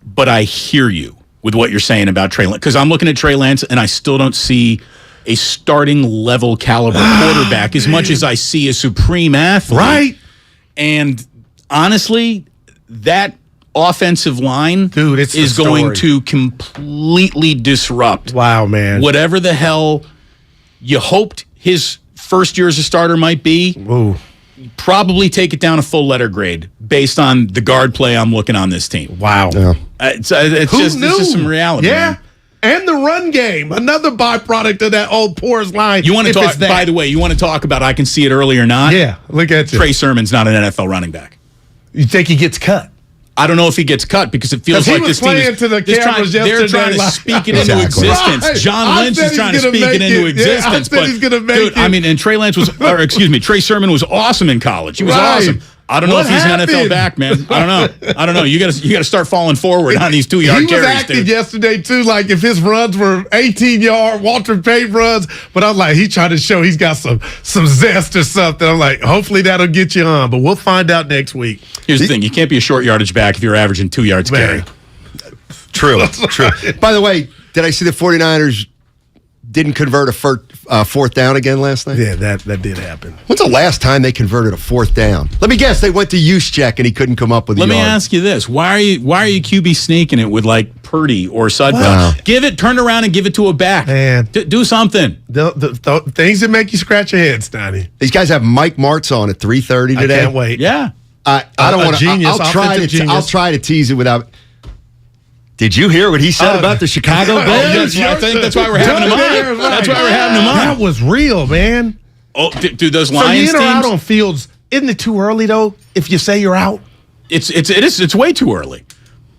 But I hear you with what you're saying about Trey Lance. Because I'm looking at Trey Lance, and I still don't see a starting level caliber quarterback as much as I see a supreme athlete. Right. And honestly, that offensive line is going to completely disrupt whatever the hell you hoped his first year as a starter might be. Ooh. Probably take it down a full letter grade based on the guard play I'm looking on this team. Wow. Yeah. It's just some reality. Yeah. Man. And the run game, another byproduct of that old Poor's line. You want to talk, by the way, you want to talk about I can see it early or not? Yeah, look at you. Trey Sermon's not an NFL running back. You think he gets cut? I don't know if he gets cut because it feels like this team is to the cameras they're trying to speak it into existence. Right. John Lynch is trying to speak it into existence. Yeah, he's gonna make it. I mean, and Trey Sermon was awesome in college. He was awesome. I don't know if he's an NFL back, man. I don't know. You got to start falling forward on these 2-yard carries. He was acting yesterday too, like if his runs were 18-yard Walter Payton runs. But I'm like, he's trying to show he's got some zest or something. I'm like, hopefully that'll get you on. But we'll find out next week. Here's the thing: you can't be a short yardage back if you're averaging 2 yards carry. True. By the way, did I see the 49ers didn't convert a fourth down again last night? Yeah, that did happen. When's the last time they converted a fourth down? Let me guess, they went to use check and he couldn't come up with Let me ask you this. Why are you QB sneaking it with like Purdy or Sudfeld? Wow. Turn around and give it to a back. Man. Do something. The things that make you scratch your head, Steiny. These guys have Mike Martz on at 3:30 today. I can't wait. Yeah. I don't want to. I'll try to tease it without. Did you hear what he said about the Chicago Bears? I think that's why we're having him on. That's why we're having him on. That was real, man. Oh, dude, those Lions so you teams out on fields. Isn't it too early though? If you say you're out, it's way too early.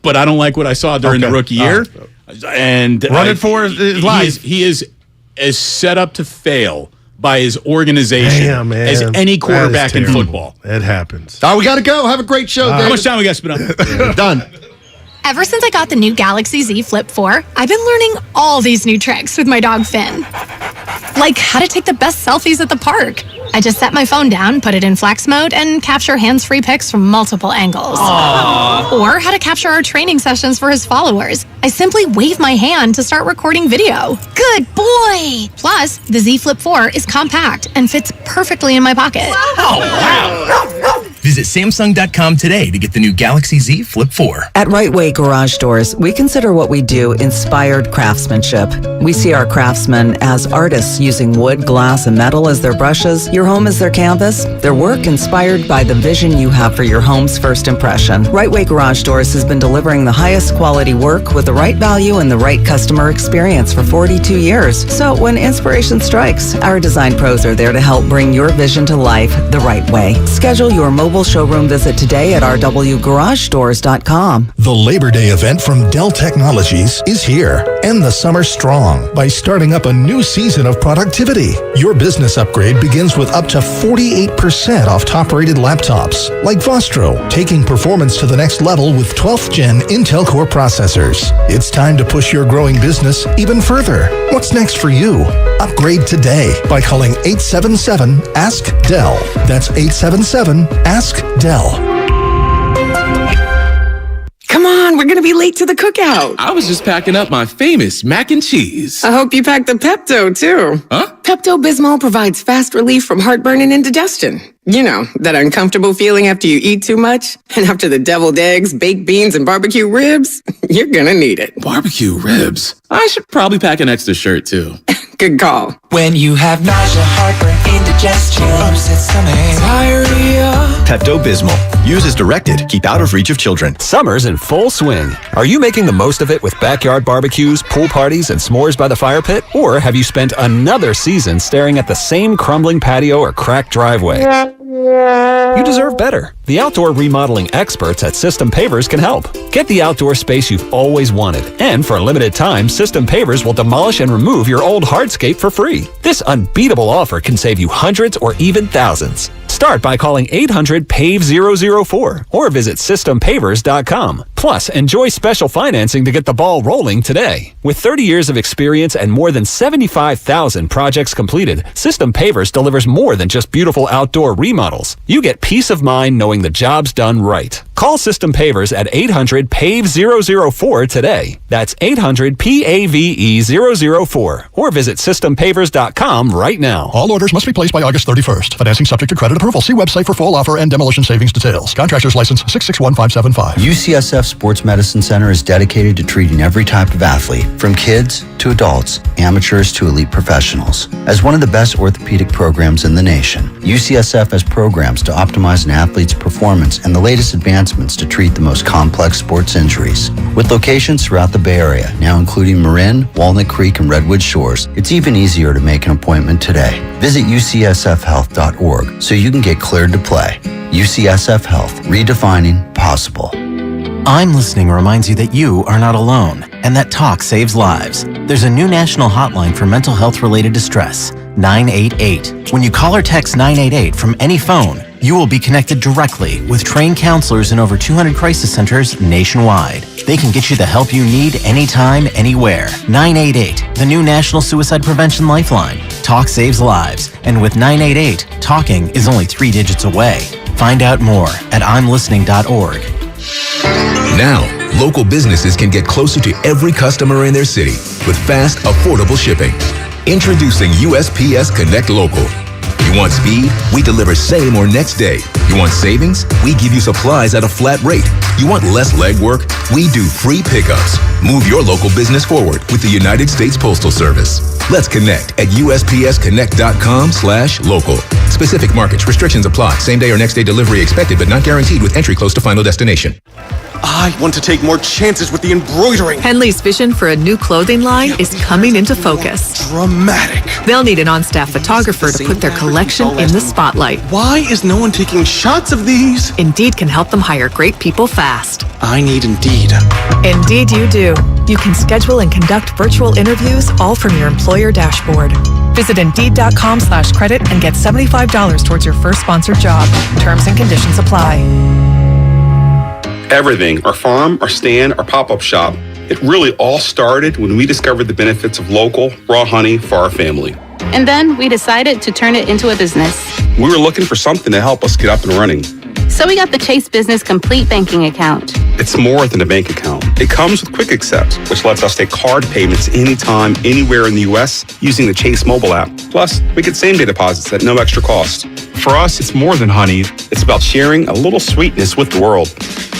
But I don't like what I saw during the rookie year. And running for his life. He is as set up to fail by his organization as any quarterback in football. It happens. We got to go. Have a great show. How much time we got to spend on? Done. Ever since I got the new Galaxy Z Flip 4, I've been learning all these new tricks with my dog Finn. Like how to take the best selfies at the park. I just set my phone down, put it in flex mode, and capture hands-free pics from multiple angles. Aww. Or how to capture our training sessions for his followers. I simply wave my hand to start recording video. Good boy! Plus, the Z Flip 4 is compact and fits perfectly in my pocket. Oh, wow! Visit Samsung.com today to get the new Galaxy Z Flip 4. At Right Way Garage Doors, we consider what we do inspired craftsmanship. We see our craftsmen as artists using wood, glass, and metal as their brushes, your home as their canvas, their work inspired by the vision you have for your home's first impression. Right Way Garage Doors has been delivering the highest quality work with the right value and the right customer experience for 42 years. So when inspiration strikes, our design pros are there to help bring your vision to life the right way. Schedule your mobile affordable showroom visit today at rwgaragedoors.com. The Labor Day event from Dell Technologies is here. End the summer strong by starting up a new season of productivity. Your business upgrade begins with up to 48% off top-rated laptops, like Vostro, taking performance to the next level with 12th Gen Intel Core processors. It's time to push your growing business even further. What's next for you? Upgrade today by calling 877-ASK-DELL. That's 877-ASK-DELL. Come on, we're gonna be late to the cookout. I was just packing up my famous mac and cheese. I hope you packed the Pepto, too. Huh? Pepto-Bismol provides fast relief from heartburn and indigestion. You know, that uncomfortable feeling after you eat too much? And after the deviled eggs, baked beans, and barbecue ribs? You're gonna need it. Barbecue ribs? I should probably pack an extra shirt, too. Good call. When you have nausea, heartburn, indigestion, upset stomach, diarrhea. Pepto-Bismol. Use as directed. Keep out of reach of children. Summer's in full swing. Are you making the most of it with backyard barbecues, pool parties, and s'mores by the fire pit? Or have you spent another season staring at the same crumbling patio or cracked driveway? You deserve better. The outdoor remodeling experts at System Pavers can help. Get the outdoor space you've always wanted. And for a limited time, System Pavers will demolish and remove your old hardscape for free. This unbeatable offer can save you hundreds or even thousands. Start by calling 800-PAVE-004 or visit systempavers.com. Plus, enjoy special financing to get the ball rolling today. With 30 years of experience and more than 75,000 projects completed, System Pavers delivers more than just beautiful outdoor remodels. You get peace of mind knowing the job's done right. Call System Pavers at 800-PAVE-004 today. That's 800-PAVE-004 or visit systempavers.com right now. All orders must be placed by August 31st. Financing subject to credit approval. See website for full offer and demolition savings details. Contractor's license 661575. UCSF Sports Medicine Center is dedicated to treating every type of athlete, from kids to adults, amateurs to elite professionals. As one of the best orthopedic programs in the nation, UCSF has programs to optimize an athlete's performance and the latest advancements to treat the most complex sports injuries. With locations throughout the Bay Area, now including Marin, Walnut Creek, and Redwood Shores, it's even easier to make an appointment today. Visit ucsfhealth.org so you can get cleared to play. UCSF Health, redefining possible. I'm Listening reminds you that you are not alone and that talk saves lives. There's a new national hotline for mental health-related distress, 988. When you call or text 988 from any phone, you will be connected directly with trained counselors in over 200 crisis centers nationwide. They can get you the help you need anytime, anywhere. 988, the new National Suicide Prevention Lifeline. Talk saves lives. And with 988, talking is only 3 digits away. Find out more at imlistening.org. Now, local businesses can get closer to every customer in their city with fast, affordable shipping. Introducing USPS Connect Local. You want speed? We deliver same or next day. You want savings? We give you supplies at a flat rate. You want less legwork? We do free pickups. Move your local business forward with the United States Postal Service. Let's connect at USPSconnect.com/local. Specific markets, restrictions apply. Same day or next day delivery expected, but not guaranteed with entry close to final destination. I want to take more chances with the embroidering. Henley's vision for a new clothing line is coming into focus. Dramatic. They'll need an on-staff photographer to put their collection in the spotlight. Why is no one taking shots of these? Indeed can help them hire great people fast. I need Indeed. Indeed you do. You can schedule and conduct virtual interviews all from your employer dashboard. Visit Indeed.com/credit and get $75 towards your first sponsored job. Terms and conditions apply. Everything, our farm, our stand, our pop-up shop, it really all started when we discovered the benefits of local, raw honey for our family. And then we decided to turn it into a business. We were looking for something to help us get up and running. So we got the Chase Business Complete Banking Account. It's more than a bank account. It comes with Quick Accept, which lets us take card payments anytime, anywhere in the U.S. using the Chase mobile app. Plus, we get same-day deposits at no extra cost. For us, it's more than honey. It's about sharing a little sweetness with the world.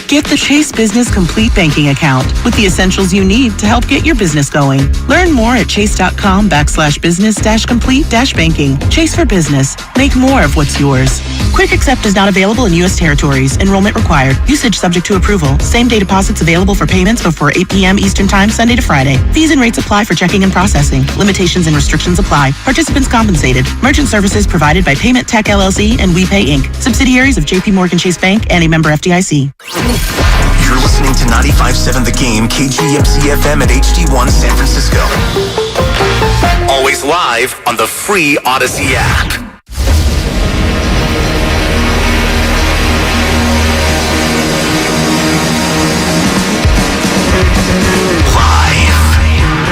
Get the Chase Business Complete Banking Account with the essentials you need to help get your business going. Learn more at chase.com/business-complete-banking. Chase for business. Make more of what's yours. Quick Accept is not available in U.S. territories. Enrollment required. Usage subject to approval. Same-day deposits available for payment payments before 8 p.m. Eastern Time, Sunday to Friday. Fees and rates apply for checking and processing. Limitations and restrictions apply. Participants compensated. Merchant services provided by Payment Tech LLC and WePay Inc., subsidiaries of J.P. Morgan Chase Bank and a member FDIC. You're listening to 95.7 The Game, KGMC FM at HD1 San Francisco. Always live on the free Odyssey app.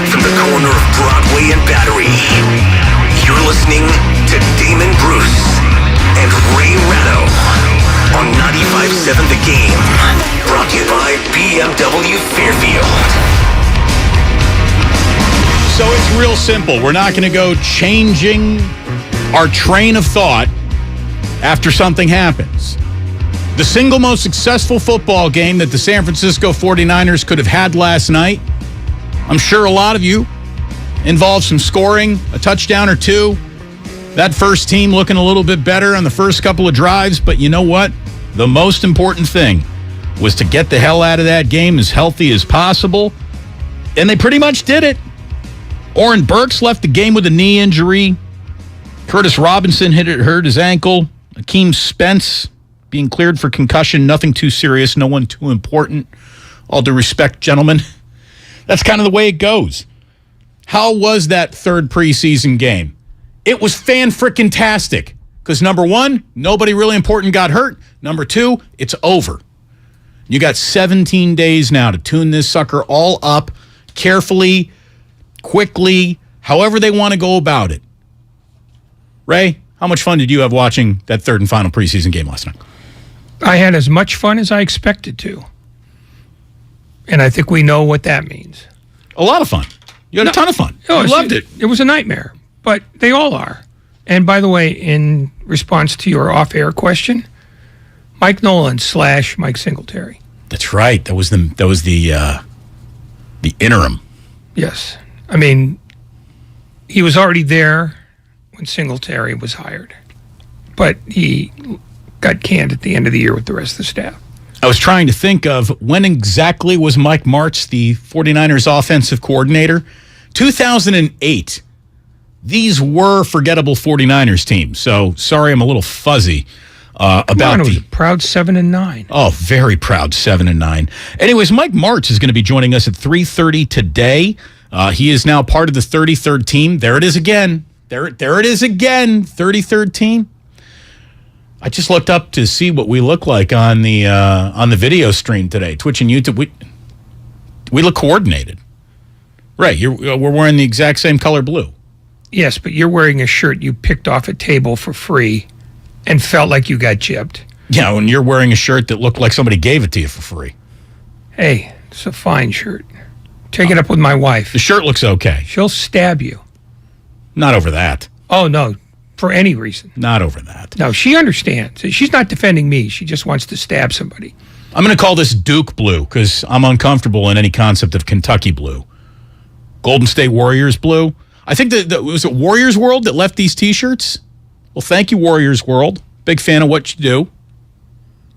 From the corner of Broadway and Battery, you're listening to Damon Bruce and Ray Ratto on 95.7 The Game, brought to you by BMW Fairfield. So it's real simple. We're not going to go changing our train of thought after something happens. The single most successful football game that the San Francisco 49ers could have had last night, I'm sure a lot of you, involved some scoring, a touchdown or two. That first team looking a little bit better on the first couple of drives, but you know what? The most important thing was to get the hell out of that game as healthy as possible, and they pretty much did it. Oren Burks left the game with a knee injury. Curtis Robinson hurt his ankle. Akeem Spence being cleared for concussion. Nothing too serious, no one too important. All due respect, gentlemen. That's kind of the way it goes. How was that third preseason game? It was fan-frickin-tastic. Because number one, nobody really important got hurt. Number two, it's over. You got 17 days now to tune this sucker all up carefully, quickly, however they want to go about it. Ray, how much fun did you have watching that third and final preseason game last night? I had as much fun as I expected to. And I think we know what that means. A lot of fun. You had a ton of fun. I loved it. It was a nightmare, but they all are. And by the way, in response to your off-air question, Mike Nolan / Mike Singletary. That's right. That was the interim. Yes. I mean, he was already there when Singletary was hired, but he got canned at the end of the year with the rest of the staff. I was trying to think of when exactly was Mike Martz the 49ers offensive coordinator? 2008. These were forgettable 49ers teams. So sorry, I'm a little fuzzy about it was a proud 7-9. Oh, very proud 7-9. Anyways, Mike Martz is going to be joining us at 3:30 today. He is now part of the 33rd team. There it is again. There it is again. 33rd team. I just looked up to see what we look like on the video stream today, Twitch and YouTube. We look coordinated. Right, we're wearing the exact same color blue. Yes, but you're wearing a shirt you picked off a table for free and felt like you got gypped. Yeah, and you're wearing a shirt that looked like somebody gave it to you for free. Hey, it's a fine shirt. Take it up with my wife. The shirt looks okay. She'll stab you. Not over that. Oh, no. For any reason. Not over that. No, she understands. She's not defending me. She just wants to stab somebody. I'm going to call this Duke blue because I'm uncomfortable in any concept of Kentucky blue. Golden State Warriors blue. I think was it Warriors World that left these T-shirts? Well, thank you, Warriors World. Big fan of what you do.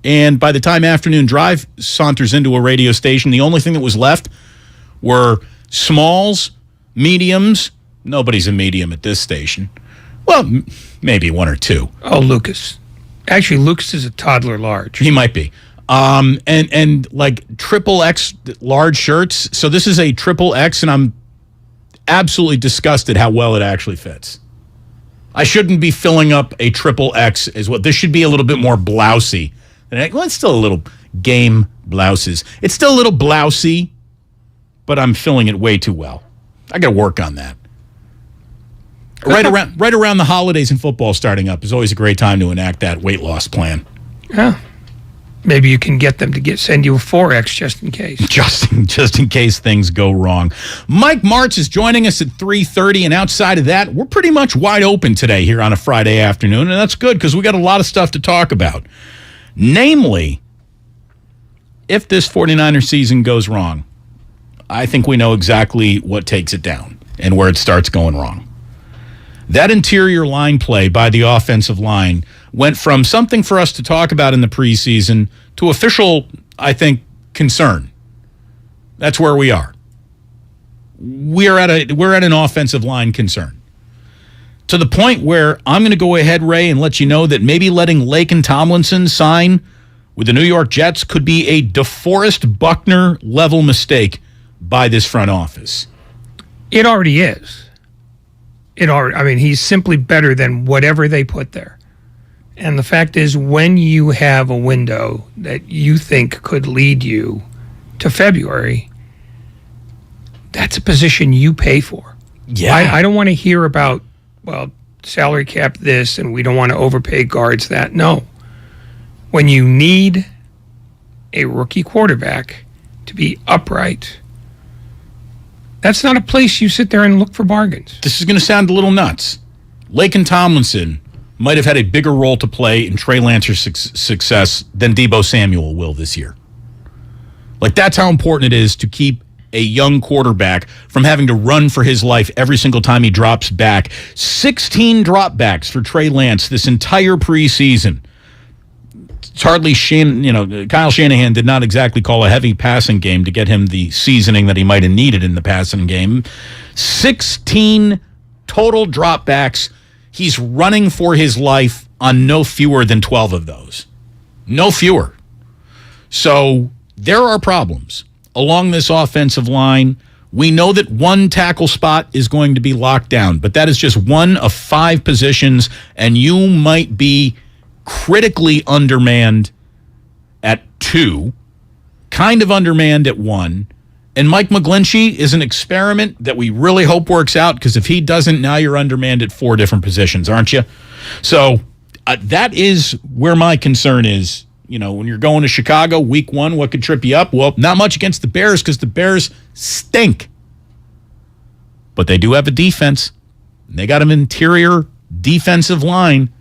And by the time Afternoon Drive saunters into a radio station, the only thing that was left were smalls, mediums. Nobody's a medium at this station. Well, maybe one or two. Oh, Lucas. Actually, Lucas is a toddler large. He might be. And like XXX large shirts. So this is a XXX, and I'm absolutely disgusted how well it actually fits. I shouldn't be filling up a XXX as well. This should be a little bit more blousy. Well, it's still a little game blouses. It's still a little blousy, but I'm filling it way too well. I got to work on that. Right around the holidays and football starting up is always a great time to enact that weight loss plan. Yeah. Maybe you can get them to send you a 4X just in case. Just in case things go wrong. Mike Martz is joining us at 3:30, and outside of that, we're pretty much wide open today here on a Friday afternoon, and that's good because we got a lot of stuff to talk about. Namely, if this 49er season goes wrong, I think we know exactly what takes it down and where it starts going wrong. That interior line play by the offensive line went from something for us to talk about in the preseason to official, I think, concern. That's where we are. We're at an offensive line concern. To the point where I'm going to go ahead, Ray, and let you know that maybe letting Laken Tomlinson sign with the New York Jets could be a DeForest Buckner level mistake by this front office. It already is. He's simply better than whatever they put there. And the fact is, when you have a window that you think could lead you to February, that's a position you pay for. Yeah. I don't want to hear about, salary cap this, and we don't want to overpay guards that. No. When you need a rookie quarterback to be upright, that's not a place you sit there and look for bargains. This is going to sound a little nuts. Laken Tomlinson might have had a bigger role to play in Trey Lance's success than Deebo Samuel will this year. Like, that's how important it is to keep a young quarterback from having to run for his life every single time he drops back. 16 dropbacks for Trey Lance this entire preseason. It's hardly Kyle Shanahan did not exactly call a heavy passing game to get him the seasoning that he might have needed in the passing game. 16 total dropbacks. He's running for his life on no fewer than 12 of those. No fewer. So there are problems along this offensive line. We know that one tackle spot is going to be locked down, but that is just one of 5 positions, and you might be critically undermanned at 2, kind of undermanned at 1, and Mike McGlinchey is an experiment that we really hope works out, because if he doesn't, now you're undermanned at 4 different positions, aren't you? So that is where my concern is. When you're going to Chicago, week 1, what could trip you up? Well, not much against the Bears, because the Bears stink. But they do have a defense. And they got an interior defensive line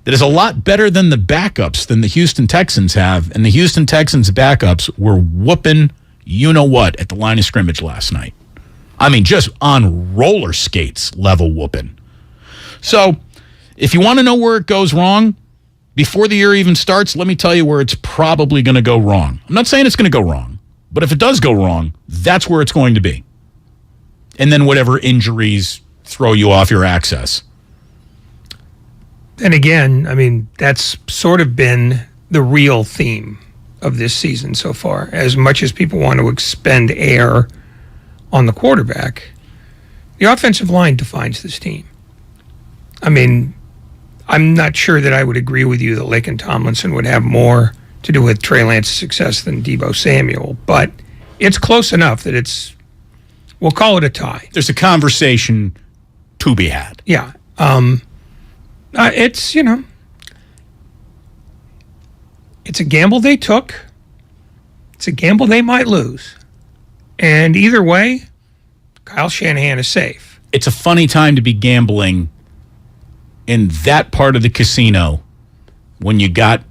that is a lot better than the backups than the Houston Texans have. And the Houston Texans backups were whooping you-know-what at the line of scrimmage last night. I mean, just on roller skates level whooping. So, if you want to know where it goes wrong, before the year even starts, let me tell you where it's probably going to go wrong. I'm not saying it's going to go wrong, but if it does go wrong, that's where it's going to be. And then whatever injuries throw you off your access. And again, that's sort of been the real theme of this season so far. As much as people want to expend air on the quarterback, the offensive line defines this team. I'm not sure that I would agree with you that Laken Tomlinson would have more to do with Trey Lance's success than Deebo Samuel, but it's close enough that we'll call it a tie. There's a conversation to be had. Yeah. It's a gamble they took. It's a gamble they might lose. And either way, Kyle Shanahan is safe. It's a funny time to be gambling in that part of the casino when you got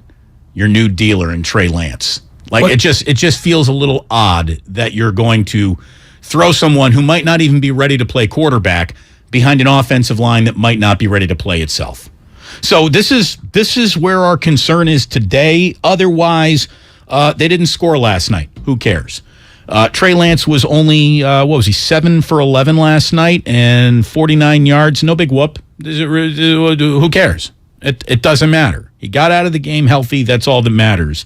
your new dealer in Trey Lance. It just feels a little odd that you're going to throw someone who might not even be ready to play quarterback behind an offensive line that might not be ready to play itself. So this is where our concern is today. Otherwise, they didn't score last night. Who cares? Trey Lance was only, 7 for 11 last night and 49 yards. No big whoop. Who cares? It doesn't matter. He got out of the game healthy. That's all that matters.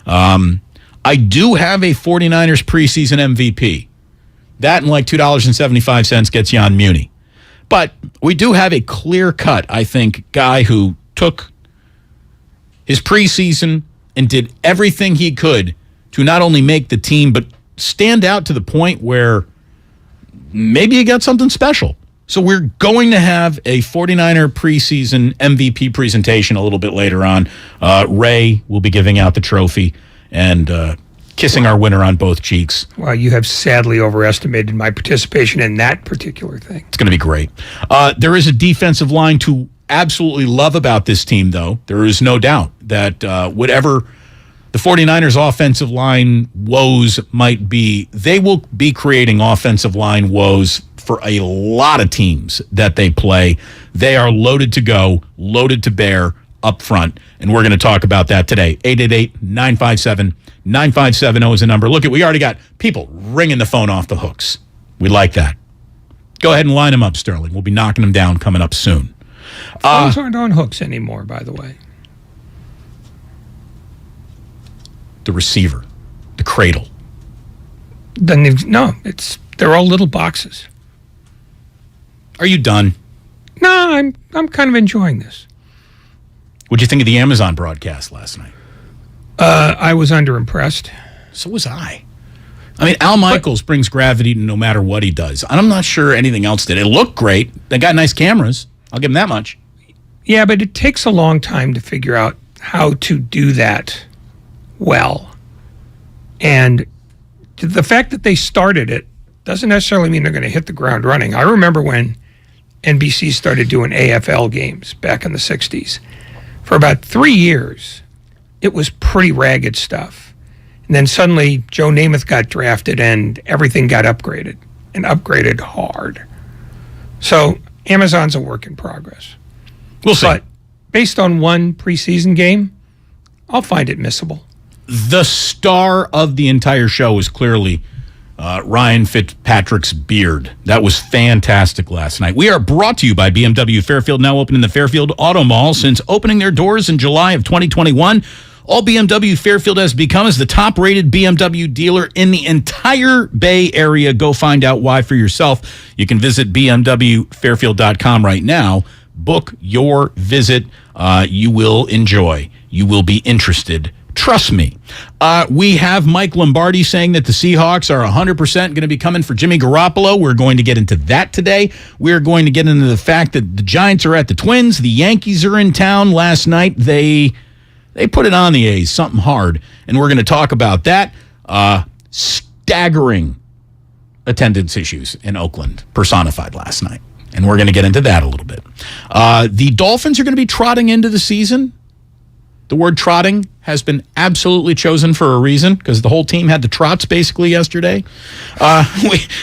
I do have a 49ers preseason MVP. That and like $2.75 gets you on Muni. But we do have a clear-cut, I think, guy who took his preseason and did everything he could to not only make the team, but stand out to the point where maybe he got something special. So we're going to have a 49er preseason MVP presentation a little bit later on. Ray will be giving out the trophy and kissing our winner on both cheeks. Well, you have sadly overestimated my participation in that particular thing. It's going to be great. There is a defensive line to absolutely love about this team, though. There is no doubt that whatever the 49ers offensive line woes might be, they will be creating offensive line woes for a lot of teams that they play. They are loaded to go, loaded to bear. up front, and we're going to talk about that today. 888-957-9570 is the number. Look, we already got people ringing the phone off the hooks. We like that. Go ahead and line them up, Sterling. We'll be knocking them down coming up soon. Phones aren't on hooks anymore, by the way. The receiver, the cradle. They're all little boxes. Are you done? No, I'm kind of enjoying this. What'd you think of the Amazon broadcast last night? I was underimpressed. So was I. I mean, Al Michaels brings gravity to no matter what he does. I'm not sure anything else did. It looked great. They got nice cameras. I'll give them that much. Yeah, but it takes a long time to figure out how to do that well. And the fact that they started it doesn't necessarily mean they're going to hit the ground running. I remember when NBC started doing AFL games back in the 60s. For about 3 years, it was pretty ragged stuff. And then suddenly Joe Namath got drafted and everything got upgraded, and upgraded hard. So Amazon's a work in progress. We'll see. But based on one preseason game, I'll find it missable. The star of the entire show is clearly Ryan Fitzpatrick's beard. That was fantastic last night. We are brought to you by BMW Fairfield, now open in the Fairfield Auto Mall. Since opening their doors in July of 2021, all BMW Fairfield has become is the top-rated BMW dealer in the entire Bay Area. Go find out why for yourself. You can visit bmwfairfield.com right now. Book your visit. You will enjoy. You will be interested. Trust me. We have Mike Lombardi saying that the Seahawks are 100% going to be coming for Jimmy Garoppolo. We're going to get into that today. We're going to get into the fact that the Giants are at the Twins. The Yankees are in town. Last night, they put it on the A's, something hard. And we're going to talk about that. Staggering attendance issues in Oakland personified last night. And we're going to get into that a little bit. The Dolphins are going to be trotting into the season. The word trotting has been absolutely chosen for a reason, because the whole team had the trots basically yesterday.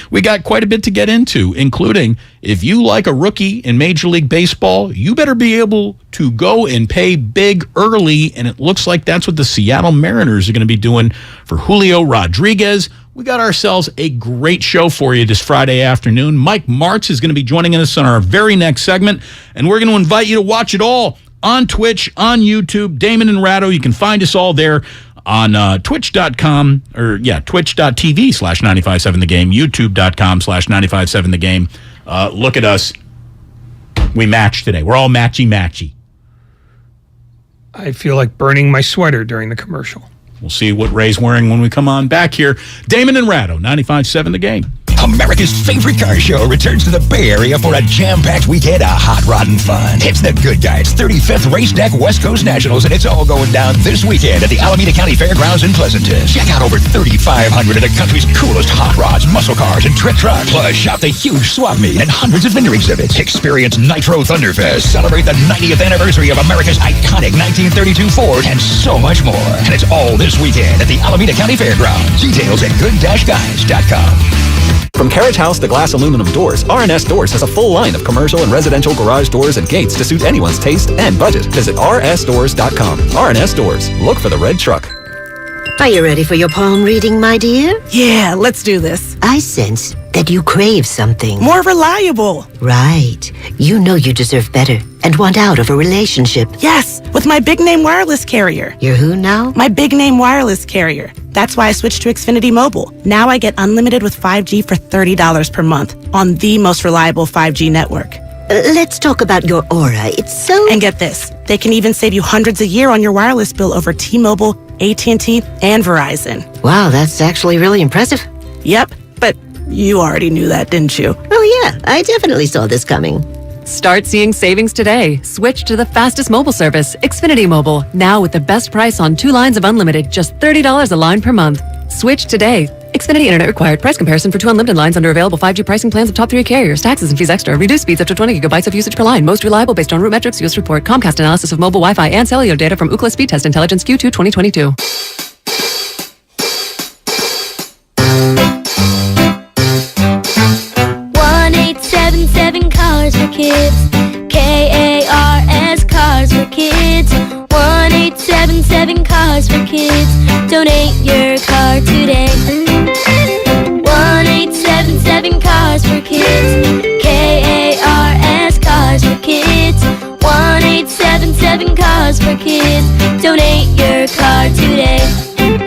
We got quite a bit to get into, including if you like a rookie in Major League Baseball, you better be able to go and pay big early, and it looks like that's what the Seattle Mariners are going to be doing for Julio Rodriguez. We got ourselves a great show for you this Friday afternoon. Mike Martz is going to be joining us on our very next segment, and we're going to invite you to watch it all on Twitch, on YouTube, Damon and Ratto. You can find us all there on twitch.com, or twitch.tv/957 The Game, youtube.com/957 The Game. Look at us. We match today. We're all matchy-matchy. I feel like burning my sweater during the commercial. We'll see what Ray's wearing when we come on back here. Damon and Ratto, 95.7 The Game. America's favorite car show returns to the Bay Area for a jam-packed weekend of hot rod and fun. It's the Good Guys 35th Race Deck West Coast Nationals, and it's all going down this weekend at the Alameda County Fairgrounds in Pleasanton. Check out over 3,500 of the country's coolest hot rods, muscle cars, and trick trucks. Plus, shop the huge swap meet and hundreds of vendor exhibits. Experience Nitro Thunderfest, celebrate the 90th anniversary of America's iconic 1932 Ford, and so much more. And it's all this weekend at the Alameda County Fairgrounds. Details at good-guys.com. From carriage house to glass aluminum doors, R&S Doors has a full line of commercial and residential garage doors and gates to suit anyone's taste and budget. Visit rsdoors.com. R&S Doors. Look for the red truck. Are you ready for your palm reading, my dear? Yeah, let's do this. I sense that you crave something. More reliable. Right. You know you deserve better and want out of a relationship. Yes, with my big name wireless carrier. You're who now? My big name wireless carrier. That's why I switched to Xfinity Mobile. Now I get unlimited with 5G for $30 per month on the most reliable 5G network. Let's talk about your aura. It's so... And get this. They can even save you hundreds a year on your wireless bill over T-Mobile, AT&T, and Verizon. Wow, that's actually really impressive. Yep, but you already knew that, didn't you? Oh yeah, I definitely saw this coming. Start seeing savings today. Switch to the fastest mobile service, Xfinity Mobile. Now with the best price on 2 lines of unlimited, just $30 a line per month. Switch today. Xfinity Internet required. Price comparison for 2 unlimited lines under available 5G pricing plans of top 3 carriers. Taxes and fees extra. Reduced speeds up to 20 gigabytes of usage per line. Most reliable based on root metrics. US report. Comcast analysis of mobile Wi-Fi and cellular data from Ookla Speed Test Intelligence Q2 2022. 1877 Cars for Kids. KARS Cars for Kids. Kids. Donate your car today. 1-877 Cars for Kids. KARS Cars for Kids. 1-877 Cars for Kids. Donate your car today.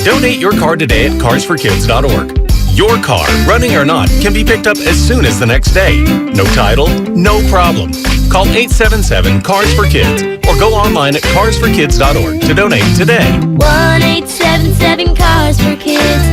Donate your car today at carsforkids.org. Your car, running or not, can be picked up as soon as the next day. No title, no problem. Call 877 Cars for Kids or go online at carsforkids.org to donate today. 1-877 Cars for Kids.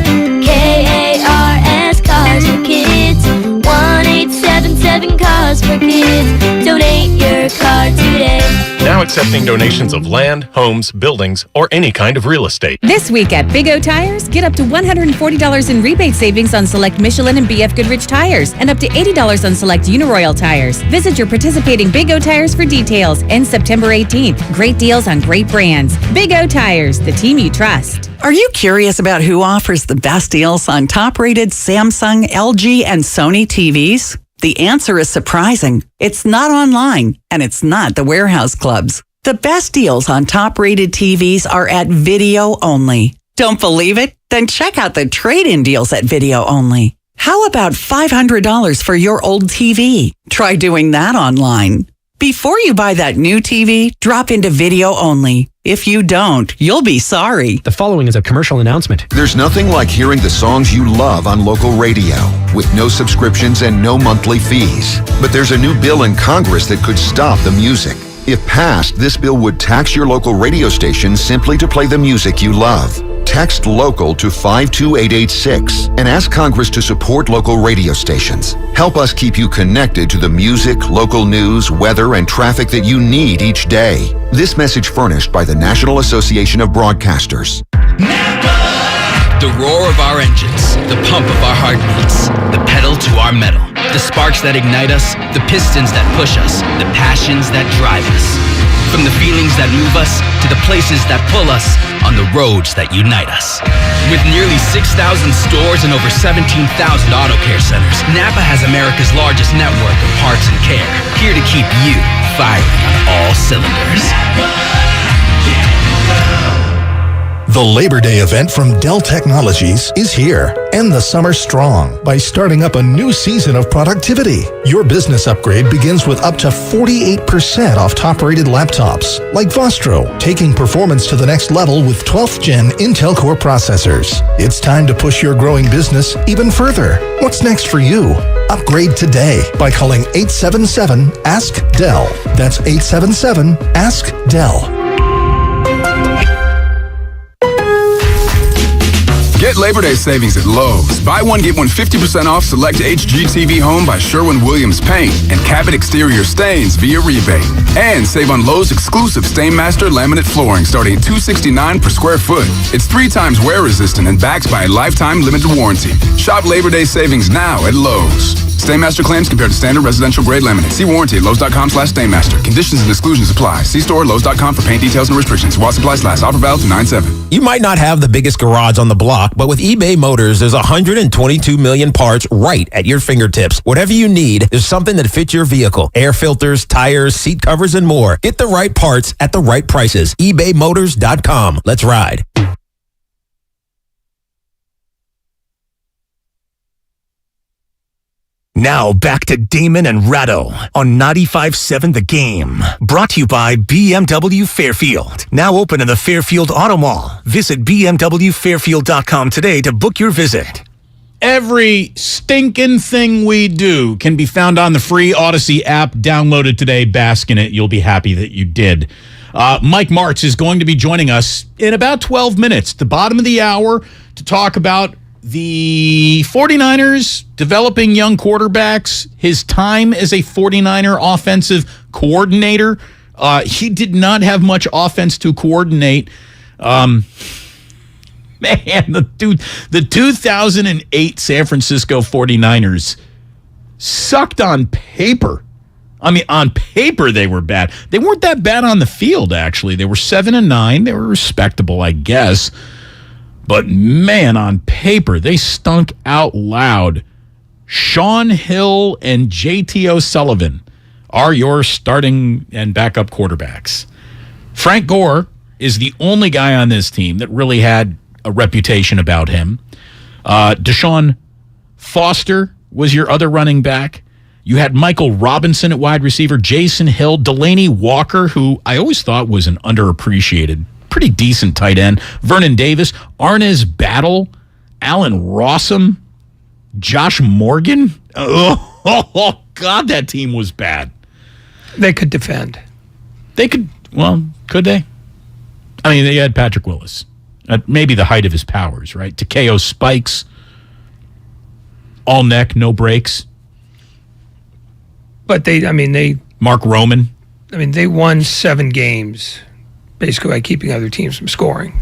KARS Cars for Kids. 1-877 Cars for Kids. Donate your car today. Now accepting donations of land, homes, buildings, or any kind of real estate. This week at Big O Tires, get up to $140 in rebate savings on select Michelin and BF Goodrich tires and up to $80 on select Uniroyal tires. Visit your participating Big O Tires for details. Ends September 18th. Great deals on great brands. Big O Tires, the team you trust. Are you curious about who offers the best deals on top-rated Samsung, LG, and Sony TVs? The answer is surprising. It's not online, and it's not the warehouse clubs. The best deals on top-rated TVs are at Video Only. Don't believe it? Then check out the trade-in deals at Video Only. How about $500 for your old TV? Try doing that online. Before you buy that new TV, drop into Video Only. If you don't, you'll be sorry. The following is a commercial announcement. There's nothing like hearing the songs you love on local radio with no subscriptions and no monthly fees. But there's a new bill in Congress that could stop the music. If passed, this bill would tax your local radio station simply to play the music you love. Text LOCAL to 52886 and ask Congress to support local radio stations. Help us keep you connected to the music, local news, weather, and traffic that you need each day. This message furnished by the National Association of Broadcasters. The roar of our engines, the pump of our heartbeats, the pedal to our metal, the sparks that ignite us, the pistons that push us, the passions that drive us. From the feelings that move us to the places that pull us on the roads that unite us. With nearly 6,000 stores and over 17,000 auto care centers, Napa has America's largest network of parts and care, here to keep you firing on all cylinders. The Labor Day event from Dell Technologies is here. End the summer strong by starting up a new season of productivity. Your business upgrade begins with up to 48% off top-rated laptops, like Vostro, taking performance to the next level with 12th Gen Intel Core processors. It's time to push your growing business even further. What's next for you? Upgrade today by calling 877-ASK-DELL. That's 877-ASK-DELL. Get Labor Day savings at Lowe's. Buy one, get one 50% off select HGTV Home by Sherwin-Williams Paint and Cabot Exterior Stains via rebate. And save on Lowe's exclusive Stainmaster laminate flooring starting at $269 per square foot. It's 3 times wear resistant and backed by a lifetime limited warranty. Shop Labor Day savings now at Lowe's. Stainmaster claims compared to standard residential grade laminate. See warranty at Lowe's.com/Stainmaster. Conditions and exclusions apply. See store Lowe's.com for paint details and restrictions. While supplies last. Offer valid through 9/7. You might not have the biggest garage on the block, but with eBay Motors, there's 122 million parts right at your fingertips. Whatever you need, there's something that fits your vehicle. Air filters, tires, seat covers, and more. Get the right parts at the right prices. ebaymotors.com. Let's ride. Now back to Damon and Ratto on 95.7 The Game. Brought to you by BMW Fairfield. Now open in the Fairfield Auto Mall. Visit bmwfairfield.com today to book your visit. Every stinking thing we do can be found on the free Odyssey app. Download it today. Bask in it. You'll be happy that you did. Mike Martz is going to be joining us in about 12 minutes, the bottom of the hour, to talk about the 49ers developing young quarterbacks, his time as a 49er offensive coordinator. He did not have much offense to coordinate. Man, the 2008 San Francisco 49ers sucked on paper. I mean, on paper, they were bad. They weren't that bad on the field, actually. They were 7-9. They were respectable, I guess. But, man, on paper, they stunk out loud. Sean Hill and J.T. O'Sullivan are your starting and backup quarterbacks. Frank Gore is the only guy on this team that really had a reputation about him. Deshaun Foster was your other running back. You had Michael Robinson at wide receiver, Jason Hill, Delaney Walker, who I always thought was an underappreciated, pretty decent tight end, Vernon Davis, Arnaz Battle, Allen Rossum, Josh Morgan. Oh, God, that team was bad. They could defend. They could, well, could they? I mean, they had Patrick Willis. Maybe the height of his powers, right? Takeo Spikes, all neck, no breaks. But Mark Roman. They won 7 games basically by keeping other teams from scoring.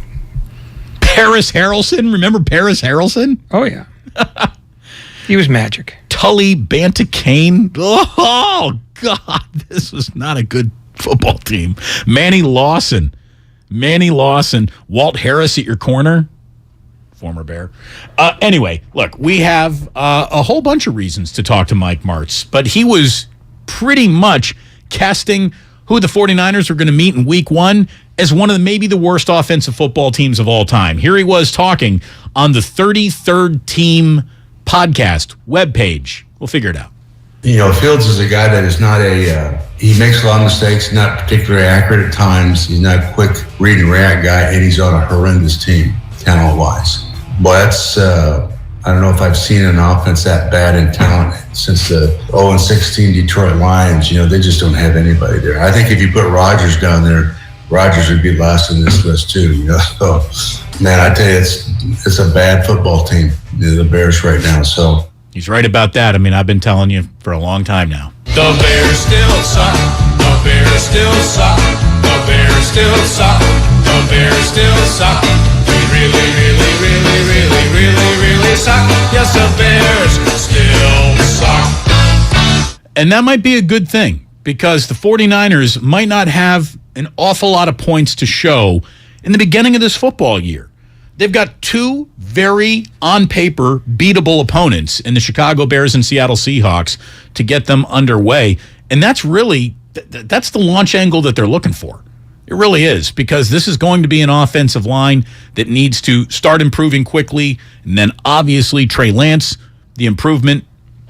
Paris Harrelson, remember Paris Harrelson? Oh, yeah. He was magic. Tully Bantakane. Oh, God, this was not a good football team. Manny Lawson. Walt Harris at your corner. Former Bear. Anyway, look, we have a whole bunch of reasons to talk to Mike Martz, but he was pretty much casting who the 49ers are going to meet in week 1 as one of maybe the worst offensive football teams of all time. Here he was talking on the 33rd Team podcast webpage. We'll figure it out. Fields is a guy that is not he makes a lot of mistakes, not particularly accurate at times. He's not a quick read and react guy, and he's on a horrendous team, talent-wise. But that's, I don't know if I've seen an offense that bad in talent since the 0-16 Detroit Lions. They just don't have anybody there. I think if you put Rodgers down there, Rodgers would be last in this list too. So, man, I tell you, it's a bad football team, the Bears right now. So he's right about that. I've been telling you for a long time now. The Bears still suck. The Bears still suck. The Bears still suck. The Bears still suck. We really suck. Yes, the Bears still suck. And that might be a good thing because the 49ers might not have an awful lot of points to show in the beginning of this football year. They've got 2 very, on paper, beatable opponents in the Chicago Bears and Seattle Seahawks to get them underway. And that's really, that's the launch angle that they're looking for. It really is, because this is going to be an offensive line that needs to start improving quickly. And then obviously Trey Lance, the improvement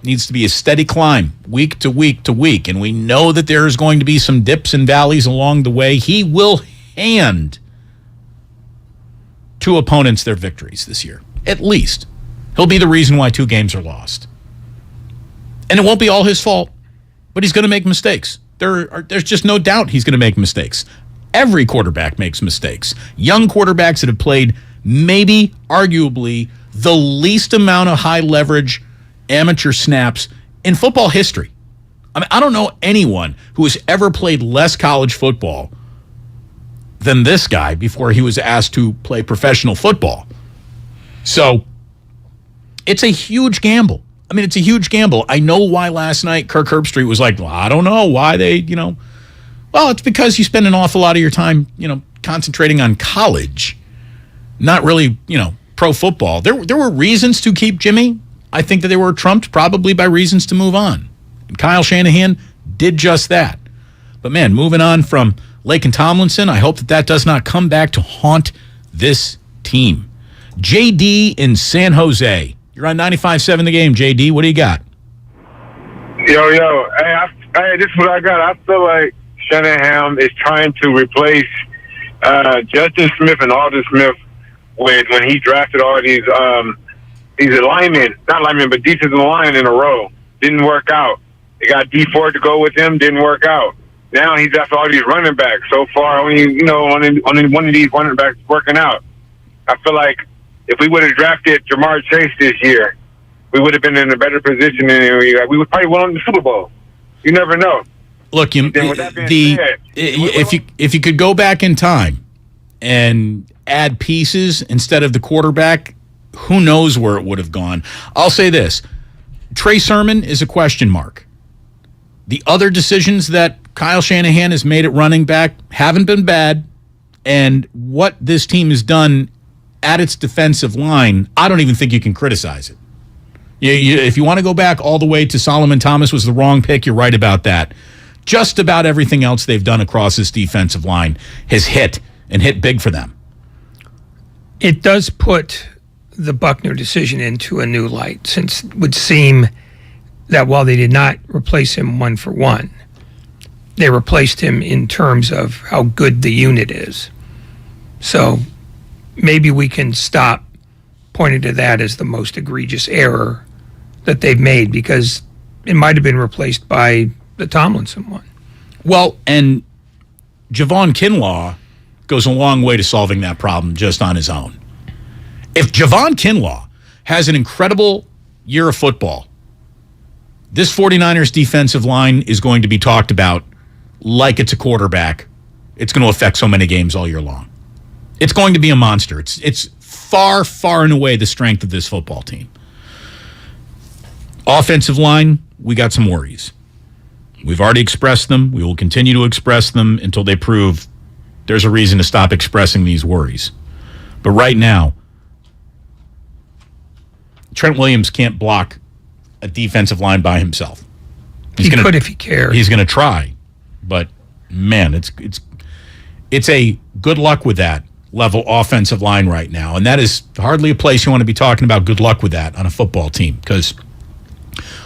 needs to be a steady climb week to week to week. And we know that there's going to be some dips and valleys along the way. He will hand 2 opponents their victories this year, at least. He'll be the reason why 2 games are lost. And it won't be all his fault, but he's going to make mistakes. There's just no doubt he's going to make mistakes. Every quarterback makes mistakes. Young quarterbacks that have played maybe, arguably, the least amount of high leverage amateur snaps in football history. I don't know anyone who has ever played less college football than this guy before he was asked to play professional football. So it's a huge gamble. It's a huge gamble. I know why last night Kirk Herbstreit was like, well, I don't know why they, Well, it's because you spend an awful lot of your time, concentrating on college, not really, pro football. There were reasons to keep Jimmy. I think that they were trumped probably by reasons to move on. And Kyle Shanahan did just that. But man, moving on from Lake and Tomlinson, I hope that does not come back to haunt this team. JD in San Jose. You're on 95.7 The Game, JD. What do you got? Yo. Hey, this is what I got. I feel like Shanahan is trying to replace Justin Smith and Alden Smith when he drafted all these linemen, not linemen, but defensive line in a row. Didn't work out. They got D Ford to go with him. Didn't work out. Now he's after all these running backs. So far, only one of these running backs working out. I feel like if we would have drafted Jamar Chase this year, we would have been in a better position, and we would probably won the Super Bowl. You never know. Look, if you could go back in time and add pieces instead of the quarterback, who knows where it would have gone. I'll say this. Trey Sermon is a question mark. The other decisions that Kyle Shanahan has made at running back haven't been bad, and what this team has done at its defensive line, I don't even think you can criticize it. If you want to go back all the way to Solomon Thomas was the wrong pick, you're right about that. Just about everything else they've done across this defensive line has hit and hit big for them. It does put the Buckner decision into a new light, since it would seem that while they did not replace him 1-for-1, they replaced him in terms of how good the unit is. So maybe we can stop pointing to that as the most egregious error that they've made, because it might have been replaced by the Tomlinson one. Well, and Javon Kinlaw goes a long way to solving that problem just on his own. If Javon Kinlaw has an incredible year of football, this 49ers defensive line is going to be talked about like it's a quarterback. It's going to affect so many games all year long. It's going to be a monster. It's far, far and away the strength of this football team. Offensive line, we got some worries. We've already expressed them. We will continue to express them until they prove there's a reason to stop expressing these worries. But right now, Trent Williams can't block a defensive line by himself. He could if he cared. He's going to try, but man, it's a good luck with that level offensive line right now, and that is hardly a place you want to be talking about good luck with that on a football team, because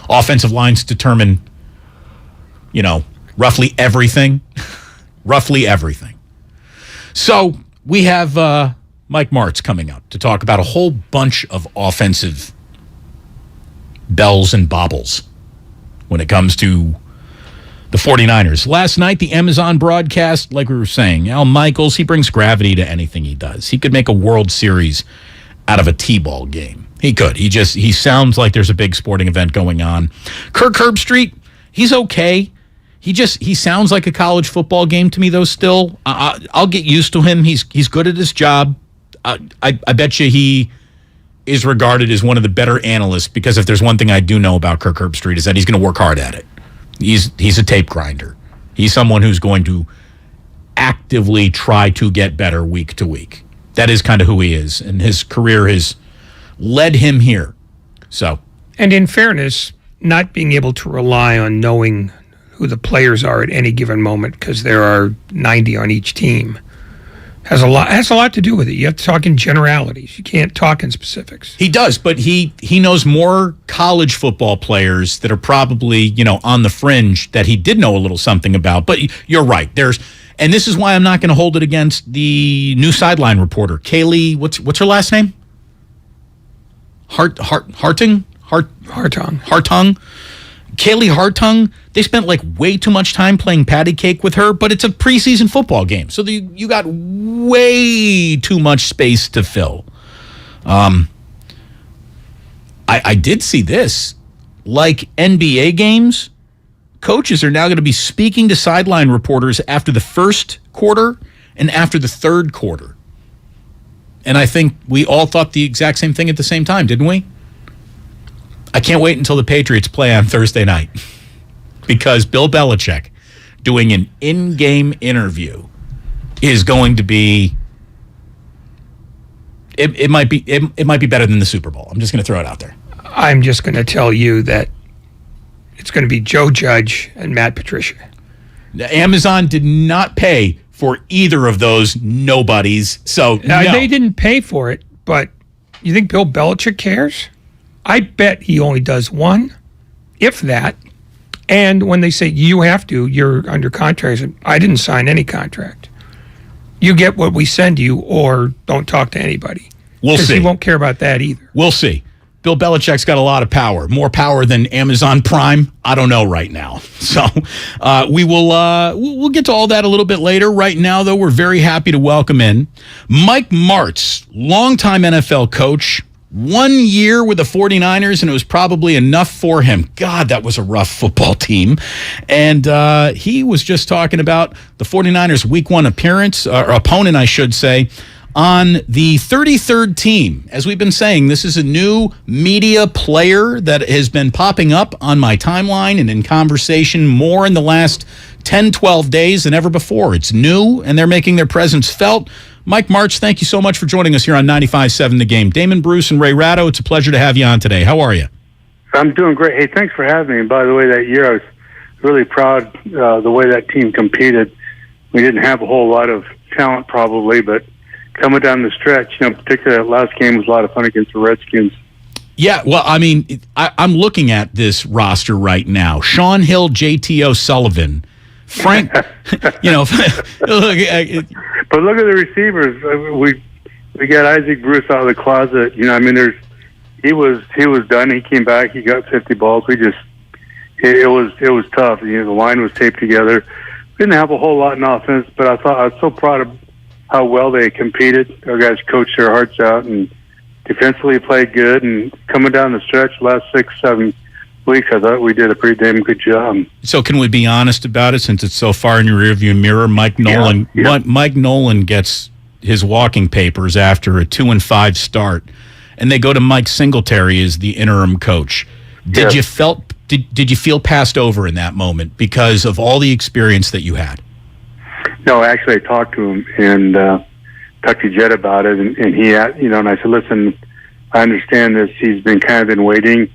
offensive lines determine, roughly everything. Roughly everything. So we have Mike Martz coming up to talk about a whole bunch of offensive bells and baubles when it comes to the 49ers. Last night, the Amazon broadcast, like we were saying, Al Michaels, he brings gravity to anything he does. He could make a World Series out of a T-ball game. He could. He sounds like there's a big sporting event going on. Kirk Herbstreit, he's okay. He sounds like a college football game to me, though, still. I'll get used to him. He's good at his job. I bet you he is regarded as one of the better analysts, because if there's one thing I do know about Kirk Herbstreit is that he's going to work hard at it. He's a tape grinder. He's someone who's going to actively try to get better week to week. That is kind of who he is, and his career has led him here. So, and in fairness, not being able to rely on knowing who the players are at any given moment, because there are 90 on each team, has a lot to do with it. You have to talk in generalities. You can't talk in specifics. He does, but he knows more college football players that are probably, on the fringe that he did know a little something about. But you're right. And this is why I'm not going to hold it against the new sideline reporter, Kaylee. What's her last name? Hartung. Kaylee Hartung. They spent way too much time playing patty cake with her, but it's a preseason football game, so you got way too much space to fill. I did see this. Like NBA games, coaches are now going to be speaking to sideline reporters after the first quarter and after the third quarter. And I think we all thought the exact same thing at the same time, didn't we? I can't wait until the Patriots play on Thursday night, because Bill Belichick doing an in-game interview is going to be it might be better than the Super Bowl. I'm just going to throw it out there. I'm just going to tell you that it's going to be Joe Judge and Matt Patricia. Amazon did not pay for either of those nobodies, so no. They didn't pay for it, but you think Bill Belichick cares? I bet he only does one, if that. And when they say you have to, you're under contract, I didn't sign any contract. You get what we send you, or don't talk to anybody. We'll see. Because he won't care about that either. We'll see. Bill Belichick's got a lot of power, more power than Amazon Prime. I don't know right now. So we'll get to all that a little bit later. Right now, though, we're very happy to welcome in Mike Martz, longtime NFL coach. 1 year with the 49ers, and it was probably enough for him. God, that was a rough football team. And he was just talking about the 49ers' week 1 appearance, or opponent, I should say, on the 33rd team. As we've been saying, this is a new media player that has been popping up on my timeline and in conversation more in the last 10, 12 days than ever before. It's new, and they're making their presence felt. Mike Martz, thank you so much for joining us here on 95.7 The Game. Damon Bruce and Ray Ratto, it's a pleasure to have you on today. How are you? I'm doing great. Hey, thanks for having me. And by the way, that year I was really proud the way that team competed. We didn't have a whole lot of talent probably, but coming down the stretch, particularly that last game was a lot of fun against the Redskins. Yeah, well, I mean, I'm looking at this roster right now. Sean Hill, JT O'Sullivan, Frank, look, but look at the receivers. We got Isaac Bruce out of the closet. He was done. He came back. He got 50 balls. It was tough. The line was taped together. We didn't have a whole lot in offense, but I was so proud of how well they competed. Our guys coached their hearts out and defensively played good. And coming down the stretch, last 6-7 weeks, I thought we did a pretty damn good job. So can we be honest about it, since it's so far in your rearview mirror? Mike Nolan. Yeah. Mike Nolan gets his walking papers after a 2-5 start, and they go to Mike Singletary as the interim coach. Did you feel passed over in that moment because of all the experience that you had? No, actually, I talked to him and talked to Jed about it, and he, and I said, listen, I understand this. He's been waiting.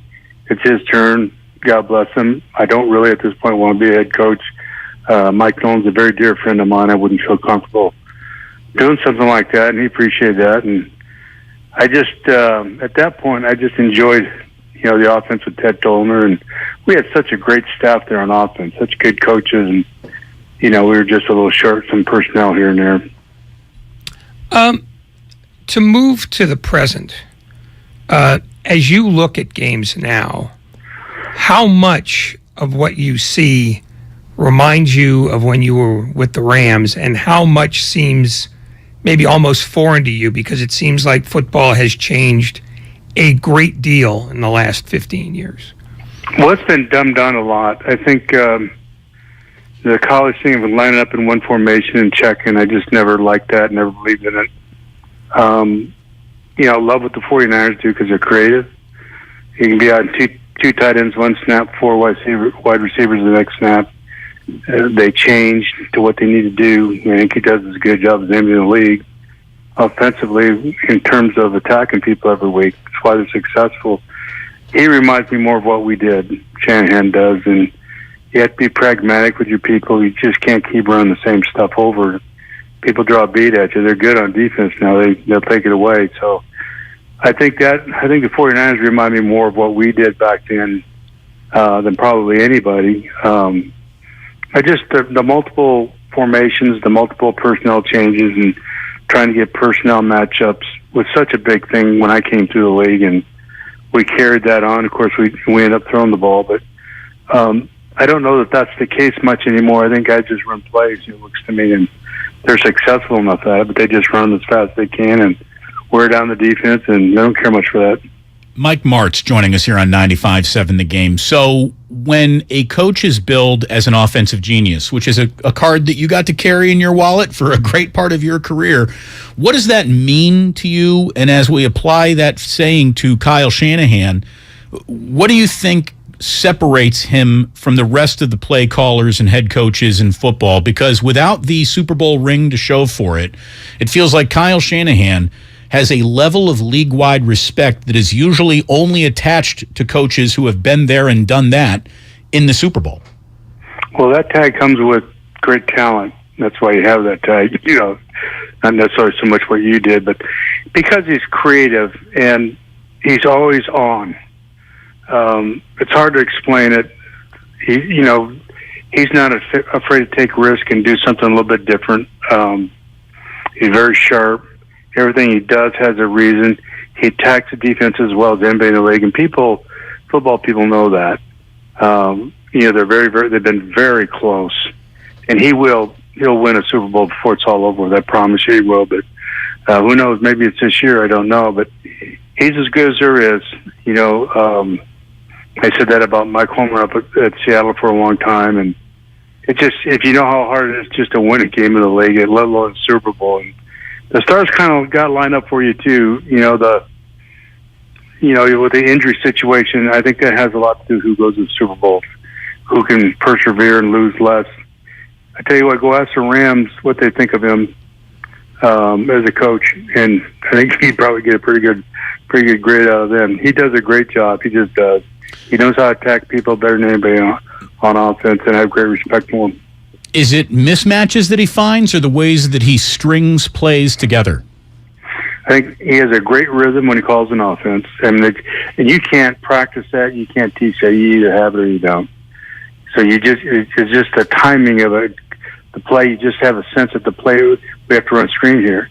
It's his turn. God bless him. I don't really at this point want to be a head coach. Mike Nolan's a very dear friend of mine. I wouldn't feel comfortable doing something like that, and he appreciated that. And I just, at that point, I just enjoyed, the offense with Ted Dolner, and we had such a great staff there on offense, such good coaches, and, we were just a little short some personnel here and there. To move to the present, as you look at games now, how much of what you see reminds you of when you were with the Rams, and how much seems maybe almost foreign to you because it seems like football has changed a great deal in the last 15 years? Well, it's been dumbed down a lot. I think the college thing of lining up in one formation and checking, I just never liked that, never believed in it. I love what the 49ers do because they're creative. You can be out in two tight ends, one snap, four wide receivers the next snap. They change to what they need to do. I think he does as good a job as anybody in the league offensively in terms of attacking people every week. That's why they're successful. He reminds me more of what we did, Shanahan does, and you have to be pragmatic with your people. You just can't keep running the same stuff over. People draw a beat at you. They're good on defense now. They'll take it away. So I think the 49ers remind me more of what we did back then than probably anybody. The multiple formations, the multiple personnel changes, and trying to get personnel matchups was such a big thing when I came through the league, and we carried that on. Of course, we ended up throwing the ball, but I don't know that that's the case much anymore. I think guys just run plays, it looks to me, and they're successful enough at it, but they just run as fast as they can and wear down the defense, and they don't care much for that. Mike Martz joining us here on 95.7 The Game. So when a coach is billed as an offensive genius, which is a card that you got to carry in your wallet for a great part of your career, what does that mean to you? And as we apply that saying to Kyle Shanahan, what do you think separates him from the rest of the play callers and head coaches in football? Because without the Super Bowl ring to show for it, it feels like Kyle Shanahan has a level of league-wide respect that is usually only attached to coaches who have been there and done that in the Super Bowl. Well, that tag comes with great talent. That's why you have that tag. Not necessarily so much what you did, but because he's creative and he's always on. It's hard to explain it. He's not afraid to take risk and do something a little bit different. He's very sharp. Everything he does has a reason. He attacks the defense as well as anybody in the league, and football people know that. They've been very close, and he'll win a Super Bowl before it's all over. I promise you he will. But who knows? Maybe it's this year. I don't know. But he's as good as there is. I said that about Mike Homer up at Seattle for a long time, and it just, if you know how hard it is just to win a game in the league, let alone the Super Bowl. And the stars kind of got lined up for you too. With the injury situation, I think that has a lot to do with who goes to the Super Bowl, who can persevere and lose less. I tell you what, go ask the Rams what they think of him as a coach, and I think he'd probably get a pretty good grade out of them. He does a great job. He just does. He knows how to attack people better than anybody on offense, and I have great respect for him. Is it mismatches that he finds or the ways that he strings plays together? I think he has a great rhythm when he calls an offense. And you can't practice that. You can't teach that. You either have it or you don't. So it's just the timing of it. The play, you just have a sense that the play, we have to run screen here.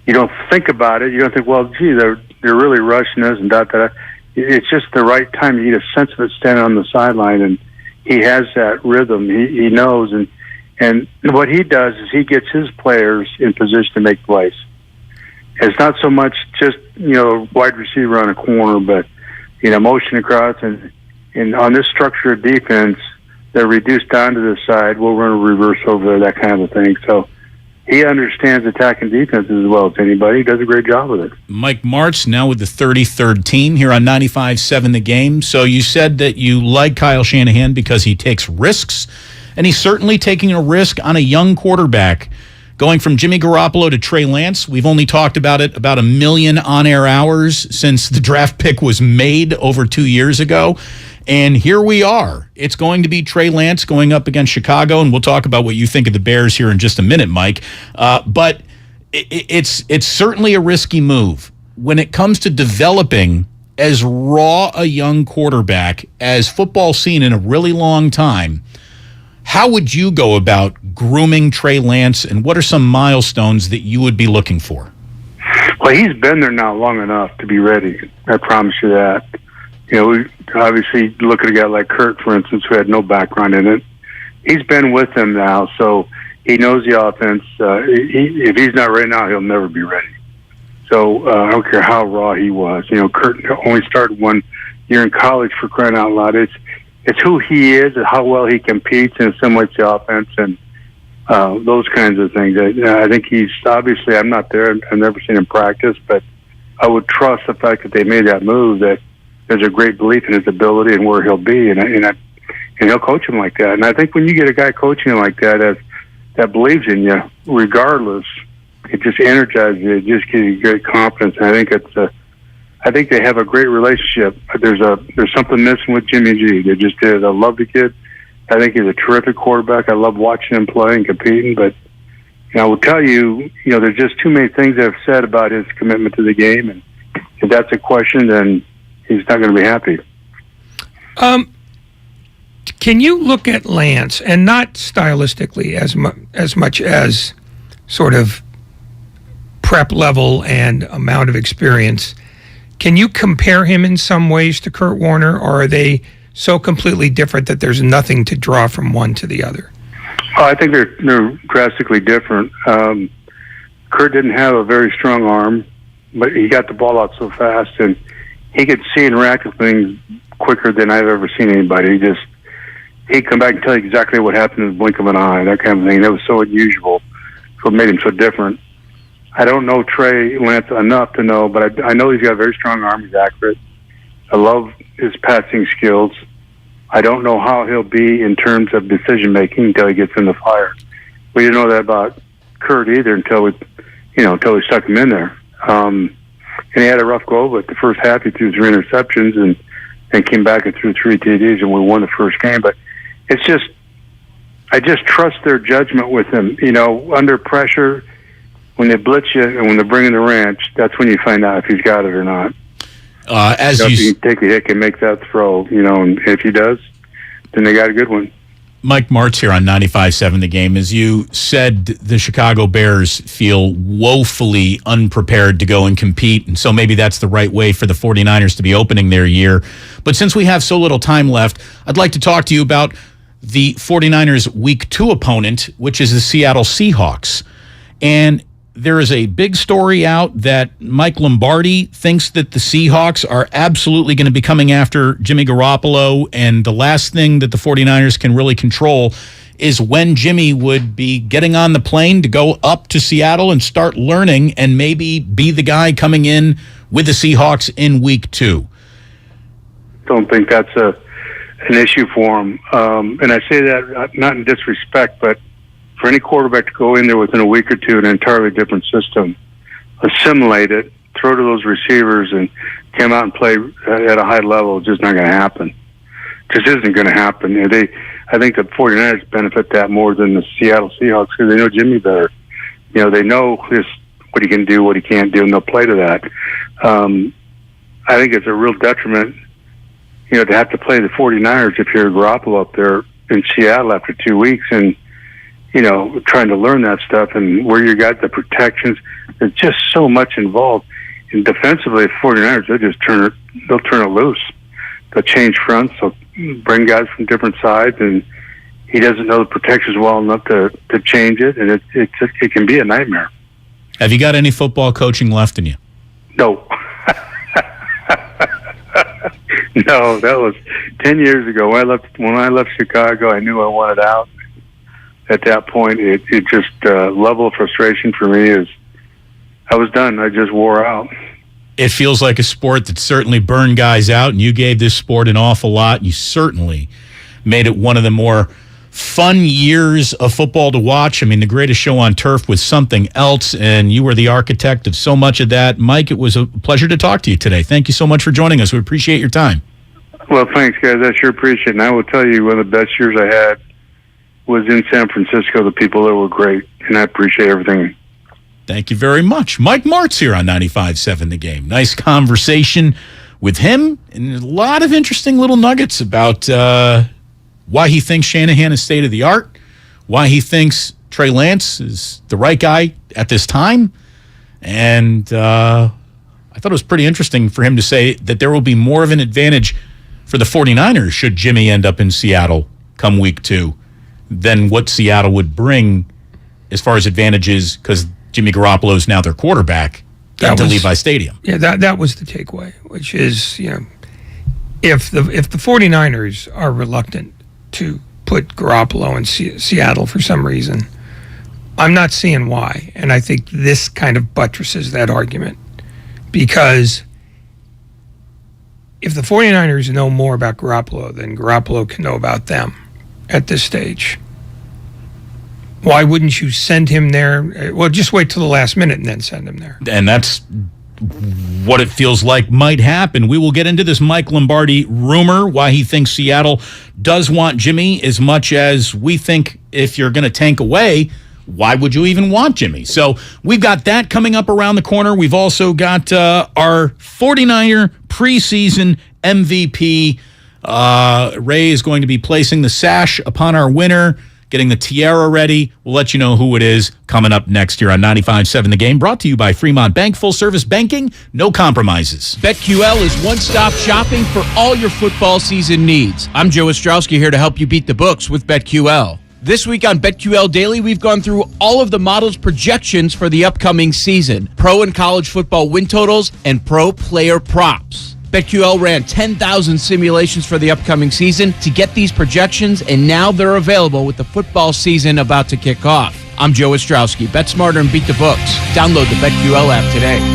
You don't think about it. You don't think, well, gee, they're really rushing us and da-da-da. It's just the right time. You get a sense of it standing on the sideline, and he has that rhythm. He knows. And what he does is he gets his players in position to make plays. It's not so much just, wide receiver on a corner, but, motion across. And on this structure of defense, they're reduced down to the side. We'll run a reverse over there, that kind of thing. So he understands attacking defense as well as anybody. He does a great job with it. Mike Martz now with the 33rd team here on 95.7 The Game. So you said that you like Kyle Shanahan because he takes risks, and he's certainly taking a risk on a young quarterback. Going from Jimmy Garoppolo to Trey Lance, we've only talked about it about 1 million on-air hours since the draft pick was made over 2 years ago. And here we are. It's going to be Trey Lance going up against Chicago, and we'll talk about what you think of the Bears here in just a minute, Mike. But it's certainly a risky move. When it comes to developing as raw a young quarterback as football's seen in a really long time, how would you go about grooming Trey Lance, and what are some milestones that you would be looking for? Well, he's been there now long enough to be ready. I promise you that. We obviously look at a guy like Kurt, for instance, who had no background in it. He's been with them now, so he knows the offense. If he's not ready now, he'll never be ready. So I don't care how raw he was. Kurt only started 1 year in college, for crying out loud. It's who he is and how well he competes and assimilates the offense and those kinds of things. I think he's obviously, I'm not there. I've never seen him practice, but I would trust the fact that they made that move, that there's a great belief in his ability and where he'll be, and he'll coach him like that. And I think when you get a guy coaching him like that, that believes in you, regardless, it just energizes you. It just gives you great confidence. And I think they have a great relationship. There's something missing with Jimmy G. They just did. I love the kid. I think he's a terrific quarterback. I love watching him play and competing. But I will tell you, there's just too many things I've said about his commitment to the game, and if that's a question, then he's not going to be happy. Can you look at Lance, and not stylistically as much as sort of prep level and amount of experience? Can you compare him in some ways to Kurt Warner, or are they so completely different that there's nothing to draw from one to the other? Oh, I think they're drastically different. Kurt didn't have a very strong arm, but he got the ball out so fast, and he could see and react to things quicker than I've ever seen anybody. He'd come back and tell you exactly what happened in the blink of an eye, that kind of thing. That was so unusual. What made him so different. I don't know Trey Lance enough to know, but I know he's got a very strong arm. He's accurate. I love his passing skills. I don't know how he'll be in terms of decision-making until he gets in the fire. We didn't know that about Kurt either until we stuck him in there. And he had a rough go, but the first half he threw 3 interceptions and came back and threw 3 TDs, and we won the first game. But it's just, I just trust their judgment with him. Under pressure, when they blitz you and when they're bringing the ranch, that's when you find out if he's got it or not. If he can take a hit and make that throw, and if he does, then they got a good one. Mike Martz here on 95.7 The Game. As you said, the Chicago Bears feel woefully unprepared to go and compete, and so maybe that's the right way for the 49ers to be opening their year. But since we have so little time left, I'd like to talk to you about the 49ers Week 2 opponent, which is the Seattle Seahawks. And there is a big story out that Mike Lombardi thinks that the Seahawks are absolutely going to be coming after Jimmy Garoppolo, and the last thing that the 49ers can really control is when Jimmy would be getting on the plane to go up to Seattle and start learning and maybe be the guy coming in with the Seahawks in Week 2. Don't think that's an issue for him. And I say that not in disrespect, but for any quarterback to go in there within a week or two in an entirely different system, assimilate it, throw to those receivers, and come out and play at a high level, it's just not going to happen. Just isn't going to happen. I think the 49ers benefit that more than the Seattle Seahawks because they know Jimmy better. You know, they know what he can do, what he can't do, and they'll play to that. I think it's a real detriment, you know, to have to play the 49ers if you're Garoppolo up there in Seattle after 2 weeks and, you know, trying to learn that stuff and where you got the protections. There's just so much involved. And defensively, the 49ers, they'll turn it loose. They'll change fronts. They'll bring guys from different sides, and he doesn't know the protections well enough to change it, and it can be a nightmare. Have you got any football coaching left in you? No. No, that was 10 years ago. When I left Chicago, I knew I wanted out. At that point, it just level of frustration for me is I was done. I just wore out. It feels like a sport that certainly burned guys out, and you gave this sport an awful lot. You certainly made it one of the more fun years of football to watch. I mean, the greatest show on turf was something else, and you were the architect of so much of that. Mike, it was a pleasure to talk to you today. Thank you so much for joining us. We appreciate your time. Well, thanks, guys. I sure appreciate it. And I will tell you, one of the best years I had was in San Francisco. The people there were great, and I appreciate everything. Thank you very much. Mike Martz here on 95.7 The Game. Nice conversation with him, and a lot of interesting little nuggets about why he thinks Shanahan is state-of-the-art, why he thinks Trey Lance is the right guy at this time, and I thought it was pretty interesting for him to say that there will be more of an advantage for the 49ers should Jimmy end up in Seattle come week 2 than what Seattle would bring as far as advantages because Jimmy Garoppolo is now their quarterback into Levi Stadium. Yeah, that was the takeaway, which is, you know, if the 49ers are reluctant to put Garoppolo in Seattle for some reason, I'm not seeing why. And I think this kind of buttresses that argument because if the 49ers know more about Garoppolo than Garoppolo can know about them at this stage, why wouldn't you send him there? Well, just wait till the last minute and then send him there. And that's what it feels like might happen. We will get into this Mike Lombardi rumor, why he thinks Seattle does want Jimmy as much as we think if you're going to tank away, why would you even want Jimmy? So we've got that coming up around the corner. We've also got our 49er preseason MVP. Ray is going to be placing the sash upon our winner, getting the tiara ready. We'll let you know who it is coming up next year on 95.7 The Game, brought to you by Fremont Bank. Full-service banking, no compromises. BetQL is one-stop shopping for all your football season needs. I'm Joe Ostrowski here to help you beat the books with BetQL. This week on BetQL Daily, we've gone through all of the models' projections for the upcoming season, pro and college football win totals, and pro player props. BetQL ran 10,000 simulations for the upcoming season to get these projections, and now they're available with the football season about to kick off. I'm Joe Ostrowski. Bet smarter and beat the books. Download the BetQL app today.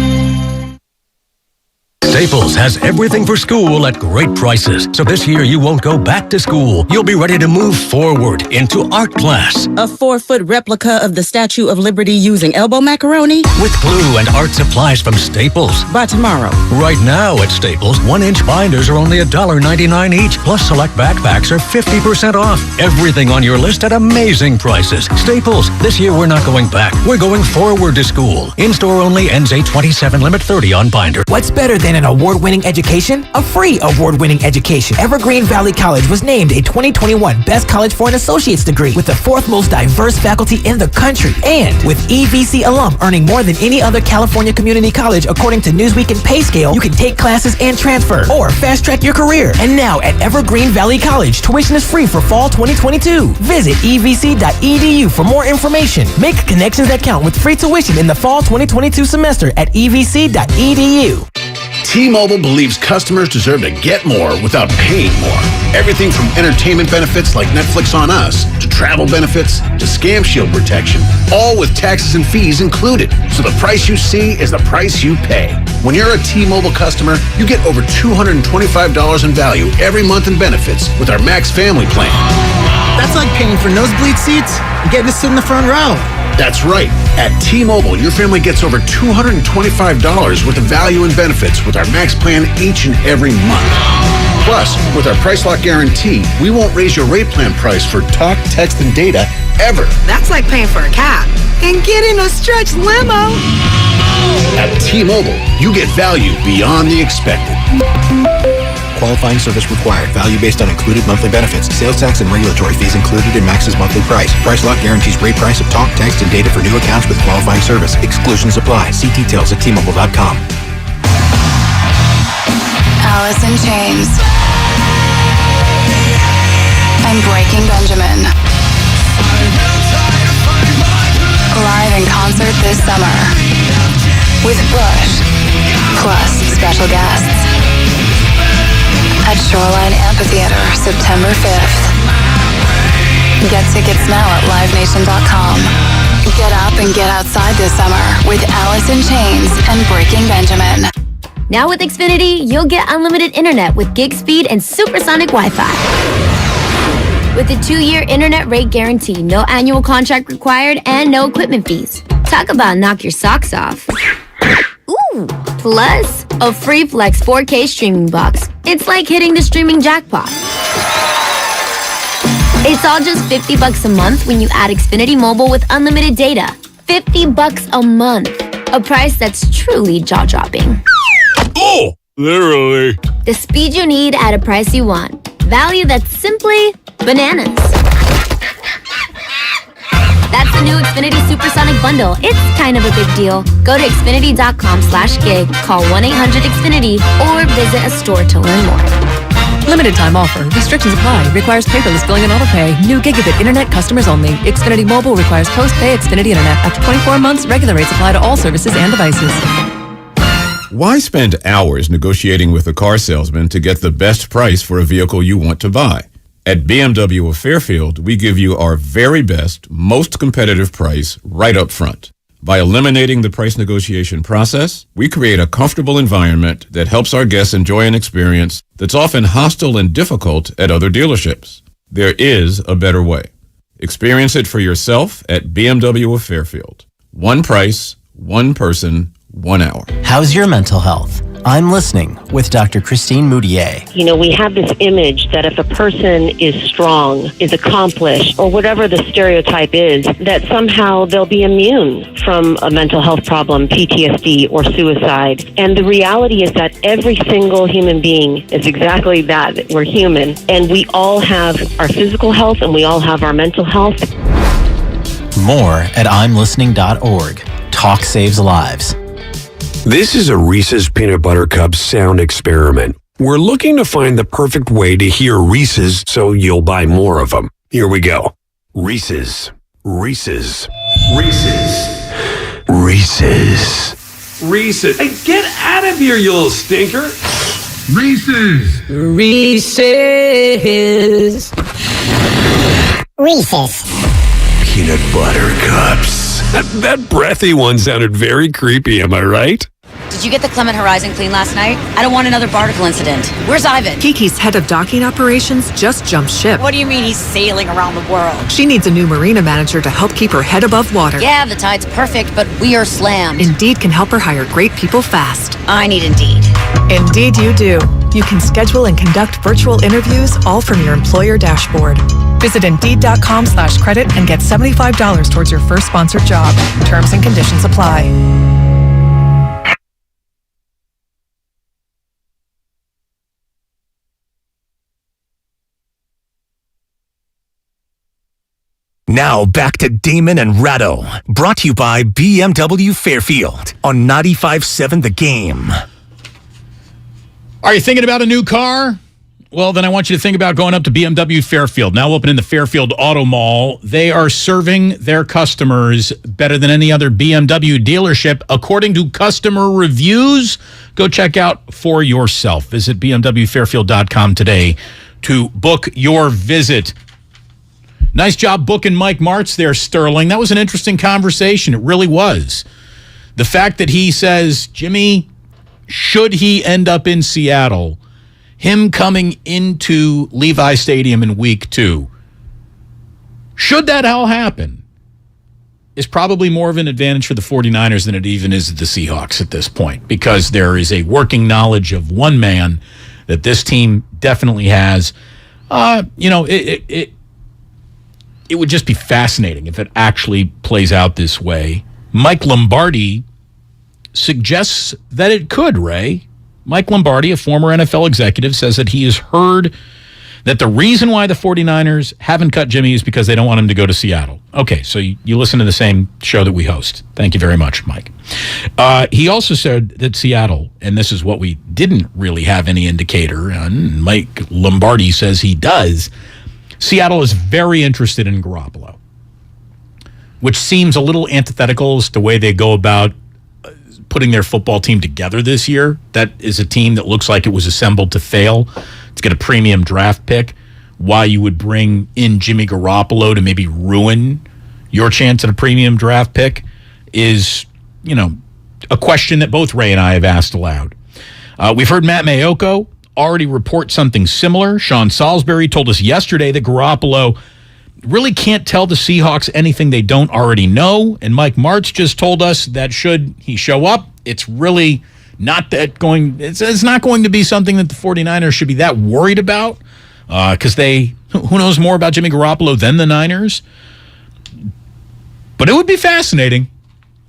Staples has everything for school at great prices. So this year you won't go back to school. You'll be ready to move forward into art class. A 4-foot replica of the Statue of Liberty using elbow macaroni? With glue and art supplies from Staples. By tomorrow. Right now at Staples, 1-inch binders are only $1.99 each. Plus select backpacks are 50% off. Everything on your list at amazing prices. Staples, this year we're not going back. We're going forward to school. In-store only, ends 8/27, limit 30 on binder. What's better than an award-winning education? A free award-winning education. Evergreen Valley College was named a 2021 Best College for an Associate's degree with the 4th most diverse faculty in the country. And with EVC alum earning more than any other California community college according to Newsweek and PayScale, you can take classes and transfer or fast-track your career. And now at Evergreen Valley College, tuition is free for fall 2022. Visit evc.edu for more information. Make connections that count with free tuition in the fall 2022 semester at evc.edu. T-Mobile believes customers deserve to get more without paying more. Everything from entertainment benefits like Netflix on Us, to travel benefits, to Scam Shield protection, all with taxes and fees included. So the price you see is the price you pay. When you're a T-Mobile customer, you get over $225 in value every month in benefits with our Max Family Plan. That's like paying for nosebleed seats and getting to sit in the front row. That's right. At T-Mobile, your family gets over $225 worth of value and benefits with our Max Plan each and every month. Plus, with our price lock guarantee, we won't raise your rate plan price for talk, text, and data ever. That's like paying for a cab and getting a stretch limo. At T-Mobile, you get value beyond the expected. Qualifying service required. Value based on included monthly benefits. Sales tax and regulatory fees included in Max's monthly price. Price lock guarantees rate price of talk, text, and data for new accounts with qualifying service. Exclusions apply. See details at T-Mobile.com. Alice in Chains and Breaking Benjamin. Live in concert this summer with Bush plus special guests at Shoreline Amphitheater, September 5th. Get tickets now at livenation.com. Get up and get outside this summer with Alice in Chains and Breaking Benjamin. Now with Xfinity, you'll get unlimited internet with gig speed and supersonic Wi-Fi. With a 2-year internet rate guarantee, no annual contract required, and no equipment fees. Talk about knock your socks off. Ooh! Plus, a free Flex 4K streaming box. It's like hitting the streaming jackpot. It's all just $50 a month when you add Xfinity Mobile with unlimited data. $50 a month. A price that's truly jaw-dropping. Oh! Literally. The speed you need at a price you want. Value that's simply bananas. That's the new Xfinity Supersonic Bundle. It's kind of a big deal. Go to Xfinity.com/gig, call 1-800-XFINITY, or visit a store to learn more. Limited time offer. Restrictions apply. Requires paperless billing and autopay. New gigabit internet customers only. Xfinity Mobile requires post-pay Xfinity Internet. After 24 months, regular rates apply to all services and devices. Why spend hours negotiating with a car salesman to get the best price for a vehicle you want to buy? At BMW of Fairfield, we give you our very best, most competitive price right up front. By eliminating the price negotiation process, we create a comfortable environment that helps our guests enjoy an experience that's often hostile and difficult at other dealerships. There is a better way. Experience it for yourself at BMW of Fairfield. One price, one person, 1 hour. How's your mental health? I'm listening with Dr. Christine Moutier. You know, we have this image that if a person is strong, is accomplished, or whatever the stereotype is, that somehow they'll be immune from a mental health problem, PTSD, or suicide. And the reality is that every single human being is exactly that. We're human. And we all have our physical health and we all have our mental health. More at imlistening.org. Talk saves lives. This is a Reese's Peanut Butter Cup sound experiment. We're looking to find the perfect way to hear Reese's so you'll buy more of them. Here we go. Reese's. Reese's. Reese's. Reese's. Reese's. Hey, get out of here, you little stinker. Reese's. Reese's. Reese's. Peanut Butter Cups. That breathy one sounded very creepy, am I right? Did you get the Clement Horizon clean last night? I don't want another barnacle incident. Where's Ivan? Kiki's head of docking operations just jumped ship. What do you mean he's sailing around the world? She needs a new marina manager to help keep her head above water. Yeah, the tide's perfect, but we are slammed. Indeed can help her hire great people fast. I need Indeed. Indeed you do. You can schedule and conduct virtual interviews all from your employer dashboard. Visit Indeed.com/credit and get $75 towards your first sponsored job. Terms and conditions apply. Now back to Damon and Ratto, brought to you by BMW Fairfield on 95.7 The Game. Are you thinking about a new car? Well, then I want you to think about going up to BMW Fairfield, now open in the Fairfield Auto Mall. They are serving their customers better than any other BMW dealership, according to customer reviews. Go check out for yourself. Visit bmwfairfield.com today to book your visit. Nice job booking Mike Martz there, Sterling. That was an interesting conversation. It really was. The fact that he says, Jimmy, should he end up in Seattle, him coming into Levi Stadium in week 2, should that all happen, is probably more of an advantage for the 49ers than it even is the Seahawks at this point, because there is a working knowledge of one man that this team definitely has. It would just be fascinating if it actually plays out this way. Mike Lombardi suggests that it could, Ray. Mike Lombardi, a former NFL executive, says that he has heard that the reason why the 49ers haven't cut Jimmy is because they don't want him to go to Seattle. Okay, so you listen to the same show that we host. Thank you very much, Mike. He also said that Seattle, and this is what we didn't really have any indicator on, Mike Lombardi says he does, Seattle is very interested in Garoppolo, which seems a little antithetical as to the way they go about putting their football team together this year. That is a team that looks like it was assembled to fail, to get a premium draft pick. Why you would bring in Jimmy Garoppolo to maybe ruin your chance at a premium draft pick is, a question that both Ray and I have asked aloud. We've heard Matt Mayoko already report something similar. Sean Salisbury told us yesterday that Garoppolo really can't tell the Seahawks anything they don't already know. And Mike Martz just told us that should he show up, it's really not it's not going to be something that the 49ers should be that worried about, because who knows more about Jimmy Garoppolo than the Niners. But it would be fascinating.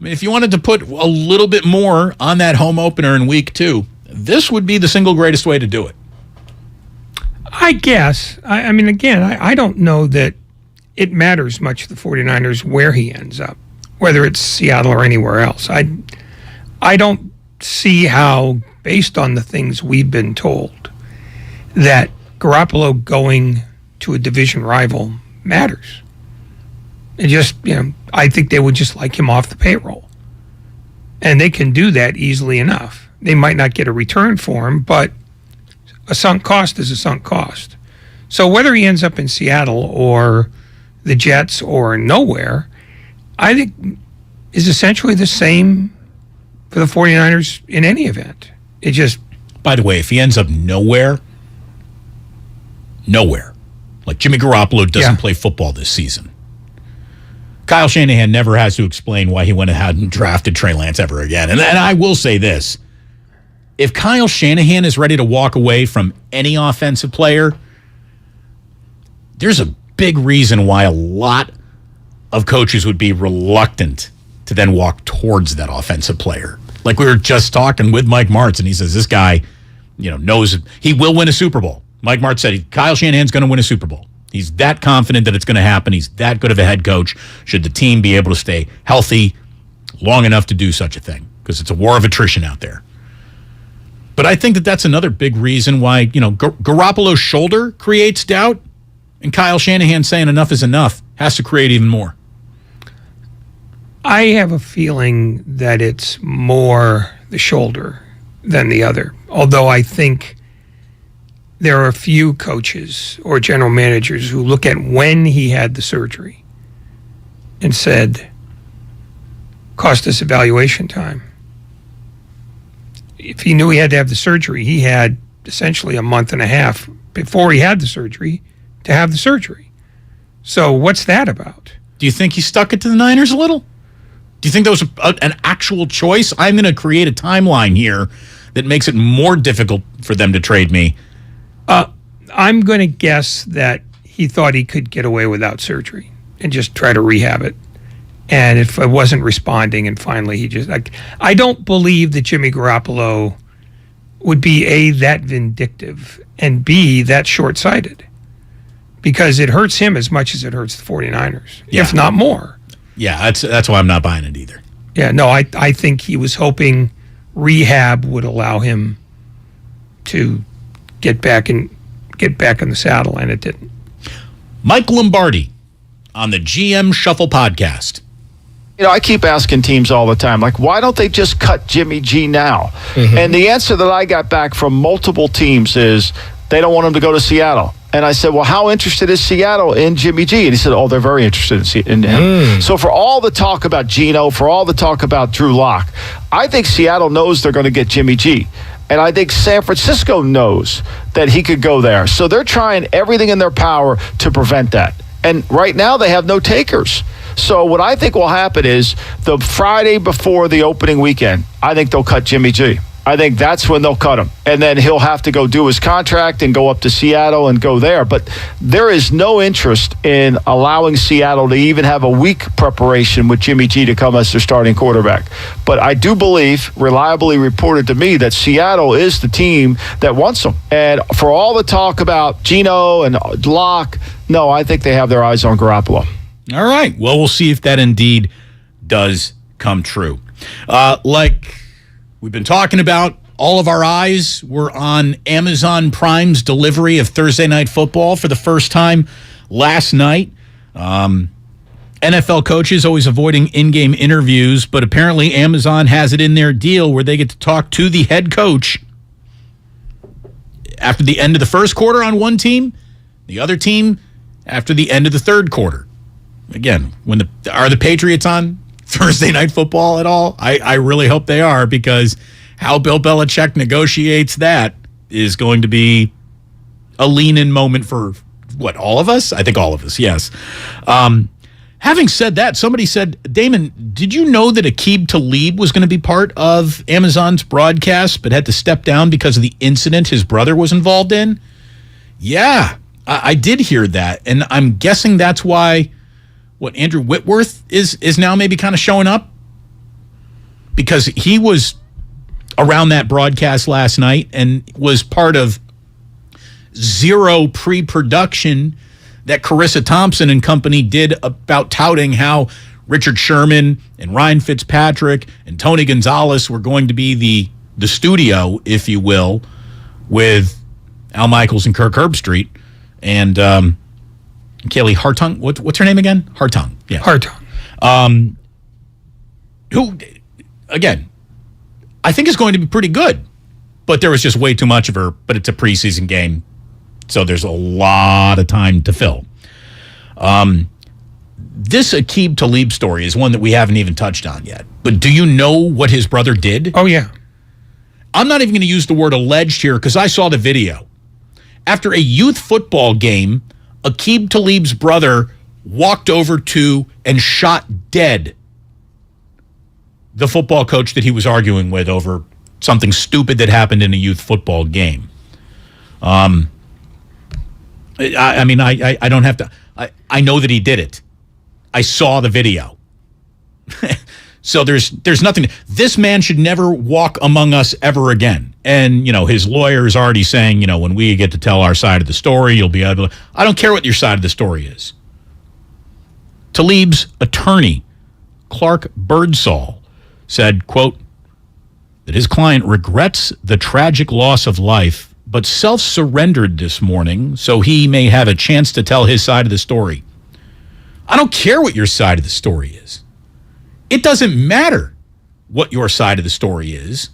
I mean, if you wanted to put a little bit more on that home opener in week 2, this would be the single greatest way to do it. I guess. I mean, again, I don't know that it matters much to the 49ers where he ends up, whether it's Seattle or anywhere else. I don't see how, based on the things we've been told, that Garoppolo going to a division rival matters. It just, I think they would just like him off the payroll. And they can do that easily enough. They might not get a return for him, but a sunk cost is a sunk cost. So whether he ends up in Seattle or the Jets or nowhere, I think is essentially the same for the 49ers in any event. It just... By the way, if he ends up nowhere, like Jimmy Garoppolo doesn't play football this season, Kyle Shanahan never has to explain why he went ahead and drafted Trey Lance ever again. And I will say this. If Kyle Shanahan is ready to walk away from any offensive player, there's a big reason why a lot of coaches would be reluctant to then walk towards that offensive player. Like we were just talking with Mike Martz, and he says this guy, knows he will win a Super Bowl. Mike Martz said Kyle Shanahan's going to win a Super Bowl. He's that confident that it's going to happen. He's that good of a head coach. Should the team be able to stay healthy long enough to do such a thing? Because it's a war of attrition out there. But I think that that's another big reason why, Garoppolo's shoulder creates doubt, and Kyle Shanahan saying enough is enough has to create even more. I have a feeling that it's more the shoulder than the other. Although I think there are a few coaches or general managers who look at when he had the surgery and said, cost us evaluation time. If he knew he had to have the surgery, he had essentially a month and a half before he had the surgery to have the surgery. So what's that about? Do you think he stuck it to the Niners a little? Do you think that was an actual choice? I'm going to create a timeline here that makes it more difficult for them to trade me. I'm going to guess that he thought he could get away without surgery and just try to rehab it. And if it wasn't responding, and finally he just... I don't believe that Jimmy Garoppolo would be, A, that vindictive, and B, that short-sighted. Because it hurts him as much as it hurts the 49ers, if not more. Yeah, that's why I'm not buying it either. Yeah, no, I think he was hoping rehab would allow him to get back in the saddle, and it didn't. Mike Lombardi on the GM Shuffle podcast. I keep asking teams all the time, like, why don't they just cut Jimmy G now? Mm-hmm. And the answer that I got back from multiple teams is they don't want him to go to Seattle. And I said, well, how interested is Seattle in Jimmy G? And he said, oh, they're very interested in him. So for all the talk about Geno, for all the talk about Drew Lock, I think Seattle knows they're going to get Jimmy G. And I think San Francisco knows that he could go there. So they're trying everything in their power to prevent that. And right now they have no takers. So what I think will happen is the Friday before the opening weekend, I think they'll cut Jimmy G. I think that's when they'll cut him. And then he'll have to go do his contract and go up to Seattle and go there. But there is no interest in allowing Seattle to even have a week preparation with Jimmy G to come as their starting quarterback. But I do believe, reliably reported to me, that Seattle is the team that wants him. And for all the talk about Geno and Locke, no, I think they have their eyes on Garoppolo. All right. Well, we'll see if that indeed does come true. Like we've been talking about, all of our eyes were on Amazon Prime's delivery of Thursday Night Football for the first time last night. NFL coaches always avoiding in-game interviews, but apparently Amazon has it in their deal where they get to talk to the head coach after the end of the first quarter on one team, the other team after the end of the third quarter. Again, are the Patriots on Thursday Night Football at all? I really hope they are, because how Bill Belichick negotiates that is going to be a lean-in moment for, all of us? I think all of us, yes. Having said that, somebody said, Damon, did you know that Aqib Talib was going to be part of Amazon's broadcast but had to step down because of the incident his brother was involved in? Yeah, I did hear that, and I'm guessing that's why Andrew Whitworth is now maybe kind of showing up, because he was around that broadcast last night and was part of zero pre-production that Carissa Thompson and company did about touting how Richard Sherman and Ryan Fitzpatrick and Tony Gonzalez were going to be the studio, if you will, with Al Michaels and Kirk Herbstreit and Kaylee Hartung. What's her name again? Hartung. Yeah. Hartung. Who, again, I think is going to be pretty good, but there was just way too much of her. But it's a preseason game, so there's a lot of time to fill. This Aqib Talib story is one that we haven't even touched on yet. But do you know what his brother did? Oh, yeah. I'm not even going to use the word alleged here because I saw the video. After a youth football game, Aqib Talib's brother walked over to and shot dead the football coach that he was arguing with over something stupid that happened in a youth football game. I don't have to. I know that he did it. I saw the video. So there's nothing. This man should never walk among us ever again. And, his lawyer is already saying, when we get to tell our side of the story, you'll be able to. I don't care what your side of the story is. Talib's attorney, Clark Birdsall, said, quote, that his client regrets the tragic loss of life, but self-surrendered this morning so he may have a chance to tell his side of the story. I don't care what your side of the story is. It doesn't matter what your side of the story is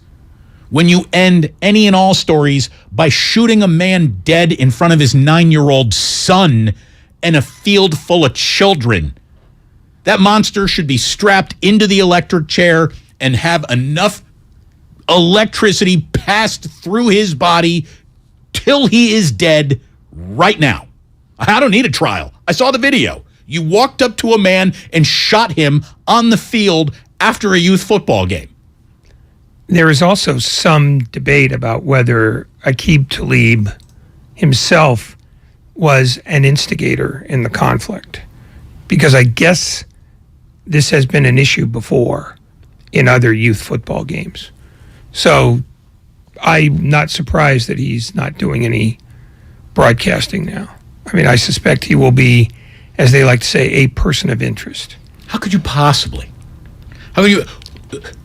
when you end any and all stories by shooting a man dead in front of his 9-year-old son in a field full of children. That monster should be strapped into the electric chair and have enough electricity passed through his body till he is dead right now. I don't need a trial. I saw the video. You walked up to a man and shot him on the field after a youth football game. There is also some debate about whether Aqib Talib himself was an instigator in the conflict, because I guess this has been an issue before in other youth football games. So I'm not surprised that he's not doing any broadcasting now. I mean, I suspect he will be, as they like to say, a person of interest. How could you possibly?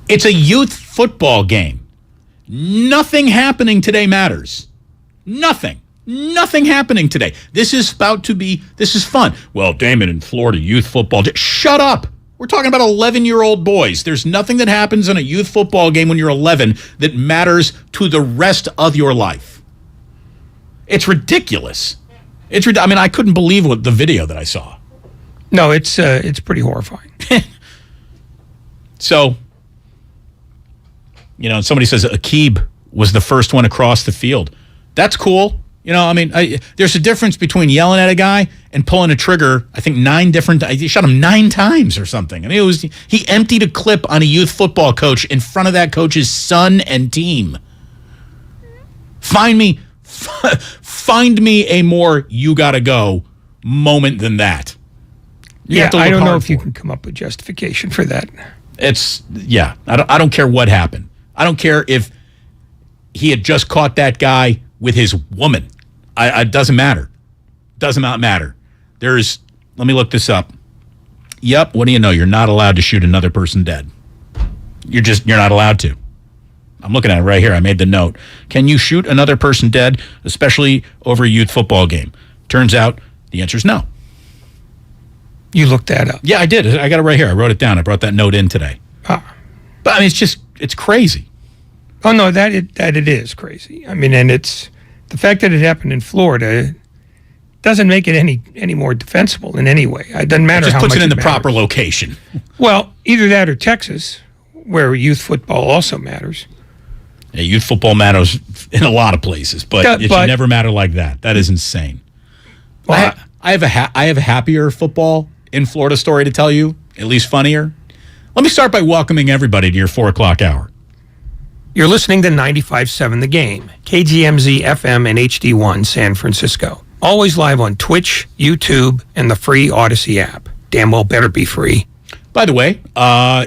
It's a youth football game. Nothing happening today matters. Nothing happening today. This is fun. Well, Damon, in Florida, youth football. Shut up. We're talking about 11-year-old boys. There's nothing that happens in a youth football game when you're 11 that matters to the rest of your life. It's ridiculous. I couldn't believe the video that I saw. No, it's pretty horrifying. So, somebody says Aqib was the first one across the field. That's cool. You know, I mean, there's a difference between yelling at a guy and pulling a trigger. I think 9 different. He shot him 9 times or something. I mean, he emptied a clip on a youth football coach in front of that coach's son and team. Find me a more you gotta go moment than that. I don't know if you can come up with justification for that. I don't care what happened. I don't care if he had just caught that guy with his woman. It doesn't matter. Does not matter. Let me look this up. Yep, what do you know? You're not allowed to shoot another person dead. You're not allowed to. I'm looking at it right here. I made the note. Can you shoot another person dead, especially over a youth football game? Turns out the answer is no. You looked that up? Yeah, I did. I got it right here. I wrote it down. I brought that note in today. But I mean, it's crazy. Oh, no, that it is crazy. I mean, and it's the fact that it happened in Florida doesn't make it any more defensible in any way. It doesn't matter how much it puts it in the matters. proper location. Well, either that or Texas, where youth football also matters. Yeah, youth football matters in a lot of places, but it should never matter like that. That is insane. Well, I have a happier football in Florida story to tell you, at least funnier. Let me start by welcoming everybody to your 4 o'clock hour. You're listening to 95.7 The Game, KGMZ FM and HD1 San Francisco. Always live on Twitch, YouTube, and the free Odyssey app. Damn well better be free. By the way,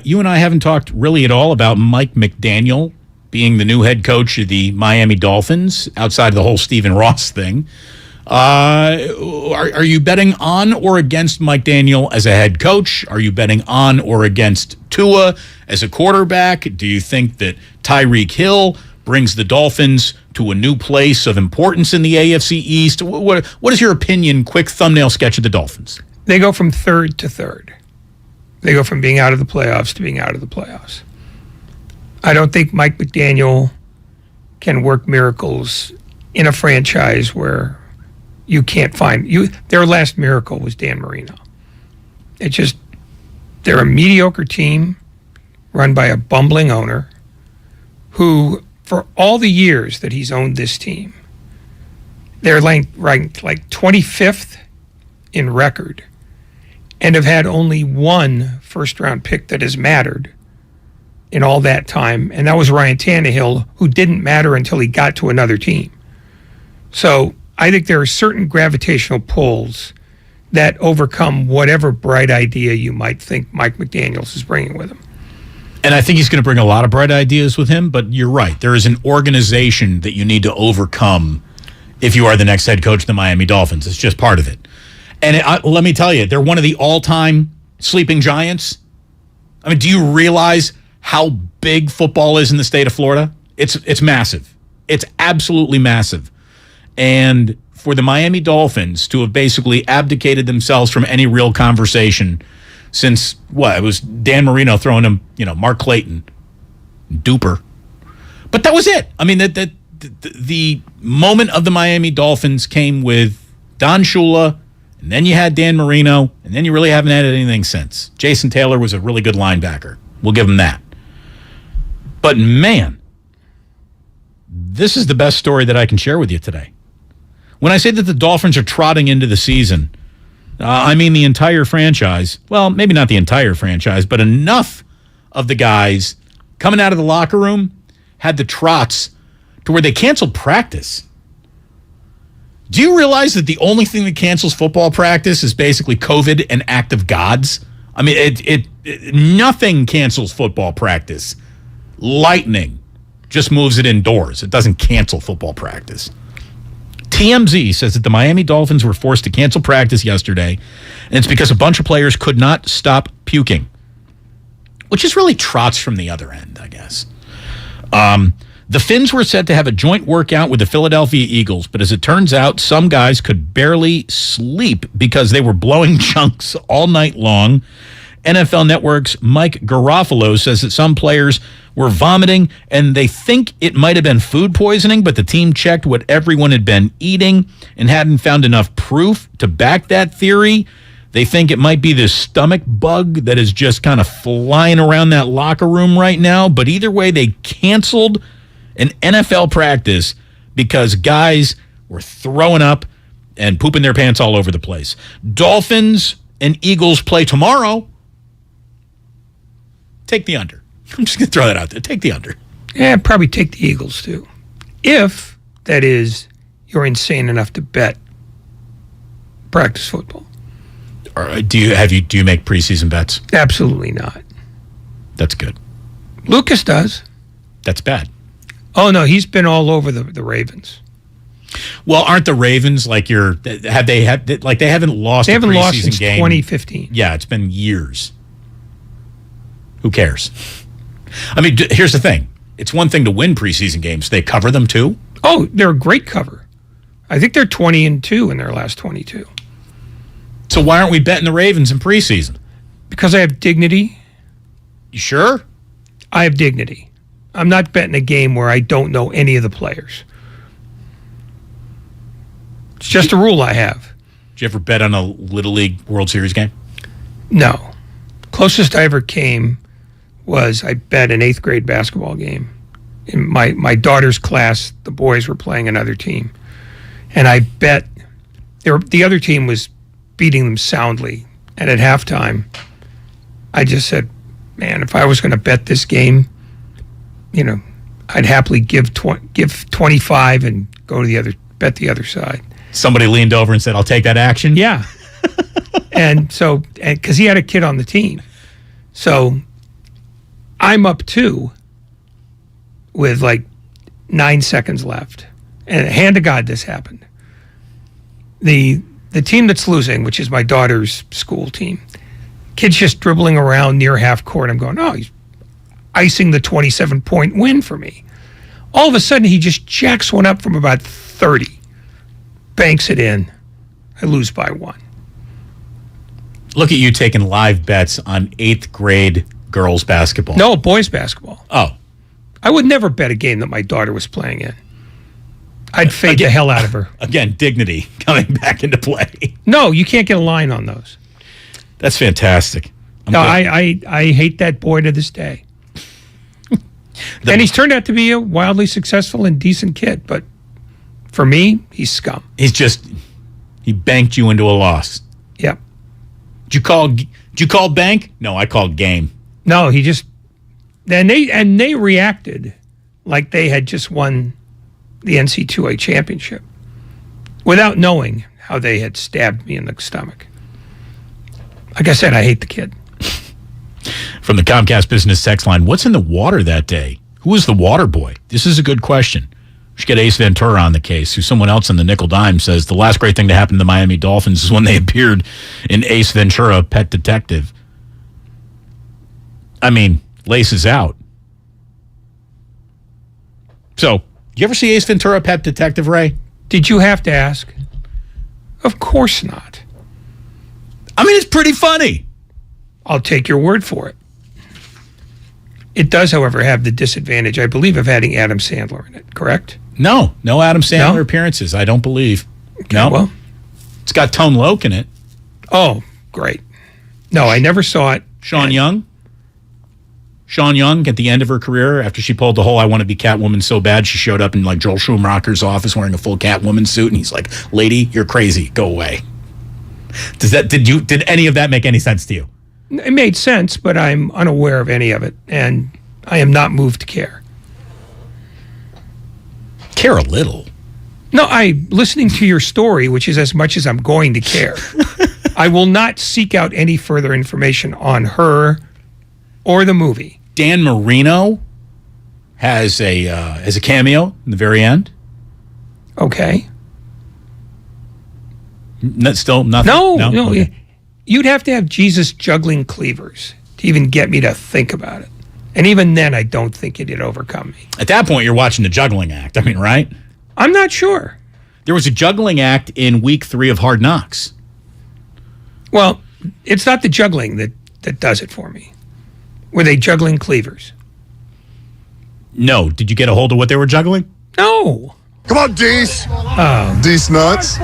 you and I haven't talked really at all about Mike McDaniel being the new head coach of the Miami Dolphins, outside of the whole Stephen Ross thing. Are you betting on or against Mike Daniel as a head coach? Are you betting on or against Tua as a quarterback? Do you think that Tyreek Hill brings the Dolphins to a new place of importance in the AFC East? What is your opinion? Quick thumbnail sketch of the Dolphins. They go from third to third. They go from being out of the playoffs to being out of the playoffs. I don't think Mike McDaniel can work miracles in a franchise where you can't find their last miracle was Dan Marino. They're a mediocre team run by a bumbling owner who, for all the years that he's owned this team, they're ranked like 25th in record and have had only one first-round pick that has mattered in all that time, and that was Ryan Tannehill, who didn't matter until he got to another team. So I think there are certain gravitational pulls that overcome whatever bright idea you might think Mike McDaniels is bringing with him. And I think he's going to bring a lot of bright ideas with him, but you're right. There is an organization that you need to overcome if you are the next head coach of the Miami Dolphins. It's just part of it. And let me tell you, they're one of the all-time sleeping giants. I mean, do you realize how big football is in the state of Florida? It's massive. It's absolutely massive. And for the Miami Dolphins to have basically abdicated themselves from any real conversation since, it was Dan Marino throwing him, Mark Clayton, duper. But that was it. I mean, the moment of the Miami Dolphins came with Don Shula, and then you had Dan Marino, and then you really haven't had anything since. Jason Taylor was a really good linebacker. We'll give him that. But man, this is the best story that I can share with you today. When I say that the Dolphins are trotting into the season, I mean the entire franchise. Well, maybe not the entire franchise, but enough of the guys coming out of the locker room had the trots to where they canceled practice. Do you realize that the only thing that cancels football practice is basically COVID and act of gods? I mean, it nothing cancels football practice. Lightning just moves it indoors. It doesn't cancel football practice. TMZ says that the Miami Dolphins were forced to cancel practice yesterday, and it's because a bunch of players could not stop puking, which is really trots from the other end, I guess. The Finns were set to have a joint workout with the Philadelphia Eagles, but as it turns out, some guys could barely sleep because they were blowing chunks all night long. NFL Network's Mike Garofalo says that some players were vomiting and they think it might have been food poisoning, but the team checked what everyone had been eating and hadn't found enough proof to back that theory. They think it might be this stomach bug that is just kind of flying around that locker room right now. But either way, they canceled an NFL practice because guys were throwing up and pooping their pants all over the place. Dolphins and Eagles play tomorrow. Take the under. I'm just going to throw that out there. Take the under. Yeah, I'd probably take the Eagles, too. If, that is, you're insane enough to bet practice football. Do you make preseason bets? Absolutely not. That's good. Lucas does. That's bad. Oh, no, he's been all over the Ravens. Well, aren't the Ravens they haven't lost They haven't a preseason lost since game? 2015. Yeah, it's been years. Who cares? I mean, here's the thing. It's one thing to win preseason games. They cover them too? Oh, they're a great cover. I think they're 20-2 in their last 22. So why aren't we betting the Ravens in preseason? Because I have dignity. You sure? I have dignity. I'm not betting a game where I don't know any of the players. It's just a rule I have. Did you ever bet on a Little League World Series game? No. Closest I ever came was I bet an 8th grade basketball game. In my daughter's class, the boys were playing another team. And I bet the other team was beating them soundly. And at halftime, I just said, man, if I was going to bet this game, I'd happily give 25 and go to bet the other side. Somebody leaned over and said, I'll take that action? Yeah. And so, because he had a kid on the team. So I'm up 2 with 9 seconds left. And hand to God, this happened. The team that's losing, which is my daughter's school team, kid's just dribbling around near half court. I'm going, oh, he's icing the 27-point win for me. All of a sudden, he just jacks one up from about 30, banks it in. I lose by 1. Look at you taking live bets on 8th grade girls basketball. No, boys basketball. Oh. I would never bet a game that my daughter was playing in. I'd fade the hell out of her. Again, dignity coming back into play. No, you can't get a line on those. That's fantastic. I hate that boy to this day. And he's turned out to be a wildly successful and decent kid, but for me, he's scum. He banked you into a loss. Yep. Did you call bank? No, I called game. No, he just they reacted like they had just won the NC2A championship without knowing how they had stabbed me in the stomach. Like I said, I hate the kid. From the Comcast Business text line, what's in the water that day? Who was the water boy? This is a good question. We should get Ace Ventura on the case, who someone else in the Nickel Dime says the last great thing to happen to the Miami Dolphins is when they appeared in Ace Ventura, Pet Detective. I mean, laces out. So, you ever see Ace Ventura, Pet Detective, Ray? Did you have to ask? Of course not. I mean, it's pretty funny. I'll take your word for it. It does, however, have the disadvantage, I believe, of having Adam Sandler in it, correct? No Adam Sandler appearances, I don't believe. Okay, no. Well, it's got Tone Loc in it. Oh, great. No, I never saw it. Sean Young at the end of her career, after she pulled the whole I want to be Catwoman so bad, she showed up in Joel Schumacher's office wearing a full Catwoman suit, and he's like, lady, you're crazy. Go away. Did any of that make any sense to you? It made sense, but I'm unaware of any of it, and I am not moved to care. Care a little. No, listening to your story, which is as much as I'm going to care. I will not seek out any further information on her or the movie. Dan Marino has a cameo in the very end. Okay. Still nothing? No. Okay. You'd have to have Jesus juggling cleavers to even get me to think about it. And even then, I don't think it'd overcome me. At that point, you're watching the juggling act. I mean, right? I'm not sure. There was a juggling act in week 3 of Hard Knocks. Well, it's not the juggling that does it for me. Were they juggling cleavers? No. Did you get a hold of what they were juggling? No. Come on, Dees. Oh. Dees nuts.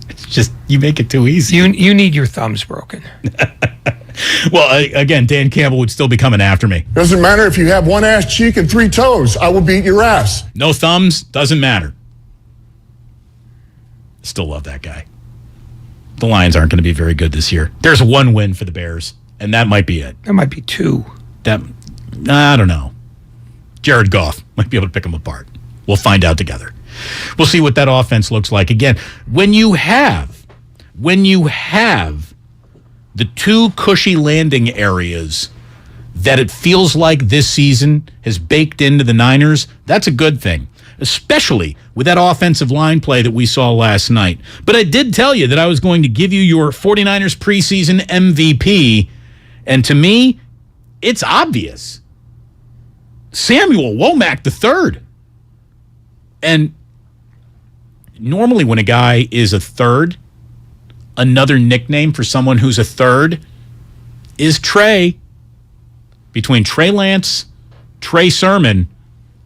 It's just, you make it too easy. You need your thumbs broken. Well, again, Dan Campbell would still be coming after me. Doesn't matter if you have one ass cheek and 3 toes. I will beat your ass. No thumbs, doesn't matter. Still love that guy. The Lions aren't going to be very good this year. There's one win for the Bears, and that might be it. That might be 2. I don't know. Jared Goff might be able to pick them apart. We'll find out together. We'll see what that offense looks like. Again, when you have the 2 cushy landing areas that it feels like this season has baked into the Niners, that's a good thing, especially with that offensive line play that we saw last night. But I did tell you that I was going to give you your 49ers preseason MVP, and to me, it's obvious. Samuel Womack III. And normally when a guy is a third, another nickname for someone who's a third is Trey. Between Trey Lance, Trey Sermon,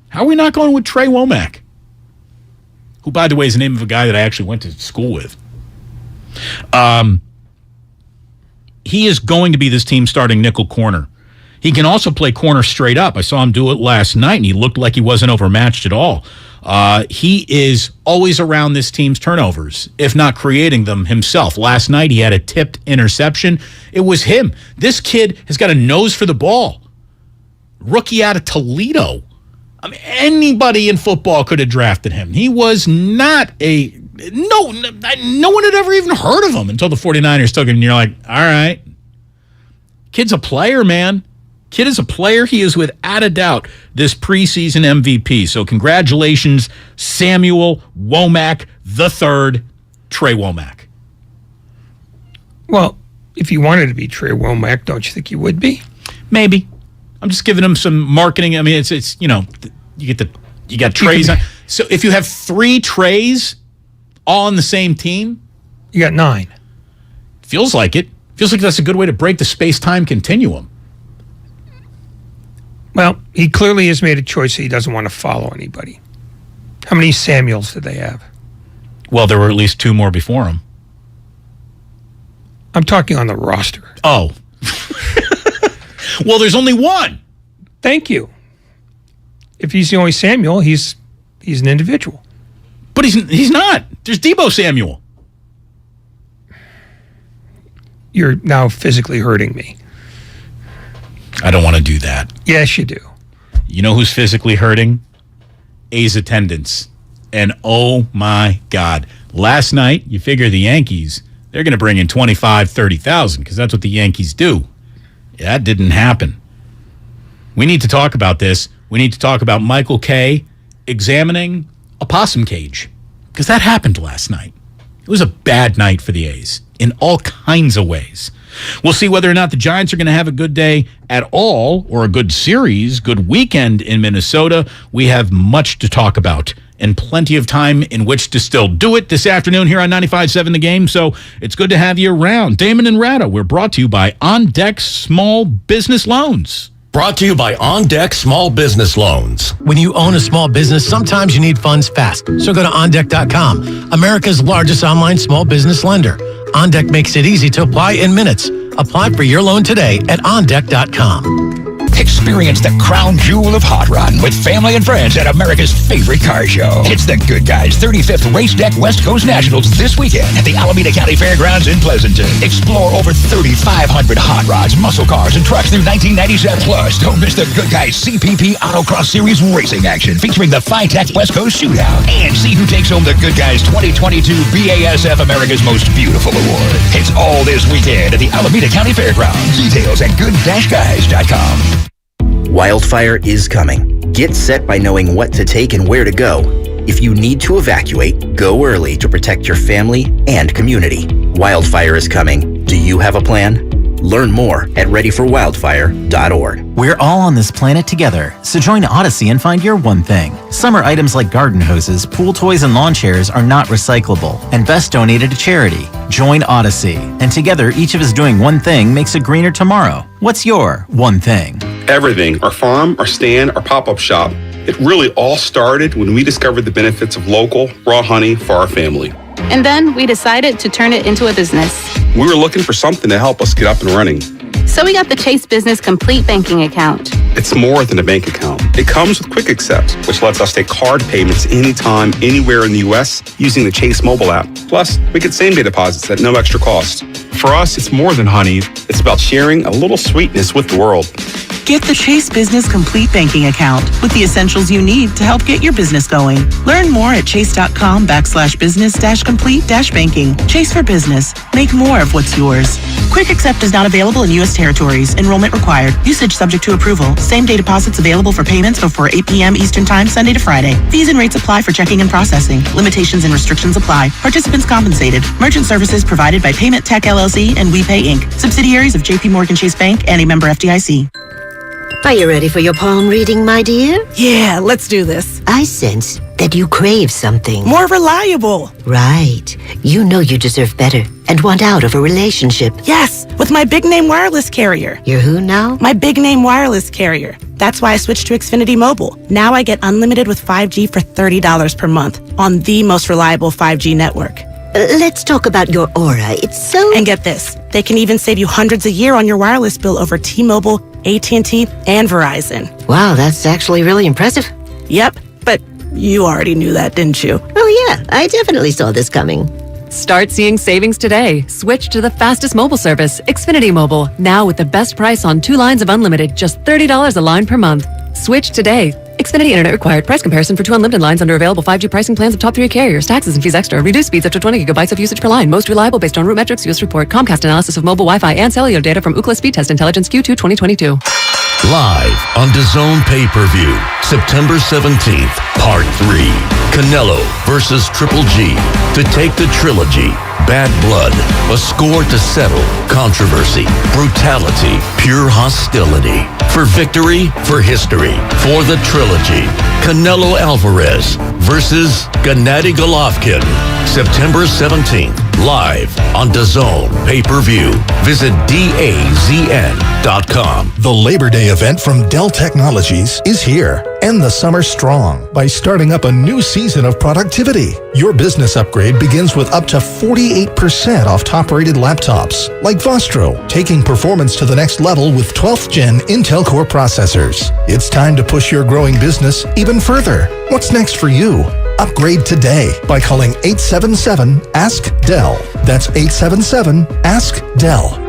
how are we not going with Trey Womack? Who, by the way, is the name of a guy that I actually went to school with. He is going to be this team's starting nickel corner. He can also play corner straight up. I saw him do it last night, and he looked like he wasn't overmatched at all. He is always around this team's turnovers, if not creating them himself. Last night, he had a tipped interception. It was him. This kid has got a nose for the ball. Rookie out of Toledo. I mean, anybody in football could have drafted him. He was not no one had ever even heard of him until the 49ers took him, and you're like, all right. Kid's a player, man. Kid is a player. He is without a doubt this preseason MVP. So congratulations, Samuel Womack III, Trey Womack. Well, if you wanted to be Trey Womack, don't you think you would be? Maybe. I'm just giving him some marketing. I mean, it's you got Treys on. So if you have 3 Treys all on the same team, you got 9. Feels like it. Feels like that's a good way to break the space-time continuum. Well, he clearly has made a choice that he doesn't want to follow anybody. How many Samuels did they have? Well, there were at least 2 more before him. I'm talking on the roster. Oh. Well, there's only 1. Thank you. If he's the only Samuel, he's an individual. But he's not. There's Deebo Samuel. You're now physically hurting me. I don't want to do that. Yes, you do. You know who's physically hurting? A's attendance. And oh my God. Last night, you figure the Yankees, they're going to bring in 25,000, 30,000 because that's what the Yankees do. That didn't happen. We need to talk about this. We need to talk about Michael Kay examining a possum cage because that happened last night. It was a bad night for the A's in all kinds of ways. We'll see whether or not the Giants are going to have a good day at all or a good series, good weekend in Minnesota. We have much to talk about and plenty of time in which to still do it this afternoon here on 95.7 The Game. So it's good to have you around. Damon and Ratto, we're brought to you by On Deck Small Business Loans. Brought to you by On Deck Small Business Loans. When you own a small business, sometimes you need funds fast. So go to OnDeck.com, America's largest online small business lender. OnDeck makes it easy to apply in minutes. Apply for your loan today at OnDeck.com. Experience the crown jewel of Hot Rod with family and friends at America's favorite car show. It's the Good Guys 35th Race Deck West Coast Nationals this weekend at the Alameda County Fairgrounds in Pleasanton. Explore over 3,500 hot rods, muscle cars, and trucks through 1997. Plus, don't miss the Good Guys CPP Autocross Series racing action featuring the FiTech West Coast Shootout. And see who takes home the Good Guys 2022 BASF America's Most Beautiful Award. It's all this weekend at the Alameda County Fairgrounds. Details at good-guys.com. Wildfire is coming. Get set by knowing what to take and where to go. If you need to evacuate, go early to protect your family and community. Wildfire is coming. Do you have a plan? Learn more at readyforwildfire.org. We're all on this planet together, so join Odyssey and find your one thing. Summer items like garden hoses, pool toys, and lawn chairs are not recyclable and best donated to charity. Join Odyssey, and together each of us doing one thing makes a greener tomorrow. What's your one thing? Everything. Our farm, our stand, our pop-up shop. It really all started when we discovered the benefits of local, raw honey for our family. And then we decided to turn it into a business. We were looking for something to help us get up and running. So we got the Chase Business Complete Banking Account. It's more than a bank account. It comes with Quick Accept, which lets us take card payments anytime, anywhere in the U.S. using the Chase mobile app. Plus, we get same-day deposits at no extra cost. For us, it's more than honey. It's about sharing a little sweetness with the world. Get the Chase Business Complete Banking Account with the essentials you need to help get your business going. Learn more at chase.com/business-complete-banking. Chase for business. Make more of what's yours. Quick Accept is not available in U.S. territories. Enrollment required. Usage subject to approval. Same-day deposits available for payments before 8 p.m. Eastern Time, Sunday to Friday. Fees and rates apply for checking and processing. Limitations and restrictions apply. Participants compensated. Merchant services provided by Payment Tech LLC and WePay Inc. Subsidiaries of J.P. Morgan Chase Bank and a member FDIC. Are you ready for your palm reading, my dear? Yeah, let's do this. I sense that you crave something. More reliable. Right. You know you deserve better and want out of a relationship. Yes, with my big name wireless carrier. You're who now? My big name wireless carrier. That's why I switched to Xfinity Mobile. Now I get unlimited with 5G for $30 per month on the most reliable 5G network. Let's talk about your aura. It's so... And get this. They can even save you hundreds a year on your wireless bill over T-Mobile, AT&T, and Verizon. Wow, that's actually really impressive. Yep, but you already knew that, didn't you? Oh yeah, I definitely saw this coming. Start seeing savings today. Switch to the fastest mobile service, Xfinity Mobile. Now with the best price on 2 lines of unlimited, just $30 a line per month. Switch today. Xfinity Internet required. Price comparison for 2 unlimited lines under available 5G pricing plans of top 3 carriers. Taxes and fees extra. Reduced speeds up to 20 gigabytes of usage per line. Most reliable based on root metrics. US report. Comcast analysis of mobile Wi-Fi and cellular data from Ookla Speed Test Intelligence Q2 2022. Live on DAZN pay-per-view, September 17th, Part 3. Canelo versus Triple G to take the trilogy. Bad blood, a score to settle, controversy, brutality, pure hostility. For victory, for history, for the trilogy. Canelo Alvarez versus Gennady Golovkin. September 17th, live on DAZN pay-per-view. Visit DAZN.com. The Labor Day event from Dell Technologies is here. End the summer strong by starting up a new season of productivity. Your business upgrade begins with up to 48% off top-rated laptops, like Vostro, taking performance to the next level with 12th Gen Intel Core processors. It's time to push your growing business even further. What's next for you? Upgrade today by calling 877-ASK-DELL. That's 877-ASK-DELL.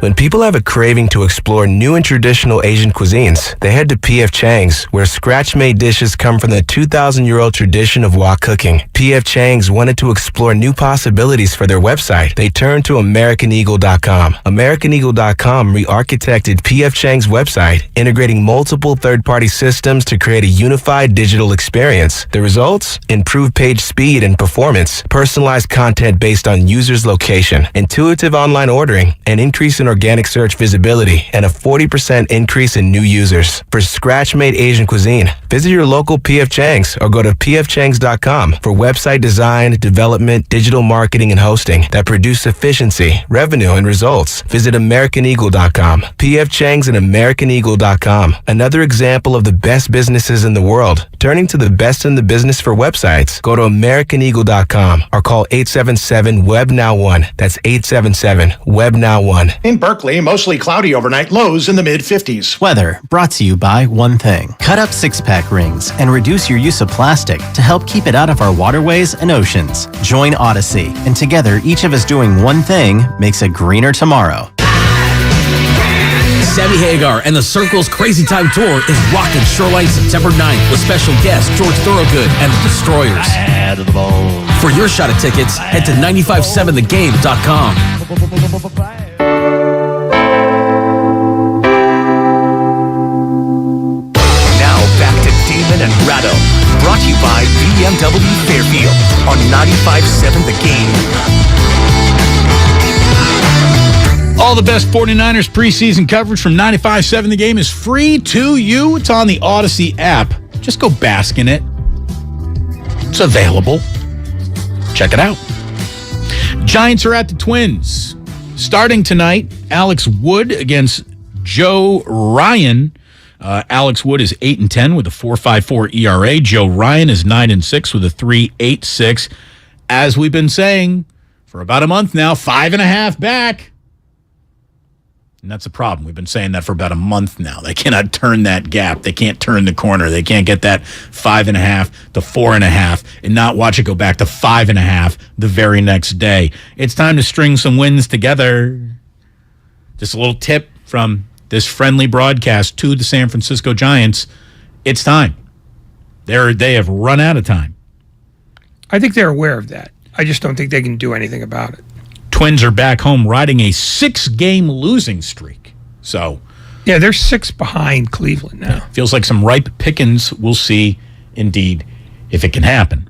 When people have a craving to explore new and traditional Asian cuisines, they head to P.F. Chang's, where scratch-made dishes come from the 2,000-year-old tradition of wok cooking. P.F. Chang's wanted to explore new possibilities for their website. They turned to AmericanEagle.com. AmericanEagle.com re-architected P.F. Chang's website, integrating multiple third-party systems to create a unified digital experience. The results? Improved page speed and performance, personalized content based on users' location, intuitive online ordering, an increase in organic search visibility, and a 40% increase in new users. For scratch-made Asian cuisine, visit your local P.F. Chang's or go to pfchangs.com for website design, development, digital marketing, and hosting that produce efficiency, revenue, and results. Visit AmericanEagle.com. P.F. Chang's and AmericanEagle.com. Another example of the best businesses in the world. Turning to the best in the business for websites, go to AmericanEagle.com or call 877-WEB-NOW1. That's 877-WEB-NOW1. In Berkeley, mostly cloudy overnight, lows in the mid-50s. Weather brought to you by one thing. Cut up six-pack rings and reduce your use of plastic to help keep it out of our waterways and oceans. Join Odyssey, and together each of us doing one thing makes a greener tomorrow. Sammy Hagar and the Circle's Crazy Time Tour is rocking Shoreline September 9th with special guests George Thorogood and the Destroyers. For your shot at tickets, head to 957thegame.com. Damon and Ratto, brought to you by BMW Fairfield on 95.7 The Game. All the best 49ers preseason coverage from 95.7 The Game is free to you. It's on the Odyssey app. Just go bask in it. It's available. Check it out. Giants are at the Twins. Starting tonight, Alex Wood against Joe Ryan. Alex Wood is 8-10 with a 4.54 ERA. Joe Ryan is 9-6 with a 3.86. As we've been saying for about a month now, 5.5 back. And that's a problem. We've been saying that for about a month now. They cannot turn that gap. They can't turn the corner. They can't get that 5.5 to 4.5 and not watch it go back to 5.5 the very next day. It's time to string some wins together. Just a little tip from this friendly broadcast to the San Francisco Giants. It's time. They have run out of time. I think they're aware of that. I just don't think they can do anything about it. Twins are back home riding a 6-game losing streak. So, yeah, they're 6 behind Cleveland now. Feels like some ripe pickings. We'll see, indeed, if it can happen.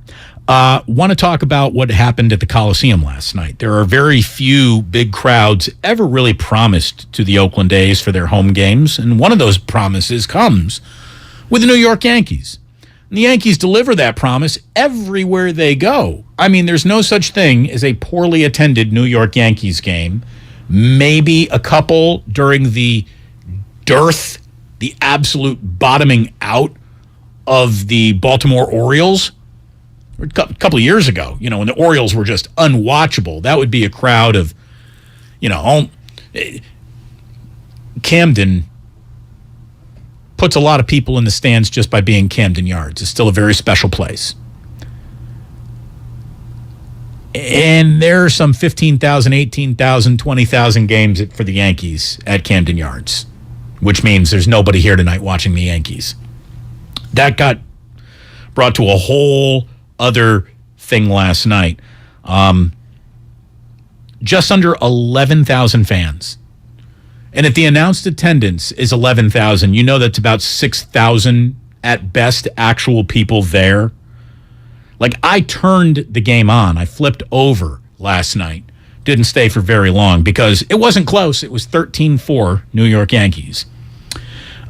Want to talk about what happened at the Coliseum last night. There are very few big crowds ever really promised to the Oakland A's for their home games, and one of those promises comes with the New York Yankees. And the Yankees deliver that promise everywhere they go. I mean, there's no such thing as a poorly attended New York Yankees game. Maybe a couple during the dearth, the absolute bottoming out of the Baltimore Orioles. A couple of years ago, when the Orioles were just unwatchable. That would be a crowd of, Camden puts a lot of people in the stands just by being Camden Yards. It's still a very special place. And there are some 15,000, 18,000, 20,000 games for the Yankees at Camden Yards, which means there's nobody here tonight watching the Yankees. That got brought to a whole other thing last night. Just under 11,000 fans. And if the announced attendance is 11,000, you know that's about 6,000 at best actual people there. Like, I turned the game on. I flipped over last night. Didn't stay for very long because it wasn't close. It was 13-4 New York Yankees.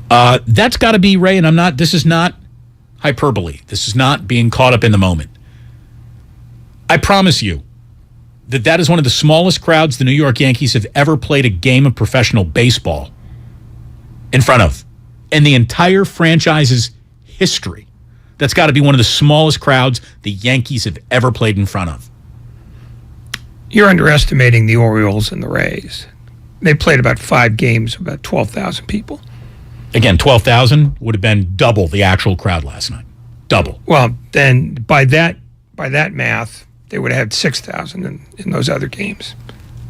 That's got to be, Ray, and this is not hyperbole. This is not being caught up in the moment. I promise you that is one of the smallest crowds the New York Yankees have ever played a game of professional baseball in front of. In the entire franchise's history, that's got to be one of the smallest crowds the Yankees have ever played in front of. You're underestimating the Orioles and the Rays. They played about 5 games, about 12,000 people. Again, 12,000 would have been double the actual crowd last night. Double. Well, then by that math, they would have had 6,000 in those other games.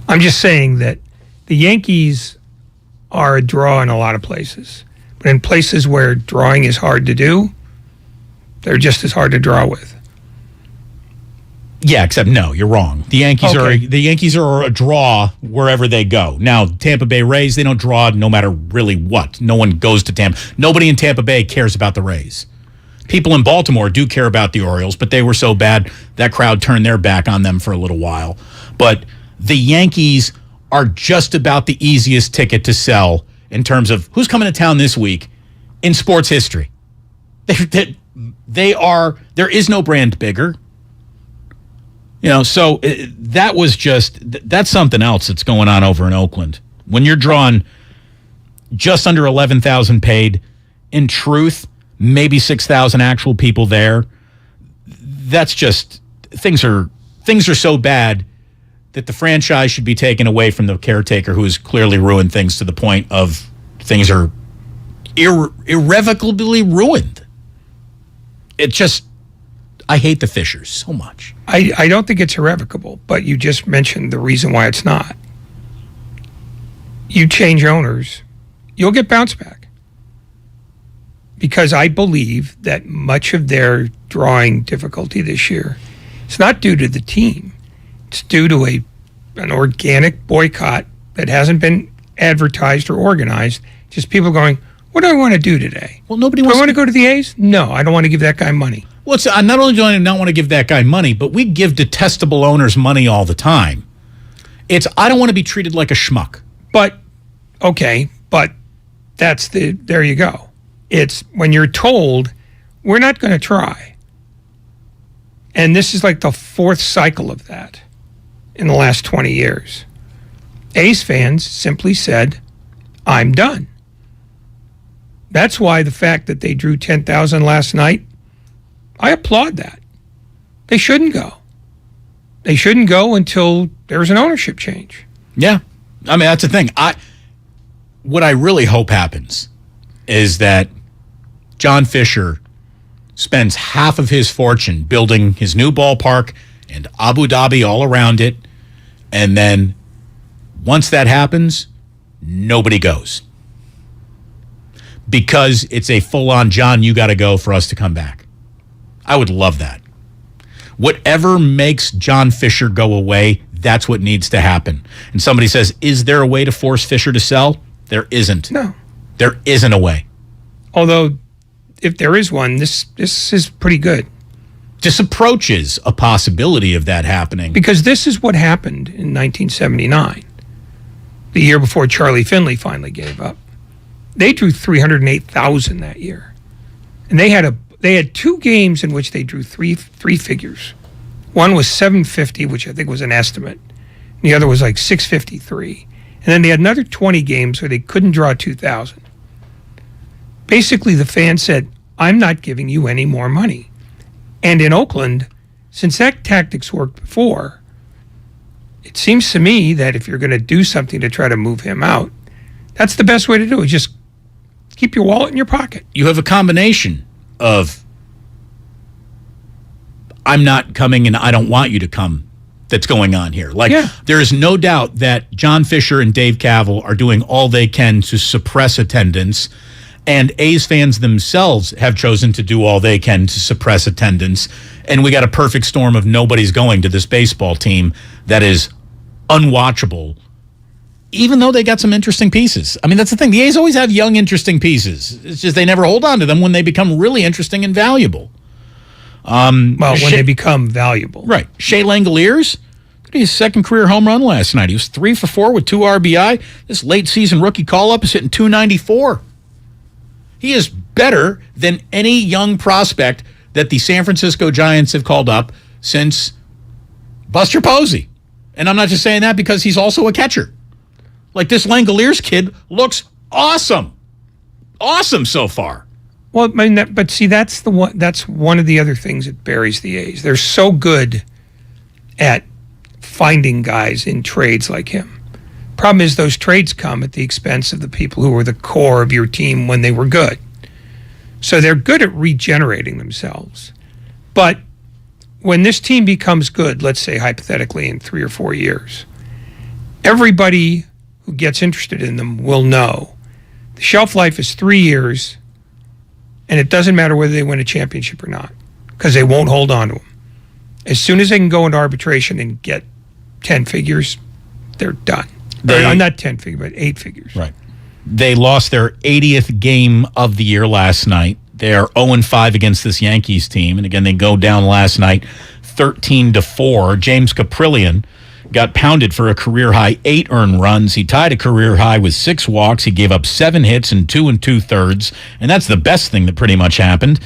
I'm just saying that the Yankees are a draw in a lot of places. But in places where drawing is hard to do, they're just as hard to draw with. Yeah, except no, you're wrong. The Yankees are a draw wherever they go. Now, Tampa Bay Rays, they don't draw no matter really what. No one goes to Tampa. Nobody in Tampa Bay cares about the Rays. People in Baltimore do care about the Orioles, but they were so bad that crowd turned their back on them for a little while. But the Yankees are just about the easiest ticket to sell in terms of who's coming to town this week in sports history. They are. There is no brand bigger. So that was that's something else that's going on over in Oakland. When you're drawing just under 11,000 paid, in truth, maybe 6,000 actual people there, that's just, things are so bad that the franchise should be taken away from the caretaker who has clearly ruined things to the point of things are irrevocably ruined. It just, I hate the Fishers so much. I don't think it's irrevocable, but you just mentioned the reason why it's not. You change owners, you'll get bounce back. Because I believe that much of their drawing difficulty this year, it's not due to the team. It's due to an organic boycott that hasn't been advertised or organized. Just people going, what do I want to do today? Well, nobody do wants I want to go to the A's? No, I don't want to give that guy money. Well, not only do I not want to give that guy money, but we give detestable owners money all the time. I don't want to be treated like a schmuck. But there you go. It's when you're told, we're not going to try. And this is like the 4th cycle of that in the last 20 years. A's fans simply said, I'm done. That's why the fact that they drew 10,000 last night, I applaud that. They shouldn't go. They shouldn't go until there's an ownership change. Yeah. I mean, that's the thing. what I really hope happens is that John Fisher spends half of his fortune building his new ballpark and Abu Dhabi all around it. And then once that happens, nobody goes. Because it's a full-on, John, you got to go for us to come back. I would love that. Whatever makes John Fisher go away, that's what needs to happen. And somebody says, is there a way to force Fisher to sell? There isn't. No. There isn't a way. Although, if there is one, this is pretty good. This approaches a possibility of that happening. Because this is what happened in 1979, the year before Charlie Finley finally gave up. They drew 308,000 that year. And they had 2 games in which they drew three figures. One was 750, which I think was an estimate. And the other was like 653. And then they had another 20 games where they couldn't draw 2,000. Basically, the fan said, I'm not giving you any more money. And in Oakland, since that tactics worked before, it seems to me that if you're going to do something to try to move him out, that's the best way to do it. Just keep your wallet in your pocket. You have a combination of I'm not coming and I don't want you to come that's going on here. There is no doubt that John Fisher and Dave Cavill are doing all they can to suppress attendance. And A's fans themselves have chosen to do all they can to suppress attendance. And we got a perfect storm of nobody's going to this baseball team that is unwatchable, even though they got some interesting pieces. I mean, that's the thing. The A's always have young, interesting pieces. It's just they never hold on to them when they become really interesting and valuable. When they become valuable. Right. Shea Langoliers, his second career home run last night. He was 3 for 4 with 2 RBI. This late season rookie call-up is hitting .294. He is better than any young prospect that the San Francisco Giants have called up since Buster Posey. And I'm not just saying that because he's also a catcher. Like, this Langoliers kid looks awesome. Awesome so far. Well, I mean, but see, that's one of the other things that buries the A's. They're so good at finding guys in trades like him. Problem is, those trades come at the expense of the people who were the core of your team when they were good. So they're good at regenerating themselves. But when this team becomes good, let's say hypothetically in 3 or 4 years, everybody who gets interested in them will know the shelf life is 3 years, and it doesn't matter whether they win a championship or not, because they won't hold on to them. As soon as they can go into arbitration and get 10 figures, they're done. Not 10 figures, but 8 figures. Right. They lost their 80th game of the year last night. They're 0-5 against this Yankees team. And again, they go down last night 13-4. James Caprillion got pounded for a career-high 8 earned runs. He tied a career high with 6 walks. He gave up 7 hits in 2 2/3. And that's the best thing that pretty much happened.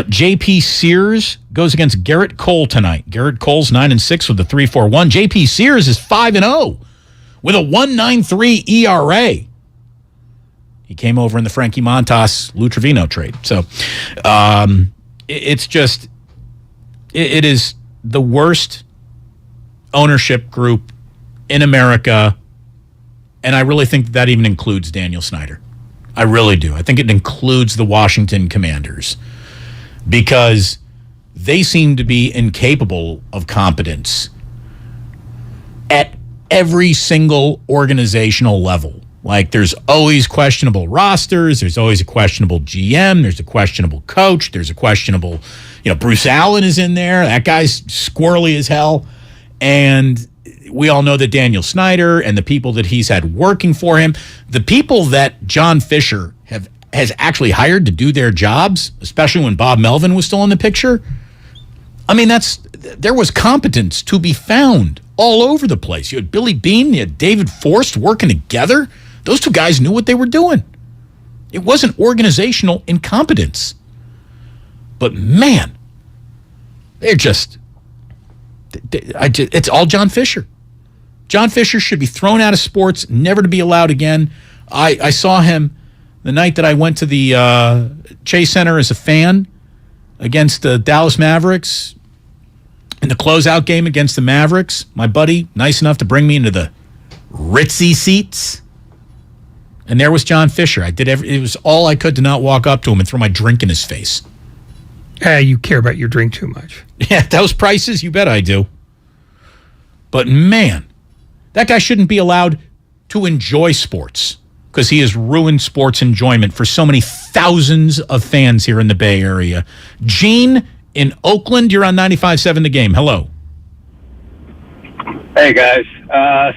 J.P. Sears goes against Garrett Cole tonight. Garrett Cole's 9-6 with a 3.41. J.P. Sears is 5-0 with a 1.93 ERA. He came over in the Frankie Montas Lou Trevino trade. So it's just, it is the worst ownership group in America. And I really think that even includes Daniel Snyder. I really do. I think it includes the Washington Commanders because they seem to be incapable of competence at every single organizational level. Like, there's always questionable rosters. There's always a questionable GM. There's a questionable coach. There's a questionable, Bruce Allen is in there. That guy's squirrely as hell. And we all know that Daniel Snyder and the people that he's had working for him, the people that John Fisher has actually hired to do their jobs, especially when Bob Melvin was still in the picture. I mean, there was competence to be found all over the place. You had Billy Beane, you had David Forst working together. Those 2 guys knew what they were doing. It wasn't organizational incompetence. But man, it's all John Fisher. John Fisher should be thrown out of sports, never to be allowed again. I saw him the night that I went to the Chase Center as a fan against the Dallas Mavericks. In the closeout game against the Mavericks, my buddy, nice enough to bring me into the ritzy seats. And there was John Fisher. It was all I could to not walk up to him and throw my drink in his face. You care about your drink too much. Yeah, those prices, you bet I do. But man, that guy shouldn't be allowed to enjoy sports because he has ruined sports enjoyment for so many thousands of fans here in the Bay Area. Gene in Oakland, you're on 95.7 The Game. Hello. Hey, guys.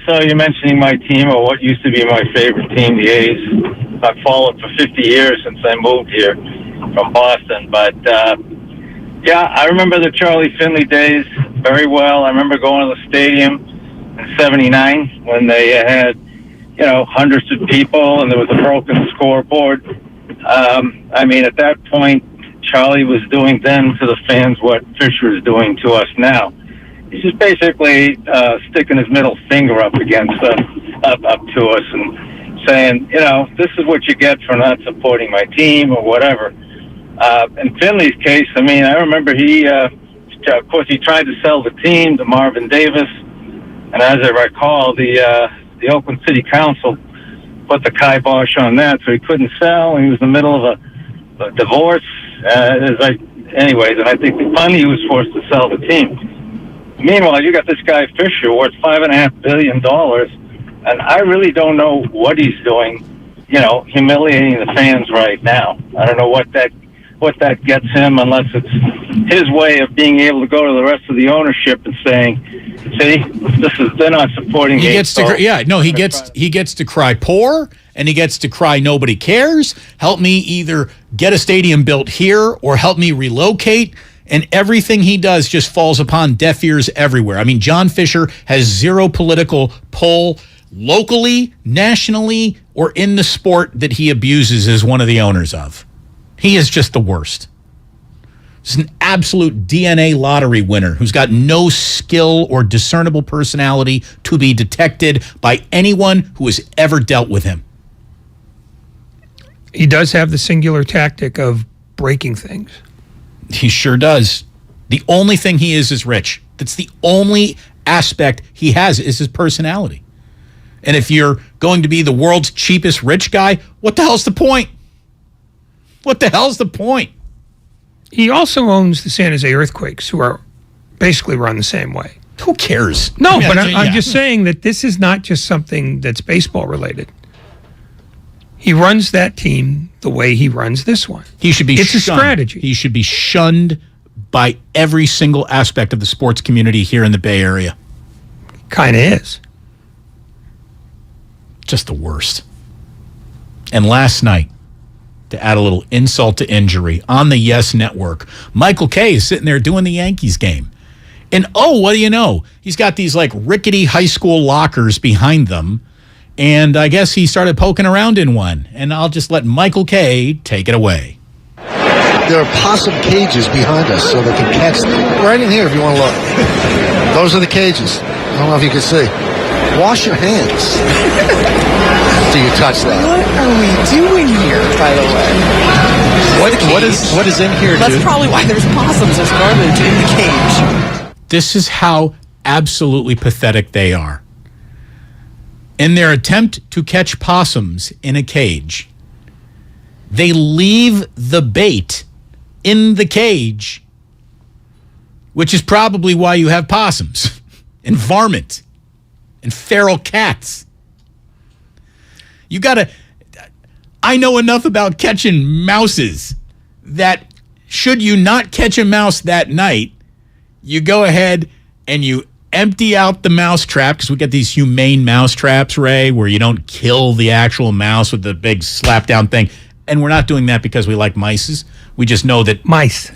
So you're mentioning my team, or what used to be my favorite team, the A's. I've followed for 50 years since I moved here from Boston. But, yeah, I remember the Charlie Finley days very well. I remember going to the stadium in 79 when they had, hundreds of people and there was a broken scoreboard. I mean, at that point, Charlie was doing then to the fans what Fisher is doing to us now. He's just basically sticking his middle finger up against up to us and saying, this is what you get for not supporting my team or whatever. In Finley's case, I mean, I remember he, of course, he tried to sell the team to Marvin Davis, and as I recall, the Oakland City Council put the kibosh on that, so he couldn't sell. He was in the middle of a divorce. Anyways, and I think finally he was forced to sell the team. Meanwhile, you got this guy Fisher worth $5.5 billion, and I really don't know what he's doing, humiliating the fans right now. I don't know what that gets him, unless it's his way of being able to go to the rest of the ownership and saying, "See, they're not supporting me." He gets to cry poor, and he gets to cry nobody cares. Help me either get a stadium built here or help me relocate. And everything he does just falls upon deaf ears everywhere. I mean, John Fisher has zero political pull locally, nationally, or in the sport that he abuses as one of the owners of. He is just the worst. He's an absolute DNA lottery winner who's got no skill or discernible personality to be detected by anyone who has ever dealt with him. He does have the singular tactic of breaking things. He sure does. The only thing he is rich. That's the only aspect he has is his personality. And if you're going to be the world's cheapest rich guy, what the hell's the point? What the hell's the point? He also owns the San Jose Earthquakes, who are basically run the same way. Who cares? No, but I'm just saying that this is not just something that's baseball related. He runs that team the way he runs this one. He should be It's shunned. a strategy. He should be shunned by every single aspect of the sports community here in the Bay Area. Kind of is. Just the worst. And last night, to add a little insult to injury, on the Yes Network, Michael Kay is sitting there doing the Yankees game. And what do you know? He's got these like rickety high school lockers behind them. And I guess he started poking around in one. And I'll just let Michael Kay take it away. There are possum cages behind us so they can catch them. Right in here if you want to look. Those are the cages. I don't know if you can see. Wash your hands. Do you touch that? What are we doing here, by the way? What is in here, That's dude? probably why there's possums. There's garbage in the cage. This is how absolutely pathetic they are. In their attempt to catch possums in a cage, they leave the bait in the cage, which is probably why you have possums and varmint and feral cats. I know enough about catching mouses that should you not catch a mouse that night, you go ahead and you empty out the mouse trap, because we get these humane mouse traps, Ray, where you don't kill the actual mouse with the big slap down thing. And we're not doing that because we like mices. We just know that meese.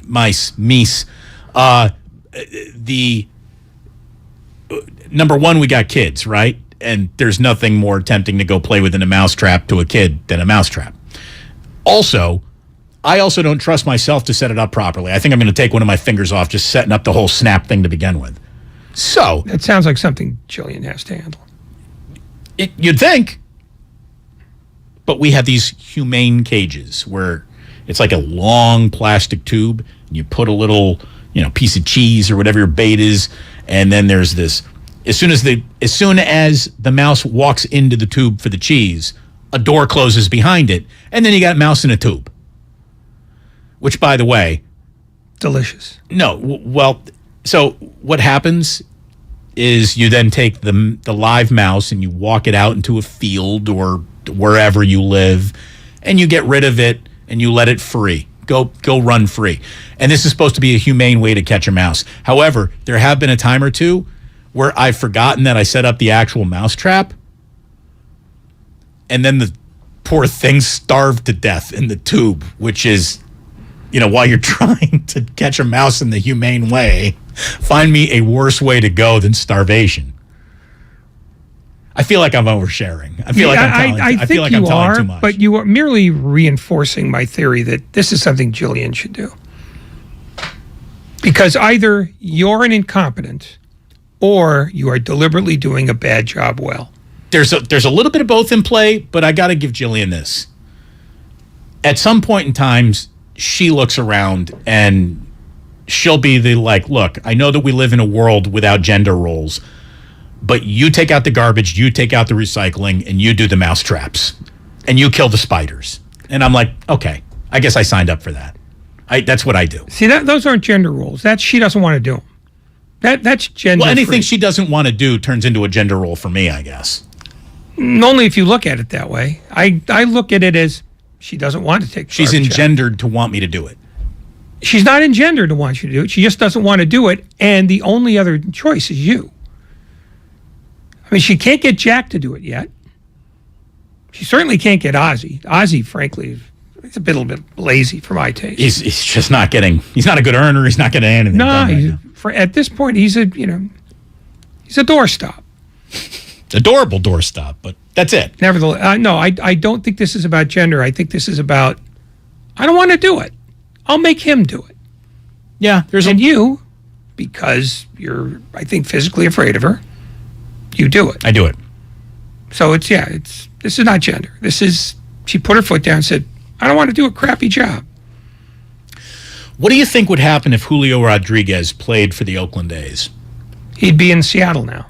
Number one, we got kids, right? And there's nothing more tempting to go play within a mousetrap to a kid than a mousetrap. Also, I also don't trust myself to set it up properly. I think I'm going to take one of my fingers off just setting up the whole snap thing to begin with. So that sounds like something Jillian has to handle. You'd think. But we have these humane cages where it's like a long plastic tube, and you put a little, piece of cheese or whatever your bait is, and then there's this. As soon as the mouse walks into the tube for the cheese, a door closes behind it, and then you got mouse in a tube. Which, by the way... Delicious. No, well, so what happens is you then take the live mouse and you walk it out into a field or wherever you live, and you get rid of it and you let it free. Go run free. And this is supposed to be a humane way to catch a mouse. However, there have been a time or two where I've forgotten that I set up the actual mouse trap, and then the poor thing starved to death in the tube, which is, while you're trying to catch a mouse in the humane way, find me a worse way to go than starvation. I feel like I'm oversharing. I feel like I'm telling too much. But you are merely reinforcing my theory that this is something Jillian should do. Because either you're an incompetent or you are deliberately doing a bad job well. There's a little bit of both in play, but I got to give Jillian this. At some point in time, she looks around and she'll be look, I know that we live in a world without gender roles, but you take out the garbage, you take out the recycling, and you do the mouse traps, and you kill the spiders. And I'm like, okay, I guess I signed up for that. That's what I do. See, those aren't gender roles. She doesn't want to do them. That's gender. Well, anything she doesn't want to do turns into a gender role for me, I guess. Only if you look at it that way. I look at it as she doesn't want to take the She's garbage engendered out. To want me to do it. She's not engendered to want you to do it. She just doesn't want to do it, and the only other choice is you. I mean, she can't get Jack to do it yet. She certainly can't get Ozzy. Ozzy, frankly, is a little bit lazy for my taste. He's just not getting. He's not a good earner. He's not getting anything. No, at this point, he's a doorstop. Adorable doorstop, but that's it. Nevertheless, no, I don't think this is about gender. I think this is about, I don't want to do it. I'll make him do it. Yeah, you, because you're, I think, physically afraid of her, you do it. I do it. So this is not gender. She put her foot down and said, I don't want to do a crappy job. What do you think would happen if Julio Rodriguez played for the Oakland A's? He'd be in Seattle now.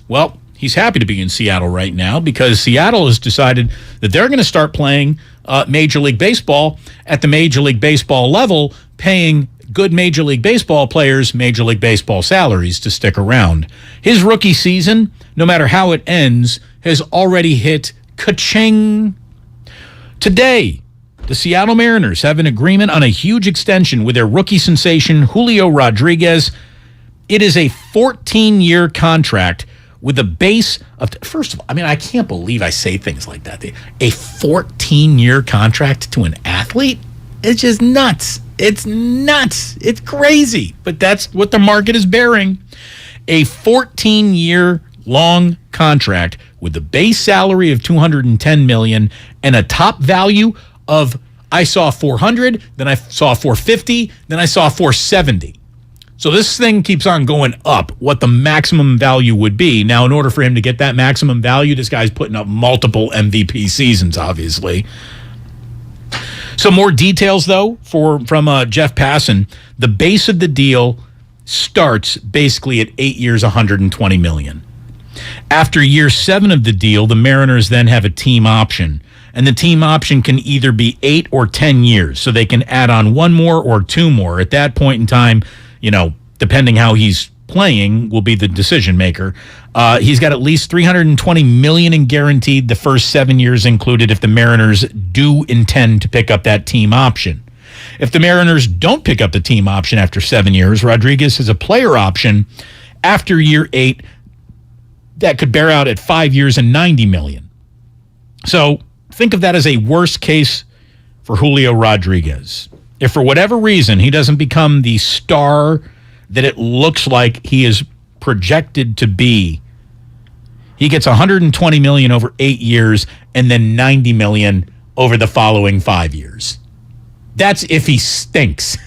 Well, he's happy to be in Seattle right now because Seattle has decided that they're going to start playing Major League Baseball at the Major League Baseball level, paying good Major League Baseball players Major League Baseball salaries to stick around. His rookie season, no matter how it ends, has already hit ka-ching. Today, the Seattle Mariners have an agreement on a huge extension with their rookie sensation, Julio Rodriguez. It is a 14-year contract with a base of, first of all, I mean, I can't believe I say things like that. A 14-year contract to an athlete? It's just nuts. It's nuts. It's crazy. But that's what the market is bearing. A 14-year long contract with a base salary of $210 million and a top value of, I saw 400, then I saw 450, then I saw 470. So this thing keeps on going up, what the maximum value would be. Now, in order for him to get that maximum value, this guy's putting up multiple MVP seasons, obviously. Some more details, though, from Jeff Passan. The base of the deal starts basically at 8 years, $120 million. After year 7 of the deal, the Mariners then have a team option. And the team option can either be 8 or 10 years. So they can add on 1 more or 2 more. At that point in time, depending how he's playing, will be the decision maker. He's got at least $320 million in guaranteed, the first 7 years included, if the Mariners do intend to pick up that team option. If the Mariners don't pick up the team option after 7 years, Rodriguez has a player option after year 8 that could bear out at 5 years and $90 million. So think of that as a worst case for Julio Rodriguez. If for whatever reason he doesn't become the star that it looks like he is projected to be, he gets $120 million over 8 years and then $90 million over the following 5 years. That's if he stinks.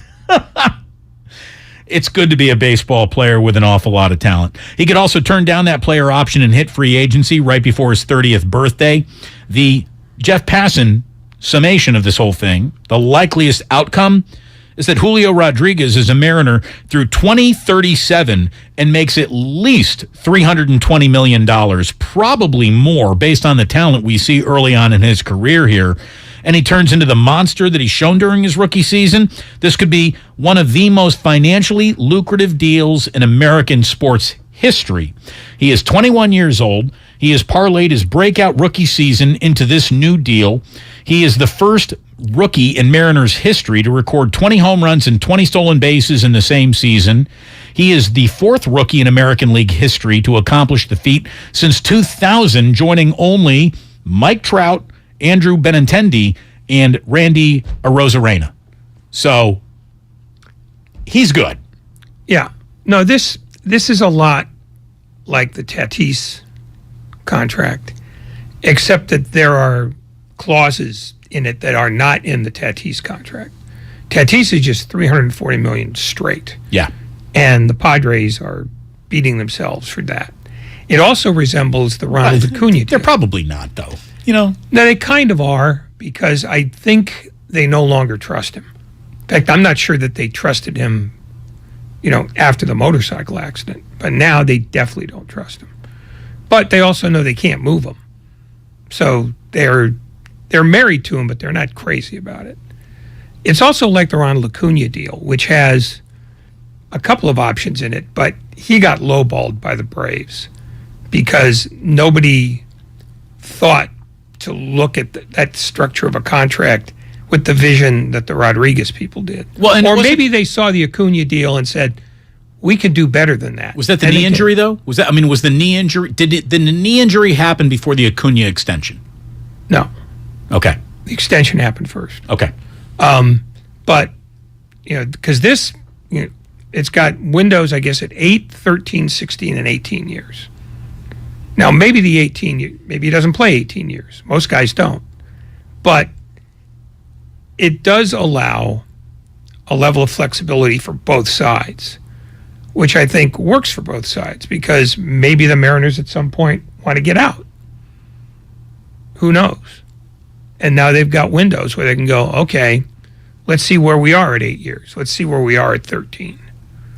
It's good to be a baseball player with an awful lot of talent. He could also turn down that player option and hit free agency right before his 30th birthday. The Jeff Passan summation of this whole thing, the likeliest outcome is that Julio Rodriguez is a Mariner through 2037 and makes at least $320 million, probably more based on the talent we see early on in his career here. And he turns into the monster that he's shown during his rookie season. This could be one of the most financially lucrative deals in American sports history. He is 21 years old. He has parlayed his breakout rookie season into this new deal. He is the first rookie in Mariners history to record 20 home runs and 20 stolen bases in the same season. He is the fourth rookie in American League history to accomplish the feat since 2000, joining only Mike Trout, Andrew Benintendi, and Randy Arozarena. So he's good. Yeah. No, this is a lot like the Tatis contract, except that there are clauses in it that are not in the Tatis contract. Tatis is just $340 million straight. Yeah. And the Padres are beating themselves for that. It also resembles the Ronald Acuna deal. They're probably not, though. No, they kind of are, because I think they no longer trust him. In fact, I'm not sure that they trusted him, after the motorcycle accident. But now they definitely don't trust him. But they also know they can't move him. So they're married to him, but they're not crazy about it. It's also like the Ronald Acuna deal, which has a couple of options in it, but he got lowballed by the Braves because nobody thought to look at that structure of a contract with the vision that the Rodriguez people did. Well, or maybe they saw the Acuna deal and said, we can do better than that. Was that the knee injury, though? Was the knee injury? Did the knee injury happen before the Acuna extension? No. Okay. The extension happened first. Okay. But, because this, it's got windows, I guess, at 8, 13, 16, and 18 years. Now, maybe maybe he doesn't play 18 years. Most guys don't. But it does allow a level of flexibility for both sides, which I think works for both sides, because maybe the Mariners at some point want to get out. Who knows? And now they've got windows where they can go, okay, let's see where we are at 8 years. Let's see where we are at 13.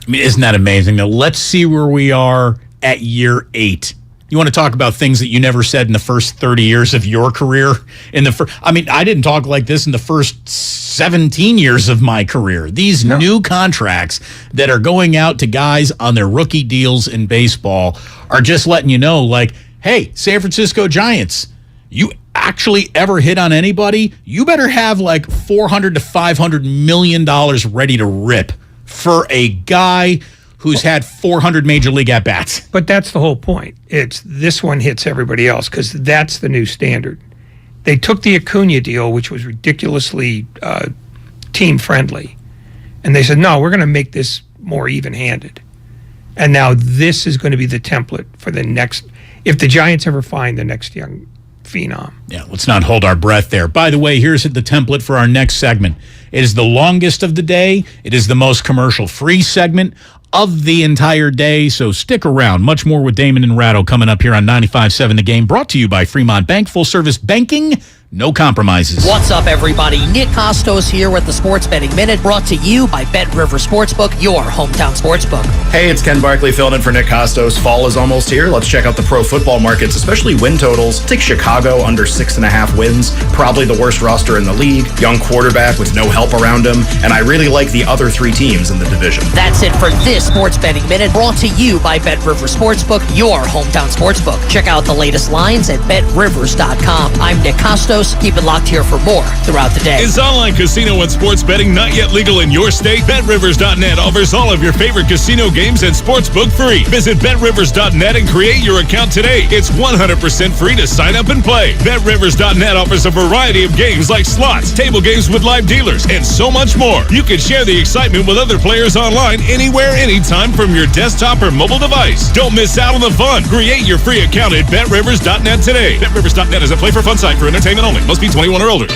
I mean, isn't that amazing? Now, let's see where we are at year 8. You want to talk about things that you never said in the first 30 years of your career? I didn't talk like this in the first 17 years of my career. These new contracts that are going out to guys on their rookie deals in baseball are just letting you know, like, hey, San Francisco Giants, you actually ever hit on anybody, you better have like $400 to $500 million ready to rip for a guy who's had 400 major league at-bats. But that's the whole point. It's this one hits everybody else, because that's the new standard. They took the Acuna deal, which was ridiculously team-friendly, and they said, no, we're going to make this more even-handed. And now this is going to be the template for the next, if the Giants ever find the next young phenom. Yeah, let's not hold our breath there. By the way, here's the template for our next segment. It is the longest of the day. It is the most commercial-free segment of the entire day, so stick around. Much more with Damon and Ratto coming up here on 95.7 The Game, brought to you by Fremont Bank. Full-service banking, no compromises. What's up, everybody? Nick Costos here with the Sports Betting Minute, brought to you by Bet River Sportsbook, your hometown sportsbook. Hey, it's Ken Barkley filling in for Nick Costos. Fall is almost here. Let's check out the pro football markets, especially win totals. Take Chicago under 6.5 wins. Probably the worst roster in the league. Young quarterback with no help around him. And I really like the other 3 teams in the division. That's it for this Sports Betting Minute, brought to you by Bet River Sportsbook, your hometown sportsbook. Check out the latest lines at betrivers.com. I'm Nick Costos. Keep it locked here for more throughout the day. Is online casino and sports betting not yet legal in your state? BetRivers.net offers all of your favorite casino games and sportsbook free. Visit BetRivers.net and create your account today. It's 100% free to sign up and play. BetRivers.net offers a variety of games like slots, table games with live dealers, and so much more. You can share the excitement with other players online anywhere, anytime from your desktop or mobile device. Don't miss out on the fun. Create your free account at BetRivers.net today. BetRivers.net is a play for fun site for entertainment only. Must be 21 or older.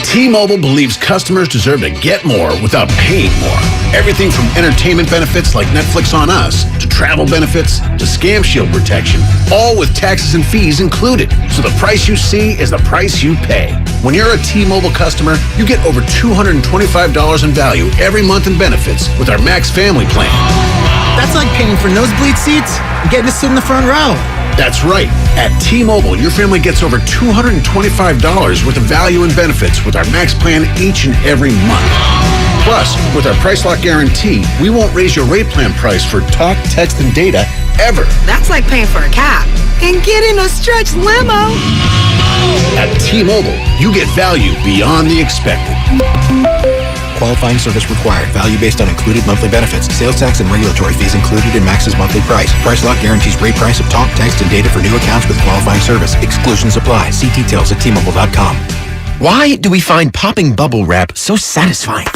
T-Mobile believes customers deserve to get more without paying more. Everything from entertainment benefits like Netflix on Us to travel benefits to Scam Shield protection, all with taxes and fees included. So the price you see is the price you pay. When you're a T-Mobile customer, you get over $225 in value every month in benefits with our Max Family Plan. That's like paying for nosebleed seats and getting to sit in the front row. That's right. At T-Mobile, your family gets over $225 worth of value and benefits with our Max Plan each and every month. Plus, with our Price Lock Guarantee, we won't raise your rate plan price for talk, text, and data ever. That's like paying for a cab and getting a stretch limo. At T-Mobile, you get value beyond the expected. Qualifying service required. Value based on included monthly benefits. Sales tax and regulatory fees included in Max's monthly price. Price Lock guarantees rate price of talk, text, and data for new accounts with qualifying service. Exclusions apply. See details at T-Mobile.com. Why do we find popping bubble wrap so satisfying?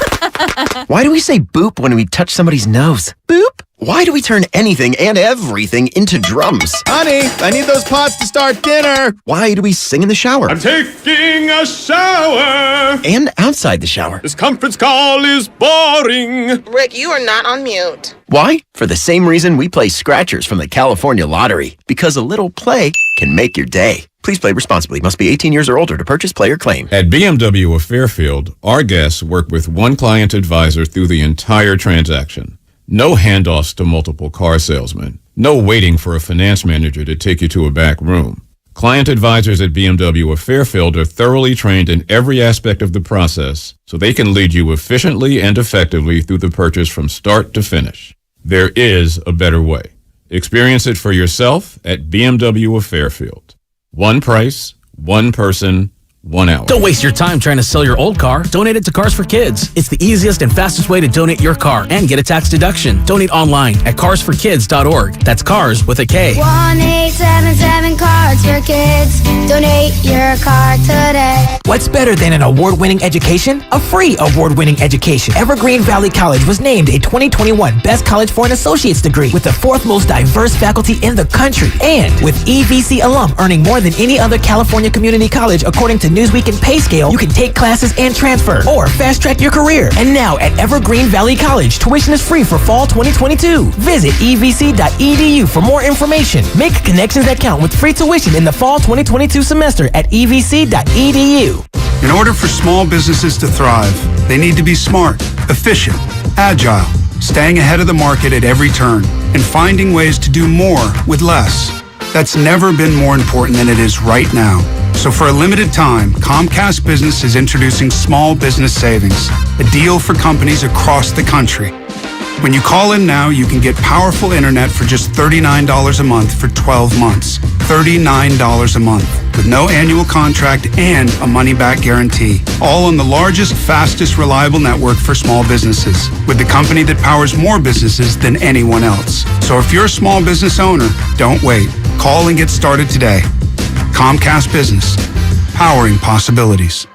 Why do we say boop when we touch somebody's nose? Boop? Why do we turn anything and everything into drums? Honey, I need those pots to start dinner. Why do we sing in the shower? I'm taking a shower. And outside the shower. This conference call is boring. Rick, you are not on mute. Why? For the same reason we play scratchers from the California Lottery. Because a little play can make your day. Please play responsibly. Must be 18 years or older to purchase, play, or claim. At BMW of Fairfield, our guests work with one client advisor through the entire transaction. No handoffs to multiple car salesmen. No waiting for a finance manager to take you to a back room. Client advisors at BMW of Fairfield are thoroughly trained in every aspect of the process, so they can lead you efficiently and effectively through the purchase from start to finish. There is a better way. Experience it for yourself at BMW of Fairfield. One price, one person, 1 hour. Don't waste your time trying to sell your old car. Donate it to Cars for Kids. It's the easiest and fastest way to donate your car and get a tax deduction. Donate online at carsforkids.org. That's cars with a K. 1-877 Cards for Kids. Donate your car today. What's better than an award-winning education? A free award-winning education. Evergreen Valley College was named a 2021 Best College for an Associate's degree with the 4th most diverse faculty in the country. And with EVC alum earning more than any other California community college according to Newsweek and PayScale, you can take classes and transfer or fast-track your career. And now at Evergreen Valley College, tuition is free for fall 2022. Visit evc.edu for more information. Make connections that count with free tuition in the fall 2022 semester at evc.edu. In order for small businesses to thrive, they need to be smart, efficient, agile, staying ahead of the market at every turn, and finding ways to do more with less. That's never been more important than it is right now. So for a limited time, Comcast Business is introducing Small Business Savings, a deal for companies across the country. When you call in now, you can get powerful internet for just $39 a month for 12 months. $39 a month with no annual contract and a money-back guarantee. All on the largest, fastest, reliable network for small businesses with the company that powers more businesses than anyone else. So if you're a small business owner, don't wait. Call and get started today. Comcast Business, powering possibilities.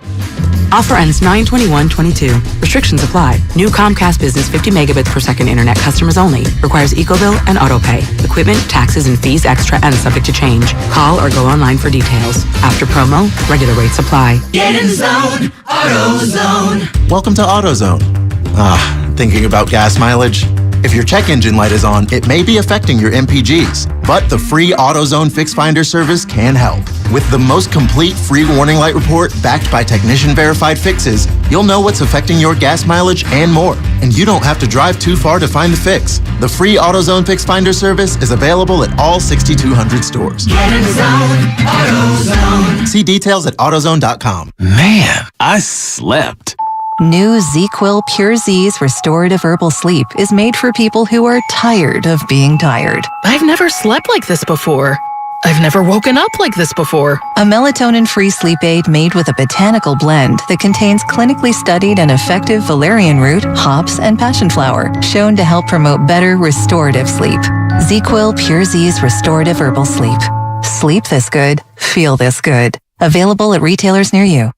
Offer ends 9/21/22. Restrictions apply. New Comcast Business 50 megabits per second internet customers only. Requires EcoBill and AutoPay. Equipment, taxes, and fees extra and subject to change. Call or go online for details. After promo, regular rates apply. Get in zone, AutoZone. Welcome to AutoZone. Thinking about gas mileage? If your check engine light is on, it may be affecting your MPGs, but the free AutoZone Fix Finder service can help. With the most complete free warning light report backed by technician-verified fixes, you'll know what's affecting your gas mileage and more, and you don't have to drive too far to find the fix. The free AutoZone Fix Finder service is available at all 6,200 stores. Get in zone, AutoZone. See details at AutoZone.com. Man, I slept. New ZQuil Pure Z's Restorative Herbal Sleep is made for people who are tired of being tired. I've never slept like this before. I've never woken up like this before. A melatonin-free sleep aid made with a botanical blend that contains clinically studied and effective valerian root, hops, and passion flower, shown to help promote better restorative sleep. ZQuil Pure Z's Restorative Herbal Sleep. Sleep this good, feel this good. Available at retailers near you.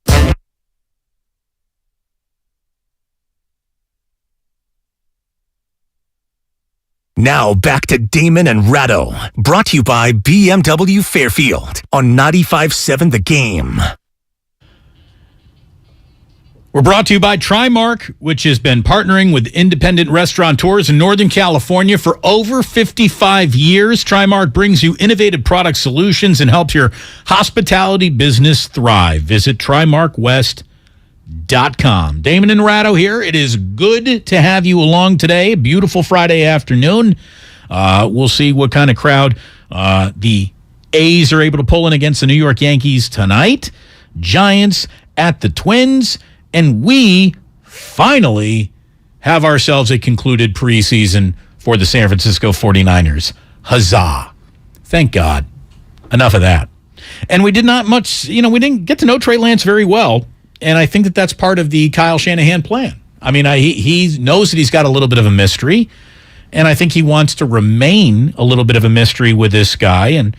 Now back to Damon and Ratto, brought to you by BMW Fairfield on 95.7 The Game. We're brought to you by Trimark, which has been partnering with independent restaurateurs in Northern California for over 55 years. Trimark brings you innovative product solutions and helps your hospitality business thrive. Visit TrimarkWest.com. Damon and Ratto here. It is good to have you along today. Beautiful Friday afternoon. We'll see what kind of crowd the A's are able to pull in against the New York Yankees tonight. Giants at the Twins. And we finally have ourselves a concluded preseason for the San Francisco 49ers. Huzzah. Thank God. Enough of that. And we did not much, we didn't get to know Trey Lance very well. And I think that that's part of the Kyle Shanahan plan. I mean, he knows that he's got a little bit of a mystery. And I think he wants to remain a little bit of a mystery with this guy. And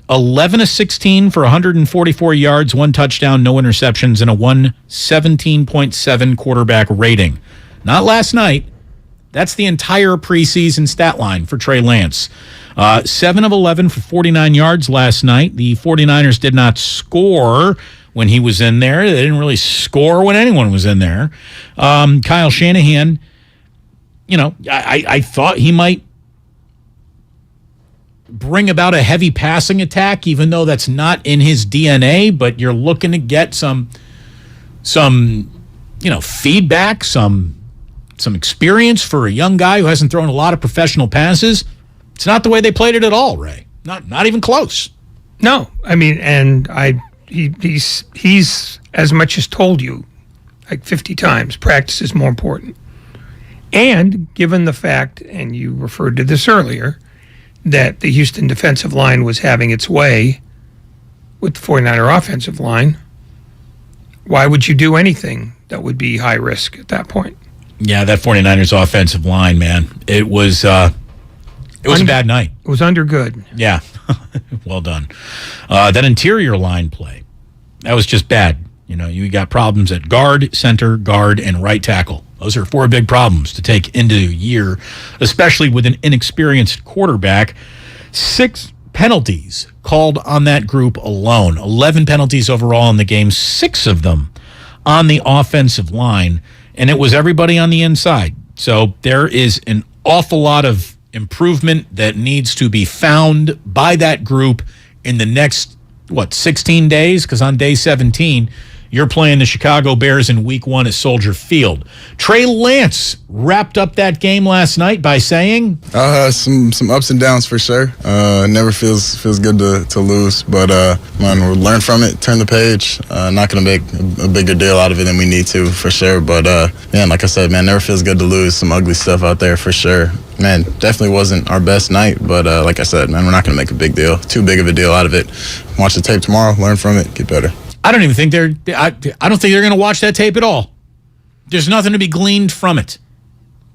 11 of 16 for 144 yards, 1 touchdown, no interceptions, and a 117.7 quarterback rating. Not last night. That's the entire preseason stat line for Trey Lance. 7 of 11 for 49 yards last night. The 49ers did not score when he was in there. They didn't really score when anyone was in there. Kyle Shanahan, I thought he might bring about a heavy passing attack, even though that's not in his DNA, but you're looking to get some feedback, some experience for a young guy who hasn't thrown a lot of professional passes. It's not the way they played it at all, Ray. Not even close. No, I mean, and he's as much as told you like 50 times, practice is more important. And given the fact, and you referred to this earlier, that the Houston defensive line was having its way with the 49er offensive line, why would you do anything that would be high risk at that point? Yeah, that 49ers offensive line, man. It was a bad night. It was under good. Yeah. Well done. That interior line play, that was just bad. You got problems at guard, center, guard, and right tackle. Those are 4 big problems to take into a year, especially with an inexperienced quarterback. 6 penalties called on that group alone. 11 penalties overall in the game, 6 of them on the offensive line, and it was everybody on the inside. So there is an awful lot of improvement that needs to be found by that group in the next, 16 days? Because on day 17, you're playing the Chicago Bears in Week 1 at Soldier Field. Trey Lance wrapped up that game last night by saying, some ups and downs for sure. It never feels good to lose, but we'll learn from it, turn the page. Not going to make a bigger deal out of it than we need to for sure. But like I said, never feels good to lose. Some ugly stuff out there for sure. Man, definitely wasn't our best night, but like I said, we're not going to make a big deal, too big of a deal out of it. Watch the tape tomorrow, learn from it, get better. I don't even think I don't think they're going to watch that tape at all. There's nothing to be gleaned from it.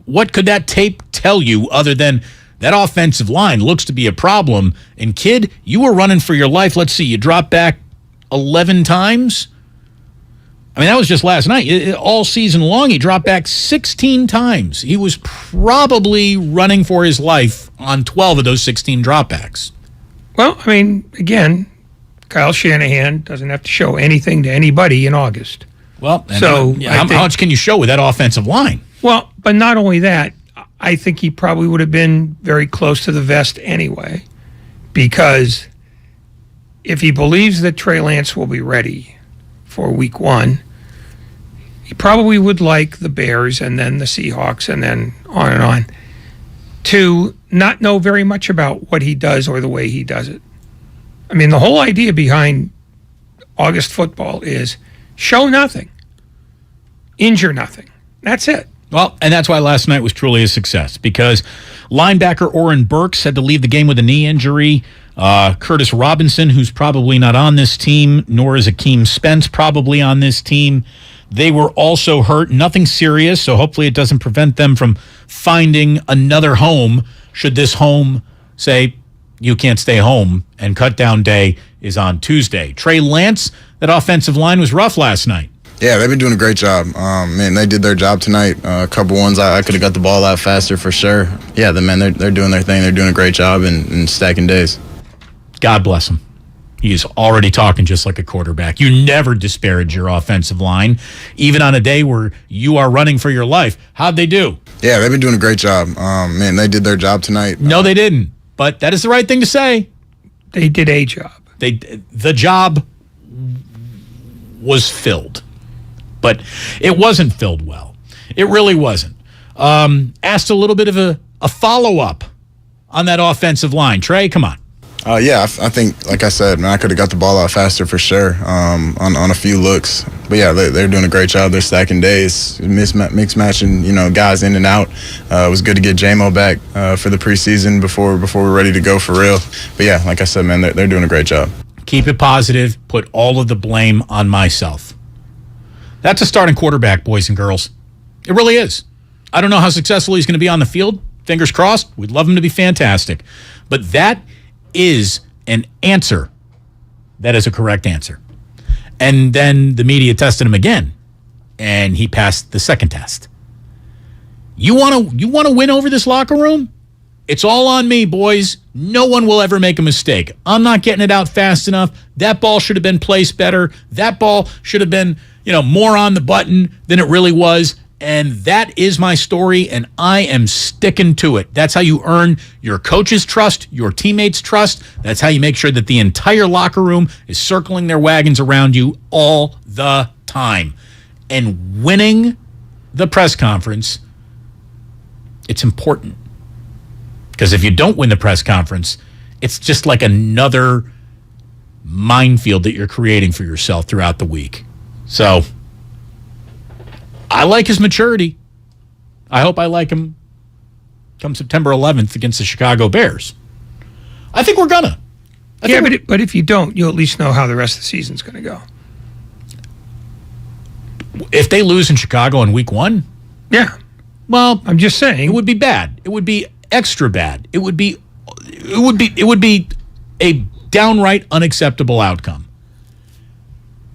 What could that tape tell you other than that offensive line looks to be a problem? And kid, you were running for your life. Let's see, you dropped back 11 times. I mean, that was just last night. All season long, he dropped back 16 times. He was probably running for his life on 12 of those 16 dropbacks. Well, I mean, again, Kyle Shanahan doesn't have to show anything to anybody in August. Well, so how much can you show with that offensive line? Well, but not only that, I think he probably would have been very close to the vest anyway, because if he believes that Trey Lance will be ready for Week 1, he probably would like the Bears and then the Seahawks and then on and on to not know very much about what he does or the way he does it. I mean, the whole idea behind August football is show nothing, injure nothing. That's it. Well, and that's why last night was truly a success, because linebacker Oren Burks had to leave the game with a knee injury. Curtis Robinson, who's probably not on this team, nor is Akeem Spence probably on this team. They were also hurt. Nothing serious, so hopefully it doesn't prevent them from finding another home should this home say, you can't stay home, and cutdown day is on Tuesday. Trey Lance, that offensive line was rough last night. Yeah, they've been doing a great job. Man, they did their job tonight. A couple ones I could have got the ball out faster for sure. Yeah, they're doing their thing. They're doing a great job in stacking days. God bless them. He is already talking just like a quarterback. You never disparage your offensive line, even on a day where you are running for your life. How'd they do? Yeah, they've been doing a great job. Man, they did their job tonight. No, they didn't. But that is the right thing to say. They did a job. The job was filled, but it wasn't filled well. It really wasn't. Asked a little bit of a follow-up on that offensive line. Trey, come on. Yeah, I think, like I said, man, I could have got the ball out faster for sure on a few looks. But yeah, they're doing a great job. They're stacking days, mix matching, guys in and out. It was good to get J-Mo back for the preseason before we're ready to go for real. But yeah, like I said, man, they're doing a great job. Keep it positive. Put all of the blame on myself. That's a starting quarterback, boys and girls. It really is. I don't know how successful he's going to be on the field. Fingers crossed. We'd love him to be fantastic. But that is an answer. That is a correct answer. And then the media tested him again, and he passed the second test. You want to win over this locker room? It's all on me, boys. No one will ever make a mistake. I'm not getting it out fast enough. That ball should have been placed better. That ball should have been, more on the button than it really was. And that is my story, and I am sticking to it. That's how you earn your coach's trust, your teammates' trust. That's how you make sure that the entire locker room is circling their wagons around you all the time. And winning the press conference, it's important. Because if you don't win the press conference, it's just like another minefield that you're creating for yourself throughout the week. So I like his maturity. I hope I like him come September 11th against the Chicago Bears. I think we're gonna. But if you don't, you at least know how the rest of the season's going to go. If they lose in Chicago in week 1, yeah. Well, I'm just saying it would be bad. It would be extra bad. It would be a downright unacceptable outcome.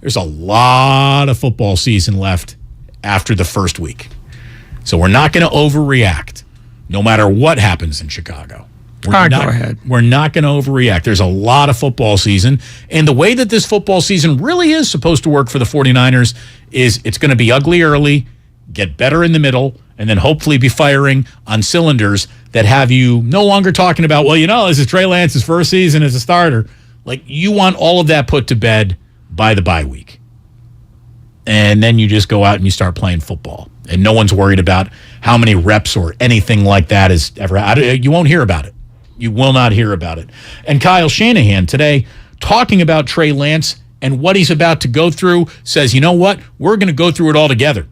There's a lot of football season left after the first week. So we're not going to overreact no matter what happens in Chicago. Go ahead. We're not going to overreact. There's a lot of football season. And the way that this football season really is supposed to work for the 49ers is it's going to be ugly early, get better in the middle, and then hopefully be firing on cylinders that have you no longer talking about, this is Trey Lance's first season as a starter. Like, you want all of that put to bed by the bye week. And then you just go out and you start playing football. And no one's worried about how many reps or anything like that is ever. You won't hear about it. You will not hear about it. And Kyle Shanahan today, talking about Trey Lance and what he's about to go through, says, you know what? We're going to go through it all together.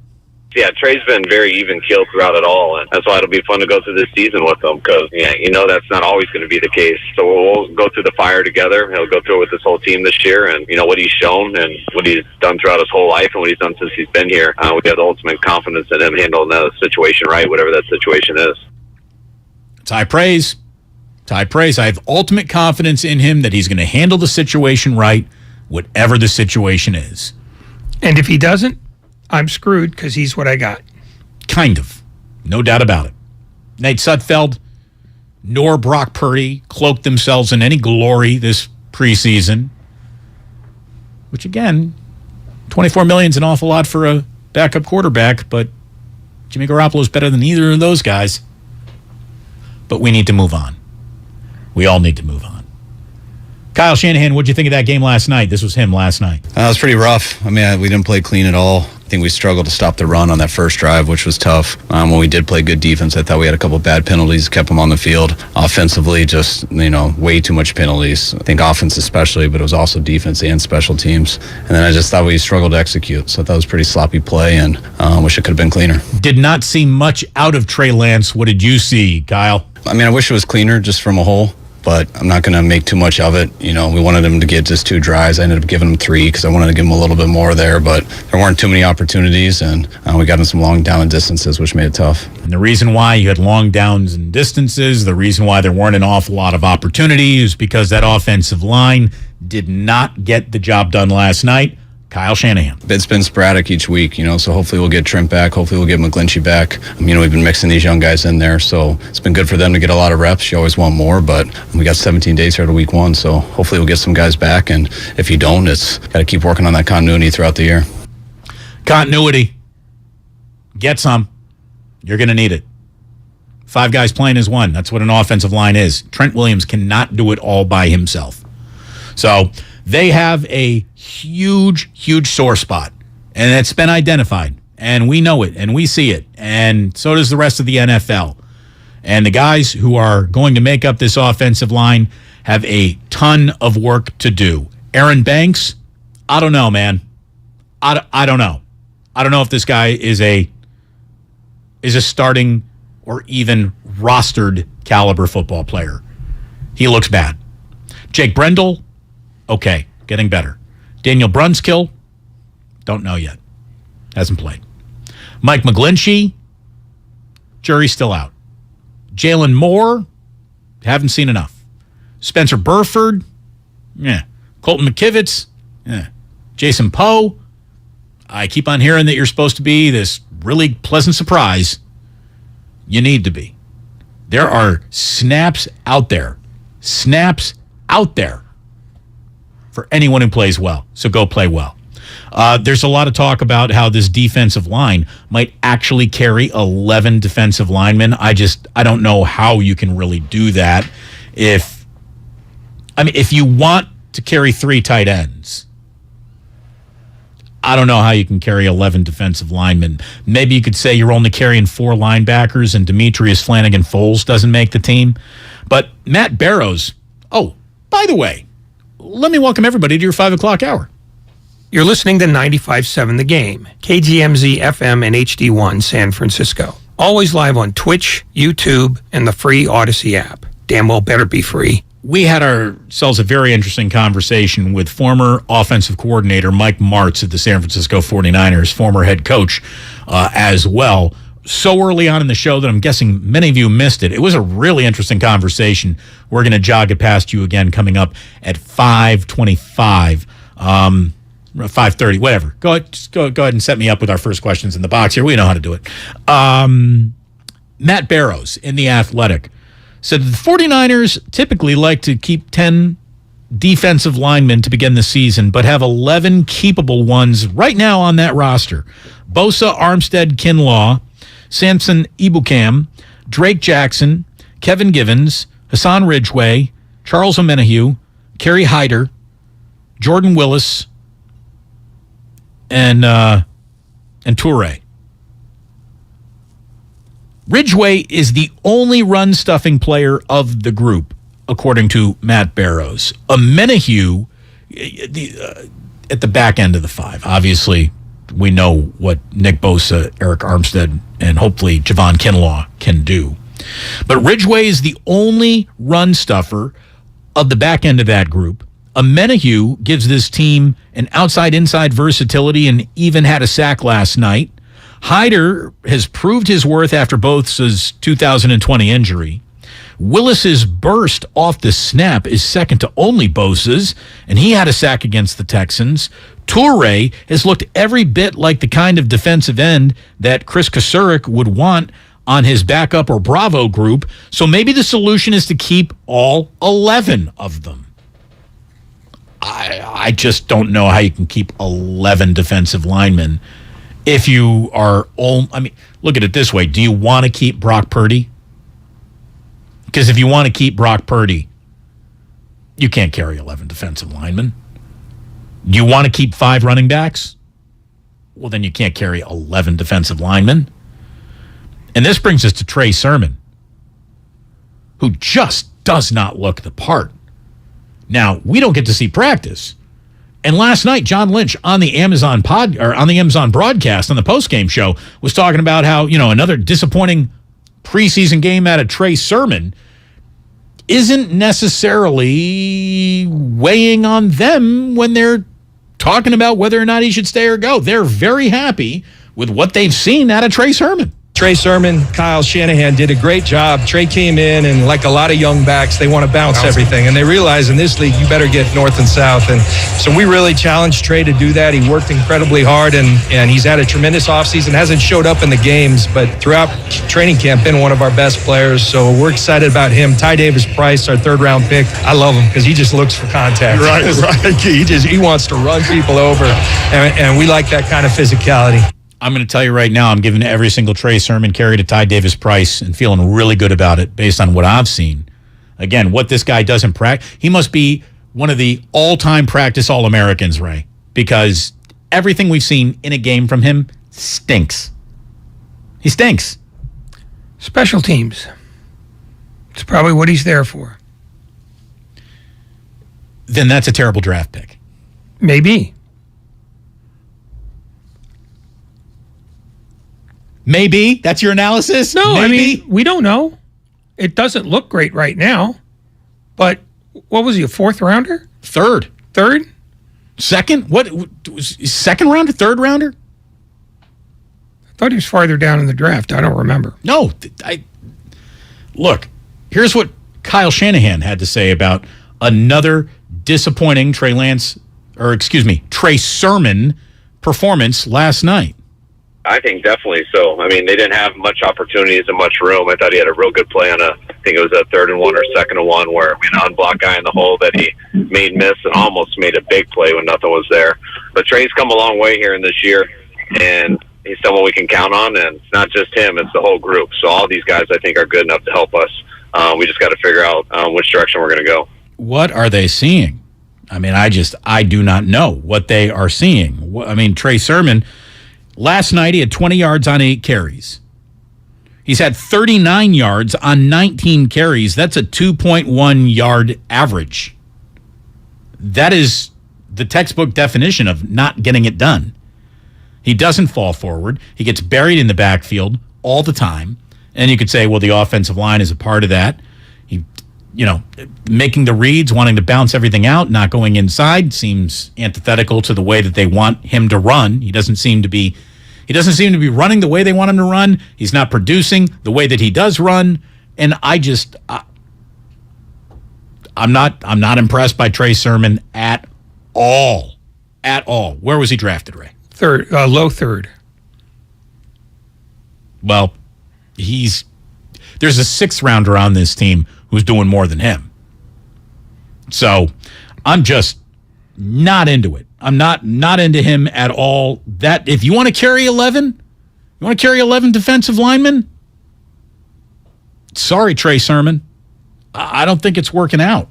Yeah, Trey's been very even keeled throughout it all, and that's why it'll be fun to go through this season with him, because that's not always going to be the case. So we'll go through the fire together. He'll go through it with this whole team this year, and what he's shown and what he's done throughout his whole life and what he's done since he's been here. We have the ultimate confidence in him handling the situation right, whatever that situation is. It's high praise. It's high praise. I have ultimate confidence in him that he's going to handle the situation right, whatever the situation is. And if he doesn't, I'm screwed because he's what I got. Kind of. No doubt about it. Nate Sudfeld nor Brock Purdy cloaked themselves in any glory this preseason, which, again, $24 million is an awful lot for a backup quarterback, but Jimmy Garoppolo is better than either of those guys. But we need to move on. We all need to move on. Kyle Shanahan, what'd you think of that game last night? This was him last night. It was pretty rough. I mean, we didn't play clean at all. I think we struggled to stop the run on that first drive, which was tough. When we did play good defense, I thought we had a couple of bad penalties, kept them on the field. Offensively, just, way too much penalties. I think offense especially, but it was also defense and special teams. And then I just thought we struggled to execute. So I thought it was pretty sloppy play, and wish it could have been cleaner. Did not see much out of Trey Lance. What did you see, Kyle? I mean, I wish it was cleaner just from a whole. But I'm not going to make too much of it. We wanted him to get just 2 drives. I ended up giving him 3 because I wanted to give him a little bit more there. But there weren't too many opportunities, and we got in some long down and distances, which made it tough. And the reason why you had long downs and distances, the reason why there weren't an awful lot of opportunities, is because that offensive line did not get the job done last night. Kyle Shanahan. It's been sporadic each week, so hopefully we'll get Trent back. Hopefully we'll get McGlinchey back. We've been mixing these young guys in there, so it's been good for them to get a lot of reps. You always want more, but we got 17 days here to week 1, so hopefully we'll get some guys back, and if you don't, it's got to keep working on that continuity throughout the year. Continuity. Get some. You're going to need it. 5 guys playing as one. That's what an offensive line is. Trent Williams cannot do it all by himself. So they have a huge, huge sore spot, and it's been identified, and we know it, and we see it, and so does the rest of the NFL. And the guys who are going to make up this offensive line have a ton of work to do. Aaron Banks, I don't know, man. I don't know. I don't know if this guy is a starting or even rostered caliber football player. He looks bad. Jake Brendel, okay, getting better. Daniel Brunskill, don't know yet. Hasn't played. Mike McGlinchey, jury's still out. Jalen Moore, haven't seen enough. Spencer Burford, yeah. Colton McKivitz, yeah. Jason Poe, I keep on hearing that you're supposed to be this really pleasant surprise. You need to be. There are snaps out there for anyone who plays well. So go play well. There's a lot of talk about how this defensive line might actually carry 11 defensive linemen. I don't know how you can really do that. If you want to carry 3 tight ends, I don't know how you can carry 11 defensive linemen. Maybe you could say you're only carrying 4 linebackers and Demetrius Flanagan-Foles doesn't make the team. But Matt Barrows, oh, by the way, let me welcome everybody to your 5 o'clock hour. You're listening to 95.7 The Game, KGMZ FM and HD1 San Francisco. Always live on Twitch, YouTube, and the free Odyssey app. Damn well better be free. We had ourselves a very interesting conversation with former offensive coordinator Mike Martz at the San Francisco 49ers, former head coach as well. So early on in the show that I'm guessing many of you missed it. It was a really interesting conversation. We're going to jog it past you again coming up at 5:25, 5:30, whatever. Go ahead and set me up with our first questions in the box here. We know how to do it. Matt Barrows in The Athletic said the 49ers typically like to keep 10 defensive linemen to begin the season, but have 11 keepable ones right now on that roster. Bosa, Armstead, Kinlaw, Samson Ibukam, Drake Jackson, Kevin Givens, Hassan Ridgeway, Charles Omenihu, Kerry Hyder, Jordan Willis, and Toure. Ridgeway is the only run-stuffing player of the group, according to Matt Barrows. Omenihu at the back end of the 5. Obviously, we know what Nick Bosa, Eric Armstead, and hopefully Javon Kinlaw can do. But Ridgeway is the only run stuffer of the back end of that group. Omenihu gives this team an outside-inside versatility and even had a sack last night. Hyder has proved his worth after Bosa's 2020 injury. Willis's burst off the snap is second to only Bosa's, and he had a sack against the Texans. Toure has looked every bit like the kind of defensive end that Chris Kasurik would want on his backup or Bravo group, so maybe the solution is to keep all 11 of them. I just don't know how you can keep 11 defensive linemen if you are all. I mean, look at it this way. Do you want to keep Brock Purdy? Because if you want to keep Brock Purdy, you can't carry 11 defensive linemen. Do you want to keep 5 running backs? Well, then you can't carry 11 defensive linemen. And this brings us to Trey Sermon, who just does not look the part. Now, we don't get to see practice. And last night, John Lynch on the Amazon broadcast on the postgame show was talking about how, another disappointing preseason game out of Trey Sermon isn't necessarily weighing on them when they're talking about whether or not he should stay or go. They're very happy with what they've seen out of Trey Sermon. Trey Sermon, Kyle Shanahan did a great job. Trey came in, and like a lot of young backs, they want to bounce everything. And they realize in this league, you better get north and south. And so we really challenged Trey to do that. He worked incredibly hard, and he's had a tremendous offseason. Hasn't showed up in the games, but throughout training camp, been one of our best players. So we're excited about him. Ty Davis-Price, our third-round pick. I love him because he just looks for contact. Right. He wants to run people over, and we like that kind of physicality. I'm going to tell you right now, I'm giving every single Trey Sermon carry to Ty Davis-Price and feeling really good about it based on what I've seen. Again, what this guy does in practice, he must be one of the all-time practice All-Americans, Ray, because everything we've seen in a game from him stinks. He stinks. Special teams. It's probably what he's there for. Then that's a terrible draft pick. Maybe. Maybe? That's your analysis? No, Maybe? I mean, we don't know. It doesn't look great right now. But what was he, a fourth rounder? Third. Second? What? Second rounder? Third rounder? I thought he was farther down in the draft. I don't remember. No. Look, here's what Kyle Shanahan had to say about another disappointing Trey Sermon performance last night. I think definitely so. I mean, they didn't have much opportunities and much room. I thought he had a real good play on I think it was a 3rd and 1 or 2nd and 1 where we had an unblocked guy in the hole that he made miss and almost made a big play when nothing was there. But Trey's come a long way here in this year, and he's someone we can count on, and it's not just him, it's the whole group. So all these guys, I think, are good enough to help us. We just got to figure out which direction we're going to go. What are they seeing? I mean, I do not know what they are seeing. I mean, Trey Sermon, last night he had 20 yards on 8 carries. He's had 39 yards on 19 carries. That's a 2.1 yard average. That is the textbook definition of not getting it done. He doesn't fall forward. He gets buried in the backfield all the time. And you could say, well, the offensive line is a part of that. He, making the reads, wanting to bounce everything out, not going inside seems antithetical to the way that they want him to run. He doesn't seem to be running the way they want him to run. He's not producing the way that he does run. And I'm not impressed by Trey Sermon at all. At all. Where was he drafted, Ray? Third, low third. Well, there's a 6th rounder on this team who's doing more than him. So I'm just not into it. I'm not into him at all. That if you want to carry 11 defensive linemen, sorry, Trey Sermon. I don't think it's working out.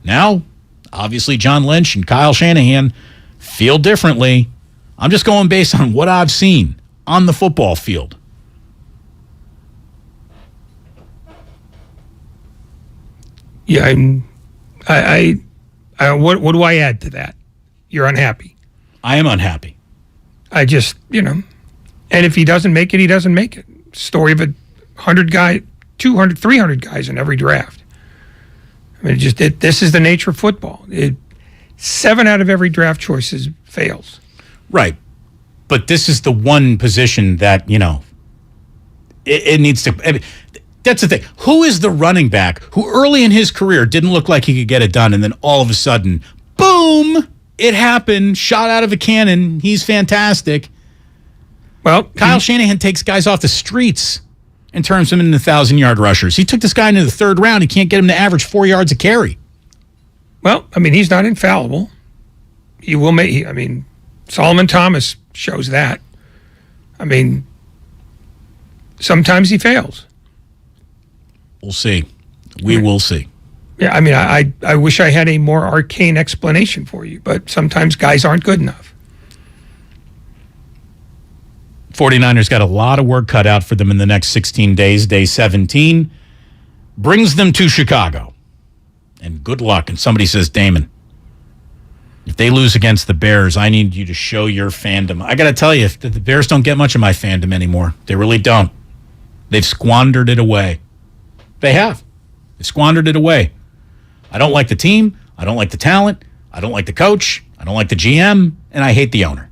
Now, obviously, John Lynch and Kyle Shanahan feel differently. I'm just going based on what I've seen on the football field. Yeah, what do I add to that? You're unhappy. I am unhappy. I just, and if he doesn't make it, he doesn't make it. Story of 100 guy, 200, 300 guys in every draft. I mean, this is the nature of football. 7 out of every draft choices fails. Right. But this is the one position that, it needs to. That's the thing. Who is the running back who early in his career didn't look like he could get it done, and then all of a sudden, boom, it happened, shot out of a cannon, he's fantastic. Well, Kyle Shanahan takes guys off the streets and turns them into 1,000-yard rushers. He took this guy into the 3rd round. He can't get him to average 4 yards a carry. Well, I mean, he's not infallible. He will make, Solomon Thomas shows that. I mean, sometimes he fails. We'll see. We will see. Yeah, I mean, I wish I had a more arcane explanation for you, but sometimes guys aren't good enough. 49ers got a lot of work cut out for them in the next 16 days. Day 17 brings them to Chicago. And good luck. And somebody says, Damon, if they lose against the Bears, I need you to show your fandom. I got to tell you, the Bears don't get much of my fandom anymore. They really don't. They've squandered it away. They have. They squandered it away. I don't like the team. I don't like the talent. I don't like the coach. I don't like the GM. And I hate the owner.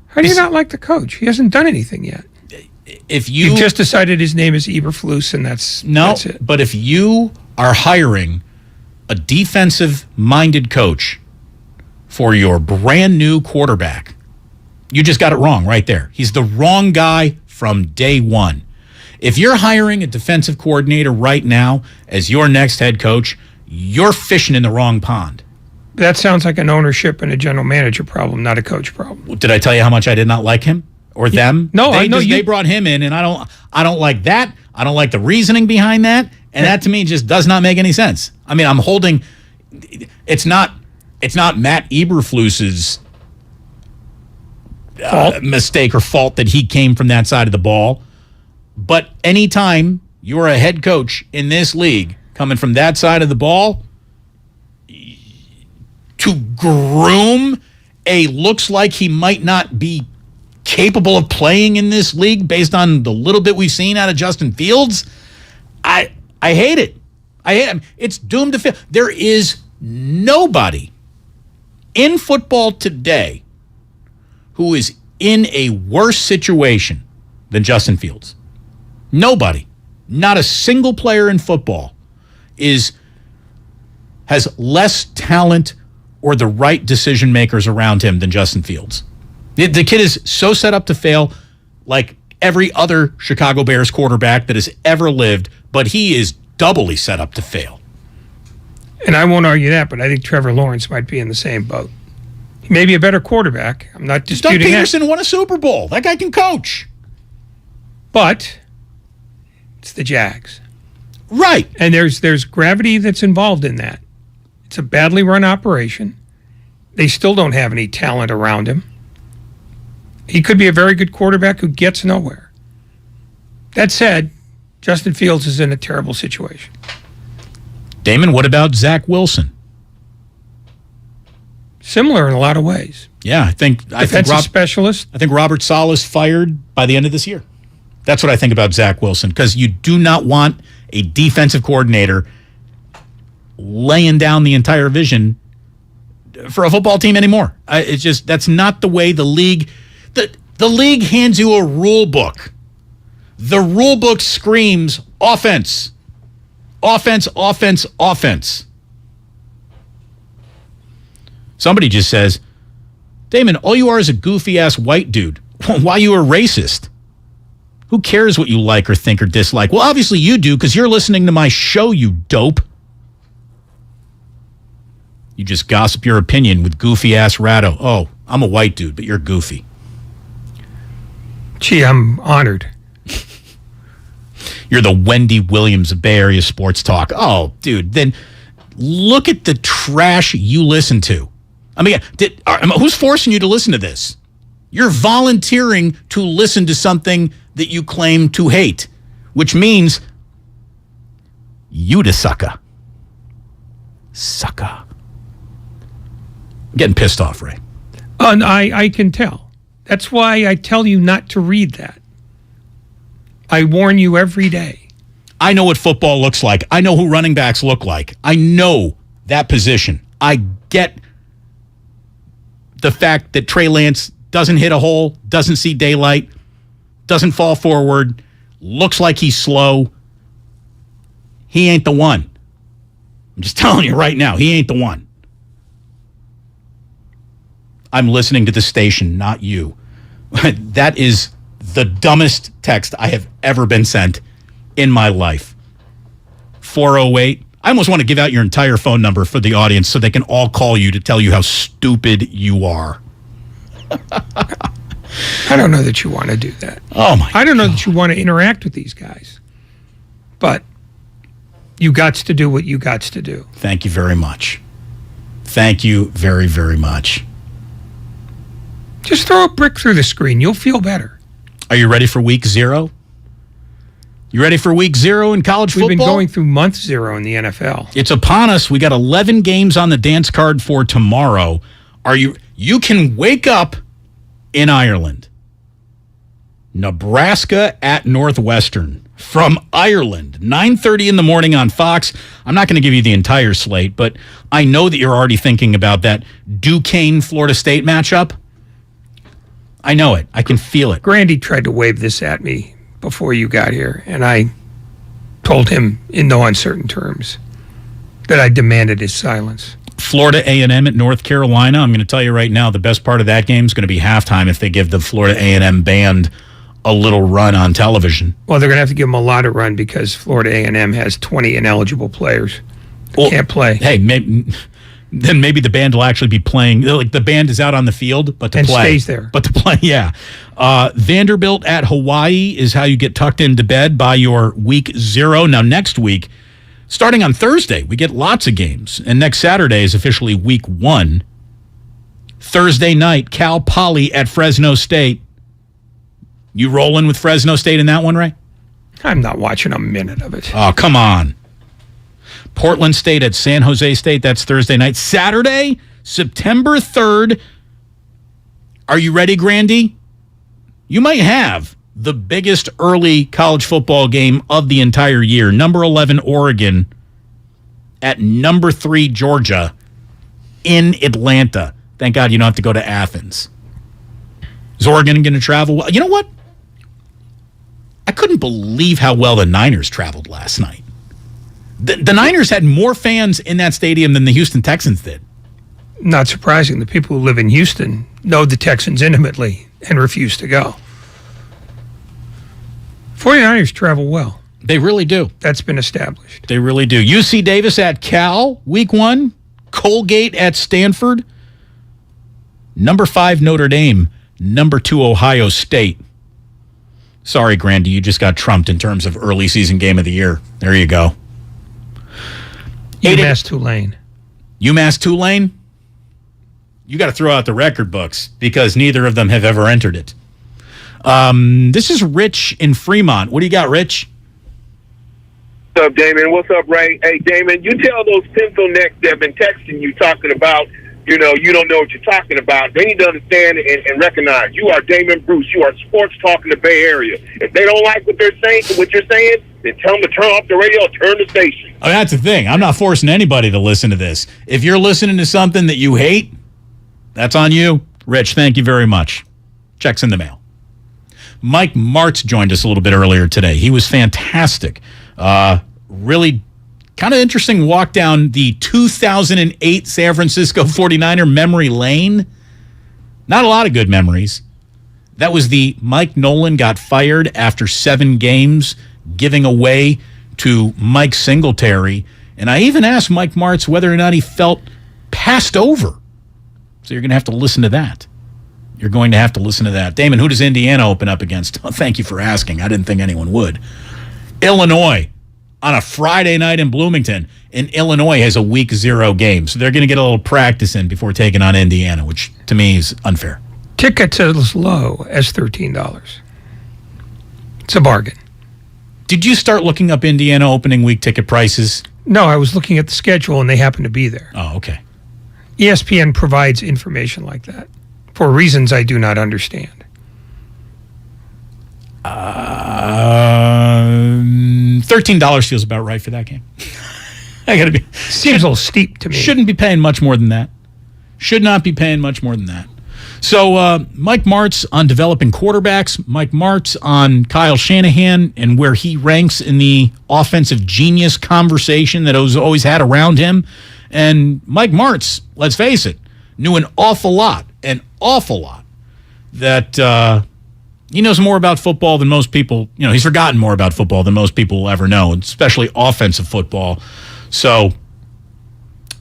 How do you not like the coach? He hasn't done anything yet. if you You've just decided his name is Eberflus, and that's it. But if you are hiring a defensive-minded coach for your brand new quarterback, you just got it wrong right there. He's the wrong guy from day one. If you're hiring a defensive coordinator right now as your next head coach, you're fishing in the wrong pond. That sounds like an ownership and a general manager problem, not a coach problem. Did I tell you how much I did not like him or them? No, I know They brought him in, and I don't like that. I don't like the reasoning behind that, and that to me just does not make any sense. I mean, I'm holding. It's not Matt Eberflus's mistake or fault that he came from that side of the ball. But anytime you're a head coach in this league coming from that side of the ball, to groom a looks like he might not be capable of playing in this league based on the little bit we've seen out of Justin Fields, I hate it. I hate it. It's doomed to fail. There is nobody in football today who is in a worse situation than Justin Fields. Nobody. Not a single player in football has less talent or the right decision makers around him than Justin Fields. The kid is so set up to fail, like every other Chicago Bears quarterback that has ever lived, but he is doubly set up to fail. And I won't argue that, but I think Trevor Lawrence might be in the same boat. He may be a better quarterback. I'm not disputing Doug Peterson won a Super Bowl. That guy can coach. But it's the Jags. Right. And there's gravity that's involved in that. It's a badly run operation. They still don't have any talent around him. He could be a very good quarterback who gets nowhere. That said, Justin Fields is in a terrible situation. Damon, what about Zach Wilson? Similar in a lot of ways. Yeah, I think specialist. I think Robert Saleh's fired by the end of this year. That's what I think about Zach Wilson, because you do not want a defensive coordinator laying down the entire vision for a football team anymore. It's just, that's not the way the league. The league hands you a rule book. The rule book screams offense. Offense, offense, offense. Somebody just says, Damon, all you are is a goofy-ass white dude. Why you a racist? Who cares what you like or think or dislike? Well, obviously you do, because you're listening to my show, you dope. You just gossip your opinion with goofy-ass Ratto. Oh, I'm a white dude, but you're goofy. Gee, I'm honored. You're the Wendy Williams of Bay Area Sports Talk. Oh, dude, then look at the trash you listen to. I mean, who's forcing you to listen to this? You're volunteering to listen to something that you claim to hate, which means you the sucker. Sucker. I'm getting pissed off, Ray. I can tell. That's why I tell you not to read that. I warn you every day. I know what football looks like. I know who running backs look like. I know that position. I get the fact that Trey Lance doesn't hit a hole, doesn't see daylight, doesn't fall forward, looks like he's slow. He ain't the one. I'm just telling you right now, he ain't the one. I'm listening to the station, not you. That is the dumbest text I have ever been sent in my life. 408. I almost want to give out your entire phone number for the audience so they can all call you to tell you how stupid you are. I don't know that you want to do that. Oh, my I don't know that you want to interact with these guys. But you gots to do what you gots to do. Thank you very much. Thank you very, very much. Just throw a brick through the screen. You'll feel better. Are you ready for week 0? You ready for week 0 in college football? We've been going through month 0 in the NFL. It's upon us. We got 11 games on the dance card for tomorrow. You can wake up in Ireland. Nebraska at Northwestern from Ireland. 9:30 in the morning on Fox. I'm not going to give you the entire slate, but I know that you're already thinking about that Duquesne-Florida State matchup. I know it. I can feel it. Grandy tried to wave this at me before you got here, and I told him in no uncertain terms that I demanded his silence. Florida A&M at North Carolina. I'm going to tell you right now, the best part of that game is going to be halftime if they give the Florida A&M band a little run on television. Well, they're going to have to give them a lot of run because Florida A&M has 20 ineligible players that can't play. Hey, then maybe the band will actually be playing. Like the band is out on the field, but to and play. stays there. But to play, yeah. Vanderbilt at Hawaii is how you get tucked into bed by your week 0. Now, next week, starting on Thursday, we get lots of games. And next Saturday is officially week 1. Thursday night, Cal Poly at Fresno State. You rolling with Fresno State in that one, Ray? I'm not watching a minute of it. Oh, come on. Portland State at San Jose State. That's Thursday night. Saturday, September 3rd. Are you ready, Grandy? You might have the biggest early college football game of the entire year. Number 11, Oregon at number 3, Georgia in Atlanta. Thank God you don't have to go to Athens. Is Oregon going to travel well? You know what? I couldn't believe how well the Niners traveled last night. The Niners had more fans in that stadium than the Houston Texans did. Not surprising. The people who live in Houston know the Texans intimately and refuse to go. 49ers travel well. They really do. That's been established. They really do. UC Davis at Cal, week 1. Colgate at Stanford. Number 5, Notre Dame. Number 2, Ohio State. Sorry, Grandy, you just got trumped in terms of early season game of the year. There you go. UMass Tulane. UMass Tulane? You got to throw out the record books because neither of them have ever entered it. This is Rich in Fremont. What do you got, Rich? What's up, Damon? What's up, Ray? Hey, Damon, you tell those pencil necks that have been texting you talking about, you don't know what you're talking about. They need to understand and recognize you are Damon Bruce. You are sports talking the Bay Area. If they don't like what they're saying, what you're saying, then tell them to turn off the radio, turn the station. Oh, that's the thing. I'm not forcing anybody to listen to this. If you're listening to something that you hate, that's on you. Rich, thank you very much. Check's in the mail. Mike Martz joined us a little bit earlier today. He was fantastic. Really kind of interesting walk down the 2008 San Francisco 49er memory lane. Not a lot of good memories. That was the Mike Nolan got fired after 7 games, giving away to Mike Singletary. And I even asked Mike Martz whether or not he felt passed over. So you're going to have to listen to that. You're going to have to listen to that. Damon, who does Indiana open up against? Oh, thank you for asking. I didn't think anyone would. Illinois on a Friday night in Bloomington. And Illinois has a week 0 game. So they're going to get a little practice in before taking on Indiana, which to me is unfair. Tickets as low as $13. It's a bargain. Did you start looking up Indiana opening week ticket prices? No, I was looking at the schedule and they happen to be there. Oh, okay. ESPN provides information like that for reasons I do not understand. $13 feels about right for that game. I gotta be. Seems a little steep to me. Shouldn't be paying much more than that. Should not be paying much more than that. So Mike Martz on developing quarterbacks, Mike Martz on Kyle Shanahan and where he ranks in the offensive genius conversation that was always had around him. And Mike Martz, let's face it, knew an awful lot that he knows more about football than most people, he's forgotten more about football than most people will ever know, especially offensive football. So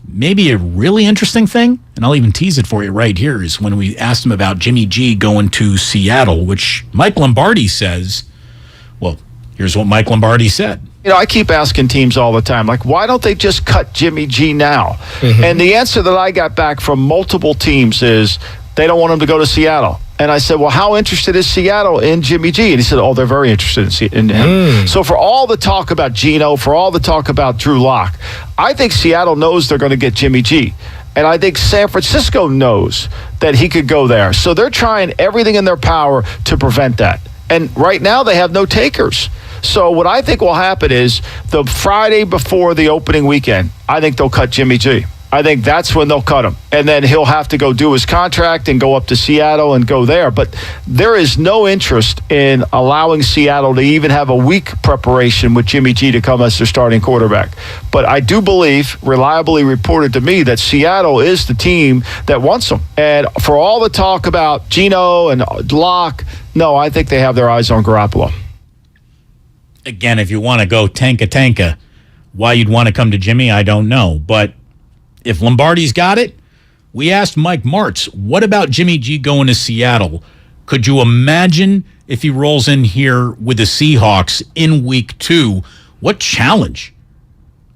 maybe a really interesting thing, and I'll even tease it for you right here, is when we asked him about Jimmy G going to Seattle, which Mike Lombardi says, well, here's what Mike Lombardi said. I keep asking teams all the time, like, why don't they just cut Jimmy G now? Mm-hmm. And the answer that I got back from multiple teams is they don't want him to go to Seattle. And I said, well, how interested is Seattle in Jimmy G? And he said, oh, they're very interested in him. So for all the talk about Geno, for all the talk about Drew Lock, I think Seattle knows they're going to get Jimmy G. And I think San Francisco knows that he could go there. So they're trying everything in their power to prevent that. And right now they have no takers. So what I think will happen is the Friday before the opening weekend, I think they'll cut Jimmy G. I think that's when they'll cut him. And then he'll have to go do his contract and go up to Seattle and go there. But there is no interest in allowing Seattle to even have a week preparation with Jimmy G to come as their starting quarterback. But I do believe, reliably reported to me, that Seattle is the team that wants him. And for all the talk about Geno and Locke, no, I think they have their eyes on Garoppolo. Again, if you want to go tanka, why you'd want to come to Jimmy, I don't know. But if Lombardi's got it, we asked Mike Martz, what about Jimmy G going to Seattle? Could you imagine if he rolls in here with the Seahawks in week 2? What challenge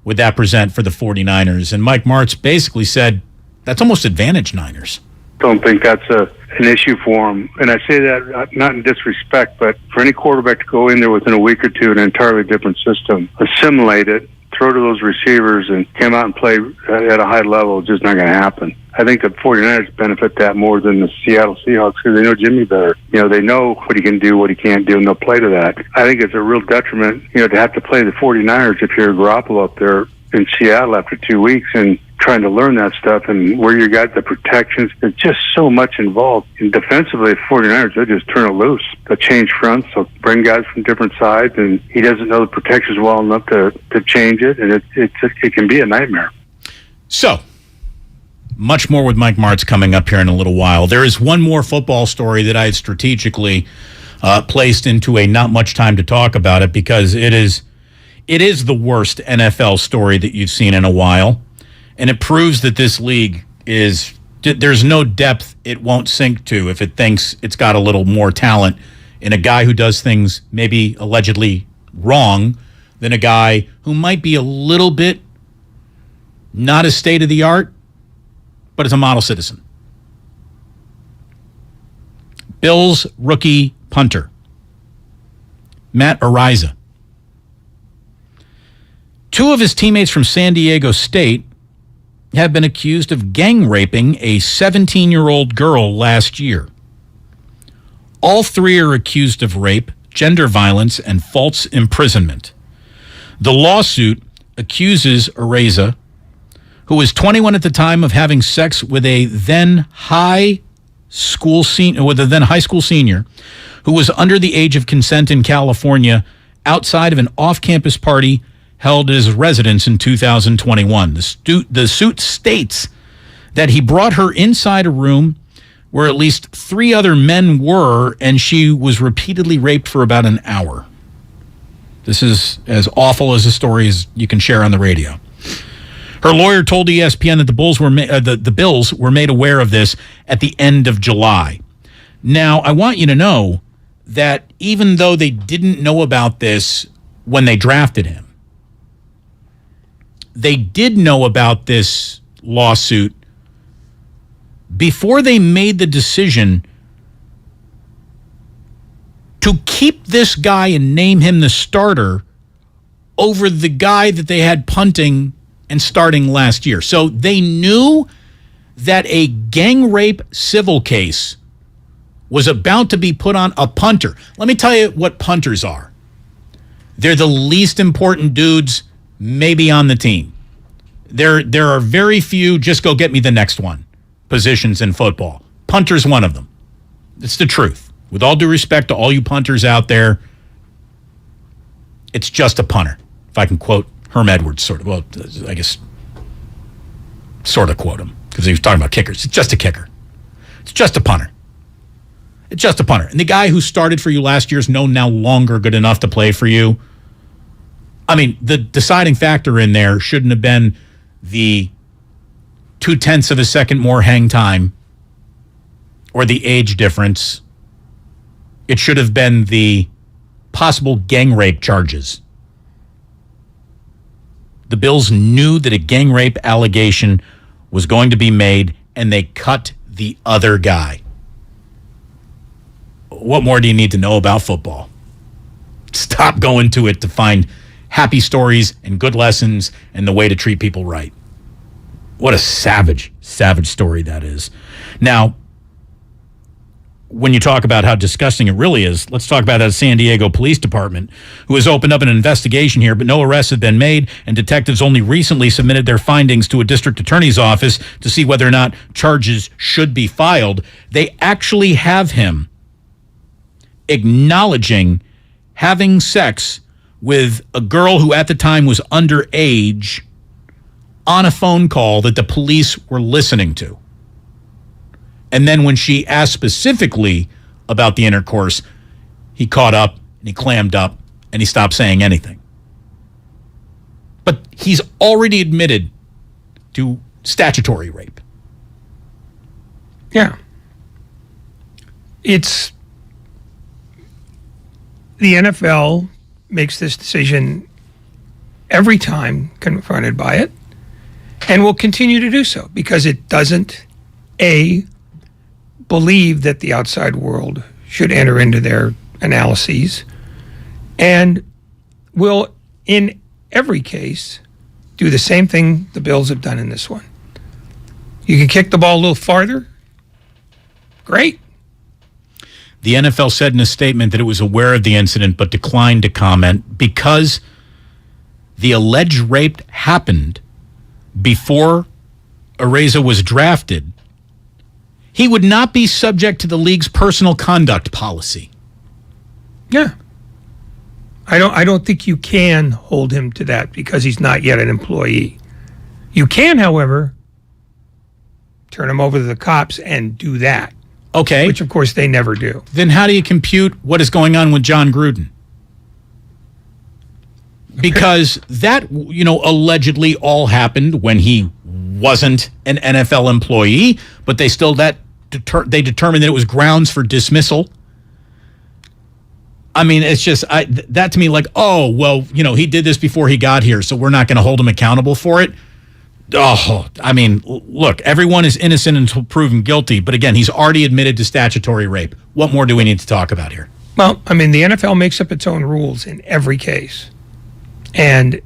would that present for the 49ers? And Mike Martz basically said, that's almost advantage Niners. Don't think that's an issue for him. And I say that not in disrespect, but for any quarterback to go in there within a week or two in an entirely different system, assimilate it, throw to those receivers, and come out and play at a high level, it's just not going to happen. I think the 49ers benefit that more than the Seattle Seahawks because they know Jimmy better. They know what he can do, what he can't do, and they'll play to that. I think it's a real detriment, to have to play the 49ers if you're Garoppolo up there in Seattle after 2 weeks and trying to learn that stuff and where you got the protections. There's just so much involved. And defensively, the 49ers, they'll just turn it loose. They'll change fronts. They'll bring guys from different sides, and he doesn't know the protections well enough to change it, and it can be a nightmare. So, much more with Mike Martz coming up here in a little while. There is one more football story that I had strategically placed into a not much time to talk about it because it is the worst NFL story that you've seen in a while. And it proves that this league there's no depth it won't sink to if it thinks it's got a little more talent in a guy who does things maybe allegedly wrong than a guy who might be a little bit not as state of the art, but is a model citizen. Bills rookie punter, Matt Ariza. 2 of his teammates from San Diego State have been accused of gang raping a 17-year-old girl last year. All 3 are accused of rape, gender violence, and false imprisonment. The lawsuit accuses Ariza, who was 21 at the time of having sex with a then high school senior who was under the age of consent in California outside of an off-campus party held at his residence in 2021. The suit states that he brought her inside a room where at least 3 other men were, and she was repeatedly raped for about an hour. This is as awful as a story as you can share on the radio. Her lawyer told ESPN that the Bills were made aware of this at the end of July. Now, I want you to know that even though they didn't know about this when they drafted him, they did know about this lawsuit before they made the decision to keep this guy and name him the starter over the guy that they had punting and starting last year. So they knew that a gang rape civil case was about to be put on a punter. Let me tell you what punters are. They're the least important dudes maybe on the team. There are very few, just go get me the next one, positions in football. Punter's one of them. It's the truth. With all due respect to all you punters out there, it's just a punter. If I can quote Herm Edwards, sort of. Well, I guess sort of quote him because he was talking about kickers. It's just a kicker. It's just a punter. It's just a punter. And the guy who started for you last year is no longer good enough to play for you. I mean, the deciding factor in there shouldn't have been the 0.2 of a second more hang time or the age difference. It should have been the possible gang rape charges. The Bills knew that a gang rape allegation was going to be made, and they cut the other guy. What more do you need to know about football? Stop going to it to find happy stories and good lessons and the way to treat people right. What a savage, savage story that is. Now, when you talk about how disgusting it really is, let's talk about that San Diego Police Department, who has opened up an investigation here, but no arrests have been made, and detectives only recently submitted their findings to a district attorney's office to see whether or not charges should be filed. They actually have him acknowledging having sex with a girl who at the time was underage on a phone call that the police were listening to. And then when she asked specifically about the intercourse, he caught up and he clammed up and he stopped saying anything. But he's already admitted to statutory rape. Yeah. It's the NFL makes this decision every time confronted by it and will continue to do so because it doesn't, believe that the outside world should enter into their analyses, and will, in every case, do the same thing the Bills have done in this one. You can kick the ball a little farther. Great. The NFL said in a statement that it was aware of the incident but declined to comment because the alleged rape happened before Areza was drafted. He would not be subject to the league's personal conduct policy. Yeah. I don't think you can hold him to that because he's not yet an employee. You can, however, turn him over to the cops and do that. Okay. Which, of course, they never do. Then how do you compute what is going on with John Gruden? Because that, allegedly all happened when he wasn't an NFL employee, but they still they determined that it was grounds for dismissal. I mean, it's just that to me like, oh, well, he did this before he got here, so we're not going to hold him accountable for it. Oh, I mean, look, everyone is innocent until proven guilty, but again, he's already admitted to statutory rape. What more do we need to talk about here? Well, I mean, the NFL makes up its own rules in every case. And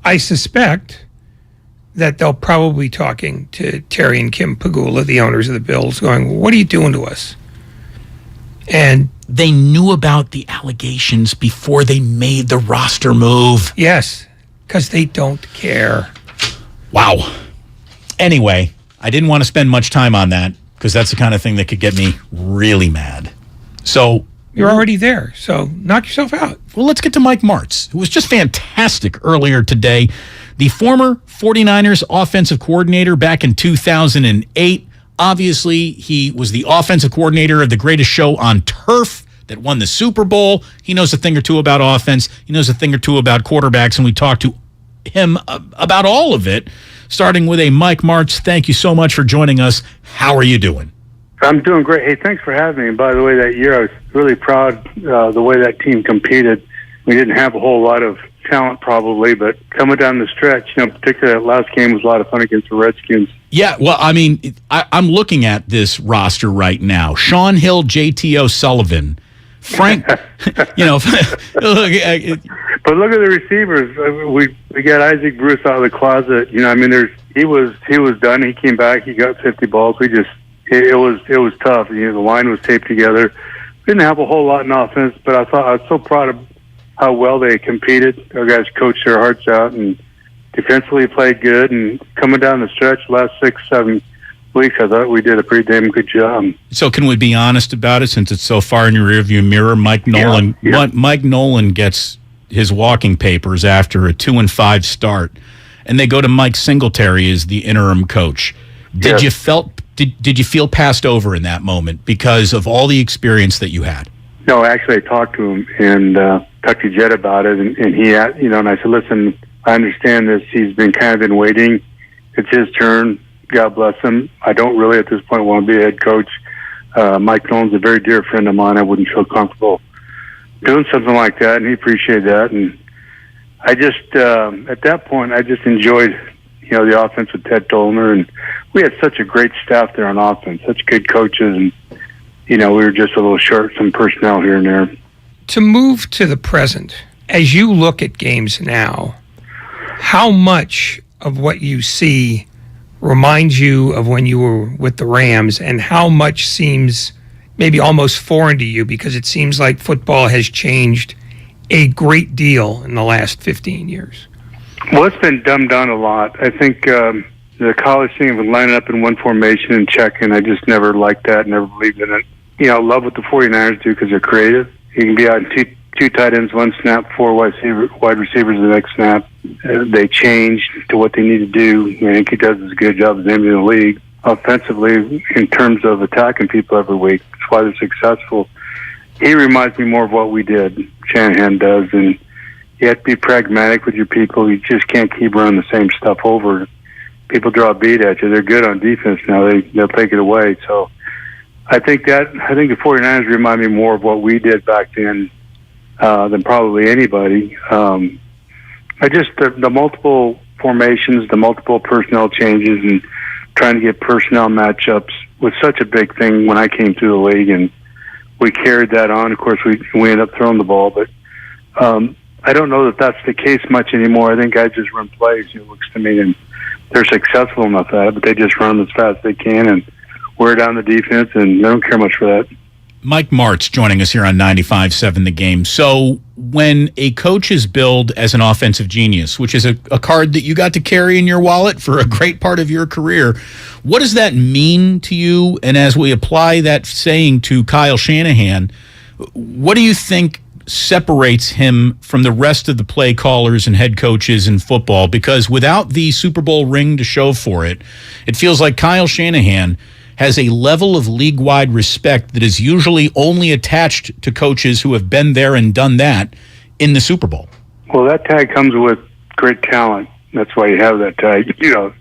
I suspect that they'll probably be talking to Terry and Kim Pagula, the owners of the Bills, going, what are you doing to us? And they knew about the allegations before they made the roster move. Yes, because they don't care. Wow. Anyway, I didn't want to spend much time on that because that's the kind of thing that could get me really mad. So you're already there, so knock yourself out. Well, let's get to Mike Martz, who was just fantastic earlier today. The former 49ers offensive coordinator back in 2008. Obviously, he was the offensive coordinator of the greatest show on turf that won the Super Bowl. He knows a thing or two about offense. He knows a thing or two about quarterbacks, and we talked to him about all of it, starting with a Mike Martz. Thank you so much for joining us. How are you doing? I'm doing great. Hey, thanks for having me. And by the way, that year I was really proud the way that team competed. We didn't have a whole lot of talent probably, but coming down the stretch, particularly that last game was a lot of fun against the Redskins. Yeah, well, I mean, I'm looking at this roster right now. Sean Hill, JT O'Sullivan, Frank, But look at the receivers. We got Isaac Bruce out of the closet. He was done. He came back. He got 50 balls. It was tough. The line was taped together. Didn't have a whole lot in offense, but I was so proud of how well they competed. Our guys coached their hearts out and defensively played good. And coming down the stretch, last 6-7 weeks, I thought we did a pretty damn good job. So can we be honest about it since it's so far in your rearview mirror? Mike Nolan, Mike Nolan gets his walking papers after a 2-5 start, and they go to Mike Singletary as the interim coach. Did you feel passed over in that moment because of all the experience that you had? No, actually, I talked to him and talked to Jed about it, and he, and I said, listen, I understand this. He's been waiting. It's his turn. God bless him. I don't really at this point want to be a head coach. Mike Nolan's a very dear friend of mine. I wouldn't feel comfortable doing something like that, and he appreciated that. And I just, at that point, I just enjoyed, the offense with Ted Dolner, and we had such a great staff there on offense, such good coaches, and, we were just a little short some personnel here and there. To move to the present, as you look at games now, how much of what you see reminds you of when you were with the Rams, and how much seems maybe almost foreign to you because it seems like football has changed a great deal in the last 15 years? Well, it's been dumbed down a lot. I think the college thing of lining up in one formation and checking, I just never liked that, never believed in it. You know, I love what the 49ers do because they're creative. You can be out in two tight ends, one snap, four wide receivers the next snap. They change to what they need to do. I think he does as good a job as anybody in the league offensively in terms of attacking people every week. That's why they're successful. He reminds me more of what we did, Shanahan does, and you have to be pragmatic with your people. You just can't keep running the same stuff over. People draw a beat at you. They're good on defense now. They'll take it away. So I think the 49ers remind me more of what we did back then than probably anybody. The multiple formations, the multiple personnel changes, and trying to get personnel matchups was such a big thing when I came through the league, and we carried that on. Of course, we ended up throwing the ball, but I don't know that that's the case much anymore. I think guys just run plays, it looks to me, and they're successful enough at it, but they just run as fast as they can and wear down the defense, and they don't care much for that. Mike Martz joining us here on 95.7 The Game. So when a coach is billed as an offensive genius, which is a card that you got to carry in your wallet for a great part of your career, what does that mean to you? And as we apply that saying to Kyle Shanahan, what do you think separates him from the rest of the play callers and head coaches in football? Because without the Super Bowl ring to show for it, it feels like Kyle Shanahan has a level of league-wide respect that is usually only attached to coaches who have been there and done that in the Super Bowl. Well, that tag comes with great talent. That's why you have that tag. You know,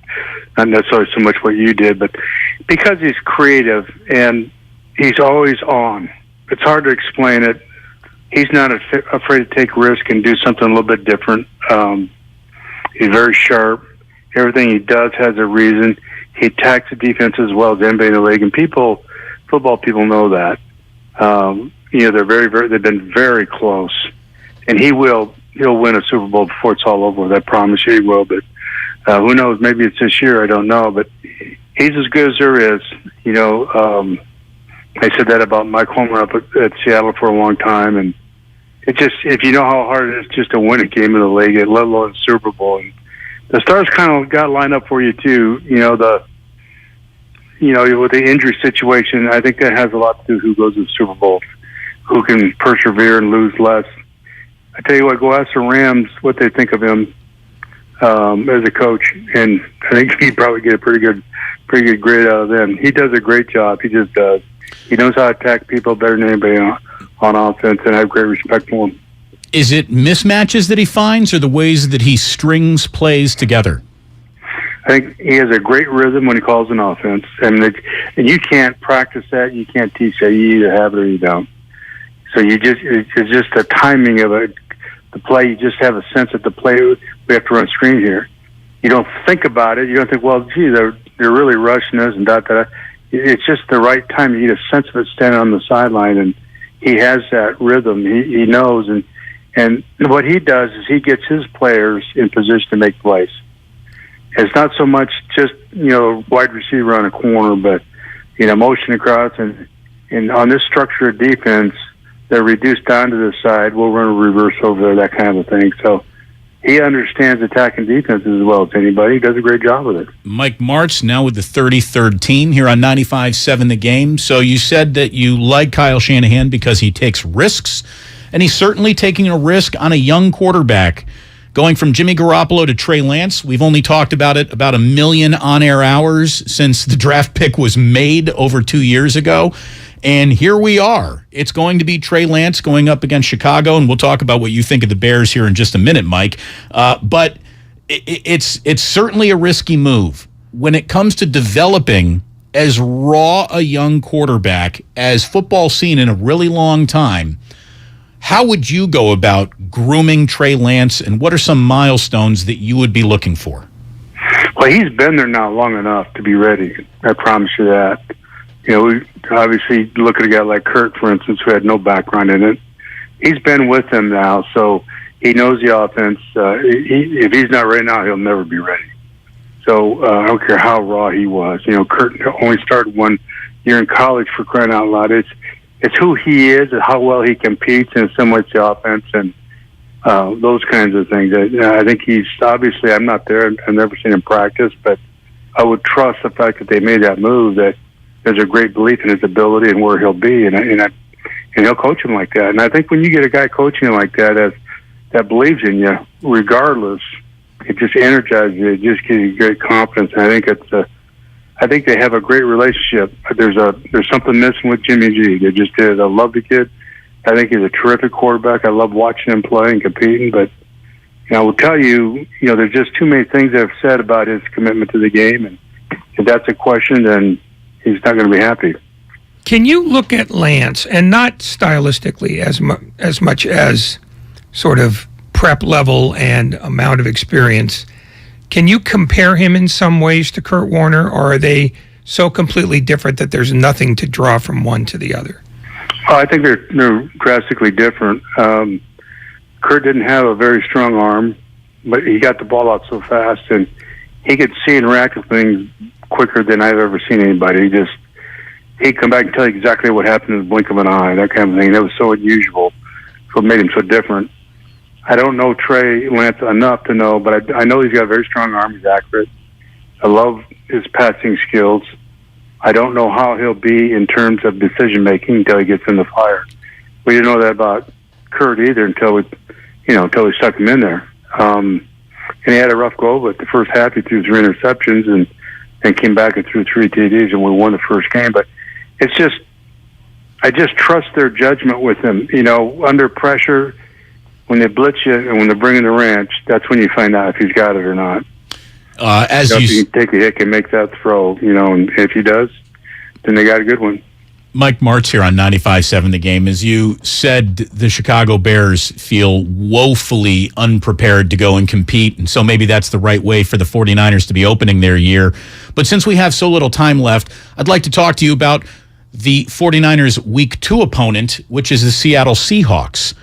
not necessarily so much what you did, but because he's creative and he's always on. It's hard to explain it. He's not afraid to take risk and do something a little bit different. He's very sharp. Everything he does has a reason. He attacks the defense as well as anybody in the league, and football people know that. They're they've been very close, and he'll win a Super Bowl before it's all over with. I promise you he will. But who knows? Maybe it's this year. I don't know. But he's as good as there is. I said that about Mike Homer up at Seattle for a long time, and it just, if you know how hard it is just to win a game in the league, let alone Super Bowl. And the stars kind of got lined up for you too. With the injury situation, I think that has a lot to do with who goes to the Super Bowl, who can persevere and lose less. I tell you what, go ask the Rams what they think of him as a coach, and I think he'd probably get a pretty good grade out of them. He does a great job. He just does. He knows how to attack people better than anybody on offense, and I have great respect for him. Is it mismatches that he finds or the ways that he strings plays together? I think he has a great rhythm when he calls an offense. And you can't practice that. You can't teach that. You either have it or you don't. So it's just the timing of it. The play, you just have a sense that the play, we have to run screen here. You don't think about it. You don't think, well, gee, they're really rushing us and da-da-da. It's just the right time. You get a sense of it standing on the sideline, and he has that rhythm. He knows, and what he does is he gets his players in position to make plays. It's not so much just wide receiver on a corner, but motion across, and on this structure of defense, they're reduced down to the side. We'll run a reverse over there, that kind of thing. So he understands attacking defense as well as anybody. He does a great job with it. Mike Martz now with the 33rd team here on 95.7 The Game. So you said that you like Kyle Shanahan because he takes risks, and he's certainly taking a risk on a young quarterback. Going from Jimmy Garoppolo to Trey Lance, we've only talked about it about 1 million on-air hours since the draft pick was made over 2 years ago. And here we are. It's going to be Trey Lance going up against Chicago, and we'll talk about what you think of the Bears here in just a minute, Mike. But it's certainly a risky move. When it comes to developing as raw a young quarterback as football's seen in a really long time, how would you go about grooming Trey Lance, and what are some milestones that you would be looking for? Well, he's been there now long enough to be ready. I promise you that. We obviously look at a guy like Kurt, for instance, who had no background in it. He's been with them now, so he knows the offense. If he's not ready now, he'll never be ready. So I don't care how raw he was. Kurt only started 1 year in college, for crying out loud. it's who he is and how well he competes and assimilates the offense and those kinds of things. I think he's obviously, I'm not there. I've never seen him practice, but I would trust the fact that they made that move, that there's a great belief in his ability and where he'll be, and he'll coach him like that. And I think when you get a guy coaching you like that, that believes in you, regardless, it just energizes you. It just gives you great confidence. And I think they have a great relationship. There's something missing with Jimmy G. They just did. I love the kid. I think he's a terrific quarterback. I love watching him play and competing. But I will tell you, there's just too many things I've said about his commitment to the game, and if that's a question, then he's not going to be happy. Can you look at Lance, and not stylistically as much as sort of prep level and amount of experience? Can you compare him in some ways to Kurt Warner, or are they so completely different that there's nothing to draw from one to the other? Oh, I think they're drastically different. Kurt didn't have a very strong arm, but he got the ball out so fast, and he could see and react to things quicker than I've ever seen anybody. He'd come back and tell you exactly what happened in the blink of an eye, that kind of thing. That was so unusual. So it made him so different. I don't know Trey Lance enough to know, but I know he's got a very strong arm. He's accurate. I love his passing skills. I don't know how he'll be in terms of decision-making until he gets in the fire. We didn't know that about Kurt either until we stuck him in there. And he had a rough go, but the first half he threw 3 interceptions and came back and threw 3 TDs, and we won the first game. But I just trust their judgment with him. Under pressure, when they blitz you and when they're bringing the ranch, that's when you find out if he's got it or not. If he can take a hit and make that throw, and if he does, then they got a good one. Mike Martz here on 95.7 The Game. As you said, the Chicago Bears feel woefully unprepared to go and compete, and so maybe that's the right way for the 49ers to be opening their year. But since we have so little time left, I'd like to talk to you about the 49ers Week 2 opponent, which is the Seattle Seahawks.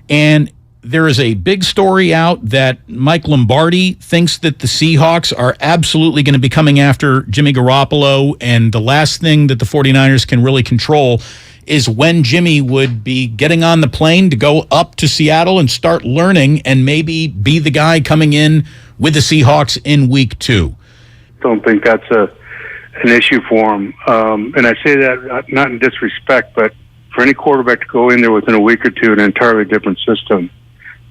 And there is a big story out that Mike Lombardi thinks that the Seahawks are absolutely going to be coming after Jimmy Garoppolo, and the last thing that the 49ers can really control is when Jimmy would be getting on the plane to go up to Seattle and start learning and maybe be the guy coming in with the Seahawks in Week 2. Don't think that's an issue for him. And I say that not in disrespect, but for any quarterback to go in there within a week or two in an entirely different system,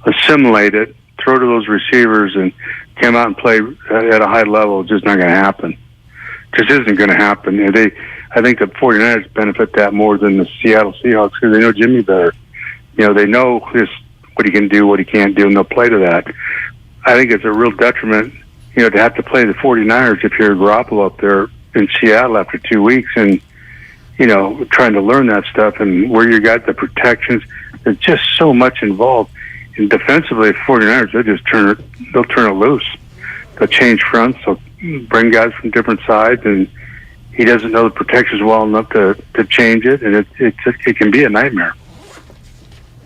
assimilate it, throw to those receivers, and come out and play at a high level, it's just not going to happen. Just isn't going to happen. I think the 49ers benefit that more than the Seattle Seahawks because they know Jimmy better. They know what he can do, what he can't do, and they'll play to that. I think it's a real detriment, to have to play the 49ers if you're Garoppolo up there in Seattle after 2 weeks and, trying to learn that stuff and where you got the protections. There's just so much involved. And defensively, the 49ers, they'll turn it loose. They'll change fronts. They'll bring guys from different sides, and he doesn't know the protections well enough to change it, and it can be a nightmare.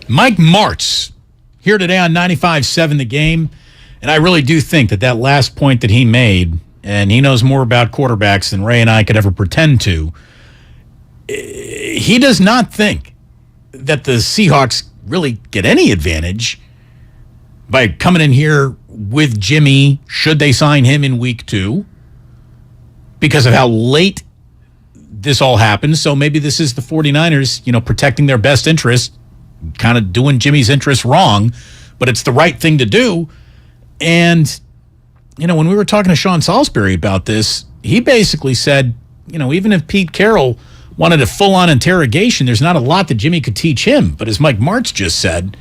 Mike Martz here today on 95.7 The Game, and I really do think that last point that he made, and he knows more about quarterbacks than Ray and I could ever pretend to, he does not think that the Seahawks really get any advantage by coming in here with Jimmy, should they sign him in Week 2, because of how late this all happened. So maybe this is the 49ers, protecting their best interest, kind of doing Jimmy's interest wrong, but it's the right thing to do. And, when we were talking to Sean Salisbury about this, he basically said, even if Pete Carroll wanted a full-on interrogation, there's not a lot that Jimmy could teach him. But as Mike Martz just said,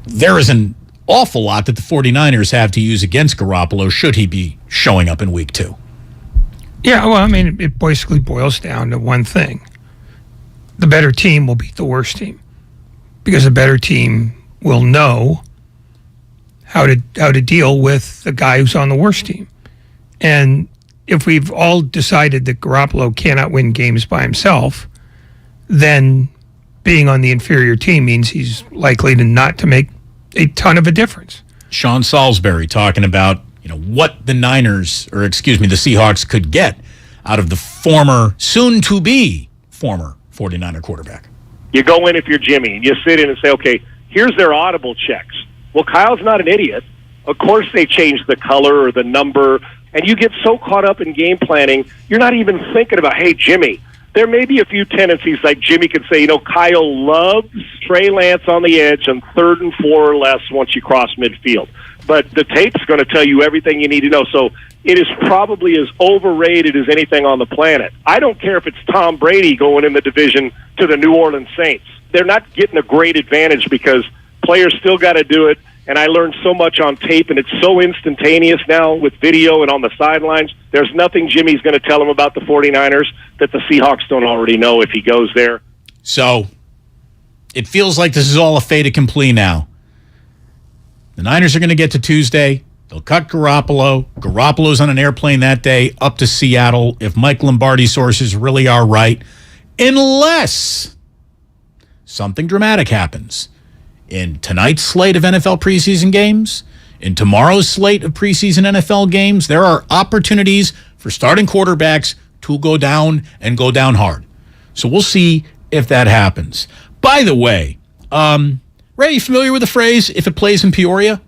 there is an awful lot that the 49ers have to use against Garoppolo should he be showing up in Week 2. Yeah, well, it basically boils down to one thing. The better team will beat the worst team because the better team will know how to deal with the guy who's on the worst team. And if we've all decided that Garoppolo cannot win games by himself, then being on the inferior team means he's likely to make a ton of a difference. Sean Salisbury talking about, what the Seahawks could get out of the soon-to-be former 49er quarterback. You go in if you're Jimmy, and you sit in and say, okay, here's their audible checks. Well, Kyle's not an idiot. Of course they change the color or the number, and you get so caught up in game planning, you're not even thinking about, hey, Jimmy. There may be a few tendencies like Jimmy could say, Kyle loves Trey Lance on the edge on 3rd and 4 or less once you cross midfield. But the tape's going to tell you everything you need to know. So it is probably as overrated as anything on the planet. I don't care if it's Tom Brady going in the division to the New Orleans Saints. They're not getting a great advantage because players still got to do it. And I learned so much on tape, and it's so instantaneous now with video and on the sidelines. There's nothing Jimmy's going to tell him about the 49ers that the Seahawks don't already know if he goes there. So it feels like this is all a fait accompli now. The Niners are going to get to Tuesday. They'll cut Garoppolo. Garoppolo's on an airplane that day up to Seattle if Mike Lombardi's sources really are right, unless something dramatic happens. In tonight's slate of NFL preseason games, in tomorrow's slate of preseason NFL games, there are opportunities for starting quarterbacks to go down and go down hard. So we'll see if that happens. By the way, Ray, you familiar with the phrase, if it plays in Peoria?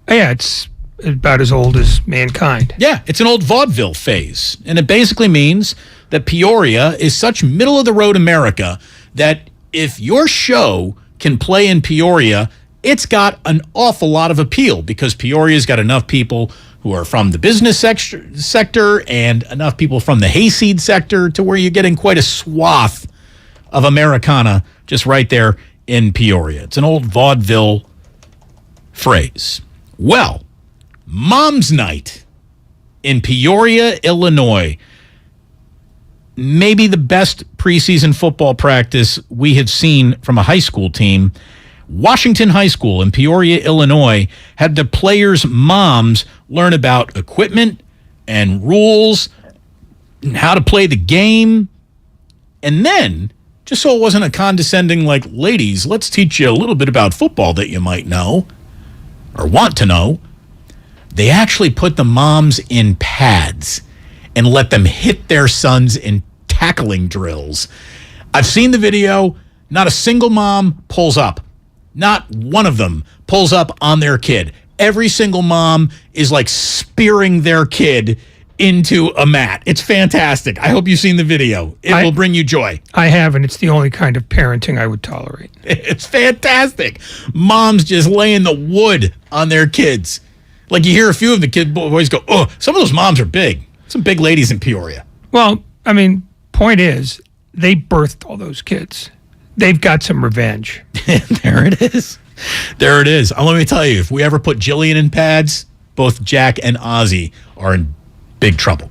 Yeah, it's about as old as mankind. Yeah, it's an old vaudeville phase. And it basically means that Peoria is such middle-of-the-road America that if your show can play in Peoria, it's got an awful lot of appeal because Peoria's got enough people who are from the business sector and enough people from the hayseed sector to where you're getting quite a swath of Americana just right there in Peoria. It's an old vaudeville phrase. Well, Mom's Night in Peoria, Illinois. Maybe the best preseason football practice we have seen from a high school team. Washington High School in Peoria, Illinois, had the players' moms learn about equipment and rules and how to play the game. And then, just so it wasn't a condescending, like, ladies, let's teach you a little bit about football that you might know or want to know, they actually put the moms in pads and let them hit their sons in tackling drills. I've seen the video. Not a single mom pulls up. Not one of them pulls up on their kid. Every single mom is like spearing their kid into a mat. It's fantastic. I hope you've seen the video. It will bring you joy. I haven't. It's the only kind of parenting I would tolerate. It's fantastic. Moms just laying the wood on their kids. Like you hear a few of the kid boys go, oh, some of those moms are big. Some big ladies in Peoria. Well, I mean, point is, they birthed all those kids. They've got some revenge. There it is. There it is. Let me tell you, if we ever put Jillian in pads, both Jack and Ozzy are in big trouble.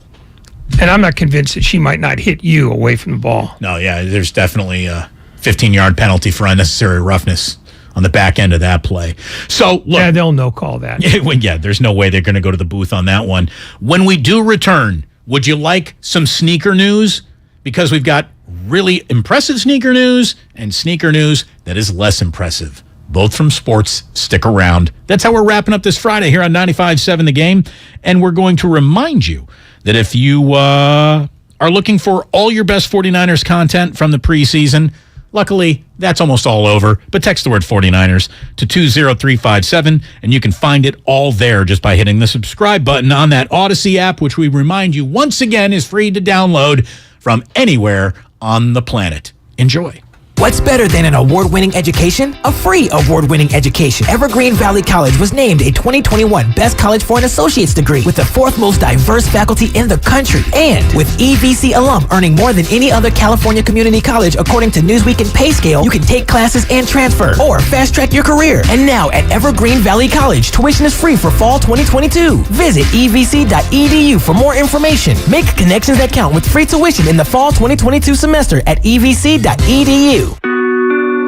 And I'm not convinced that she might not hit you away from the ball. No, yeah, there's definitely a 15-yard penalty for unnecessary roughness on the back end of that play. So, look. Yeah, they'll no-call that. Yeah, there's no way they're going to go to the booth on that one. When we do return, would you like some sneaker news? Because we've got really impressive sneaker news and sneaker news that is less impressive. Both from sports. Stick around. That's how we're wrapping up this Friday here on 95.7 The Game. And we're going to remind you that if you are looking for all your best 49ers content from the preseason, luckily, that's almost all over. But text the word 49ers to 20357, and you can find it all there just by hitting the subscribe button on that Odyssey app, which we remind you once again is free to download from anywhere on the planet. Enjoy. What's better than an award-winning education? A free award-winning education. Evergreen Valley College was named a 2021 Best College for an Associate's degree with the 4th most diverse faculty in the country. And with EVC alum earning more than any other California community college according to Newsweek and PayScale, you can take classes and transfer or fast-track your career. And now at Evergreen Valley College, tuition is free for fall 2022. Visit evc.edu for more information. Make connections that count with free tuition in the fall 2022 semester at evc.edu.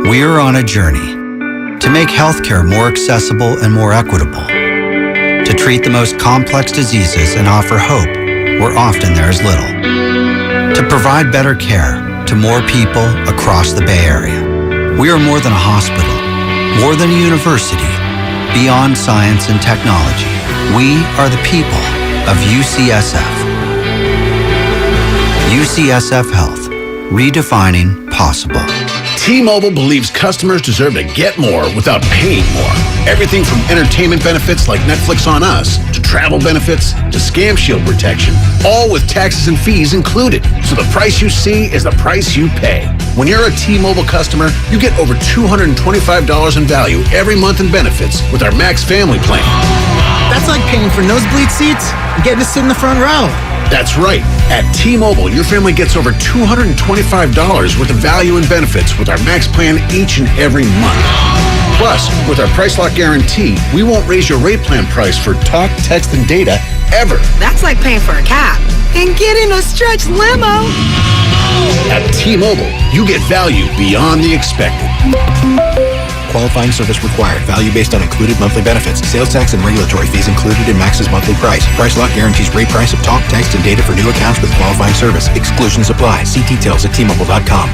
We're on a journey to make healthcare more accessible and more equitable, to treat the most complex diseases and offer hope where often there is little, to provide better care to more people across the Bay Area. We are more than a hospital, more than a university, beyond science and technology. We are the people of UCSF. UCSF Health, redefining possible. T-Mobile believes customers deserve to get more without paying more. Everything from entertainment benefits like Netflix on Us to travel benefits to Scam Shield protection, all with taxes and fees included. So the price you see is the price you pay. When you're a T-Mobile customer, you get over $225 in value every month in benefits with our Max Family Plan. That's like paying for nosebleed seats and getting to sit in the front row. That's right. At T-Mobile, your family gets over $225 worth of value and benefits with our Max Plan each and every month. Plus, with our Price Lock Guarantee, we won't raise your rate plan price for talk, text, and data ever. That's like paying for a cab and getting a stretch limo. At T-Mobile, you get value beyond the expected. Qualifying service required. Value based on included monthly benefits. Sales tax and regulatory fees included in Max's monthly price. Price Lock guarantees rate price of talk, text, and data for new accounts with qualifying service. Exclusions apply. See details at T-Mobile.com.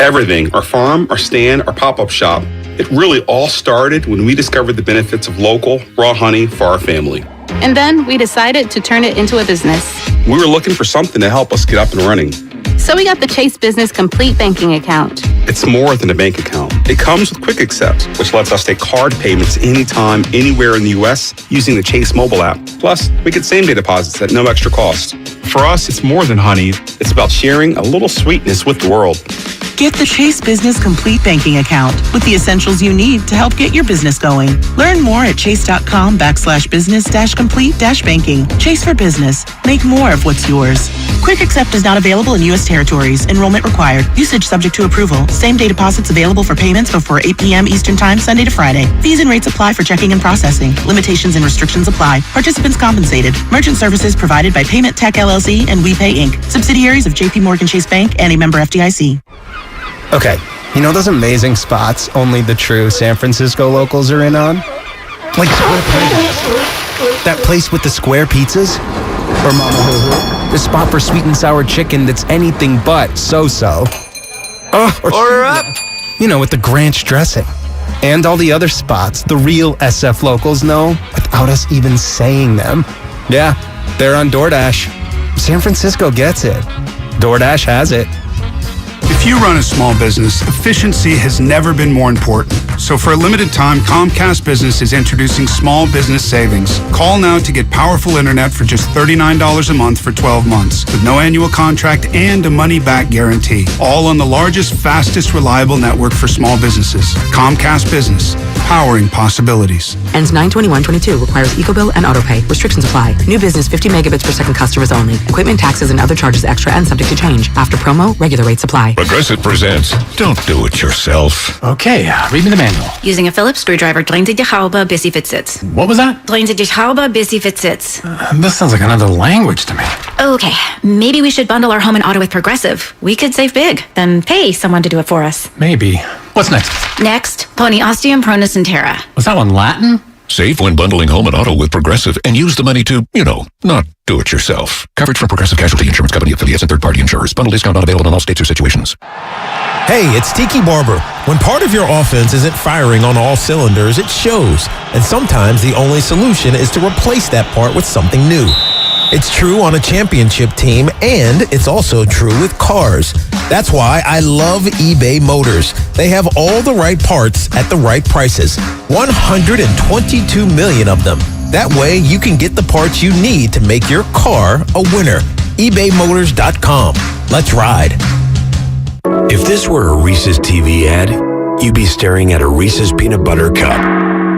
Everything, our farm, our stand, our pop-up shop, it really all started when we discovered the benefits of local, raw honey for our family. And then we decided to turn it into a business. We were looking for something to help us get up and running. So we got the Chase Business Complete Banking Account. It's more than a bank account. It comes with Quick Accept, which lets us take card payments anytime, anywhere in the U.S. using the Chase mobile app. Plus, we get same-day deposits at no extra cost. For us, it's more than honey. It's about sharing a little sweetness with the world. Get the Chase Business Complete Banking Account with the essentials you need to help get your business going. Learn more at chase.com/business-complete-banking. Chase for business. Make more of what's yours. Quick Accept is not available in U.S. territories. Enrollment required. Usage subject to approval. Same-day deposits available for payments before 8 p.m. Eastern Time, Sunday to Friday. Fees and rates apply for checking and processing. Limitations and restrictions apply. Participants compensated. Merchant services provided by Payment Tech LLC and WePay Inc. Subsidiaries of J.P. Morgan Chase Bank and a member FDIC. Okay, you know those amazing spots only the true San Francisco locals are in on? Like Square Pizza. That place with the square pizzas? Or Mama Hoo-Hoo? The spot for sweet and sour chicken that's anything but so-so. Order up! You know, with the Granch dressing. And all the other spots the real SF locals know without us even saying them. Yeah, they're on DoorDash. San Francisco gets it. DoorDash has it. If you run a small business, efficiency has never been more important. So for a limited time, Comcast Business is introducing small business savings. Call now to get powerful internet for just $39 a month for 12 months with no annual contract and a money-back guarantee. All on the largest, fastest, reliable network for small businesses. Comcast Business, powering possibilities. Ends 9/21/22. Requires EcoBill and AutoPay. Restrictions apply. New business 50 megabits per second customers only. Equipment, taxes, and other charges extra and subject to change. After promo, regular rates apply. Progressive presents Don't Do It Yourself. Okay, read me the manual. Using a Phillips screwdriver, drain to die Haube, bis sie fit sits. What was that? Drain to die Haube, bis sie fit sits. This sounds like another language to me. Okay, maybe we should bundle our home and auto with Progressive. We could save big, then pay someone to do it for us. Maybe. What's next? Next, pony ostium pronus intera. Was that one Latin? Save when bundling home and auto with Progressive and use the money to, not do it yourself. Coverage from Progressive Casualty Insurance Company affiliates and third-party insurers. Bundle discount not available in all states or situations. Hey, it's Tiki Barber. When part of your offense isn't firing on all cylinders, it shows. And sometimes the only solution is to replace that part with something new. It's true on a championship team, and it's also true with cars. That's why I love eBay Motors. They have all the right parts at the right prices. 122 million of them. That way you can get the parts you need to make your car a winner. ebaymotors.com. Let's ride. If this were a Reese's TV ad, you'd be staring at a Reese's peanut butter cup.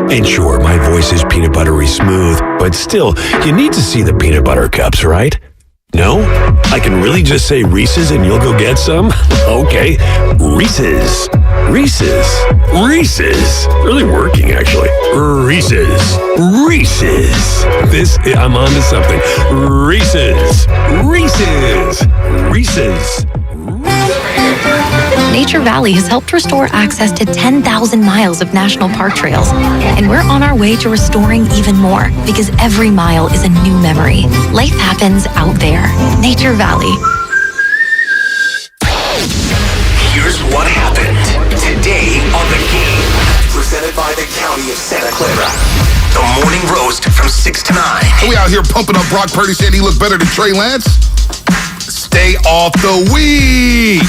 And sure, my voice is peanut buttery smooth, but still, you need to see the peanut butter cups, right? No? I can really just say Reese's and you'll go get some? Okay, Reese's. Reese's. Reese's. Really working, actually. Reese's. Reese's. I'm on to something. Reese's. Reese's. Reese's. Nature Valley has helped restore access to 10,000 miles of national park trails. And we're on our way to restoring even more because every mile is a new memory. Life happens out there. Nature Valley. Here's what happened today on The Game. Presented by the County of Santa Clara. The morning roast from 6 to 9. We out here pumping up Brock Purdy, saying he looked better than Trey Lance. Stay off the weed.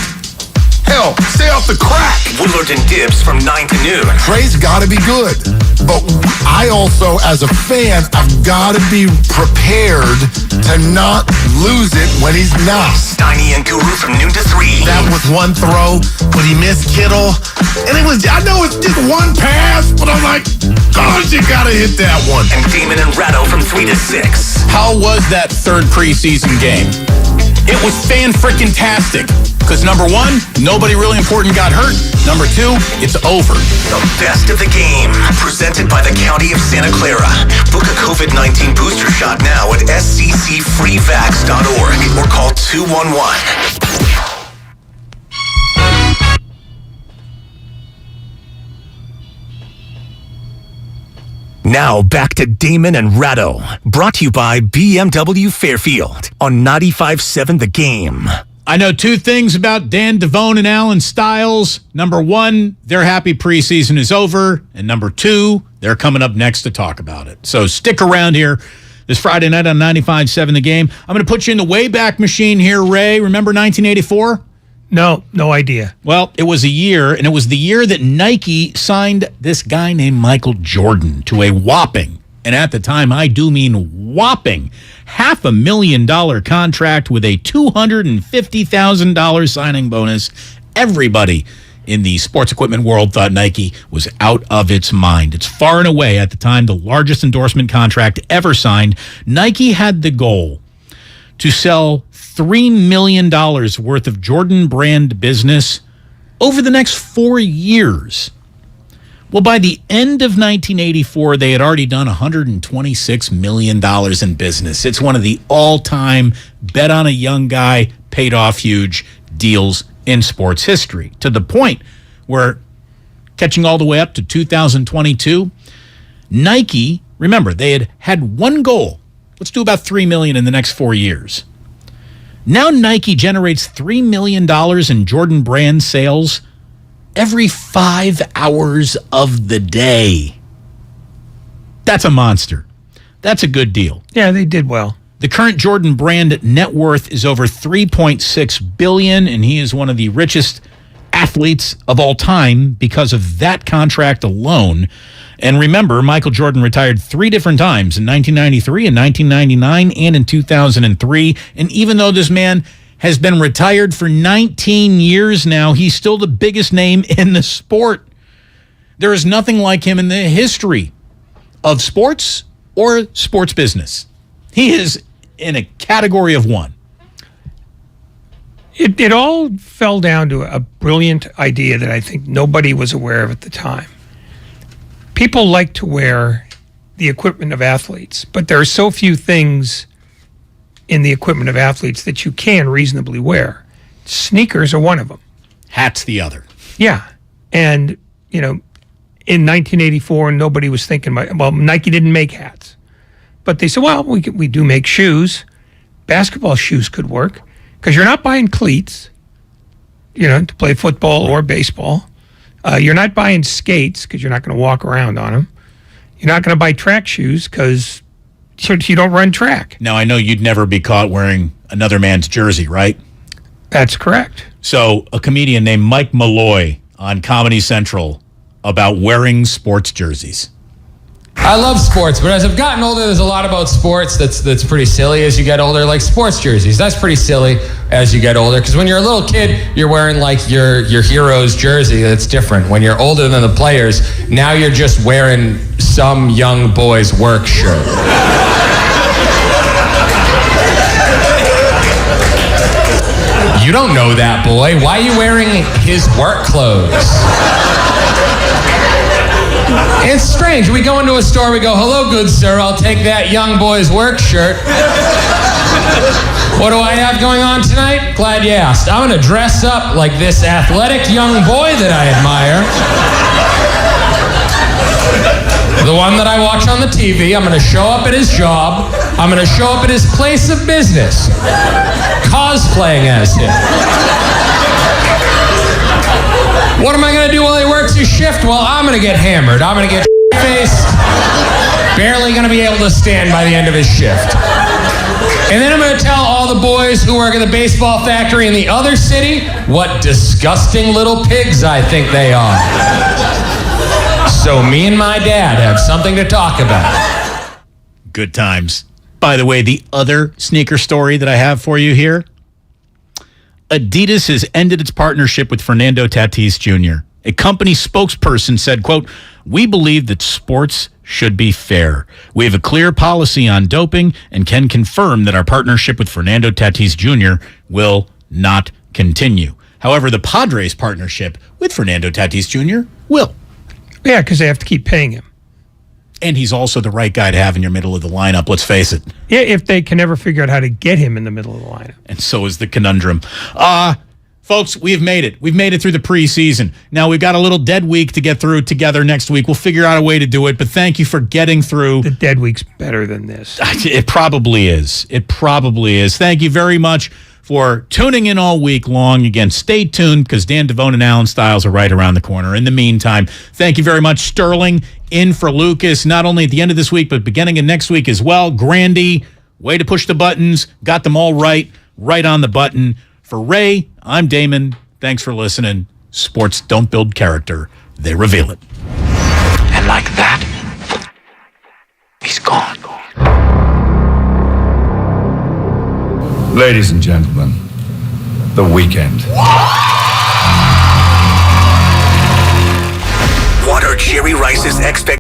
Hell, stay off the crack. Willard and Dibs from 9 to noon. Trey's got to be good. But I also, as a fan, I've got to be prepared to not lose it when he's not. Steiny and Guru from noon to 3. That was one throw, but he missed Kittle. And it was, I know it's just one pass, but I'm like, God, you got to hit that one. And Damon and Ratto from 3 to 6. How was that third preseason game? It was fan-frickin-tastic. Because number one, nobody really important got hurt. Number two, it's over. The best of the game, presented by the County of Santa Clara. Book a COVID-19 booster shot now at sccfreevax.org or call 211. Now back to Damon and Ratto, brought to you by BMW Fairfield on 95.7 The Game. I know two things about Dan Devone and Alan Stiles. Number one, they're happy preseason is over. And number two, they're coming up next to talk about it. So stick around here this Friday night on 95.7 The Game. I'm going to put you in the Wayback Machine here, Ray. Remember 1984? No idea. Well, it was a year, and it was the year that Nike signed this guy named Michael Jordan to a whopping, and at the time I do mean whopping, $500,000 contract with a $250,000 signing bonus. Everybody in the sports equipment world thought Nike was out of its mind. It's far and away, at the time, the largest endorsement contract ever signed. Nike had the goal to sell $3 million worth of Jordan brand business over the next 4 years. Well, by the end of 1984, they had already done $126 million in business. It's one of the all-time bet on a young guy, paid off huge deals in sports history, to the point where, catching all the way up to 2022, Nike, remember, they had one goal. Let's do about $3 million in the next 4 years. Now Nike generates $3 million in Jordan brand sales every 5 hours of the day. That's a monster. That's a good deal. Yeah, they did well. The current Jordan brand net worth is over $3.6 billion, and he is one of the richest athletes of all time because of that contract alone. And remember, Michael Jordan retired 3 different times, in 1993, in 1999, and in 2003. And even though this man has been retired for 19 years now, he's still the biggest name in the sport. There is nothing like him in the history of sports or sports business. He is in a category of one. It all fell down to a brilliant idea that I think nobody was aware of at the time. People like to wear the equipment of athletes, but there are so few things in the equipment of athletes that you can reasonably wear. Sneakers are one of them. Hat's the other. Yeah. And, you know, in 1984, nobody was thinking, well, Nike didn't make hats. But they said, well, we do make shoes. Basketball shoes could work because you're not buying cleats, you know, to play football or baseball. You're not buying skates because you're not going to walk around on them. You're not going to buy track shoes because you don't run track. Now, I know you'd never be caught wearing another man's jersey, right? That's correct. So a comedian named Mike Malloy on Comedy Central about wearing sports jerseys. I love sports, but as I've gotten older, there's a lot about sports that's pretty silly as you get older, like sports jerseys. That's pretty silly as you get older, because when you're a little kid, you're wearing like your hero's jersey. That's different. When you're older than the players, now you're just wearing some young boy's work shirt. You don't know that boy. Why are you wearing his work clothes? It's strange. We go into a store, we go, hello, good sir, I'll take that young boy's work shirt. What do I have going on tonight? Glad you asked. I'm going to dress up like this athletic young boy that I admire. The one that I watch on the TV. I'm going to show up at his job. I'm going to show up at his place of business. Cosplaying as him. What am I going to do while he works his shift? Well, I'm going to get hammered. I'm going to get faced. Barely going to be able to stand by the end of his shift. And then I'm going to tell all the boys who work at the baseball factory in the other city what disgusting little pigs I think they are. So me and my dad have something to talk about. Good times. By the way, the other sneaker story that I have for you here. Adidas has ended its partnership with Fernando Tatis Jr. A company spokesperson said, quote, "We believe that sports should be fair. We have a clear policy on doping and can confirm that our partnership with Fernando Tatis Jr. will not continue." However, the Padres' partnership with Fernando Tatis Jr. will. Yeah, because they have to keep paying him. And he's also the right guy to have in your middle of the lineup, let's face it. Yeah, if they can ever figure out how to get him in the middle of the lineup. And so is the conundrum. Folks, we have made it. We've made it through the preseason. Now, we've got a little dead week to get through together next week. We'll figure out a way to do it, but thank you for getting through. The dead week's better than this. It probably is. It probably is. Thank you very much for tuning in all week long. Again, stay tuned because Dan Devone and Alan Stiles are right around the corner. In the meantime, thank you very much, Sterling, in for Lucas, not only at the end of this week, but beginning of next week as well. Grandy, way to push the buttons. Got them all right on the button. For Ray, I'm Damon. Thanks for listening. Sports don't build character. They reveal it. And like that, he's gone. Ladies and gentlemen, the weekend. What are Jerry Rice's expectations?